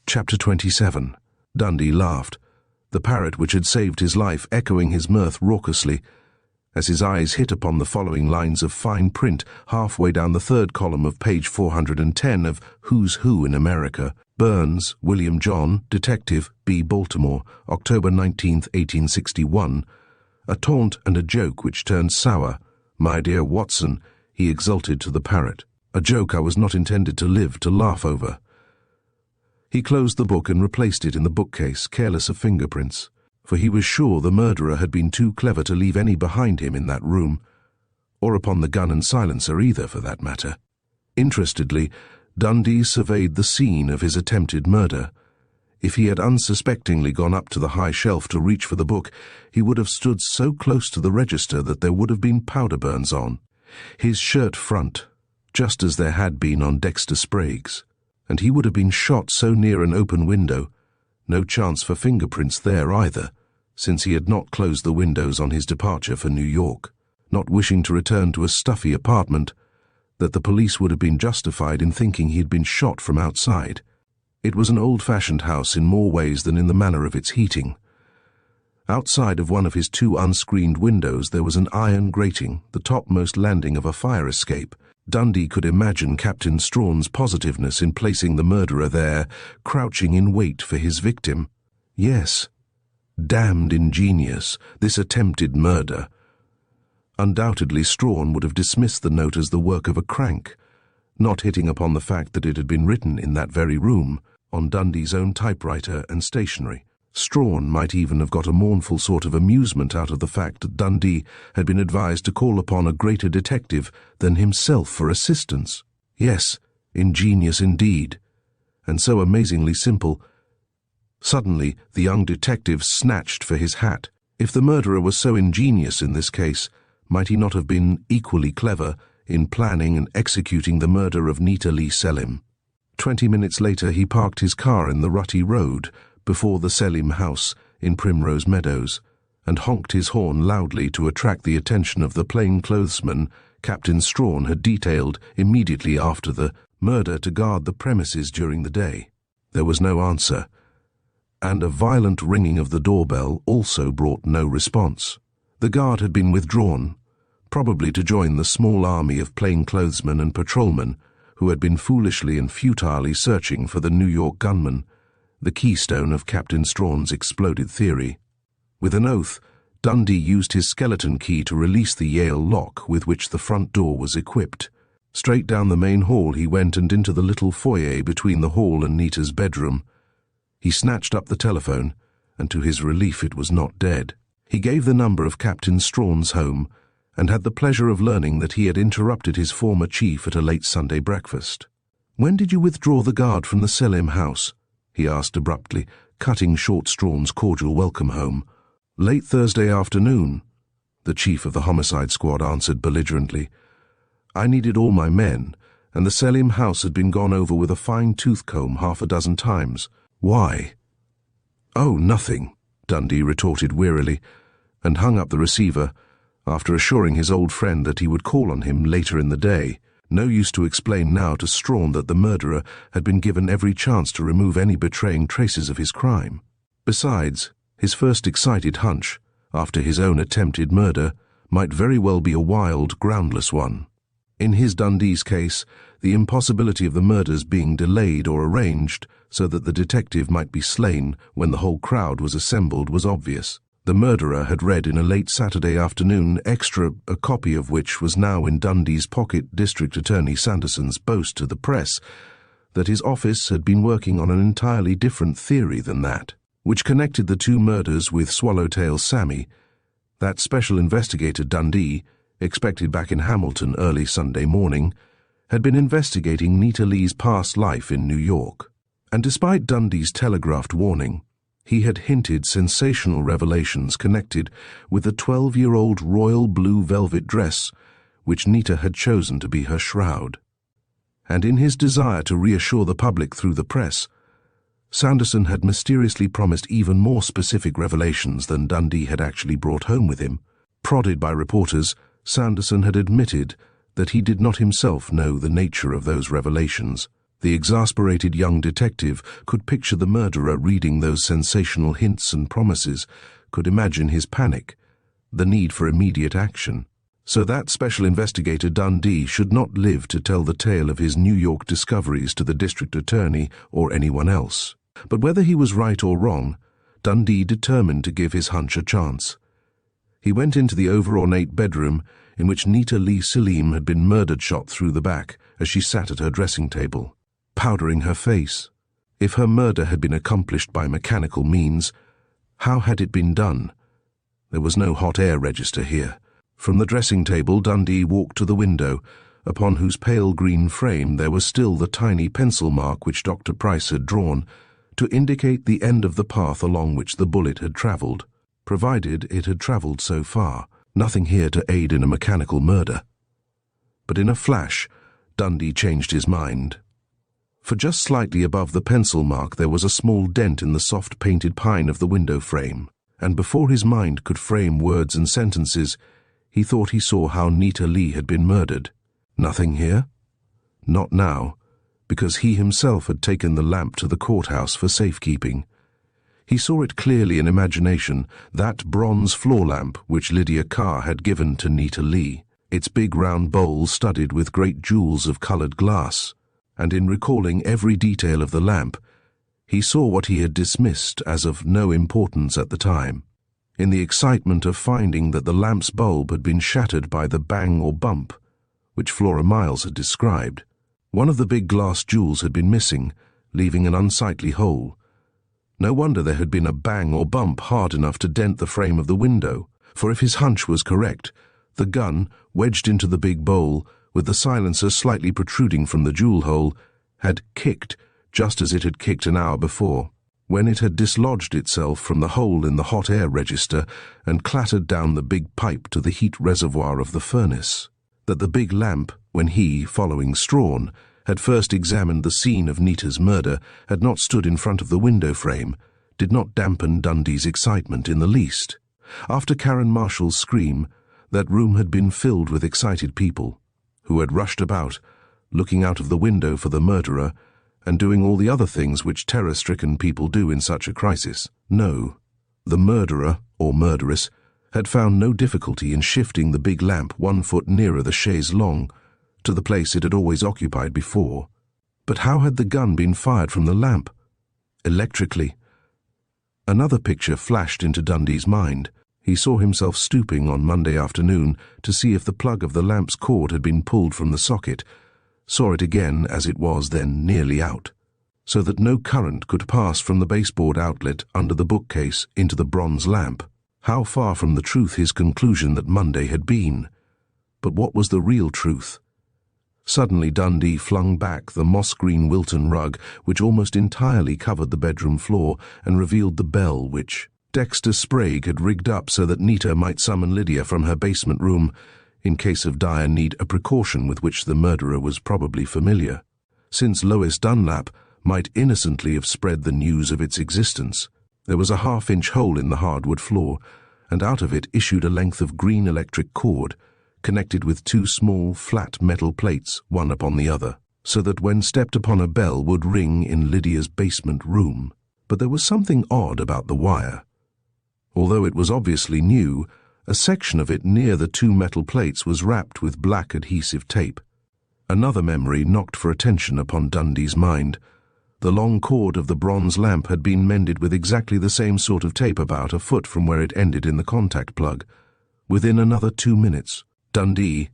Chapter 27. Dundee laughed, the parrot which had saved his life echoing his mirth raucously, as his eyes hit upon the following lines of fine print halfway down the third column of page 410 of Who's Who in America. Burns, William John, Detective, B. Baltimore, October 19, 1861. A taunt and a joke which turned sour. "My dear Watson," he exulted to the parrot. "A joke I was not intended to live to laugh over." He closed the book and replaced it in the bookcase, careless of fingerprints, for he was sure the murderer had been too clever to leave any behind him in that room, or upon the gun and silencer either, for that matter. Interestedly, Dundee surveyed the scene of his attempted murder. If he had unsuspectingly gone up to the high shelf to reach for the book, he would have stood so close to the register that there would have been powder burns on his shirt front, just as there had been on Dexter Sprague's, and he would have been shot so near an open window. No chance for fingerprints there either, since he had not closed the windows on his departure for New York, not wishing to return to a stuffy apartment, that the police would have been justified in thinking he had been shot from outside. It was an old-fashioned house in more ways than in the manner of its heating. Outside of one of his two unscreened windows there was an iron grating, the topmost landing of a fire escape. Dundee could imagine Captain Strawn's positiveness in placing the murderer there, crouching in wait for his victim. Yes, damned ingenious, this attempted murder. Undoubtedly Strawn would have dismissed the note as the work of a crank, not hitting upon the fact that it had been written in that very room, on Dundee's own typewriter and stationery. Strawn might even have got a mournful sort of amusement out of the fact that Dundee had been advised to call upon a greater detective than himself for assistance. Yes, ingenious indeed, and so amazingly simple. Suddenly, the young detective snatched for his hat. If the murderer was so ingenious in this case, might he not have been equally clever in planning and executing the murder of Nita Leigh Selim? 20 minutes later he parked his car in the rutty road before the Selim house in Primrose Meadows, and honked his horn loudly to attract the attention of the plainclothesman Captain Strawn had detailed immediately after the murder to guard the premises during the day. There was no answer, and a violent ringing of the doorbell also brought no response. The guard had been withdrawn, probably to join the small army of plainclothesmen and patrolmen who had been foolishly and futilely searching for the New York gunman, the keystone of Captain Strawn's exploded theory. With an oath, Dundee used his skeleton key to release the Yale lock with which the front door was equipped. Straight down the main hall he went and into the little foyer between the hall and Nita's bedroom. He snatched up the telephone, and to his relief it was not dead. He gave the number of Captain Strawn's home, and had the pleasure of learning that he had interrupted his former chief at a late Sunday breakfast. "When did you withdraw the guard from the Selim house?" he asked abruptly, cutting short Strawn's cordial welcome home. "Late Thursday afternoon," the chief of the homicide squad answered belligerently. "I needed all my men, and the Selim house had been gone over with a fine-tooth comb half a dozen times. Why?" "Oh, nothing," Dundee retorted wearily, and hung up the receiver, after assuring his old friend that he would call on him later in the day. No use to explain now to Strawn that the murderer had been given every chance to remove any betraying traces of his crime. Besides, his first excited hunch, after his own attempted murder, might very well be a wild, groundless one. In his Dundee's case, the impossibility of the murders being delayed or arranged so that the detective might be slain when the whole crowd was assembled was obvious. The murderer had read in a late Saturday afternoon extra, a copy of which was now in Dundee's pocket, District Attorney Sanderson's boast to the press, that his office had been working on an entirely different theory than that, which connected the two murders with Swallowtail Sammy. That special investigator Dundee, expected back in Hamilton early Sunday morning, had been investigating Nita Leigh's past life in New York. And despite Dundee's telegraphed warning, he had hinted sensational revelations connected with the 12-year-old royal blue velvet dress which Nita had chosen to be her shroud. And in his desire to reassure the public through the press, Sanderson had mysteriously promised even more specific revelations than Dundee had actually brought home with him. Prodded by reporters, Sanderson had admitted that he did not himself know the nature of those revelations. The exasperated young detective could picture the murderer reading those sensational hints and promises, could imagine his panic, the need for immediate action. So that special investigator Dundee should not live to tell the tale of his New York discoveries to the district attorney or anyone else. But whether he was right or wrong, Dundee determined to give his hunch a chance. He went into the over-ornate bedroom in which Nita Leigh Selim had been murdered, shot through the back as she sat at her dressing table, powdering her face. If her murder had been accomplished by mechanical means, how had it been done? There was no hot air register here. From the dressing table, Dundee walked to the window, upon whose pale green frame there was still the tiny pencil mark which Dr. Price had drawn to indicate the end of the path along which the bullet had travelled, provided it had travelled so far. Nothing here to aid in a mechanical murder. But in a flash, Dundee changed his mind. For just slightly above the pencil mark there was a small dent in the soft painted pine of the window frame, and before his mind could frame words and sentences, he thought he saw how Nita Leigh had been murdered. Nothing here? Not now, because he himself had taken the lamp to the courthouse for safekeeping. He saw it clearly in imagination, that bronze floor lamp which Lydia Carr had given to Nita Leigh, its big round bowl studded with great jewels of coloured glass. And in recalling every detail of the lamp, he saw what he had dismissed as of no importance at the time. In the excitement of finding that the lamp's bulb had been shattered by the bang or bump, which Flora Miles had described, one of the big glass jewels had been missing, leaving an unsightly hole. No wonder there had been a bang or bump hard enough to dent the frame of the window, for if his hunch was correct, the gun, wedged into the big bowl, with the silencer slightly protruding from the jewel hole, had kicked just as it had kicked an hour before, when it had dislodged itself from the hole in the hot air register and clattered down the big pipe to the heat reservoir of the furnace. That the big lamp, when he, following Strawn, had first examined the scene of Nita's murder, had not stood in front of the window frame, did not dampen Dundee's excitement in the least. After Karen Marshall's scream, That room had been filled with excited people, who had rushed about, looking out of the window for the murderer, and doing all the other things which terror-stricken people do in such a crisis. No, the murderer, or murderess, had found no difficulty in shifting the big lamp 1 foot nearer the chaise longue, to the place it had always occupied before. But how had the gun been fired from the lamp? Electrically. Another picture flashed into Dundee's mind. He saw himself stooping on Monday afternoon to see if the plug of the lamp's cord had been pulled from the socket, saw it again as it was then nearly out, so that no current could pass from the baseboard outlet under the bookcase into the bronze lamp. How far from the truth his conclusion that Monday had been. But what was the real truth? Suddenly Dundee flung back the moss-green Wilton rug which almost entirely covered the bedroom floor and revealed the bell which Dexter Sprague had rigged up so that Nita might summon Lydia from her basement room, in case of dire need, a precaution with which the murderer was probably familiar, since Lois Dunlap might innocently have spread the news of its existence. There was a half-inch hole in the hardwood floor, and out of it issued a length of green electric cord, connected with 2 small, flat metal plates, one upon the other, so that when stepped upon a bell would ring in Lydia's basement room. But there was something odd about the wire. Although it was obviously new, a section of it near the 2 metal plates was wrapped with black adhesive tape. Another memory knocked for attention upon Dundee's mind. The long cord of the bronze lamp had been mended with exactly the same sort of tape about a foot from where it ended in the contact plug. Within another 2 minutes, Dundee,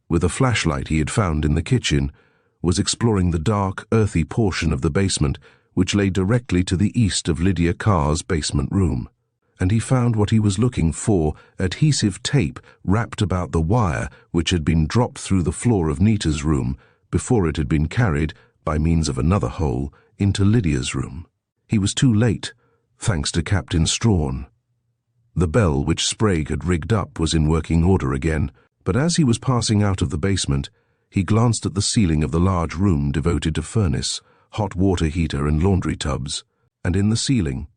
with a flashlight he had found in the kitchen, was exploring the dark, earthy portion of the basement which lay directly to the east of Lydia Carr's basement room. And he found what he was looking for, adhesive tape wrapped about the wire which had been dropped through the floor of Nita's room before it had been carried, by means of another hole, into Lydia's room. He was too late, thanks to Captain Strawn. The bell which Sprague had rigged up was in working order again, but as he was passing out of the basement, he glanced at the ceiling of the large room devoted to furnace, hot water heater and laundry tubs, and in the ceiling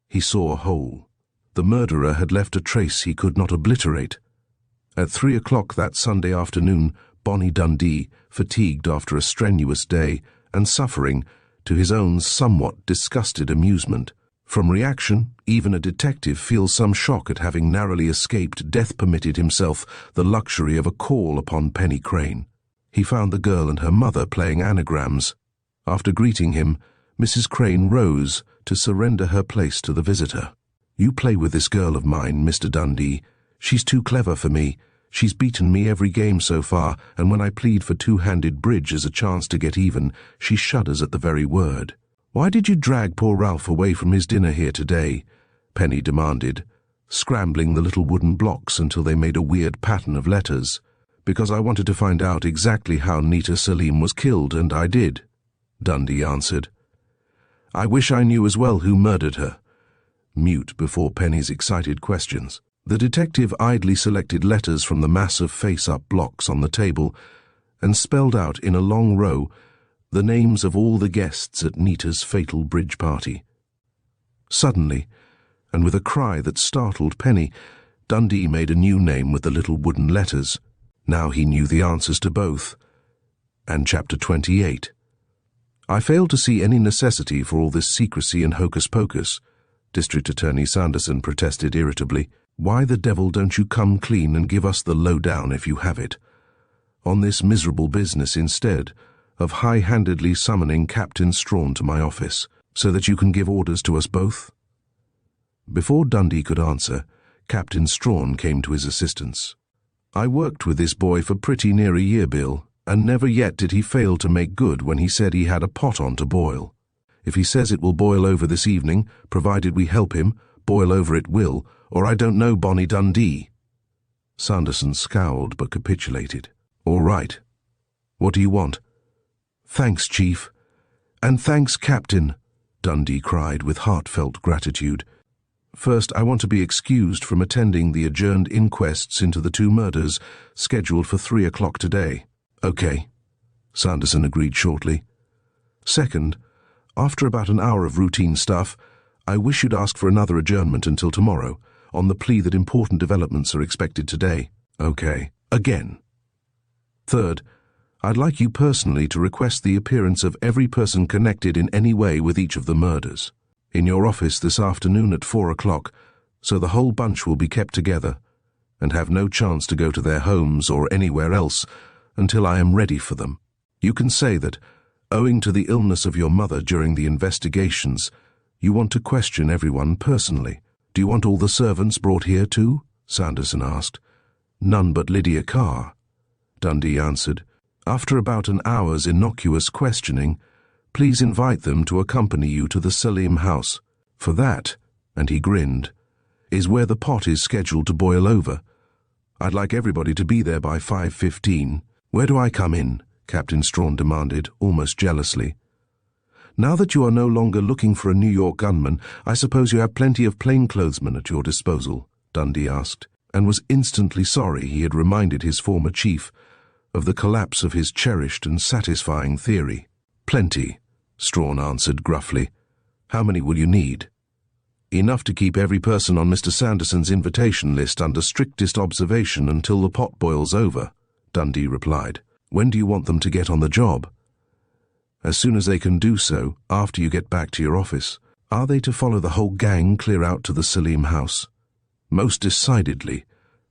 he saw a hole. The murderer had left a trace he could not obliterate. At 3 o'clock that Sunday afternoon, Bonnie Dundee, fatigued after a strenuous day, and suffering, to his own somewhat disgusted amusement. From reaction, even a detective feels some shock at having narrowly escaped death-permitted himself the luxury of a call upon Penny Crane. He found the girl and her mother playing anagrams. After greeting him, Mrs. Crane rose to surrender her place to the visitor. "You play with this girl of mine, Mr. Dundee. She's too clever for me. She's beaten me every game so far, and when I plead for two-handed bridge as a chance to get even, she shudders at the very word." "Why did you drag poor Ralph away from his dinner here today?" Penny demanded, scrambling the little wooden blocks until they made a weird pattern of letters. "Because I wanted to find out exactly how Nita Salim was killed, and I did," Dundee answered. "I wish I knew as well who murdered her." Mute before Penny's excited questions, the detective idly selected letters from the mass of face-up blocks on the table and spelled out in a long row the names of all the guests at Nita's fatal bridge party. Suddenly, and with a cry that startled Penny, Dundee made a new name with the little wooden letters. Now he knew the answers to both. And Chapter 28. "I fail to see any necessity for all this secrecy and hocus-pocus," District Attorney Sanderson protested irritably. "Why the devil don't you come clean and give us the lowdown if you have it, on this miserable business instead of high-handedly summoning Captain Strawn to my office, so that you can give orders to us both?" Before Dundee could answer, Captain Strawn came to his assistance. "I worked with this boy for pretty near a year, Bill, and never yet did he fail to make good when he said he had a pot on to boil. If he says it will boil over this evening, provided we help him, boil over it will, or I don't know Bonnie Dundee." Sanderson scowled but capitulated. "All right. What do you want?" "Thanks, Chief. And thanks, Captain," Dundee cried with heartfelt gratitude. "First, I want to be excused from attending the adjourned inquests into the 2 murders scheduled for 3 o'clock today." "Okay," Sanderson agreed shortly. "Second, after about an hour of routine stuff, I wish you'd ask for another adjournment until tomorrow, on the plea that important developments are expected today." Okay. Again. Third, I'd like you personally to request the appearance of every person connected in any way with each of the murders in your office this afternoon at 4 o'clock, so the whole bunch will be kept together and have no chance to go to their homes or anywhere else until I am ready for them. You can say that, owing to the illness of your mother during the investigations, you want to question everyone personally. Do you want all the servants brought here too? Sanderson asked. None but Lydia Carr, Dundee answered. After about an hour's innocuous questioning, please invite them to accompany you to the Selim house. For that, and he grinned, is where the pot is scheduled to boil over. I'd like everybody to be there by 5:15. Where do I come in? Captain Strawn demanded, almost jealously. Now that you are no longer looking for a New York gunman, I suppose you have plenty of plainclothesmen at your disposal, Dundee asked, and was instantly sorry he had reminded his former chief of the collapse of his cherished and satisfying theory. Plenty, Strawn answered gruffly. How many will you need? Enough to keep every person on Mr. Sanderson's invitation list under strictest observation until the pot boils over, Dundee replied. When do you want them to get on the job? As soon as they can do so, after you get back to your office. Are they to follow the whole gang clear out to the Selim house? Most decidedly.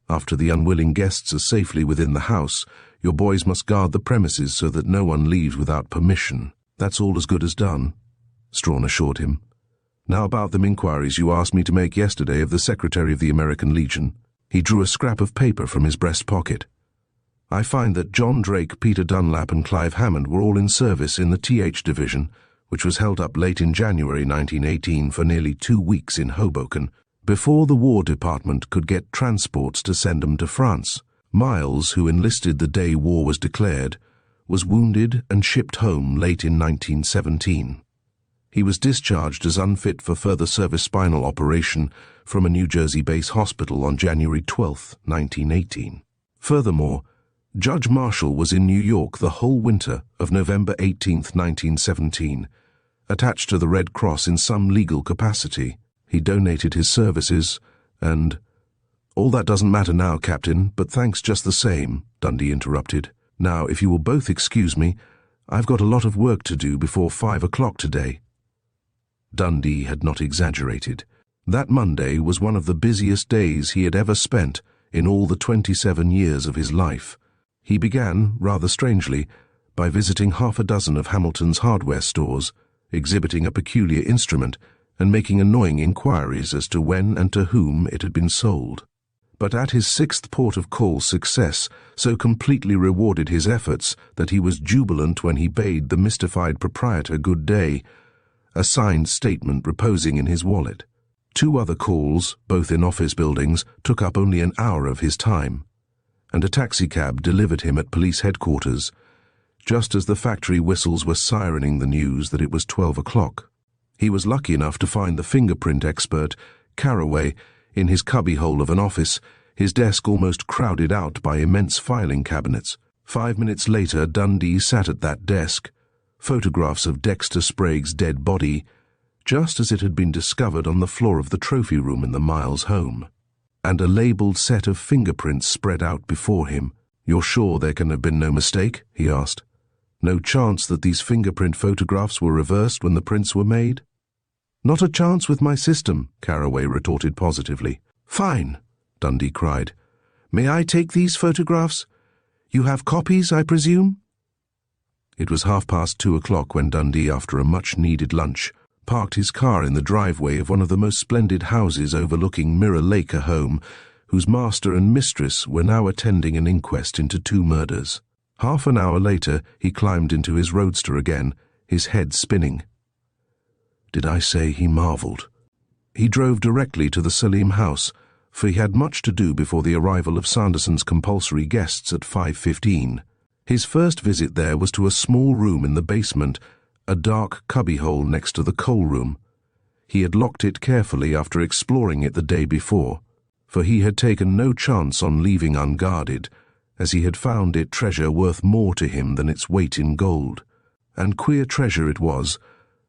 After the unwilling guests are safely within the house, your boys must guard the premises so that no one leaves without permission. That's all as good as done, Strawn assured him. Now about them inquiries you asked me to make yesterday of the Secretary of the American Legion. He drew a scrap of paper from his breast pocket. I find that John Drake, Peter Dunlap and Clive Hammond were all in service in the TH Division, which was held up late in January 1918 for nearly 2 weeks in Hoboken, before the War Department could get transports to send them to France. Miles, who enlisted the day war was declared, was wounded and shipped home late in 1917. He was discharged as unfit for further service spinal operation from a New Jersey base hospital on January 12, 1918. Furthermore, Judge Marshall was in New York the whole winter of November 18, 1917, attached to the Red Cross in some legal capacity. He donated his services, and— All that doesn't matter now, Captain, but thanks just the same, Dundee interrupted. Now, if you will both excuse me, I've got a lot of work to do before 5 o'clock today. Dundee had not exaggerated. That Monday was one of the busiest days he had ever spent in all the 27 years of his life. He began, rather strangely, by visiting half a dozen of Hamilton's hardware stores, exhibiting a peculiar instrument, and making annoying inquiries as to when and to whom it had been sold. But at his 6th port of call success so completely rewarded his efforts that he was jubilant when he bade the mystified proprietor good day, a signed statement reposing in his wallet. 2 other calls, both in office buildings, took up only an hour of his time, and a taxicab delivered him at police headquarters, just as the factory whistles were sirening the news that it was 12 o'clock. He was lucky enough to find the fingerprint expert, Carraway, in his cubbyhole of an office, his desk almost crowded out by immense filing cabinets. 5 minutes later, Dundee sat at that desk, photographs of Dexter Sprague's dead body, just as it had been discovered on the floor of the trophy room in the Miles home, and a labelled set of fingerprints spread out before him. You're sure there can have been no mistake? He asked. No chance that these fingerprint photographs were reversed when the prints were made? Not a chance with my system, Carraway retorted positively. Fine, Dundee cried. May I take these photographs? You have copies, I presume? It was 2:30 o'clock when Dundee, after a much-needed lunch, parked his car in the driveway of one of the most splendid houses overlooking Mirror Lake home, whose master and mistress were now attending an inquest into 2 murders. Half an hour later, he climbed into his roadster again, his head spinning. Did I say he marvelled? He drove directly to the Selim house, for he had much to do before the arrival of Sanderson's compulsory guests at 5:15. His first visit there was to a small room in the basement, a dark cubbyhole next to the coal room. He had locked it carefully after exploring it the day before, for he had taken no chance on leaving unguarded, as he had found it treasure worth more to him than its weight in gold. And queer treasure it was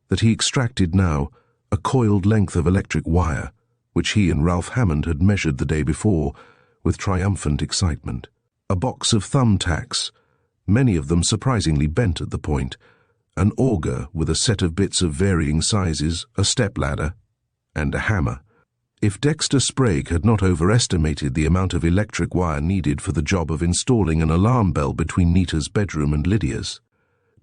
that he extracted now, a coiled length of electric wire, which he and Ralph Hammond had measured the day before, with triumphant excitement. A box of thumbtacks, many of them surprisingly bent at the point, an auger with a set of bits of varying sizes, a stepladder, and a hammer. If Dexter Sprague had not overestimated the amount of electric wire needed for the job of installing an alarm bell between Nita's bedroom and Lydia's,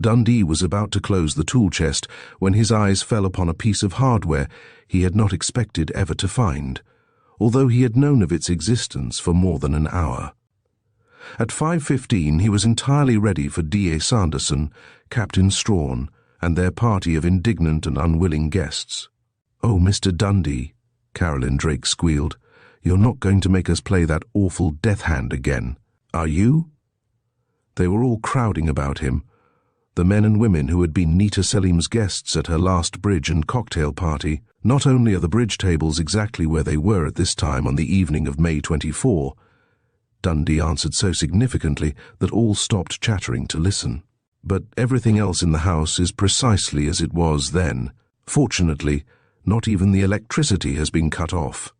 Dundee was about to close the tool chest when his eyes fell upon a piece of hardware he had not expected ever to find, although he had known of its existence for more than an hour. At 5:15 he was entirely ready for D.A. Sanderson, Captain Strawn, and their party of indignant and unwilling guests. "Oh, Mr. Dundee," Carolyn Drake squealed, "you're not going to make us play that awful death hand again, are you?" They were all crowding about him, the men and women who had been Nita Selim's guests at her last bridge and cocktail party. Not only are the bridge tables exactly where they were at this time on the evening of May 24, Dundee answered so significantly that all stopped chattering to listen, but everything else in the house is precisely as it was then. Fortunately, not even the electricity has been cut off.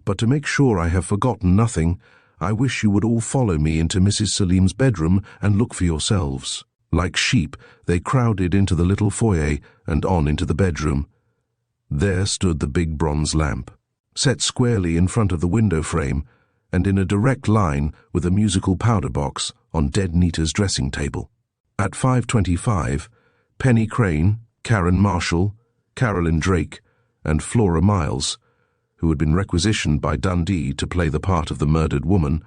But to make sure I have forgotten nothing, I wish you would all follow me into Mrs. Selim's bedroom and look for yourselves. Like sheep, they crowded into the little foyer and on into the bedroom. There stood the big bronze lamp, set squarely in front of the window frame and in a direct line with a musical powder box on dead Nita's dressing table. At 5:25, Penny Crane, Karen Marshall, Carolyn Drake, and Flora Miles, who had been requisitioned by Dundee to play the part of the murdered woman,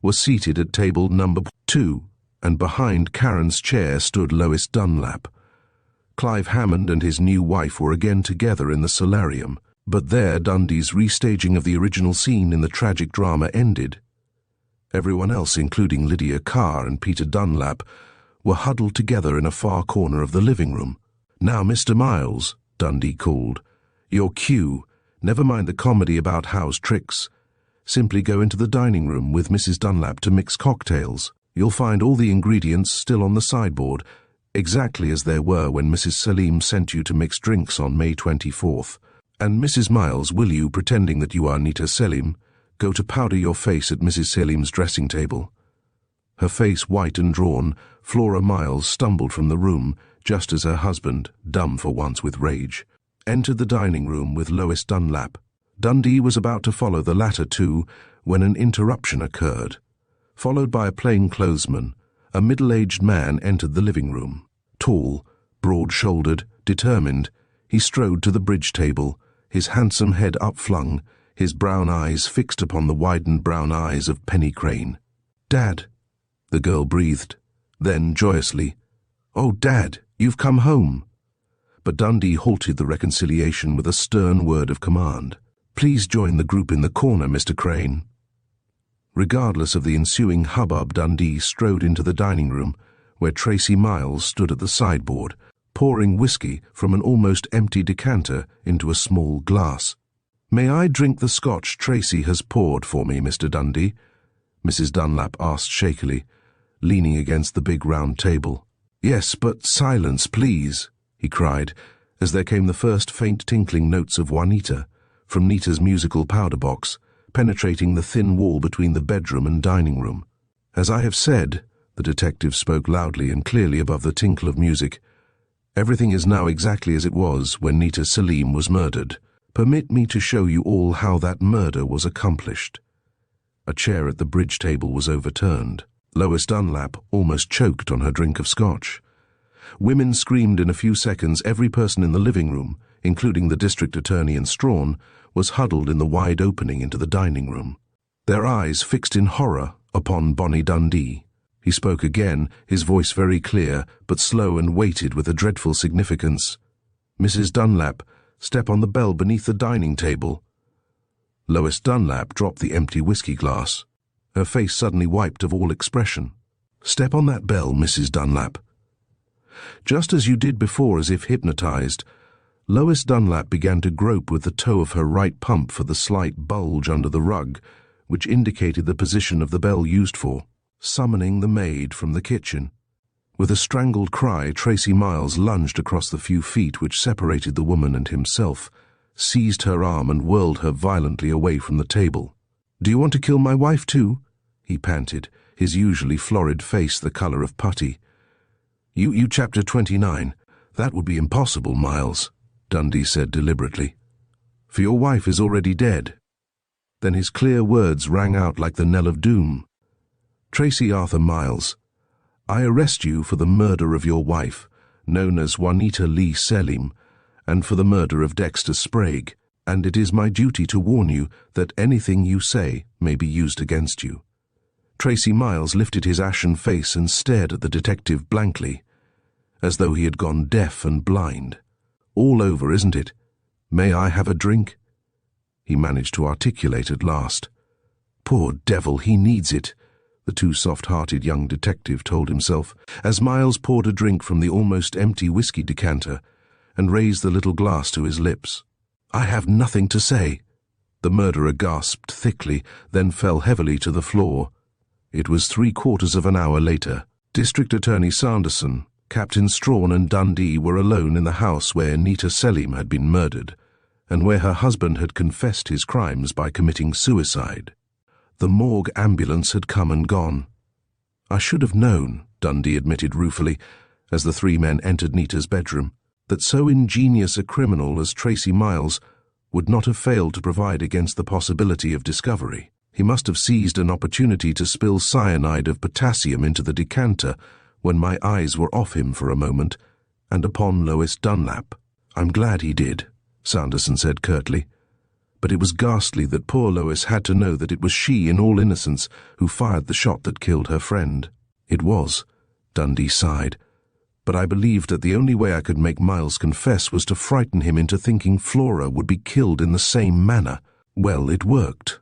were seated at table number 2, and behind Karen's chair stood Lois Dunlap. Clive Hammond and his new wife were again together in the solarium, but there Dundee's restaging of the original scene in the tragic drama ended. Everyone else, including Lydia Carr and Peter Dunlap, were huddled together in a far corner of the living room. "Now, Mr. Miles," Dundee called, "your cue. Never mind the comedy about house tricks. Simply go into the dining room with Mrs. Dunlap to mix cocktails. You'll find all the ingredients still on the sideboard, exactly as there were when Mrs. Selim sent you to mix drinks on May 24th. And Mrs. Miles, will you, pretending that you are Nita Selim, go to powder your face at Mrs. Selim's dressing table?" Her face white and drawn, Flora Miles stumbled from the room just as her husband, dumb for once with rage, entered the dining room with Lois Dunlap. Dundee was about to follow the latter two when an interruption occurred. Followed by a plainclothesman, a middle-aged man entered the living room. Tall, broad-shouldered, determined, he strode to the bridge table, his handsome head upflung, his brown eyes fixed upon the widened brown eyes of Penny Crane. "Dad," the girl breathed. Then, joyously, "Oh, Dad, you've come home." But Dundee halted the reconciliation with a stern word of command. "Please join the group in the corner, Mr. Crane." Regardless of the ensuing hubbub, Dundee strode into the dining room, where Tracy Miles stood at the sideboard, pouring whiskey from an almost empty decanter into a small glass. "May I drink the scotch Tracy has poured for me, Mr. Dundee?" Mrs. Dunlap asked shakily, leaning against the big round table. "Yes, but silence, please," he cried, as there came the first faint tinkling notes of Juanita from Nita's musical powder box, penetrating the thin wall between the bedroom and dining room. "As I have said," the detective spoke loudly and clearly above the tinkle of music, "everything is now exactly as it was when Nita Selim was murdered. Permit me to show you all how that murder was accomplished." A chair at the bridge table was overturned. Lois Dunlap almost choked on her drink of scotch. Women screamed in a few seconds. Every person in the living room, including the district attorney and Strawn, was huddled in the wide opening into the dining room, their eyes fixed in horror upon Bonnie Dundee. He spoke again, his voice very clear, but slow and weighted with a dreadful significance. "Mrs. Dunlap, step on the bell beneath the dining table." Lois Dunlap dropped the empty whiskey glass, her face suddenly wiped of all expression. "Step on that bell, Mrs. Dunlap." Just as you did before, as if hypnotized, Lois Dunlap began to grope with the toe of her right pump for the slight bulge under the rug, which indicated the position of the bell used for, summoning the maid from the kitchen. With a strangled cry, Tracy Miles lunged across the few feet which separated the woman and himself, seized her arm and whirled her violently away from the table. "Do you want to kill my wife too?" he panted, his usually florid face the color of putty. You Chapter 29. That would be impossible, Miles, Dundee said deliberately. For your wife is already dead. Then his clear words rang out like the knell of doom. Tracy Arthur Miles, I arrest you for the murder of your wife, known as Juanita Lee Selim, and for the murder of Dexter Sprague, and it is my duty to warn you that anything you say may be used against you. Tracy Miles lifted his ashen face and stared at the detective blankly, as though he had gone deaf and blind. All over, isn't it? May I have a drink? He managed to articulate at last. Poor devil, he needs it, the too soft-hearted young detective told himself, as Miles poured a drink from the almost empty whiskey decanter and raised the little glass to his lips. I have nothing to say. The murderer gasped thickly, then fell heavily to the floor. It was 3/4 of an hour later. District Attorney Sanderson, Captain Strawn and Dundee were alone in the house where Nita Selim had been murdered, and where her husband had confessed his crimes by committing suicide. The morgue ambulance had come and gone. I should have known, Dundee admitted ruefully, as the three men entered Nita's bedroom, that so ingenious a criminal as Tracy Miles would not have failed to provide against the possibility of discovery. He must have seized an opportunity to spill cyanide of potassium into the decanter when my eyes were off him for a moment, and upon Lois Dunlap. I'm glad he did, Sanderson said curtly. But it was ghastly that poor Lois had to know that it was she, in all innocence, who fired the shot that killed her friend. It was, Dundee sighed. But I believed that the only way I could make Miles confess was to frighten him into thinking Flora would be killed in the same manner. Well, it worked.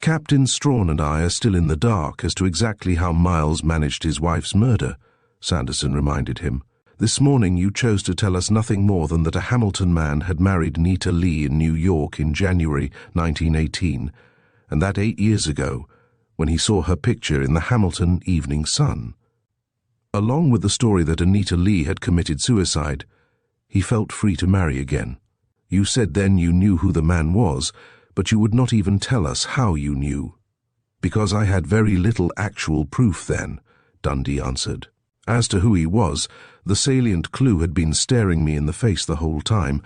Captain Strawn and I are still in the dark as to exactly how Miles managed his wife's murder, Sanderson reminded him. This morning you chose to tell us nothing more than that a Hamilton man had married Nita Lee in New York in January 1918, and that 8 years ago, when he saw her picture in the Hamilton Evening Sun. Along with the story that Anita Lee had committed suicide, he felt free to marry again. You said then you knew who the man was, but you would not even tell us how you knew. Because I had very little actual proof then, Dundee answered. As to who he was, the salient clue had been staring me in the face the whole time,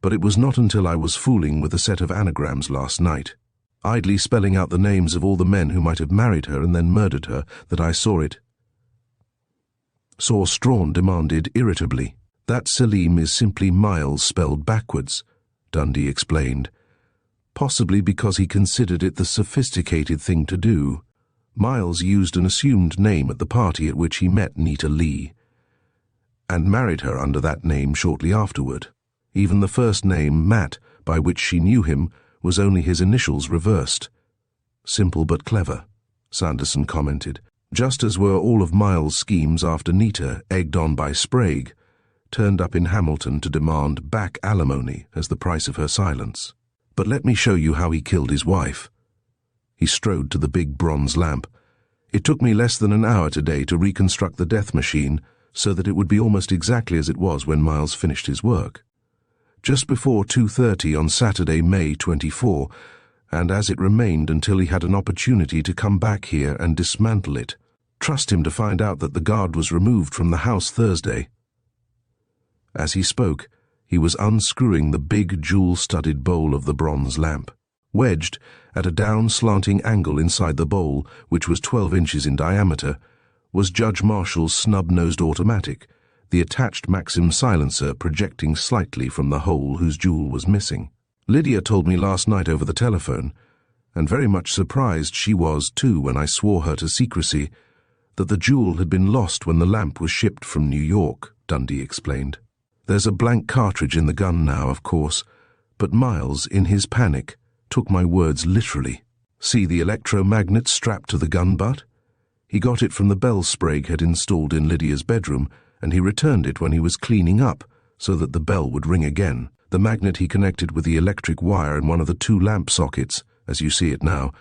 but it was not until I was fooling with a set of anagrams last night, idly spelling out the names of all the men who might have married her and then murdered her, that I saw it. Strawn demanded irritably. That Selim is simply Miles spelled backwards, Dundee explained. Possibly because he considered it the sophisticated thing to do. Miles used an assumed name at the party at which he met Nita Lee, and married her under that name shortly afterward. Even the first name, Matt, by which she knew him, was only his initials reversed. Simple but clever, Sanderson commented, just as were all of Miles' schemes after Nita, egged on by Sprague, turned up in Hamilton to demand back alimony as the price of her silence. But let me show you how he killed his wife. He strode to the big bronze lamp. It took me less than an hour today to reconstruct the death machine so that it would be almost exactly as it was when Miles finished his work. Just before 2:30 on Saturday, May 24, and as it remained until he had an opportunity to come back here and dismantle it. Trust him to find out that the guard was removed from the house Thursday. As he spoke, he was unscrewing the big jewel-studded bowl of the bronze lamp. Wedged, at a down-slanting angle inside the bowl, which was 12 inches in diameter, was Judge Marshall's snub-nosed automatic, the attached Maxim silencer projecting slightly from the hole whose jewel was missing. Lydia told me last night over the telephone, and very much surprised she was too when I swore her to secrecy, that the jewel had been lost when the lamp was shipped from New York, Dundee explained. There's a blank cartridge in the gun now, of course, but Miles, in his panic, took my words literally. See the electromagnet strapped to the gun butt? He got it from the bell Sprague had installed in Lydia's bedroom, and he returned it when he was cleaning up, so that the bell would ring again. The magnet he connected with the electric wire in one of the 2 lamp sockets, as you see it now,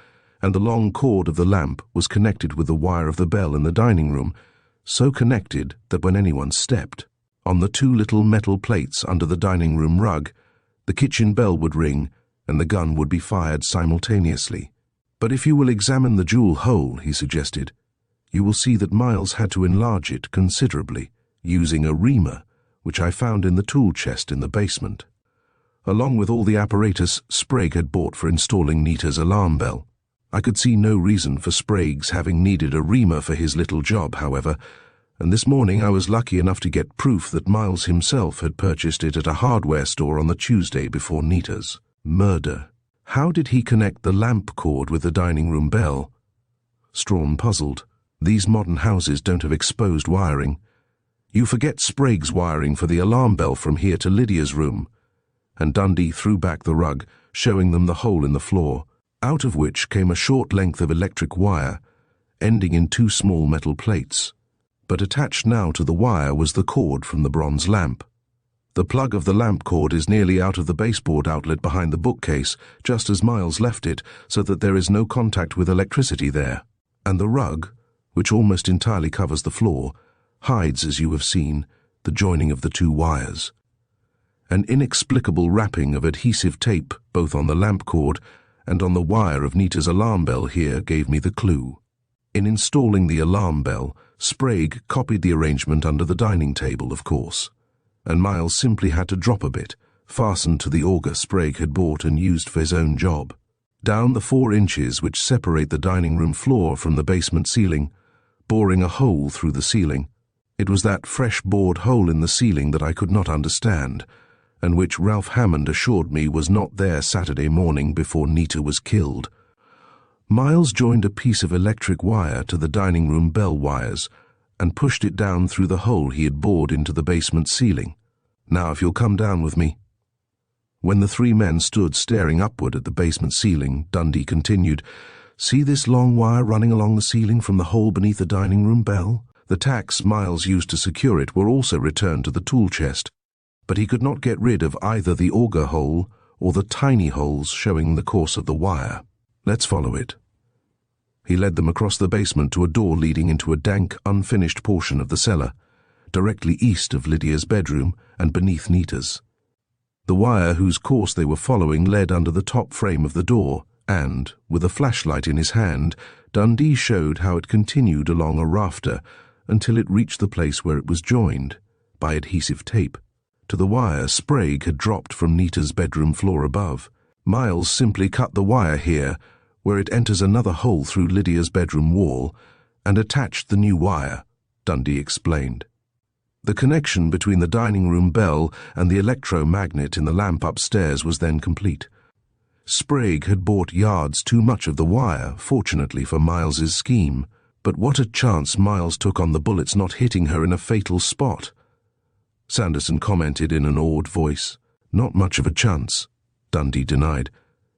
and the long cord of the lamp was connected with the wire of the bell in the dining room, so connected that when anyone stepped, on the 2 little metal plates under the dining room rug, the kitchen bell would ring, and the gun would be fired simultaneously. But if you will examine the jewel hole, he suggested, you will see that Miles had to enlarge it considerably, using a reamer, which I found in the tool chest in the basement, along with all the apparatus Sprague had bought for installing Nita's alarm bell. I could see no reason for Sprague's having needed a reamer for his little job, however, and this morning I was lucky enough to get proof that Miles himself had purchased it at a hardware store on the Tuesday before Nita's murder. How did he connect the lamp cord with the dining room bell? Strawn puzzled. These modern houses don't have exposed wiring. You forget Sprague's wiring for the alarm bell from here to Lydia's room. And Dundee threw back the rug, showing them the hole in the floor, out of which came a short length of electric wire, ending in 2 small metal plates. But attached now to the wire was the cord from the bronze lamp. The plug of the lamp cord is nearly out of the baseboard outlet behind the bookcase, just as Miles left it, so that there is no contact with electricity there. And the rug, which almost entirely covers the floor, hides, as you have seen, the joining of the 2 wires. An inexplicable wrapping of adhesive tape both on the lamp cord and on the wire of Nita's alarm bell here gave me the clue. In installing the alarm bell, Sprague copied the arrangement under the dining table, of course, and Miles simply had to drop a bit, fastened to the auger Sprague had bought and used for his own job. Down the 4 inches which separate the dining room floor from the basement ceiling, boring a hole through the ceiling. It was that fresh bored hole in the ceiling that I could not understand, and which Ralph Hammond assured me was not there Saturday morning before Nita was killed. Miles joined a piece of electric wire to the dining room bell wires and pushed it down through the hole he had bored into the basement ceiling. Now, if you'll come down with me. When the 3 men stood staring upward at the basement ceiling, Dundee continued, See this long wire running along the ceiling from the hole beneath the dining room bell? The tacks Miles used to secure it were also returned to the tool chest, but he could not get rid of either the auger hole or the tiny holes showing the course of the wire. Let's follow it. He led them across the basement to a door leading into a dank, unfinished portion of the cellar, directly east of Lydia's bedroom and beneath Nita's. The wire whose course they were following led under the top frame of the door, and, with a flashlight in his hand, Dundee showed how it continued along a rafter until it reached the place where it was joined, by adhesive tape, to the wire Sprague had dropped from Nita's bedroom floor above. Miles simply cut the wire here, where it enters another hole through Lydia's bedroom wall, and attached the new wire, Dundee explained. The connection between the dining room bell and the electromagnet in the lamp upstairs was then complete. Sprague had bought yards too much of the wire, fortunately for Miles's scheme, but what a chance Miles took on the bullets not hitting her in a fatal spot. Sanderson commented in an awed voice. Not much of a chance, Dundee denied.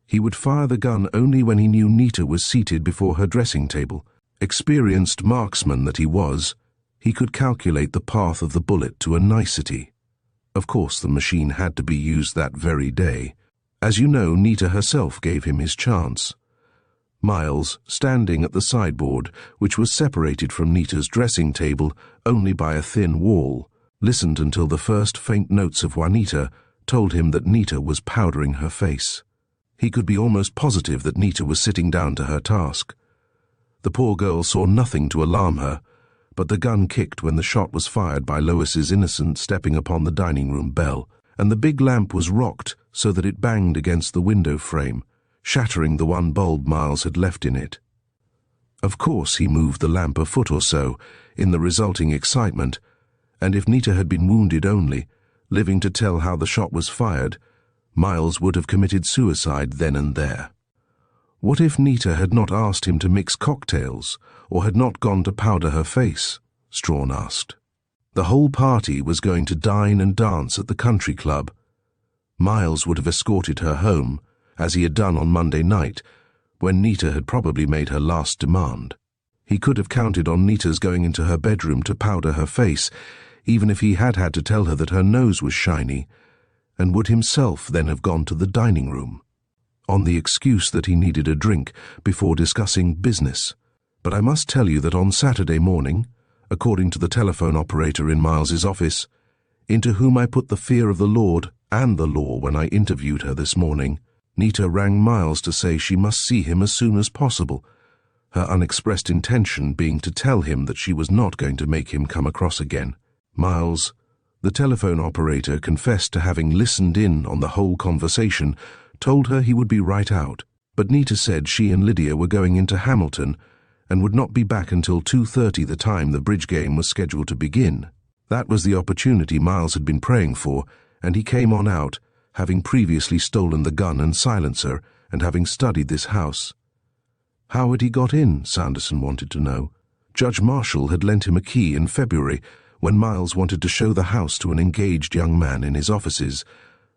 He would fire the gun only when he knew Nita was seated before her dressing table. Experienced marksman that he was, he could calculate the path of the bullet to a nicety. Of course, the machine had to be used that very day. As you know, Nita herself gave him his chance. Miles, standing at the sideboard, which was separated from Nita's dressing table only by a thin wall, listened until the first faint notes of Juanita told him that Nita was powdering her face. He could be almost positive that Nita was sitting down to her task. The poor girl saw nothing to alarm her, but the gun kicked when the shot was fired by Lois's innocent stepping upon the dining room bell, and the big lamp was rocked so that it banged against the window frame, shattering the 1 bulb Miles had left in it. Of course he moved the lamp a foot or so in the resulting excitement, and if Nita had been wounded only, living to tell how the shot was fired, Miles would have committed suicide then and there. What if Nita had not asked him to mix cocktails, or had not gone to powder her face? Strawn asked. The whole party was going to dine and dance at the country club. Miles would have escorted her home, as he had done on Monday night, when Nita had probably made her last demand. He could have counted on Nita's going into her bedroom to powder her face, even if he had had to tell her that her nose was shiny, and would himself then have gone to the dining room, on the excuse that he needed a drink before discussing business. But I must tell you that on Saturday morning, according to the telephone operator in Miles's office, into whom I put the fear of the Lord and the law when I interviewed her this morning, Nita rang Miles to say she must see him as soon as possible, her unexpressed intention being to tell him that she was not going to make him come across again. Miles, the telephone operator, confessed to having listened in on the whole conversation, told her he would be right out, but Nita said she and Lydia were going into Hamilton and would not be back until 2:30, the time the bridge game was scheduled to begin. That was the opportunity Miles had been praying for, and he came on out, having previously stolen the gun and silencer and having studied this house. How had he got in, Sanderson wanted to know. Judge Marshall had lent him a key in February when Miles wanted to show the house to an engaged young man in his offices,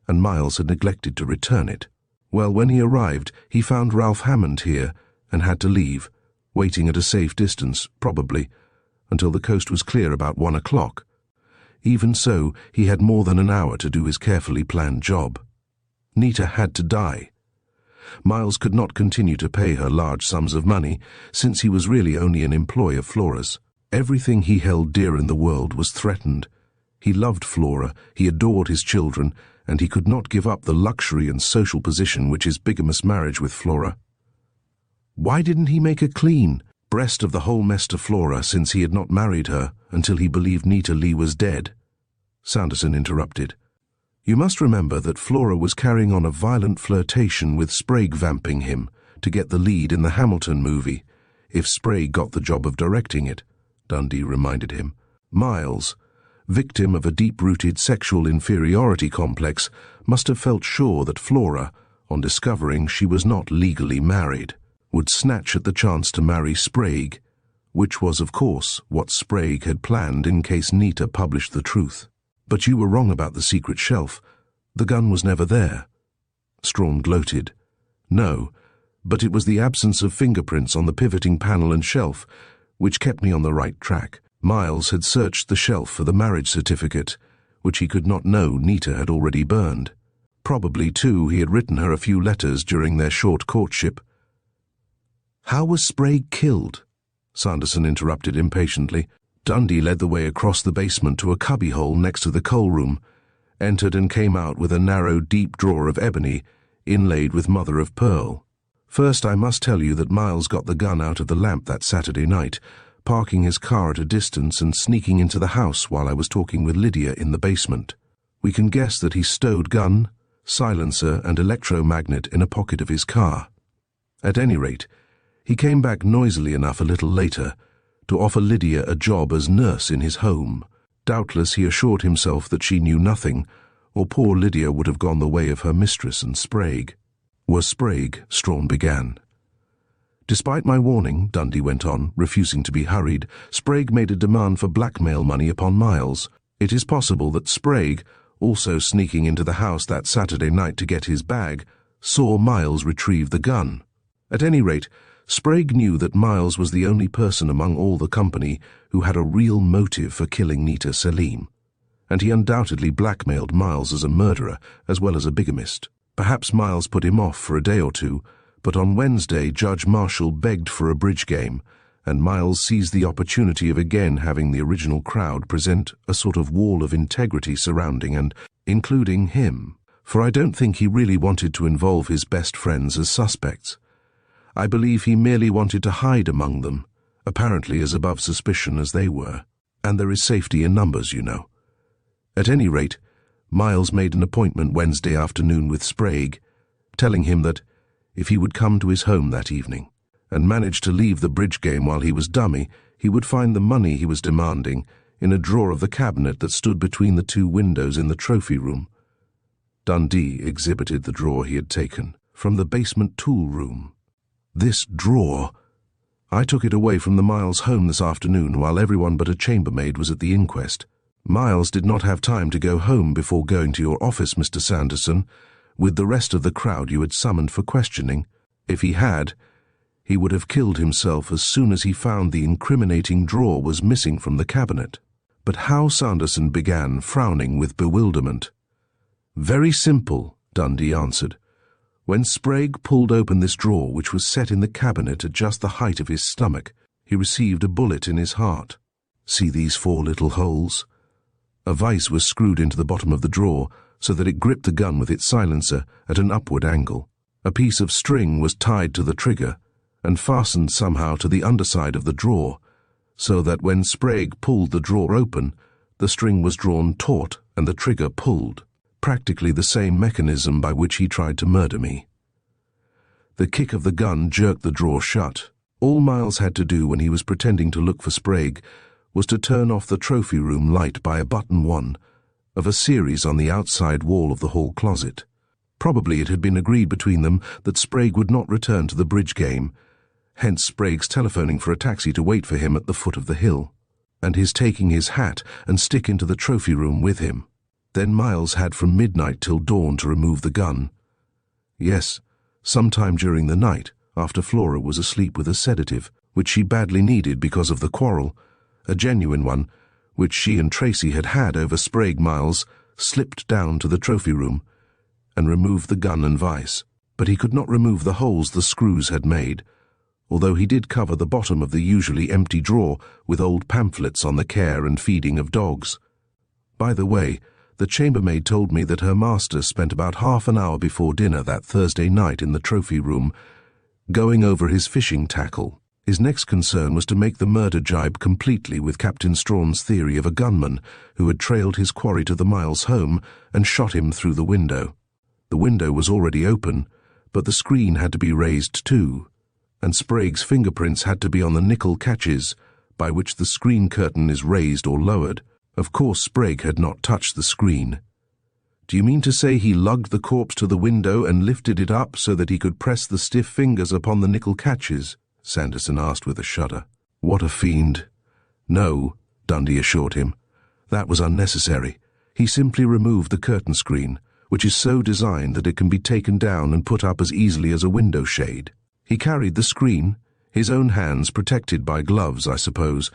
and Miles had neglected to return it. Well, when he arrived, he found Ralph Hammond here and had to leave, waiting at a safe distance, probably, until the coast was clear about 1 o'clock. Even so, he had more than an hour to do his carefully planned job. Nita had to die. Miles could not continue to pay her large sums of money, since he was really only an employee of Flora's. Everything he held dear in the world was threatened. He loved Flora, he adored his children, and he could not give up the luxury and social position which his bigamous marriage with Flora. Why didn't he make a clean breast of the whole mess to Flora, since he had not married her until he believed Nita Leigh was dead? Sanderson interrupted. You must remember that Flora was carrying on a violent flirtation with Sprague, vamping him to get the lead in the Hamilton movie, if Sprague got the job of directing it, Dundee reminded him. Miles, victim of a deep-rooted sexual inferiority complex, must have felt sure that Flora, on discovering she was not legally married, would snatch at the chance to marry Sprague, which was, of course, what Sprague had planned in case Nita published the truth. But you were wrong about the secret shelf. The gun was never there. Strawn gloated. No, but it was the absence of fingerprints on the pivoting panel and shelf which kept me on the right track. Miles had searched the shelf for the marriage certificate, which he could not know Nita had already burned. Probably, too, he had written her a few letters during their short courtship. How was Sprague killed? Sanderson interrupted impatiently. Dundee led the way across the basement to a cubbyhole next to the coal room, entered and came out with a narrow, deep drawer of ebony, inlaid with mother of pearl. First, I must tell you that Miles got the gun out of the lamp that Saturday night, parking his car at a distance and sneaking into the house while I was talking with Lydia in the basement. We can guess that he stowed gun, silencer, and electromagnet in a pocket of his car. At any rate, he came back noisily enough a little later to offer Lydia a job as nurse in his home. Doubtless he assured himself that she knew nothing, or poor Lydia would have gone the way of her mistress and Sprague. Was Sprague, Strawn began. Despite my warning, Dundee went on, refusing to be hurried, Sprague made a demand for blackmail money upon Miles. It is possible that Sprague, also sneaking into the house that Saturday night to get his bag, saw Miles retrieve the gun. At any rate, Sprague knew that Miles was the only person among all the company who had a real motive for killing Nita Selim, and he undoubtedly blackmailed Miles as a murderer as well as a bigamist. Perhaps Miles put him off for a day or two, but on Wednesday Judge Marshall begged for a bridge game, and Miles seized the opportunity of again having the original crowd present a sort of wall of integrity surrounding and including him, for I don't think he really wanted to involve his best friends as suspects. I believe he merely wanted to hide among them, apparently as above suspicion as they were. And there is safety in numbers, you know. At any rate, Miles made an appointment Wednesday afternoon with Sprague, telling him that, if he would come to his home that evening, and managed to leave the bridge game while he was dummy, he would find the money he was demanding in a drawer of the cabinet that stood between the two windows in the trophy room. Dundee exhibited the drawer he had taken from the basement tool room. This drawer. I took it away from the Miles home this afternoon while everyone but a chambermaid was at the inquest. Miles did not have time to go home before going to your office, Mr. Sanderson, with the rest of the crowd you had summoned for questioning. If he had, he would have killed himself as soon as he found the incriminating drawer was missing from the cabinet. But how? Sanderson began, frowning with bewilderment. Very simple, Dundee answered. When Sprague pulled open this drawer, which was set in the cabinet at just the height of his stomach, he received a bullet in his heart. See these 4 little holes? A vise was screwed into the bottom of the drawer so that it gripped the gun with its silencer at an upward angle. A piece of string was tied to the trigger and fastened somehow to the underside of the drawer, so that when Sprague pulled the drawer open, the string was drawn taut and the trigger pulled, practically the same mechanism by which he tried to murder me. The kick of the gun jerked the drawer shut. All Miles had to do when he was pretending to look for Sprague was to turn off the trophy room light by a button one of a series on the outside wall of the hall closet. Probably it had been agreed between them that Sprague would not return to the bridge game, hence Sprague's telephoning for a taxi to wait for him at the foot of the hill, and his taking his hat and stick into the trophy room with him. Then Miles had from midnight till dawn to remove the gun. Yes, sometime during the night, after Flora was asleep with a sedative, which she badly needed because of the quarrel, a genuine one, which she and Tracy had had over Sprague, Miles slipped down to the trophy room and removed the gun and vise. But he could not remove the holes the screws had made, although he did cover the bottom of the usually empty drawer with old pamphlets on the care and feeding of dogs. By the way, the chambermaid told me that her master spent about half an hour before dinner that Thursday night in the trophy room, going over his fishing tackle. His next concern was to make the murder jibe completely with Captain Strawn's theory of a gunman who had trailed his quarry to the Miles home and shot him through the window. The window was already open, but the screen had to be raised too, and Sprague's fingerprints had to be on the nickel catches by which the screen curtain is raised or lowered. Of course, Sprague had not touched the screen. "Do you mean to say he lugged the corpse to the window and lifted it up so that he could press the stiff fingers upon the nickel catches?" Sanderson asked with a shudder. "What a fiend." "No," Dundee assured him. "That was unnecessary. He simply removed the curtain screen, which is so designed that it can be taken down and put up as easily as a window shade. He carried the screen, his own hands protected by gloves, I suppose,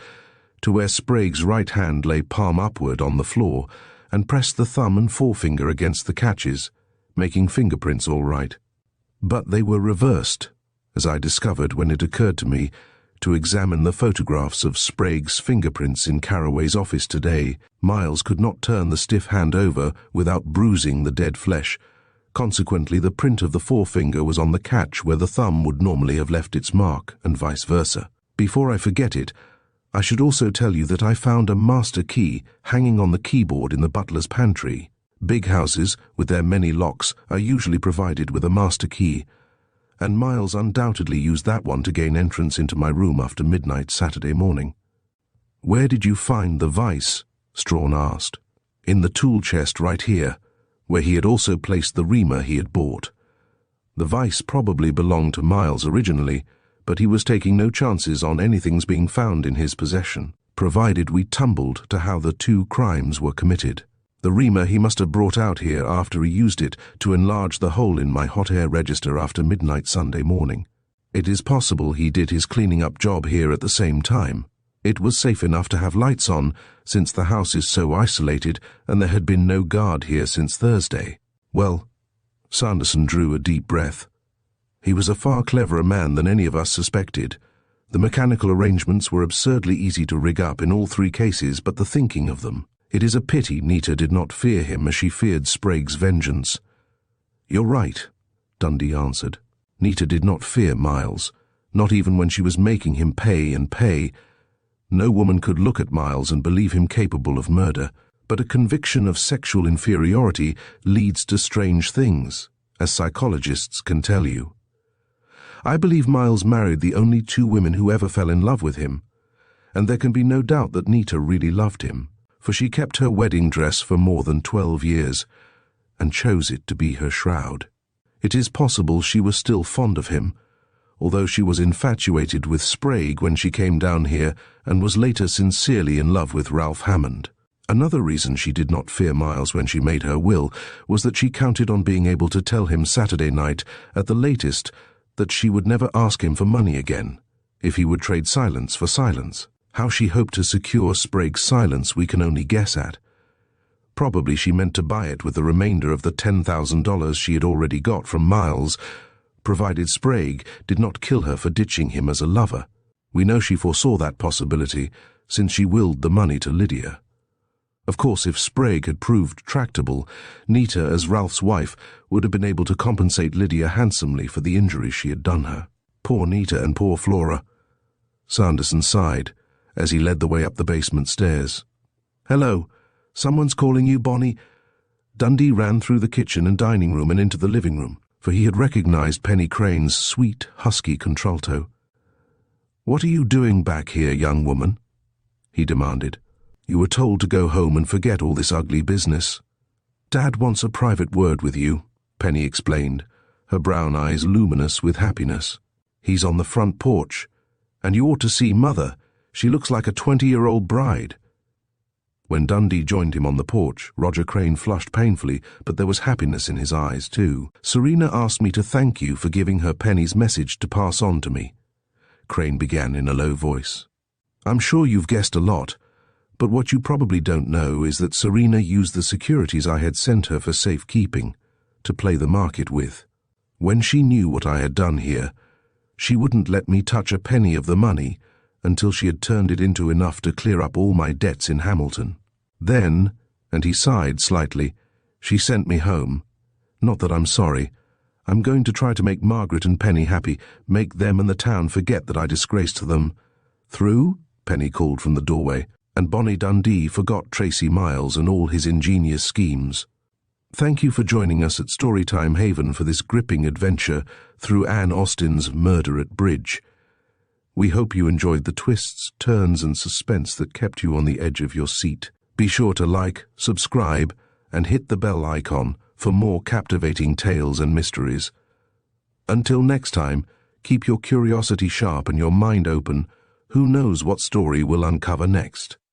to where Sprague's right hand lay palm upward on the floor, and pressed the thumb and forefinger against the catches, making fingerprints all right. But they were reversed, as I discovered when it occurred to me to examine the photographs of Sprague's fingerprints in Carraway's office today. Miles could not turn the stiff hand over without bruising the dead flesh. Consequently, the print of the forefinger was on the catch where the thumb would normally have left its mark, and vice versa. Before I forget it, I should also tell you that I found a master key hanging on the keyboard in the butler's pantry. Big houses, with their many locks, are usually provided with a master key, and Miles undoubtedly used that one to gain entrance into my room after midnight Saturday morning. "Where did you find the vise?" Strawn asked. "In the tool chest right here, where he had also placed the reamer he had bought. The vise probably belonged to Miles originally, but he was taking no chances on anything's being found in his possession, provided we tumbled to how the two crimes were committed. The reamer he must have brought out here after he used it to enlarge the hole in my hot air register after midnight Sunday morning. It is possible he did his cleaning up job here at the same time. It was safe enough to have lights on, since the house is so isolated and there had been no guard here since Thursday. Well," Sanderson drew a deep breath, "he was a far cleverer man than any of us suspected. The mechanical arrangements were absurdly easy to rig up in all three cases, but the thinking of them. It is a pity Nita did not fear him as she feared Sprague's vengeance." "You're right," Dundee answered. "Nita did not fear Miles, not even when she was making him pay and pay. No woman could look at Miles and believe him capable of murder, but a conviction of sexual inferiority leads to strange things, as psychologists can tell you. I believe Miles married the only two women who ever fell in love with him, and there can be no doubt that Nita really loved him, for she kept her wedding dress for more than 12 years, and chose it to be her shroud. It is possible she was still fond of him, although she was infatuated with Sprague when she came down here and was later sincerely in love with Ralph Hammond. Another reason she did not fear Miles when she made her will was that she counted on being able to tell him Saturday night, at the latest, that she would never ask him for money again, if he would trade silence for silence. How she hoped to secure Sprague's silence we can only guess at. Probably she meant to buy it with the remainder of the $10,000 she had already got from Miles, provided Sprague did not kill her for ditching him as a lover. We know she foresaw that possibility, since she willed the money to Lydia. Of course, if Sprague had proved tractable, Nita, as Ralph's wife, would have been able to compensate Lydia handsomely for the injuries she had done her. Poor Nita and poor Flora. Sanderson sighed as he led the way up the basement stairs. "Hello. Someone's calling you, Bonnie?" Dundee ran through the kitchen and dining room and into the living room, for he had recognized Penny Crane's sweet, husky contralto. "What are you doing back here, young woman?" he demanded. "You were told to go home and forget all this ugly business." "Dad wants a private word with you," Penny explained, her brown eyes luminous with happiness. "He's on the front porch, and you ought to see Mother. She looks like a 20-year-old bride." When Dundee joined him on the porch, Roger Crane flushed painfully, but there was happiness in his eyes, too. "Serena asked me to thank you for giving her Penny's message to pass on to me," Crane began in a low voice. "I'm sure you've guessed a lot, but what you probably don't know is that Serena used the securities I had sent her for safekeeping to play the market with. When she knew what I had done here, she wouldn't let me touch a penny of the money until she had turned it into enough to clear up all my debts in Hamilton. Then, and he sighed slightly, she sent me home. Not that I'm sorry. I'm going to try to make Margaret and Penny happy, make them and the town forget that I disgraced them." "Through?" Penny called from the doorway, and Bonnie Dundee forgot Tracy Miles and all his ingenious schemes. Thank you for joining us at Storytime Haven for this gripping adventure through Anne Austen's Murder at Bridge. We hope you enjoyed the twists, turns, and suspense that kept you on the edge of your seat. Be sure to like, subscribe, and hit the bell icon for more captivating tales and mysteries. Until next time, keep your curiosity sharp and your mind open. Who knows what story we'll uncover next?